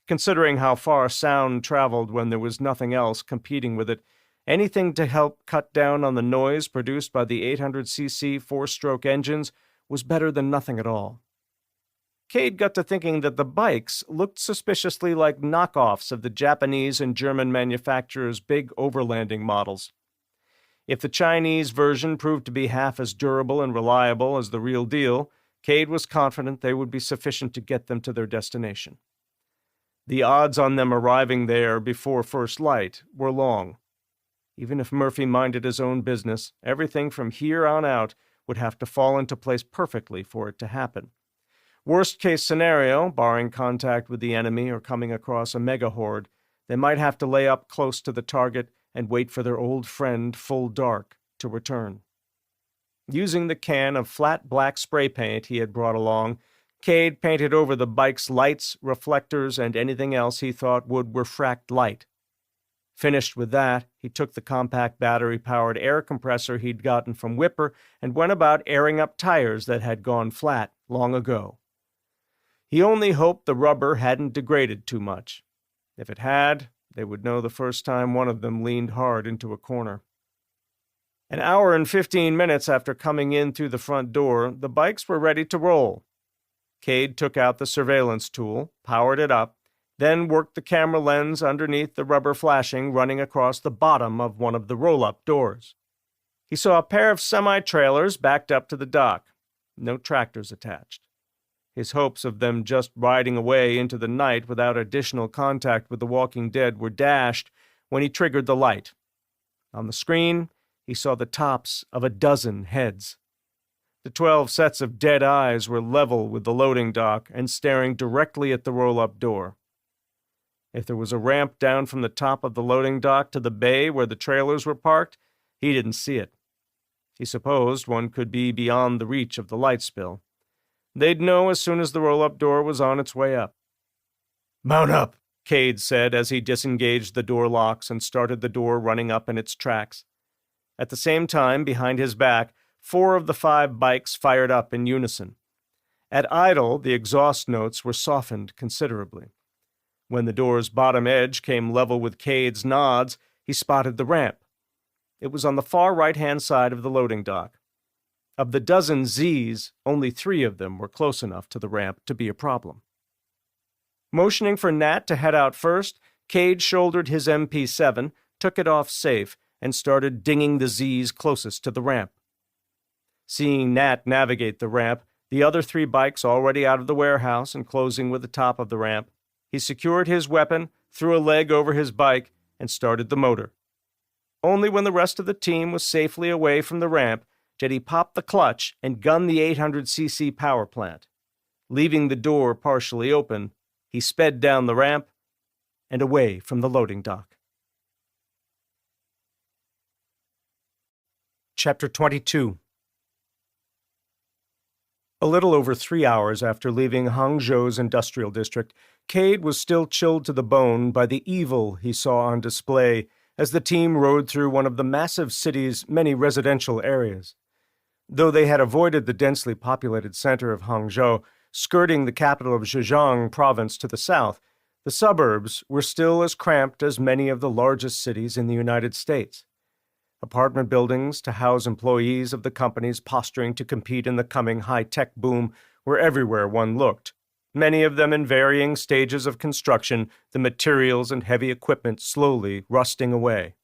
Considering how far sound traveled when there was nothing else competing with it, anything to help cut down on the noise produced by the 800cc four-stroke engines was better than nothing at all. Cade got to thinking that the bikes looked suspiciously like knockoffs of the Japanese and German manufacturers' big overlanding models. If the Chinese version proved to be half as durable and reliable as the real deal, Cade was confident they would be sufficient to get them to their destination. The odds on them arriving there before first light were long. Even if Murphy minded his own business, everything from here on out would have to fall into place perfectly for it to happen. Worst-case scenario, barring contact with the enemy or coming across a mega-horde, they might have to lay up close to the target and wait for their old friend, Full Dark, to return. Using the can of flat black spray paint he had brought along, Cade painted over the bike's lights, reflectors, and anything else he thought would refract light. Finished with that, he took the compact battery-powered air compressor he'd gotten from Whipper and went about airing up tires that had gone flat long ago. He only hoped the rubber hadn't degraded too much. If it had, they would know the first time one of them leaned hard into a corner. An hour and 15 minutes after coming in through the front door, the bikes were ready to roll. Cade took out the surveillance tool, powered it up, then worked the camera lens underneath the rubber flashing running across the bottom of one of the roll-up doors. He saw a pair of semi-trailers backed up to the dock. No tractors attached. His hopes of them just riding away into the night without additional contact with the walking dead were dashed when he triggered the light. On the screen, he saw the tops of a dozen heads. The 12 sets of dead eyes were level with the loading dock and staring directly at the roll-up door. If there was a ramp down from the top of the loading dock to the bay where the trailers were parked, he didn't see it. He supposed one could be beyond the reach of the light spill. They'd know as soon as the roll-up door was on its way up. "Mount up," Cade said as he disengaged the door locks and started the door running up in its tracks. At the same time, behind his back, 4 of the 5 bikes fired up in unison. At idle, the exhaust notes were softened considerably. When the door's bottom edge came level with Cade's nods, he spotted the ramp. It was on the far right-hand side of the loading dock. Of the dozen Zs, only 3 of them were close enough to the ramp to be a problem. Motioning for Nat to head out first, Cade shouldered his MP7, took it off safe, and started dinging the Zs closest to the ramp. Seeing Nat navigate the ramp, the other 3 bikes already out of the warehouse and closing with the top of the ramp, he secured his weapon, threw a leg over his bike, and started the motor. Only when the rest of the team was safely away from the ramp did he pop the clutch and gun the 800cc power plant. Leaving the door partially open, he sped down the ramp and away from the loading dock. Chapter 22. A little over 3 hours after leaving Hangzhou's industrial district, Cade was still chilled to the bone by the evil he saw on display as the team rode through one of the massive city's many residential areas. Though they had avoided the densely populated center of Hangzhou, skirting the capital of Zhejiang province to the south, the suburbs were still as cramped as many of the largest cities in the United States. Apartment buildings to house employees of the companies posturing to compete in the coming high-tech boom were everywhere one looked, many of them in varying stages of construction, the materials and heavy equipment slowly rusting away.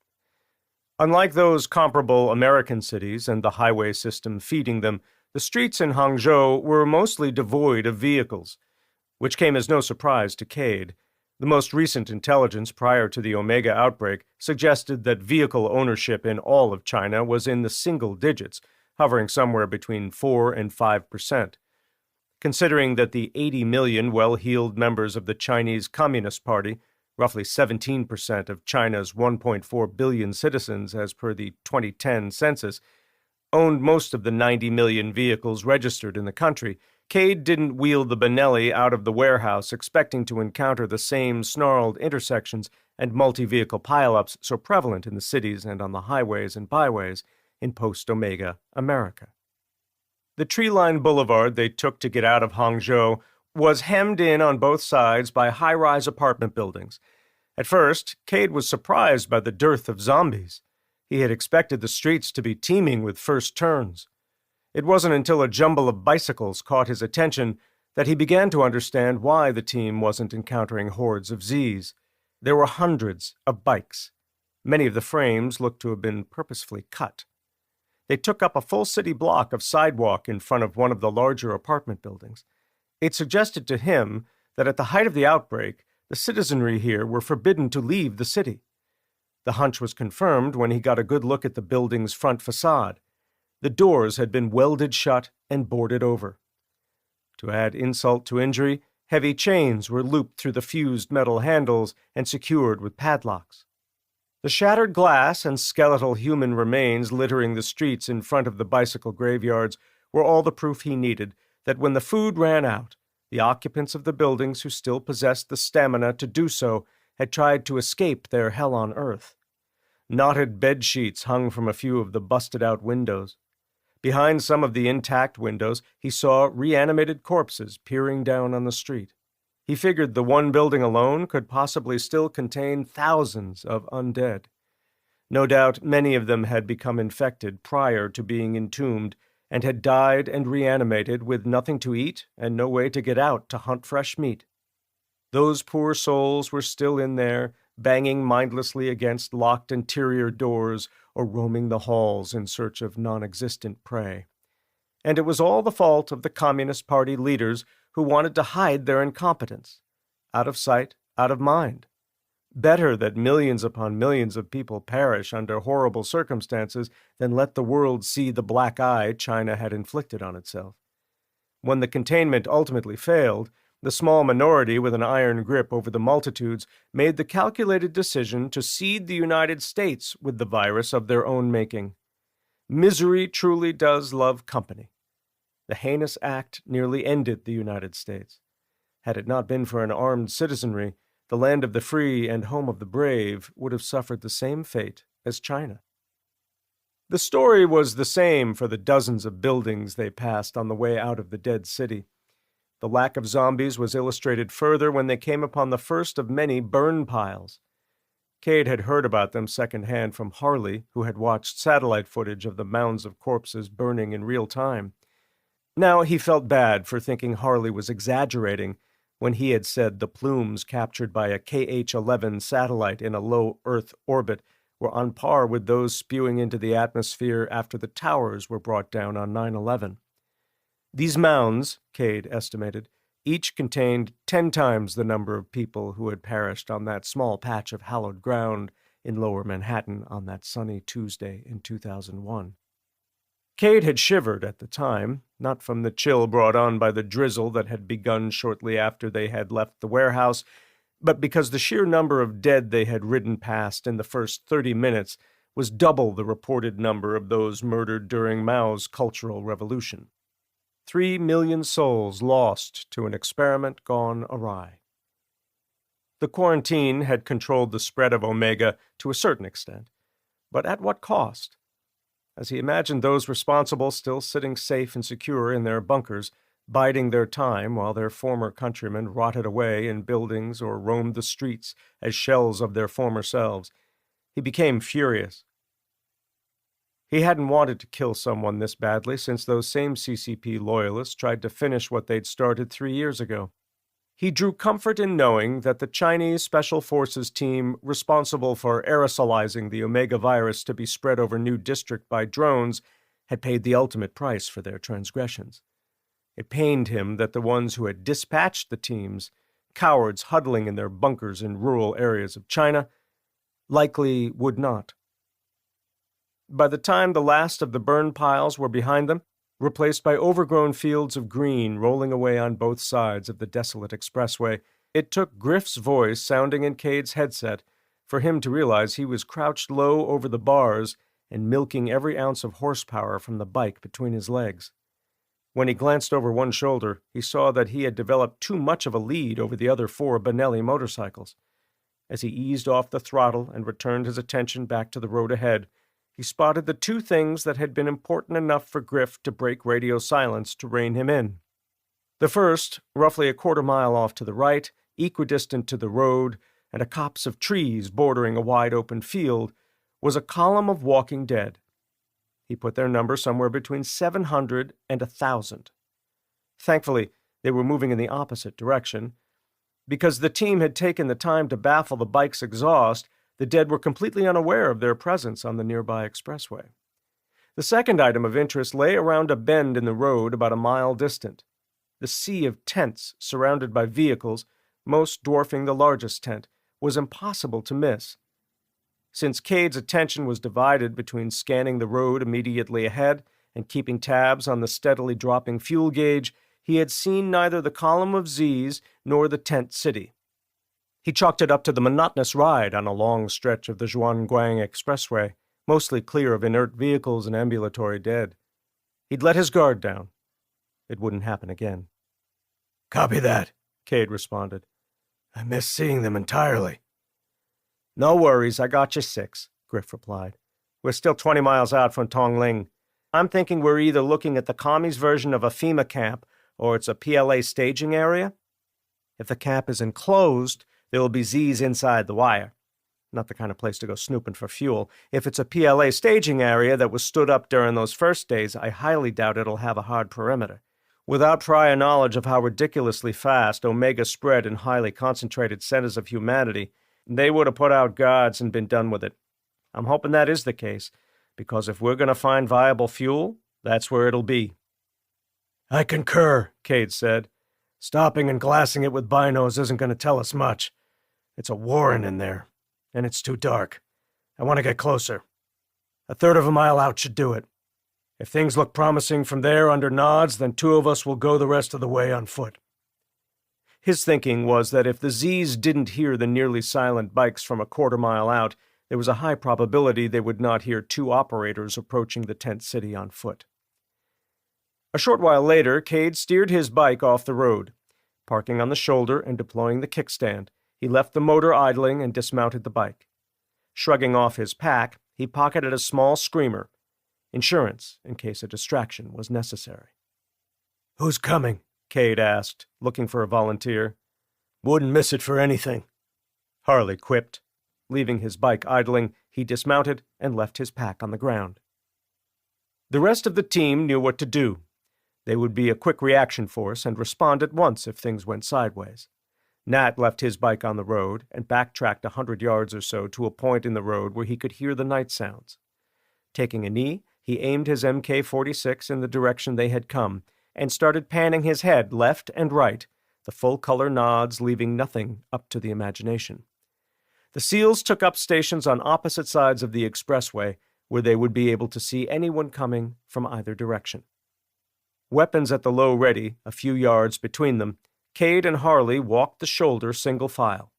Unlike those comparable American cities and the highway system feeding them, the streets in Hangzhou were mostly devoid of vehicles, which came as no surprise to Cade. The most recent intelligence prior to the Omega outbreak suggested that vehicle ownership in all of China was in the single digits, hovering somewhere between 4 and 5%. Considering that the 80 million well-heeled members of the Chinese Communist Party, roughly 17% of China's 1.4 billion citizens as per the 2010 census, owned most of the 90 million vehicles registered in the country, Cade didn't wheel the Benelli out of the warehouse expecting to encounter the same snarled intersections and multi-vehicle pileups so prevalent in the cities and on the highways and byways in post-Omega America. The tree-lined boulevard they took to get out of Hangzhou was hemmed in on both sides by high-rise apartment buildings. At first, Cade was surprised by the dearth of zombies. He had expected the streets to be teeming with first turns. It wasn't until a jumble of bicycles caught his attention that he began to understand why the team wasn't encountering hordes of Zs. There were hundreds of bikes. Many of the frames looked to have been purposefully cut. They took up a full city block of sidewalk in front of one of the larger apartment buildings. It suggested to him that at the height of the outbreak, the citizenry here were forbidden to leave the city. The hunch was confirmed when he got a good look at the building's front facade. The doors had been welded shut and boarded over. To add insult to injury, heavy chains were looped through the fused metal handles and secured with padlocks. The shattered glass and skeletal human remains littering the streets in front of the bicycle graveyards were all the proof he needed that when the food ran out, the occupants of the buildings who still possessed the stamina to do so had tried to escape their hell on earth. Knotted bed sheets hung from a few of the busted-out windows. Behind some of the intact windows, he saw reanimated corpses peering down on the street. He figured the one building alone could possibly still contain thousands of undead. No doubt many of them had become infected prior to being entombed and had died and reanimated with nothing to eat and no way to get out to hunt fresh meat. Those poor souls were still in there, banging mindlessly against locked interior doors or roaming the halls in search of non-existent prey. And it was all the fault of the Communist Party leaders who wanted to hide their incompetence. Out of sight, out of mind. Better that millions upon millions of people perish under horrible circumstances than let the world see the black eye China had inflicted on itself. When the containment ultimately failed, the small minority with an iron grip over the multitudes made the calculated decision to seed the United States with the virus of their own making. Misery truly does love company. The heinous act nearly ended the United States. Had it not been for an armed citizenry, the land of the free and home of the brave would have suffered the same fate as China. The story was the same for the dozens of buildings they passed on the way out of the dead city. The lack of zombies was illustrated further when they came upon the first of many burn piles. Cade had heard about them secondhand from Harley, who had watched satellite footage of the mounds of corpses burning in real time. Now he felt bad for thinking Harley was exaggerating when he had said the plumes captured by a KH-11 satellite in a low Earth orbit were on par with those spewing into the atmosphere after the towers were brought down on 9/11. These mounds, Cade estimated, each contained 10 times the number of people who had perished on that small patch of hallowed ground in lower Manhattan on that sunny Tuesday in 2001. Cade had shivered at the time, not from the chill brought on by the drizzle that had begun shortly after they had left the warehouse, but because the sheer number of dead they had ridden past in the first 30 minutes was double the reported number of those murdered during Mao's Cultural Revolution. 3 million souls lost to an experiment gone awry. The quarantine had controlled the spread of Omega to a certain extent, but at what cost? As he imagined those responsible still sitting safe and secure in their bunkers, biding their time while their former countrymen rotted away in buildings or roamed the streets as shells of their former selves, he became furious. He hadn't wanted to kill someone this badly since those same CCP loyalists tried to finish what they'd started 3 years ago. He drew comfort in knowing that the Chinese Special Forces team responsible for aerosolizing the Omega virus to be spread over New District by drones had paid the ultimate price for their transgressions. It pained him that the ones who had dispatched the teams, cowards huddling in their bunkers in rural areas of China, likely would not. By the time the last of the burn piles were behind them, replaced by overgrown fields of green rolling away on both sides of the desolate expressway, it took Griff's voice sounding in Cade's headset for him to realize he was crouched low over the bars and milking every ounce of horsepower from the bike between his legs. When he glanced over one shoulder, he saw that he had developed too much of a lead over the other 4 Benelli motorcycles. As he eased off the throttle and returned his attention back to the road ahead, he spotted the 2 things that had been important enough for Griff to break radio silence to rein him in. The first, roughly a quarter-mile off to the right, equidistant to the road, and a copse of trees bordering a wide-open field, was a column of walking dead. He put their number somewhere between 700 and 1,000. Thankfully, they were moving in the opposite direction. Because the team had taken the time to baffle the bike's exhaust, the dead were completely unaware of their presence on the nearby expressway. The second item of interest lay around a bend in the road about a mile distant. The sea of tents surrounded by vehicles, most dwarfing the largest tent, was impossible to miss. Since Cade's attention was divided between scanning the road immediately ahead and keeping tabs on the steadily dropping fuel gauge, he had seen neither the column of Z's nor the tent city. He chalked it up to the monotonous ride on a long stretch of the Zhuangguang Expressway, mostly clear of inert vehicles and ambulatory dead. He'd let his guard down. It wouldn't happen again. Copy that, Cade responded. I missed seeing them entirely. No worries, I got you 6, Griff replied. We're still 20 miles out from Tongling. I'm thinking we're either looking at the commies' version of a FEMA camp or it's a PLA staging area. If the camp is enclosed, there will be Z's inside the wire. Not the kind of place to go snooping for fuel. If it's a PLA staging area that was stood up during those first days, I highly doubt it'll have a hard perimeter. Without prior knowledge of how ridiculously fast Omega spread in highly concentrated centers of humanity, they would have put out guards and been done with it. I'm hoping that is the case, because if we're going to find viable fuel, that's where it'll be. I concur, Cade said. Stopping and glassing it with binos isn't going to tell us much. It's a warren in there, and it's too dark. I want to get closer. 1/3 of a mile out should do it. If things look promising from there under nods, then 2 of us will go the rest of the way on foot. His thinking was that if the Z's didn't hear the nearly silent bikes from a quarter-mile out, there was a high probability they would not hear 2 operators approaching the tent city on foot. A short while later, Cade steered his bike off the road. Parking on the shoulder and deploying the kickstand, he left the motor idling and dismounted the bike. Shrugging off his pack, he pocketed a small screamer, insurance in case a distraction was necessary. Who's coming? Cade asked, looking for a volunteer. Wouldn't miss it for anything, Harley quipped. Leaving his bike idling, he dismounted and left his pack on the ground. The rest of the team knew what to do. They would be a quick reaction force and respond at once if things went sideways. Nat left his bike on the road and backtracked 100 yards or so to a point in the road where he could hear the night sounds. Taking a knee, he aimed his MK-46 in the direction they had come and started panning his head left and right, the full-color nods leaving nothing up to the imagination. The SEALs took up stations on opposite sides of the expressway where they would be able to see anyone coming from either direction. Weapons at the low ready, a few yards between them, Cade and Harley walked the shoulder single file.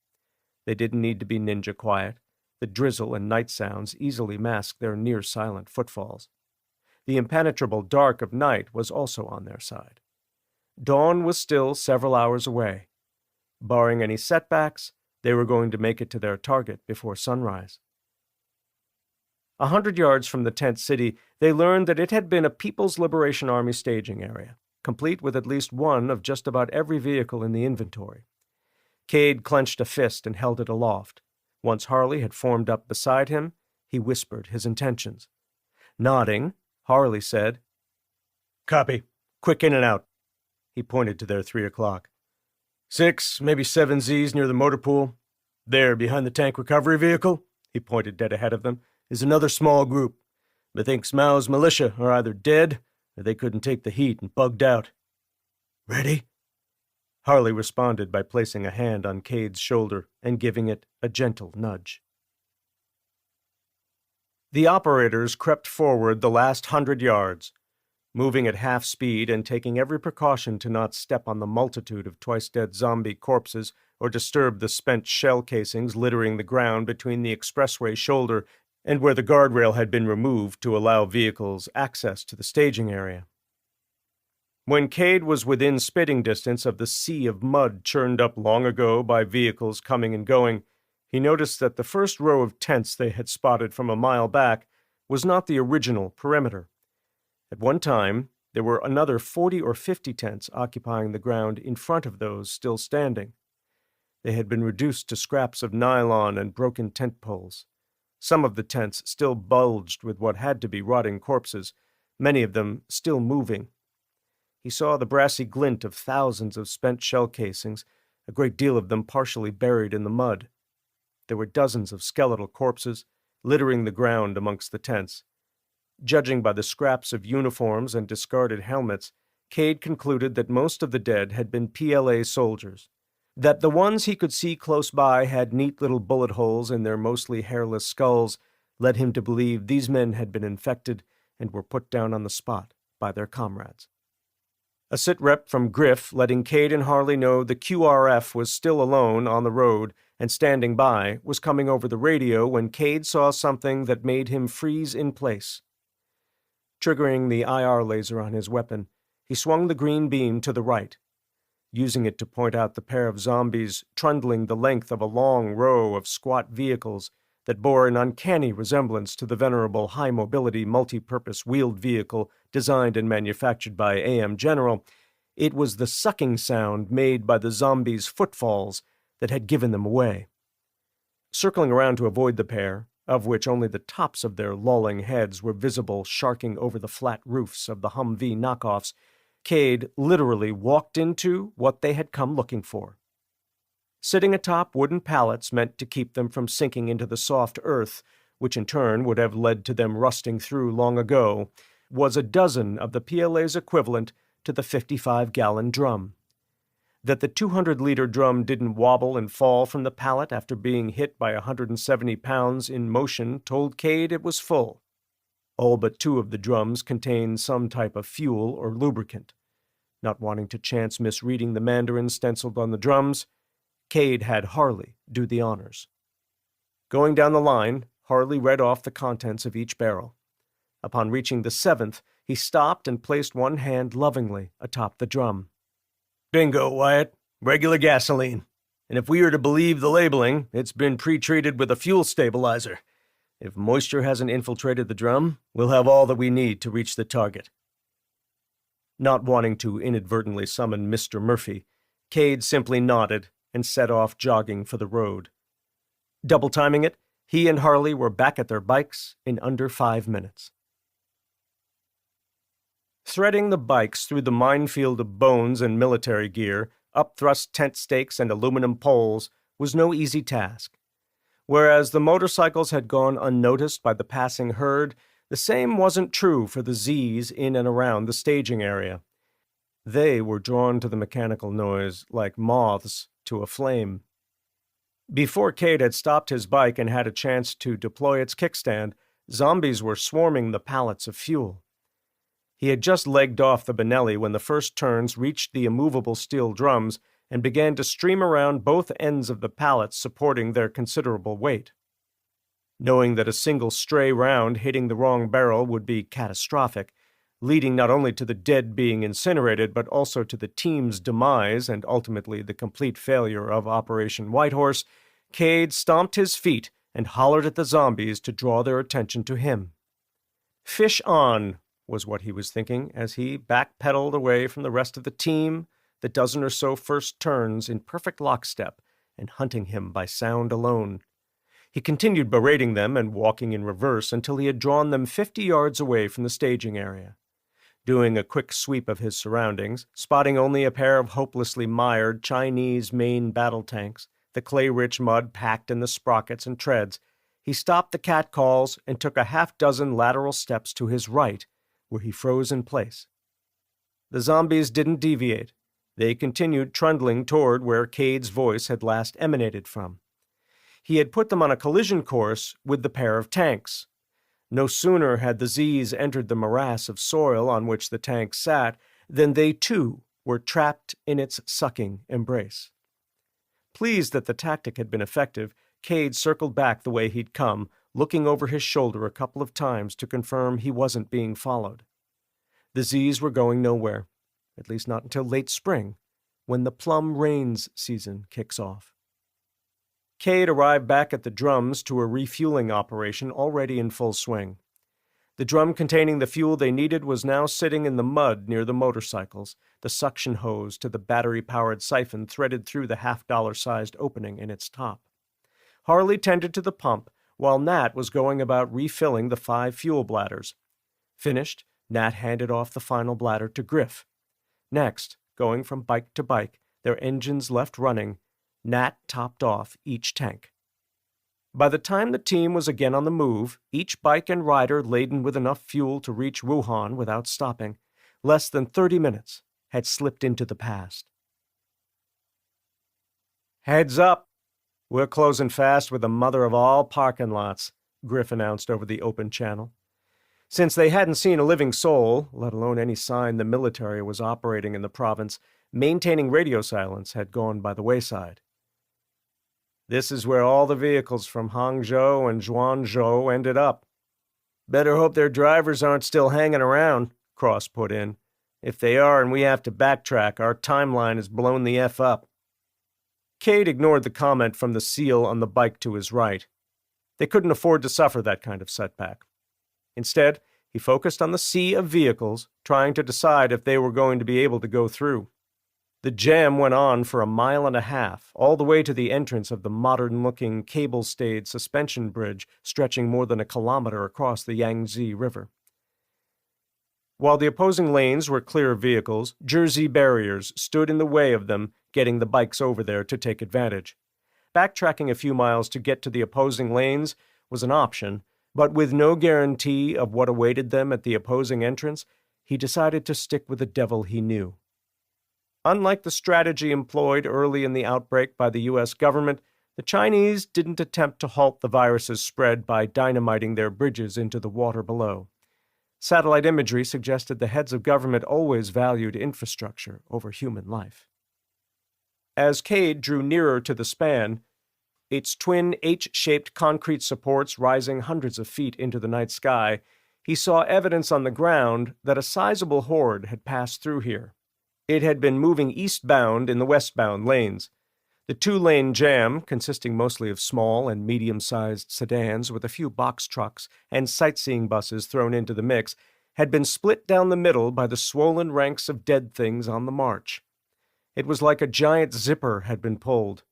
They didn't need to be ninja quiet. The drizzle and night sounds easily masked their near-silent footfalls. The impenetrable dark of night was also on their side. Dawn was still several hours away. Barring any setbacks, they were going to make it to their target before sunrise. 100 yards from the tent city, they learned that it had been a People's Liberation Army staging area, complete with at least one of just about every vehicle in the inventory. Cade clenched a fist and held it aloft. Once Harley had formed up beside him, he whispered his intentions. Nodding, Harley said, Copy. Quick in and out. He pointed to their 3 o'clock. 6, maybe 7 Z's near the motor pool. There, behind the tank recovery vehicle, he pointed dead ahead of them, is another small group. Methinks Mao's militia are either dead or they couldn't take the heat and bugged out. Ready? Harley responded by placing a hand on Cade's shoulder and giving it a gentle nudge. The operators crept forward the last 100 yards, moving at half speed and taking every precaution to not step on the multitude of twice-dead zombie corpses or disturb the spent shell casings littering the ground between the expressway shoulder and where the guardrail had been removed to allow vehicles access to the staging area. When Cade was within spitting distance of the sea of mud churned up long ago by vehicles coming and going, he noticed that the first row of tents they had spotted from a mile back was not the original perimeter. At one time, there were another 40 or 50 tents occupying the ground in front of those still standing. They had been reduced to scraps of nylon and broken tent poles. Some of the tents still bulged with what had to be rotting corpses, many of them still moving. He saw the brassy glint of thousands of spent shell casings, a great deal of them partially buried in the mud. There were dozens of skeletal corpses littering the ground amongst the tents. Judging by the scraps of uniforms and discarded helmets, Cade concluded that most of the dead had been PLA soldiers, that the ones he could see close by had neat little bullet holes in their mostly hairless skulls led him to believe these men had been infected and were put down on the spot by their comrades. A sit-rep from Griff letting Cade and Harley know the QRF was still alone on the road and standing by was coming over the radio when Cade saw something that made him freeze in place. Triggering the IR laser on his weapon, he swung the green beam to the right, using it to point out the pair of zombies trundling the length of a long row of squat vehicles that bore an uncanny resemblance to the venerable high-mobility multi-purpose wheeled vehicle designed and manufactured by AM General. It was the sucking sound made by the zombies' footfalls that had given them away. Circling around to avoid the pair, of which only the tops of their lolling heads were visible sharking over the flat roofs of the Humvee knockoffs, Cade literally walked into what they had come looking for. Sitting atop wooden pallets meant to keep them from sinking into the soft earth, which in turn would have led to them rusting through long ago, was a dozen of the PLA's equivalent to the 55-gallon drum. That the 200-liter drum didn't wobble and fall from the pallet after being hit by 170 pounds in motion told Cade it was full. All but 2 of the drums contained some type of fuel or lubricant. Not wanting to chance misreading the Mandarin stenciled on the drums, Cade had Harley do the honors. Going down the line, Harley read off the contents of each barrel. Upon reaching the 7th, he stopped and placed one hand lovingly atop the drum. "Bingo, Wyatt. Regular gasoline. And if we are to believe the labeling, it's been pre-treated with a fuel stabilizer. If moisture hasn't infiltrated the drum, we'll have all that we need to reach the target." Not wanting to inadvertently summon Mr. Murphy, Cade simply nodded and set off jogging for the road. Double-timing it, he and Harley were back at their bikes in under 5 minutes. Threading the bikes through the minefield of bones and military gear, up-thrust tent stakes and aluminum poles was no easy task. Whereas the motorcycles had gone unnoticed by the passing herd, the same wasn't true for the Z's in and around the staging area. They were drawn to the mechanical noise like moths to a flame. Before Cade had stopped his bike and had a chance to deploy its kickstand, zombies were swarming the pallets of fuel. He had just legged off the Benelli when the first turns reached the immovable steel drums and began to stream around both ends of the pallets supporting their considerable weight. Knowing that a single stray round hitting the wrong barrel would be catastrophic, leading not only to the dead being incinerated but also to the team's demise and ultimately the complete failure of Operation Whitehorse, Cade stomped his feet and hollered at the zombies to draw their attention to him. Fish on, was what he was thinking as he backpedaled away from the rest of the team, the dozen or so first turns in perfect lockstep and hunting him by sound alone. He continued berating them and walking in reverse until he had drawn them 50 yards away from the staging area. Doing a quick sweep of his surroundings, spotting only a pair of hopelessly mired Chinese main battle tanks, the clay-rich mud packed in the sprockets and treads, he stopped the catcalls and took a half-dozen lateral steps to his right, where he froze in place. The zombies didn't deviate. They continued trundling toward where Cade's voice had last emanated from. He had put them on a collision course with the pair of tanks. No sooner had the Z's entered the morass of soil on which the tank sat than they, too, were trapped in its sucking embrace. Pleased that the tactic had been effective, Cade circled back the way he'd come, looking over his shoulder a couple of times to confirm he wasn't being followed. The Z's were going nowhere, at least not until late spring, when the plum rains season kicks off. Cade arrived back at the drums to a refueling operation already in full swing. The drum containing the fuel they needed was now sitting in the mud near the motorcycles, the suction hose to the battery-powered siphon threaded through the half-dollar-sized opening in its top. Harley tended to the pump, while Nat was going about refilling the 5 fuel bladders. Finished, Nat handed off the final bladder to Griff. Next, going from bike to bike, their engines left running, Nat topped off each tank. By the time the team was again on the move, each bike and rider laden with enough fuel to reach Wuhan without stopping, less than 30 minutes had slipped into the past. "Heads up! We're closing fast with the mother of all parking lots," Griff announced over the open channel. Since they hadn't seen a living soul, let alone any sign the military was operating in the province, maintaining radio silence had gone by the wayside. "This is where all the vehicles from Hangzhou and Zhuangzhou ended up. Better hope their drivers aren't still hanging around," Cross put in. "If they are and we have to backtrack, our timeline is blown the F up." Cade ignored the comment from the SEAL on the bike to his right. They couldn't afford to suffer that kind of setback. Instead, he focused on the sea of vehicles, trying to decide if they were going to be able to go through. The jam went on for 1.5 miles, all the way to the entrance of the modern-looking cable-stayed suspension bridge stretching more than 1 kilometer across the Yangtze River. While the opposing lanes were clear of vehicles, Jersey barriers stood in the way of them getting the bikes over there to take advantage. Backtracking a few miles to get to the opposing lanes was an option, but with no guarantee of what awaited them at the opposing entrance, he decided to stick with the devil he knew. Unlike the strategy employed early in the outbreak by the U.S. government, the Chinese didn't attempt to halt the virus's spread by dynamiting their bridges into the water below. Satellite imagery suggested the heads of government always valued infrastructure over human life. As Cade drew nearer to the span, its twin H-shaped concrete supports rising hundreds of feet into the night sky, he saw evidence on the ground that a sizable horde had passed through here. It had been moving eastbound in the westbound lanes. The 2-lane jam, consisting mostly of small and medium-sized sedans with a few box trucks and sightseeing buses thrown into the mix, had been split down the middle by the swollen ranks of dead things on the march. It was like a giant zipper had been pulled.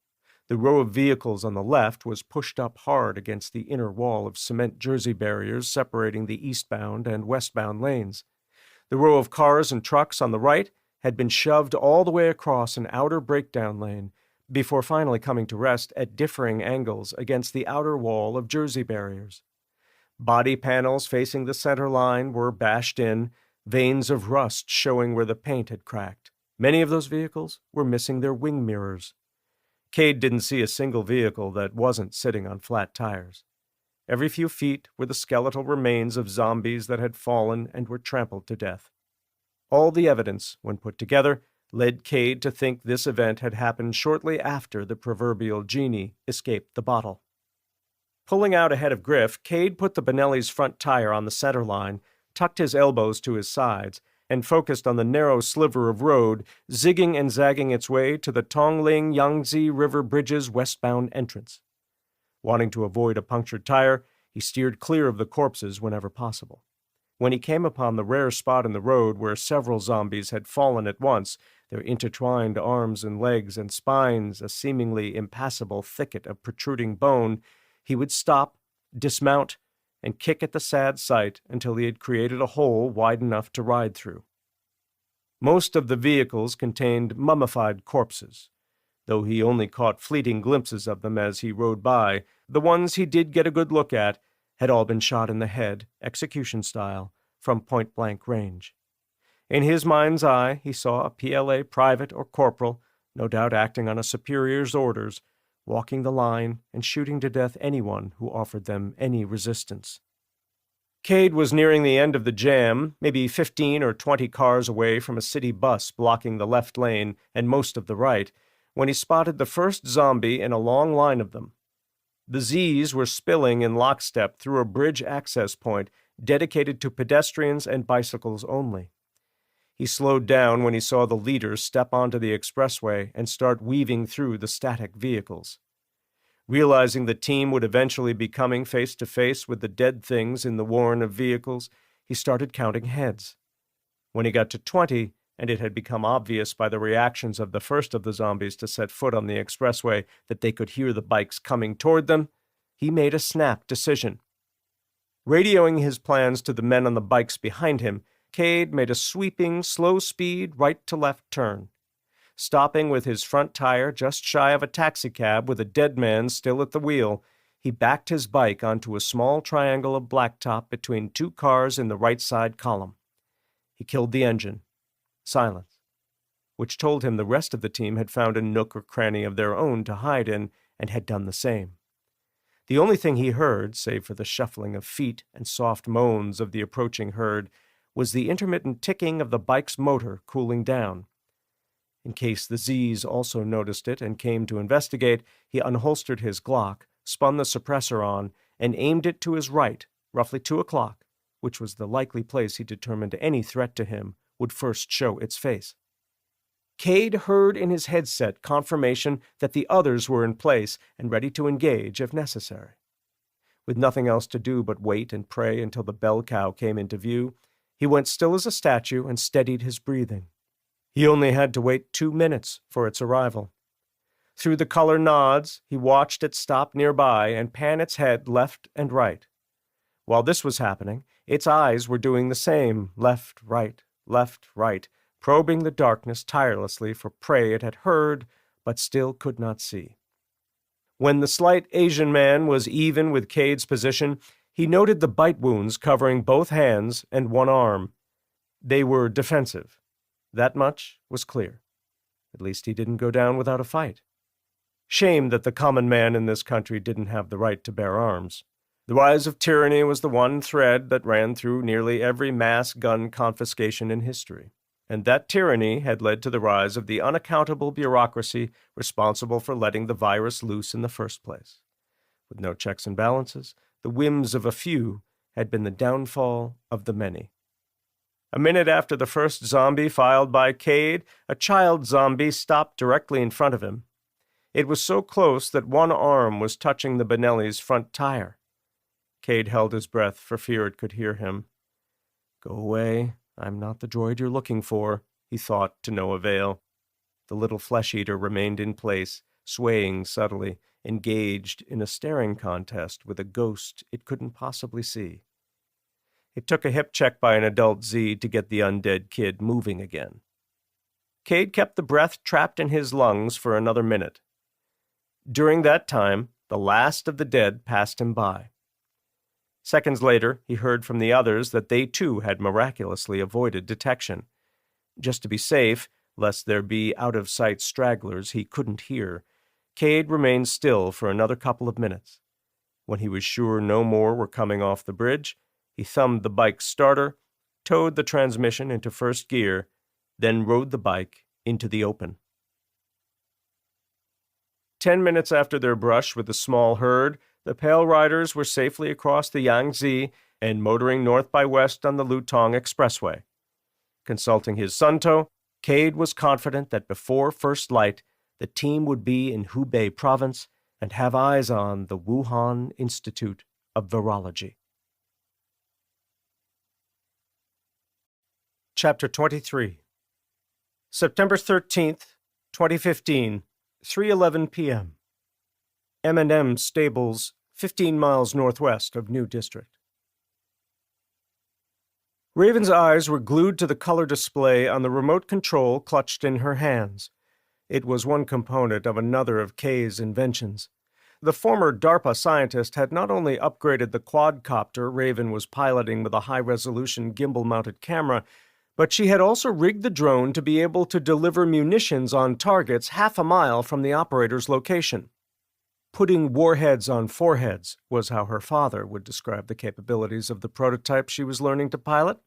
The row of vehicles on the left was pushed up hard against the inner wall of cement Jersey barriers separating the eastbound and westbound lanes. The row of cars and trucks on the right had been shoved all the way across an outer breakdown lane before finally coming to rest at differing angles against the outer wall of Jersey barriers. Body panels facing the center line were bashed in, veins of rust showing where the paint had cracked. Many of those vehicles were missing their wing mirrors. Cade didn't see a single vehicle that wasn't sitting on flat tires. Every few feet were the skeletal remains of zombies that had fallen and were trampled to death. All the evidence, when put together, led Cade to think this event had happened shortly after the proverbial genie escaped the bottle. Pulling out ahead of Griff, Cade put the Benelli's front tire on the center line, tucked his elbows to his sides, and focused on the narrow sliver of road, zigging and zagging its way to the Tongling-Yangtze River Bridge's westbound entrance. Wanting to avoid a punctured tire, he steered clear of the corpses whenever possible. When he came upon the rare spot in the road where several zombies had fallen at once, their intertwined arms and legs and spines a seemingly impassable thicket of protruding bone, he would stop, dismount, and kick at the sad sight until he had created a hole wide enough to ride through. Most of the vehicles contained mummified corpses. Though he only caught fleeting glimpses of them as he rode by, the ones he did get a good look at had all been shot in the head, execution style, from point-blank range. In his mind's eye, he saw a PLA private or corporal, no doubt acting on a superior's orders, walking the line and shooting to death anyone who offered them any resistance. Cade was nearing the end of the jam, maybe 15 or 20 cars away from a city bus blocking the left lane and most of the right, when he spotted the first zombie in a long line of them. The Z's were spilling in lockstep through a bridge access point dedicated to pedestrians and bicycles only. He slowed down when he saw the leaders step onto the expressway and start weaving through the static vehicles. Realizing the team would eventually be coming face to face with the dead things in the warren of vehicles, he started counting heads. When he got to 20, and it had become obvious by the reactions of the first of the zombies to set foot on the expressway that they could hear the bikes coming toward them, he made a snap decision. Radioing his plans to the men on the bikes behind him, Cade made a sweeping, slow-speed right-to-left turn. Stopping with his front tire just shy of a taxicab with a dead man still at the wheel, he backed his bike onto a small triangle of blacktop between two cars in the right side column. He killed the engine. Silence, which told him the rest of the team had found a nook or cranny of their own to hide in and had done the same. The only thing he heard, save for the shuffling of feet and soft moans of the approaching herd, was the intermittent ticking of the bike's motor cooling down. In case the Z's also noticed it and came to investigate, he unholstered his Glock, spun the suppressor on, and aimed it to his right, roughly 2 o'clock, which was the likely place he determined any threat to him would first show its face. Cade heard in his headset confirmation that the others were in place and ready to engage if necessary. With nothing else to do but wait and pray until the bell cow came into view, he went still as a statue and steadied his breathing. He only had to wait 2 minutes for its arrival. Through the color nods, he watched it stop nearby and pan its head left and right. While this was happening, its eyes were doing the same, left, right, probing the darkness tirelessly for prey it had heard but still could not see. When the slight Asian man was even with Cade's position, he noted the bite wounds covering both hands and one arm. They were defensive. That much was clear. At least he didn't go down without a fight. Shame that the common man in this country didn't have the right to bear arms. The rise of tyranny was the one thread that ran through nearly every mass gun confiscation in history, and that tyranny had led to the rise of the unaccountable bureaucracy responsible for letting the virus loose in the first place. With no checks and balances, the whims of a few had been the downfall of the many. A minute after the first zombie filed by Cade, a child zombie stopped directly in front of him. It was so close that one arm was touching the Benelli's front tire. Cade held his breath for fear it could hear him. "Go away. I'm not the droid you're looking for," he thought, to no avail. The little flesh-eater remained in place, swaying subtly, engaged in a staring contest with a ghost it couldn't possibly see. It took a hip check by an adult Z to get the undead kid moving again. Cade kept the breath trapped in his lungs for another minute. During that time, the last of the dead passed him by. Seconds later, he heard from the others that they too had miraculously avoided detection. Just to be safe, lest there be out-of-sight stragglers he couldn't hear, Cade remained still for another couple of minutes. When he was sure no more were coming off the bridge, he thumbed the bike's starter, towed the transmission into first gear, then rode the bike into the open. 10 minutes after their brush with the small herd, the Pale Riders were safely across the Yangtze and motoring north by west on the Lutong Expressway. Consulting his Sunto, Cade was confident that before first light, the team would be in Hubei province and have eyes on the Wuhan Institute of Virology. Chapter 23. September 13th, 2015, 3:11 p.m. M&M Stables, 15 miles northwest of New District. Raven's eyes were glued to the color display on the remote control clutched in her hands. It was one component of another of Kay's inventions. The former DARPA scientist had not only upgraded the quadcopter Raven was piloting with a high-resolution gimbal-mounted camera, but she had also rigged the drone to be able to deliver munitions on targets half a mile from the operator's location. Putting warheads on foreheads was how her father would describe the capabilities of the prototype she was learning to pilot.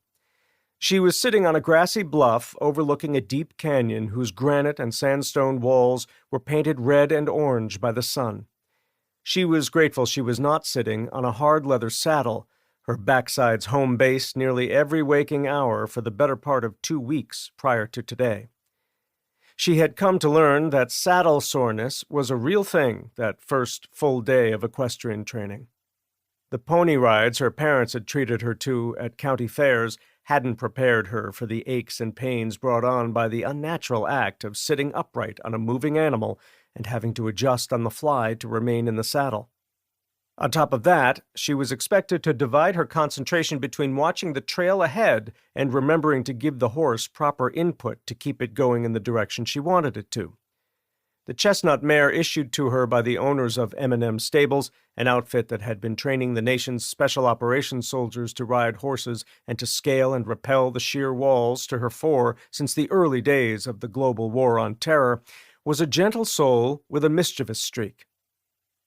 She was sitting on a grassy bluff overlooking a deep canyon whose granite and sandstone walls were painted red and orange by the sun. She was grateful she was not sitting on a hard leather saddle, her backside's home base nearly every waking hour for the better part of 2 weeks prior to today. She had come to learn that saddle soreness was a real thing that first full day of equestrian training. The pony rides her parents had treated her to at county fairs hadn't prepared her for the aches and pains brought on by the unnatural act of sitting upright on a moving animal and having to adjust on the fly to remain in the saddle. On top of that, she was expected to divide her concentration between watching the trail ahead and remembering to give the horse proper input to keep it going in the direction she wanted it to. The chestnut mare issued to her by the owners of M&M Stables, an outfit that had been training the nation's special operations soldiers to ride horses and to scale and rappel the sheer walls to her fore since the early days of the global war on terror, was a gentle soul with a mischievous streak.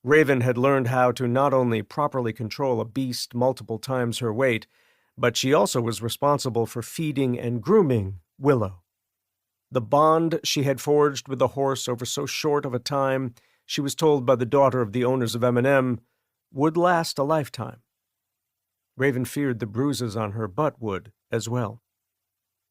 Raven had learned how to not only properly control a beast multiple times her weight, but she also was responsible for feeding and grooming Willow. The bond she had forged with the horse over so short of a time, she was told by the daughter of the owners of M&M, would last a lifetime. Raven feared the bruises on her butt would as well.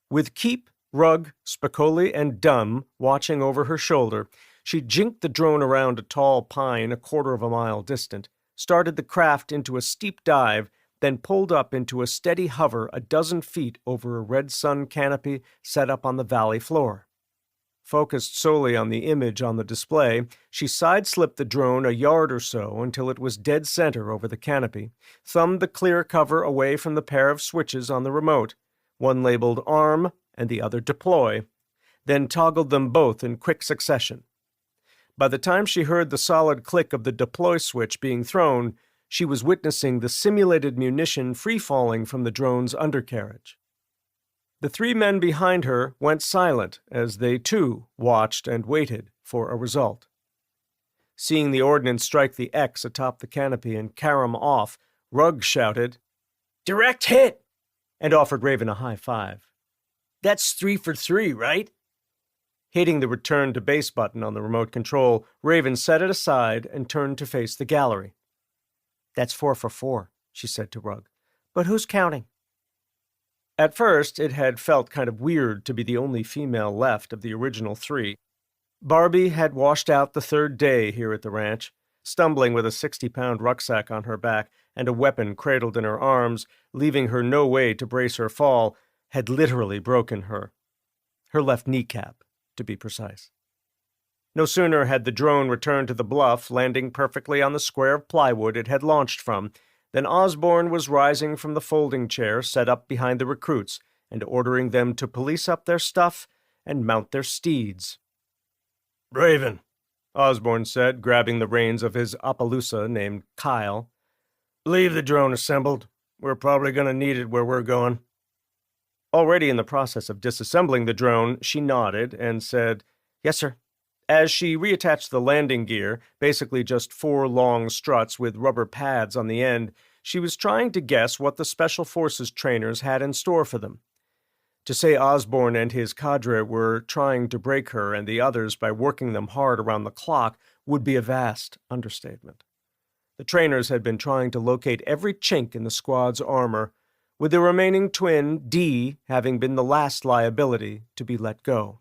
With Keep, Rug, Spicoli, and Dumb watching over her shoulder, she jinked the drone around a tall pine 1/4 of a mile distant, started the craft into a steep dive, then pulled up into a steady hover a dozen feet over a red sun canopy set up on the valley floor. Focused solely on the image on the display, she side-slipped the drone a yard or so until it was dead center over the canopy, thumbed the clear cover away from the pair of switches on the remote, one labeled Arm and the other Deploy, then toggled them both in quick succession. By the time she heard the solid click of the deploy switch being thrown, she was witnessing the simulated munition free-falling from the drone's undercarriage. The 3 men behind her went silent as they, too, watched and waited for a result. Seeing the ordnance strike the X atop the canopy and carom off, Rugg shouted, "Direct hit!" and offered Raven a high five. "That's 3 for 3, right?" Hitting the return to base button on the remote control, Raven set it aside and turned to face the gallery. "That's 4 for 4, she said to Rugg. "But who's counting?" At first, it had felt kind of weird to be the only female left of the original 3. Barbie had washed out the 3rd day here at the ranch, stumbling with a 60-pound rucksack on her back and a weapon cradled in her arms, leaving her no way to brace her fall, had literally broken her. Her left kneecap, to be precise. No sooner had the drone returned to the bluff, landing perfectly on the square of plywood it had launched from, than Osborne was rising from the folding chair set up behind the recruits and ordering them to police up their stuff and mount their steeds. "Raven," Osborne said, grabbing the reins of his Appaloosa named Kyle. "Leave the drone assembled. We're probably going to need it where we're going." Already in the process of disassembling the drone, she nodded and said, "Yes, sir." As she reattached the landing gear, basically just 4 long struts with rubber pads on the end, she was trying to guess what the Special Forces trainers had in store for them. To say Osborne and his cadre were trying to break her and the others by working them hard around the clock would be a vast understatement. The trainers had been trying to locate every chink in the squad's armor, with the remaining twin, D, having been the last liability to be let go.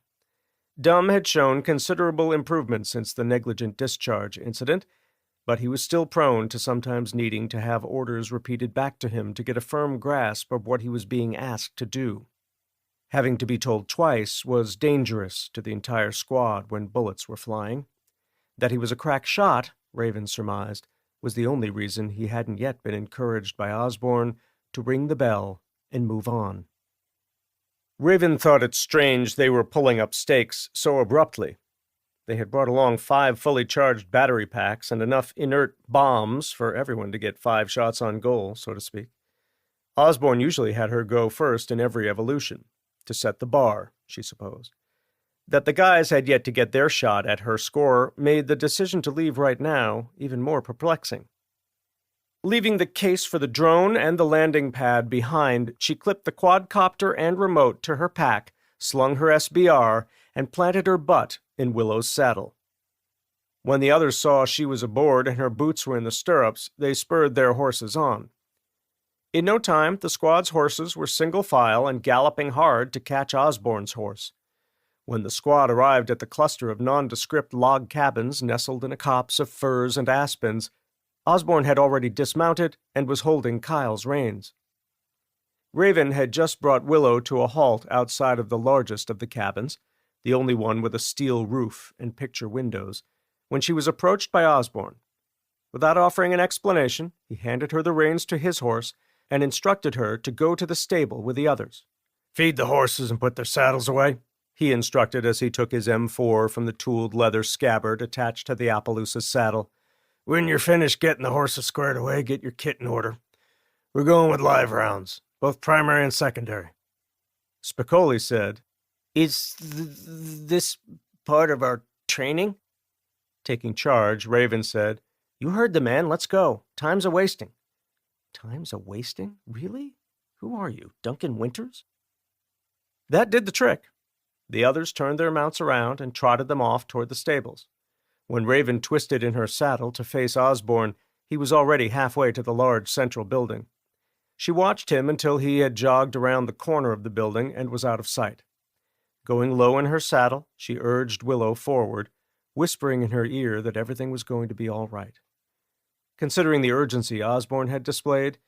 Dumb had shown considerable improvement since the negligent discharge incident, but he was still prone to sometimes needing to have orders repeated back to him to get a firm grasp of what he was being asked to do. Having to be told twice was dangerous to the entire squad when bullets were flying. That he was a crack shot, Raven surmised, was the only reason he hadn't yet been encouraged by Osborne to ring the bell and move on. Raven thought it strange they were pulling up stakes so abruptly. They had brought along 5 fully charged battery packs and enough inert bombs for everyone to get 5 shots on goal, so to speak. Osborne usually had her go first in every evolution, to set the bar, she supposed. That the guys had yet to get their shot at her score made the decision to leave right now even more perplexing. Leaving the case for the drone and the landing pad behind, she clipped the quadcopter and remote to her pack, slung her SBR, and planted her butt in Willow's saddle. When the others saw she was aboard and her boots were in the stirrups, they spurred their horses on. In no time, the squad's horses were single file and galloping hard to catch Osborne's horse. When the squad arrived at the cluster of nondescript log cabins nestled in a copse of firs and aspens, Osborne had already dismounted and was holding Kyle's reins. Raven had just brought Willow to a halt outside of the largest of the cabins, the only one with a steel roof and picture windows, when she was approached by Osborne. Without offering an explanation, he handed her the reins to his horse and instructed her to go to the stable with the others. "Feed the horses and put their saddles away," he instructed as he took his M4 from the tooled leather scabbard attached to the Appaloosa's saddle. "When you're finished getting the horses squared away, get your kit in order. We're going with live rounds, both primary and secondary." Spicoli said, "Is this part of our training?" Taking charge, Raven said, "You heard the man. Let's go. Time's a-wasting." "Time's a-wasting? Really? Who are you, Duncan Winters?" That did the trick. The others turned their mounts around and trotted them off toward the stables. When Raven twisted in her saddle to face Osborne, he was already halfway to the large central building. She watched him until he had jogged around the corner of the building and was out of sight. Going low in her saddle, she urged Willow forward, whispering in her ear that everything was going to be all right. Considering the urgency Osborne had displayed,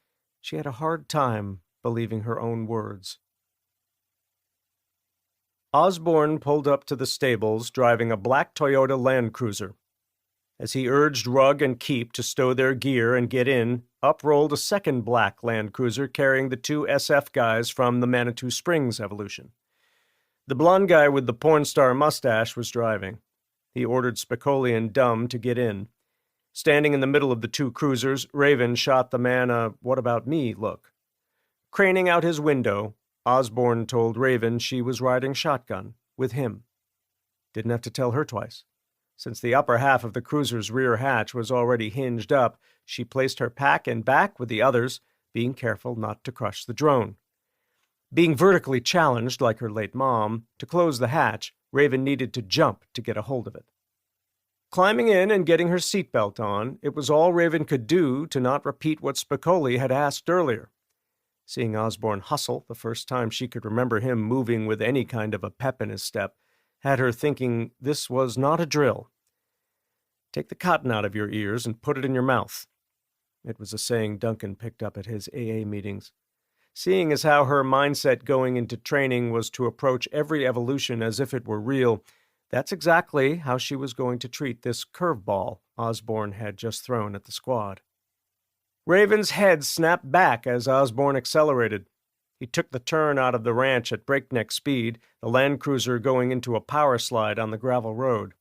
she had a hard time believing her own words. Osborne pulled up to the stables driving a black Toyota Land Cruiser. As he urged Rugg and Keep to stow their gear and get in, up rolled a second black Land Cruiser carrying the two SF guys from the Manitou Springs evolution. The blond guy with the porn star mustache was driving. He ordered Spicoli and Dumb to get in. Standing in the middle of the two cruisers, Raven shot the man a "what about me" look. Craning out his window, Osborne told Raven she was riding shotgun with him. Didn't have to tell her twice. Since the upper half of the cruiser's rear hatch was already hinged up, she placed her pack in back with the others, being careful not to crush the drone. Being vertically challenged, like her late mom, to close the hatch, Raven needed to jump to get a hold of it. Climbing in and getting her seatbelt on, it was all Raven could do to not repeat what Spicoli had asked earlier. Seeing Osborne hustle the first time she could remember him moving with any kind of a pep in his step had her thinking this was not a drill. "Take the cotton out of your ears and put it in your mouth." It was a saying Duncan picked up at his AA meetings. Seeing as how her mindset going into training was to approach every evolution as if it were real, that's exactly how she was going to treat this curveball Osborne had just thrown at the squad. Raven's head snapped back as Osborne accelerated. He took the turn out of the ranch at breakneck speed, the Land Cruiser going into a power slide on the gravel road.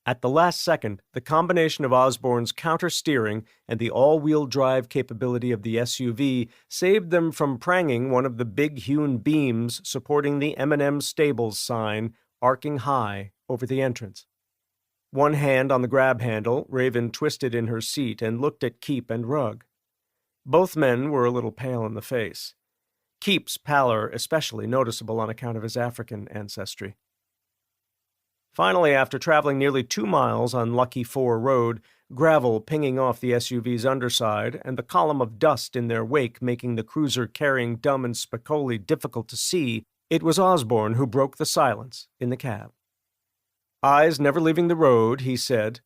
At the last second, the combination of Osborne's counter-steering and the all-wheel drive capability of the SUV saved them from pranging one of the big hewn beams supporting the M&M Stables sign arcing high over the entrance. One hand on the grab handle, Raven twisted in her seat and looked at Keep and Rugg. Both men were a little pale in the face. Keep's pallor especially noticeable on account of his African ancestry. Finally, after traveling nearly 2 miles on Lucky 4 Road, gravel pinging off the SUV's underside and the column of dust in their wake making the cruiser carrying Dumb and Spicoli difficult to see, it was Osborne who broke the silence in the cab. Eyes never leaving the road, he said,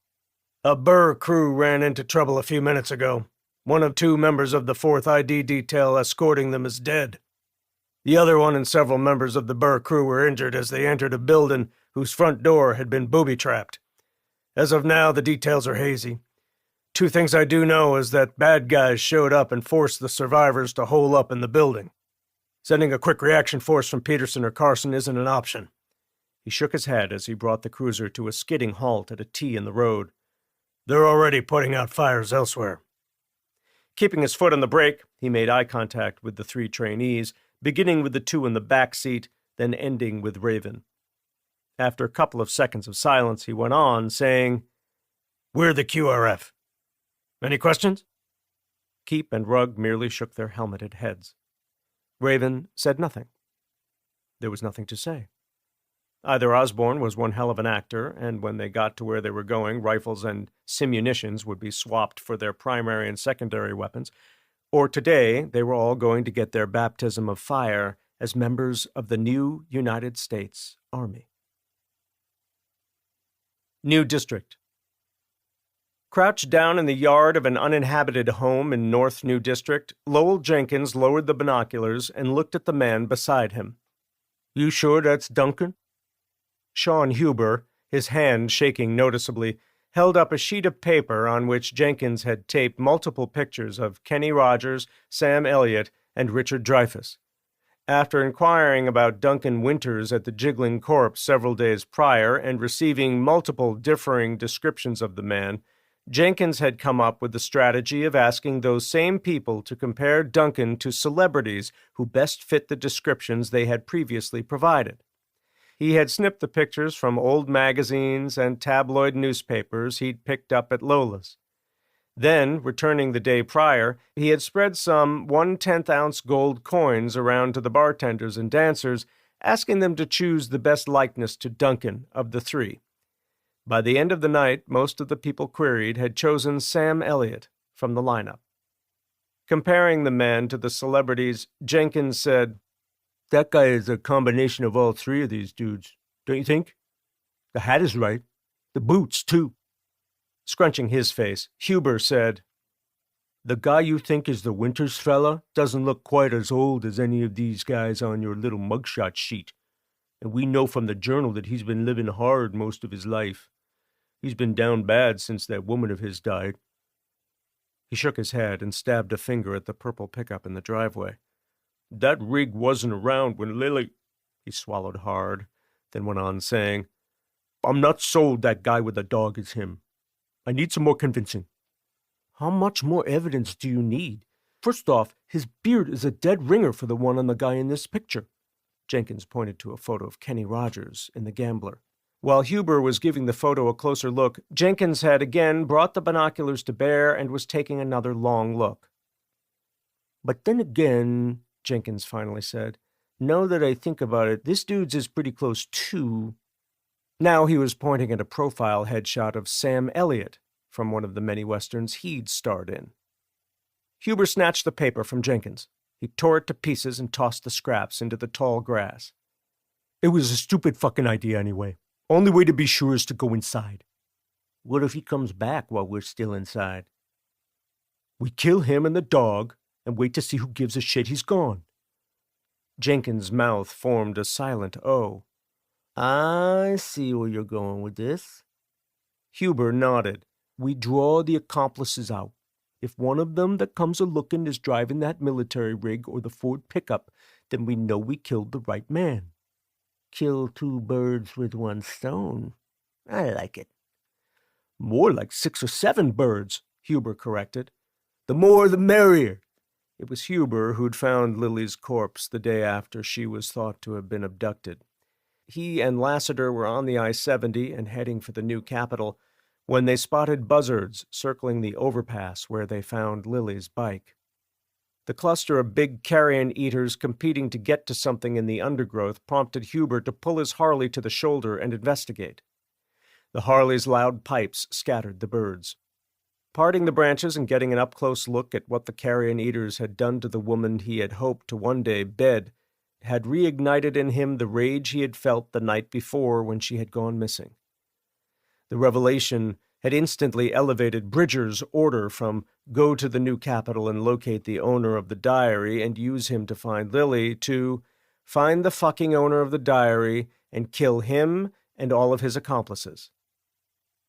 "A Burr crew ran into trouble a few minutes ago. One of 2 members of the 4th ID detail escorting them is dead. The other one and several members of the Burr crew were injured as they entered a building whose front door had been booby-trapped. As of now, the details are hazy. 2 things I do know is that bad guys showed up and forced the survivors to hole up in the building. Sending a quick reaction force from Peterson or Carson isn't an option." He shook his head as he brought the cruiser to a skidding halt at a T in the road. "They're already putting out fires elsewhere." Keeping his foot on the brake, he made eye contact with the 3 trainees, beginning with the 2 in the back seat, then ending with Raven. After a couple of seconds of silence, he went on, saying, "We're the QRF. Any questions?" Keep and Rugg merely shook their helmeted heads. Raven said nothing. There was nothing to say. Either Osborne was one hell of an actor, and when they got to where they were going, rifles and simunitions would be swapped for their primary and secondary weapons, or today they were all going to get their baptism of fire as members of the new United States Army. New District. Crouched down in the yard of an uninhabited home in North New District, Lowell Jenkins lowered the binoculars and looked at the man beside him. "You sure that's Duncan?" Sean Huber, his hand shaking noticeably, held up a sheet of paper on which Jenkins had taped multiple pictures of Kenny Rogers, Sam Elliott, and Richard Dreyfuss. After inquiring about Duncan Winters at the Jiggling Corpse several days prior and receiving multiple differing descriptions of the man, Jenkins had come up with the strategy of asking those same people to compare Duncan to celebrities who best fit the descriptions they had previously provided. He had snipped the pictures from old magazines and tabloid newspapers he'd picked up at Lola's. Then, returning the day prior, he had spread some 1/10-ounce gold coins around to the bartenders and dancers, asking them to choose the best likeness to Duncan of the three. By the end of the night, most of the people queried had chosen Sam Elliott from the lineup. Comparing the man to the celebrities, Jenkins said, "That guy is a combination of all three of these dudes, don't you think? The hat is right. The boots, too." Scrunching his face, Huber said, "The guy you think is the Winters fella doesn't look quite as old as any of these guys on your little mugshot sheet. And we know from the journal that he's been living hard most of his life. He's been down bad since that woman of his died." He shook his head and stabbed a finger at the purple pickup in the driveway. "That rig wasn't around when Lily—" He swallowed hard, then went on saying, "I'm not sold that guy with a dog is him. I need some more convincing." "How much more evidence do you need? First off, his beard is a dead ringer for the one on the guy in this picture." Jenkins pointed to a photo of Kenny Rogers in The Gambler. While Huber was giving the photo a closer look, Jenkins had again brought the binoculars to bear and was taking another long look. "But then again," Jenkins finally said, "now that I think about it, this dude's is pretty close to—" Now he was pointing at a profile headshot of Sam Elliott from one of the many westerns he'd starred in. Huber snatched the paper from Jenkins. He tore it to pieces and tossed the scraps into the tall grass. "It was a stupid fucking idea anyway. Only way to be sure is to go inside." "What if he comes back while we're still inside?" "We kill him and the dog and wait to see who gives a shit he's gone." Jenkins' mouth formed a silent O. "I see where you're going with this." Huber nodded. "We draw the accomplices out. If one of them that comes a-looking is driving that military rig or the Ford pickup, then we know we killed the right man. Kill two birds with one stone. I like it." "More like 6 or 7 birds," Huber corrected. "The more the merrier." It was Huber who'd found Lily's corpse the day after she was thought to have been abducted. He and Lassiter were on the I-70 and heading for the new capital when they spotted buzzards circling the overpass where they found Lily's bike. The cluster of big carrion eaters competing to get to something in the undergrowth prompted Huber to pull his Harley to the shoulder and investigate. The Harley's loud pipes scattered the birds. Parting the branches and getting an up-close look at what the carrion eaters had done to the woman he had hoped to one day bed had reignited in him the rage he had felt the night before when she had gone missing. The revelation had instantly elevated Bridger's order from go to the new capital and locate the owner of the diary and use him to find Lily to find the fucking owner of the diary and kill him and all of his accomplices.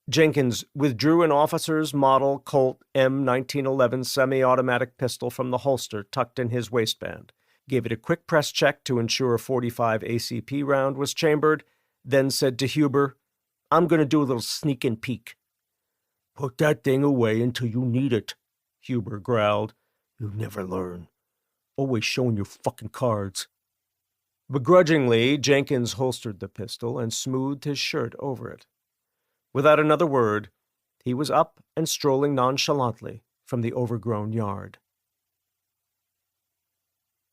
Jenkins withdrew an officer's model Colt M1911 semi-automatic pistol from the holster tucked in his waistband, gave it a quick press check to ensure a .45 ACP round was chambered, then said to Huber, "I'm going to do a little sneak and peek." "Put that thing away until you need it," Huber growled. "You never learn. Always showing your fucking cards." Begrudgingly, Jenkins holstered the pistol and smoothed his shirt over it. Without another word, he was up and strolling nonchalantly from the overgrown yard.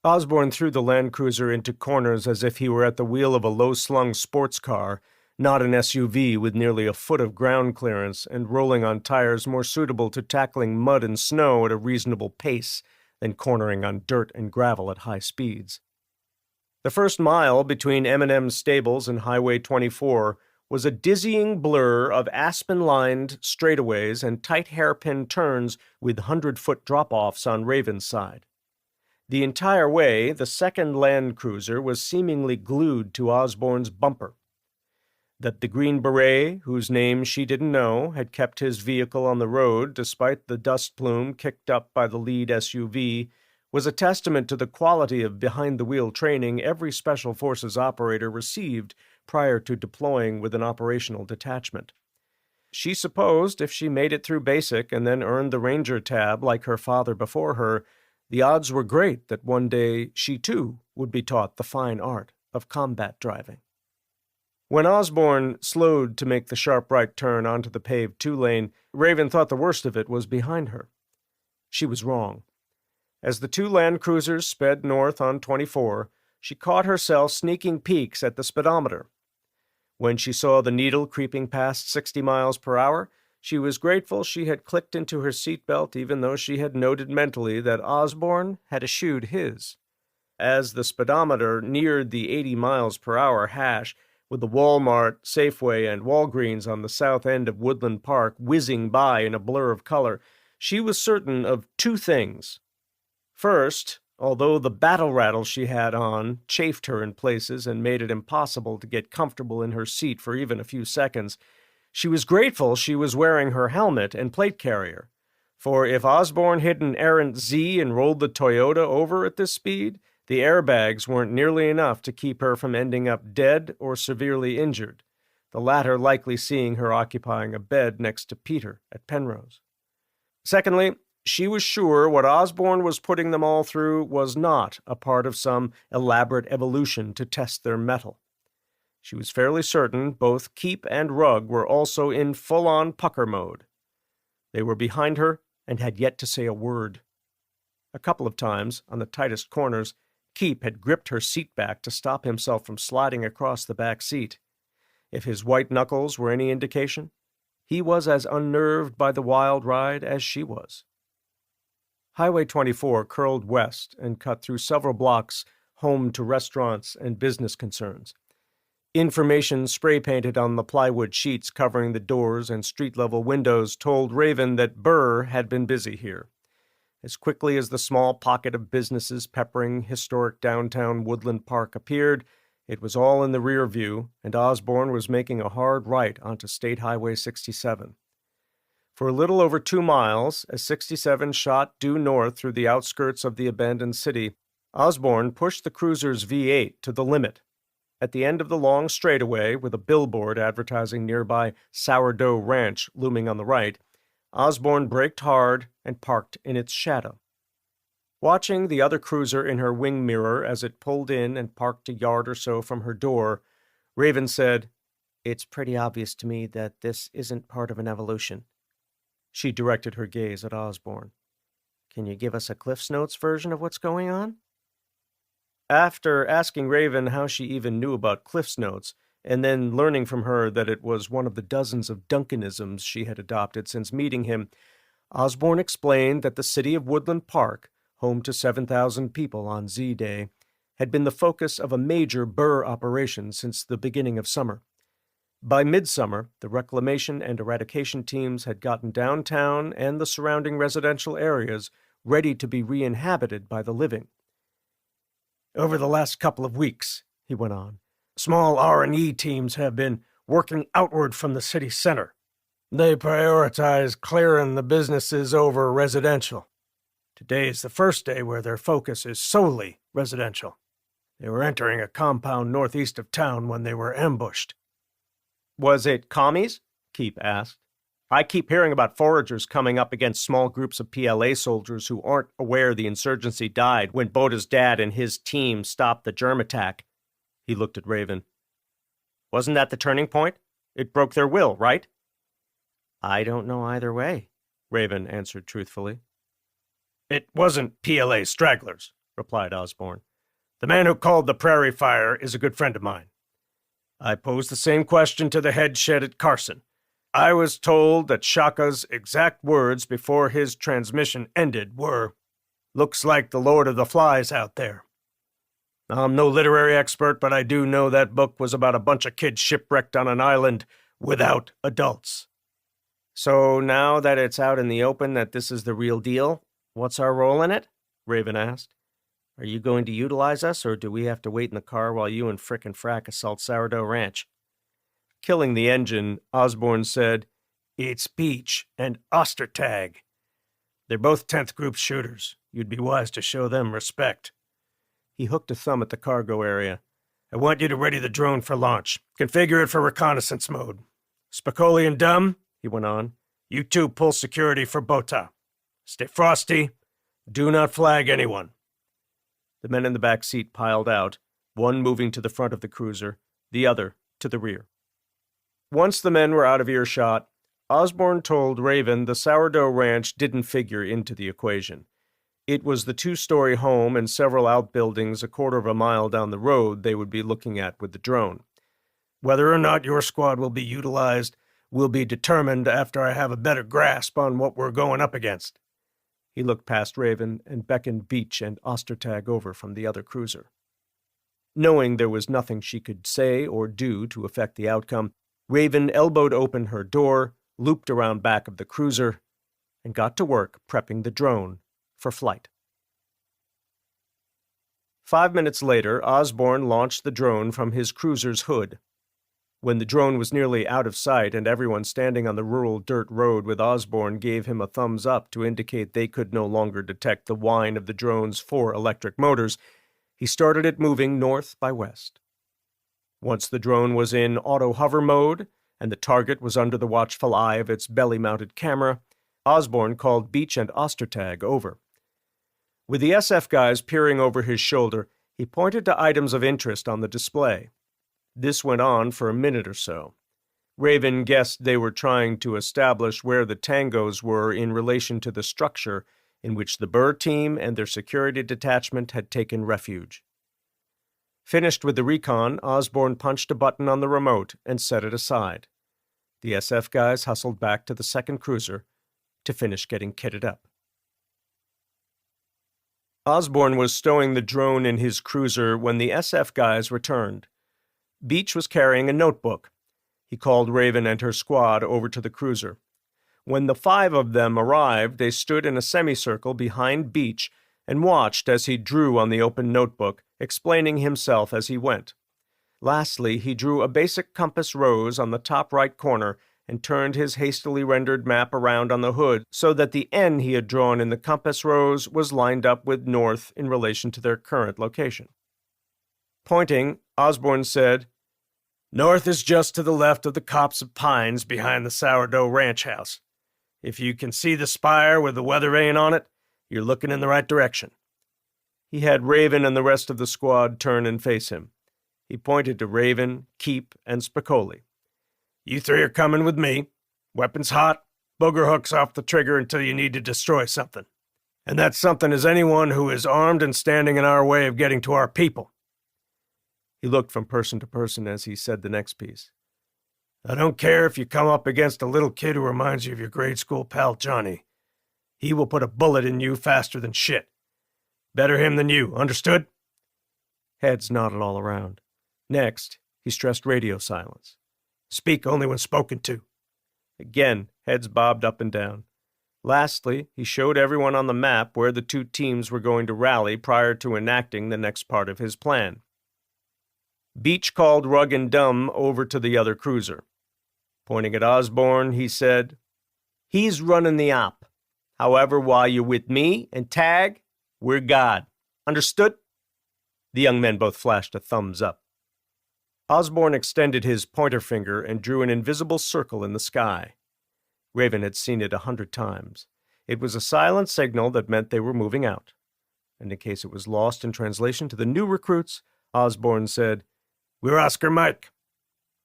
Osborne threw the Land Cruiser into corners as if he were at the wheel of a low-slung sports car, not an SUV with nearly a foot of ground clearance and rolling on tires more suitable to tackling mud and snow at a reasonable pace than cornering on dirt and gravel at high speeds. The first mile between M&M's stables and Highway 24 was a dizzying blur of aspen-lined straightaways and tight hairpin turns with 100-foot drop-offs on Raven's side. The entire way, the second Land Cruiser was seemingly glued to Osborne's bumper. That the Green Beret, whose name she didn't know, had kept his vehicle on the road despite the dust plume kicked up by the lead SUV was a testament to the quality of behind-the-wheel training every Special Forces operator received prior to deploying with an operational detachment. She supposed if she made it through basic and then earned the Ranger tab like her father before her, the odds were great that one day she too would be taught the fine art of combat driving. When Osborne slowed to make the sharp right turn onto the paved two-lane, Raven thought the worst of it was behind her. She was wrong. As the two Land Cruisers sped north on 24, she caught herself sneaking peeks at the speedometer. When she saw the needle creeping past 60 miles per hour, she was grateful she had clicked into her seatbelt even though she had noted mentally that Osborne had eschewed his. As the speedometer neared the 80 miles per hour hash, with the Walmart, Safeway, and Walgreens on the south end of Woodland Park whizzing by in a blur of color, she was certain of two things. First, although the battle rattle she had on chafed her in places and made it impossible to get comfortable in her seat for even a few seconds, she was grateful she was wearing her helmet and plate carrier, for if Osborne hit an errant Z and rolled the Toyota over at this speed, the airbags weren't nearly enough to keep her from ending up dead or severely injured, the latter likely seeing her occupying a bed next to Peter at Penrose. Secondly, she was sure what Osborne was putting them all through was not a part of some elaborate evolution to test their mettle. She was fairly certain both Keep and Rugg were also in full-on pucker mode. They were behind her and had yet to say a word. A couple of times, on the tightest corners, Keep had gripped her seat back to stop himself from sliding across the back seat. If his white knuckles were any indication, he was as unnerved by the wild ride as she was. Highway 24 curled west and cut through several blocks home to restaurants and business concerns. Information spray-painted on the plywood sheets covering the doors and street-level windows told Raven that Burr had been busy here. As quickly as the small pocket of businesses peppering historic downtown Woodland Park appeared, it was all in the rear view, and Osborne was making a hard right onto State Highway 67. For a little over 2 miles, as 67 shot due north through the outskirts of the abandoned city, Osborne pushed the cruiser's V8 to the limit. At the end of the long straightaway, with a billboard advertising nearby Sourdough Ranch looming on the right, Osborne braked hard and parked in its shadow. Watching the other cruiser in her wing mirror as it pulled in and parked a yard or so from her door, Raven said, "It's pretty obvious to me that this isn't part of an evolution." She directed her gaze at Osborne. "Can you give us a Cliff's Notes version of what's going on?" After asking Raven how she even knew about Cliff's Notes, and then learning from her that it was one of the dozens of Duncanisms she had adopted since meeting him, Osborne explained that the city of Woodland Park, home to 7,000 people on Z-Day, had been the focus of a major Burr operation since the beginning of summer. By midsummer, the reclamation and eradication teams had gotten downtown and the surrounding residential areas ready to be re-inhabited by the living. "Over the last couple of weeks," he went on, "small R&E teams have been working outward from the city center. They prioritize clearing the businesses over residential. Today is the first day where their focus is solely residential. They were entering a compound northeast of town when they were ambushed." "Was it commies?" Keep asked. "I keep hearing about foragers coming up against small groups of PLA soldiers who aren't aware the insurgency died when Boda's dad and his team stopped the germ attack." He looked at Raven. "Wasn't that the turning point? It broke their will, right?" "I don't know either way," Raven answered truthfully. "It wasn't PLA stragglers," replied Osborne. "The man who called the prairie fire is a good friend of mine. I posed the same question to the head shed at Carson. I was told that Shaka's exact words before his transmission ended were, 'Looks like the Lord of the Flies out there.' I'm no literary expert, but I do know that book was about a bunch of kids shipwrecked on an island without adults." "So now that it's out in the open that this is the real deal, what's our role in it?" Raven asked. "Are you going to utilize us, or do we have to wait in the car while you and Frick and Frack assault Sourdough Ranch?" Killing the engine, Osborne said, "It's Beach and Ostertag. They're both 10th group shooters. You'd be wise to show them respect." He hooked a thumb at the cargo area. "I want you to ready the drone for launch. Configure it for reconnaissance mode. Spicoli and Dumb," he went on, "you two pull security for Bota. Stay frosty. Do not flag anyone." The men in the back seat piled out, one moving to the front of the cruiser, the other to the rear. Once the men were out of earshot, Osborne told Raven the Sourdough Ranch didn't figure into the equation. It was the 2-story home and several outbuildings a quarter of a mile down the road they would be looking at with the drone. "Whether or not your squad will be utilized will be determined after I have a better grasp on what we're going up against." He looked past Raven and beckoned Beach and Ostertag over from the other cruiser. Knowing there was nothing she could say or do to affect the outcome, Raven elbowed open her door, looped around back of the cruiser, and got to work prepping the drone for flight. 5 minutes later, Osborne launched the drone from his cruiser's hood. When the drone was nearly out of sight and everyone standing on the rural dirt road with Osborne gave him a thumbs up to indicate they could no longer detect the whine of the drone's 4 electric motors, he started it moving north by west. Once the drone was in auto-hover mode and the target was under the watchful eye of its belly-mounted camera, Osborne called Beach and Ostertag over. With the SF guys peering over his shoulder, he pointed to items of interest on the display. This went on for a minute or so. Raven guessed they were trying to establish where the tangos were in relation to the structure in which the Burr team and their security detachment had taken refuge. Finished with the recon, Osborne punched a button on the remote and set it aside. The SF guys hustled back to the second cruiser to finish getting kitted up. Osborne was stowing the drone in his cruiser when the SF guys returned. Beach was carrying a notebook. He called Raven and her squad over to the cruiser. When the 5 of them arrived, they stood in a semicircle behind Beach and watched as he drew on the open notebook, explaining himself as he went. Lastly, he drew a basic compass rose on the top right corner and turned his hastily rendered map around on the hood so that the N he had drawn in the compass rose was lined up with north in relation to their current location. Pointing, Osborne said, "North is just to the left of the copse of pines behind the Sourdough Ranch house. If you can see the spire with the weather vane on it, you're looking in the right direction." He had Raven and the rest of the squad turn and face him. He pointed to Raven, Keep, and Spicoli. "You 3 are coming with me. Weapons hot, booger hooks off the trigger until you need to destroy something. And that something is anyone who is armed and standing in our way of getting to our people." He looked from person to person as he said the next piece. "I don't care if you come up against a little kid who reminds you of your grade school pal Johnny. He will put a bullet in you faster than shit. Better him than you, understood?" Heads nodded all around. Next, he stressed radio silence. "Speak only when spoken to." Again, heads bobbed up and down. Lastly, he showed everyone on the map where the 2 teams were going to rally prior to enacting the next part of his plan. Beach called Rugg and Dumb over to the other cruiser. Pointing at Osborne, he said, "He's running the op. However, while you're with me and Tag, we're God. Understood?" The young men both flashed a thumbs up. Osborne extended his pointer finger and drew an invisible circle in the sky. Raven had seen it 100 times. It was a silent signal that meant they were moving out. And in case it was lost in translation to the new recruits, Osborne said, "We're Oscar Mike."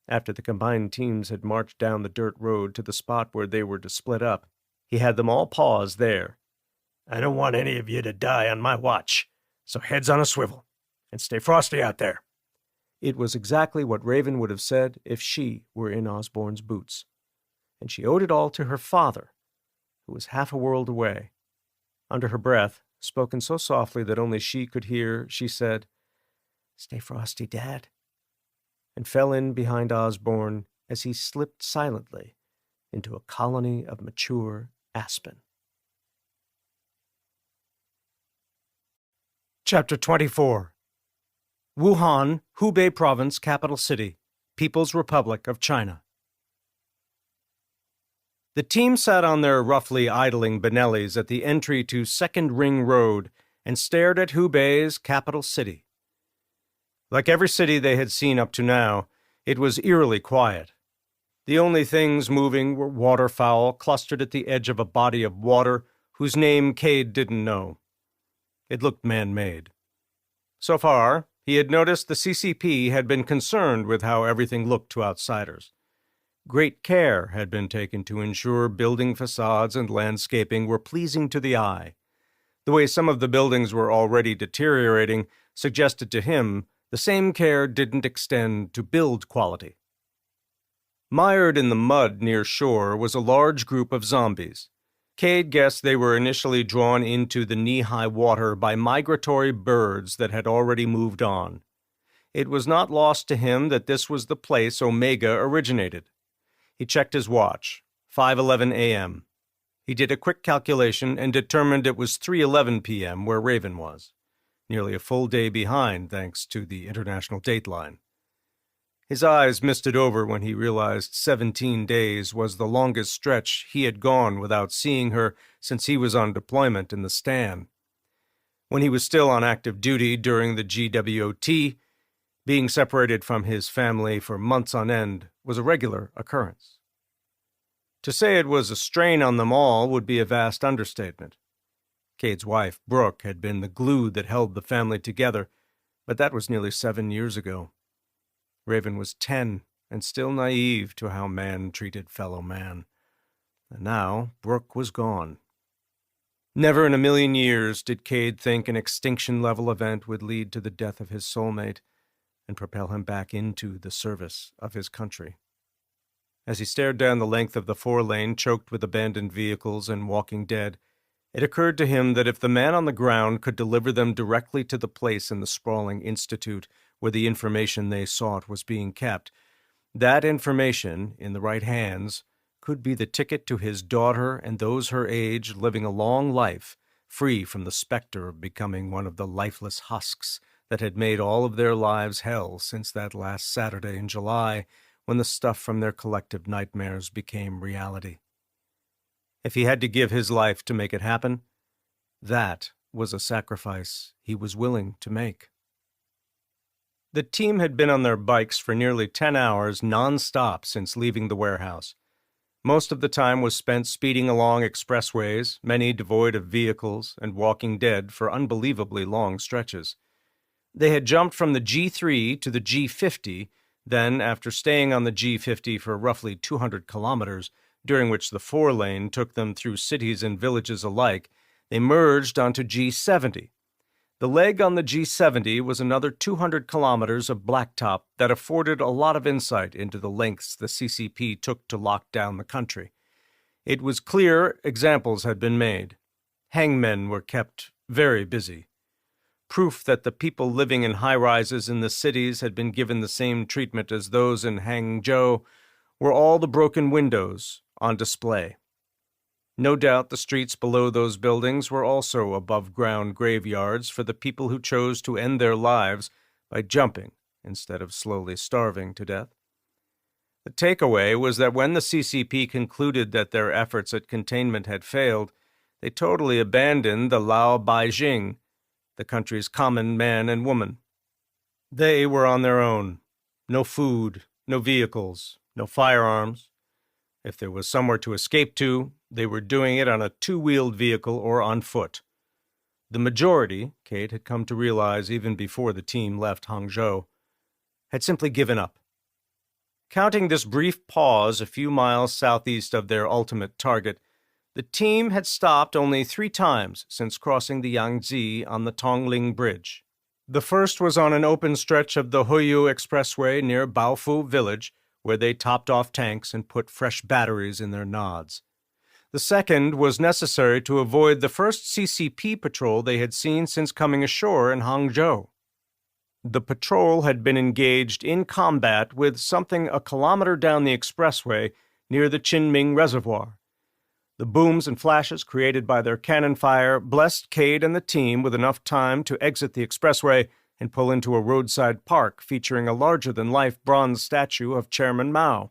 After the combined teams had marched down the dirt road to the spot where they were to split up, he had them all pause there. "I don't want any of you to die on my watch, So heads on a swivel, and stay frosty out there. It was exactly what Raven would have said if she were in Osborne's boots. And she owed it all to her father, who was half a world away. Under her breath, spoken so softly that only she could hear, she said, "Stay frosty, Dad," and fell in behind Osborne as he slipped silently into a colony of mature aspen. Chapter 24. Wuhan, Hubei Province, capital city, People's Republic of China. The team sat on their roughly idling Benellis at the entry to Second Ring Road and stared at Hubei's capital city. Like every city they had seen up to now, it was eerily quiet. The only things moving were waterfowl clustered at the edge of a body of water whose name Cade didn't know. It looked man-made. So far, he had noticed the CCP had been concerned with how everything looked to outsiders. Great care had been taken to ensure building facades and landscaping were pleasing to the eye. The way some of the buildings were already deteriorating suggested to him the same care didn't extend to build quality. Mired in the mud near shore was a large group of zombies. Cade guessed they were initially drawn into the knee-high water by migratory birds that had already moved on. It was not lost to him that this was the place Omega originated. He checked his watch, 5:11 a.m. He did a quick calculation and determined it was 3:11 p.m. where Raven was, nearly a full day behind thanks to the international dateline. His eyes misted over when he realized 17 days was the longest stretch he had gone without seeing her since he was on deployment in the Stan. When he was still on active duty during the GWOT, being separated from his family for months on end was a regular occurrence. To say it was a strain on them all would be a vast understatement. Cade's wife, Brooke, had been the glue that held the family together, but that was nearly 7 years ago. Raven was 10 and still naive to how man treated fellow man. And now Brooke was gone. Never in a million years did Cade think an extinction-level event would lead to the death of his soulmate and propel him back into the service of his country. As he stared down the length of the 4-lane choked with abandoned vehicles and walking dead, it occurred to him that if the man on the ground could deliver them directly to the place in the sprawling institute where the information they sought was being kept, that information, in the right hands, could be the ticket to his daughter and those her age living a long life, free from the specter of becoming one of the lifeless husks that had made all of their lives hell since that last Saturday in July when the stuff from their collective nightmares became reality. If he had to give his life to make it happen, that was a sacrifice he was willing to make. The team had been on their bikes for nearly 10 hours non-stop since leaving the warehouse. Most of the time was spent speeding along expressways, many devoid of vehicles, and walking dead for unbelievably long stretches. They had jumped from the G3 to the G50, then, after staying on the G50 for roughly 200 kilometers, during which the 4-lane took them through cities and villages alike, they merged onto G70. The leg on the G70 was another 200 kilometers of blacktop that afforded a lot of insight into the lengths the CCP took to lock down the country. It was clear examples had been made. Hangmen were kept very busy. Proof that the people living in high-rises in the cities had been given the same treatment as those in Hangzhou were all the broken windows on display. No doubt the streets below those buildings were also above-ground graveyards for the people who chose to end their lives by jumping instead of slowly starving to death. The takeaway was that when the CCP concluded that their efforts at containment had failed, they totally abandoned the Lao Baijing, the country's common man and woman. They were on their own. No food, no vehicles, no firearms. If there was somewhere to escape to, they were doing it on a 2-wheeled vehicle or on foot. The majority, Cade had come to realize even before the team left Hangzhou, had simply given up. Counting this brief pause a few miles southeast of their ultimate target, The team had stopped only 3 times since crossing the Yangtze on the Tongling Bridge. The first was on an open stretch of the Huyu Expressway near Baofu Village, where they topped off tanks and put fresh batteries in their nods. The second was necessary to avoid the first CCP patrol they had seen since coming ashore in Hangzhou. The patrol had been engaged in combat with something a kilometer down the expressway near the Qinming Reservoir. The booms and flashes created by their cannon fire blessed Cade and the team with enough time to exit the expressway and pull into a roadside park featuring a larger-than-life bronze statue of Chairman Mao.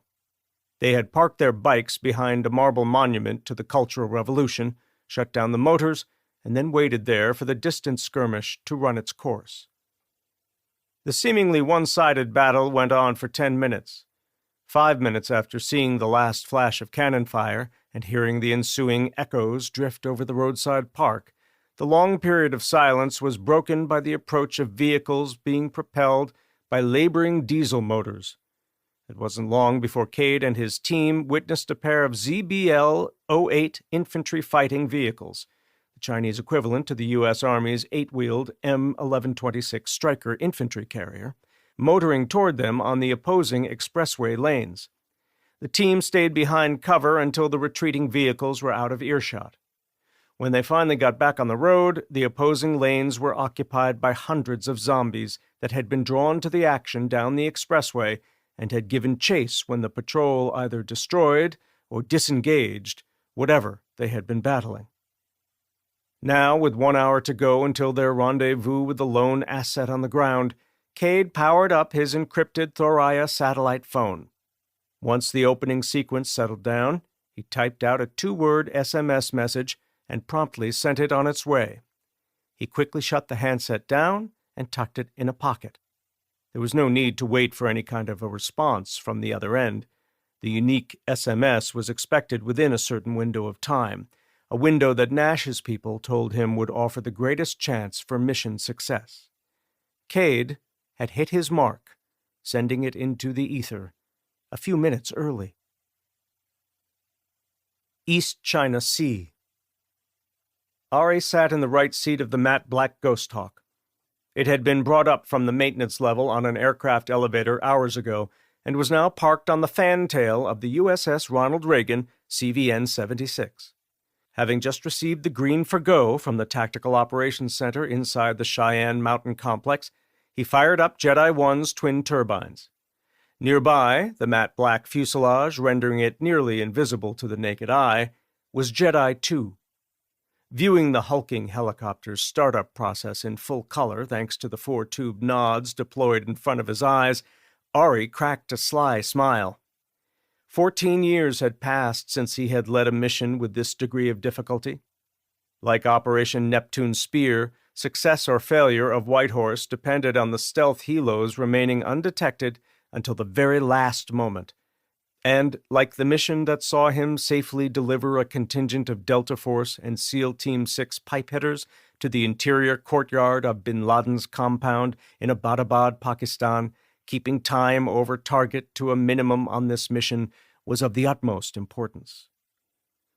They had parked their bikes behind a marble monument to the Cultural Revolution, shut down the motors, and then waited there for the distant skirmish to run its course. The seemingly one-sided battle went on for 10 minutes. 5 minutes after seeing the last flash of cannon fire and hearing the ensuing echoes drift over the roadside park, the long period of silence was broken by the approach of vehicles being propelled by laboring diesel motors. It wasn't long before Cade and his team witnessed a pair of ZBL-08 infantry fighting vehicles, the Chinese equivalent to the U.S. Army's 8-wheeled M1126 Stryker infantry carrier, motoring toward them on the opposing expressway lanes. The team stayed behind cover until the retreating vehicles were out of earshot. When they finally got back on the road, the opposing lanes were occupied by hundreds of zombies that had been drawn to the action down the expressway and had given chase when the patrol either destroyed or disengaged whatever they had been battling. Now, with 1 hour to go until their rendezvous with the lone asset on the ground, Cade powered up his encrypted Thoriya satellite phone. Once the opening sequence settled down, he typed out a 2-word SMS message and promptly sent it on its way. He quickly shut the handset down and tucked it in a pocket. There was no need to wait for any kind of a response from the other end. The unique SMS was expected within a certain window of time, a window that Nash's people told him would offer the greatest chance for mission success. Cade had hit his mark, sending it into the ether a few minutes early. East China Sea. Ari sat in the right seat of the matte black Ghost Hawk. It had been brought up from the maintenance level on an aircraft elevator hours ago and was now parked on the fantail of the USS Ronald Reagan CVN-76. Having just received the green for go from the Tactical Operations Center inside the Cheyenne Mountain Complex, he fired up Jedi 1's twin turbines. Nearby, the matte black fuselage rendering it nearly invisible to the naked eye, was Jedi 2. Viewing the hulking helicopter's startup process in full color thanks to the 4-tube nods deployed in front of his eyes, Ari cracked a sly smile. 14 years had passed since he had led a mission with this degree of difficulty. Like Operation Neptune Spear, success or failure of Whitehorse depended on the stealth helos remaining undetected until the very last moment. And, like the mission that saw him safely deliver a contingent of Delta Force and SEAL Team 6 pipe hitters to the interior courtyard of bin Laden's compound in Abbottabad, Pakistan, keeping time over target to a minimum on this mission was of the utmost importance.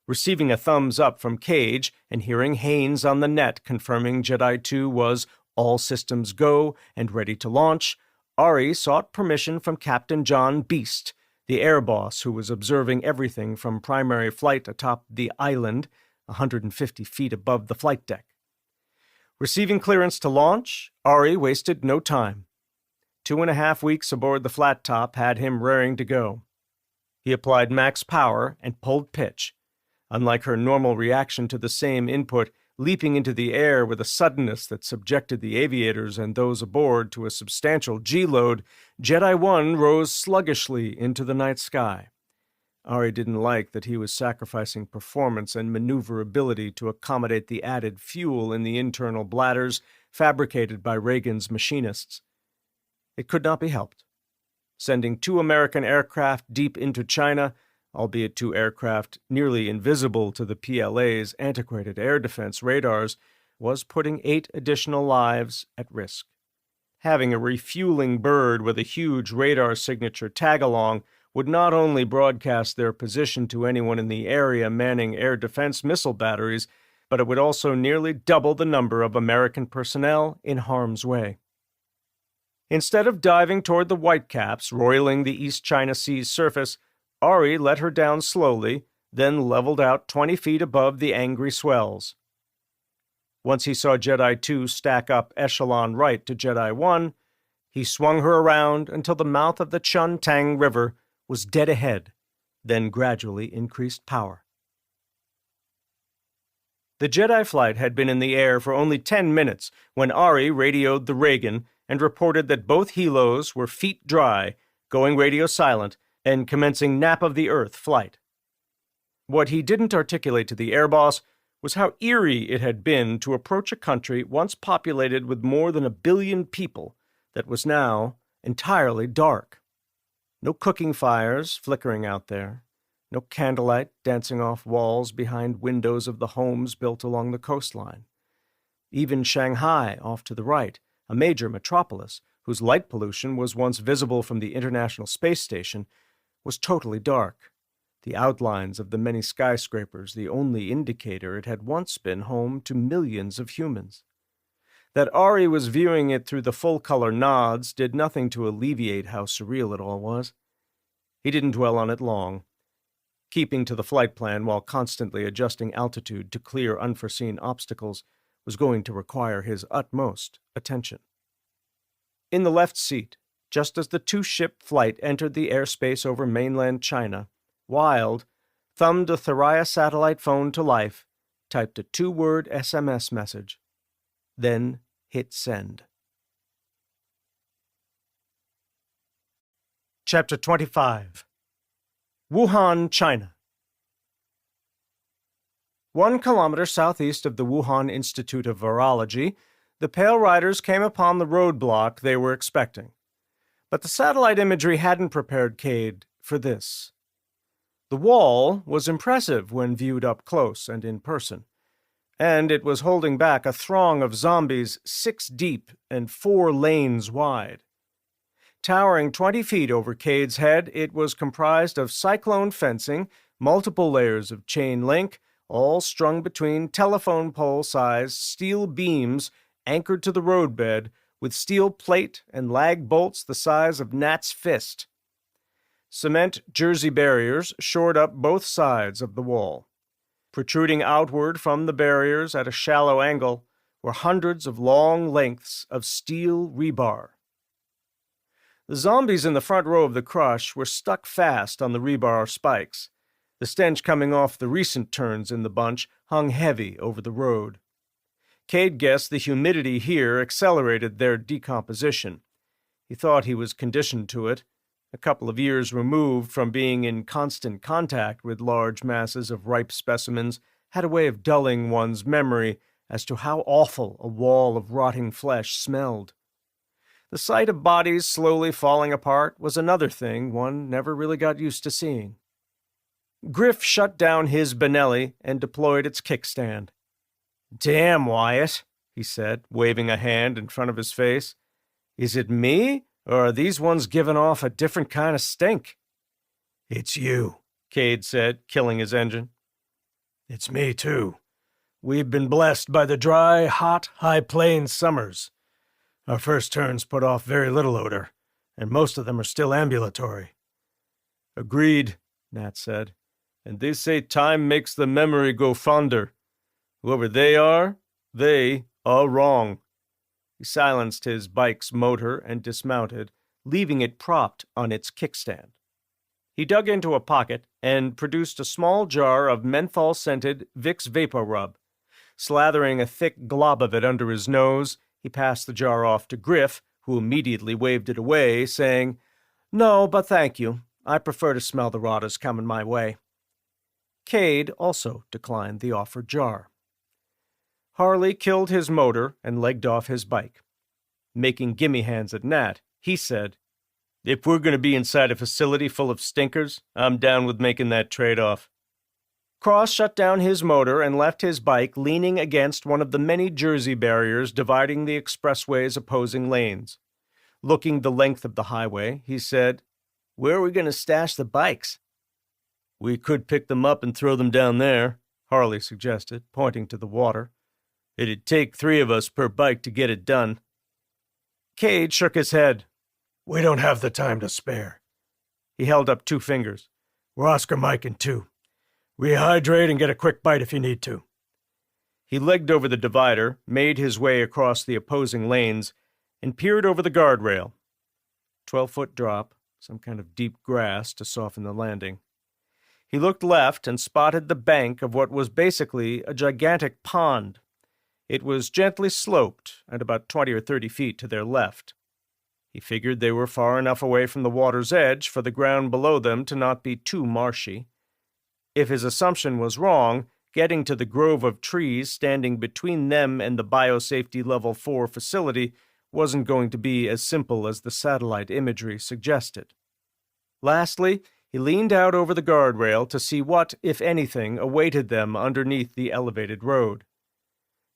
Receiving a thumbs up from Cage and hearing Haynes on the net confirming Jedi 2 was all systems go and ready to launch, Ari sought permission from Captain John Beast, the air boss who was observing everything from primary flight atop the island, 150 feet above the flight deck. Receiving clearance to launch, Ari wasted no time. 2.5 weeks aboard the flat top had him raring to go. He applied max power and pulled pitch. Unlike her normal reaction to the same input, leaping into the air with a suddenness that subjected the aviators and those aboard to a substantial G-load, Jedi 1 rose sluggishly into the night sky. Ari didn't like that he was sacrificing performance and maneuverability to accommodate the added fuel in the internal bladders fabricated by Reagan's machinists. It could not be helped. Sending 2 American aircraft deep into China, albeit 2 aircraft nearly invisible to the PLA's antiquated air defense radars, was putting 8 additional lives at risk. Having a refueling bird with a huge radar signature tag-along would not only broadcast their position to anyone in the area manning air defense missile batteries, but it would also nearly double the number of American personnel in harm's way. Instead of diving toward the Whitecaps, roiling the East China Sea's surface, Ari let her down slowly, then leveled out 20 feet above the angry swells. Once he saw Jedi 2 stack up echelon right to Jedi 1, he swung her around until the mouth of the Chun-Tang River was dead ahead, then gradually increased power. The Jedi flight had been in the air for only 10 minutes when Ari radioed the Reagan and reported that both helos were feet dry, going radio silent, and commencing nap of the Earth flight. What he didn't articulate to the air boss was how eerie it had been to approach a country once populated with more than 1 billion people that was now entirely dark. No cooking fires flickering out there, no candlelight dancing off walls behind windows of the homes built along the coastline. Even Shanghai, off to the right, a major metropolis whose light pollution was once visible from the International Space Station, was totally dark. The outlines of the many skyscrapers the only indicator it had once been home to millions of humans. That Ari was viewing it through the full-color nods did nothing to alleviate how surreal it all was. He didn't dwell on it long. Keeping to the flight plan while constantly adjusting altitude to clear unforeseen obstacles was going to require his utmost attention. In the left seat, just as the two-ship flight entered the airspace over mainland China, Wilde thumbed a Thuraya satellite phone to life, typed a 2-word SMS message, then hit send. Chapter 25. Wuhan, China. 1 kilometer southeast of the Wuhan Institute of Virology, the Pale Riders came upon the roadblock they were expecting. But the satellite imagery hadn't prepared Cade for this. The wall was impressive when viewed up close and in person, and it was holding back a throng of zombies 6 deep and 4 lanes wide. Towering 20 feet over Cade's head, it was comprised of cyclone fencing, multiple layers of chain link, all strung between telephone pole-sized steel beams anchored to the roadbed with steel plate and lag bolts the size of Nat's fist. Cement jersey barriers shored up both sides of the wall. Protruding outward from the barriers at a shallow angle were hundreds of long lengths of steel rebar. The zombies in the front row of the crush were stuck fast on the rebar spikes. The stench coming off the recent turns in the bunch hung heavy over the road. Cade guessed the humidity here accelerated their decomposition. He thought he was conditioned to it. A couple of years removed from being in constant contact with large masses of ripe specimens had a way of dulling one's memory as to how awful a wall of rotting flesh smelled. The sight of bodies slowly falling apart was another thing one never really got used to seeing. Griff shut down his Benelli and deployed its kickstand. "Damn, Wyatt," he said, waving a hand in front of his face. "Is it me, or are these ones giving off a different kind of stink?" "It's you," Cade said, killing his engine. "It's me, too. We've been blessed by the dry, hot, high plains summers. Our first turns put off very little odor, and most of them are still ambulatory." "Agreed," Nat said. "And they say time makes the memory go fonder. Whoever they are wrong." He silenced his bike's motor and dismounted, leaving it propped on its kickstand. He dug into a pocket and produced a small jar of menthol-scented Vicks Vapor Rub. Slathering a thick glob of it under his nose, he passed the jar off to Griff, who immediately waved it away, saying, "No, but thank you. I prefer to smell the rotters coming my way." Cade also declined the offered jar. Harley killed his motor and legged off his bike. Making gimme hands at Nat, he said, "If we're going to be inside a facility full of stinkers, I'm down with making that trade-off." Cross shut down his motor and left his bike leaning against one of the many jersey barriers dividing the expressway's opposing lanes. Looking the length of the highway, he said, Where are we going to stash the bikes? We could pick them up and throw them down there, Harley suggested, pointing to the water. It'd take 3 of us per bike to get it done. Cade shook his head. We don't have the time to spare. He held up 2 fingers. We're Oscar Mike and 2. Rehydrate and get a quick bite if you need to. He legged over the divider, made his way across the opposing lanes, and peered over the guardrail. 12-foot drop, some kind of deep grass to soften the landing. He looked left and spotted the bank of what was basically a gigantic pond. It was gently sloped at about 20 or 30 feet to their left. He figured they were far enough away from the water's edge for the ground below them to not be too marshy. If his assumption was wrong, getting to the grove of trees standing between them and the Biosafety Level 4 facility wasn't going to be as simple as the satellite imagery suggested. Lastly, he leaned out over the guardrail to see what, if anything, awaited them underneath the elevated road.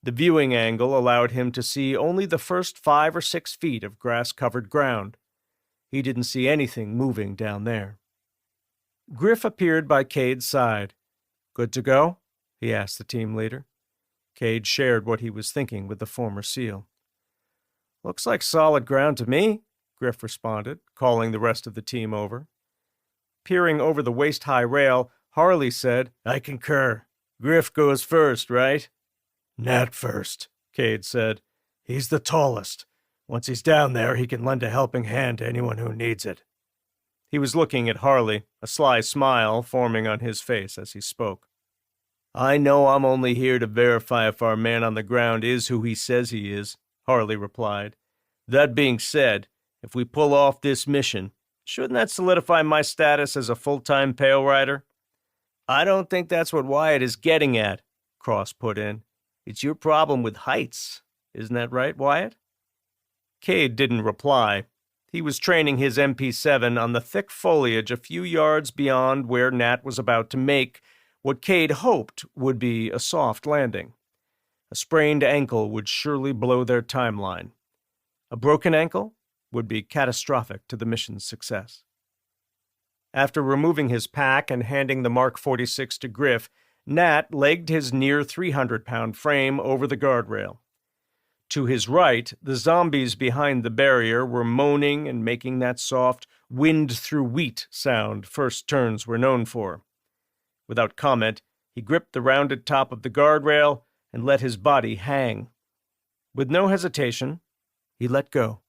The viewing angle allowed him to see only the first 5 or 6 feet of grass-covered ground. He didn't see anything moving down there. Griff appeared by Cade's side. "Good to go?" he asked the team leader. Cade shared what he was thinking with the former SEAL. "Looks like solid ground to me," Griff responded, calling the rest of the team over. Peering over the waist-high rail, Harley said, I concur. Griff goes first, right? Nat first, Cade said. He's the tallest. Once he's down there, he can lend a helping hand to anyone who needs it. He was looking at Harley, a sly smile forming on his face as he spoke. I know I'm only here to verify if our man on the ground is who he says he is, Harley replied. That being said, if we pull off this mission, shouldn't that solidify my status as a full-time Pale Rider? I don't think that's what Wyatt is getting at, Cross put in. It's your problem with heights. Isn't that right, Wyatt? Cade didn't reply. He was training his MP7 on the thick foliage a few yards beyond where Nat was about to make what Cade hoped would be a soft landing. A sprained ankle would surely blow their timeline. A broken ankle would be catastrophic to the mission's success. After removing his pack and handing the Mark 46 to Griff, Nat legged his near 300-pound frame over the guardrail. To his right, the zombies behind the barrier were moaning and making that soft wind-through-wheat sound first turns were known for. Without comment, he gripped the rounded top of the guardrail and let his body hang. With no hesitation, he let go.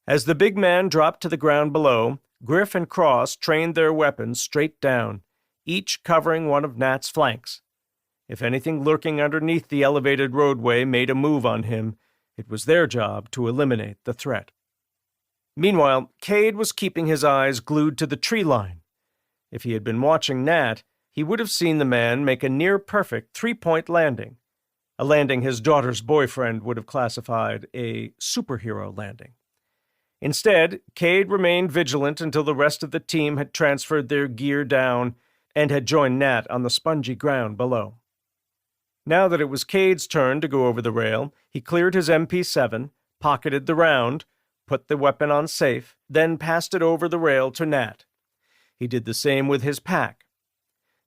As the big man dropped to the ground below, Griff and Cross trained their weapons straight down, each covering one of Nat's flanks. If anything lurking underneath the elevated roadway made a move on him, it was their job to eliminate the threat. Meanwhile, Cade was keeping his eyes glued to the tree line. If he had been watching Nat, he would have seen the man make a near-perfect 3-point landing, a landing his daughter's boyfriend would have classified a superhero landing. Instead, Cade remained vigilant until the rest of the team had transferred their gear down and had joined Nat on the spongy ground below. Now that it was Cade's turn to go over the rail, he cleared his MP7, pocketed the round, put the weapon on safe, then passed it over the rail to Nat. He did the same with his pack.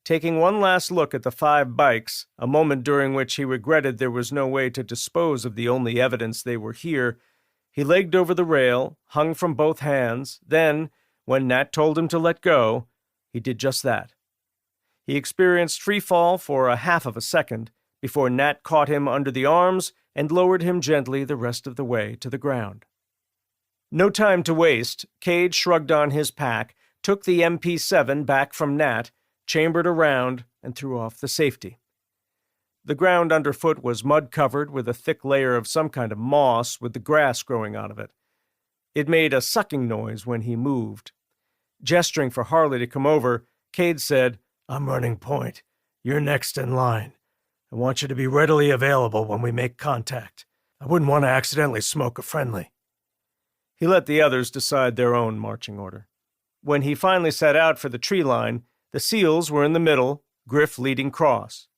Taking one last look at the 5 bikes, a moment during which he regretted there was no way to dispose of the only evidence they were here, he legged over the rail, hung from both hands, then, when Nat told him to let go, he did just that. He experienced free fall for a half of a second before Nat caught him under the arms and lowered him gently the rest of the way to the ground. No time to waste, Cade shrugged on his pack, took the MP7 back from Nat, chambered around, and threw off the safety. The ground underfoot was mud-covered with a thick layer of some kind of moss with the grass growing out of it. It made a sucking noise when he moved. Gesturing for Harley to come over, Cade said, I'm running point. You're next in line. I want you to be readily available when we make contact. I wouldn't want to accidentally smoke a friendly. He let the others decide their own marching order. When he finally set out for the tree line, the SEALs were in the middle, Griff leading Cross.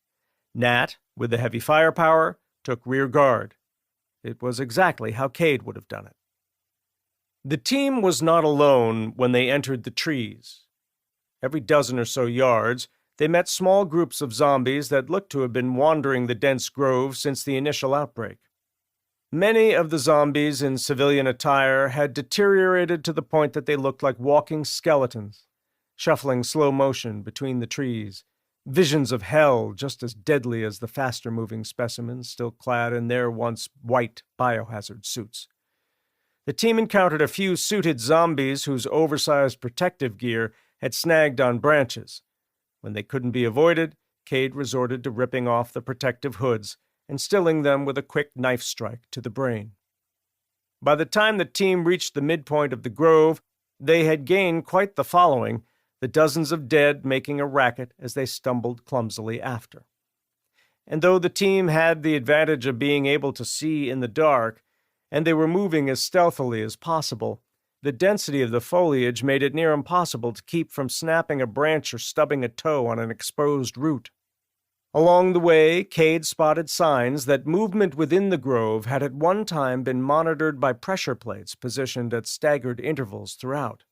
Nat, with the heavy firepower, took rear guard. It was exactly how Cade would have done it. The team was not alone when they entered the trees. Every dozen or so yards, they met small groups of zombies that looked to have been wandering the dense grove since the initial outbreak. Many of the zombies in civilian attire had deteriorated to the point that they looked like walking skeletons, shuffling slow motion between the trees, visions of hell just as deadly as the faster-moving specimens still clad in their once white biohazard suits. The team encountered a few suited zombies whose oversized protective gear had snagged on branches. When they couldn't be avoided, Cade resorted to ripping off the protective hoods and stilling them with a quick knife strike to the brain. By the time the team reached the midpoint of the grove, they had gained quite the following, the dozens of dead making a racket as they stumbled clumsily after. And though the team had the advantage of being able to see in the dark, and they were moving as stealthily as possible, the density of the foliage made it near impossible to keep from snapping a branch or stubbing a toe on an exposed root. Along the way, Cade spotted signs that movement within the grove had at one time been monitored by pressure plates positioned at staggered intervals throughout.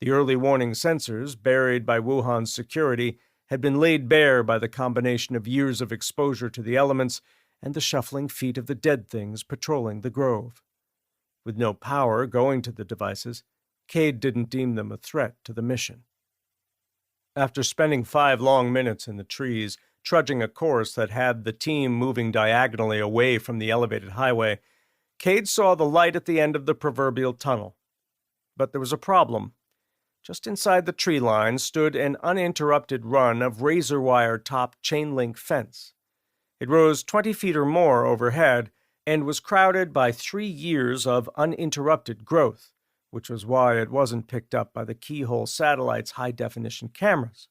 The early warning sensors, buried by Wuhan's security, had been laid bare by the combination of years of exposure to the elements and the shuffling feet of the dead things patrolling the grove. With no power going to the devices, Cade didn't deem them a threat to the mission. After spending 5 long minutes in the trees, trudging a course that had the team moving diagonally away from the elevated highway, Cade saw the light at the end of the proverbial tunnel. But there was a problem. Just inside the tree line stood an uninterrupted run of razor-wire-topped chain-link fence. It rose 20 feet or more overhead and was crowded by 3 years of uninterrupted growth, which was why it wasn't picked up by the Keyhole satellite's high-definition cameras.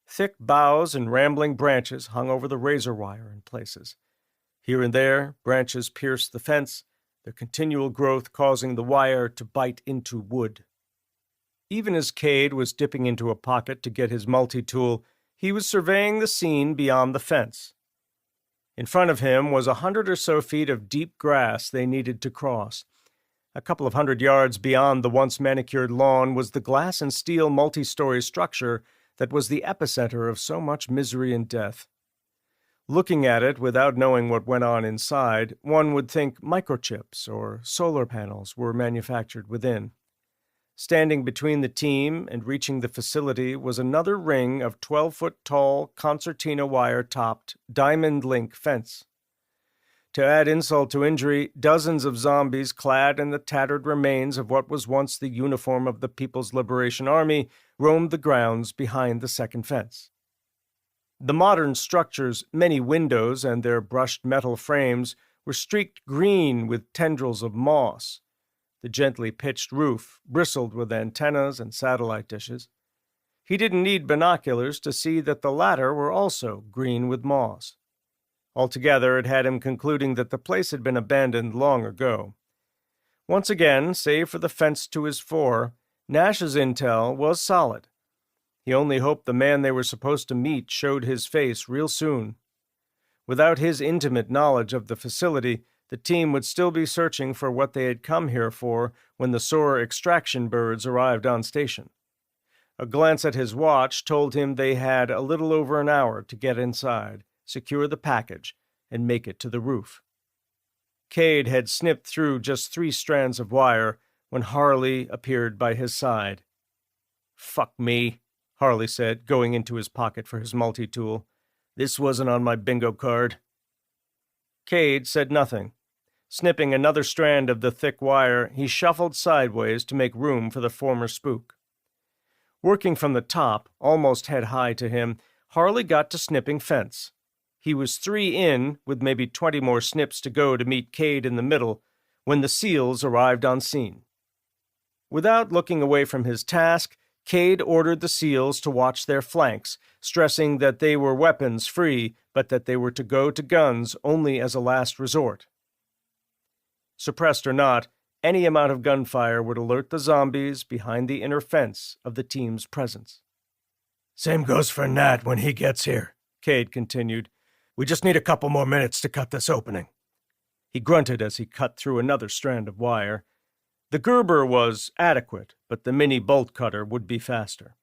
Thick boughs and rambling branches hung over the razor wire in places. Here and there, branches pierced the fence, their continual growth causing the wire to bite into wood. Even as Cade was dipping into a pocket to get his multi-tool, he was surveying the scene beyond the fence. In front of him was 100 or so feet of deep grass they needed to cross. A couple of 100 yards beyond the once manicured lawn was the glass and steel multi-story structure that was the epicenter of so much misery and death. Looking at it without knowing what went on inside, one would think microchips or solar panels were manufactured within. Standing between the team and reaching the facility was another ring of 12-foot-tall concertina wire-topped diamond-link fence. To add insult to injury, dozens of zombies clad in the tattered remains of what was once the uniform of the People's Liberation Army roamed the grounds behind the second fence. The modern structure's many windows and their brushed metal frames were streaked green with tendrils of moss. The gently pitched roof bristled with antennas and satellite dishes. He didn't need binoculars to see that the latter were also green with moss. Altogether, it had him concluding that the place had been abandoned long ago. Once again, save for the fence to his fore, Nash's intel was solid. He only hoped the man they were supposed to meet showed his face real soon. Without his intimate knowledge of the facility, the team would still be searching for what they had come here for when the SOAR extraction birds arrived on station. A glance at his watch told him they had a little over an hour to get inside, secure the package, and make it to the roof. Cade had snipped through just 3 strands of wire when Harley appeared by his side. "Fuck me," Harley said, going into his pocket for his multi-tool. "This wasn't on my bingo card." Cade said nothing. Snipping another strand of the thick wire, he shuffled sideways to make room for the former spook. Working from the top, almost head-high to him, Harley got to snipping fence. He was 3 in, with maybe 20 more snips to go to meet Cade in the middle, when the SEALs arrived on scene. Without looking away from his task, Cade ordered the SEALs to watch their flanks, stressing that they were weapons-free, but that they were to go to guns only as a last resort. Suppressed or not, any amount of gunfire would alert the zombies behind the inner fence of the team's presence. "Same goes for Nat when he gets here," Cade continued. "We just need a couple more minutes to cut this opening." He grunted as he cut through another strand of wire. The Gerber was adequate, but the mini bolt cutter would be faster.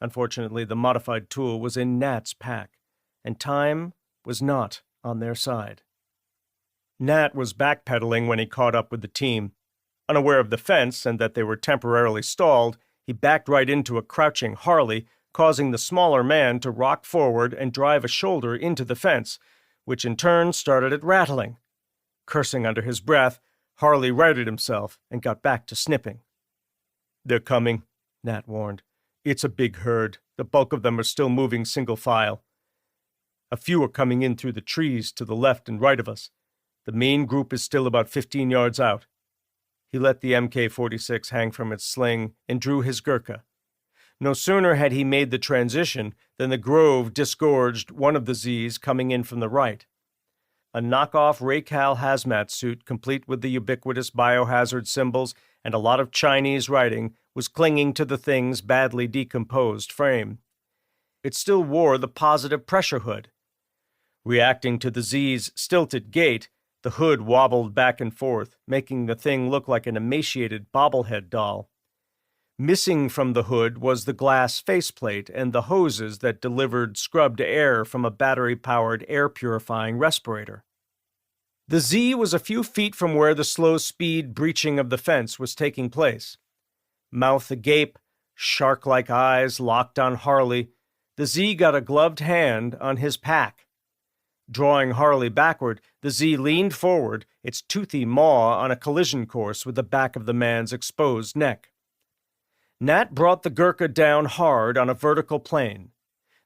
Unfortunately, the modified tool was in Nat's pack, and time was not on their side. Nat was backpedaling when he caught up with the team. Unaware of the fence and that they were temporarily stalled, he backed right into a crouching Harley, causing the smaller man to rock forward and drive a shoulder into the fence, which in turn started it rattling. Cursing under his breath, Harley righted himself and got back to snipping. "They're coming," Nat warned. "It's a big herd. The bulk of them are still moving single file. A few are coming in through the trees to the left and right of us. The main group is still about 15 yards out." He let the MK-46 hang from its sling and drew his Gurkha. No sooner had he made the transition than the grove disgorged one of the Z's coming in from the right. A knockoff Raycal hazmat suit, complete with the ubiquitous biohazard symbols and a lot of Chinese writing, was clinging to the thing's badly decomposed frame. It still wore the positive pressure hood. Reacting to the Z's stilted gait, the hood wobbled back and forth, making the thing look like an emaciated bobblehead doll. Missing from the hood was the glass faceplate and the hoses that delivered scrubbed air from a battery-powered air-purifying respirator. The Z was a few feet from where the slow-speed breaching of the fence was taking place. Mouth agape, shark-like eyes locked on Harley, the Z got a gloved hand on his pack. Drawing Harley backward, the Z leaned forward, its toothy maw on a collision course with the back of the man's exposed neck. Nat brought the Gurkha down hard on a vertical plane.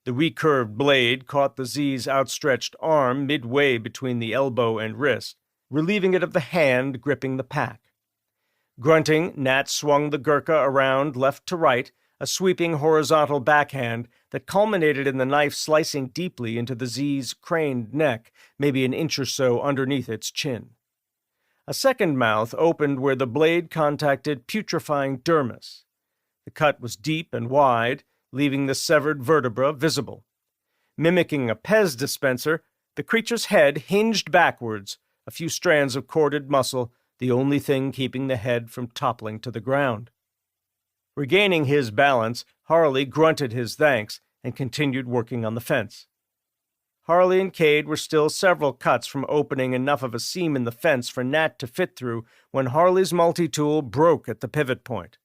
The recurved blade caught the Z's outstretched arm midway between the elbow and wrist, relieving it of the hand gripping the pack. Grunting, Nat swung the Gurkha around left to right, a sweeping horizontal backhand that culminated in the knife slicing deeply into the Z's craned neck, maybe an inch or so underneath its chin. A second mouth opened where the blade contacted putrefying dermis. The cut was deep and wide, leaving the severed vertebra visible. Mimicking a Pez dispenser, the creature's head hinged backwards, a few strands of corded muscle, the only thing keeping the head from toppling to the ground. Regaining his balance, Harley grunted his thanks and continued working on the fence. Harley and Cade were still several cuts from opening enough of a seam in the fence for Nat to fit through when Harley's multi-tool broke at the pivot point.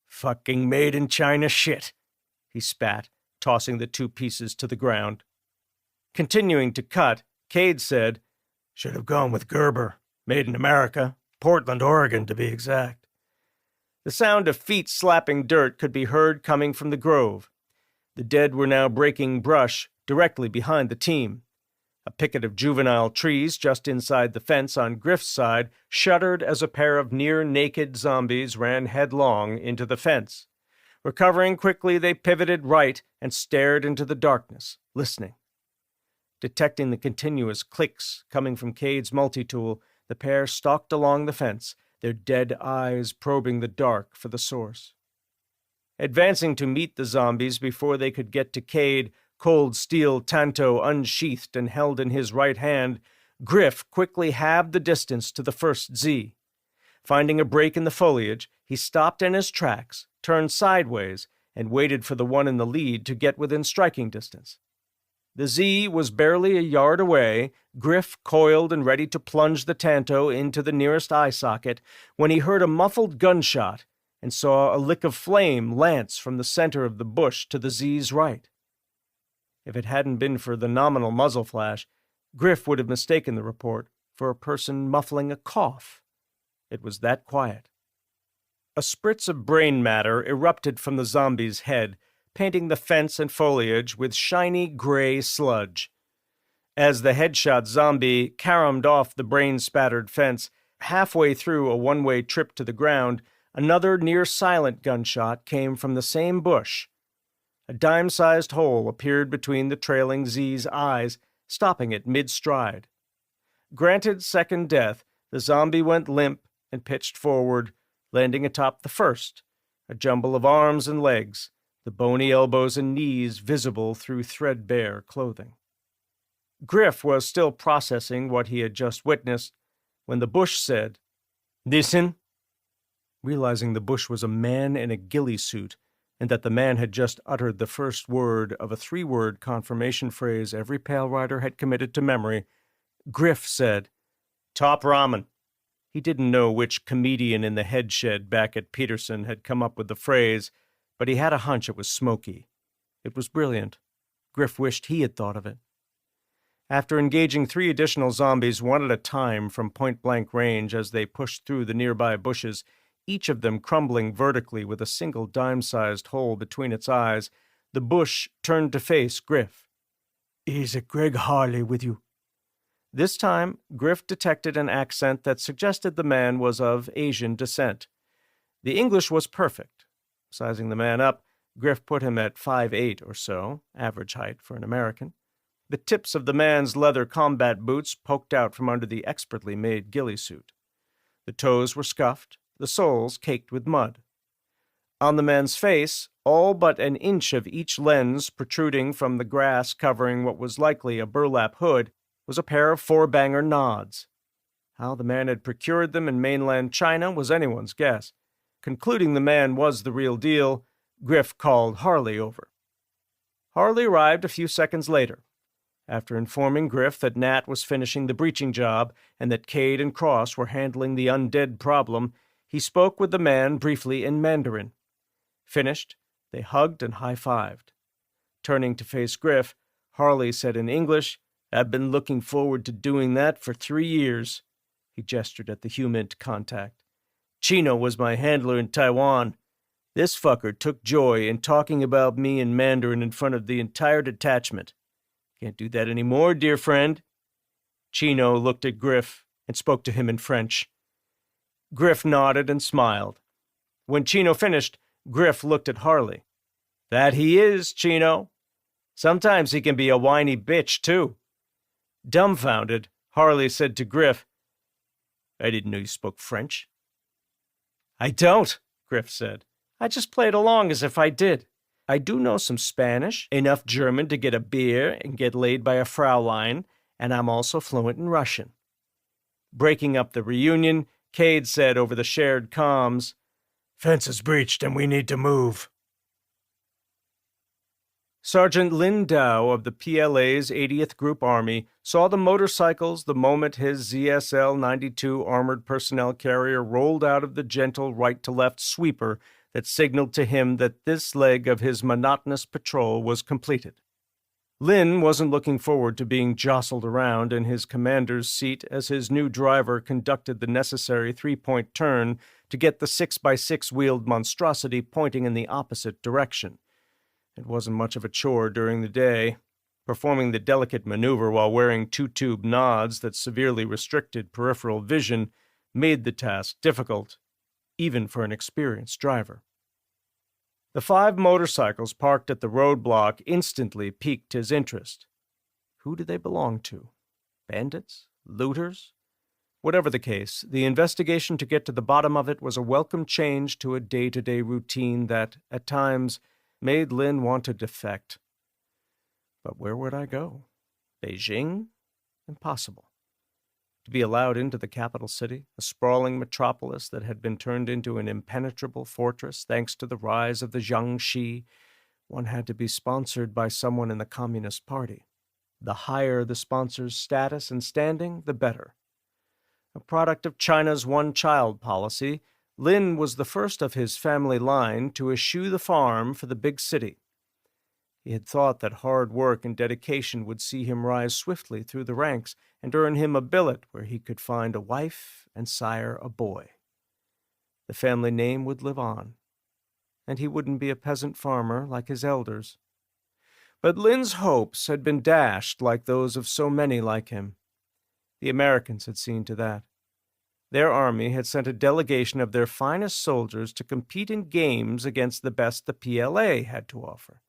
"Fucking made-in-China shit," he spat, tossing the two pieces to the ground. Continuing to cut, Cade said, "Should have gone with Gerber. Made in America. Portland, Oregon, to be exact." The sound of feet slapping dirt could be heard coming from the grove. The dead were now breaking brush directly behind the team. A picket of juvenile trees just inside the fence on Griff's side shuddered as a pair of near-naked zombies ran headlong into the fence. Recovering quickly, they pivoted right and stared into the darkness, listening. Detecting the continuous clicks coming from Cade's multi-tool, the pair stalked along the fence, their dead eyes probing the dark for the source. Advancing to meet the zombies before they could get to Cade, cold steel tanto unsheathed and held in his right hand, Griff quickly halved the distance to the first Z. Finding a break in the foliage, he stopped in his tracks, turned sideways, and waited for the one in the lead to get within striking distance. The Z was barely a yard away, Griff coiled and ready to plunge the tanto into the nearest eye socket, when he heard a muffled gunshot and saw a lick of flame lance from the center of the bush to the Z's right. If it hadn't been for the nominal muzzle flash, Griff would have mistaken the report for a person muffling a cough. It was that quiet. A spritz of brain matter erupted from the zombie's head, painting the fence and foliage with shiny gray sludge. As the headshot zombie caromed off the brain-spattered fence, halfway through a one-way trip to the ground, another near-silent gunshot came from the same bush. A dime-sized hole appeared between the trailing Z's eyes, stopping it mid-stride. Granted second death, the zombie went limp and pitched forward, landing atop the first, a jumble of arms and legs, the bony elbows and knees visible through threadbare clothing. Griff was still processing what he had just witnessed when the bush said, "Listen, Realizing the bush was a man in a ghillie suit, and that the man had just uttered the first word of a 3-word confirmation phrase every Pale Rider had committed to memory, Griff said, "Top ramen." He didn't know which comedian in the head shed back at Peterson had come up with the phrase, but he had a hunch it was Smokey. It was brilliant. Griff wished he had thought of it. After engaging 3 additional zombies one at a time from point-blank range as they pushed through the nearby bushes, each of them crumbling vertically with a single dime-sized hole between its eyes, the bush turned to face Griff. "Is it Greg Harley with you?" This time, Griff detected an accent that suggested the man was of Asian descent. The English was perfect. Sizing the man up, Griff put him at 5'8" or so, average height for an American. The tips of the man's leather combat boots poked out from under the expertly made ghillie suit. The toes were scuffed, the soles caked with mud. On the man's face, all but an inch of each lens protruding from the grass covering what was likely a burlap hood, was a pair of 4-banger nods. How the man had procured them in mainland China was anyone's guess. Concluding the man was the real deal, Griff called Harley over. Harley arrived a few seconds later. After informing Griff that Nat was finishing the breaching job and that Cade and Cross were handling the undead problem, he spoke with the man briefly in Mandarin. Finished, they hugged and high-fived. Turning to face Griff, Harley said in English, "I've been looking forward to doing that for 3 years." He gestured at the humid contact. "Chino was my handler in Taiwan. This fucker took joy in talking about me in Mandarin in front of the entire detachment. Can't do that anymore, dear friend." Chino looked at Griff and spoke to him in French. Griff nodded and smiled. When Chino finished, Griff looked at Harley. "That he is, Chino. Sometimes he can be a whiny bitch, too." Dumbfounded, Harley said to Griff, "I didn't know you spoke French." "I don't," Griff said. "I just played along as if I did. I do know some Spanish, enough German to get a beer and get laid by a Fraulein, and I'm also fluent in Russian." Breaking up the reunion, Cade said over the shared comms, "Fence is breached and we need to move." Sergeant Lin Dow of the PLA's 80th Group Army saw the motorcycles the moment his ZSL-92 armored personnel carrier rolled out of the gentle right-to-left sweeper that signaled to him that this leg of his monotonous patrol was completed. Lin wasn't looking forward to being jostled around in his commander's seat as his new driver conducted the necessary 3-point turn to get the 6x6 wheeled monstrosity pointing in the opposite direction. It wasn't much of a chore during the day. Performing the delicate maneuver while wearing 2-tube nods that severely restricted peripheral vision made the task difficult, even for an experienced driver. The 5 motorcycles parked at the roadblock instantly piqued his interest. Who did they belong to? Bandits? Looters? Whatever the case, the investigation to get to the bottom of it was a welcome change to a day-to-day routine that, at times, made Lin want to defect. But where would I go? Beijing? Impossible. To be allowed into the capital city, a sprawling metropolis that had been turned into an impenetrable fortress thanks to the rise of the Jiangxi, one had to be sponsored by someone in the Communist Party. The higher the sponsor's status and standing, the better. A product of China's one-child policy, Lin was the first of his family line to eschew the farm for the big city. He had thought that hard work and dedication would see him rise swiftly through the ranks and earn him a billet where he could find a wife and sire a boy. The family name would live on, and he wouldn't be a peasant farmer like his elders. But Lin's hopes had been dashed like those of so many like him. The Americans had seen to that. Their army had sent a delegation of their finest soldiers to compete in games against the best the PLA had to offer.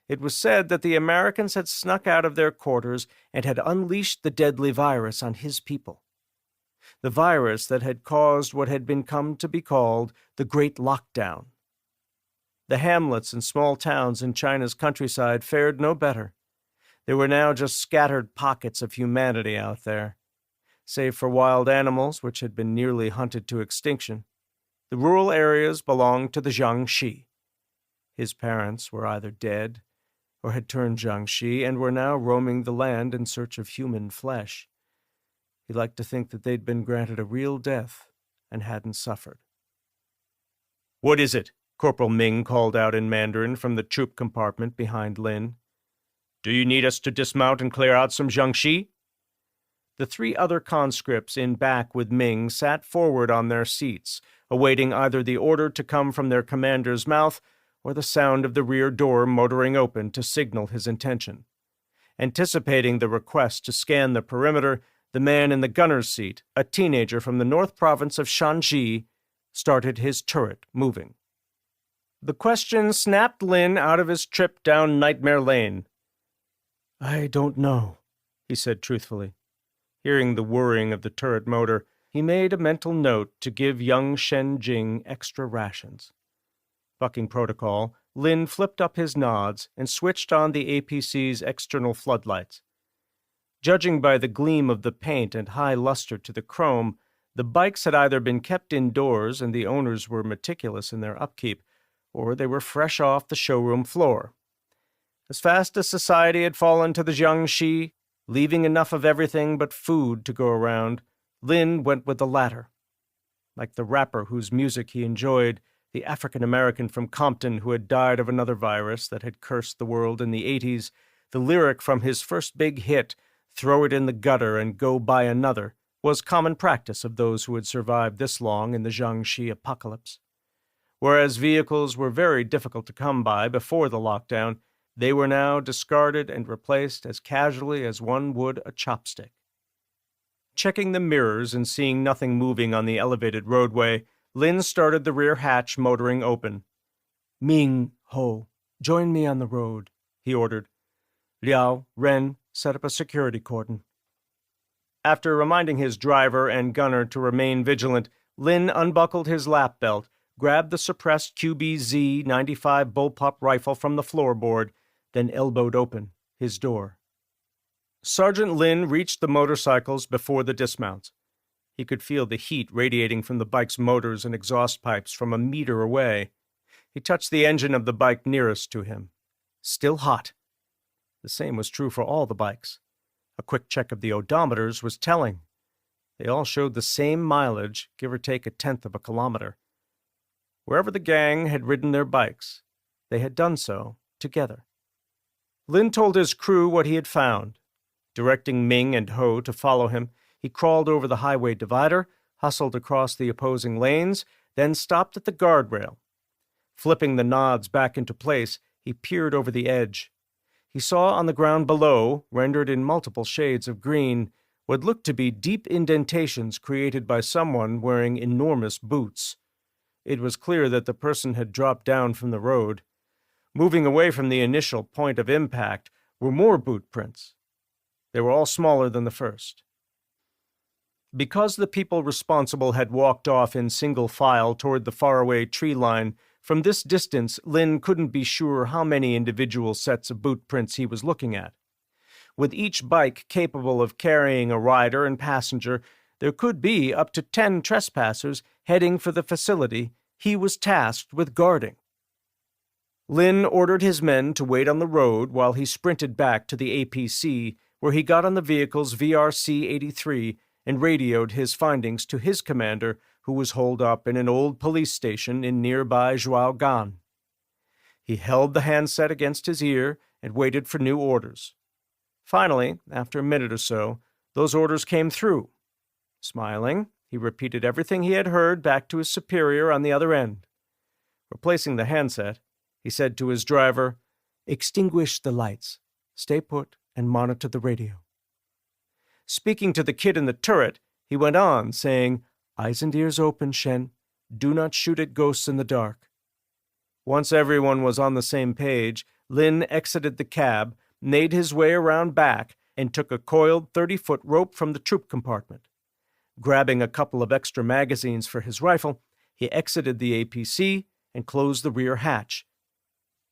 It was said that the Americans had snuck out of their quarters and had unleashed the deadly virus on his people. The virus that had caused what had come to be called the Great Lockdown. The hamlets and small towns in China's countryside fared no better. There were now just scattered pockets of humanity out there. Save for wild animals, which had been nearly hunted to extinction, The rural areas belonged to the Jiangxi. His parents were either dead or had turned Jiangxi and were now roaming the land in search of human flesh. He liked to think that they'd been granted a real death and hadn't suffered. "What is it?" Corporal Ming called out in Mandarin from the troop compartment behind Lin. "Do you need us to dismount and clear out some Jiangxi?" The 3 other conscripts in back with Ming sat forward on their seats, awaiting either the order to come from their commander's mouth or the sound of the rear door motoring open to signal his intention. Anticipating the request to scan the perimeter, the man in the gunner's seat, a teenager from the north province of Shanxi, started his turret moving. The question snapped Lin out of his trip down Nightmare Lane. "I don't know," he said truthfully. Hearing the whirring of the turret motor, he made a mental note to give young Shen Jing extra rations. Bucking protocol, Lin flipped up his nods and switched on the APC's external floodlights. Judging by the gleam of the paint and high luster to the chrome, the bikes had either been kept indoors and the owners were meticulous in their upkeep, or they were fresh off the showroom floor. As fast as society had fallen to the Jiangxi, leaving enough of everything but food to go around, Lin went with the latter. Like the rapper whose music he enjoyed, the African-American from Compton who had died of another virus that had cursed the world in the 80s, the lyric from his first big hit, "Throw it in the gutter and go buy another," was common practice of those who had survived this long in the Jiangxi apocalypse. Whereas vehicles were very difficult to come by before the lockdown, they were now discarded and replaced as casually as one would a chopstick. Checking the mirrors and seeing nothing moving on the elevated roadway, Lin started the rear hatch motoring open. "Ming, Ho, join me on the road," he ordered. "Liao, Ren, set up a security cordon." After reminding his driver and gunner to remain vigilant, Lin unbuckled his lap belt, grabbed the suppressed QBZ 95 bullpup rifle from the floorboard, then elbowed open his door. Sergeant Lin reached the motorcycles before the dismounts. He could feel the heat radiating from the bike's motors and exhaust pipes from a meter away. He touched the engine of the bike nearest to him. Still hot. The same was true for all the bikes. A quick check of the odometers was telling. They all showed the same mileage, give or take 1/10 of a kilometer. Wherever the gang had ridden their bikes, they had done so together. Lin told his crew what he had found. Directing Ming and Ho to follow him, he crawled over the highway divider, hustled across the opposing lanes, then stopped at the guardrail. Flipping the nods back into place, he peered over the edge. He saw on the ground below, rendered in multiple shades of green, what looked to be deep indentations created by someone wearing enormous boots. It was clear that the person had dropped down from the road. Moving away from the initial point of impact were more boot prints. They were all smaller than the first. Because the people responsible had walked off in single file toward the faraway tree line, from this distance Lin couldn't be sure how many individual sets of boot prints he was looking at. With each bike capable of carrying a rider and passenger, there could be up to 10 trespassers heading for the facility he was tasked with guarding. Lin ordered his men to wait on the road while he sprinted back to the APC, where he got on the vehicle's VRC-83 and radioed his findings to his commander, who was holed up in an old police station in nearby Zhuaogan. He held the handset against his ear and waited for new orders. Finally, after a minute or so, those orders came through. Smiling, he repeated everything he had heard back to his superior on the other end. Replacing the handset, he said to his driver, "Extinguish the lights. Stay put and monitor the radio." Speaking to the kid in the turret, he went on, saying, "Eyes and ears open, Shen. Do not shoot at ghosts in the dark." Once everyone was on the same page, Lin exited the cab, made his way around back, and took a coiled 30-foot rope from the troop compartment. Grabbing a couple of extra magazines for his rifle, he exited the APC and closed the rear hatch.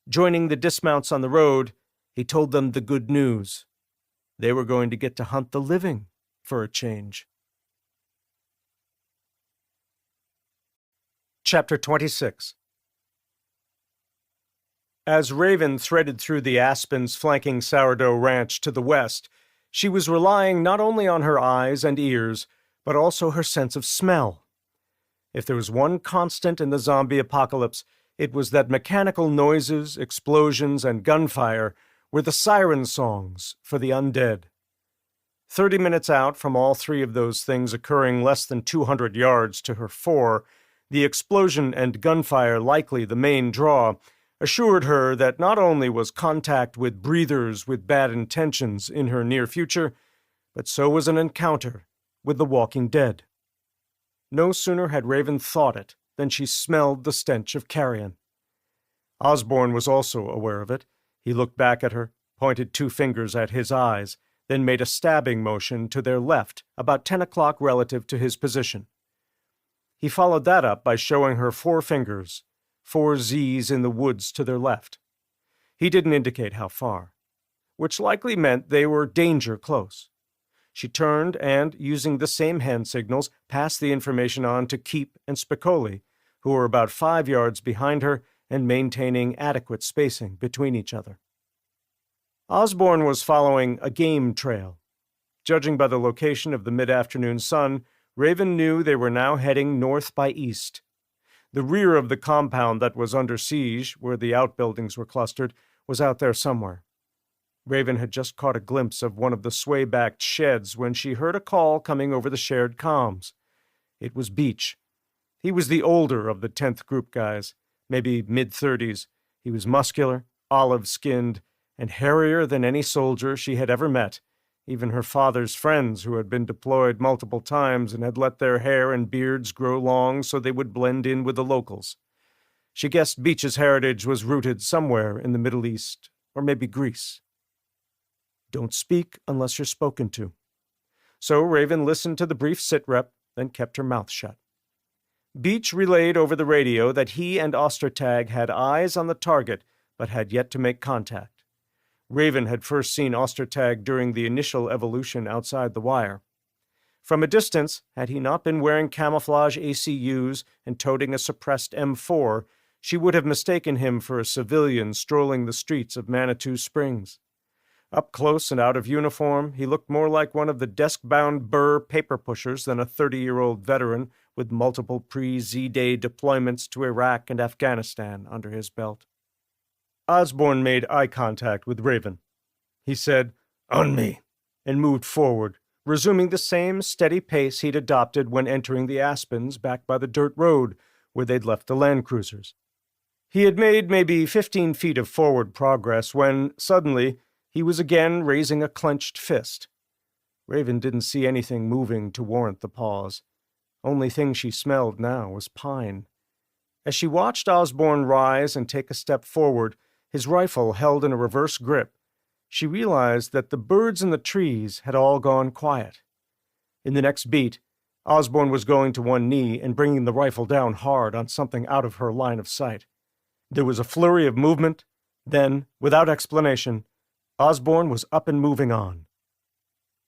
Joining the dismounts on the road, he told them the good news. They were going to get to hunt the living for a change. Chapter 26. As Raven threaded through the aspens flanking Sourdough Ranch to the west, she was relying not only on her eyes and ears, but also her sense of smell. If there was one constant in the zombie apocalypse, it was that mechanical noises, explosions, and gunfire were the siren songs for the undead. 30 minutes out from all three of those things occurring less than 200 yards to her fore, the explosion and gunfire likely the main draw, assured her that not only was contact with breathers with bad intentions in her near future, but so was an encounter with the walking dead. No sooner had Raven thought it than she smelled the stench of carrion. Osborne was also aware of it. He looked back at her, pointed 2 fingers at his eyes, then made a stabbing motion to their left, about 10 o'clock relative to his position. He followed that up by showing her 4 fingers, 4 Z's in the woods to their left. He didn't indicate how far, which likely meant they were danger close. She turned and, using the same hand signals, passed the information on to Keep and Spicoli, who were about 5 yards behind her and maintaining adequate spacing between each other. Osborne was following a game trail. Judging by the location of the mid-afternoon sun, Raven knew they were now heading north by east. The rear of the compound that was under siege, where the outbuildings were clustered, was out there somewhere. Raven had just caught a glimpse of one of the sway-backed sheds when she heard a call coming over the shared comms. It was Beach. He was the older of the 10th group guys, maybe mid-30s. He was muscular, olive-skinned, and hairier than any soldier she had ever met, even her father's friends who had been deployed multiple times and had let their hair and beards grow long so they would blend in with the locals. She guessed Beach's heritage was rooted somewhere in the Middle East, or maybe Greece. Don't speak unless you're spoken to. So Raven listened to the brief sitrep, then kept her mouth shut. Beach relayed over the radio that he and Ostertag had eyes on the target, but had yet to make contact. Raven had first seen Ostertag during the initial evolution outside the wire. From a distance, had he not been wearing camouflage ACUs and toting a suppressed M4, she would have mistaken him for a civilian strolling the streets of Manitou Springs. Up close and out of uniform, he looked more like one of the desk-bound Burr paper pushers than a 30-year-old veteran with multiple pre-Z-Day deployments to Iraq and Afghanistan under his belt. Osborne made eye contact with Raven. He said, "On me," and moved forward, resuming the same steady pace he'd adopted when entering the aspens back by the dirt road where they'd left the land cruisers. He had made maybe 15 feet of forward progress when, suddenly, he was again raising a clenched fist. Raven didn't see anything moving to warrant the pause. Only thing she smelled now was pine. As she watched Osborne rise and take a step forward, his rifle held in a reverse grip, she realized that the birds in the trees had all gone quiet. In the next beat, Osborne was going to one knee and bringing the rifle down hard on something out of her line of sight. There was a flurry of movement. Then, without explanation, Osborne was up and moving on.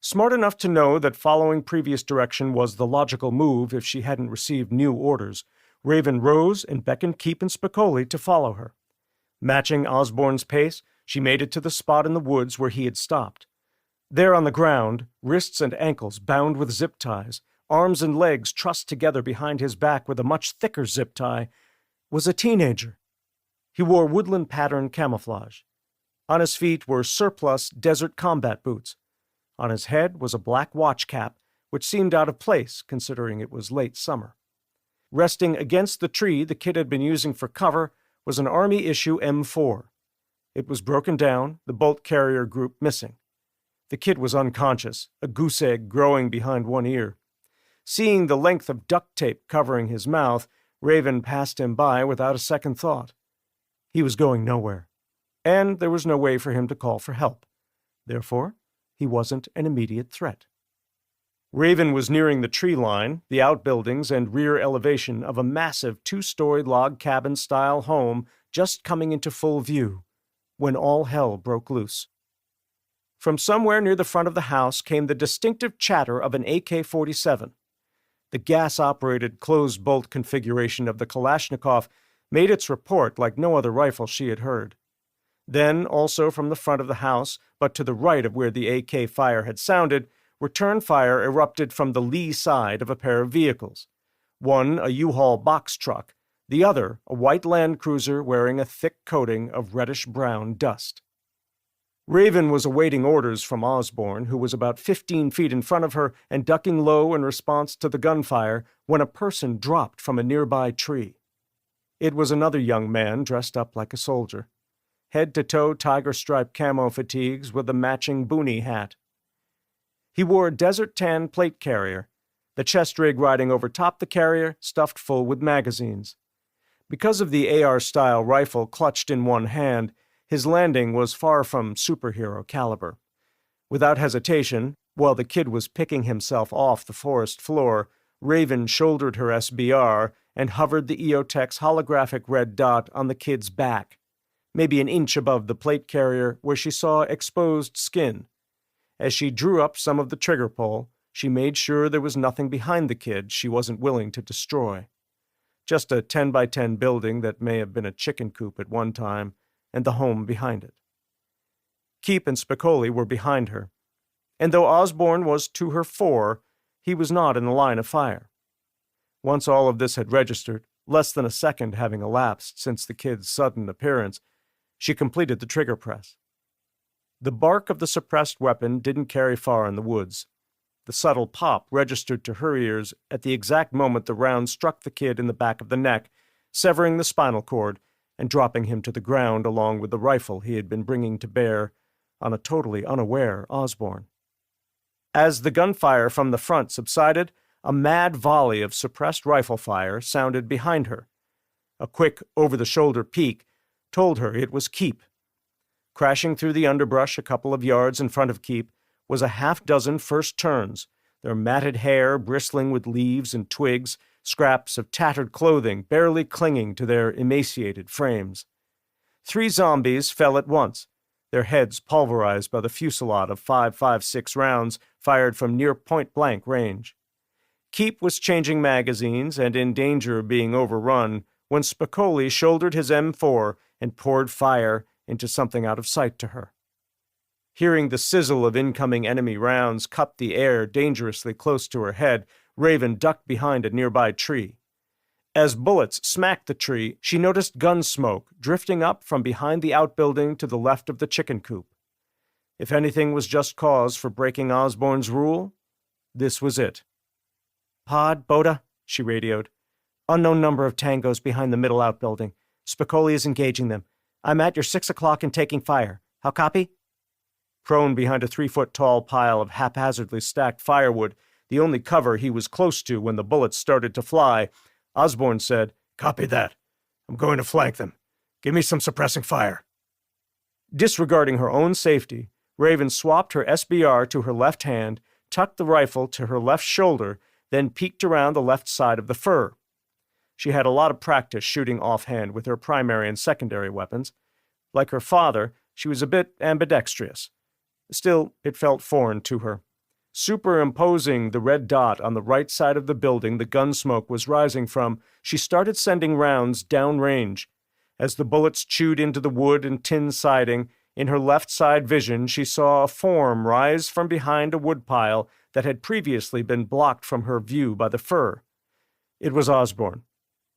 Smart enough to know that following previous direction was the logical move if she hadn't received new orders, Raven rose and beckoned Keep and Spicoli to follow her. Matching Osborne's pace, she made it to the spot in the woods where he had stopped. There on the ground, wrists and ankles bound with zip ties, arms and legs trussed together behind his back with a much thicker zip tie, was a teenager. He wore woodland-pattern camouflage. On his feet were surplus desert combat boots. On his head was a black watch cap, which seemed out of place considering it was late summer. Resting against the tree the kid had been using for cover was an Army-issue M4. It was broken down, the bolt carrier group missing. The kid was unconscious, a goose egg growing behind one ear. Seeing the length of duct tape covering his mouth, Raven passed him by without a second thought. He was going nowhere, and there was no way for him to call for help. Therefore, he wasn't an immediate threat. Raven was nearing the tree line, the outbuildings and rear elevation of a massive 2-story log cabin-style home just coming into full view, when all hell broke loose. From somewhere near the front of the house came the distinctive chatter of an AK-47. The gas-operated closed-bolt configuration of the Kalashnikov made its report like no other rifle she had heard. Then, also from the front of the house, but to the right of where the AK fire had sounded, return fire erupted from the lee side of a pair of vehicles. One a U-Haul box truck, the other a white Land Cruiser wearing a thick coating of reddish-brown dust. Raven was awaiting orders from Osborne, who was about 15 feet in front of her and ducking low in response to the gunfire, when a person dropped from a nearby tree. It was another young man dressed up like a soldier. Head-to-toe tiger-striped camo fatigues with a matching boonie hat. He wore a desert-tan plate carrier, the chest rig riding over top the carrier stuffed full with magazines. Because of the AR-style rifle clutched in one hand, his landing was far from superhero caliber. Without hesitation, while the kid was picking himself off the forest floor, Raven shouldered her SBR and hovered the EOTech's holographic red dot on the kid's back, maybe an inch above the plate carrier where she saw exposed skin. As she drew up some of the trigger pull, she made sure there was nothing behind the kid she wasn't willing to destroy. Just a 10-by-10 building that may have been a chicken coop at one time, and the home behind it. Keep and Spicoli were behind her, and though Osborne was to her fore, he was not in the line of fire. Once all of this had registered, less than a second having elapsed since the kid's sudden appearance, she completed the trigger press. The bark of the suppressed weapon didn't carry far in the woods. The subtle pop registered to her ears at the exact moment the round struck the kid in the back of the neck, severing the spinal cord and dropping him to the ground along with the rifle he had been bringing to bear on a totally unaware Osborne. As the gunfire from the front subsided, a mad volley of suppressed rifle fire sounded behind her. A quick, over-the-shoulder peek told her it was Keep. Crashing through the underbrush a couple of yards in front of Keep was a half-dozen first turns, their matted hair bristling with leaves and twigs, scraps of tattered clothing barely clinging to their emaciated frames. 3 zombies fell at once, their heads pulverized by the fusillade of 5.56 rounds fired from near point-blank range. Keep was changing magazines and in danger of being overrun when Spicoli shouldered his M4 and poured fire into something out of sight to her. Hearing the sizzle of incoming enemy rounds cut the air dangerously close to her head, Raven ducked behind a nearby tree. As bullets smacked the tree, she noticed gun smoke drifting up from behind the outbuilding to the left of the chicken coop. If anything was just cause for breaking Osborne's rule, this was it. "Pod, Boda," she radioed. "Unknown number of tangos behind the middle outbuilding. Spicoli is engaging them. I'm at your 6 o'clock and taking fire. How copy?" Prone behind a 3-foot-tall pile of haphazardly stacked firewood, the only cover he was close to when the bullets started to fly, Osborne said, "Copy that. I'm going to flank them. Give me some suppressing fire." Disregarding her own safety, Raven swapped her SBR to her left hand, tucked the rifle to her left shoulder, then peeked around the left side of the fur. She had a lot of practice shooting offhand with her primary and secondary weapons. Like her father, she was a bit ambidextrous. Still, it felt foreign to her. Superimposing the red dot on the right side of the building the gun smoke was rising from, she started sending rounds downrange. As the bullets chewed into the wood and tin siding, in her left side vision she saw a form rise from behind a woodpile that had previously been blocked from her view by the fur. It was Osborne.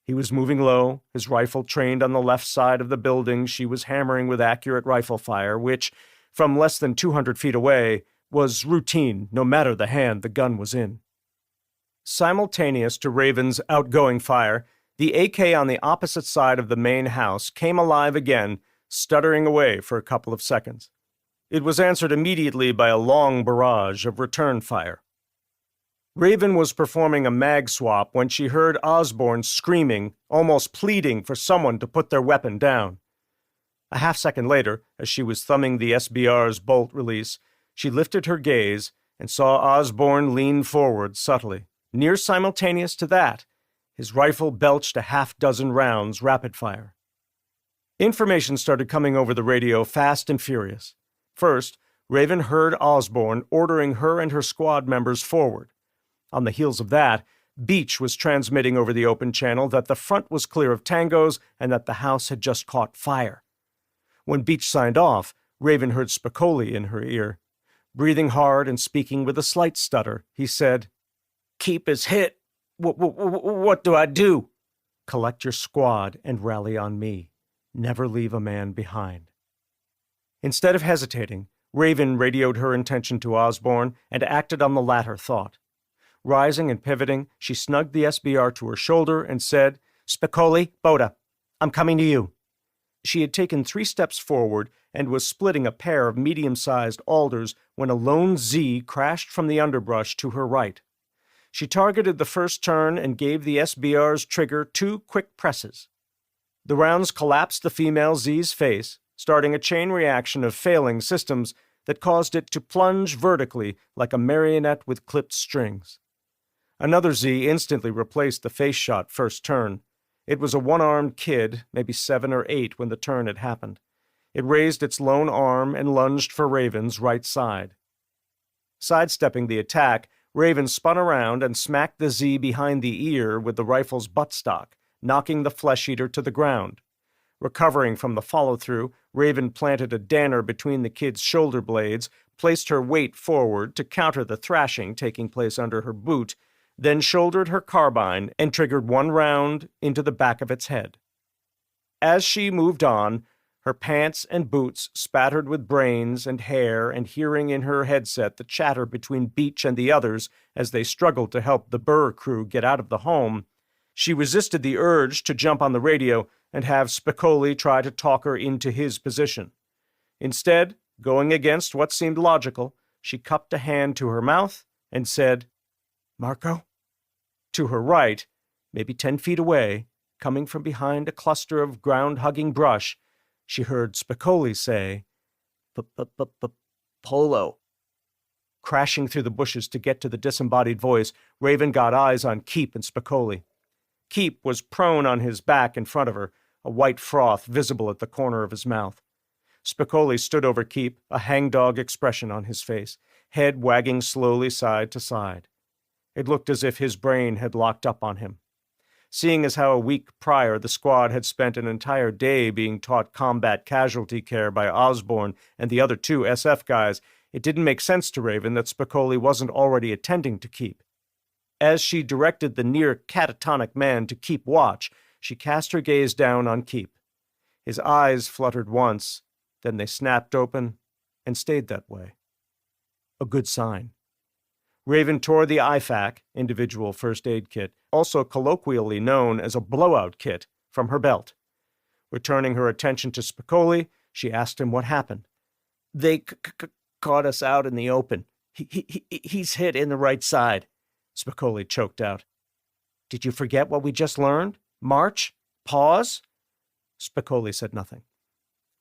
He was moving low, his rifle trained on the left side of the building she was hammering with accurate rifle fire, which, from less than 200 feet away, was routine, no matter the hand the gun was in. Simultaneous to Raven's outgoing fire, the AK on the opposite side of the main house came alive again, stuttering away for a couple of seconds. It was answered immediately by a long barrage of return fire. Raven was performing a mag swap when she heard Osborne screaming, almost pleading for someone to put their weapon down. A half-second later, as she was thumbing the SBR's bolt release, she lifted her gaze and saw Osborne lean forward subtly. Near simultaneous to that, his rifle belched a half-dozen rounds rapid-fire. Information started coming over the radio fast and furious. First, Raven heard Osborne ordering her and her squad members forward. On the heels of that, Beach was transmitting over the open channel that the front was clear of tangos and that the house had just caught fire. When Beach signed off, Raven heard Spicoli in her ear. Breathing hard and speaking with a slight stutter, he said, "Keep is hit. What do I do?" "Collect your squad and rally on me. Never leave a man behind." Instead of hesitating, Raven radioed her intention to Osborne and acted on the latter thought. Rising and pivoting, she snugged the SBR to her shoulder and said, "Spicoli, Boda, I'm coming to you." She had taken 3 steps forward and was splitting a pair of medium-sized alders when a lone Z crashed from the underbrush to her right. She targeted the first turn and gave the SBR's trigger 2 quick presses. The rounds collapsed the female Z's face, starting a chain reaction of failing systems that caused it to plunge vertically like a marionette with clipped strings. Another Z instantly replaced the face shot first turn. It was a one-armed kid, maybe 7 or 8 when the turn had happened. It raised its lone arm and lunged for Raven's right side. Sidestepping the attack, Raven spun around and smacked the Z behind the ear with the rifle's buttstock, knocking the flesh-eater to the ground. Recovering from the follow-through, Raven planted a danner between the kid's shoulder blades, placed her weight forward to counter the thrashing taking place under her boot, then shouldered her carbine and triggered 1 round into the back of its head. As she moved on, her pants and boots spattered with brains and hair and hearing in her headset the chatter between Beach and the others as they struggled to help the Burr crew get out of the home, she resisted the urge to jump on the radio and have Spicoli try to talk her into his position. Instead, going against what seemed logical, she cupped a hand to her mouth and said, "Marco?" To her right, maybe 10 feet away, coming from behind a cluster of ground-hugging brush, she heard Spicoli say, "Polo." Crashing through the bushes to get to the disembodied voice, Raven got eyes on Keep and Spicoli. Keep was prone on his back in front of her, a white froth visible at the corner of his mouth. Spicoli stood over Keep, a hangdog expression on his face, head wagging slowly side to side. It looked as if his brain had locked up on him. Seeing as how a week prior the squad had spent an entire day being taught combat casualty care by Osborne and the other 2 SF guys, it didn't make sense to Raven that Spicoli wasn't already attending to Keep. As she directed the near catatonic man to keep watch, she cast her gaze down on Keep. His eyes fluttered once, then they snapped open and stayed that way. A good sign. Raven tore the IFAK, individual first aid kit, also colloquially known as a blowout kit, from her belt. Returning her attention to Spicoli, she asked him what happened. "They caught us out in the open. He's hit in the right side," Spicoli choked out. "Did you forget what we just learned? March? Pause?" Spicoli said nothing.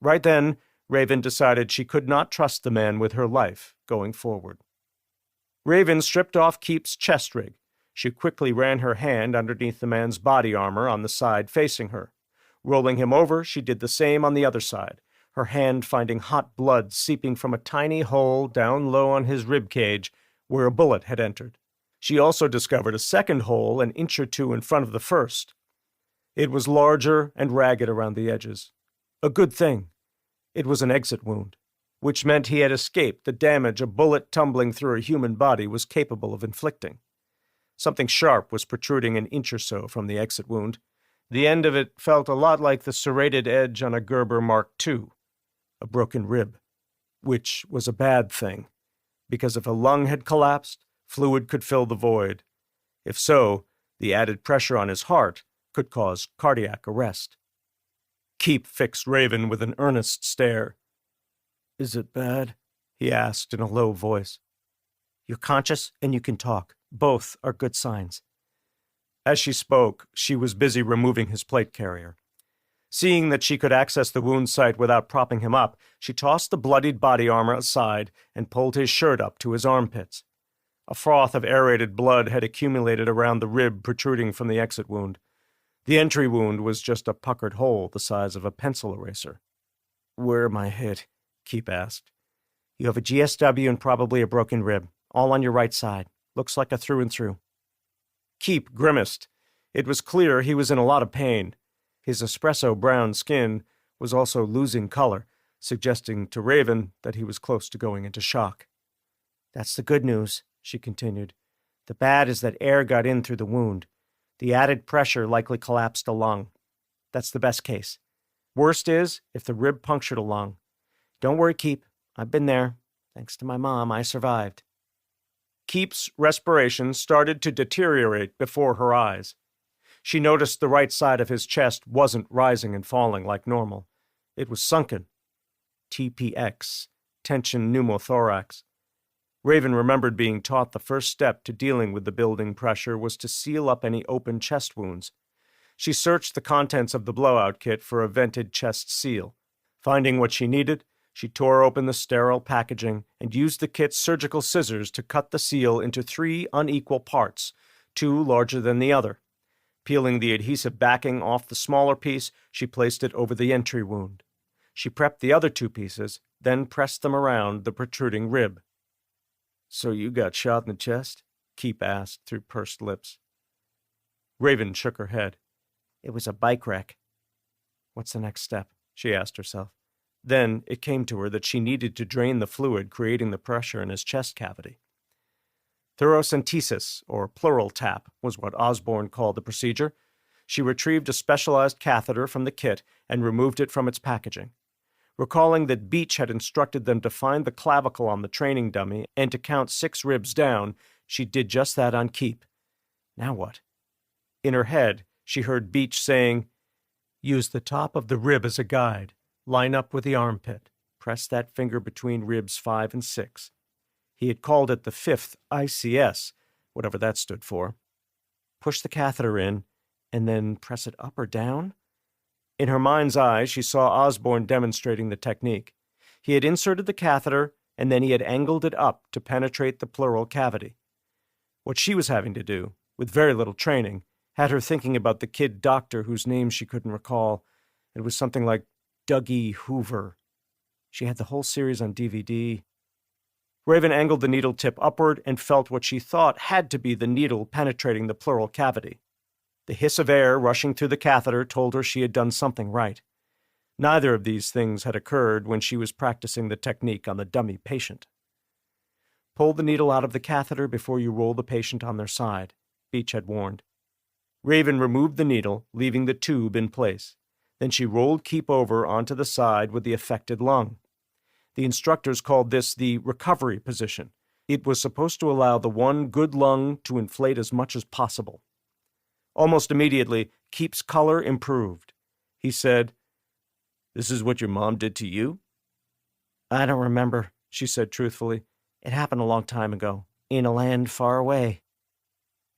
Right then, Raven decided she could not trust the man with her life going forward. Raven stripped off Keep's chest rig. She quickly ran her hand underneath the man's body armor on the side facing her. Rolling him over, she did the same on the other side, her hand finding hot blood seeping from a tiny hole down low on his rib cage where a bullet had entered. She also discovered a second hole an inch or 2 in front of the first. It was larger and ragged around the edges. A good thing. It was an exit wound, which meant he had escaped the damage a bullet tumbling through a human body was capable of inflicting. Something sharp was protruding an inch or so from the exit wound. The end of it felt a lot like the serrated edge on a Gerber Mark II, a broken rib, which was a bad thing, because if a lung had collapsed, fluid could fill the void. If so, the added pressure on his heart could cause cardiac arrest. Keep fixed Raven with an earnest stare. "Is it bad?" he asked in a low voice. "You're conscious and you can talk. Both are good signs." As she spoke, she was busy removing his plate carrier. Seeing that she could access the wound site without propping him up, she tossed the bloodied body armor aside and pulled his shirt up to his armpits. A froth of aerated blood had accumulated around the rib protruding from the exit wound. The entry wound was just a puckered hole the size of a pencil eraser. "Where am I hit?" Keep asked. "You have a GSW and probably a broken rib, all on your right side. Looks like a through and through." Keep grimaced. It was clear he was in a lot of pain. His espresso-brown skin was also losing color, suggesting to Raven that he was close to going into shock. "That's the good news," she continued. "The bad is that air got in through the wound. The added pressure likely collapsed a lung. That's the best case. Worst is if the rib punctured a lung. Don't worry, Keep. I've been there. Thanks to my mom, I survived." Keep's respiration started to deteriorate before her eyes. She noticed the right side of his chest wasn't rising and falling like normal. It was sunken. TPX, tension pneumothorax. Raven remembered being taught the first step to dealing with the building pressure was to seal up any open chest wounds. She searched the contents of the blowout kit for a vented chest seal. Finding what she needed, she tore open the sterile packaging and used the kit's surgical scissors to cut the seal into 3 unequal parts, 2 larger than the other. Peeling the adhesive backing off the smaller piece, she placed it over the entry wound. She prepped the other 2 pieces, then pressed them around the protruding rib. "So you got shot in the chest?" Keep asked through pursed lips. Raven shook her head. "It was a bike wreck." "What's the next step?" she asked herself. Then it came to her that she needed to drain the fluid creating the pressure in his chest cavity. Thoracentesis, or pleural tap, was what Osborne called the procedure. She retrieved a specialized catheter from the kit and removed it from its packaging. Recalling that Beach had instructed them to find the clavicle on the training dummy and to count 6 ribs down, she did just that on Keep. Now what? In her head, she heard Beach saying, "Use the top of the rib as a guide. Line up with the armpit. Press that finger between ribs 5 and 6. He had called it the 5th ICS, whatever that stood for. Push the catheter in, and then press it up or down? In her mind's eye, she saw Osborne demonstrating the technique. He had inserted the catheter, and then he had angled it up to penetrate the pleural cavity. What she was having to do, with very little training, had her thinking about the kid doctor whose name she couldn't recall. It was something like Dougie Hoover. She had the whole series on DVD. Raven angled the needle tip upward and felt what she thought had to be the needle penetrating the pleural cavity. The hiss of air rushing through the catheter told her she had done something right. Neither of these things had occurred when she was practicing the technique on the dummy patient. Pull the needle out of the catheter before you roll the patient on their side, Beach had warned. Raven removed the needle, leaving the tube in place. Then she rolled Keep over onto the side with the affected lung. The instructors called this the recovery position. It was supposed to allow the one good lung to inflate as much as possible. Almost immediately, Keep's color improved. He said, "This is what your mom did to you?" "I don't remember," she said truthfully. "It happened a long time ago, in a land far away."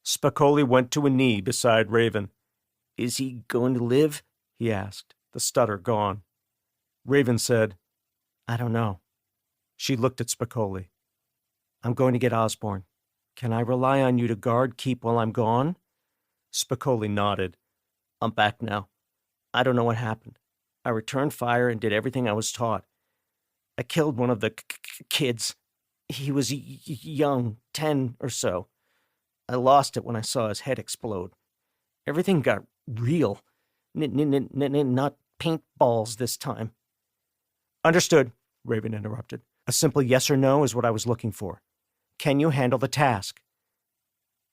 Spicoli went to a knee beside Raven. "Is he going to live?" he asked, the stutter gone. Raven said, "I don't know." She looked at Spicoli. "I'm going to get Osborne. Can I rely on you to guard Keep while I'm gone?" Spicoli nodded. "I'm back now. I don't know what happened. I returned fire and did everything I was taught. I killed one of the kids. He was young, 10 or so. I lost it when I saw his head explode. Everything got real. Not paintballs this time." "Understood," Raven interrupted. "A simple yes or no is what I was looking for. Can you handle the task?"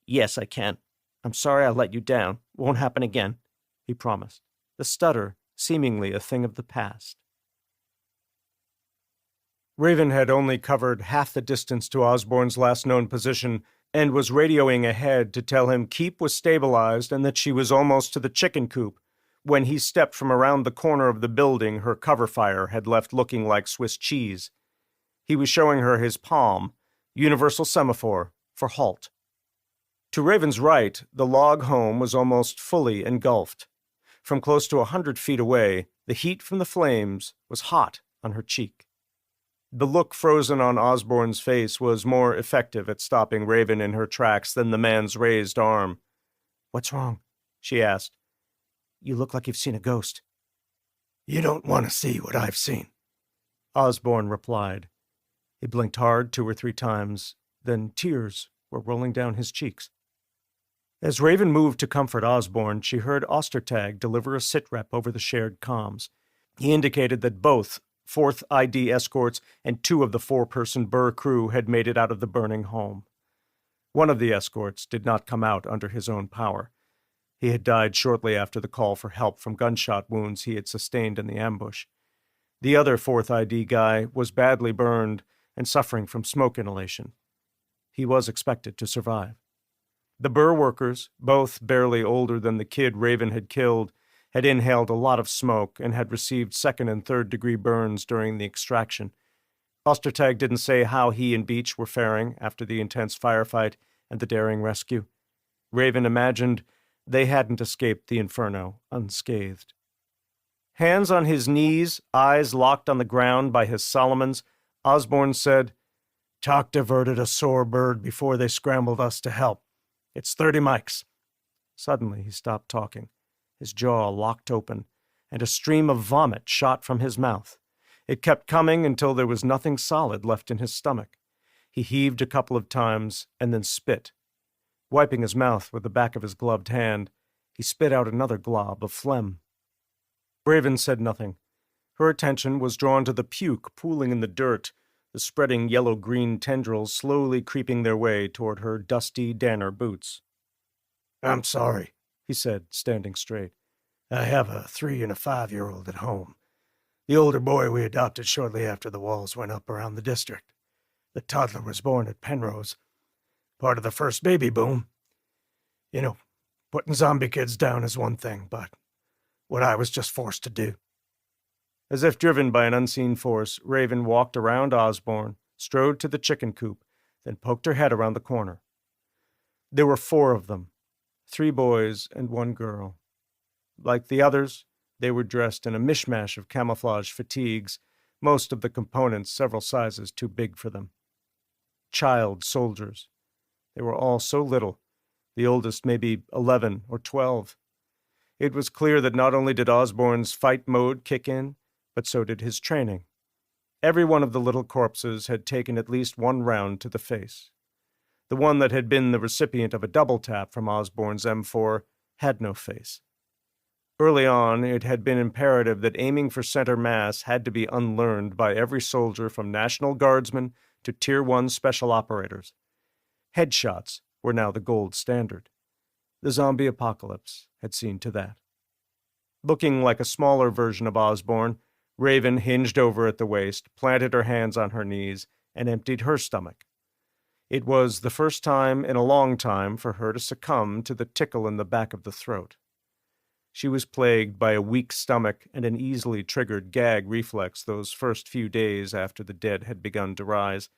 "Yes, I can. I'm sorry I let you down. Won't happen again," he promised, the stutter seemingly a thing of the past. Raven had only covered half the distance to Osborne's last known position and was radioing ahead to tell him Keep was stabilized and that she was almost to the chicken coop when he stepped from around the corner of the building her cover fire had left looking like Swiss cheese. He was showing her his palm, universal semaphore, for halt. To Raven's right, the log home was almost fully engulfed. From close to 100 feet away, the heat from the flames was hot on her cheek. The look frozen on Osborne's face was more effective at stopping Raven in her tracks than the man's raised arm. "What's wrong?" she asked. "You look like you've seen a ghost." "You don't want to see what I've seen," Osborne replied. He blinked hard 2 or 3 times, then tears were rolling down his cheeks. As Raven moved to comfort Osborne, she heard Ostertag deliver a sitrep over the shared comms. He indicated that both 4th ID escorts and 2 of the 4-person Burr crew had made it out of the burning home. One of the escorts did not come out under his own power. He had died shortly after the call for help from gunshot wounds he had sustained in the ambush. The other 4th ID guy was badly burned and suffering from smoke inhalation. He was expected to survive. The Burr workers, both barely older than the kid Raven had killed, had inhaled a lot of smoke and had received 2nd and 3rd degree burns during the extraction. Ostertag didn't say how he and Beach were faring after the intense firefight and the daring rescue. Raven imagined they hadn't escaped the inferno unscathed. Hands on his knees, eyes locked on the ground by his Solomons, Osborne said, "Talk diverted a sore bird before they scrambled us to help. It's 30 mics." Suddenly he stopped talking. His jaw locked open, and a stream of vomit shot from his mouth. It kept coming until there was nothing solid left in his stomach. He heaved a couple of times and then spit. Wiping his mouth with the back of his gloved hand, he spit out another glob of phlegm. Raven said nothing. Her attention was drawn to the puke pooling in the dirt, the spreading yellow-green tendrils slowly creeping their way toward her dusty Danner boots. "I'm sorry," he said, standing straight. "I have a 3- and a 5-year-old at home. The older boy we adopted shortly after the walls went up around the district. The toddler was born at Penrose, part of the first baby boom. You know, putting zombie kids down is one thing, but what I was just forced to do." As if driven by an unseen force, Raven walked around Osborne, strode to the chicken coop, then poked her head around the corner. There were 4 of them, 3 boys and 1 girl. Like the others, they were dressed in a mishmash of camouflage fatigues, most of the components several sizes too big for them. Child soldiers. They were all so little, the oldest maybe 11 or 12. It was clear that not only did Osborne's fight mode kick in, but so did his training. Every one of the little corpses had taken at least 1 round to the face. The one that had been the recipient of a double tap from Osborne's M4 had no face. Early on, it had been imperative that aiming for center mass had to be unlearned by every soldier from National Guardsmen to Tier 1 special operators. Headshots were now the gold standard. The zombie apocalypse had seen to that. Looking like a smaller version of Osborne, Raven hinged over at the waist, planted her hands on her knees, and emptied her stomach. It was the first time in a long time for her to succumb to the tickle in the back of the throat. She was plagued by a weak stomach and an easily triggered gag reflex those first few days after the dead had begun to rise.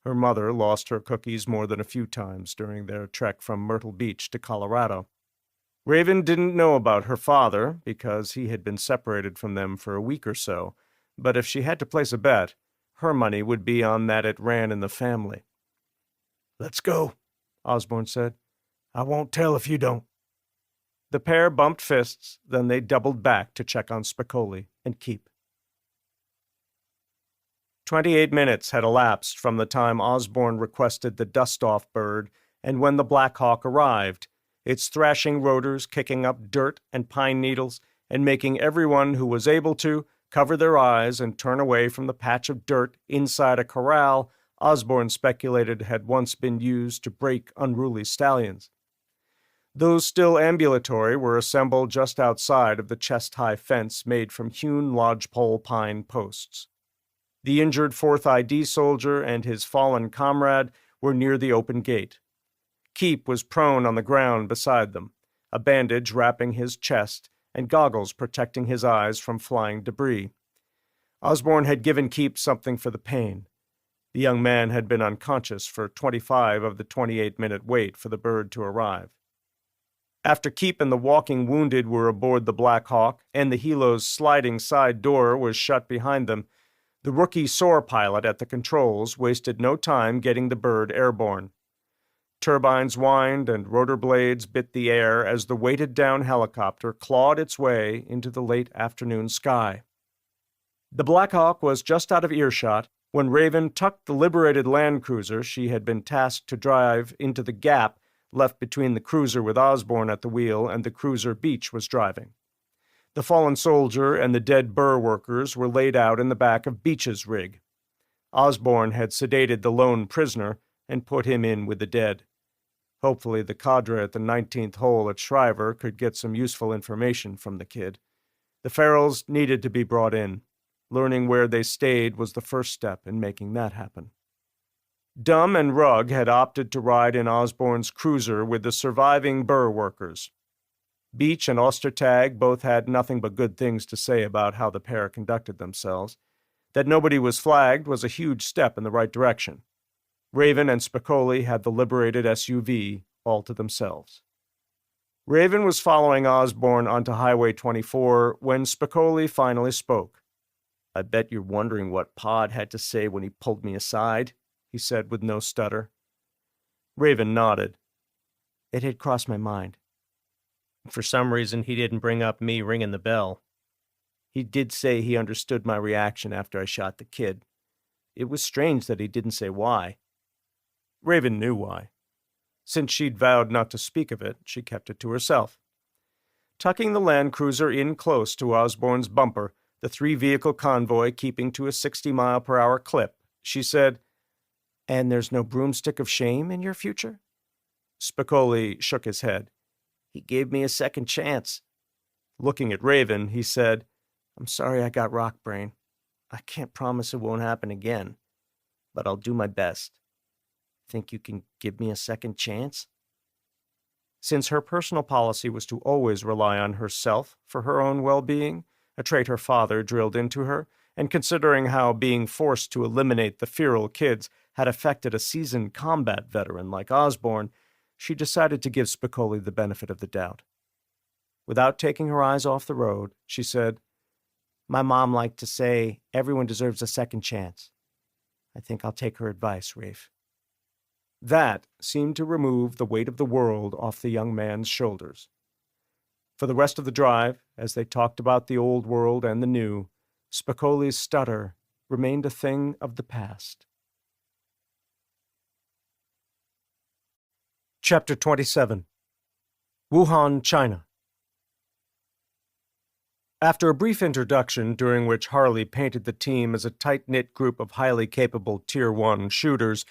Her mother lost her cookies more than a few times during their trek from Myrtle Beach to Colorado. Raven didn't know about her father because he had been separated from them for a week or so, but if she had to place a bet, her money would be on that it ran in the family. "Let's go," Osborne said. "I won't tell if you don't." The pair bumped fists, then they doubled back to check on Spicoli and Keep. 28 minutes had elapsed from the time Osborne requested the dust-off bird and when the Black Hawk arrived, its thrashing rotors kicking up dirt and pine needles and making everyone who was able to cover their eyes and turn away from the patch of dirt inside a corral Osborne speculated had once been used to break unruly stallions. Those still ambulatory were assembled just outside of the chest-high fence made from hewn lodgepole pine posts. The injured 4th ID soldier and his fallen comrade were near the open gate. Keep was prone on the ground beside them, a bandage wrapping his chest and goggles protecting his eyes from flying debris. Osborne had given Keep something for the pain. The young man had been unconscious for 25 of the 28-minute wait for the bird to arrive. After Keep and the walking wounded were aboard the Black Hawk and the helo's sliding side door was shut behind them, the rookie SOAR pilot at the controls wasted no time getting the bird airborne. Turbines whined and rotor blades bit the air as the weighted-down helicopter clawed its way into the late afternoon sky. The Black Hawk was just out of earshot when Raven tucked the liberated land cruiser she had been tasked to drive into the gap left between the cruiser with Osborne at the wheel and the cruiser Beach was driving. The fallen soldier and the dead burr workers were laid out in the back of Beach's rig. Osborne had sedated the lone prisoner and put him in with the dead. Hopefully the cadre at the 19th hole at Shriver could get some useful information from the kid. The Farrells needed to be brought in. Learning where they stayed was the first step in making that happen. Dum and Rugg had opted to ride in Osborne's cruiser with the surviving burr workers. Beach and Ostertag both had nothing but good things to say about how the pair conducted themselves. That nobody was flagged was a huge step in the right direction. Raven and Spicoli had the liberated SUV all to themselves. Raven was following Osborne onto Highway 24 when Spicoli finally spoke. "I bet you're wondering what Pod had to say when he pulled me aside," he said with no stutter. Raven nodded. "It had crossed my mind. For some reason, he didn't bring up me ringing the bell. He did say he understood my reaction after I shot the kid. It was strange that he didn't say why." Raven knew why. Since she'd vowed not to speak of it, she kept it to herself. Tucking the Land Cruiser in close to Osborne's bumper, the three-vehicle convoy keeping to a 60-mile-per-hour clip, she said, "And there's no broomstick of shame in your future?" Spicoli shook his head. "He gave me a second chance." Looking at Raven, he said, "I'm sorry I got rock brain. I can't promise it won't happen again, but I'll do my best. Think you can give me a second chance?" Since her personal policy was to always rely on herself for her own well-being, a trait her father drilled into her, and considering how being forced to eliminate the feral kids had affected a seasoned combat veteran like Osborne, she decided to give Spicoli the benefit of the doubt. Without taking her eyes off the road, she said, "My mom liked to say everyone deserves a second chance. I think I'll take her advice, Rafe." That seemed to remove the weight of the world off the young man's shoulders. For the rest of the drive, as they talked about the old world and the new, Spicoli's stutter remained a thing of the past. Chapter 27. Wuhan, China. After a brief introduction during which Harley painted the team as a tight-knit group of highly capable Tier 1 shooters,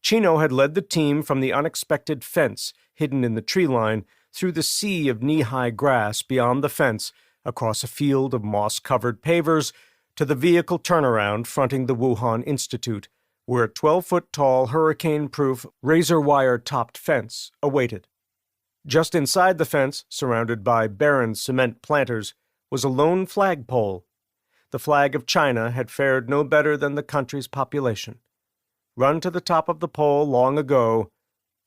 Chino had led the team from the unexpected fence hidden in the tree line through the sea of knee-high grass beyond the fence, across a field of moss-covered pavers, to the vehicle turnaround fronting the Wuhan Institute, where a 12-foot-tall, hurricane-proof, razor-wire-topped fence awaited. Just inside the fence, surrounded by barren cement planters, was a lone flagpole. The flag of China had fared no better than the country's population. Run to the top of the pole long ago,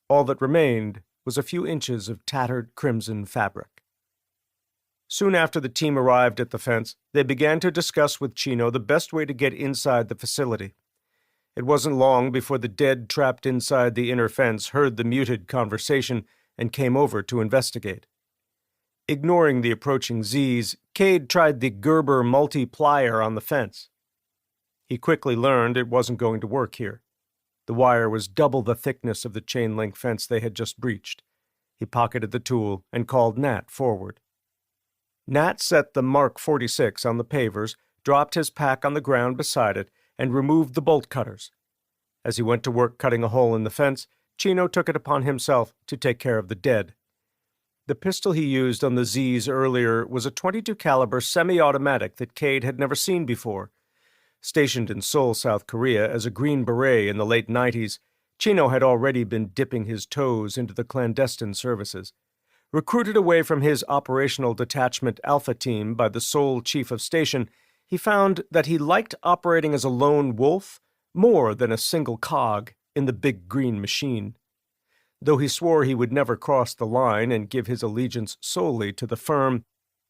all that remained was a few inches of tattered crimson fabric. Soon after the team arrived at the fence, they began to discuss with Chino the best way to get inside the facility. It wasn't long before the dead trapped inside the inner fence heard the muted conversation and came over to investigate. Ignoring the approaching Z's, Cade tried the Gerber multi-plier on the fence. He quickly learned it wasn't going to work here. The wire was double the thickness of the chain-link fence they had just breached. He pocketed the tool and called Nat forward. Nat set the Mark 46 on the pavers, dropped his pack on the ground beside it, and removed the bolt cutters. As he went to work cutting a hole in the fence, Chino took it upon himself to take care of the dead. The pistol he used on the Z's earlier was a .22 caliber semi-automatic that Cade had never seen before. Stationed in Seoul, South Korea, as a Green Beret in the late 90s, Chino had already been dipping his toes into the clandestine services. Recruited away from his operational detachment Alpha team by the Seoul chief of station, he found that he liked operating as a lone wolf more than a single cog in the big green machine. Though he swore he would never cross the line and give his allegiance solely to the firm,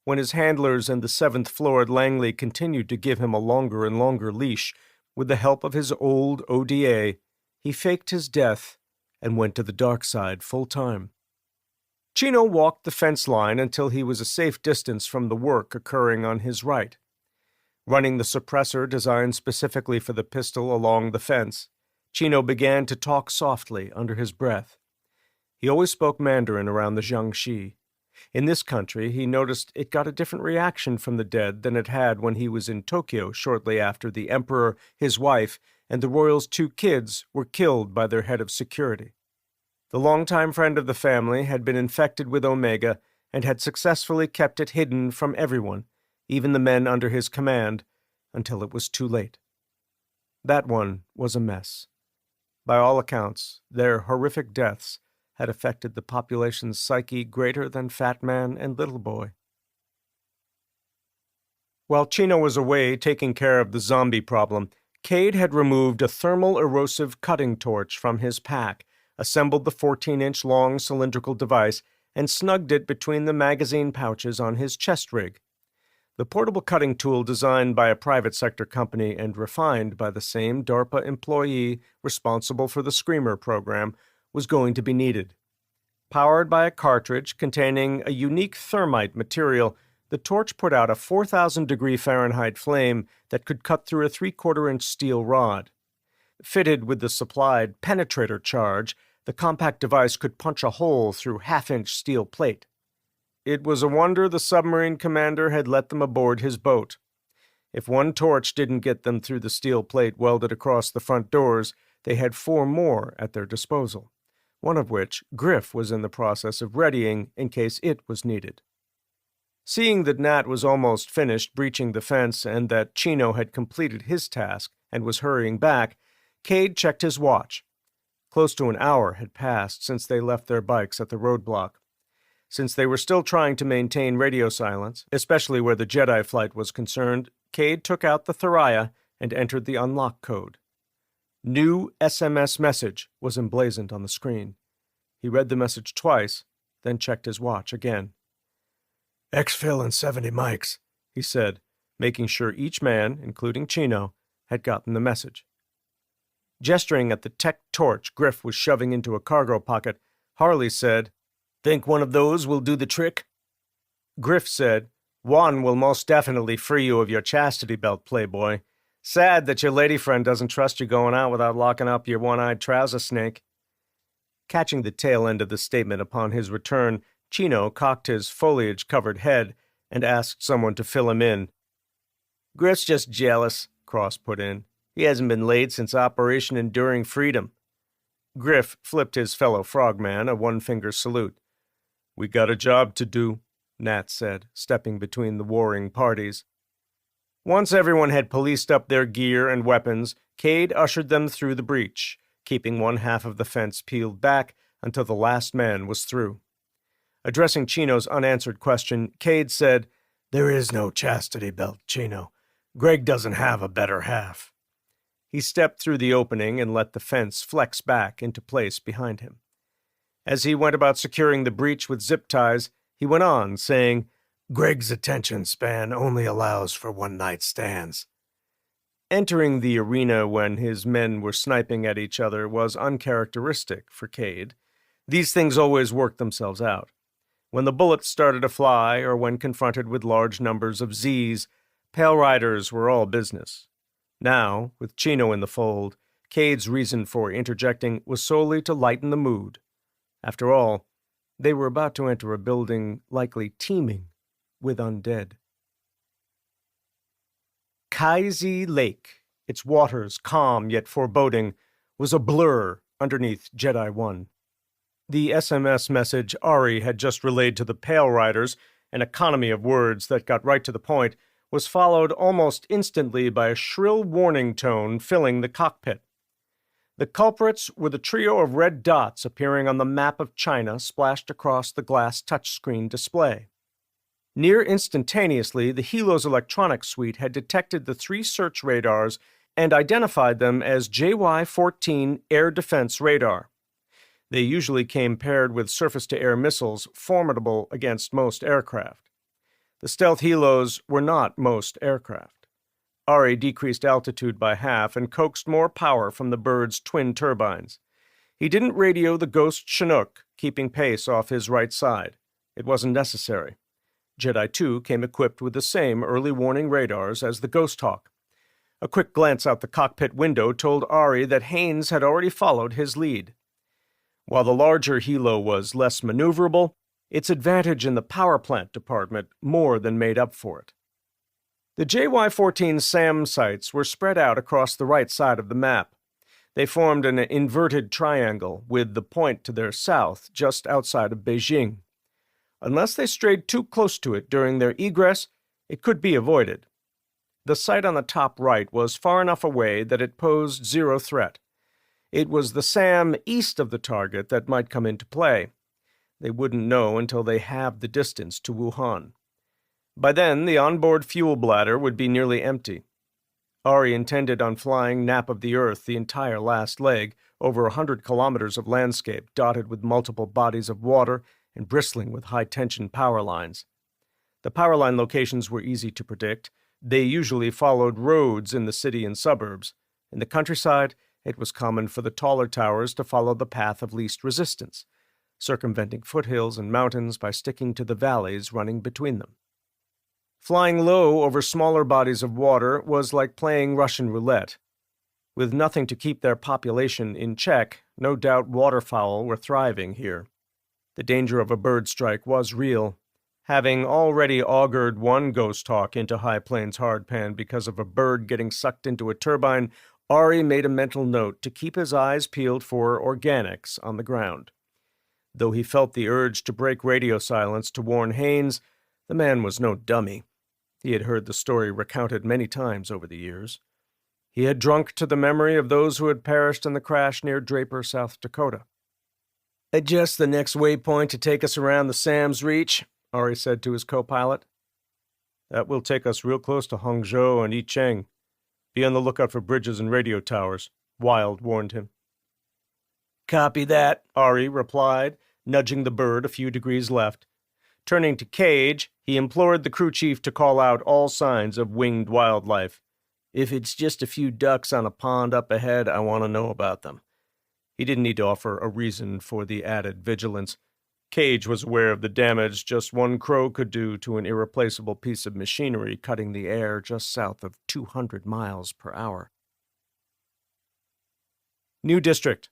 when his handlers and the 7th floor at Langley continued to give him a longer and longer leash, with the help of his old ODA, he faked his death and went to the dark side full-time. Chino walked the fence line until he was a safe distance from the work occurring on his right. Running the suppressor designed specifically for the pistol along the fence, Chino began to talk softly under his breath. He always spoke Mandarin around the Jiangxi. In this country, he noticed it got a different reaction from the dead than it had when he was in Tokyo shortly after the emperor, his wife, and the royal's 2 kids were killed by their head of security. The longtime friend of the family had been infected with Omega and had successfully kept it hidden from everyone, even the men under his command, until it was too late. That one was a mess. By all accounts, their horrific deaths had affected the population's psyche greater than Fat Man and Little Boy. While Chino was away taking care of the zombie problem, Cade had removed a thermal erosive cutting torch from his pack, assembled the 14-inch long cylindrical device, and snugged it between the magazine pouches on his chest rig. The portable cutting tool designed by a private sector company and refined by the same DARPA employee responsible for the Screamer program was going to be needed. Powered by a cartridge containing a unique thermite material, the torch put out a 4,000-degree Fahrenheit flame that could cut through a 3/4-inch steel rod. Fitted with the supplied penetrator charge, the compact device could punch a hole through half-inch steel plate. It was a wonder the submarine commander had let them aboard his boat. If one torch didn't get them through the steel plate welded across the front doors, they had 4 more at their disposal, one of which Griff was in the process of readying in case it was needed. Seeing that Nat was almost finished breaching the fence and that Chino had completed his task and was hurrying back, Cade checked his watch. Close to an hour had passed since they left their bikes at the roadblock. Since they were still trying to maintain radio silence, especially where the Jedi flight was concerned, Cade took out the Thuraya and entered the unlock code. New SMS message was emblazoned on the screen. He read the message twice, then checked his watch again. Exfil and 70 mics, he said, making sure each man, including Chino, had gotten the message. Gesturing at the tech torch Griff was shoving into a cargo pocket, Harley said, "Think one of those will do the trick?" Griff said, "One will most definitely free you of your chastity belt, playboy. Sad that your lady friend doesn't trust you going out without locking up your one-eyed trouser snake." Catching the tail end of the statement upon his return, Chino cocked his foliage-covered head and asked someone to fill him in. "Griff's just jealous," Cross put in. "He hasn't been laid since Operation Enduring Freedom." Griff flipped his fellow frogman a one-finger salute. "We got a job to do," Nat said, stepping between the warring parties. Once everyone had policed up their gear and weapons, Cade ushered them through the breach, keeping one half of the fence peeled back until the last man was through. Addressing Chino's unanswered question, Cade said, "There is no chastity belt, Chino. Greg doesn't have a better half." He stepped through the opening and let the fence flex back into place behind him. As he went about securing the breach with zip ties, he went on, saying, "Greg's attention span only allows for one-night stands." Entering the arena when his men were sniping at each other was uncharacteristic for Cade. These things always worked themselves out. When the bullets started to fly, or when confronted with large numbers of Z's, Pale Riders were all business. Now, with Chino in the fold, Cade's reason for interjecting was solely to lighten the mood. After all, they were about to enter a building likely teeming with undead. Kaisi Lake, its waters calm yet foreboding, was a blur underneath Jedi 1. The SMS message Ari had just relayed to the Pale Riders, an economy of words that got right to the point, was followed almost instantly by a shrill warning tone filling the cockpit. The culprits were the trio of red dots appearing on the map of China splashed across the glass touchscreen display. Near instantaneously, the Helo's electronics suite had detected the 3 search radars and identified them as JY-14 air defense radar. They usually came paired with surface-to-air missiles formidable against most aircraft. The stealth Helos were not most aircraft. Ari decreased altitude by half and coaxed more power from the bird's twin turbines. He didn't radio the Ghost Chinook, keeping pace off his right side. It wasn't necessary. Jedi 2 came equipped with the same early warning radars as the Ghost Hawk. A quick glance out the cockpit window told Ari that Haynes had already followed his lead. While the larger helo was less maneuverable, its advantage in the power plant department more than made up for it. The JY-14 SAM sites were spread out across the right side of the map. They formed an inverted triangle, with the point to their south just outside of Beijing. Unless they strayed too close to it during their egress, it could be avoided. The site on the top right was far enough away that it posed zero threat. It was the SAM east of the target that might come into play. They wouldn't know until they halved the distance to Wuhan. By then, the onboard fuel bladder would be nearly empty. Ari intended on flying nap of the Earth the entire last leg, over 100 kilometers of landscape dotted with multiple bodies of water and bristling with high-tension power lines. The power line locations were easy to predict. They usually followed roads in the city and suburbs. In the countryside, it was common for the taller towers to follow the path of least resistance, circumventing foothills and mountains by sticking to the valleys running between them. Flying low over smaller bodies of water was like playing Russian roulette. With nothing to keep their population in check, no doubt waterfowl were thriving here. The danger of a bird strike was real. Having already augured one ghost hawk into High Plains hardpan because of a bird getting sucked into a turbine, Ari made a mental note to keep his eyes peeled for organics on the ground. Though he felt the urge to break radio silence to warn Haynes, the man was no dummy. He had heard the story recounted many times over the years. He had drunk to the memory of those who had perished in the crash near Draper, South Dakota. "Adjust the next waypoint to take us around the Sam's Reach," Ari said to his co-pilot. "That will take us real close to Hangzhou and Yicheng. Be on the lookout for bridges and radio towers," Wild warned him. "Copy that," Ari replied, nudging the bird a few degrees left. Turning to Cage, he implored the crew chief to call out all signs of winged wildlife. "If it's just a few ducks on a pond up ahead, I want to know about them." He didn't need to offer a reason for the added vigilance. Cage was aware of the damage just one crow could do to an irreplaceable piece of machinery cutting the air just south of 200 miles per hour. New District.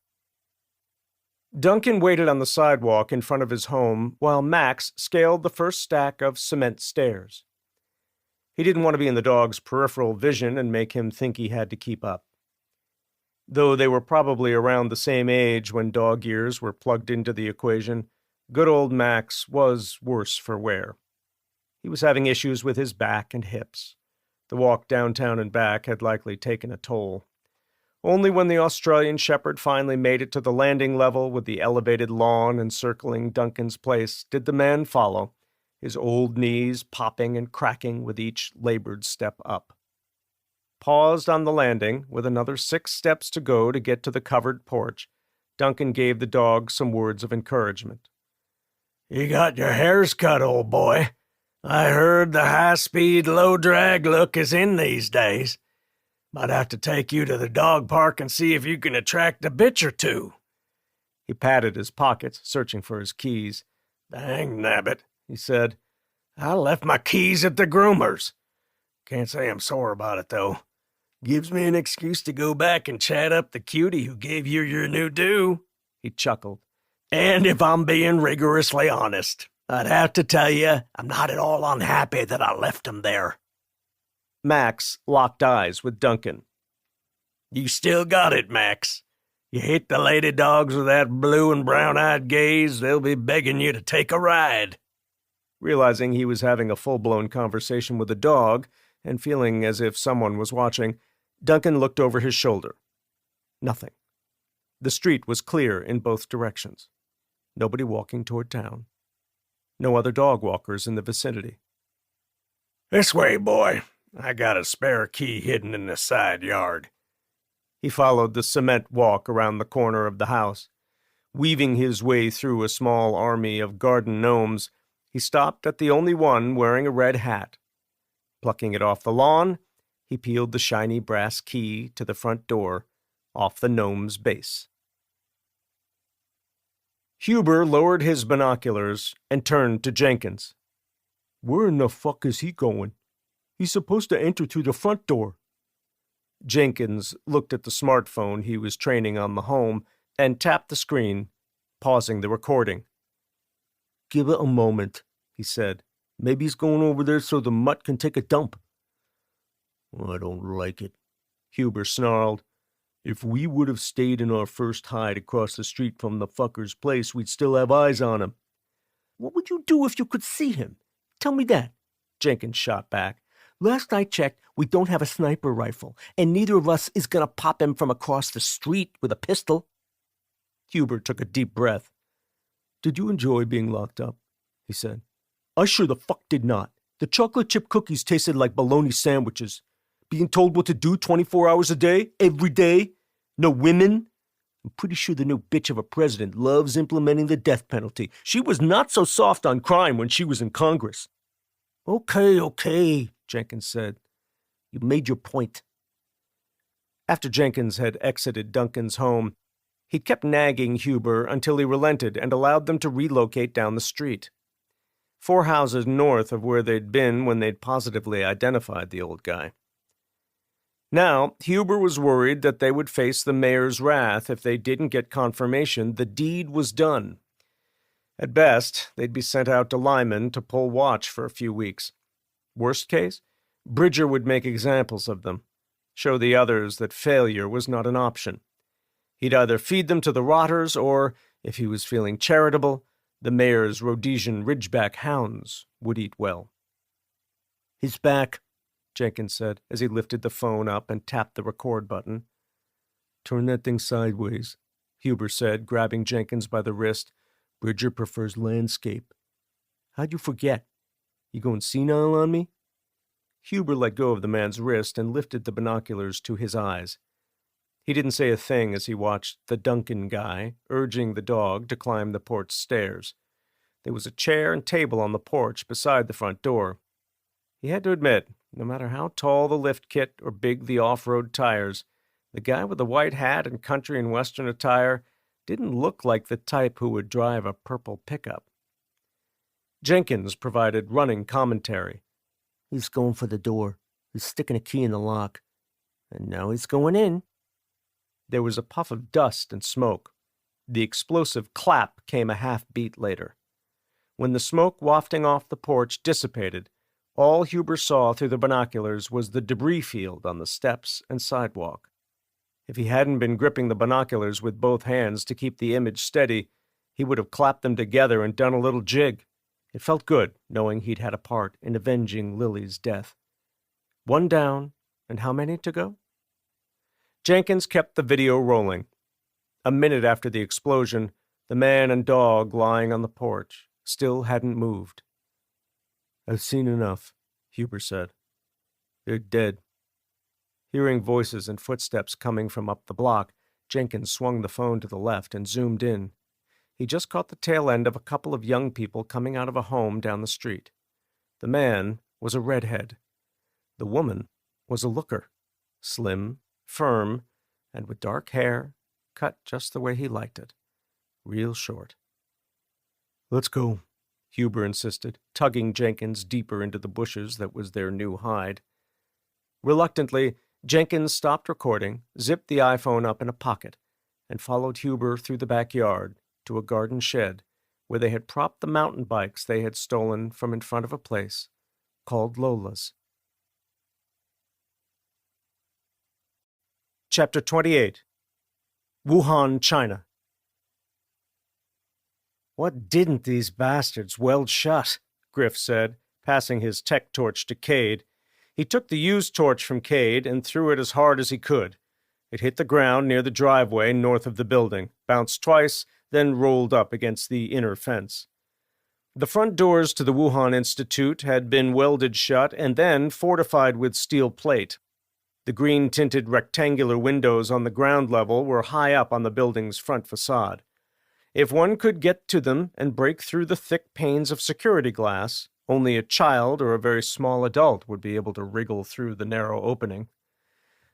Duncan waited on the sidewalk in front of his home while Max scaled the first stack of cement stairs. He didn't want to be in the dog's peripheral vision and make him think he had to keep up. Though they were probably around the same age when dog ears were plugged into the equation, good old Max was worse for wear. He was having issues with his back and hips. The walk downtown and back had likely taken a toll. Only when the Australian Shepherd finally made it to the landing level with the elevated lawn encircling Duncan's place did the man follow, his old knees popping and cracking with each labored step up. Paused on the landing, with another 6 steps to go to get to the covered porch, Duncan gave the dog some words of encouragement. "You got your hairs cut, old boy. I heard the high-speed, low-drag look is in these days. Might have to take you to the dog park and see if you can attract a bitch or two." He patted his pockets, searching for his keys. "Dang nabbit," he said. "I left my keys at the groomer's. Can't say I'm sore about it, though. Gives me an excuse to go back and chat up the cutie who gave you your new do." He chuckled. "And if I'm being rigorously honest, I'd have to tell you I'm not at all unhappy that I left him there." Max locked eyes with Duncan. "You still got it, Max. You hit the lady dogs with that blue and brown-eyed gaze, they'll be begging you to take a ride." Realizing he was having a full-blown conversation with a dog, and feeling as if someone was watching, Duncan looked over his shoulder. Nothing. The street was clear in both directions. Nobody walking toward town. No other dog walkers in the vicinity. "This way, boy. I got a spare key hidden in the side yard." He followed the cement walk around the corner of the house. Weaving his way through a small army of garden gnomes, he stopped at the only one wearing a red hat. Plucking it off the lawn, he peeled the shiny brass key to the front door off the gnome's base. Huber lowered his binoculars and turned to Jenkins. "Where in the fuck is he going? He's supposed to enter through the front door." Jenkins looked at the smartphone he was training on the home and tapped the screen, pausing the recording. "Give it a moment," he said. "Maybe he's going over there so the mutt can take a dump." "I don't like it," Huber snarled. "If we would have stayed in our first hide across the street from the fucker's place, we'd still have eyes on him." "What would you do if you could see him? Tell me that," Jenkins shot back. "Last I checked, we don't have a sniper rifle, and neither of us is going to pop him from across the street with a pistol." Huber took a deep breath. "Did you enjoy being locked up?" he said. "I sure the fuck did not. The chocolate chip cookies tasted like bologna sandwiches. Being told what to do 24 hours a day, every day. No women. I'm pretty sure the new bitch of a president loves implementing the death penalty. She was not so soft on crime when she was in Congress." Okay, Jenkins said. "You made your point." After Jenkins had exited Duncan's home, he'd kept nagging Huber until he relented and allowed them to relocate down the street. 4 houses north of where they'd been when they'd positively identified the old guy. Now, Huber was worried that they would face the mayor's wrath if they didn't get confirmation the deed was done. At best, they'd be sent out to Lyman to pull watch for a few weeks. Worst case, Bridger would make examples of them, show the others that failure was not an option. He'd either feed them to the rotters or, if he was feeling charitable, the mayor's Rhodesian Ridgeback hounds would eat well. "He's back," Jenkins said as he lifted the phone up and tapped the record button. "Turn that thing sideways," Huber said, grabbing Jenkins by the wrist. "Bridger prefers landscape." "How'd you forget? You going senile on me?" Huber let go of the man's wrist and lifted the binoculars to his eyes. He didn't say a thing as he watched the Duncan guy urging the dog to climb the porch stairs. There was a chair and table on the porch beside the front door. He had to admit, no matter how tall the lift kit or big the off-road tires, the guy with the white hat and country and western attire didn't look like the type who would drive a purple pickup. Jenkins provided running commentary. "He's going for the door. He's sticking a key in the lock. And now he's going in." There was a puff of dust and smoke. The explosive clap came a half-beat later. When the smoke wafting off the porch dissipated, all Huber saw through the binoculars was the debris field on the steps and sidewalk. If he hadn't been gripping the binoculars with both hands to keep the image steady, he would have clapped them together and done a little jig. It felt good, knowing he'd had a part in avenging Lily's death. 1 down, and how many to go? Jenkins kept the video rolling. A minute after the explosion, the man and dog lying on the porch still hadn't moved. "I've seen enough," Huber said. "They're dead." Hearing voices and footsteps coming from up the block, Jenkins swung the phone to the left and zoomed in. He just caught the tail end of a couple of young people coming out of a home down the street. The man was a redhead. The woman was a looker, slim, firm, and with dark hair, cut just the way he liked it, real short. "Let's go," Huber insisted, tugging Jenkins deeper into the bushes that was their new hide. Reluctantly, Jenkins stopped recording, zipped the iPhone up in a pocket, and followed Huber through the backyard to a garden shed where they had propped the mountain bikes they had stolen from in front of a place called Lola's. Chapter 28. Wuhan, China. "What didn't these bastards weld shut?" Griff said, passing his tech torch to Cade. He took the used torch from Cade and threw it as hard as he could. It hit the ground near the driveway north of the building, bounced twice, then rolled up against the inner fence. The front doors to the Wuhan Institute had been welded shut and then fortified with steel plate. The green-tinted rectangular windows on the ground level were high up on the building's front facade. If one could get to them and break through the thick panes of security glass, only a child or a very small adult would be able to wriggle through the narrow opening.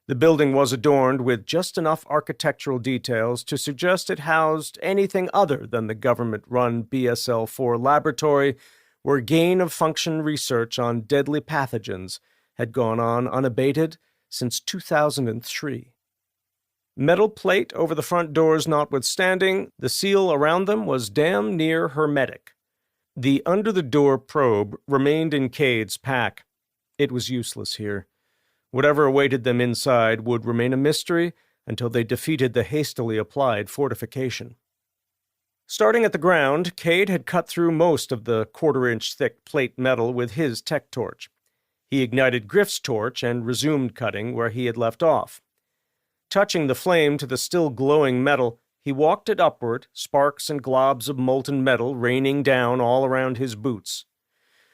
The building was adorned with just enough architectural details to suggest it housed anything other than the government-run BSL-4 laboratory where gain-of-function research on deadly pathogens had gone on unabated since 2003. Metal plate over the front doors notwithstanding, the seal around them was damn near hermetic. The under-the-door probe remained in Cade's pack. It was useless here. Whatever awaited them inside would remain a mystery until they defeated the hastily applied fortification. Starting at the ground, Cade had cut through most of the quarter-inch thick plate metal with his tech torch. He ignited Griff's torch and resumed cutting where he had left off. Touching the flame to the still glowing metal, he walked it upward, sparks and globs of molten metal raining down all around his boots.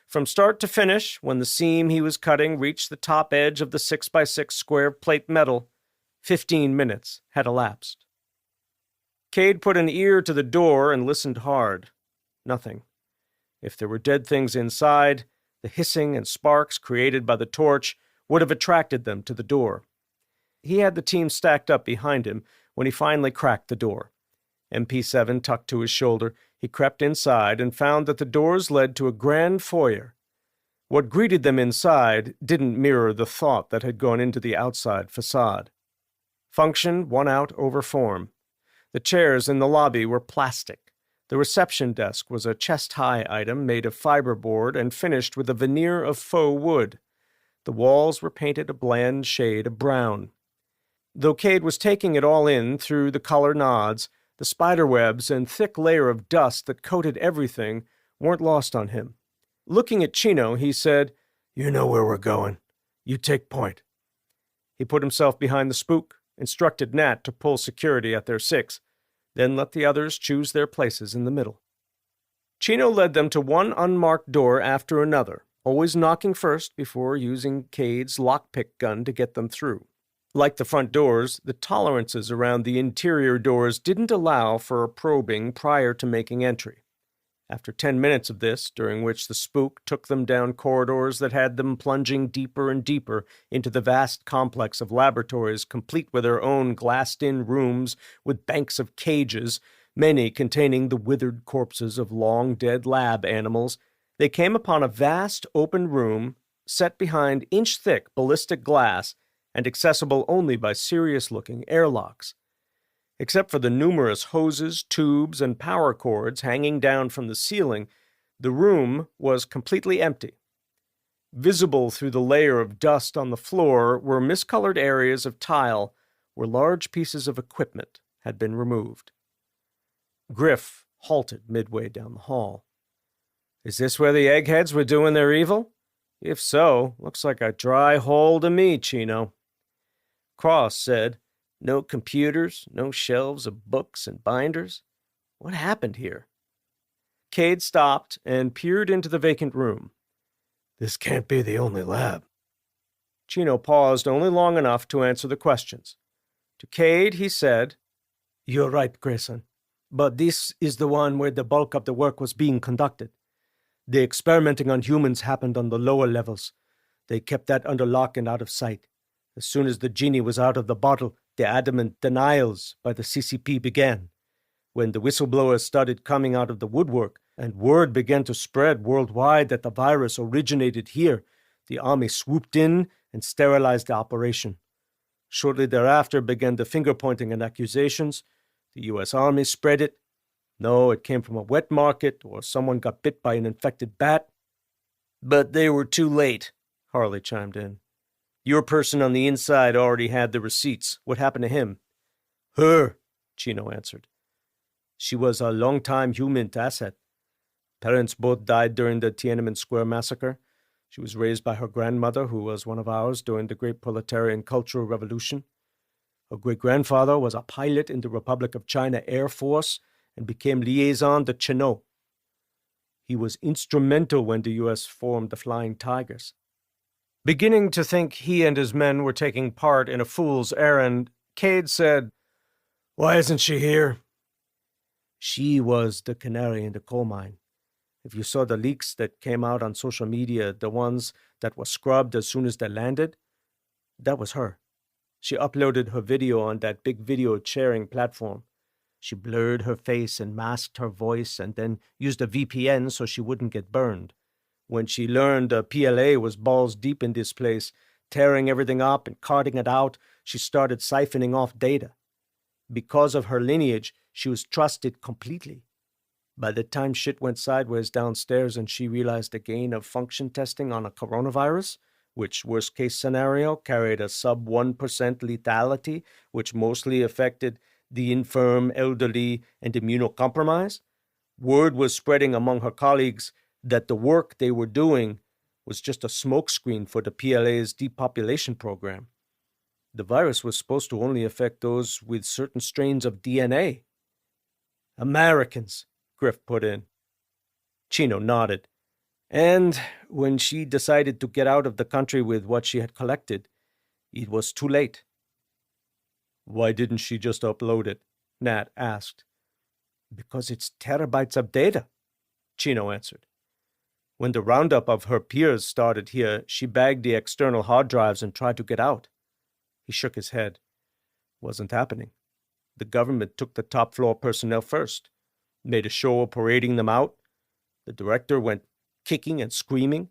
From start to finish, when the seam he was cutting reached the top edge of the 6x6 square of plate metal, 15 minutes had elapsed. Cade put an ear to the door and listened hard. Nothing. If there were dead things inside, the hissing and sparks created by the torch would have attracted them to the door. He had the team stacked up behind him when he finally cracked the door. MP7 tucked to his shoulder, he crept inside and found that the doors led to a grand foyer. What greeted them inside didn't mirror the thought that had gone into the outside facade. Function won out over form. The chairs in the lobby were plastic. The reception desk was a chest-high item made of fiberboard and finished with a veneer of faux wood. The walls were painted a bland shade of brown. Though Cade was taking it all in through the color nods, the spiderwebs and thick layer of dust that coated everything weren't lost on him. Looking at Chino, he said, "You know where we're going. You take point." He put himself behind the spook, instructed Nat to pull security at their 6, then let the others choose their places in the middle. Chino led them to one unmarked door after another, always knocking first before using Cade's lockpick gun to get them through. Like the front doors, the tolerances around the interior doors didn't allow for probing prior to making entry. After 10 minutes of this, during which the spook took them down corridors that had them plunging deeper and deeper into the vast complex of laboratories complete with their own glassed-in rooms with banks of cages, many containing the withered corpses of long-dead lab animals, they came upon a vast open room set behind inch-thick ballistic glass and accessible only by serious-looking airlocks. Except for the numerous hoses, tubes, and power cords hanging down from the ceiling, the room was completely empty. Visible through the layer of dust on the floor were miscolored areas of tile where large pieces of equipment had been removed. Griff halted midway down the hall. "Is this where the eggheads were doing their evil? If so, looks like a dry hole to me, Chino." Cross said, "No computers, no shelves of books and binders. What happened here?" Cade stopped and peered into the vacant room. "This can't be the only lab." Chino paused only long enough to answer the questions. To Cade, he said, "You're right, Grayson. But this is the one where the bulk of the work was being conducted. The experimenting on humans happened on the lower levels. They kept that under lock and out of sight. As soon as the genie was out of the bottle, the adamant denials by the CCP began. When the whistleblowers started coming out of the woodwork, and word began to spread worldwide that the virus originated here, the army swooped in and sterilized the operation. Shortly thereafter began the finger-pointing and accusations. The U.S. Army spread it. No, it came from a wet market, or someone got bit by an infected bat. But they were too late, Harley chimed in. Your person on the inside already had the receipts. What happened to him? Her, Chino answered. She was a long-time human asset. Parents both died during the Tiananmen Square massacre. She was raised by her grandmother, who was one of ours during the Great Proletarian Cultural Revolution. Her great-grandfather was a pilot in the Republic of China Air Force and became liaison de Chino. He was instrumental when the U.S. formed the Flying Tigers. Beginning to think he and his men were taking part in a fool's errand, Cade said, "Why isn't she here?" She was the canary in the coal mine. If you saw the leaks that came out on social media, the ones that were scrubbed as soon as they landed, that was her. She uploaded her video on that big video sharing platform. She blurred her face and masked her voice and then used a VPN so she wouldn't get burned. When she learned the PLA was balls deep in this place, tearing everything up and carting it out, she started siphoning off data. Because of her lineage, she was trusted completely. By the time shit went sideways downstairs and she realized the gain of function testing on a coronavirus, which worst-case scenario carried a sub-1% lethality, which mostly affected the infirm, elderly, and immunocompromised, word was spreading among her colleagues that the work they were doing was just a smokescreen for the PLA's depopulation program. The virus was supposed to only affect those with certain strains of DNA. Americans, Griff put in. Chino nodded. And when she decided to get out of the country with what she had collected, it was too late. Why didn't she just upload it? Nat asked. Because it's terabytes of data, Chino answered. When the roundup of her peers started here, she bagged the external hard drives and tried to get out. He shook his head. Wasn't happening. The government took the top-floor personnel first, made a show of parading them out. The director went kicking and screaming.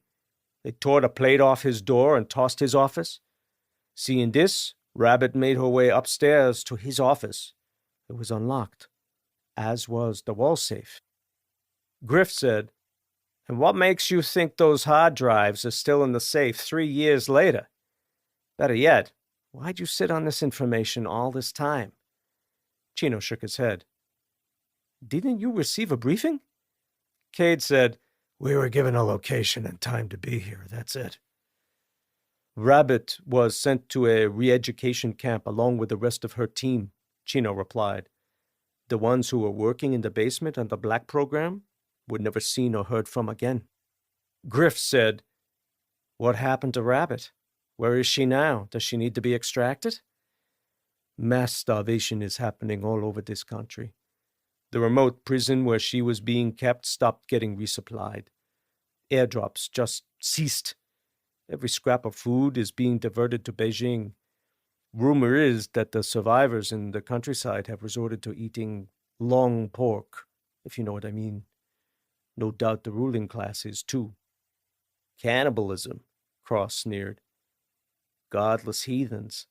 They tore the plate off his door and tossed his office. Seeing this, Rabbit made her way upstairs to his office. It was unlocked, as was the wall safe. Griff said, "And what makes you think those hard drives are still in the safe 3 years later? Better yet, why'd you sit on this information all this time?" Chino shook his head. "Didn't you receive a briefing?" Cade said, "We were given a location and time to be here, that's it." Rabbit was sent to a re-education camp along with the rest of her team, Chino replied. The ones who were working in the basement on the Black program were never seen or heard from again. Griff said, "What happened to Rabbit? Where is she now? Does she need to be extracted?" Mass starvation is happening all over this country. The remote prison where she was being kept stopped getting resupplied. Airdrops just ceased. Every scrap of food is being diverted to Beijing. Rumor is that the survivors in the countryside have resorted to eating long pork, if you know what I mean. No doubt the ruling class is too. Cannibalism, Cross sneered. Godless heathens.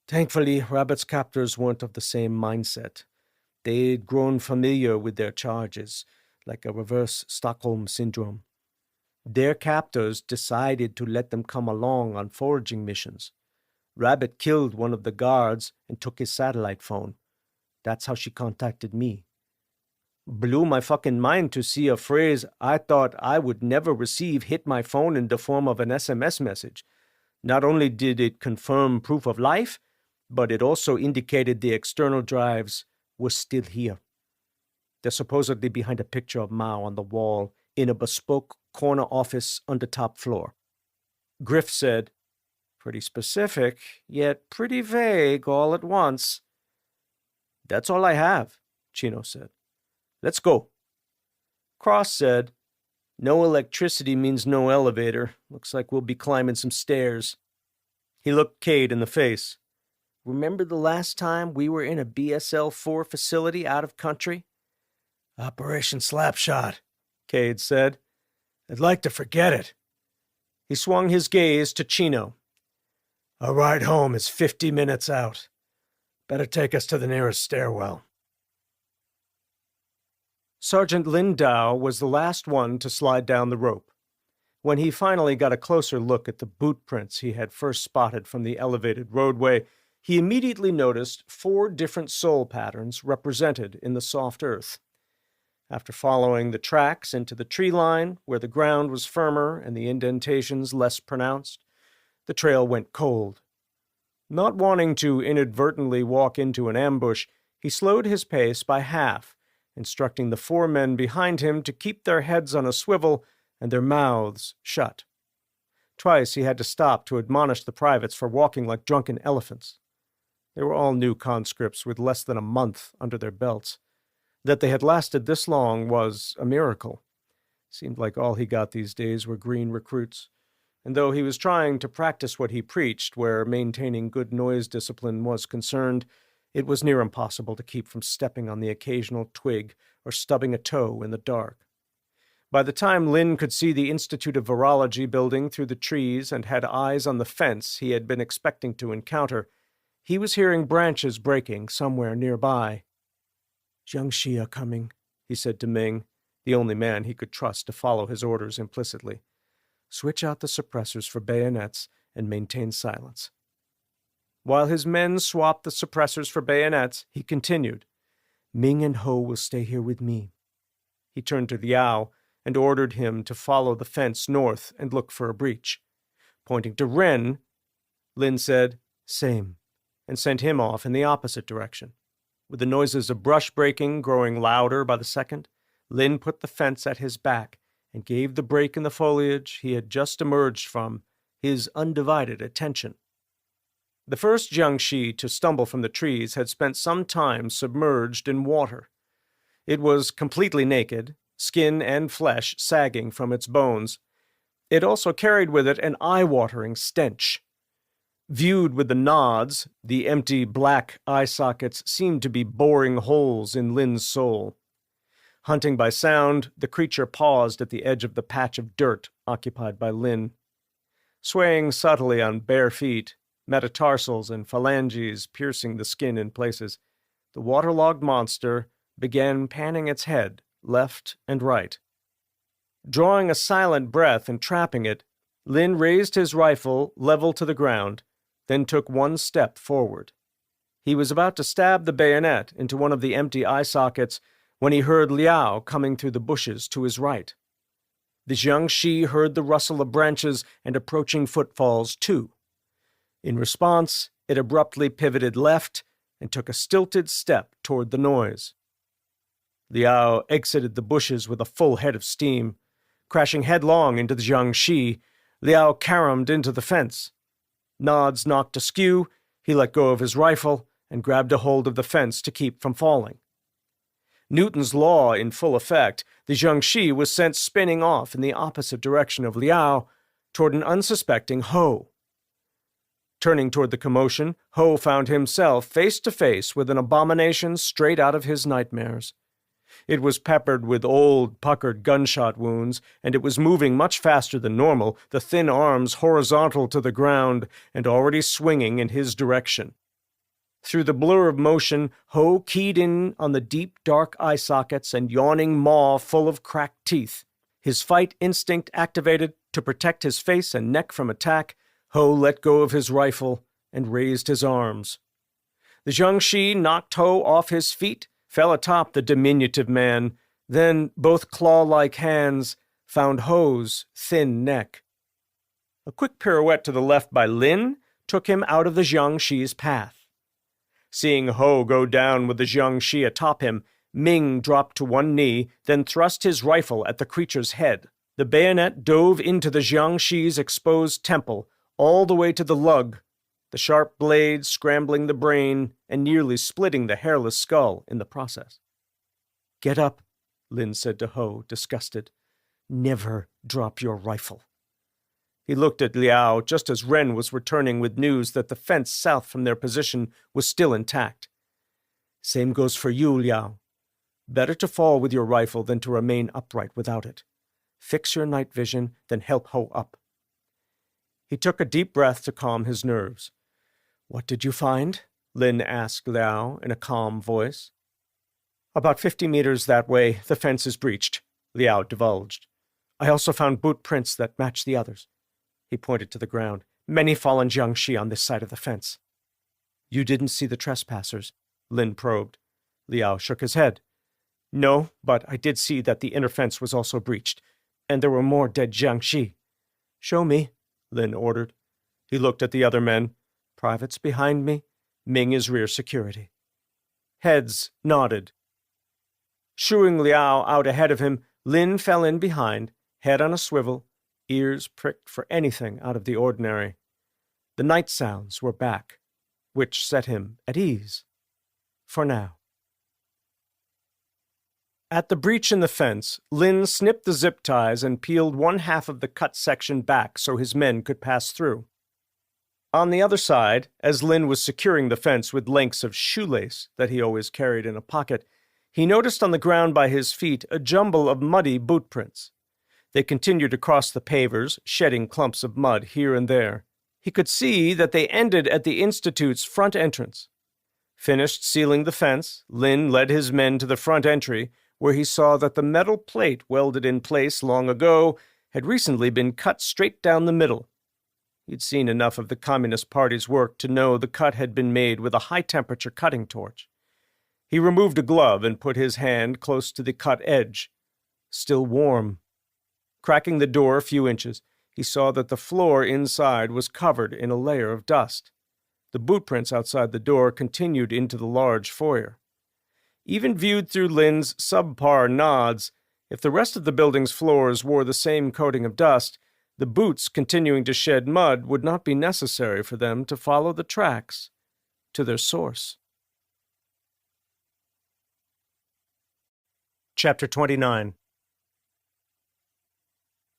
Thankfully, Rabbit's captors weren't of the same mindset. They'd grown familiar with their charges, like a reverse Stockholm syndrome. Their captors decided to let them come along on foraging missions. Rabbit killed one of the guards and took his satellite phone. That's how she contacted me. Blew my fucking mind to see a phrase I thought I would never receive hit my phone in the form of an SMS message. Not only did it confirm proof of life, but it also indicated the external drives were still here. They're supposedly behind a picture of Mao on the wall in a bespoke corner office on the top floor. Griff said, "Pretty specific, yet pretty vague all at once." "That's all I have," Chino said. "Let's go." Cross said, "No electricity means no elevator. Looks like we'll be climbing some stairs." He looked Cade in the face. "Remember the last time we were in a BSL-4 facility out of country?" Operation Slapshot, Cade said. "I'd like to forget it." He swung his gaze to Chino. "Our ride home is 50 minutes out. Better take us to the nearest stairwell." Sergeant Lindau was the last one to slide down the rope. When he finally got a closer look at the boot prints he had first spotted from the elevated roadway, he immediately noticed 4 different sole patterns represented in the soft earth. After following the tracks into the tree line, where the ground was firmer and the indentations less pronounced, the trail went cold. Not wanting to inadvertently walk into an ambush, he slowed his pace by half, instructing the 4 men behind him to keep their heads on a swivel and their mouths shut. Twice he had to stop to admonish the privates for walking like drunken elephants. They were all new conscripts with less than a month under their belts. That they had lasted this long was a miracle. Seemed like all he got these days were green recruits. And though he was trying to practice what he preached, where maintaining good noise discipline was concerned, it was near impossible to keep from stepping on the occasional twig or stubbing a toe in the dark. By the time Lynn could see the Institute of Virology building through the trees and had eyes on the fence he had been expecting to encounter, he was hearing branches breaking somewhere nearby. "Jiangxi are coming," he said to Ming, the only man he could trust to follow his orders implicitly. "Switch out the suppressors for bayonets and maintain silence." While his men swapped the suppressors for bayonets, he continued, "Ming and Ho will stay here with me." He turned to Liao and ordered him to follow the fence north and look for a breach. Pointing to Ren, Lin said, "Same," and sent him off in the opposite direction. With the noises of brush breaking growing louder by the second, Lin put the fence at his back and gave the break in the foliage he had just emerged from his undivided attention. The first Jiangxi to stumble from the trees had spent some time submerged in water. It was completely naked, skin and flesh sagging from its bones. It also carried with it an eye-watering stench. Viewed with the nods, the empty black eye sockets seemed to be boring holes in Lin's soul. Hunting by sound, the creature paused at the edge of the patch of dirt occupied by Lin. Swaying subtly on bare feet, metatarsals and phalanges piercing the skin in places, the waterlogged monster began panning its head left and right. Drawing a silent breath and trapping it, Lin raised his rifle level to the ground, then took one step forward. He was about to stab the bayonet into one of the empty eye sockets when he heard Liao coming through the bushes to his right. The Jiangxi heard the rustle of branches and approaching footfalls, too. In response, it abruptly pivoted left and took a stilted step toward the noise. Liao exited the bushes with a full head of steam. Crashing headlong into the Jiangxi, Liao caromed into the fence. Nods knocked askew, he let go of his rifle and grabbed a hold of the fence to keep from falling. Newton's law in full effect, the Jiangxi was sent spinning off in the opposite direction of Liao toward an unsuspecting Ho. Turning toward the commotion, Ho found himself face to face with an abomination straight out of his nightmares. It was peppered with old, puckered gunshot wounds, and it was moving much faster than normal, the thin arms horizontal to the ground and already swinging in his direction. Through the blur of motion, Ho keyed in on the deep, dark eye sockets and yawning maw full of cracked teeth. His fight instinct activated to protect his face and neck from attack, Ho let go of his rifle and raised his arms. The Jiangxi knocked Ho off his feet, fell atop the diminutive man, then both claw-like hands found Ho's thin neck. A quick pirouette to the left by Lin took him out of the Jiangxi's path. Seeing Ho go down with the Jiangxi atop him, Ming dropped to one knee, then thrust his rifle at the creature's head. The bayonet dove into the Jiangxi's exposed temple, all the way to the lug, the sharp blade scrambling the brain and nearly splitting the hairless skull in the process. "Get up," Lin said to Ho, disgusted. "Never drop your rifle." He looked at Liao just as Ren was returning with news that the fence south from their position was still intact. "Same goes for you, Liao. Better to fall with your rifle than to remain upright without it. Fix your night vision, then help Ho up." He took a deep breath to calm his nerves. "What did you find?" Lin asked Liao in a calm voice. "About 50 meters that way, the fence is breached," Liao divulged. "I also found boot prints that match the others." He pointed to the ground. "Many fallen Jiangxi on this side of the fence." "You didn't see the trespassers?" Lin probed. Liao shook his head. "No, but I did see that the inner fence was also breached, and there were more dead Jiangxi." "Show me," Lin ordered. He looked at the other men. "Privates behind me. Ming is rear security." Heads nodded. Shooing Liao out ahead of him, Lin fell in behind, head on a swivel, ears pricked for anything out of the ordinary. The night sounds were back, which set him at ease. For now. At the breach in the fence, Lin snipped the zip ties and peeled one half of the cut section back so his men could pass through. On the other side, as Lin was securing the fence with lengths of shoelace that he always carried in a pocket, he noticed on the ground by his feet a jumble of muddy boot prints. They continued across the pavers, shedding clumps of mud here and there. He could see that they ended at the Institute's front entrance. Finished sealing the fence, Lin led his men to the front entry, where he saw that the metal plate welded in place long ago had recently been cut straight down the middle. He'd seen enough of the Communist Party's work to know the cut had been made with a high-temperature cutting torch. He removed a glove and put his hand close to the cut edge. Still warm. Cracking the door a few inches, he saw that the floor inside was covered in a layer of dust. The bootprints outside the door continued into the large foyer. Even viewed through Lin's subpar nods, if the rest of the building's floors wore the same coating of dust, the boots continuing to shed mud would not be necessary for them to follow the tracks to their source. Chapter 29.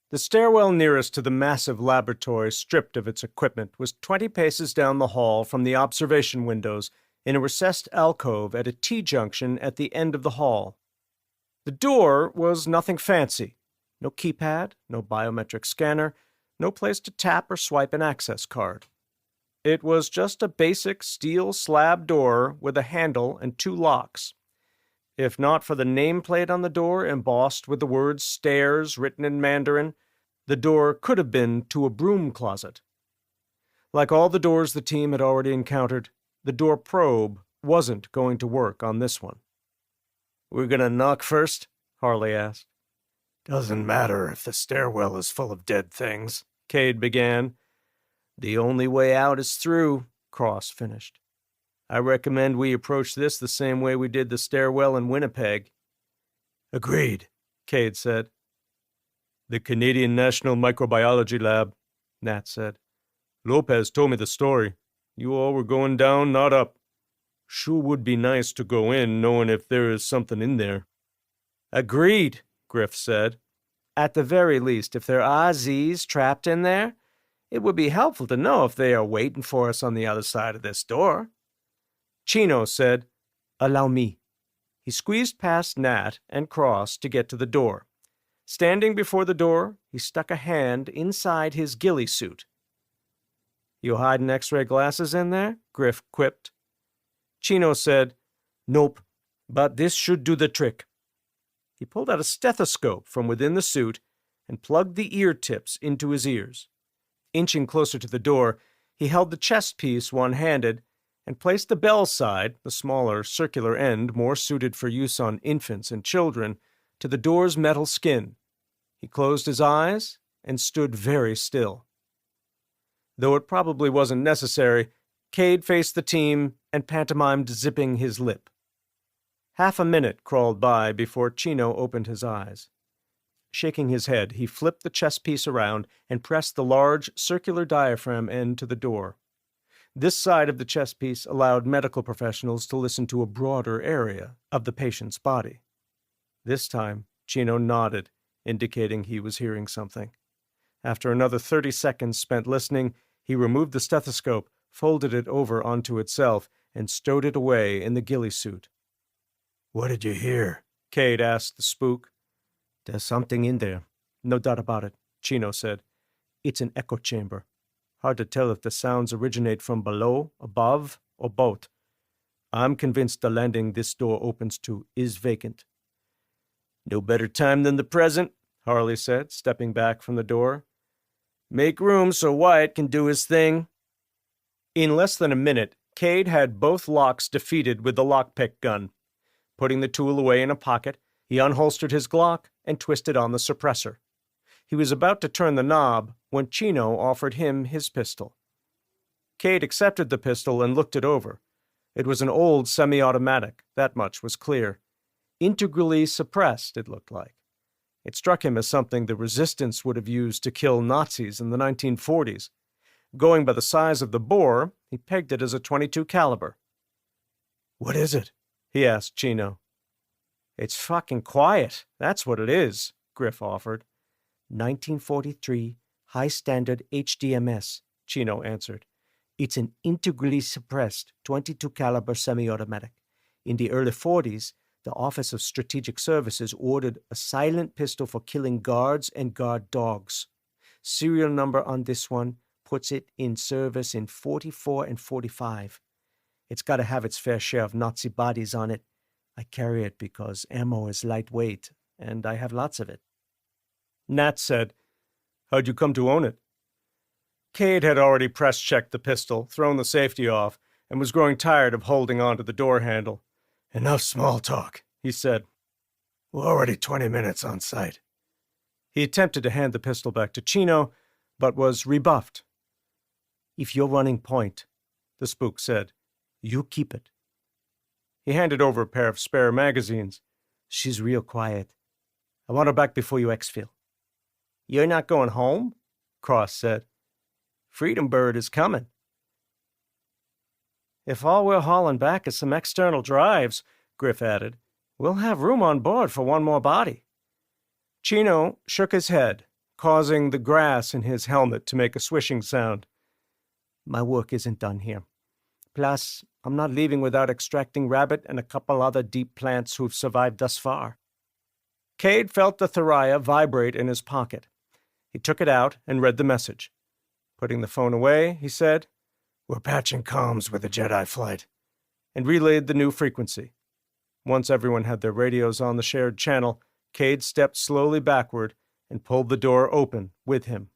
The stairwell nearest to the massive laboratory, stripped of its equipment, was 20 paces down the hall from the observation windows in a recessed alcove at a T-junction at the end of the hall. The door was nothing fancy. No keypad, no biometric scanner, no place to tap or swipe an access card. It was just a basic steel slab door with a handle and 2 locks. If not for the nameplate on the door embossed with the words stairs written in Mandarin, the door could have been to a broom closet. Like all the doors the team had already encountered, the door probe wasn't going to work on this one. "We're gonna knock first?" Harley asked. Doesn't matter if the stairwell is full of dead things, Cade began. "The only way out is through," Cross finished. "I recommend we approach this the same way we did the stairwell in Winnipeg." Agreed, Cade said. "The Canadian National Microbiology Lab," Nat said. "Lopez told me the story. You all were going down, not up. Sure would be nice to go in knowing if there is something in there." "Agreed," Griff said. "At the very least, if there are Z's trapped in there, it would be helpful to know if they are waiting for us on the other side of this door." Chino said, "Allow me." He squeezed past Nat and Cross to get to the door. Standing before the door, he stuck a hand inside his ghillie suit. "You hiding X-ray glasses in there?" Griff quipped. Chino said, "Nope, but this should do the trick." He pulled out a stethoscope from within the suit and plugged the ear tips into his ears. Inching closer to the door, he held the chest piece one-handed and placed the bell side, the smaller, circular end more suited for use on infants and children, to the door's metal skin. He closed his eyes and stood very still. Though it probably wasn't necessary, Cade faced the team and pantomimed zipping his lip. Half a minute crawled by before Chino opened his eyes. Shaking his head, he flipped the chest piece around and pressed the large, circular diaphragm end to the door. This side of the chest piece allowed medical professionals to listen to a broader area of the patient's body. This time, Chino nodded, indicating he was hearing something. After another 30 seconds spent listening, he removed the stethoscope, folded it over onto itself, and stowed it away in the ghillie suit. What did you hear? Cade asked the spook. There's something in there. No doubt about it, Chino said. It's an echo chamber. Hard to tell if the sounds originate from below, above, or both. I'm convinced the landing this door opens to is vacant. No better time than the present, Harley said, stepping back from the door. Make room so Wyatt can do his thing. In less than a minute, Cade had both locks defeated with the lockpick gun. Putting the tool away in a pocket, he unholstered his Glock and twisted on the suppressor. He was about to turn the knob when Chino offered him his pistol. Cade accepted the pistol and looked it over. It was an old semi-automatic, that much was clear. Integrally suppressed, it looked like. It struck him as something the Resistance would have used to kill Nazis in the 1940s. Going by the size of the bore, he pegged it as a .22 caliber. What is it? He asked Chino. It's fucking quiet, that's what it is, Griff offered. 1943 high-standard HDMS, Chino answered. It's an integrally suppressed .22 caliber semi-automatic. In the early 40s, the Office of Strategic Services ordered a silent pistol for killing guards and guard dogs. Serial number on this one, puts it in service in 44 and 45. It's got to have its fair share of Nazi bodies on it. I carry it because ammo is lightweight, and I have lots of it. Nat said, "How'd you come to own it?" Cade had already press-checked the pistol, thrown the safety off, and was growing tired of holding on to the door handle. Enough small talk, He said. We're already 20 minutes on site. He attempted to hand the pistol back to Chino, but was rebuffed. If you're running point, The spook said. you keep it. He handed over a pair of spare magazines. She's real quiet. I want her back before you exfil. You're not going home? Cross said. Freedom Bird is coming. If all we're hauling back is some external drives, Griff added, we'll have room on board for one more body. Chino shook his head, causing the grass in his helmet to make a swishing sound. My work isn't done here. Plus, I'm not leaving without extracting rabbit and a couple other deep plants who've survived thus far. Cade felt the Thuraya vibrate in his pocket. He took it out and read the message. Putting the phone away, he said, We're patching comms with the Jedi flight. and relayed the new frequency. Once everyone had their radios on the shared channel, Cade stepped slowly backward and pulled the door open with him.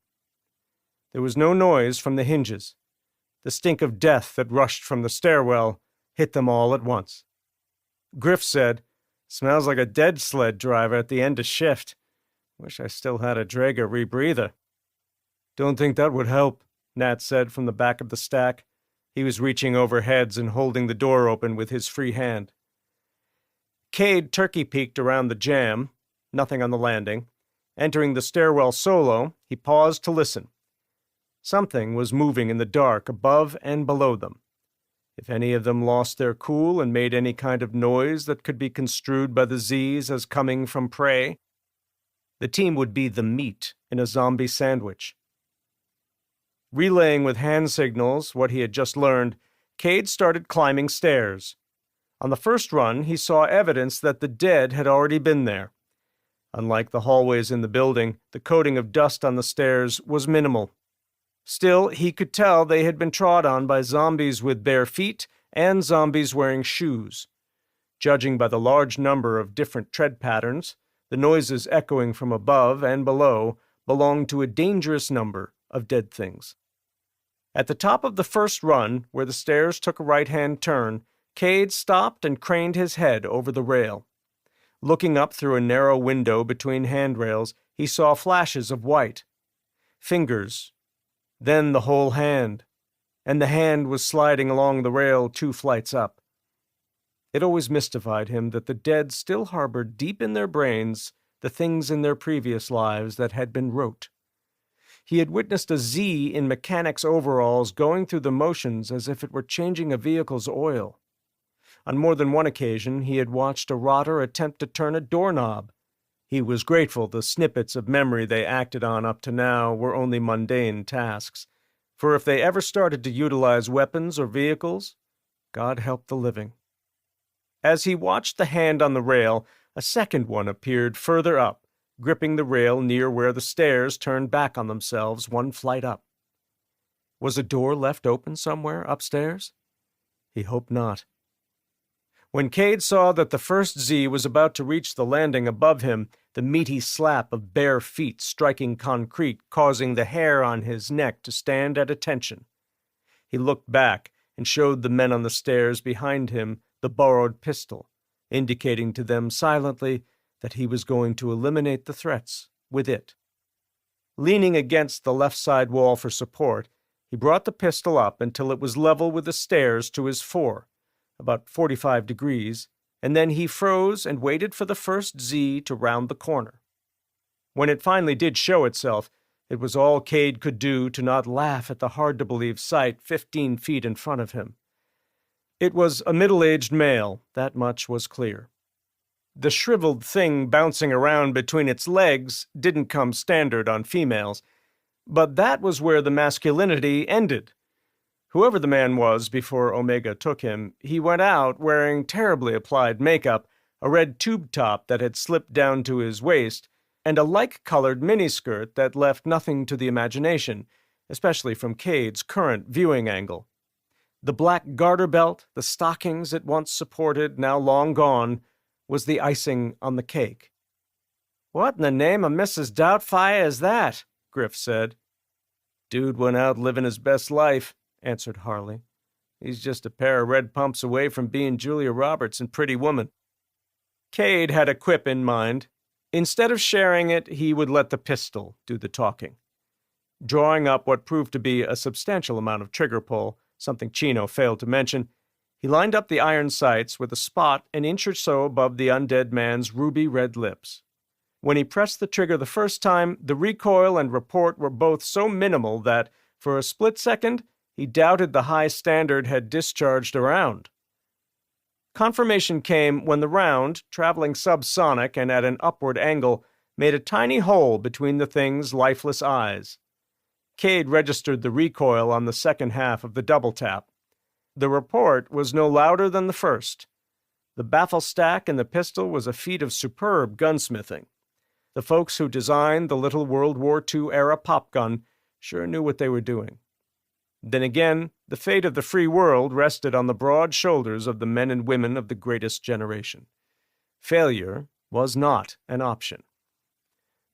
There was no noise from the hinges. The stink of death that rushed from the stairwell hit them all at once. Griff said, "Smells like a dead sled driver at the end of shift. Wish I still had a Draeger rebreather." "Don't think that would help," Nat said from the back of the stack. He was reaching over heads and holding the door open with his free hand. Cade turkey-peeked around the jam, nothing on the landing. Entering the stairwell solo, he paused to listen. Something was moving in the dark above and below them. If any of them lost their cool and made any kind of noise that could be construed by the Z's as coming from prey, the team would be the meat in a zombie sandwich. Relaying with hand signals what he had just learned, Cade started climbing stairs. On the first run, he saw evidence that the dead had already been there. Unlike the hallways in the building, the coating of dust on the stairs was minimal. Still, he could tell they had been trod on by zombies with bare feet and zombies wearing shoes. Judging by the large number of different tread patterns, the noises echoing from above and below belonged to a dangerous number of dead things. At the top of the first run, where the stairs took a right-hand turn, Cade stopped and craned his head over the rail. Looking up through a narrow window between handrails, he saw flashes of white. Fingers, then the whole hand, and the hand was sliding along the rail 2 flights up. It always mystified him that the dead still harbored deep in their brains the things in their previous lives that had been rote. He had witnessed a Z in mechanics overalls going through the motions as if it were changing a vehicle's oil. On more than one occasion, he had watched a rotter attempt to turn a doorknob. He was grateful the snippets of memory they acted on up to now were only mundane tasks, for if they ever started to utilize weapons or vehicles, God help the living. As he watched the hand on the rail, a second one appeared further up, gripping the rail near where the stairs turned back on themselves 1 flight up. Was a door left open somewhere upstairs? He hoped not. When Cade saw that the first Z was about to reach the landing above him, the meaty slap of bare feet striking concrete causing the hair on his neck to stand at attention. He looked back and showed the men on the stairs behind him the borrowed pistol, indicating to them silently that he was going to eliminate the threats with it. Leaning against the left side wall for support, he brought the pistol up until it was level with the stairs to his fore, about 45 degrees, and then he froze and waited for the first Z to round the corner. When it finally did show itself, it was all Cade could do to not laugh at the hard-to-believe sight 15 feet in front of him. It was a middle-aged male, that much was clear. The shriveled thing bouncing around between its legs didn't come standard on females, but that was where the masculinity ended. Whoever the man was before Omega took him, he went out wearing terribly applied makeup, a red tube top that had slipped down to his waist, and a like-colored miniskirt that left nothing to the imagination, especially from Cade's current viewing angle. The black garter belt, the stockings it once supported, now long gone, was the icing on the cake. "What in the name of Mrs. Doubtfire is that?" Griff said. "Dude went out living his best life," answered Harley. "He's just a pair of red pumps away from being Julia Roberts in Pretty Woman." Cade had a quip in mind. Instead of sharing it, he would let the pistol do the talking. Drawing up what proved to be a substantial amount of trigger pull, something Chino failed to mention, he lined up the iron sights with a spot an inch or so above the undead man's ruby-red lips. When he pressed the trigger the first time, the recoil and report were both so minimal that, for a split second, he doubted the high standard had discharged a round. Confirmation came when the round, traveling subsonic and at an upward angle, made a tiny hole between the thing's lifeless eyes. Cade registered the recoil on the second half of the double tap. The report was no louder than the first. The baffle stack in the pistol was a feat of superb gunsmithing. The folks who designed the little World War II-era pop gun sure knew what they were doing. Then again, the fate of the free world rested on the broad shoulders of the men and women of the greatest generation. Failure was not an option.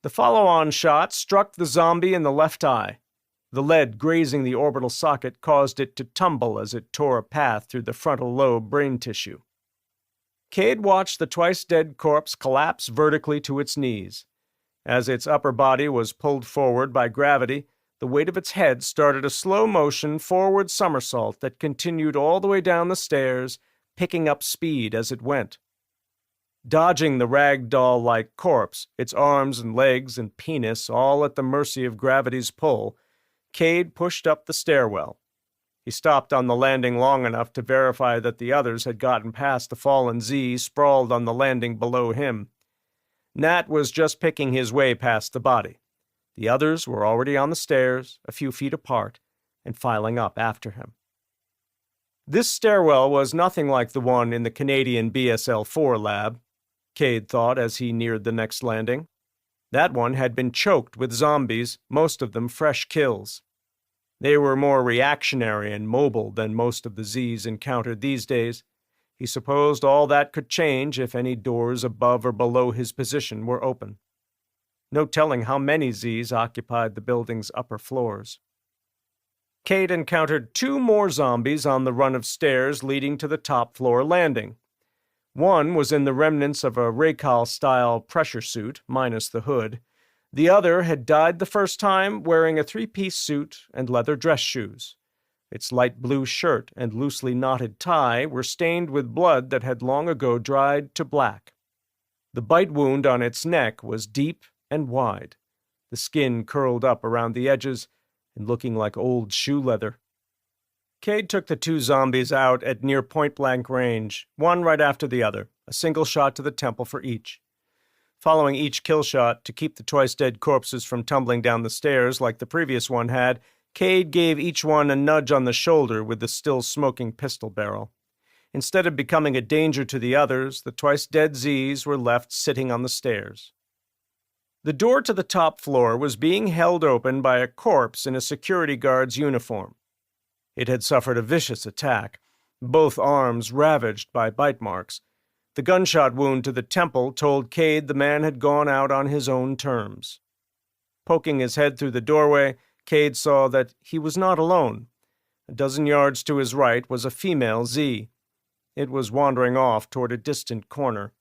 The follow-on shot struck the zombie in the left eye. The lead grazing the orbital socket caused it to tumble as it tore a path through the frontal lobe brain tissue. Cade watched the twice-dead corpse collapse vertically to its knees. As its upper body was pulled forward by gravity, the weight of its head started a slow-motion forward somersault that continued all the way down the stairs, picking up speed as it went. Dodging the rag doll-like corpse, its arms and legs and penis all at the mercy of gravity's pull, Cade pushed up the stairwell. He stopped on the landing long enough to verify that the others had gotten past the fallen Z sprawled on the landing below him. Nat was just picking his way past the body. The others were already on the stairs, a few feet apart, and filing up after him. This stairwell was nothing like the one in the Canadian BSL-4 lab, Cade thought as he neared the next landing. That one had been choked with zombies, most of them fresh kills. They were more reactionary and mobile than most of the Zs encountered these days. He supposed all that could change if any doors above or below his position were open. No telling how many Zs occupied the building's upper floors. Cade encountered 2 more zombies on the run of stairs leading to the top floor landing. One was in the remnants of a Raycal-style pressure suit, minus the hood. The other had died the first time wearing a 3-piece suit and leather dress shoes. Its light blue shirt and loosely knotted tie were stained with blood that had long ago dried to black. The bite wound on its neck was deep and wide, the skin curled up around the edges and looking like old shoe leather. Cade took the 2 zombies out at near point-blank range, one right after the other, a single shot to the temple for each. Following each kill shot, to keep the twice-dead corpses from tumbling down the stairs like the previous one had, Cade gave each one a nudge on the shoulder with the still-smoking pistol barrel. Instead of becoming a danger to the others, the twice-dead Zs were left sitting on the stairs. The door to the top floor was being held open by a corpse in a security guard's uniform. It had suffered a vicious attack, both arms ravaged by bite marks. The gunshot wound to the temple told Cade the man had gone out on his own terms. Poking his head through the doorway, Cade saw that he was not alone. A dozen yards to his right was a female Z. It was wandering off toward a distant corner.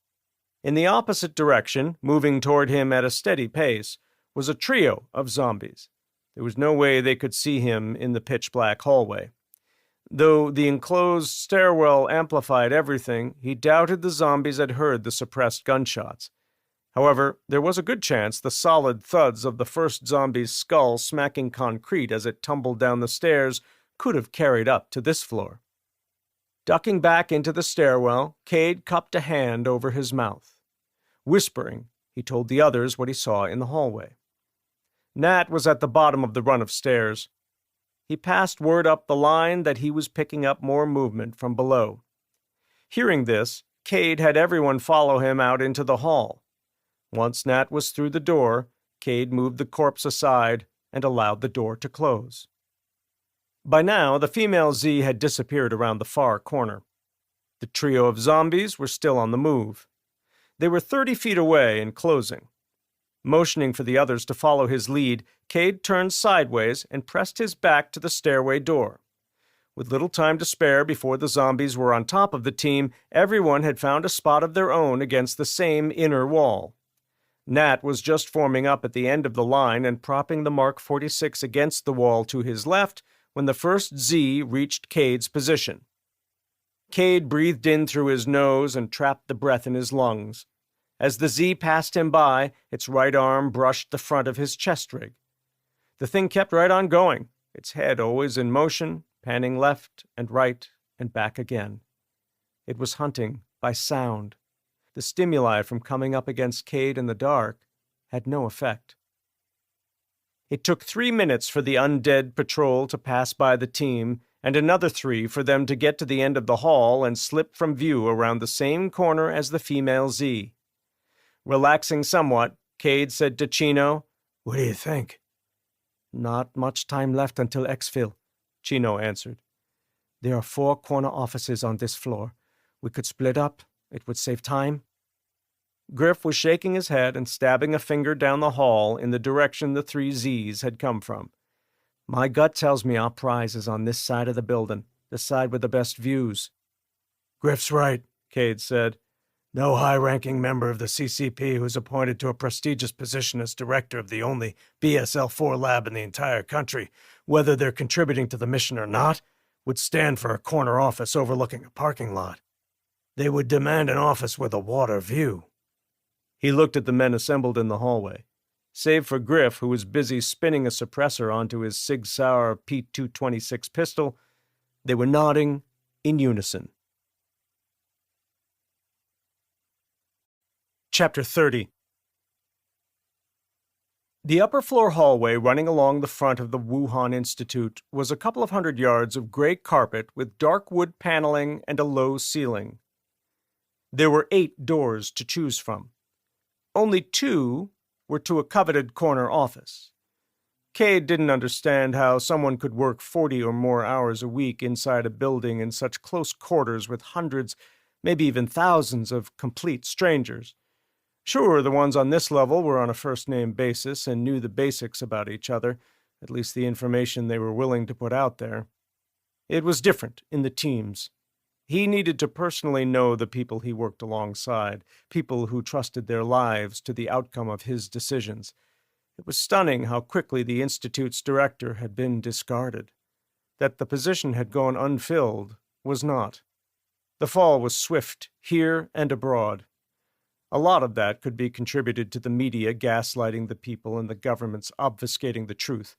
In the opposite direction, moving toward him at a steady pace, was a trio of zombies. There was no way they could see him in the pitch-black hallway. Though the enclosed stairwell amplified everything, he doubted the zombies had heard the suppressed gunshots. However, there was a good chance the solid thuds of the first zombie's skull smacking concrete as it tumbled down the stairs could have carried up to this floor. Ducking back into the stairwell, Cade cupped a hand over his mouth. Whispering, he told the others what he saw in the hallway. Nat was at the bottom of the run of stairs. He passed word up the line that he was picking up more movement from below. Hearing this, Cade had everyone follow him out into the hall. Once Nat was through the door, Cade moved the corpse aside and allowed the door to close. By now, the female Z had disappeared around the far corner. The trio of zombies were still on the move. They were 30 feet away and closing. Motioning for the others to follow his lead, Cade turned sideways and pressed his back to the stairway door. With little time to spare before the zombies were on top of the team, everyone had found a spot of their own against the same inner wall. Nat was just forming up at the end of the line and propping the Mark 46 against the wall to his left when the first Z reached Cade's position. Cade breathed in through his nose and trapped the breath in his lungs. As the Z passed him by, its right arm brushed the front of his chest rig. The thing kept right on going, its head always in motion, panning left and right and back again. It was hunting by sound. The stimuli from coming up against Cade in the dark had no effect. It took 3 minutes for the Undead patrol to pass by the team, and another 3 for them to get to the end of the hall and slip from view around the same corner as the female Z. Relaxing somewhat, Cade said to Chino, "What do you think?" "Not much time left until exfil," Chino answered. "There are 4 corner offices on this floor. We could split up. It would save time." Griff was shaking his head and stabbing a finger down the hall in the direction the 3 Zs had come from. "My gut tells me our prize is on this side of the building, the side with the best views." "Griff's right," Cade said. No high-ranking member of the CCP who's appointed to a prestigious position as director of the only BSL-4 lab in the entire country, whether they're contributing to the mission or not, would stand for a corner office overlooking a parking lot. They would demand an office with a water view. He looked at the men assembled in the hallway. Save for Griff, who was busy spinning a suppressor onto his Sig Sauer P226 pistol, they were nodding in unison. Chapter 30. The upper-floor hallway running along the front of the Wuhan Institute was a couple of 100 yards of gray carpet with dark wood paneling and a low ceiling. There were 8 doors to choose from. Only 2 were to a coveted corner office. Cade didn't understand how someone could work 40 or more hours a week inside a building in such close quarters with hundreds, maybe even thousands of complete strangers. Sure, the ones on this level were on a first-name basis and knew the basics about each other, at least the information they were willing to put out there. It was different in the teams. He needed to personally know the people he worked alongside, people who trusted their lives to the outcome of his decisions. It was stunning how quickly the Institute's director had been discarded. That the position had gone unfilled was not. The fall was swift, here and abroad. A lot of that could be contributed to the media gaslighting the people and the governments obfuscating the truth.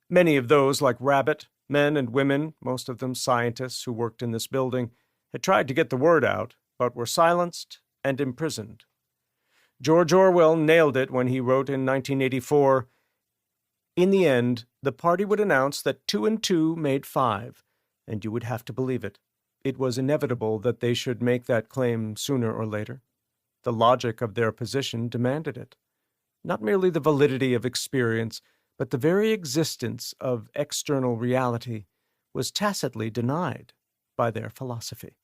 Many of those, like Rabbit, men and women, most of them scientists who worked in this building, had tried to get the word out, but were silenced and imprisoned. George Orwell nailed it when he wrote in 1984, "In the end, the party would announce that 2 and 2 made 5, and you would have to believe it. It was inevitable that they should make that claim sooner or later. The logic of their position demanded it. Not merely the validity of experience, but the very existence of external reality was tacitly denied by their philosophy."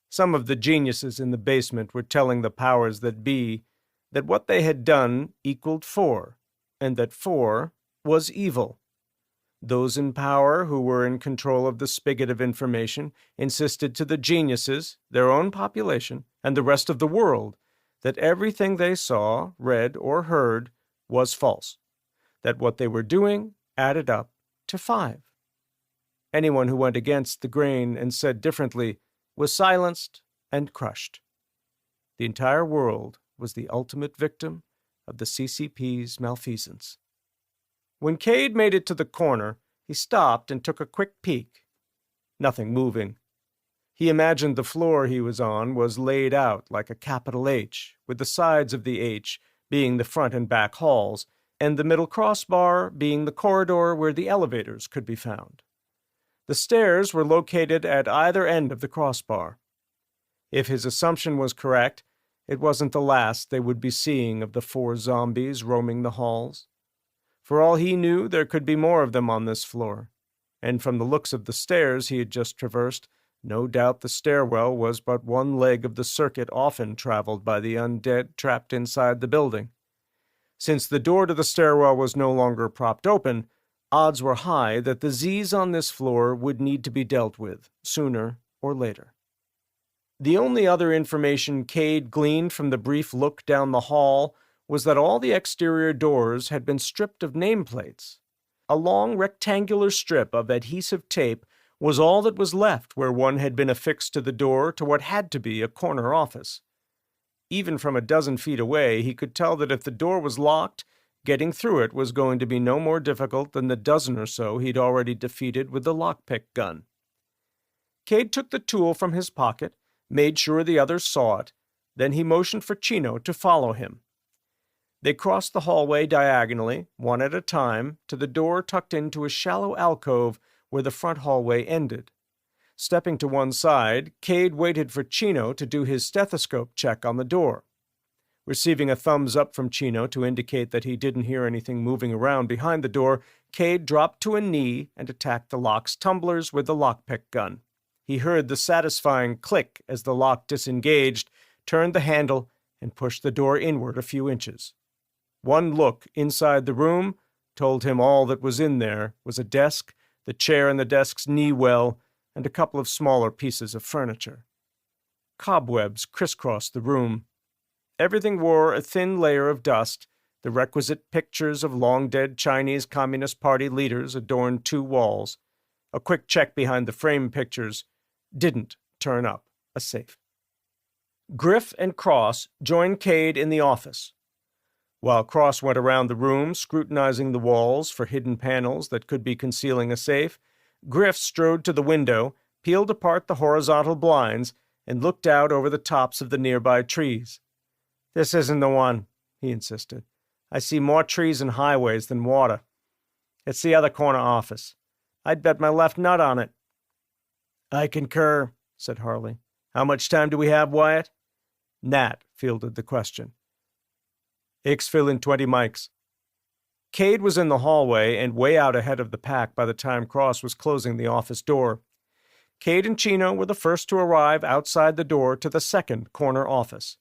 Some of the geniuses in the basement were telling the powers that be that what they had done equaled 4, and that 4 was evil. Those in power who were in control of the spigot of information insisted to the geniuses, their own population, and the rest of the world that everything they saw, read, or heard was false, that what they were doing added up to 5. Anyone who went against the grain and said differently was silenced and crushed. The entire world was the ultimate victim of the CCP's malfeasance. When Cade made it to the corner, he stopped and took a quick peek. Nothing moving. He imagined the floor he was on was laid out like a capital H, with the sides of the H being the front and back halls, and the middle crossbar being the corridor where the elevators could be found. The stairs were located at either end of the crossbar. If his assumption was correct, it wasn't the last they would be seeing of the 4 zombies roaming the halls. For all he knew, there could be more of them on this floor. And from the looks of the stairs he had just traversed, no doubt the stairwell was but one leg of the circuit often traveled by the undead trapped inside the building. Since the door to the stairwell was no longer propped open, odds were high that the Z's on this floor would need to be dealt with, sooner or later. The only other information Cade gleaned from the brief look down the hall was that all the exterior doors had been stripped of nameplates. A long rectangular strip of adhesive tape was all that was left where one had been affixed to the door to what had to be a corner office. Even from a dozen feet away, he could tell that if the door was locked, getting through it was going to be no more difficult than the dozen or so he'd already defeated with the lockpick gun. Cade took the tool from his pocket, made sure the others saw it, then he motioned for Chino to follow him. They crossed the hallway diagonally, one at a time, to the door tucked into a shallow alcove where the front hallway ended. Stepping to one side, Cade waited for Chino to do his stethoscope check on the door. Receiving a thumbs up from Chino to indicate that he didn't hear anything moving around behind the door, Cade dropped to a knee and attacked the lock's tumblers with the lockpick gun. He heard the satisfying click as the lock disengaged, turned the handle, and pushed the door inward a few inches. One look inside the room told him all that was in there was a desk, the chair in the desk's knee well, and a couple of smaller pieces of furniture. Cobwebs crisscrossed the room. Everything wore a thin layer of dust. The requisite pictures of long-dead Chinese Communist Party leaders adorned two walls. A quick check behind the frame pictures didn't turn up a safe. Griff and Cross joined Cade in the office. While Cross went around the room, scrutinizing the walls for hidden panels that could be concealing a safe, Griff strode to the window, peeled apart the horizontal blinds, and looked out over the tops of the nearby trees. "This isn't the one," he insisted. "I see more trees and highways than water. It's the other corner office. I'd bet my left nut on it." "I concur," said Harley. "How much time do we have, Wyatt?" Nat fielded the question. "Ix fill in 20 mics." Cade was in the hallway and way out ahead of the pack by the time Cross was closing the office door. Cade and Chino were the first to arrive outside the door to the second corner office.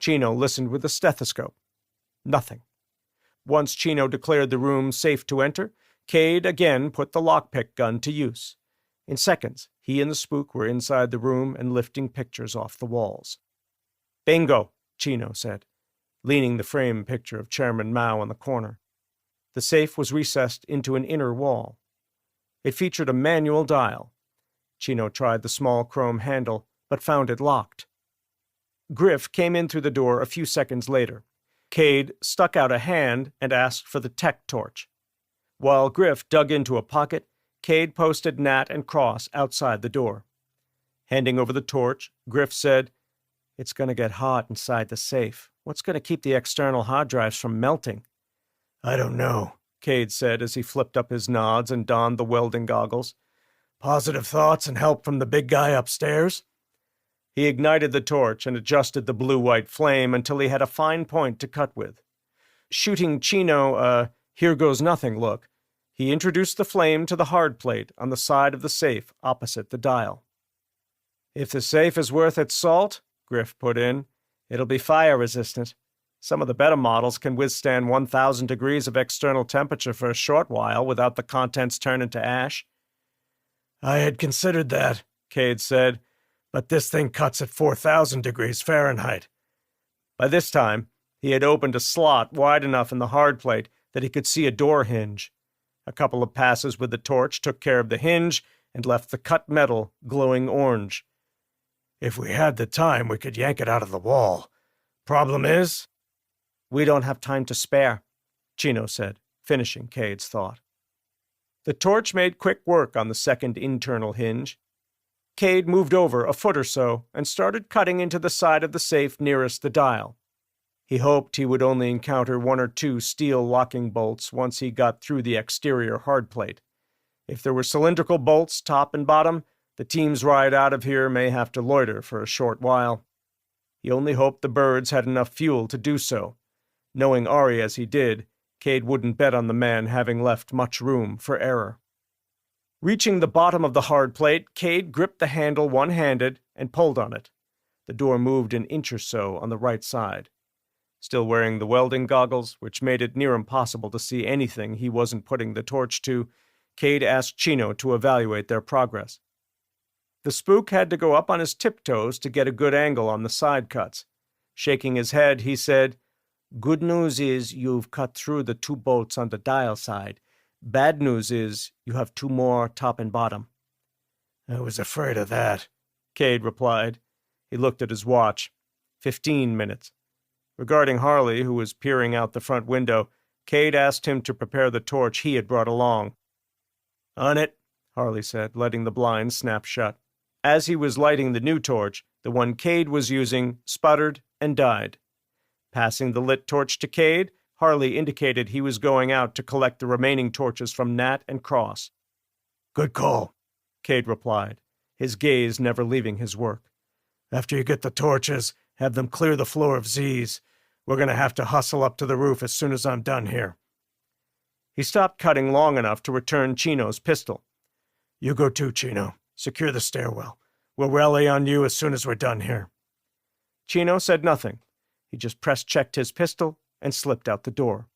Chino listened with a stethoscope. Nothing. Once Chino declared the room safe to enter, Cade again put the lockpick gun to use. In seconds, he and the spook were inside the room and lifting pictures off the walls. "Bingo," Chino said, leaning the frame picture of Chairman Mao in the corner. The safe was recessed into an inner wall. It featured a manual dial. Chino tried the small chrome handle, but found it locked. Griff came in through the door a few seconds later. Cade stuck out a hand and asked for the tech torch. While Griff dug into a pocket, Cade posted Nat and Cross outside the door. Handing over the torch, Griff said, "It's going to get hot inside the safe. What's going to keep the external hard drives from melting?" "I don't know," Cade said as he flipped up his nods and donned the welding goggles. "Positive thoughts and help from the big guy upstairs?" He ignited the torch and adjusted the blue-white flame until he had a fine point to cut with. Shooting Chino a here-goes-nothing look, he introduced the flame to the hard plate on the side of the safe opposite the dial. "If the safe is worth its salt," Griff put in, "it'll be fire-resistant. Some of the better models can withstand 1,000 degrees of external temperature for a short while without the contents turning to ash." "I had considered that," Cade said, "but this thing cuts at 4,000 degrees Fahrenheit." By this time, he had opened a slot wide enough in the hard plate that he could see a door hinge. A couple of passes with the torch took care of the hinge and left the cut metal glowing orange. "If we had the time, we could yank it out of the wall. Problem is—" "We don't have time to spare," Chino said, finishing Cade's thought. The torch made quick work on the second internal hinge. Cade moved over a foot or so and started cutting into the side of the safe nearest the dial. He hoped he would only encounter one or two steel locking bolts once he got through the exterior hard plate. If there were cylindrical bolts top and bottom, the team's ride out of here may have to loiter for a short while. He only hoped the birds had enough fuel to do so. Knowing Ari as he did, Cade wouldn't bet on the man having left much room for error. Reaching the bottom of the hard plate, Cade gripped the handle one-handed and pulled on it. The door moved an inch or so on the right side. Still wearing the welding goggles, which made it near impossible to see anything he wasn't putting the torch to, Cade asked Chino to evaluate their progress. The spook had to go up on his tiptoes to get a good angle on the side cuts. Shaking his head, he said, "Good news is you've cut through the 2 bolts on the dial side. Bad news is you have 2 more top and bottom." "I was afraid of that," Cade replied. He looked at his watch. 15 minutes. Regarding Harley, who was peering out the front window, Cade asked him to prepare the torch he had brought along. "On it," Harley said, letting the blind snap shut. As he was lighting the new torch, the one Cade was using sputtered and died. Passing the lit torch to Cade, Harley indicated he was going out to collect the remaining torches from Nat and Cross. "Good call," Cade replied, his gaze never leaving his work. "After you get the torches, have them clear the floor of Z's. We're going to have to hustle up to the roof as soon as I'm done here." He stopped cutting long enough to return Chino's pistol. "You go too, Chino. Secure the stairwell. We'll rally on you as soon as we're done here." Chino said nothing. He just press-checked his pistol and slipped out the door.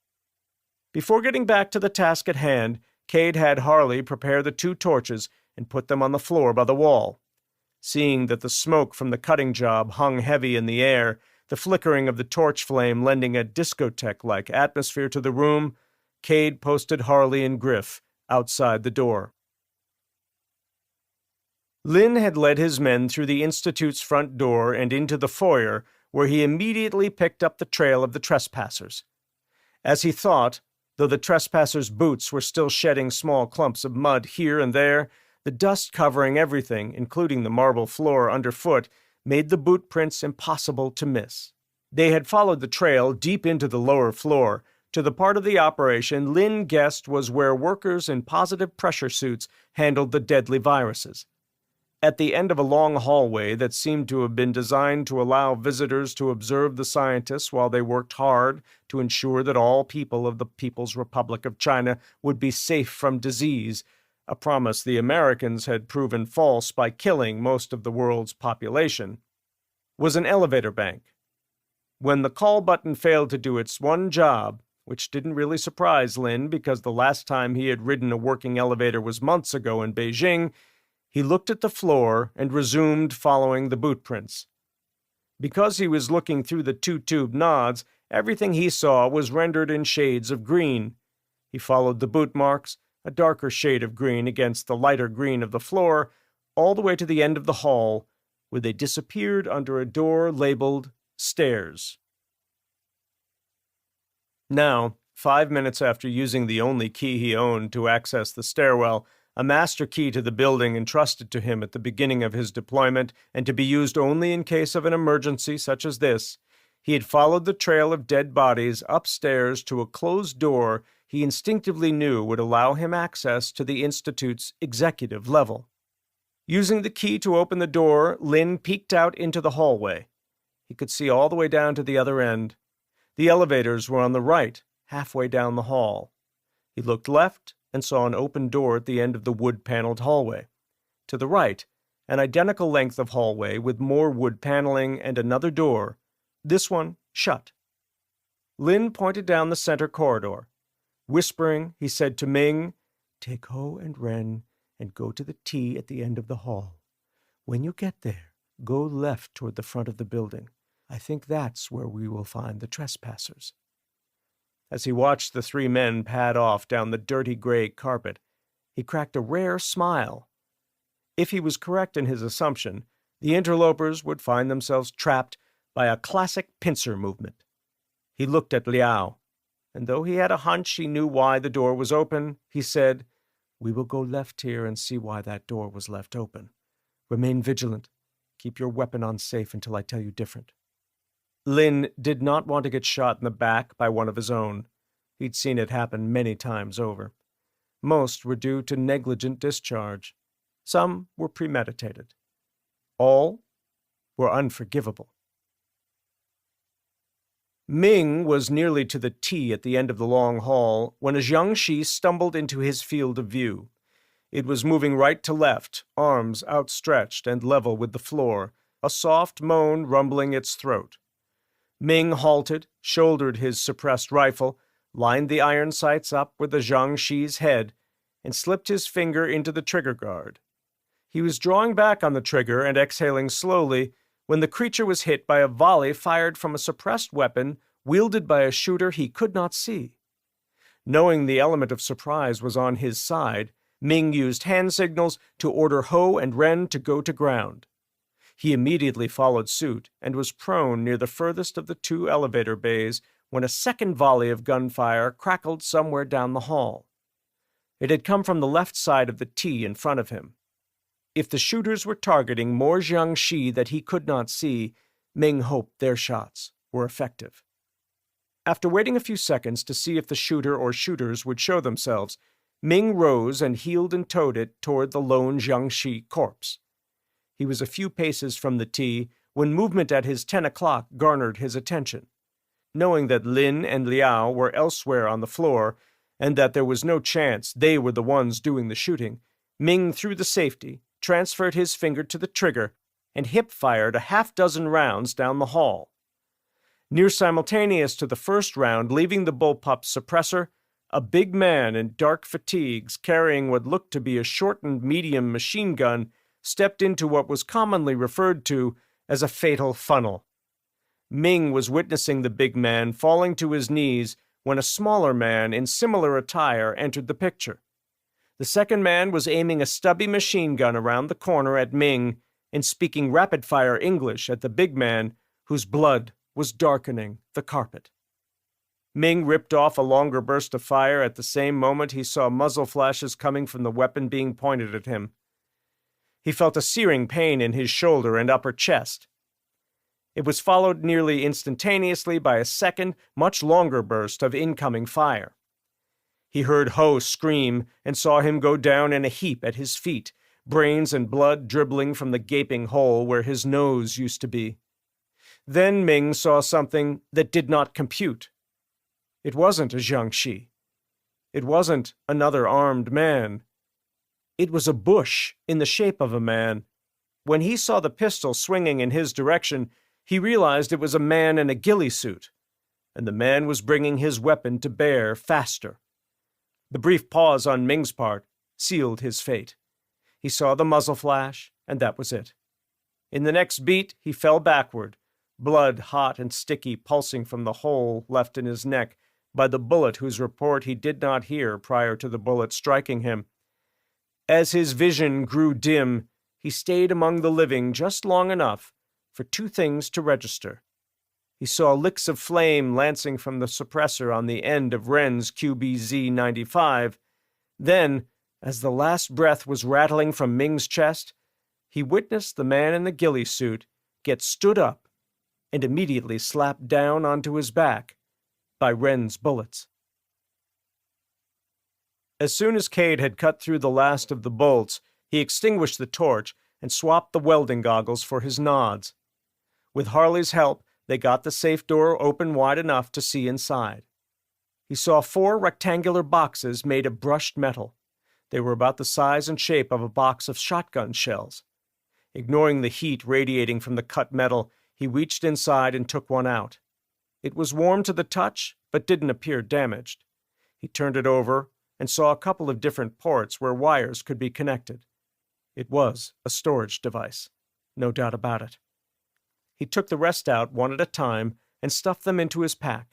Before getting back to the task at hand, Cade had Harley prepare the 2 torches and put them on the floor by the wall. Seeing that the smoke from the cutting job hung heavy in the air, the flickering of the torch flame lending a discotheque-like atmosphere to the room, Cade posted Harley and Griff outside the door. Lin had led his men through the Institute's front door and into the foyer, where he immediately picked up the trail of the trespassers. As he thought, though the trespassers' boots were still shedding small clumps of mud here and there, the dust covering everything, including the marble floor underfoot, made the boot prints impossible to miss. They had followed the trail deep into the lower floor, to the part of the operation Lin guessed was where workers in positive pressure suits handled the deadly viruses. At the end of a long hallway that seemed to have been designed to allow visitors to observe the scientists while they worked hard to ensure that all people of the People's Republic of China would be safe from disease, a promise the Americans had proven false by killing most of the world's population, was an elevator bank. When the call button failed to do its one job, which didn't really surprise Lin because the last time he had ridden a working elevator was months ago in Beijing, he looked at the floor and resumed following the boot prints. Because he was looking through the 2-tube nods, everything he saw was rendered in shades of green. He followed the boot marks, a darker shade of green against the lighter green of the floor, all the way to the end of the hall, where they disappeared under a door labeled Stairs. Now, 5 minutes after using the only key he owned to access the stairwell, a master key to the building entrusted to him at the beginning of his deployment and to be used only in case of an emergency such as this, he had followed the trail of dead bodies upstairs to a closed door he instinctively knew would allow him access to the Institute's executive level. Using the key to open the door, Lin peeked out into the hallway. He could see all the way down to the other end. The elevators were on the right, halfway down the hall. He looked left and saw an open door at the end of the wood-paneled hallway. To the right, an identical length of hallway with more wood paneling and another door, this one shut. Lin pointed down the center corridor. Whispering, he said to Ming, "Take Ho and Ren and go to the T at the end of the hall. When you get there, go left toward the front of the building. I think that's where we will find the trespassers." As he watched the 3 men pad off down the dirty gray carpet, he cracked a rare smile. If he was correct in his assumption, the interlopers would find themselves trapped by a classic pincer movement. He looked at Liao, and though he had a hunch he knew why the door was open, he said, "We will go left here and see why that door was left open. Remain vigilant. Keep your weapon on safe until I tell you different." Lin did not want to get shot in the back by one of his own. He'd seen it happen many times over. Most were due to negligent discharge. Some were premeditated. All were unforgivable. Ming was nearly to the T at the end of the long hall when a Jiangshi stumbled into his field of view. It was moving right to left, arms outstretched and level with the floor, a soft moan rumbling its throat. Ming halted, shouldered his suppressed rifle, lined the iron sights up with the Jiangshi's head, and slipped his finger into the trigger guard. He was drawing back on the trigger and exhaling slowly when the creature was hit by a volley fired from a suppressed weapon wielded by a shooter he could not see. Knowing the element of surprise was on his side, Ming used hand signals to order Ho and Ren to go to ground. He immediately followed suit and was prone near the furthest of the two elevator bays when a second volley of gunfire crackled somewhere down the hall. It had come from the left side of the T in front of him. If the shooters were targeting more Jiangshi that he could not see, Ming hoped their shots were effective. After waiting a few seconds to see if the shooter or shooters would show themselves, Ming rose and heeled and towed it toward the lone Jiangshi corpse. He was a few paces from the T when movement at his 10 o'clock garnered his attention. Knowing that Lin and Liao were elsewhere on the floor, and that there was no chance they were the ones doing the shooting, Ming threw the safety, transferred his finger to the trigger, and hip-fired a half-dozen rounds down the hall. Near simultaneous to the first round leaving the bullpup suppressor, a big man in dark fatigues carrying what looked to be a shortened medium machine gun stepped into what was commonly referred to as a fatal funnel. Ming was witnessing the big man falling to his knees when a smaller man in similar attire entered the picture. The second man was aiming a stubby machine gun around the corner at Ming and speaking rapid-fire English at the big man, whose blood was darkening the carpet. Ming ripped off a longer burst of fire at the same moment he saw muzzle flashes coming from the weapon being pointed at him. He felt a searing pain in his shoulder and upper chest. It was followed nearly instantaneously by a second, much longer burst of incoming fire. He heard Ho scream and saw him go down in a heap at his feet, brains and blood dribbling from the gaping hole where his nose used to be. Then Ming saw something that did not compute. It wasn't a Jiangshi. It wasn't another armed man. It was a bush in the shape of a man. When he saw the pistol swinging in his direction, he realized it was a man in a ghillie suit, and the man was bringing his weapon to bear faster. The brief pause on Ming's part sealed his fate. He saw the muzzle flash, and that was it. In the next beat, he fell backward, blood hot and sticky pulsing from the hole left in his neck by the bullet whose report he did not hear prior to the bullet striking him. As his vision grew dim, he stayed among the living just long enough for two things to register. He saw licks of flame lancing from the suppressor on the end of Ren's QBZ-95. Then, as the last breath was rattling from Ming's chest, he witnessed the man in the ghillie suit get stood up and immediately slapped down onto his back by Ren's bullets. As soon as Cade had cut through the last of the bolts, he extinguished the torch and swapped the welding goggles for his nods. With Harley's help, they got the safe door open wide enough to see inside. He saw 4 rectangular boxes made of brushed metal. They were about the size and shape of a box of shotgun shells. Ignoring the heat radiating from the cut metal, he reached inside and took one out. It was warm to the touch, but didn't appear damaged. He turned it over and saw a couple of different ports where wires could be connected. It was a storage device, no doubt about it. He took the rest out one at a time and stuffed them into his pack.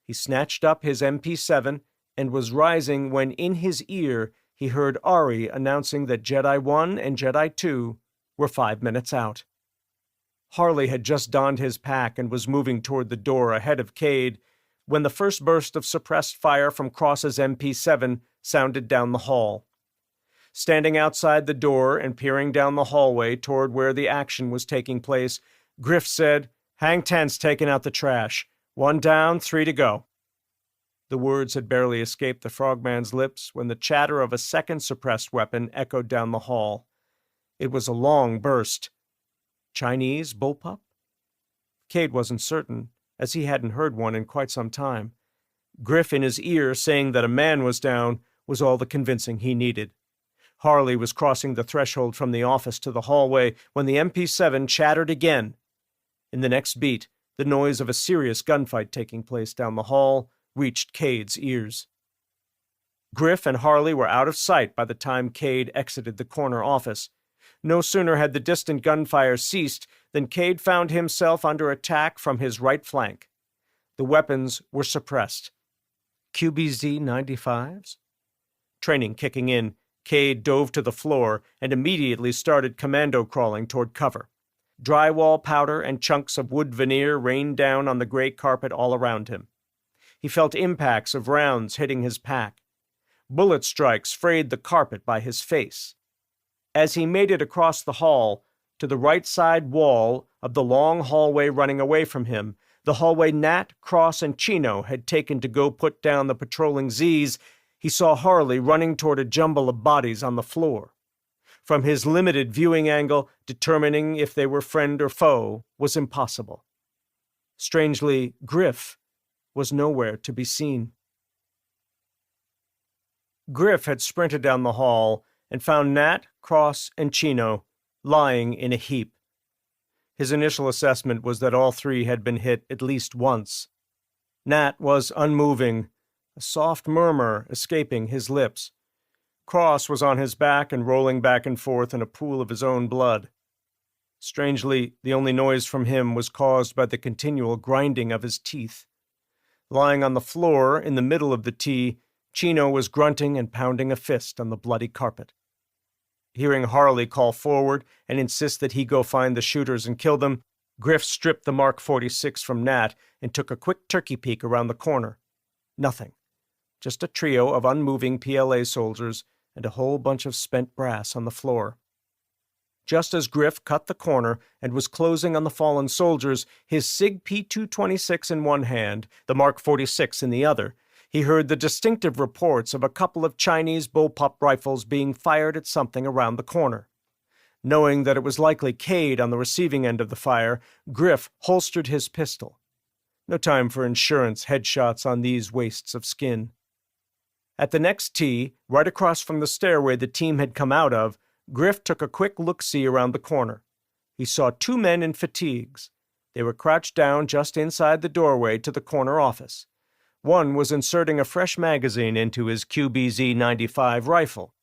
He snatched up his MP7 and was rising when in his ear he heard Ari announcing that Jedi 1 and Jedi 2 were 5 minutes out. Harley had just donned his pack and was moving toward the door ahead of Cade when the first burst of suppressed fire from Cross's MP7 sounded down the hall. Standing outside the door and peering down the hallway toward where the action was taking place, Griff said, "Hang 10's taking out the trash. 1 down, 3 to go." The words had barely escaped the frogman's lips when the chatter of a second suppressed weapon echoed down the hall. It was a long burst. Chinese bullpup? Cade wasn't certain, as he hadn't heard one in quite some time. Griff in his ear saying that a man was down was all the convincing he needed. Harley was crossing the threshold from the office to the hallway when the MP7 chattered again. In the next beat, the noise of a serious gunfight taking place down the hall reached Cade's ears. Griff and Harley were out of sight by the time Cade exited the corner office. No sooner had the distant gunfire ceased than Cade found himself under attack from his right flank. The weapons were suppressed. QBZ-95s? Training kicking in, Cade dove to the floor and immediately started commando crawling toward cover. Drywall powder and chunks of wood veneer rained down on the gray carpet all around him. He felt impacts of rounds hitting his pack. Bullet strikes frayed the carpet by his face. As he made it across the hall, to the right side wall of the long hallway running away from him, the hallway Nat, Cross, and Chino had taken to go put down the patrolling Z's, he saw Harley running toward a jumble of bodies on the floor. From his limited viewing angle, determining if they were friend or foe was impossible. Strangely, Griff was nowhere to be seen. Griff had sprinted down the hall and found Nat, Cross, and Chino lying in a heap. His initial assessment was that all three had been hit at least once. Nat was unmoving, a soft murmur escaping his lips. Cross was on his back and rolling back and forth in a pool of his own blood. Strangely, the only noise from him was caused by the continual grinding of his teeth. Lying on the floor in the middle of the T, Chino was grunting and pounding a fist on the bloody carpet. Hearing Harley call forward and insist that he go find the shooters and kill them, Griff stripped the Mark 46 from Nat and took a quick turkey peek around the corner. Nothing. Just a trio of unmoving PLA soldiers and a whole bunch of spent brass on the floor. Just as Griff cut the corner and was closing on the fallen soldiers, his SIG P226 in one hand, the Mark 46 in the other, he heard the distinctive reports of a couple of Chinese bullpup rifles being fired at something around the corner. Knowing that it was likely Cade on the receiving end of the fire, Griff holstered his pistol. No time for insurance headshots on these wastes of skin. At the next tee, right across from the stairway the team had come out of, Griff took a quick look-see around the corner. He saw two men in fatigues. They were crouched down just inside the doorway to the corner office. One was inserting a fresh magazine into his QBZ-95 rifle.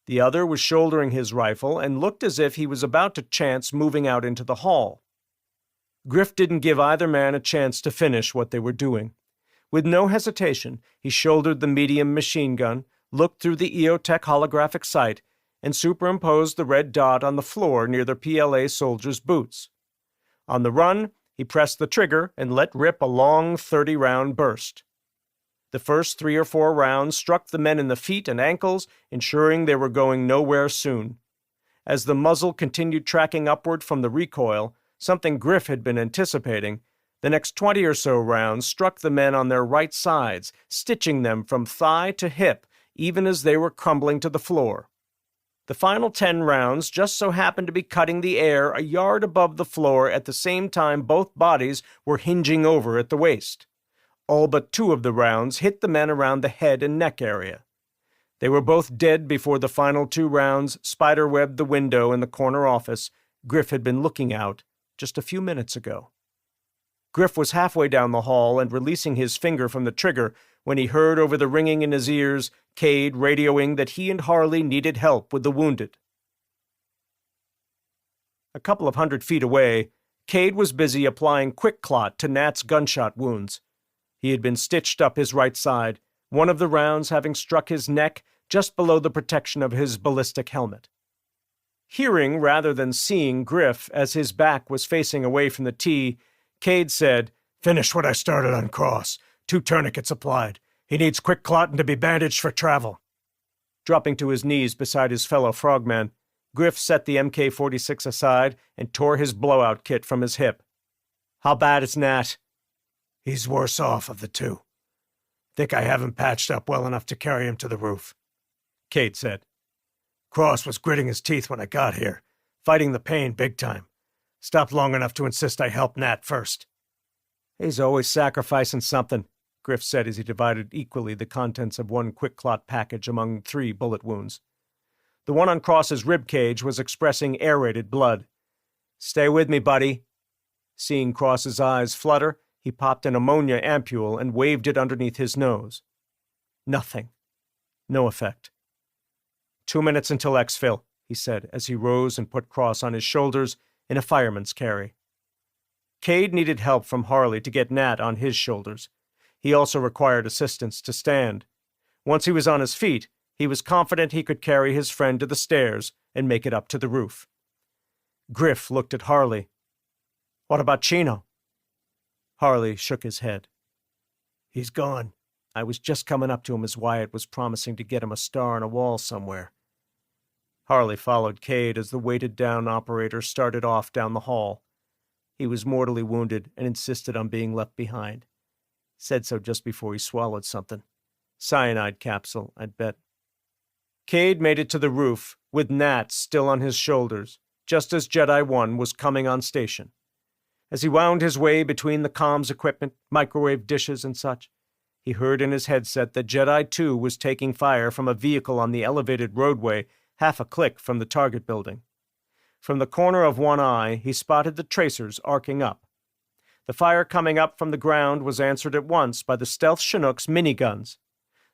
The other was shouldering his rifle and looked as if he was about to chance moving out into the hall. Griff didn't give either man a chance to finish what they were doing. With no hesitation, he shouldered the medium machine gun, looked through the EOTech holographic sight, and superimposed the red dot on the floor near the PLA soldier's boots. On the run, he pressed the trigger and let rip a long 30-round burst. The first 3 or 4 rounds struck the men in the feet and ankles, ensuring they were going nowhere soon. As the muzzle continued tracking upward from the recoil, something Griff had been anticipating, the next 20 or so rounds struck the men on their right sides, stitching them from thigh to hip, even as they were crumbling to the floor. The final 10 rounds just so happened to be cutting the air a yard above the floor at the same time both bodies were hinging over at the waist. All but 2 of the rounds hit the men around the head and neck area. They were both dead before the final 2 rounds spiderwebbed the window in the corner office Griff had been looking out just a few minutes ago. Griff was halfway down the hall and releasing his finger from the trigger when he heard over the ringing in his ears Cade radioing that he and Harley needed help with the wounded. A couple of 100 feet away, Cade was busy applying quick clot to Nat's gunshot wounds. He had been stitched up his right side, one of the rounds having struck his neck just below the protection of his ballistic helmet. Hearing rather than seeing Griff as his back was facing away from the tee, Cade said, "Finish what I started on Cross. 2 tourniquets applied. He needs quick clot and to be bandaged for travel." Dropping to his knees beside his fellow frogman, Griff set the MK-46 aside and tore his blowout kit from his hip. "How bad is Nat?" "He's worse off of the 2. Think I haven't patched up well enough to carry him to the roof," Cade said. "Cross was gritting his teeth when I got here, fighting the pain big time. Stopped long enough to insist I help Nat first." He's always sacrificing something, Griff said as he divided equally the contents of one quick clot package among 3 bullet wounds. The one on Cross's rib cage was expressing aerated blood. Stay with me, buddy. Seeing Cross's eyes flutter, he popped an ammonia ampule and waved it underneath his nose. Nothing. No effect. 2 minutes until exfil, he said as he rose and put Cross on his shoulders in a fireman's carry. Cade needed help from Harley to get Nat on his shoulders. He also required assistance to stand. Once he was on his feet, he was confident he could carry his friend to the stairs and make it up to the roof. Griff looked at Harley. What about Chino? Harley shook his head. He's gone. I was just coming up to him as Wyatt was promising to get him a star on a wall somewhere. Harley followed Cade as the weighted-down operator started off down the hall. He was mortally wounded and insisted on being left behind. Said so just before he swallowed something. Cyanide capsule, I'd bet. Cade made it to the roof, with Nat still on his shoulders, just as Jedi 1 was coming on station. As he wound his way between the comms equipment, microwave dishes and such, he heard in his headset that Jedi 2 was taking fire from a vehicle on the elevated roadway half a click from the target building. From the corner of one eye, he spotted the tracers arcing up. The fire coming up from the ground was answered at once by the stealth Chinook's miniguns.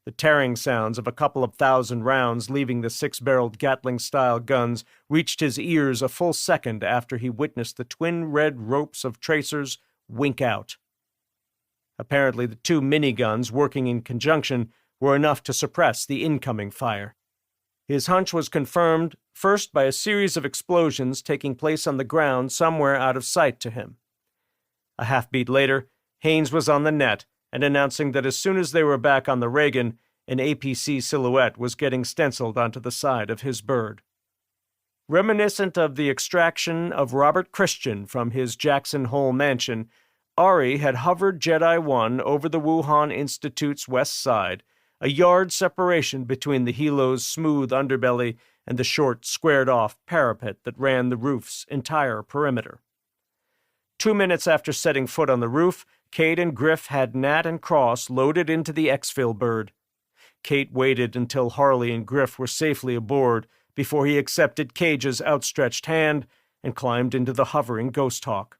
The tearing sounds of a couple of thousand rounds leaving the 6-barreled Gatling-style guns reached his ears a full second after he witnessed the twin red ropes of tracers wink out. Apparently, the 2 miniguns working in conjunction were enough to suppress the incoming fire. His hunch was confirmed first by a series of explosions taking place on the ground somewhere out of sight to him. A half-beat later, Haynes was on the net and announcing that as soon as they were back on the Reagan, an APC silhouette was getting stenciled onto the side of his bird. Reminiscent of the extraction of Robert Christian from his Jackson Hole mansion, Ari had hovered Jedi 1 over the Wuhan Institute's west side, a yard separation between the helo's smooth underbelly and the short, squared-off parapet that ran the roof's entire perimeter. 2 minutes after setting foot on the roof, Cade and Griff had Nat and Cross loaded into the exfil bird. Kate waited until Harley and Griff were safely aboard before he accepted Cage's outstretched hand and climbed into the hovering Ghost Hawk.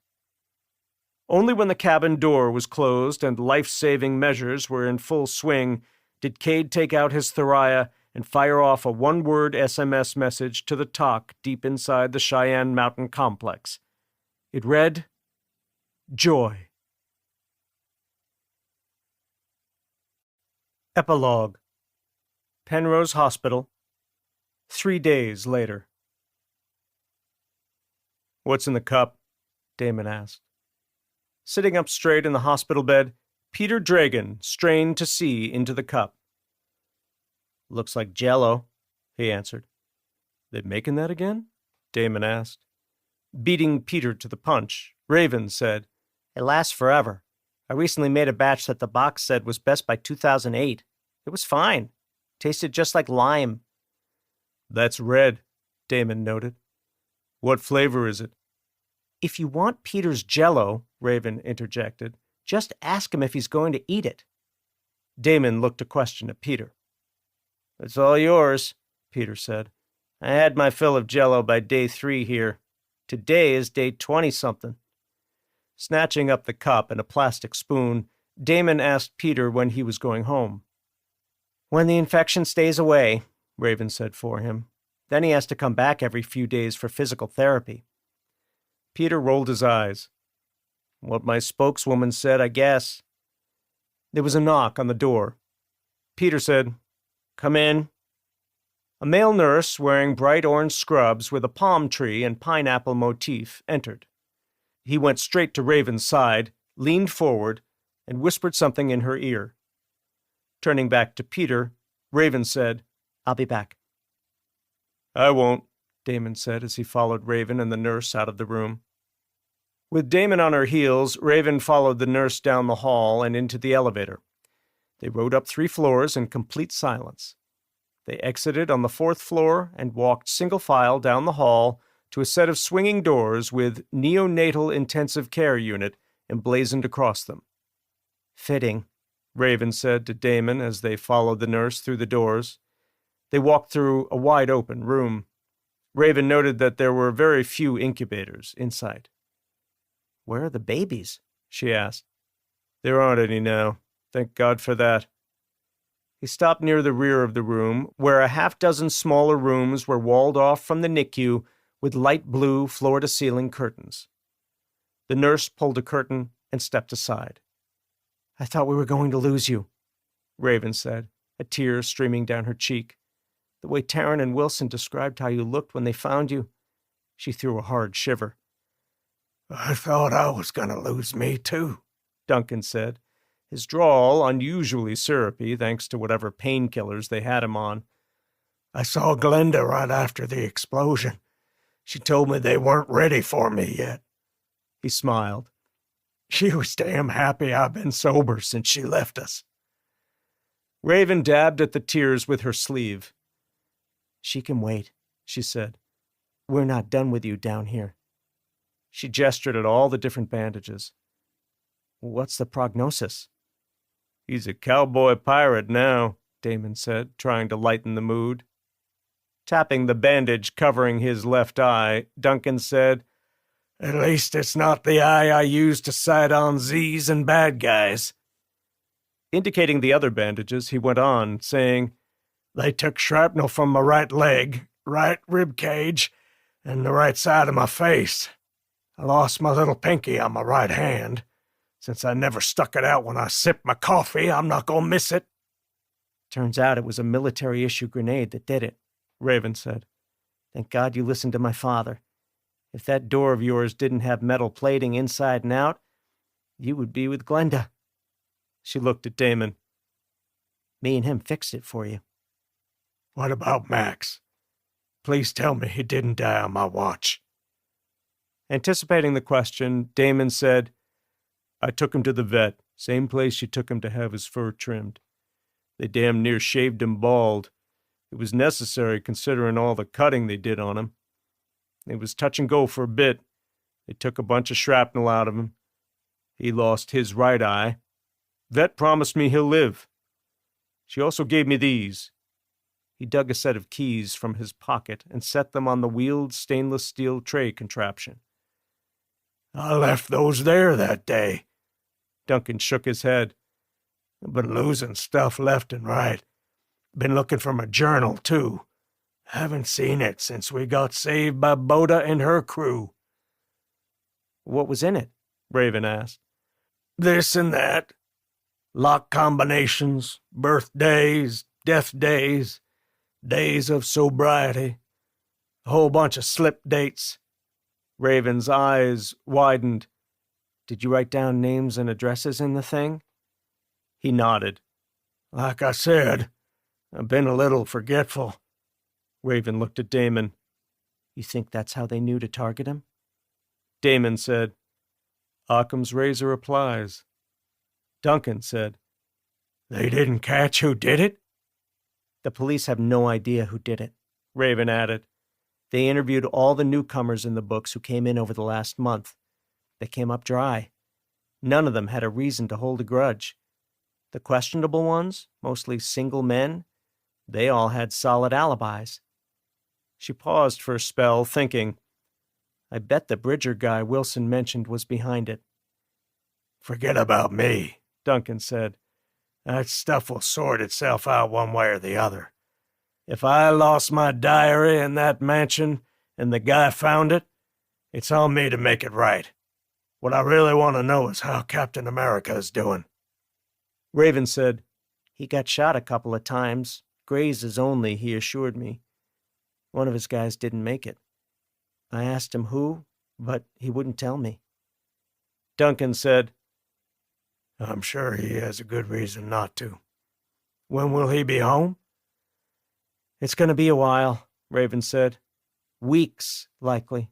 Only when the cabin door was closed and life-saving measures were in full swing did Cade take out his Thuriah and fire off a one-word SMS message to the TOC deep inside the Cheyenne Mountain complex. It read, Joy. Epilogue. Penrose Hospital, 3 days later. What's in the cup? Damon asked. Sitting up straight in the hospital bed, Peter Dragon strained to see into the cup. Looks like Jell-O, he answered. They making that again? Damon asked. Beating Peter to the punch, Raven said, It lasts forever. I recently made a batch that the box said was best by 2008. It was fine. Tasted just like lime. That's red, Damon noted. What flavor is it? If you want Peter's Jell-O, Raven interjected, just ask him if he's going to eat it. Damon looked a question at Peter. It's all yours, Peter said. I had my fill of Jell-O by day 3 here. Today is day 20-something. Snatching up the cup and a plastic spoon, Damon asked Peter when he was going home. When the infection stays away, Raven said for him. Then he has to come back every few days for physical therapy. Peter rolled his eyes. What my spokeswoman said, I guess. There was a knock on the door. Peter said, Come in. A male nurse wearing bright orange scrubs with a palm tree and pineapple motif entered. He went straight to Raven's side, leaned forward, and whispered something in her ear. Turning back to Peter, Raven said, I'll be back. I won't, Damon said as he followed Raven and the nurse out of the room. With Damon on her heels, Raven followed the nurse down the hall and into the elevator. They rode up 3 floors in complete silence. They exited on the 4th floor and walked single file down the hall to a set of swinging doors with neonatal intensive care unit emblazoned across them. Fitting, Raven said to Damon as they followed the nurse through the doors. They walked through a wide-open room. Raven noted that there were very few incubators in sight. Where are the babies? She asked. There aren't any now. Thank God for that. He stopped near the rear of the room, where a half-dozen smaller rooms were walled off from the NICU with light blue floor-to-ceiling curtains. The nurse pulled a curtain and stepped aside. I thought we were going to lose you, Raven said, a tear streaming down her cheek. The way Taryn and Wilson described how you looked when they found you, she threw a hard shiver. I thought I was going to lose me, too, Duncan said, his drawl unusually syrupy thanks to whatever painkillers they had him on. I saw Glenda right after the explosion. She told me they weren't ready for me yet. He smiled. She was damn happy I've been sober since she left us. Raven dabbed at the tears with her sleeve. She can wait, she said. We're not done with you down here. She gestured at all the different bandages. What's the prognosis? He's a cowboy pirate now, Damon said, trying to lighten the mood. Tapping the bandage covering his left eye, Duncan said, At least it's not the eye I used to sight on Z's and bad guys. Indicating the other bandages, he went on, saying, They took shrapnel from my right leg, right rib cage, and the right side of my face. I lost my little pinky on my right hand. Since I never stuck it out when I sipped my coffee, I'm not going to miss it. Turns out it was a military-issue grenade that did it, Raven said. Thank God you listened to my father. If that door of yours didn't have metal plating inside and out, you would be with Glenda. She looked at Damon. Me and him fixed it for you. What about Max? Please tell me he didn't die on my watch. Anticipating the question, Damon said, I took him to the vet, same place you took him to have his fur trimmed. They damn near shaved him bald. It was necessary considering all the cutting they did on him. It was touch and go for a bit. They took a bunch of shrapnel out of him. He lost his right eye. Vet promised me he'll live. She also gave me these. He dug a set of keys from his pocket and set them on the wheeled stainless steel tray contraption. I left those there that day. Duncan shook his head. I've been losing stuff left and right. Been looking for my journal, too. Haven't seen it since we got saved by Boda and her crew. What was in it? Raven asked. This and that. Lock combinations, birthdays, death days, days of sobriety. A whole bunch of slip dates. Raven's eyes widened. Did you write down names and addresses in the thing? He nodded. Like I said, I've been a little forgetful. Raven looked at Damon. You think that's how they knew to target him? Damon said, Occam's razor applies. Duncan said, They didn't catch who did it? The police have no idea who did it, Raven added. They interviewed all the newcomers in the books who came in over the last month. They came up dry. None of them had a reason to hold a grudge. The questionable ones, mostly single men, they all had solid alibis. She paused for a spell, thinking. I bet the Bridger guy Wilson mentioned was behind it. Forget about me, Duncan said. That stuff will sort itself out one way or the other. If I lost my diary in that mansion and the guy found it, it's on me to make it right. What I really want to know is how Captain America is doing. Raven said, He got shot a couple of times. Grazes only, he assured me. One of his guys didn't make it. I asked him who, but he wouldn't tell me. Duncan said, I'm sure he has a good reason not to. When will he be home? It's going to be a while, Raven said. Weeks, likely.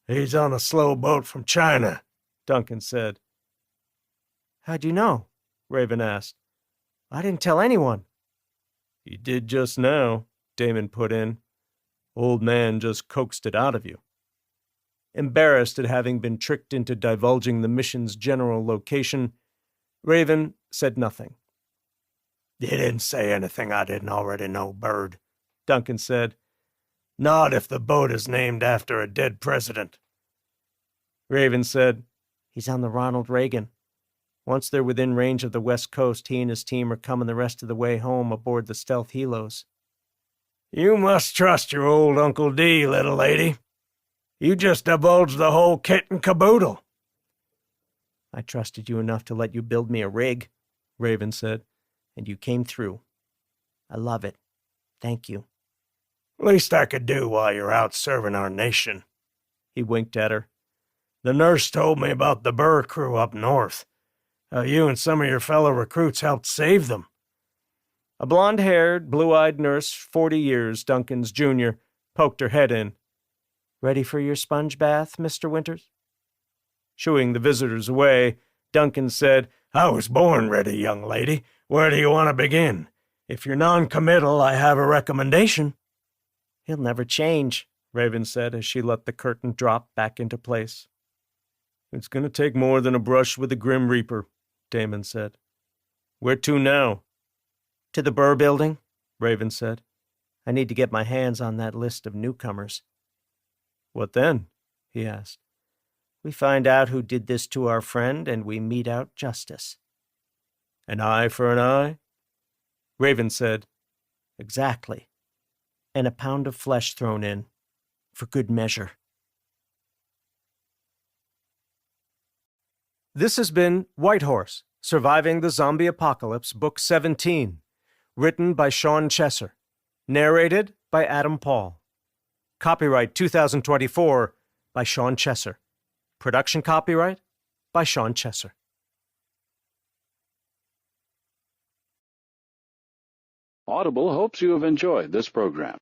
He's on a slow boat from China, Duncan said. How'd you know? Raven asked. I didn't tell anyone. You did just now, Damon put in. Old man just coaxed it out of you. Embarrassed at having been tricked into divulging the mission's general location, Raven said nothing. You didn't say anything I didn't already know, Bird, Duncan said. Not if the boat is named after a dead president. Raven said, He's on the Ronald Reagan. Once they're within range of the West Coast, he and his team are coming the rest of the way home aboard the stealth helos. You must trust your old Uncle D, little lady. You just divulged the whole kit and caboodle. I trusted you enough to let you build me a rig, Raven said, and you came through. I love it. Thank you. Least I could do while you're out serving our nation. He winked at her. The nurse told me about the Burr crew up north. How you and some of your fellow recruits helped save them. A blonde-haired, blue-eyed nurse, 40 years Duncan's junior, poked her head in. Ready for your sponge bath, Mr. Winters? Shooing the visitors away, Duncan said, I was born ready, young lady. Where do you want to begin? If you're non-committal, I have a recommendation. He'll never change, Raven said as she let the curtain drop back into place. It's going to take more than a brush with the Grim Reaper, Damon said. Where to now? To the Burr building, Raven said. I need to get my hands on that list of newcomers. What then? He asked. We find out who did this to our friend, and we mete out justice. An eye for an eye? Raven said. Exactly. And a pound of flesh thrown in, for good measure. This has been White Horse, Surviving the Zombie Apocalypse, Book 17, written by Sean Chesser, narrated by Adam Paul. Copyright 2024 by Sean Chesser. Production copyright by Sean Chesser. Audible hopes you have enjoyed this program.